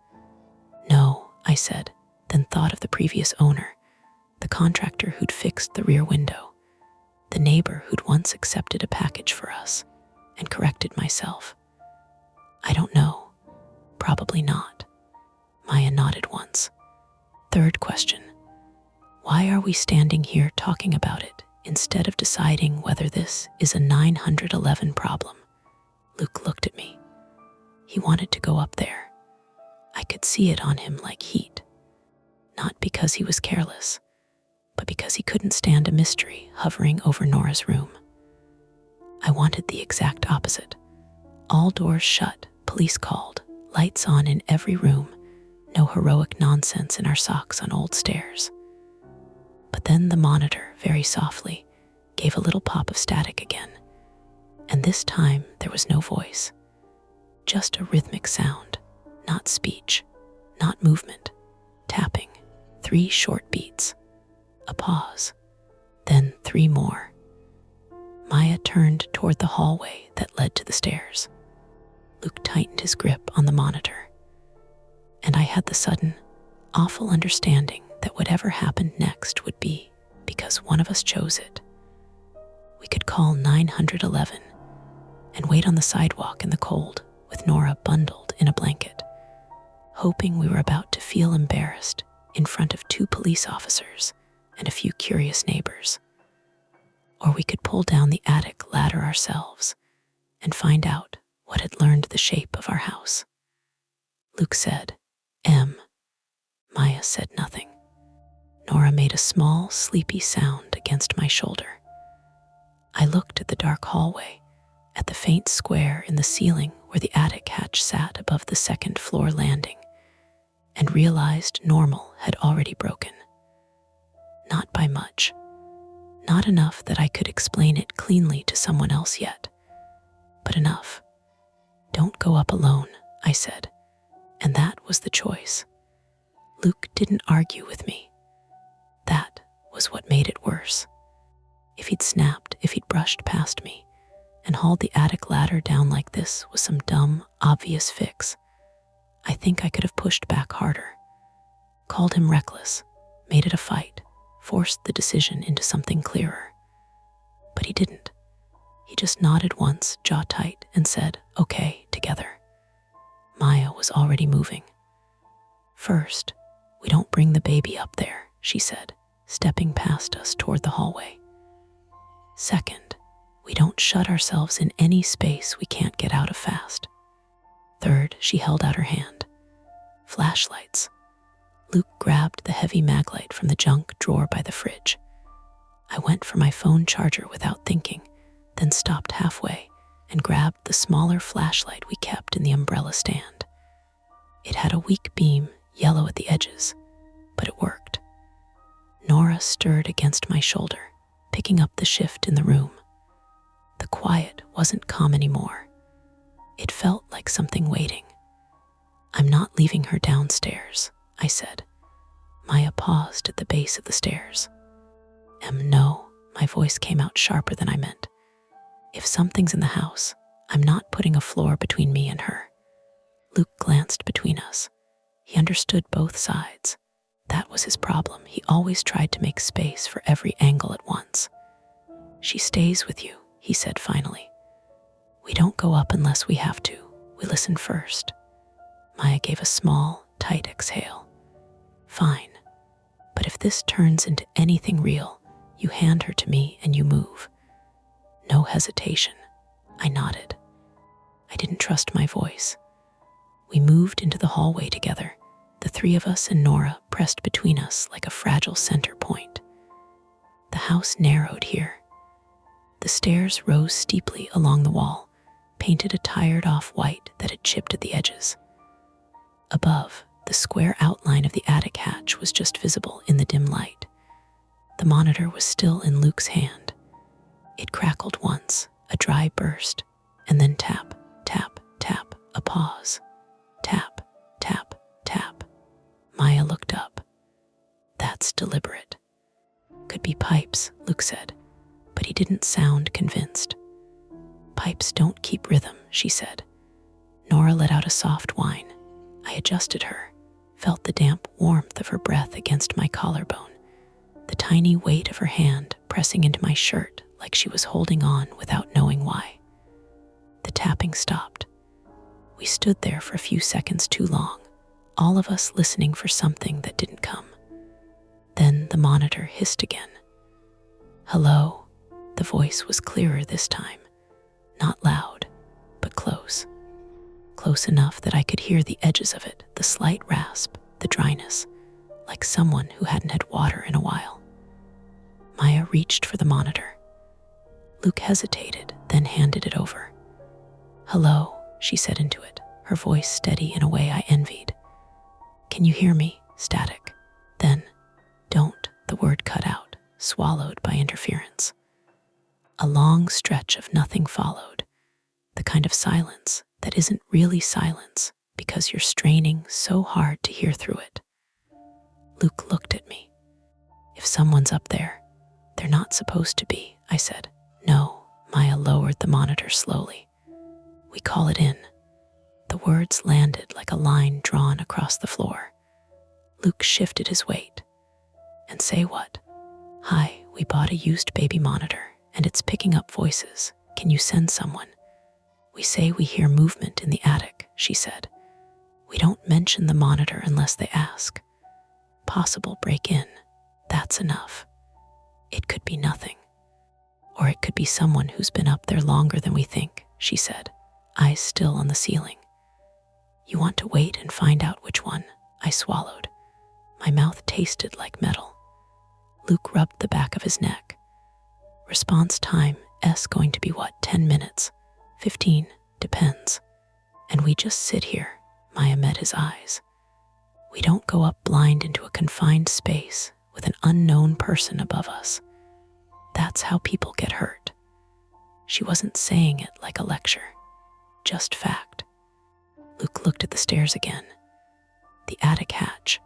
A: "No," I said, then thought of the previous owner, the contractor who'd fixed the rear window, the neighbor who'd once accepted a package for us, and corrected myself. "I don't know. Probably not." Maya nodded once. Third question. Why are we standing here talking about it instead of deciding whether this is a 911 problem? Luke looked at me. He wanted to go up there. I could see it on him like heat. Not because he was careless, but because he couldn't stand a mystery hovering over Nora's room. I wanted the exact opposite. All doors shut, police called, lights on in every room, no heroic nonsense in our socks on old stairs. But then the monitor, very softly, gave a little pop of static again. And this time there was no voice. Just a rhythmic sound, not speech, not movement, tapping, 3 short beats, a pause, then 3 more. Maya turned toward the hallway that led to the stairs. Luke tightened his grip on the monitor. And I had the sudden, awful understanding that whatever happened next would be because one of us chose it. We could call 911 and wait on the sidewalk in the cold with Nora bundled in a blanket, hoping we were about to feel embarrassed in front of 2 police officers and a few curious neighbors. Or we could pull down the attic ladder ourselves and find out what had learned the shape of our house. Luke said, "M." Maya said nothing. Nora made a small, sleepy sound against my shoulder. I looked at the dark hallway, at the faint square in the ceiling where the attic hatch sat above the 2nd floor landing, and realized normal had already broken. Not by much. Not enough that I could explain it cleanly to someone else yet, but enough. "Don't go up alone," I said, and that was the choice. Luke didn't argue with me. That was what made it worse. If he'd snapped, if he'd brushed past me and hauled the attic ladder down like this was some dumb, obvious fix, I think I could have pushed back harder, called him reckless, made it a fight, forced the decision into something clearer. But he didn't. He just nodded once, jaw tight, and said, "Okay, together." Maya was already moving. "First, we don't bring the baby up there," she said, stepping past us toward the hallway. "Second, we don't shut ourselves in any space we can't get out of fast." Third, she held out her hand. "Flashlights." Luke grabbed the heavy mag light from the junk drawer by the fridge. I went for my phone charger without thinking, then stopped halfway and grabbed the smaller flashlight we kept in the umbrella stand. It had a weak beam, yellow at the edges, but it worked. Nora stirred against my shoulder, picking up the shift in the room. The quiet wasn't calm anymore. It felt like something waiting. "I'm not leaving her downstairs," I said. Maya paused at the base of the stairs. "No," my voice came out sharper than I meant. If something's in the house, I'm not putting a floor between me and her. Luke glanced between us. He understood both sides. That was his problem. He always tried to make space for every angle at once. She stays with you, he said finally. We don't go up unless we have to. We listen first. Maya gave a small, tight exhale. Fine. But if this turns into anything real, you hand her to me and you move. No hesitation. I nodded. I didn't trust my voice. We moved into the hallway together, the three of us and Nora pressed between us like a fragile center point. The house narrowed here. The stairs rose steeply along the wall, painted a tired off-white that had chipped at the edges. Above, the square outline of the attic hatch was just visible in the dim light. The monitor was still in Luke's hand. It crackled once, a dry burst, and then tap, tap, tap, a pause. Tap, tap, tap. Maya looked up. That's deliberate. Could be pipes, Luke said, but he didn't sound convinced. Pipes don't keep rhythm, she said. Nora let out a soft whine. I adjusted her, felt the damp warmth of her breath against my collarbone, the tiny weight of her hand pressing into my shirt like she was holding on without knowing why. The tapping stopped. We stood there for a few seconds too long, all of us listening for something that didn't come. Then the monitor hissed again. Hello? The voice was clearer this time. Not loud, but close. Close enough that I could hear the edges of it, the slight rasp, the dryness, like someone who hadn't had water in a while. Maya reached for the monitor. Luke hesitated, then handed it over. Hello, she said into it, her voice steady in a way I envied. Can you hear me? Static. Then, don't, the word cut out, swallowed by interference. A long stretch of nothing followed, the kind of silence that isn't really silence because you're straining so hard to hear through it. Luke looked at me. If someone's up there, they're not supposed to be, I said. No, Maya lowered the monitor slowly. We call it in. The words landed like a line drawn across the floor. Luke shifted his weight. And say what? Hi, we bought a used baby monitor, and it's picking up voices. Can you send someone? We say we hear movement in the attic, she said. We don't mention the monitor unless they ask. Possible break-in. That's enough. It could be nothing. Or it could be someone who's been up there longer than we think, she said, eyes still on the ceiling. You want to wait and find out which one? I swallowed. My mouth tasted like metal. Luke rubbed the back of his neck. Response time, going to be what, 10 minutes? 15, depends. And we just sit here, Maya met his eyes. We don't go up blind into a confined space with an unknown person above us. That's how people get hurt. She wasn't saying it like a lecture, just fact. Luke looked at the stairs again. The attic hatch.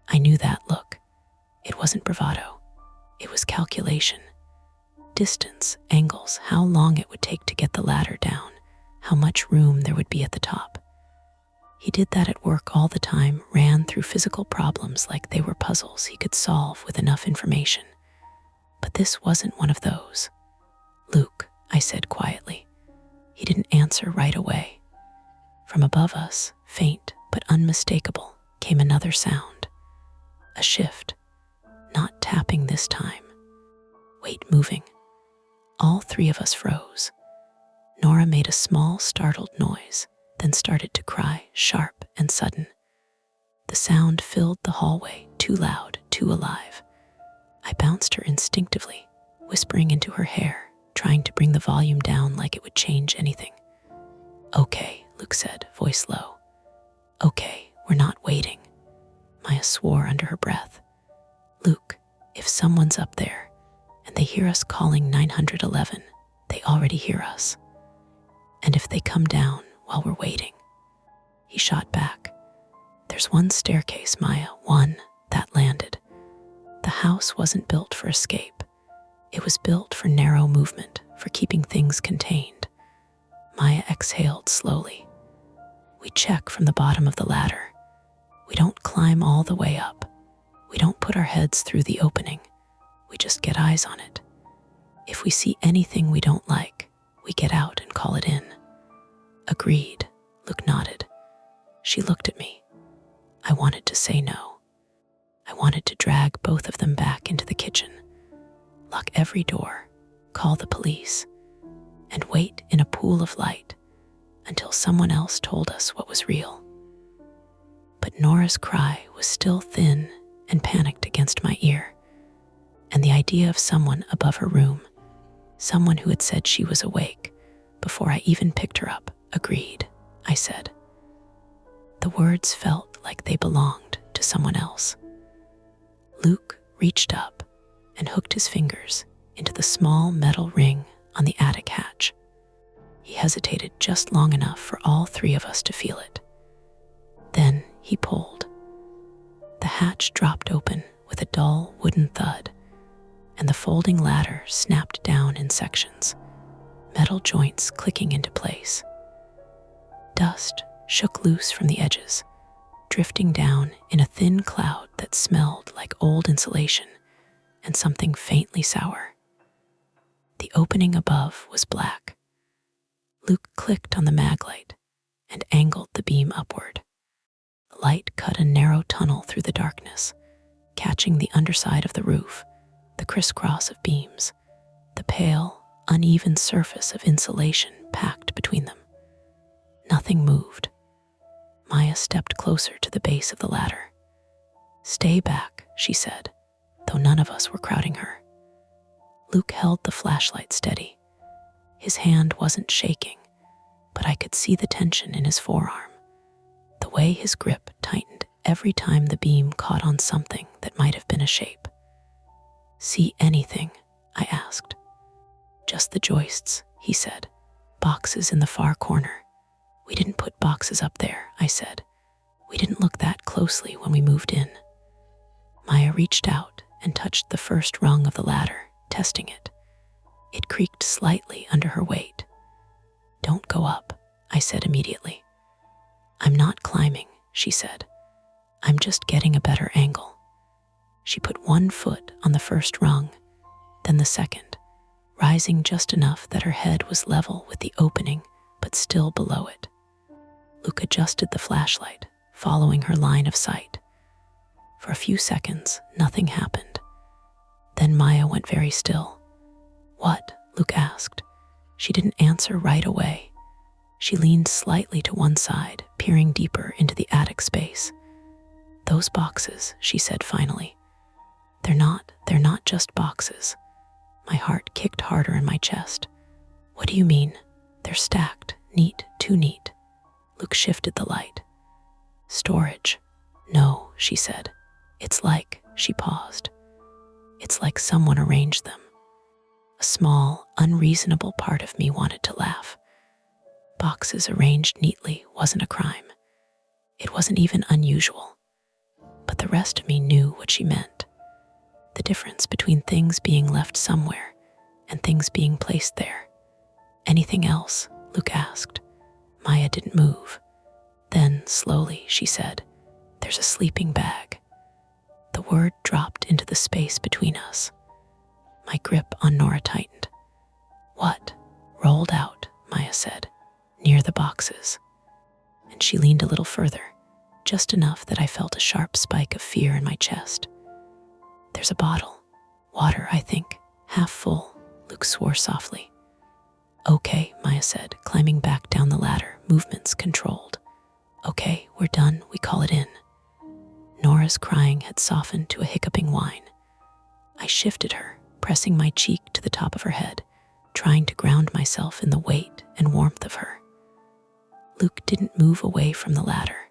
A: I knew that look. It wasn't bravado. It was calculation. Distance, angles, how long it would take to get the ladder down, how much room there would be at the top. He did that at work all the time, ran through physical problems like they were puzzles he could solve with enough information. But this wasn't one of those. Luke, I said quietly. He didn't answer right away. From above us, faint but unmistakable, came another sound. A shift. Not tapping this time. Weight moving. All three of us froze. Nora made a small, startled noise, then started to cry, sharp and sudden. The sound filled the hallway, too loud, too alive. I bounced her instinctively, whispering into her hair, trying to bring the volume down like it would change anything. Okay, Luke said, voice low. Okay, we're not waiting. Maya swore under her breath. Luke, if someone's up there, and they hear us calling 911, they already hear us. And if they come down while we're waiting, he shot back. There's one staircase, Maya, one, that landed. The house wasn't built for escape. It was built for narrow movement, for keeping things contained. Maya exhaled slowly. We check from the bottom of the ladder. We don't climb all the way up. We don't put our heads through the opening. We just get eyes on it. If we see anything we don't like, we get out and call it in. Agreed, Luke nodded. She looked at me. I wanted to say no. I wanted to drag both of them back into the kitchen, lock every door, call the police, and wait in a pool of light until someone else told us what was real. But Nora's cry was still thin and panicked against my ear, and the idea of someone above her room, someone who had said she was awake before I even picked her up, agreed, I said. The words felt like they belonged to someone else. Luke reached up and hooked his fingers into the small metal ring on the attic hatch. He hesitated just long enough for all three of us to feel it. Then he pulled. The hatch dropped open with a dull wooden thud, and the folding ladder snapped down in sections, metal joints clicking into place. Dust shook loose from the edges, drifting down in a thin cloud that smelled like old insulation and something faintly sour. The opening above was black. Luke clicked on the mag light and angled the beam upward. The light cut a narrow tunnel through the darkness, catching the underside of the roof, the crisscross of beams, the pale, uneven surface of insulation packed between them. Nothing moved. Maya stepped closer to the base of the ladder. "Stay back," she said, though none of us were crowding her. Luke held the flashlight steady. His hand wasn't shaking, but I could see the tension in his forearm, the way his grip tightened every time the beam caught on something that might have been a shape. "See anything?" I asked. "Just the joists," he said. "Boxes in the far corner." "We didn't put boxes up there," I said. "We didn't look that closely when we moved in." Maya reached out and touched the first rung of the ladder, testing it. It creaked slightly under her weight. "Don't go up," I said immediately. "I'm not climbing," she said. "I'm just getting a better angle." She put one foot on the first rung, then the second, rising just enough that her head was level with the opening, but still below it. Luke adjusted the flashlight, following her line of sight. For a few seconds, nothing happened. Then Maya went very still. "What?" Luke asked. She didn't answer right away. She leaned slightly to one side, peering deeper into the attic space. "Those boxes," she said finally. They're not just boxes." My heart kicked harder in my chest. "What do you mean?" "They're stacked, neat, too neat." Luke shifted the light. "Storage." "No," she said. "It's like," she paused. "It's like someone arranged them." A small, unreasonable part of me wanted to laugh. Boxes arranged neatly wasn't a crime. It wasn't even unusual. But the rest of me knew what she meant. The difference between things being left somewhere and things being placed there. "Anything else?" Luke asked. Maya didn't move. Then, slowly, she said, "There's a sleeping bag." The word dropped into the space between us. My grip on Nora tightened. "What?" "Rolled out," Maya said, "near the boxes." And she leaned a little further, just enough that I felt a sharp spike of fear in my chest. "There's a bottle. Water, I think. Half full," Luke swore softly. "Okay," Maya said, climbing back down the ladder, movements controlled. "Okay, we're done, we call it in." Nora's crying had softened to a hiccuping whine. I shifted her, pressing my cheek to the top of her head, trying to ground myself in the weight and warmth of her. Luke didn't move away from the ladder.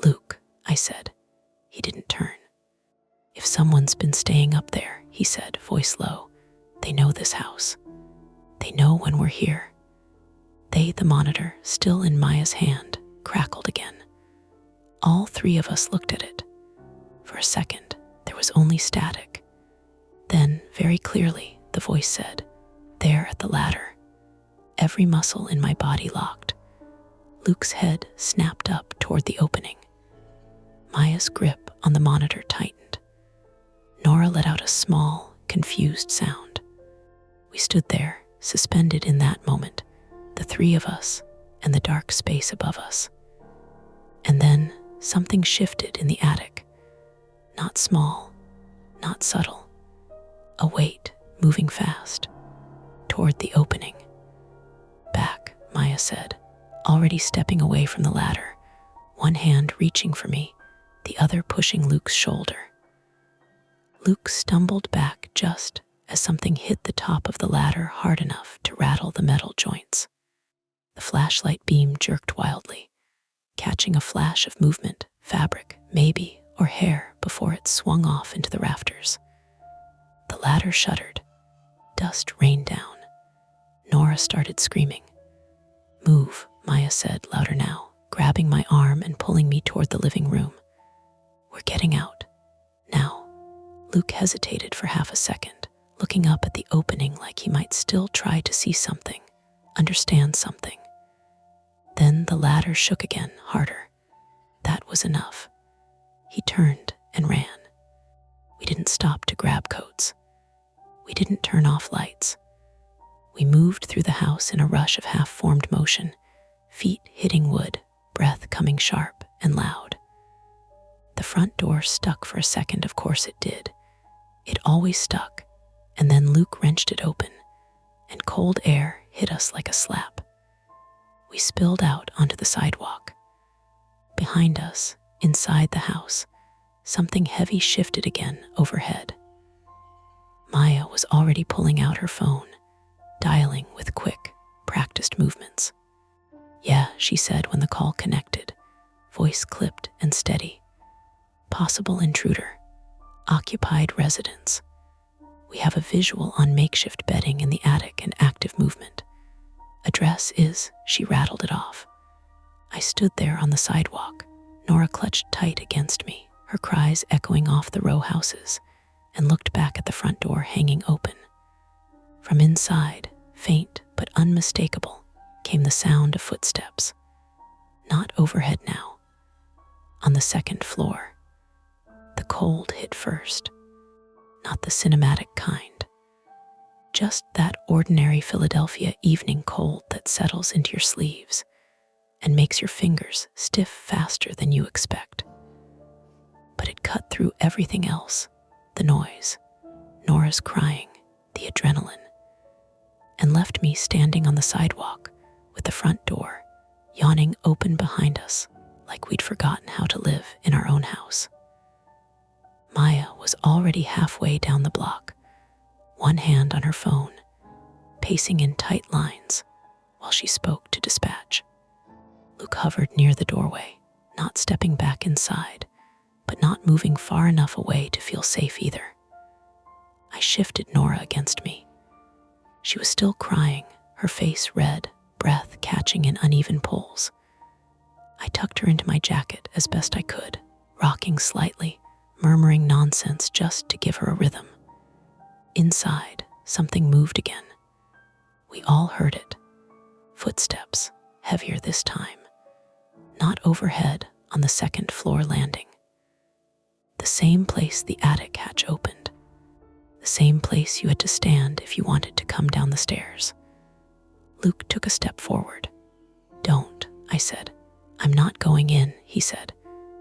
A: "Luke," I said. He didn't turn. "If someone's been staying up there," he said, voice low, "they know this house. They know when we're here." The monitor, still in Maya's hand, crackled again. All three of us looked at it. For a second, there was only static. Then, very clearly, the voice said, there at the ladder, every muscle in my body locked. Luke's head snapped up toward the opening. Maya's grip on the monitor tightened. Nora let out a small, confused sound. We stood there, suspended in that moment, the three of us and the dark space above us. And then something shifted in the attic. Not small, not subtle. A weight moving fast toward the opening. Back, Maya said, already stepping away from the ladder, one hand reaching for me, the other pushing Luke's shoulder. Luke stumbled back just as something hit the top of the ladder hard enough to rattle the metal joints. The flashlight beam jerked wildly, catching a flash of movement, fabric, maybe, or hair before it swung off into the rafters. The ladder shuddered. Dust rained down. Nora started screaming. "Move," Maya said, louder now, grabbing my arm and pulling me toward the living room. "We're getting out. Now." Luke hesitated for half a second, looking up at the opening like he might still try to see something, understand something. Then the ladder shook again, harder. That was enough. He turned and ran. We didn't stop to grab coats. We didn't turn off lights. We moved through the house in a rush of half-formed motion, feet hitting wood, breath coming sharp and loud. The front door stuck for a second, of course it did. It always stuck, and then Luke wrenched it open, and cold air hit us like a slap. We spilled out onto the sidewalk. Behind us, inside the house, something heavy shifted again overhead. Maya was already pulling out her phone, dialing with quick, practiced movements. "Yeah," she said when the call connected, voice clipped and steady. "Possible intruder. Occupied residence. We have a visual on makeshift bedding in the attic and active movement. Address is," she rattled it off. I stood there on the sidewalk, Nora clutched tight against me, her cries echoing off the row houses, and looked back at the front door hanging open. From inside, faint but unmistakable, came the sound of footsteps. Not overhead now. On the second floor. The cold hit first. Not the cinematic kind. Just that ordinary Philadelphia evening cold that settles into your sleeves and makes your fingers stiff faster than you expect. But it cut through everything else, the noise, Nora's crying, the adrenaline, and left me standing on the sidewalk with the front door yawning open behind us like we'd forgotten how to live in our own house. Maya was already halfway down the block, one hand on her phone, pacing in tight lines while she spoke to dispatch. Luke hovered near the doorway, not stepping back inside, but not moving far enough away to feel safe either. I shifted Nora against me. She was still crying, her face red, breath catching in uneven pulls. I tucked her into my jacket as best I could, rocking slightly, murmuring nonsense just to give her a rhythm. Inside, something moved again. We all heard it. Footsteps, heavier this time. Not overhead on the second floor landing. The same place the attic hatch opened. The same place you had to stand if you wanted to come down the stairs. Luke took a step forward. "Don't," I said. "I'm not going in," he said,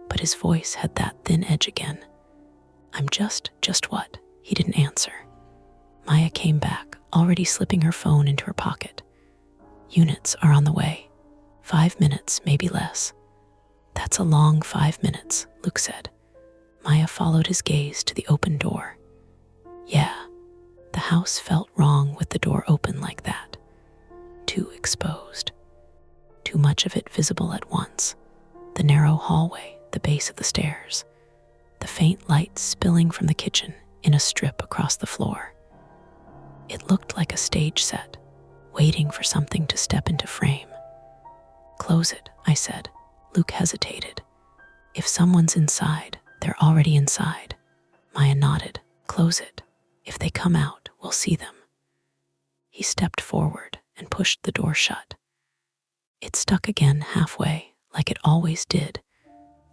A: but his voice had that thin edge again. "I'm just what?" He didn't answer. Maya came back, already slipping her phone into her pocket. "Units are on the way. 5 minutes, maybe less." "That's a long 5 minutes," Luke said. Maya followed his gaze to the open door. Yeah, the house felt wrong with the door open like that. Too exposed. Too much of it visible at once. The narrow hallway, the base of the stairs, the faint light spilling from the kitchen in a strip across the floor. It looked like a stage set, waiting for something to step into frame. "Close it," I said. Luke hesitated. "If someone's inside, they're already inside." Maya nodded. "Close it. If they come out, we'll see them." He stepped forward and pushed the door shut. It stuck again halfway, like it always did,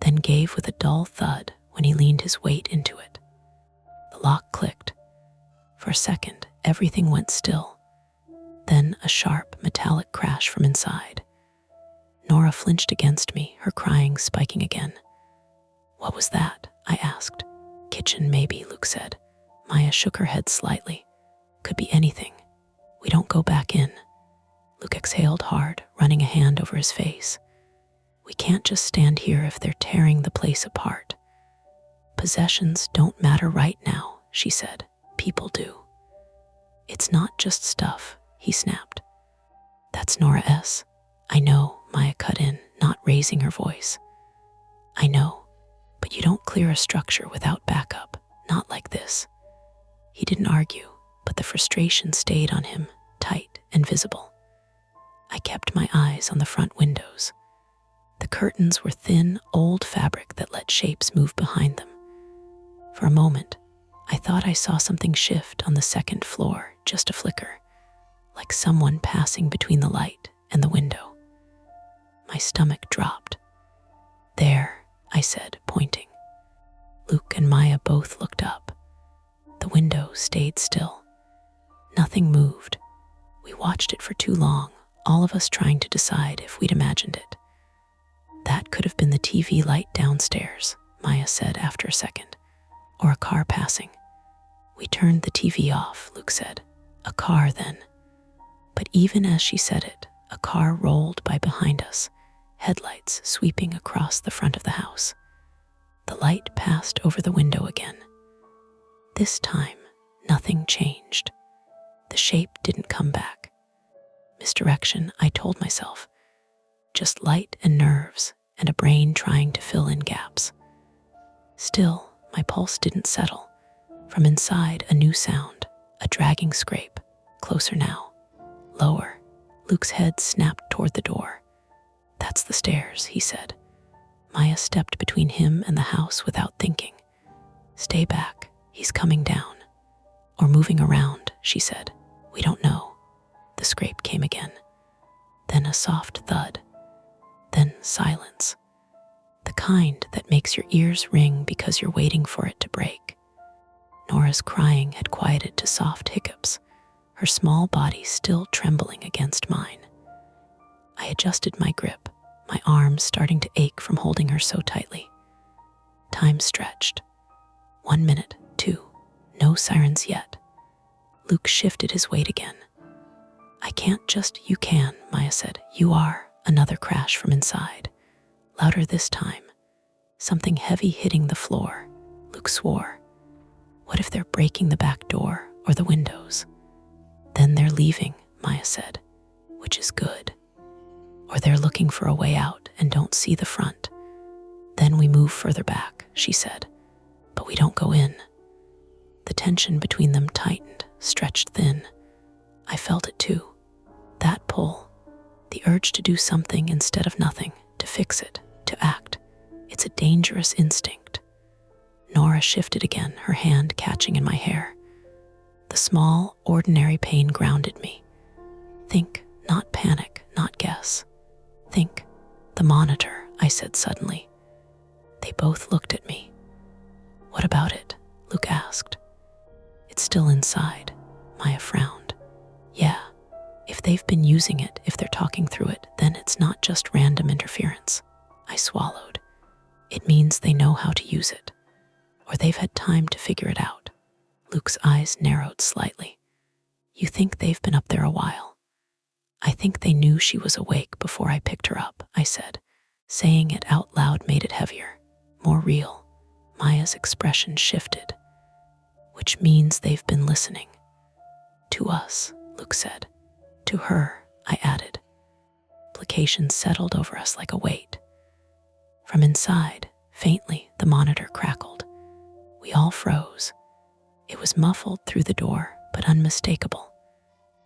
A: then gave with a dull thud when he leaned his weight into it. The lock clicked. For a second, everything went still. Then a sharp, metallic crash from inside. Nora flinched against me, her crying spiking again. "What was that?" I asked. "Kitchen, maybe," Luke said. Maya shook her head slightly. "Could be anything. We don't go back in." Luke exhaled hard, running a hand over his face. "We can't just stand here if they're tearing the place apart." "Possessions don't matter right now," she said. "People do." "It's not just stuff," he snapped. "That's Nora S." "I know," Maya cut in, not raising her voice. "I know, but you don't clear a structure without backup, not like this." He didn't argue, but the frustration stayed on him, tight and visible. I kept my eyes on the front windows. The curtains were thin, old fabric that let shapes move behind them. For a moment, I thought I saw something shift on the second floor, just a flicker, like someone passing between the light and the window. My stomach dropped. "There," I said, pointing. Luke and Maya both looked up. The window stayed still. Nothing moved. We watched it for too long, all of us trying to decide if we'd imagined it. "That could have been the TV light downstairs," Maya said after a second. "Or a car passing." "We turned the TV off," Luke said. "A car, then." But even as she said it, a car rolled by behind us, headlights sweeping across the front of the house. The light passed over the window again. This time, nothing changed. The shape didn't come back. Misdirection, I told myself. Just light and nerves, and a brain trying to fill in gaps. Still, my pulse didn't settle. From inside, a new sound, a dragging scrape, closer now, lower. Luke's head snapped toward the door. "That's the stairs," he said. Maya stepped between him and the house without thinking. "Stay back, he's coming down." "Or moving around," she said. "We don't know." The scrape came again. Then a soft thud. Then silence. The kind that makes your ears ring because you're waiting for it to break. Nora's crying had quieted to soft hiccups, her small body still trembling against mine. I adjusted my grip, my arms starting to ache from holding her so tightly. Time stretched. 1 minute, 2, no sirens yet. Luke shifted his weight again. "I can't just, you can," Maya said. "You are." Another crash from inside. Louder this time. Something heavy hitting the floor. Luke swore. "What if they're breaking the back door or the windows?" "Then they're leaving," Maya said, "which is good. Or they're looking for a way out and don't see the front. Then we move further back," she said, "but we don't go in." The tension between them tightened, stretched thin. I felt it too. That pull, the urge to do something instead of nothing, to fix it, to act. It's a dangerous instinct. Nora shifted again, her hand catching in my hair. The small, ordinary pain grounded me. "Think, not panic, not guess. Think, the monitor," I said suddenly. They both looked at me. "What about it?" Luke asked. "It's still inside," Maya frowned. "Yeah, if they've been using it, if they're talking through it, then it's not just random interference." I swallowed. "It means they know how to use it, or they've had time to figure it out." Luke's eyes narrowed slightly. "You think they've been up there a while?" "I think they knew she was awake before I picked her up," I said. Saying it out loud made it heavier, more real. Maya's expression shifted. "Which means they've been listening." "To us," Luke said. "To her," I added. Implications settled over us like a weight. From inside, faintly, the monitor crackled. We all froze. It was muffled through the door, but unmistakable.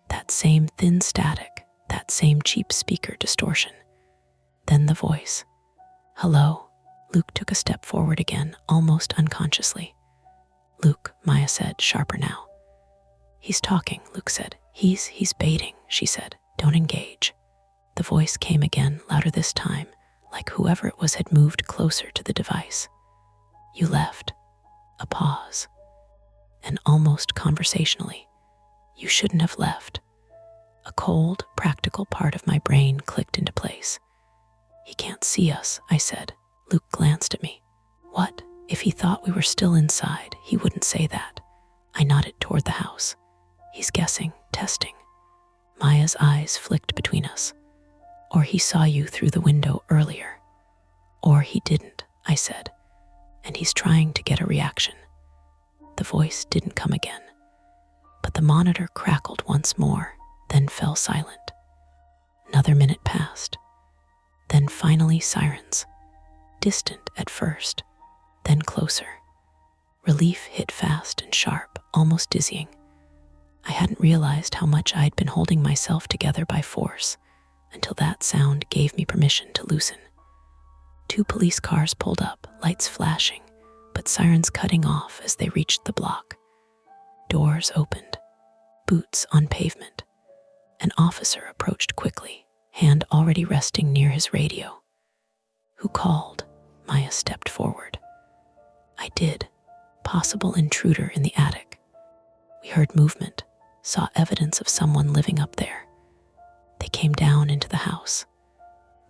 A: That same thin static, that same cheap speaker distortion. Then the voice. "Hello?" Luke took a step forward again, almost unconsciously. "Luke," Maya said, sharper now. "He's talking," Luke said. He's baiting, she said. Don't engage. The voice came again, louder this time, like whoever it was had moved closer to the device. You left. A pause. And almost conversationally, you shouldn't have left. A cold, practical part of my brain clicked into place. He can't see us, I said. Luke glanced at me. What? If he thought we were still inside, he wouldn't say that. I nodded toward the house. He's guessing, testing. Maya's eyes flicked between us. Or he saw you through the window earlier. Or he didn't, I said. And he's trying to get a reaction. The voice didn't come again. But the monitor crackled once more, then fell silent. Another minute passed. Then finally sirens. Distant at first, then closer. Relief hit fast and sharp, almost dizzying. I hadn't realized how much I'd been holding myself together by force until that sound gave me permission to loosen. 2 police cars pulled up, lights flashing, but sirens cutting off as they reached the block. Doors opened, boots on pavement. An officer approached quickly, hand already resting near his radio. Who called? Maya stepped forward. I did. Possible intruder in the attic. We heard movement, saw evidence of someone living up there. They came down into the house.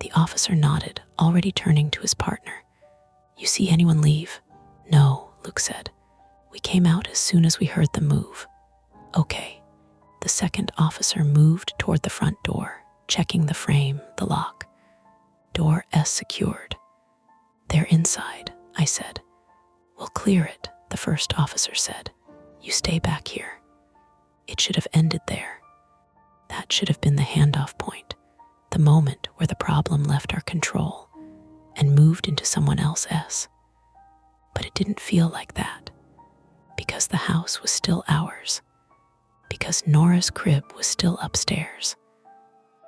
A: The officer nodded, already turning to his partner. You see anyone leave? No, Luke said. We came out as soon as we heard them move. Okay. The second officer moved toward the front door, checking the frame, the lock. Door S secured. They're inside, I said. We'll clear it, the first officer said. You stay back here. It should have ended there. That should have been the handoff point, the moment where the problem left our control and moved into someone else's. But it didn't feel like that, because the house was still ours, because Nora's crib was still upstairs,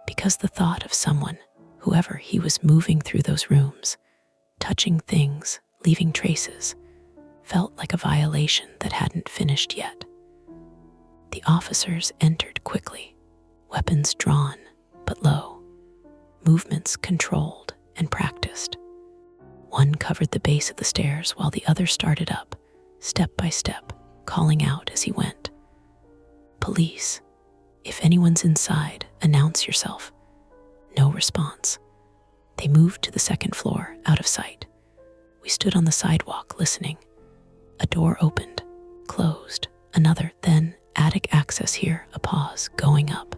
A: because the thought of someone, whoever he was, moving through those rooms, touching things, leaving traces, felt like a violation that hadn't finished yet. The officers entered quickly, weapons drawn, but low, movements controlled and practiced. One covered the base of the stairs while the other started up, step by step, calling out as he went. Police. If anyone's inside, announce yourself. No response. They moved to the second floor, out of sight. We stood on the sidewalk, listening. A door opened, closed, another, then attic access here, a pause, going up.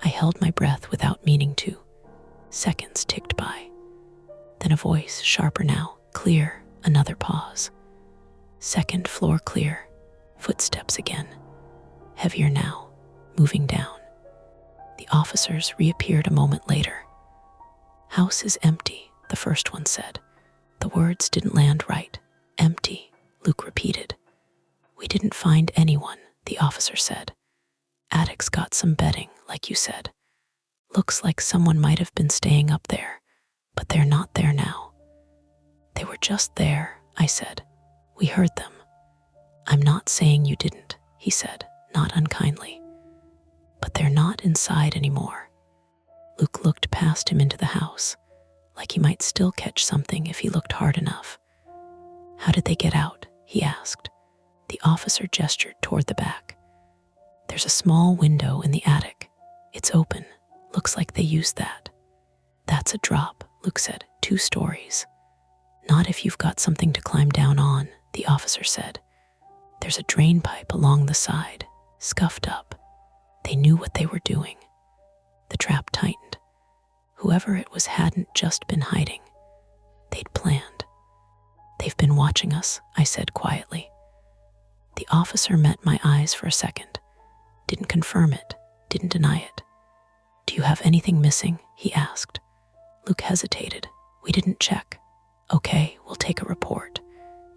A: I held my breath without meaning to. Seconds ticked by. Then a voice, sharper now, clear, another pause. Second floor clear, footsteps again. Heavier now, moving down. The officers reappeared a moment later. House is empty, the first one said. The words didn't land right. Empty, Luke repeated. We didn't find anyone, the officer said. Attic's got some bedding, like you said. Looks like someone might have been staying up there, but they're not there now. They were just there, I said. We heard them. I'm not saying you didn't, he said, not unkindly. But they're not inside anymore. Luke looked past him into the house, like he might still catch something if he looked hard enough. How did they get out? He asked. The officer gestured toward the back. There's a small window in the attic. It's open. Looks like they used that. That's a drop, Luke said. 2 stories. Not if you've got something to climb down on, the officer said. There's a drain pipe along the side, scuffed up. They knew what they were doing. The trap tightened. Whoever it was hadn't just been hiding. They'd planned. They've been watching us, I said quietly. The officer met my eyes for a second. Didn't confirm it, didn't deny it. Do you have anything missing? He asked. Luke hesitated. We didn't check. Okay, we'll take a report.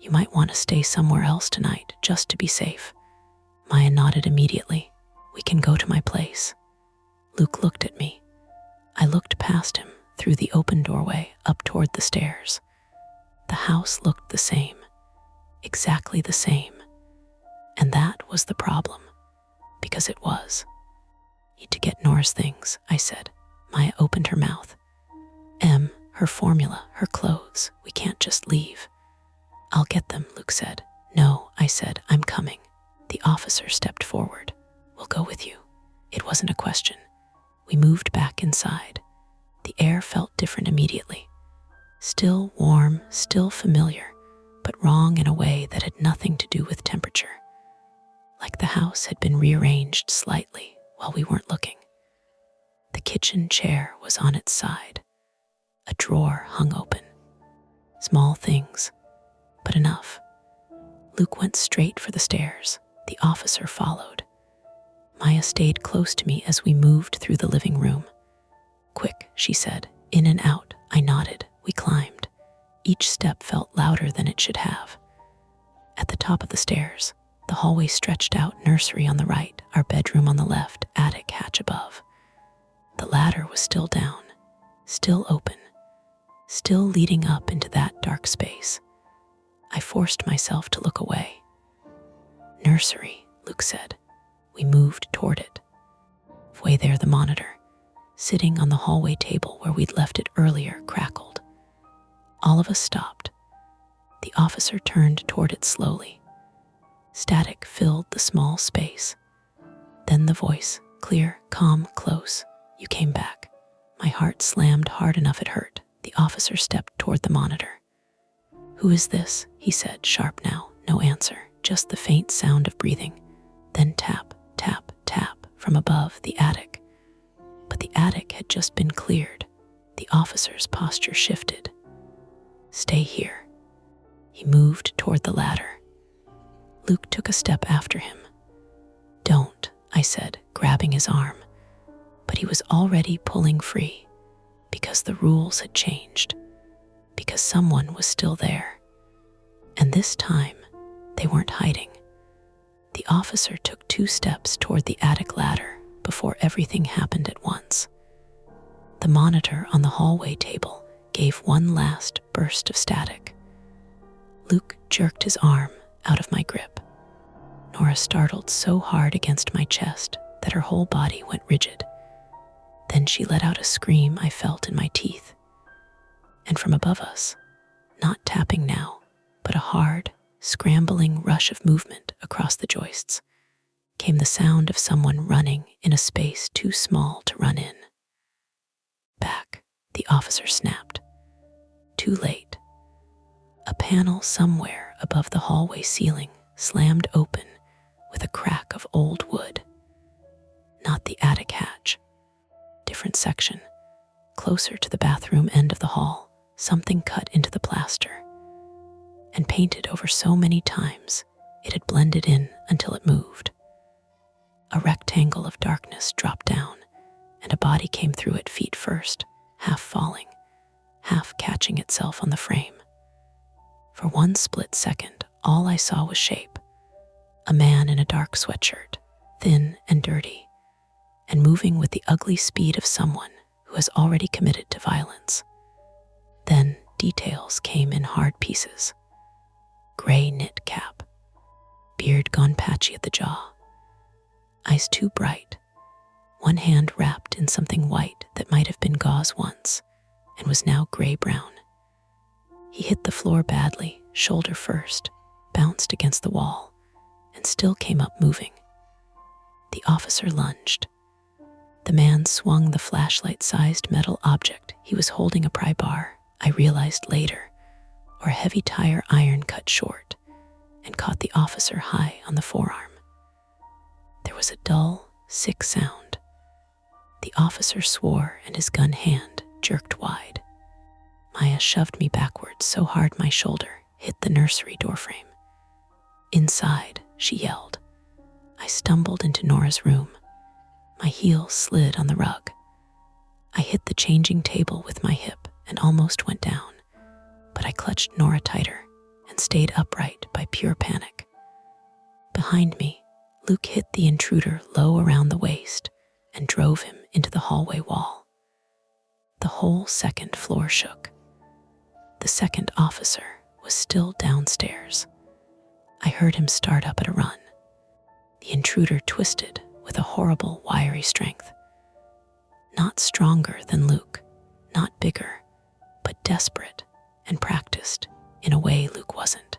A: You might want to stay somewhere else tonight, just to be safe. Maya nodded immediately. We can go to my place. Luke looked at me. I looked past him, through the open doorway, up toward the stairs. The house looked the same. Exactly the same. And that was the problem. Because it was. Need to get Nora's things, I said. Maya opened her mouth. Her formula, her clothes. We can't just leave. I'll get them, Luke said. No, I said, I'm coming. The officer stepped forward. We'll go with you. It wasn't a question. We moved back inside. The air felt different immediately. Still warm, still familiar, but wrong in a way that had nothing to do with temperature. Like the house had been rearranged slightly while we weren't looking. The kitchen chair was on its side. A drawer hung open. Small things, but enough. Luke went straight for the stairs. The officer followed. Maya stayed close to me as we moved through the living room. Quick, she said. In and out. I nodded. We climbed. Each step felt louder than it should have. At the top of the stairs, the hallway stretched out, nursery on the right, our bedroom on the left, attic hatch above. The ladder was still down, still open, still leading up into that dark space. I forced myself to look away. Nursery, Luke said. We moved toward it. Way there, the monitor, sitting on the hallway table where we'd left it earlier, crackled. All of us stopped. The officer turned toward it slowly. Static filled the small space. Then the voice, clear, calm, close. You came back. My heart slammed hard enough it hurt. The officer stepped toward the monitor. Who is this? He said, sharp now. No answer, just the faint sound of breathing. Then tap, tap, tap from above the attic. But the attic had just been cleared. The officer's posture shifted. Stay here. He moved toward the ladder. Luke took a step after him. Don't, I said, grabbing his arm. But he was already pulling free, because the rules had changed, because someone was still there. And this time, they weren't hiding. The officer took 2 steps toward the attic ladder before everything happened at once. The monitor on the hallway table gave one last burst of static. Luke jerked his arm out of my grip. Nora startled so hard against my chest that her whole body went rigid. Then she let out a scream I felt in my teeth. And from above us, not tapping now, but a hard, scrambling rush of movement across the joists, came the sound of someone running in a space too small to run in. Back, the officer snapped. Too late. A panel somewhere above the hallway ceiling slammed open with a crack of old wood. Not the attic hatch. Different section. Closer to the bathroom end of the hall, something cut into the plaster. And painted over so many times, it had blended in until it moved. A rectangle of darkness dropped down, and a body came through it feet first, half falling, half catching itself on the frame. For one split second, all I saw was shape. A man in a dark sweatshirt, thin and dirty, and moving with the ugly speed of someone who has already committed to violence. Then details came in hard pieces. Gray knit cap, beard gone patchy at the jaw, eyes too bright, one hand wrapped in something white that might have been gauze once and was now gray-brown. He hit the floor badly, shoulder first, bounced against the wall, and still came up moving. The officer lunged. The man swung the flashlight-sized metal object he was holding, a pry bar, I realized later, or a heavy tire iron cut short, and caught the officer high on the forearm. There was a dull, sick sound. The officer swore and his gun hand jerked wide. Maya shoved me backwards so hard my shoulder hit the nursery doorframe. Inside, she yelled. I stumbled into Nora's room. My heels slid on the rug. I hit the changing table with my hip and almost went down, but I clutched Nora tighter and stayed upright by pure panic. Behind me, Luke hit the intruder low around the waist and drove him into the hallway wall. The whole second floor shook. The second officer was still downstairs. I heard him start up at a run. The intruder twisted with a horrible, wiry strength. Not stronger than Luke, not bigger, but desperate and practiced in a way Luke wasn't.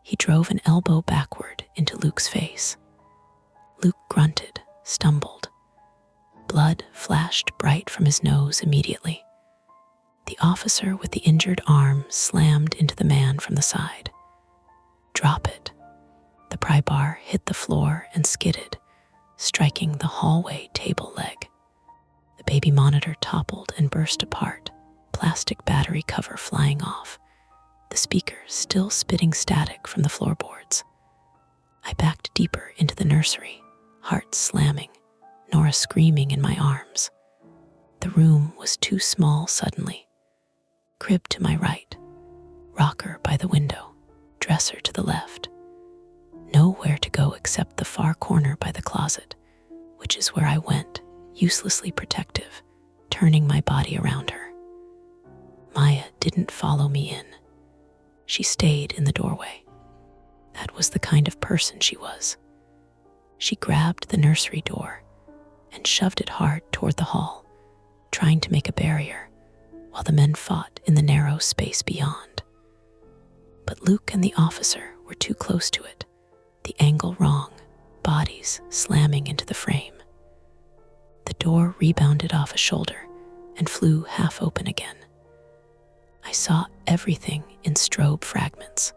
A: He drove an elbow backward into Luke's face. Luke grunted, stumbled. Blood flashed bright from his nose immediately. The officer with the injured arm slammed into the man from the side. "Drop it." The pry bar hit the floor and skidded, striking the hallway table leg. The baby monitor toppled and burst apart, plastic battery cover flying off, the speaker still spitting static from the floorboards. I backed deeper into the nursery, heart slamming, Nora screaming in my arms. The room was too small suddenly. Crib to my right, rocker by the window, dresser to the left. Nowhere to go except the far corner by the closet, which is where I went, uselessly protective, turning my body around her. Maya didn't follow me in. She stayed in the doorway. That was the kind of person she was. She grabbed the nursery door and shoved it hard toward the hall, trying to make a barrier, while the men fought in the narrow space beyond. But Luke and the officer were too close to it, the angle wrong, bodies slamming into the frame. The door rebounded off a shoulder and flew half open again. I saw everything in strobe fragments.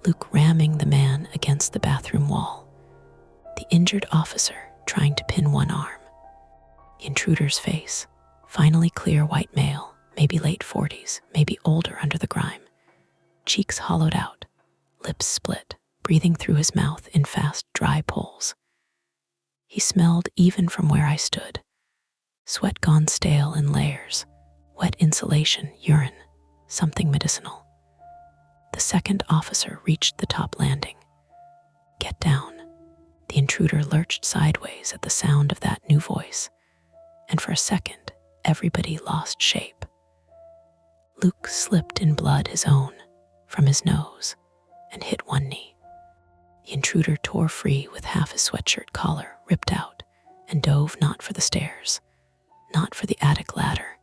A: Luke ramming the man against the bathroom wall, the injured officer trying to pin one arm. The intruder's face, finally clear white male, maybe late 40s, maybe older under the grime. Cheeks hollowed out, lips split, breathing through his mouth in fast, dry pulls. He smelled even from where I stood. Sweat gone stale in layers, wet insulation, urine, something medicinal. The second officer reached the top landing. "Get down." The intruder lurched sideways at the sound of that new voice, and for a second, everybody lost shape. Luke slipped in blood his own from his nose and hit one knee. The intruder tore free with half his sweatshirt collar ripped out and dove not for the stairs, not for the attic ladder,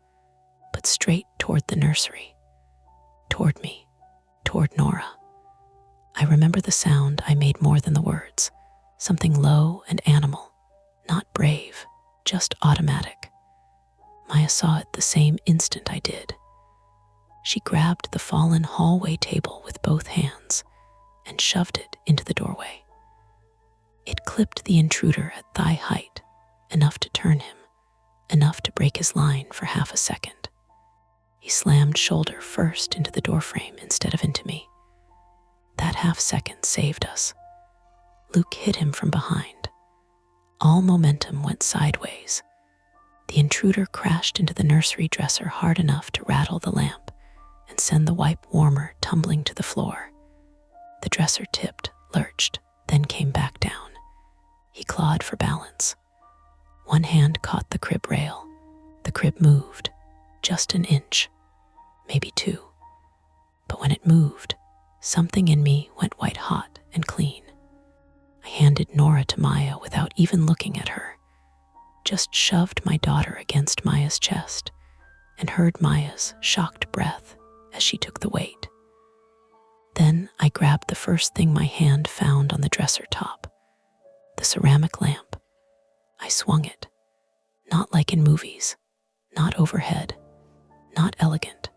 A: but straight toward the nursery, toward me, toward Nora. I remember the sound I made more than the words, something low and animal, not brave, just automatic. Maya saw it the same instant I did. She grabbed the fallen hallway table with both hands and shoved it into the doorway. It clipped the intruder at thigh height, enough to turn him, enough to break his line for half a second. He slammed shoulder first into the doorframe instead of into me. That half second saved us. Luke hit him from behind. All momentum went sideways. The intruder crashed into the nursery dresser hard enough to rattle the lamp and send the wipe warmer tumbling to the floor. The dresser tipped, lurched, then came back down. He clawed for balance. One hand caught the crib rail. The crib moved, just an inch, maybe two. But when it moved, something in me went white hot and clean. I handed Nora to Maya without even looking at her, just shoved my daughter against Maya's chest and heard Maya's shocked breath as she took the weight. Then I grabbed the first thing my hand found on the dresser top, the ceramic lamp. I swung it, not like in movies, not overhead, not elegant,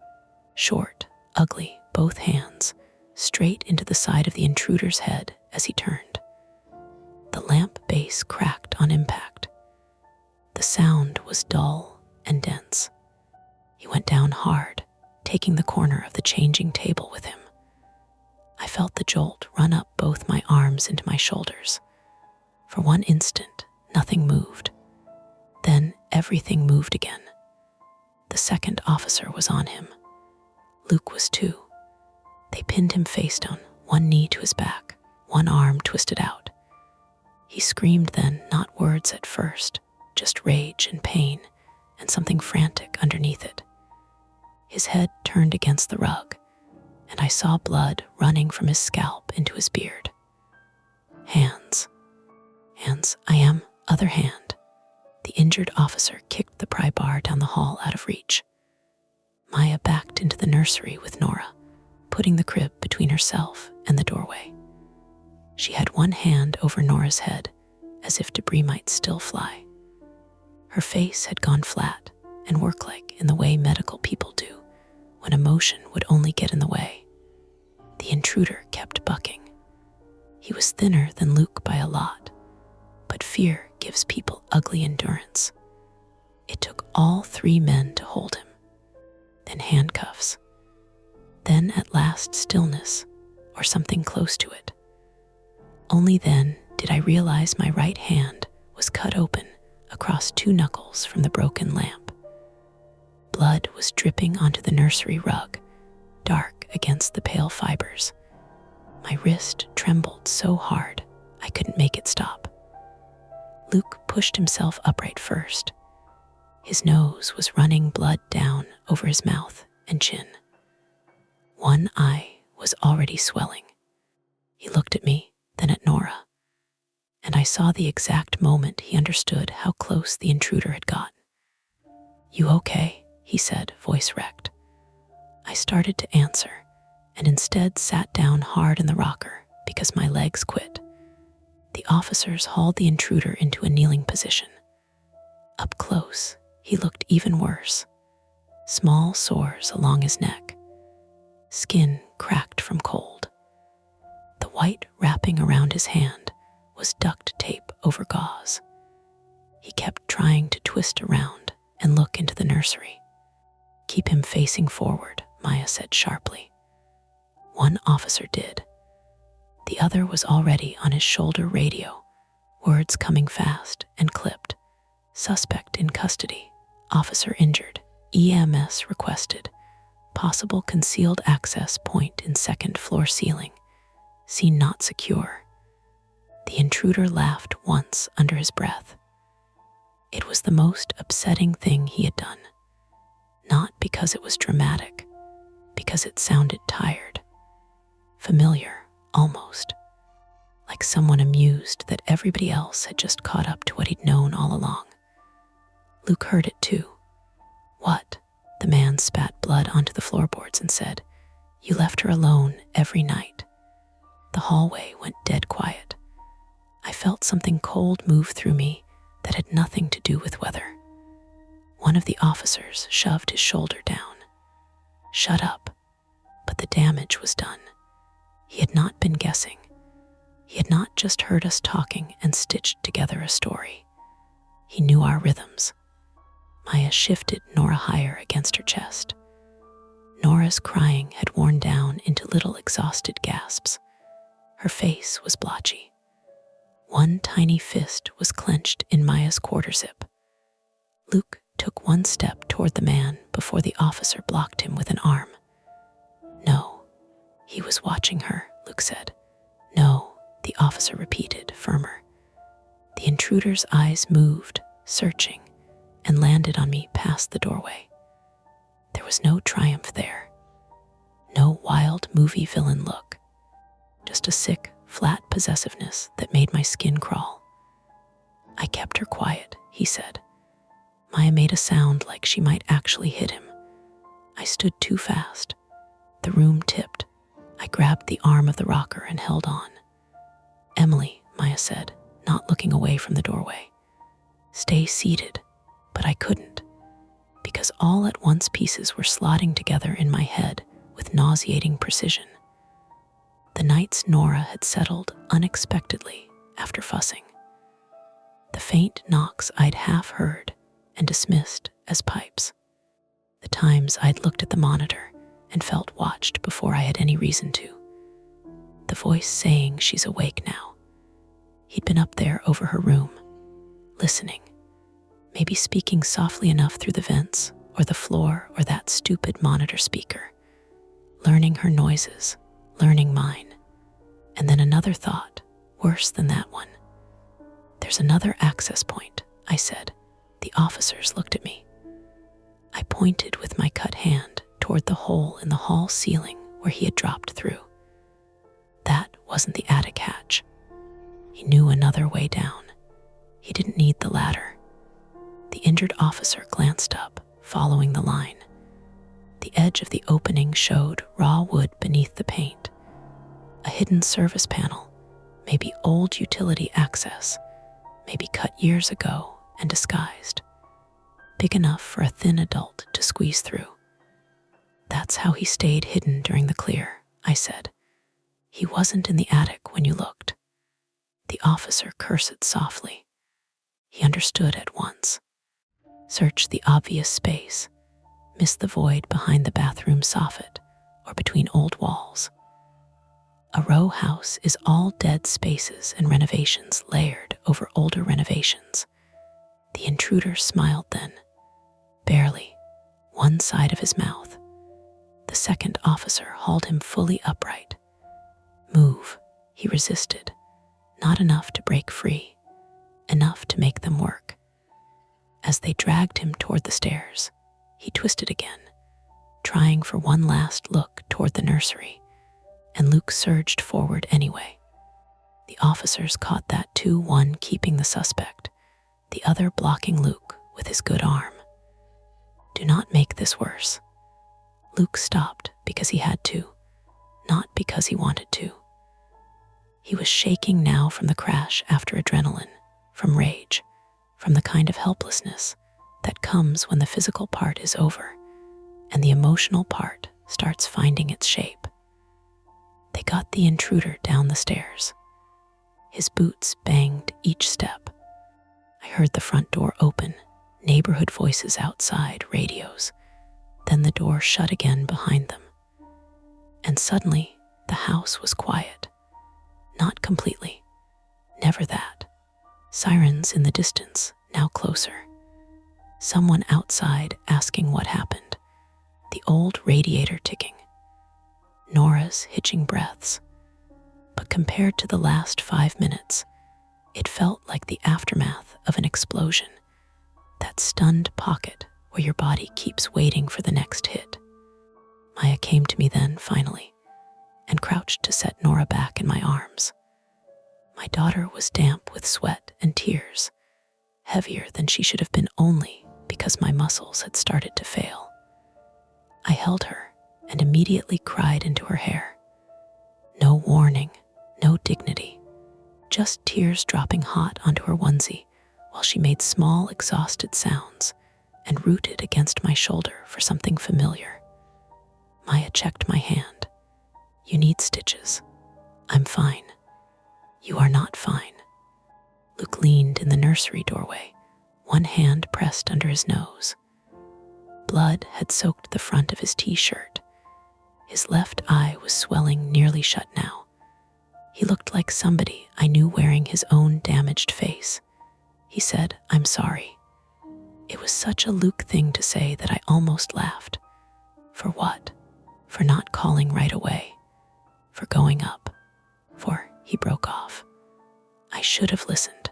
A: short, ugly, both hands, straight into the side of the intruder's head as he turned. The lamp base cracked on impact. The sound was dull and dense. He went down hard, taking the corner of the changing table with him. I felt the jolt run up both my arms into my shoulders. For one instant, nothing moved. Then everything moved again. The second officer was on him. Luke was too. They pinned him face down, one knee to his back, one arm twisted out. He screamed then, not words at first, just rage and pain, and something frantic underneath it. His head turned against the rug, and I saw blood running from his scalp into his beard. Hands. Hands, I am. Other hand. The injured officer kicked the pry bar down the hall out of reach. Maya backed into the nursery with Nora, putting the crib between herself and the doorway. She had one hand over Nora's head, as if debris might still fly. Her face had gone flat and work-like in the way medical people do when emotion would only get in the way. The intruder kept bucking. He was thinner than Luke by a lot, but fear gives people ugly endurance. It took all 3 men to hold him, then handcuffs, then at last stillness, or something close to it. Only then did I realize my right hand was cut open across 2 knuckles from the broken lamp. Blood was dripping onto the nursery rug, dark against the pale fibers. My wrist trembled so hard I couldn't make it stop. Luke pushed himself upright first. His nose was running blood down over his mouth and chin. One eye was already swelling. He looked at me, then at Nora, and I saw the exact moment he understood how close the intruder had gotten. "You okay?" he said, voice wrecked. I started to answer, and instead sat down hard in the rocker because my legs quit. The officers hauled the intruder into a kneeling position. Up close, he looked even worse. Small sores along his neck. Skin cracked from cold. The white wrapping around his hand was duct tape over gauze. He kept trying to twist around and look into the nursery. "Keep him facing forward," Maya said sharply. One officer did. The other was already on his shoulder radio, words coming fast and clipped. "Suspect in custody. Officer injured. EMS requested. Possible concealed access point in 2nd floor ceiling. Scene not secure." The intruder laughed once under his breath. It was the most upsetting thing he had done. Not because it was dramatic, because it sounded tired. Familiar, almost. Like someone amused that everybody else had just caught up to what he'd known all along. Luke heard it too. "What?" The man spat blood onto the floorboards and said, "You left her alone every night." The hallway went dead quiet. I felt something cold move through me that had nothing to do with weather. One of the officers shoved his shoulder down. "Shut up." But the damage was done. He had not been guessing. He had not just heard us talking and stitched together a story. He knew our rhythms. Maya shifted Nora higher against her chest. Nora's crying had worn down into little exhausted gasps. Her face was blotchy. One tiny fist was clenched in Maya's quarter zip. Luke took one step toward the man before the officer blocked him with an arm. "No." "He was watching her," Luke said. "No," the officer repeated, firmer. The intruder's eyes moved, searching, and landed on me past the doorway. There was no triumph there. No wild movie villain look. Just a sick, flat possessiveness that made my skin crawl. "I kept her quiet," he said. Maya made a sound like she might actually hit him. I stood too fast. The room tipped. I grabbed the arm of the rocker and held on. "Emily," Maya said, not looking away from the doorway. "Stay seated." But I couldn't, because all at once pieces were slotting together in my head with nauseating precision. The nights Nora had settled unexpectedly after fussing. The faint knocks I'd half heard and dismissed as pipes. The times I'd looked at the monitor and felt watched before I had any reason to. The voice saying she's awake now. He'd been up there over her room, listening, maybe speaking softly enough through the vents or the floor or that stupid monitor speaker, learning her noises, learning mine. And then another thought, worse than that one. "There's another access point," I said. The officers looked at me. I pointed with my cut hand toward the hole in the hall ceiling where he had dropped through. That wasn't the attic hatch. He knew another way down. He didn't need the ladder. The injured officer glanced up, following the line. The edge of the opening showed raw wood beneath the paint. A hidden service panel, maybe old utility access, maybe cut years ago and disguised. Big enough for a thin adult to squeeze through. That's how he stayed hidden during the clear, I said. He wasn't in the attic when you looked. The officer cursed softly. He understood at once. Search the obvious space, miss the void behind the bathroom soffit or between old walls. A row house is all dead spaces and renovations layered over older renovations. The intruder smiled then, barely, one side of his mouth. The second officer hauled him fully upright. Move, he resisted, not enough to break free, enough to make them work. As they dragged him toward the stairs, he twisted again, trying for one last look toward the nursery, and Luke surged forward anyway. The officers caught that too, one keeping the suspect, the other blocking Luke with his good arm. Do not make this worse. Luke stopped because he had to, not because he wanted to. He was shaking now from the crash after adrenaline, from rage, from the kind of helplessness that comes when the physical part is over and the emotional part starts finding its shape. They got the intruder down the stairs. His boots banged each step. I heard the front door open, neighborhood voices outside, radios. Then the door shut again behind them. And suddenly, the house was quiet. Not completely. Never that. Sirens in the distance, now closer. Someone outside asking what happened. The old radiator ticking. Nora's hitching breaths. But compared to the last 5 minutes, it felt like the aftermath of an explosion. That stunned pocket where your body keeps waiting for the next hit. Maya came to me then, finally, and crouched to set Nora back in my arms. My daughter was damp with sweat and tears, heavier than she should have been only because my muscles had started to fail. I held her and immediately cried into her hair. No warning, no dignity, just tears dropping hot onto her onesie while she made small, exhausted sounds and rooted against my shoulder for something familiar. Maya checked my hand. You need stitches. I'm fine. You are not fine. Luke leaned in the nursery doorway, one hand pressed under his nose. Blood had soaked the front of his t-shirt. His left eye was swelling nearly shut now. He looked like somebody I knew wearing his own damaged face. He said, I'm sorry. It was such a Luke thing to say that I almost laughed. For what? For not calling right away. For going up. He broke off. I should have listened.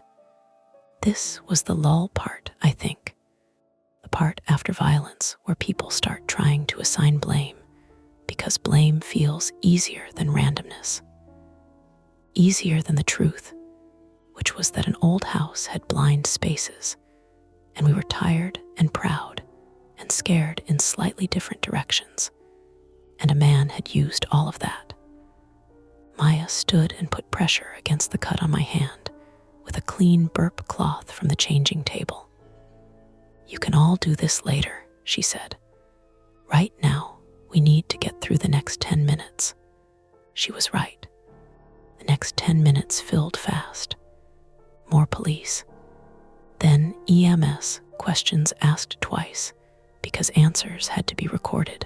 A: This was the lull part, I think. The part after violence where people start trying to assign blame because blame feels easier than randomness. Easier than the truth, which was that an old house had blind spaces, and we were tired and proud and scared in slightly different directions, and a man had used all of that. Maya stood and put pressure against the cut on my hand with a clean burp cloth from the changing table. You can all do this later, she said. Right now, we need to get through the next 10 minutes. She was right. The next 10 minutes filled fast. More police. Then EMS, questions asked twice because answers had to be recorded.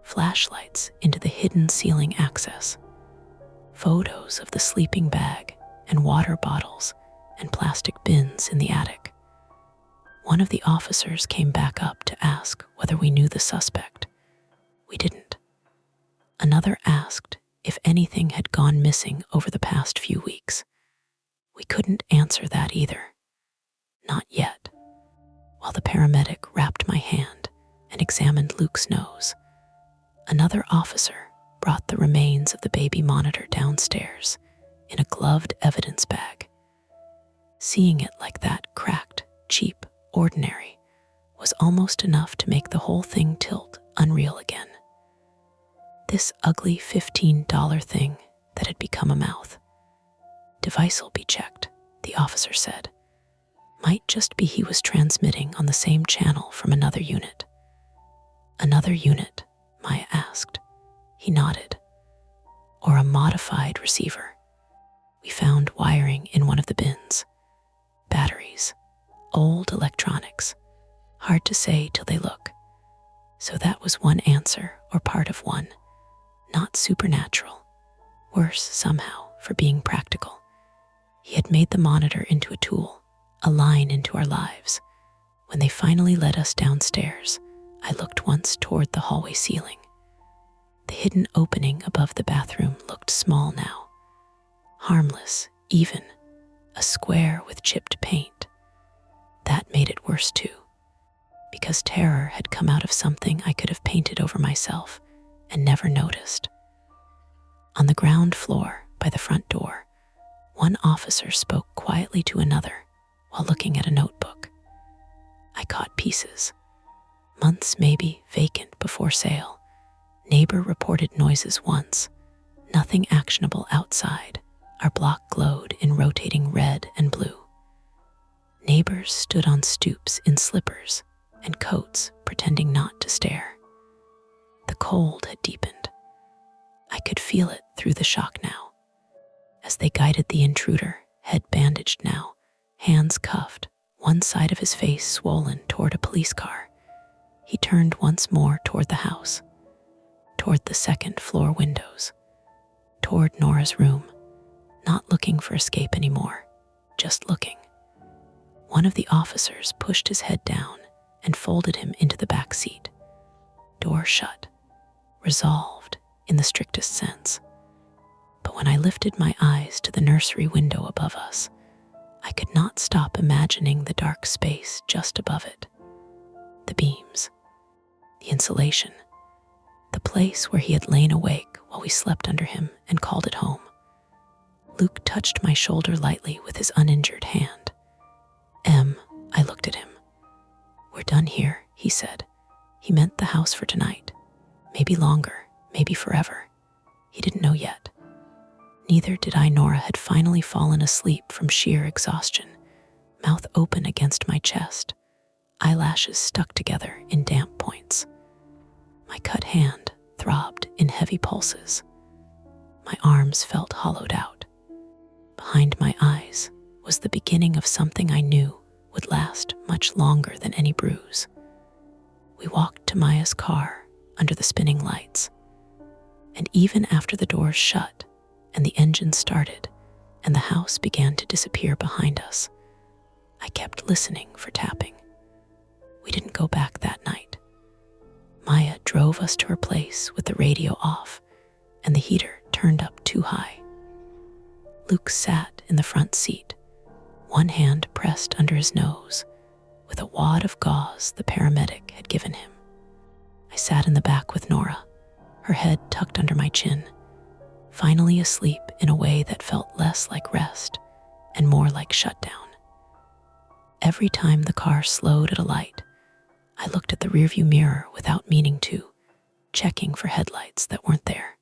A: Flashlights into the hidden ceiling access. Photos of the sleeping bag and water bottles and plastic bins in the attic. One of the officers came back up to ask whether we knew the suspect. We didn't. Another asked if anything had gone missing over the past few weeks. We couldn't answer that either. Not yet. While the paramedic wrapped my hand and examined Luke's nose, another officer brought the remains of the baby monitor downstairs in a gloved evidence bag. Seeing it like that, cracked, cheap, ordinary, was almost enough to make the whole thing tilt unreal again. This ugly $15 thing that had become a mouth. "Device will be checked," the officer said. Might just be he was transmitting on the same channel from another unit. "Another unit?" Maya asked. He nodded. "Or a modified receiver. We found wiring in one of the bins. Batteries. Old electronics. Hard to say till they look. So that was one answer, or part of one. Not supernatural. Worse, somehow, for being practical. He had made the monitor into a tool, a line into our lives. When they finally led us downstairs, I looked once toward the hallway ceiling. The hidden opening above the bathroom looked small now. Harmless, even. A square with chipped paint. That made it worse too, because terror had come out of something I could have painted over myself and never noticed. On the ground floor, by the front door, one officer spoke quietly to another while looking at a notebook. I caught pieces. Months maybe, vacant before sale. Neighbor reported noises once. Nothing actionable outside. Our block glowed in rotating red and blue. Neighbors stood on stoops in slippers and coats, pretending not to stare. The cold had deepened. I could feel it through the shock now. As they guided the intruder, head bandaged now, hands cuffed, one side of his face swollen toward a police car, he turned once more toward the house, toward the second-floor windows, toward Nora's room, not looking for escape anymore, just looking. One of the officers pushed his head down and folded him into the back seat. Door shut, resolved in the strictest sense. But when I lifted my eyes to the nursery window above us, I could not stop imagining the dark space just above it. The beams, the insulation, the place where he had lain awake while we slept under him and called it home. Luke touched my shoulder lightly with his uninjured hand. I looked at him. "We're done here," he said. He meant the house for tonight. Maybe longer, maybe forever. He didn't know yet. Neither did I. Nora had finally fallen asleep from sheer exhaustion, mouth open against my chest, eyelashes stuck together in damp points. My cut hand throbbed in heavy pulses. My arms felt hollowed out. Behind my eyes was the beginning of something I knew would last much longer than any bruise. We walked to Maya's car under the spinning lights, and even after the doors shut and the engine started and the house began to disappear behind us, I kept listening for tapping. We didn't go back that night. Maya drove us to her place with the radio off and the heater turned up too high. Luke sat in the front seat, one hand pressed under his nose, with a wad of gauze the paramedic had given him. I sat in the back with Nora, her head tucked under my chin, finally asleep in a way that felt less like rest and more like shutdown. Every time the car slowed at a light, I looked at the rearview mirror without meaning to, checking for headlights that weren't there.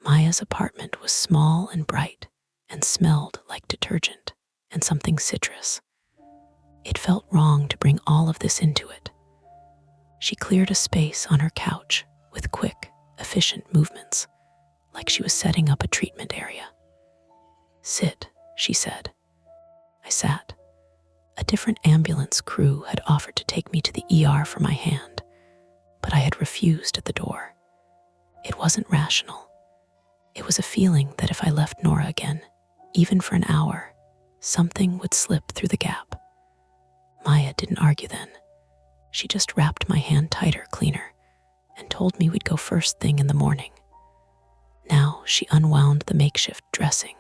A: Maya's apartment was small and bright and smelled like detergent and something citrus. It felt wrong to bring all of this into it. She cleared a space on her couch with quick, efficient movements, like she was setting up a treatment area. "Sit," she said. I sat. A different ambulance crew had offered to take me to the ER for my hand, but I had refused at the door. It wasn't rational. It was a feeling that if I left Nora again, even for an hour, something would slip through the gap. Maya didn't argue then. She just wrapped my hand tighter, cleaner, and told me we'd go first thing in the morning. Now she unwound the makeshift dressing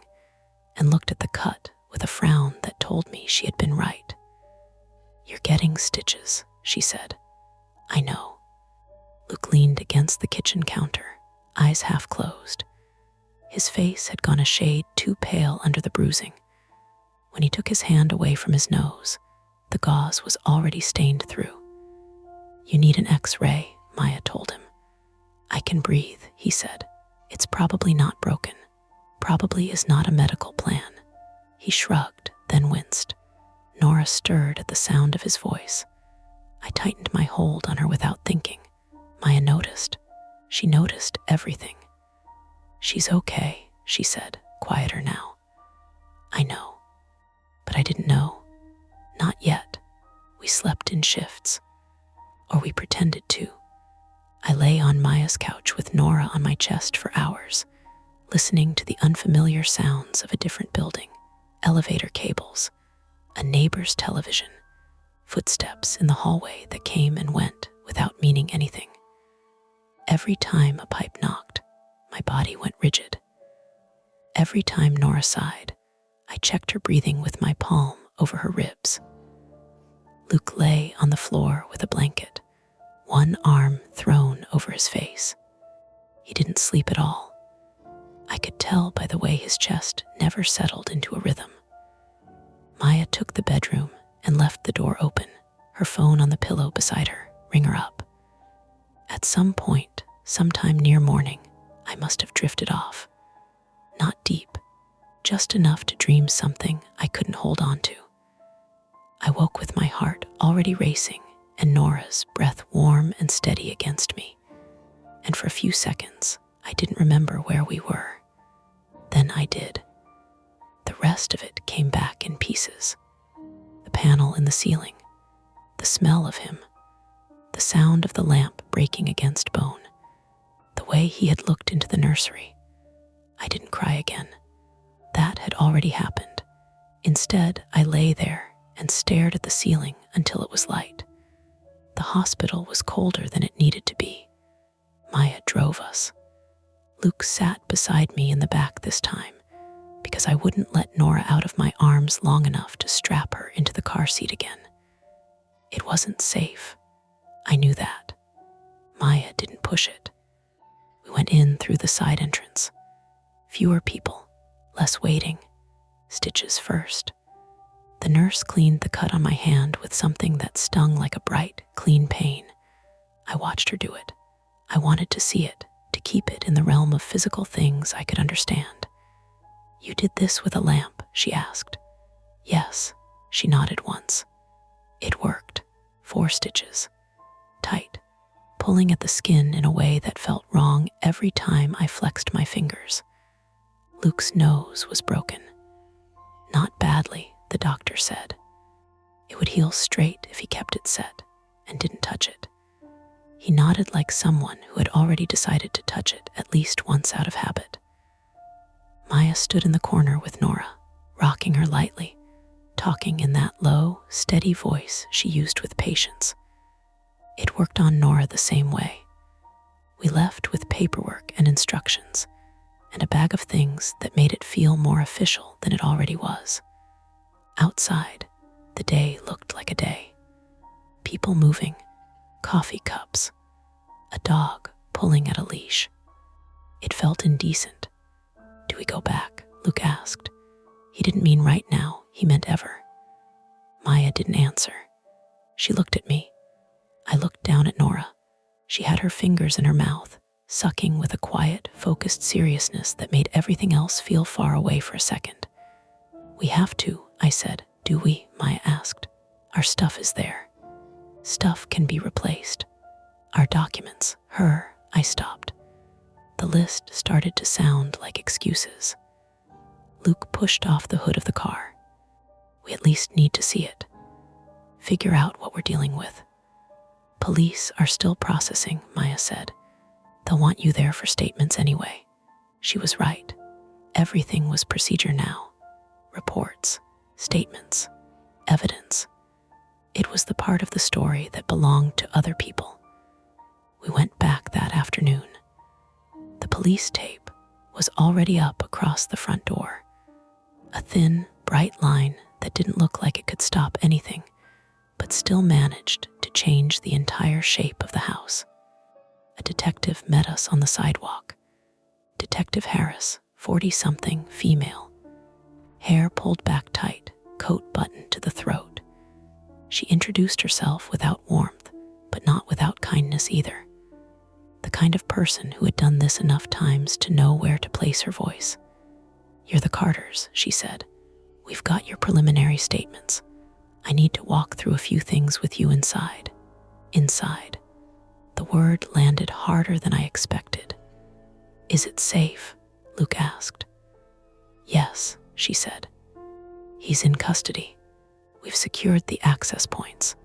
A: and looked at the cut with a frown that told me she had been right. "You're getting stitches," she said. "I know." Luke leaned against the kitchen counter, eyes half closed. His face had gone a shade too pale under the bruising. When he took his hand away from his nose, the gauze was already stained through. "You need an X-ray," Maya told him. "I can breathe," he said. "It's probably not broken. Probably is not a medical plan." He shrugged, then winced. Nora stirred at the sound of his voice. I tightened my hold on her without thinking. Maya noticed. She noticed everything. "She's okay," she said, quieter now. "I know. But I didn't know. Not yet. We slept in shifts. Or we pretended to." I lay on Maya's couch with Nora on my chest for hours, listening to the unfamiliar sounds of a different building, elevator cables, a neighbor's television, footsteps in the hallway that came and went without meaning anything. Every time a pipe knocked, my body went rigid. Every time Nora sighed, I checked her breathing with my palm over her ribs. Luke lay on the floor with a blanket, one arm thrown over his face. He didn't sleep at all. I could tell by the way his chest never settled into a rhythm. Maya took the bedroom and left the door open, her phone on the pillow beside her, ringer up. At some point, sometime near morning, I must have drifted off. Not deep, just enough to dream something I couldn't hold on to. I woke with my heart already racing and Nora's breath warm and steady against me. And for a few seconds, I didn't remember where we were. Then I did. The rest of it came back in pieces. The panel in the ceiling, the smell of him, the sound of the lamp breaking against bone, the way he had looked into the nursery. I didn't cry again. That had already happened. Instead, I lay there and stared at the ceiling until it was light. The hospital was colder than it needed to be. Maya drove us. Luke sat beside me in the back this time, because I wouldn't let Nora out of my arms long enough to strap her into the car seat again. It wasn't safe. I knew that. Maya didn't push it. We went in through the side entrance. Fewer people, less waiting. Stitches first. The nurse cleaned the cut on my hand with something that stung like a bright, clean pain. I watched her do it. I wanted to see it, to keep it in the realm of physical things I could understand. "You did this with a lamp?" she asked. "Yes," she nodded once. It worked. 4 stitches. Tight, pulling at the skin in a way that felt wrong every time I flexed my fingers. Luke's nose was broken. Not badly, the doctor said. It would heal straight if he kept it set and didn't touch it. He nodded like someone who had already decided to touch it at least once out of habit. Maya stood in the corner with Nora, rocking her lightly, talking in that low, steady voice she used with patience. It worked on Nora the same way. We left with paperwork and instructions, and a bag of things that made it feel more official than it already was. Outside, the day looked like a day. People moving, coffee cups, a dog pulling at a leash. It felt indecent. "Do we go back?" Luke asked. He didn't mean right now, he meant ever. Maya didn't answer. She looked at me. I looked down at Nora. She had her fingers in her mouth, sucking with a quiet, focused seriousness that made everything else feel far away for a second. "We have to," I said. "Do we?" Maya asked. "Our stuff is there. Stuff can be replaced. Our documents, her." I stopped. The list started to sound like excuses. Luke pushed off the hood of the car. "We at least need to see it. Figure out what we're dealing with." "Police are still processing," Maya said. "They'll want you there for statements anyway." She was right. Everything was procedure now. Reports, statements, evidence. It was the part of the story that belonged to other people. We went back that afternoon. The police tape was already up across the front door. A thin, bright line that didn't look like it could stop anything, but still managed to change the entire shape of the house. A detective met us on the sidewalk. Detective Harris, 40-something, female. Hair pulled back tight, coat buttoned to the throat. She introduced herself without warmth, but not without kindness either. The kind of person who had done this enough times to know where to place her voice. "You're the Carters," she said. "We've got your preliminary statements. I need to walk through a few things with you inside." Inside. The word landed harder than I expected. "Is it safe?" Luke asked. "Yes," she said. "He's in custody. We've secured the access points.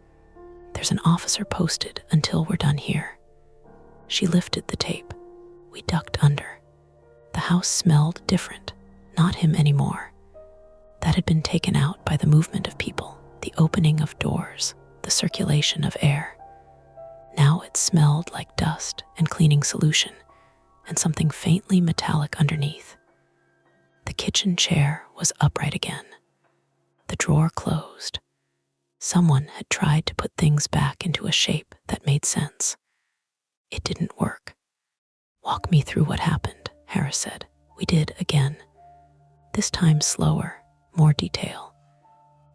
A: There's an officer posted until we're done here." She lifted the tape. We ducked under. The house smelled different, not him anymore. That had been taken out by the movement of people, the opening of doors, the circulation of air. Now it smelled like dust and cleaning solution, and something faintly metallic underneath. The kitchen chair was upright again. The drawer closed. Someone had tried to put things back into a shape that made sense. It didn't work. "Walk me through what happened," Harris said. We did again. This time slower, more detail.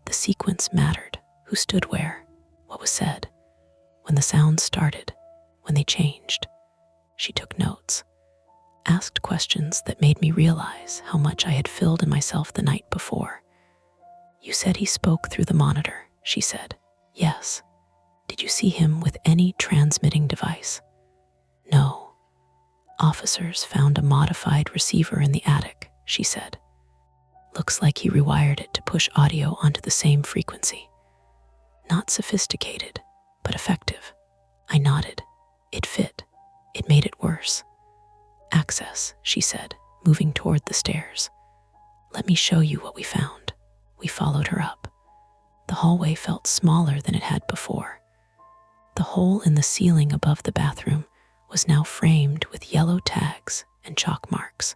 A: The sequence mattered, who stood where, what was said, when the sounds started, when they changed. She took notes, asked questions that made me realize how much I had filled in myself the night before. "You said he spoke through the monitor," she said. "Yes. Did you see him with any transmitting device?" "No. Officers found a modified receiver in the attic," she said. "Looks like he rewired it to push audio onto the same frequency. Not sophisticated, but effective." I nodded. It fit. It made it worse. "Access," she said, moving toward the stairs. "Let me show you what we found." We followed her up. The hallway felt smaller than it had before. The hole in the ceiling above the bathroom was now framed with yellow tags and chalk marks.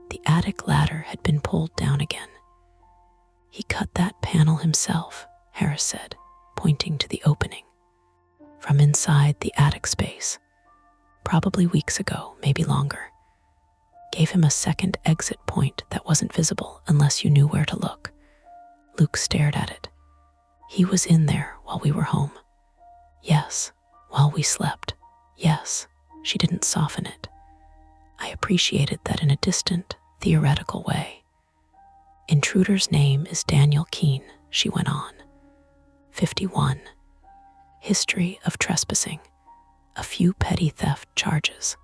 A: The attic ladder had been pulled down again. "He cut that panel himself," Harris said, pointing to the opening. "From inside the attic space. Probably weeks ago, maybe longer. Gave him a second exit point that wasn't visible unless you knew where to look." Luke stared at it. "He was in there while we were home." "Yes, while we slept." "Yes." She didn't soften it. I appreciated that in a distant, theoretical way. "Intruder's name is Daniel Keene," she went on. 51. History of trespassing. A few petty theft charges.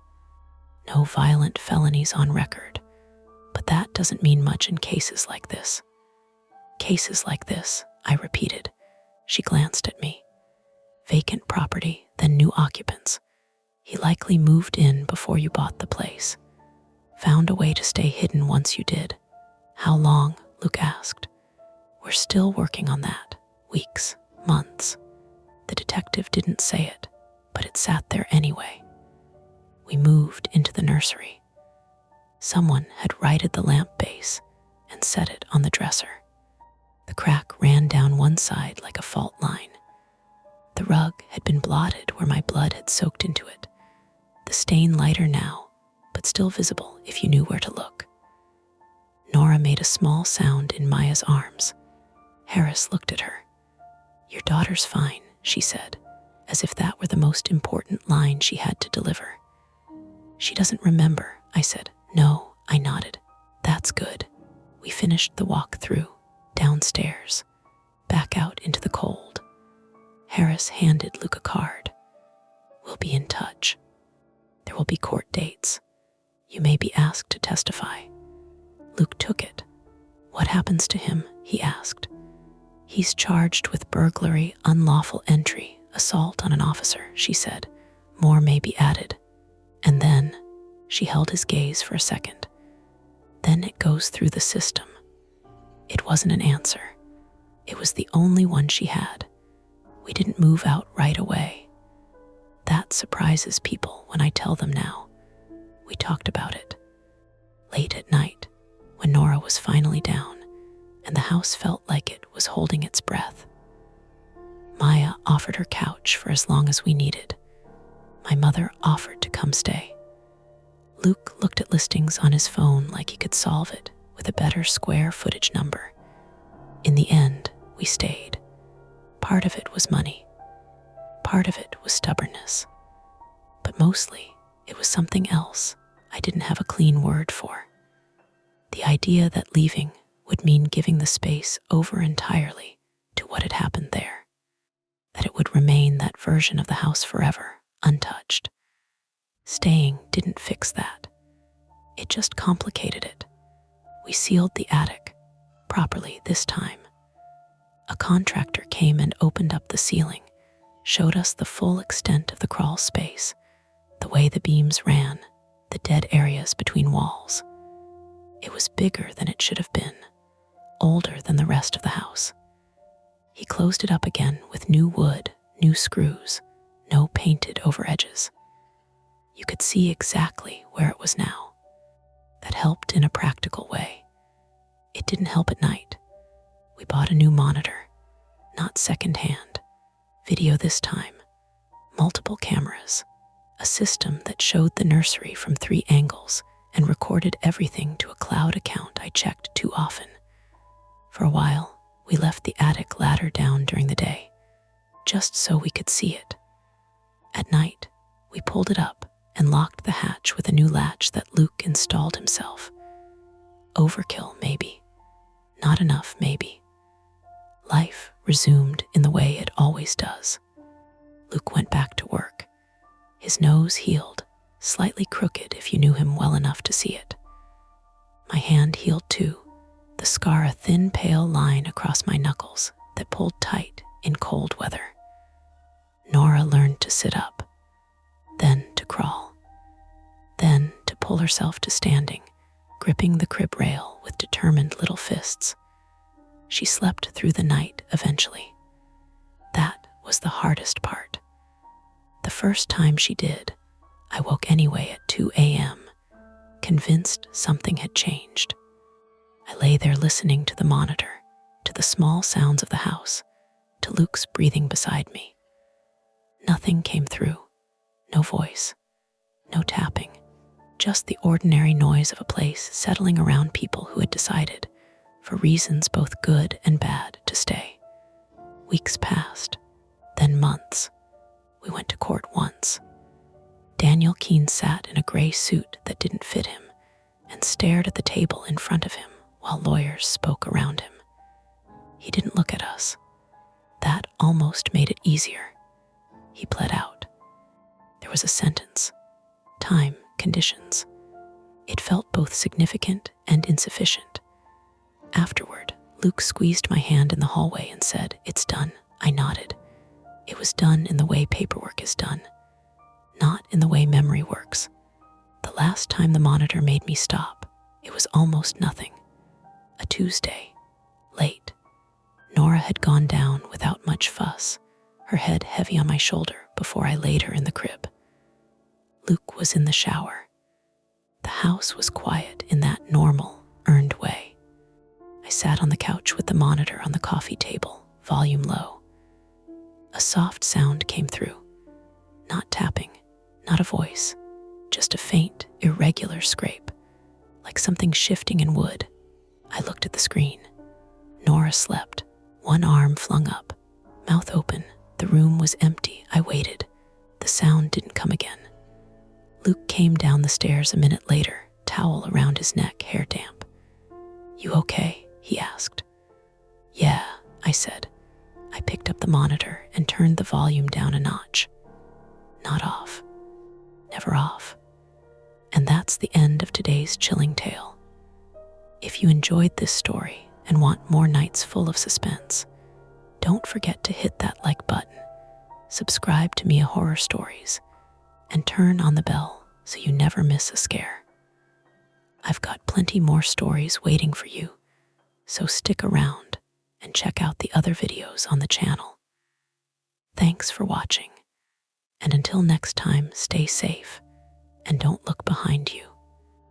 A: No violent felonies on record. But that doesn't mean much in cases like this. "Cases like this," I repeated. She glanced at me. "Vacant property, then new occupants. He likely moved in before you bought the place. Found a way to stay hidden once you did." "How long?" Luke asked. "We're still working on that. Weeks, months." The detective didn't say it, but it sat there anyway. We moved into the nursery. Someone had righted the lamp base and set it on the dresser. The crack ran down one side like a fault line. The rug had been blotted where my blood had soaked into it. The stain lighter now, but still visible if you knew where to look. Nora made a small sound in Maya's arms. Harris looked at her. "Your daughter's fine," she said, as if that were the most important line she had to deliver. "She doesn't remember," I said. "No," I nodded. "That's good." We finished the walk through, downstairs, back out into the cold. Harris handed Luke a card. "We'll be in touch. There will be court dates. You may be asked to testify." Luke took it. "What happens to him?" he asked. "He's charged with burglary, unlawful entry, assault on an officer," she said. "More may be added." And then, she held his gaze for a second. "Then it goes through the system." It wasn't an answer. It was the only one she had. We didn't move out right away. That surprises people when I tell them now. We talked about it. Late at night, when Nora was finally down, and the house felt like it was holding its breath. Maya offered her couch for as long as we needed. My mother offered to come stay. Luke looked at listings on his phone like he could solve it with a better square footage number. In the end, we stayed. Part of it was money. Part of it was stubbornness. But mostly, it was something else I didn't have a clean word for. The idea that leaving would mean giving the space over entirely to what had happened there. That it would remain that version of the house forever, untouched. Staying didn't fix that. It just complicated it. We sealed the attic, properly this time. A contractor came and opened up the ceiling, showed us the full extent of the crawl space, the way the beams ran, the dead areas between walls. It was bigger than it should have been, older than the rest of the house. He closed it up again with new wood, new screws, no painted over edges. You could see exactly where it was now. That helped in a practical way. It didn't help at night. We bought a new monitor, not secondhand. Video this time, multiple cameras, a system that showed the nursery from 3 angles and recorded everything to a cloud account I checked too often. For a while, we left the attic ladder down during the day, just so we could see it. At night, we pulled it up and locked the hatch with a new latch that Luke installed himself. Overkill, maybe. Not enough, maybe. Life resumed in the way it always does. Luke went back to work. His nose healed, slightly crooked if you knew him well enough to see it. My hand healed too, the scar a thin pale line across my knuckles that pulled tight in cold weather. Nora learned to sit up, then to crawl, then to pull herself to standing, gripping the crib rail with determined little fists. She slept through the night eventually. That was the hardest part. The first time she did, I woke anyway at 2 a.m., convinced something had changed. I lay there listening to the monitor, to the small sounds of the house, to Luke's breathing beside me. Nothing came through. No voice, no tapping, just the ordinary noise of a place settling around people who had decided, for reasons both good and bad, to stay. Weeks passed, then months. We went to court once. Daniel Keene sat in a gray suit that didn't fit him and stared at the table in front of him while lawyers spoke around him. He didn't look at us. That almost made it easier. He pled out. There was a sentence. Time, conditions. It felt both significant and insufficient. Afterward, Luke squeezed my hand in the hallway and said, "It's done." I nodded. It was done in the way paperwork is done, not in the way memory works. The last time the monitor made me stop, it was almost nothing. A Tuesday, late. Nora had gone down without much fuss, her head heavy on my shoulder before I laid her in the crib. Luke was in the shower. The house was quiet in that normal, earned way. I sat on the couch with the monitor on the coffee table, volume low. A soft sound came through. Not tapping, not a voice, just a faint, irregular scrape, like something shifting in wood. I looked at the screen. Nora slept, one arm flung up, mouth open. The room was empty. I waited. The sound didn't come again. Luke came down the stairs a minute later, towel around his neck, hair damp. "You okay?" he asked. "Yeah," I said. I picked up the monitor and turned the volume down a notch. Not off. Never off. And that's the end of today's chilling tale. If you enjoyed this story and want more nights full of suspense, don't forget to hit that like button, subscribe to Mia Horror Stories, and turn on the bell so you never miss a scare. I've got plenty more stories waiting for you, so stick around and check out the other videos on the channel. Thanks for watching, and until next time, stay safe and don't look behind you.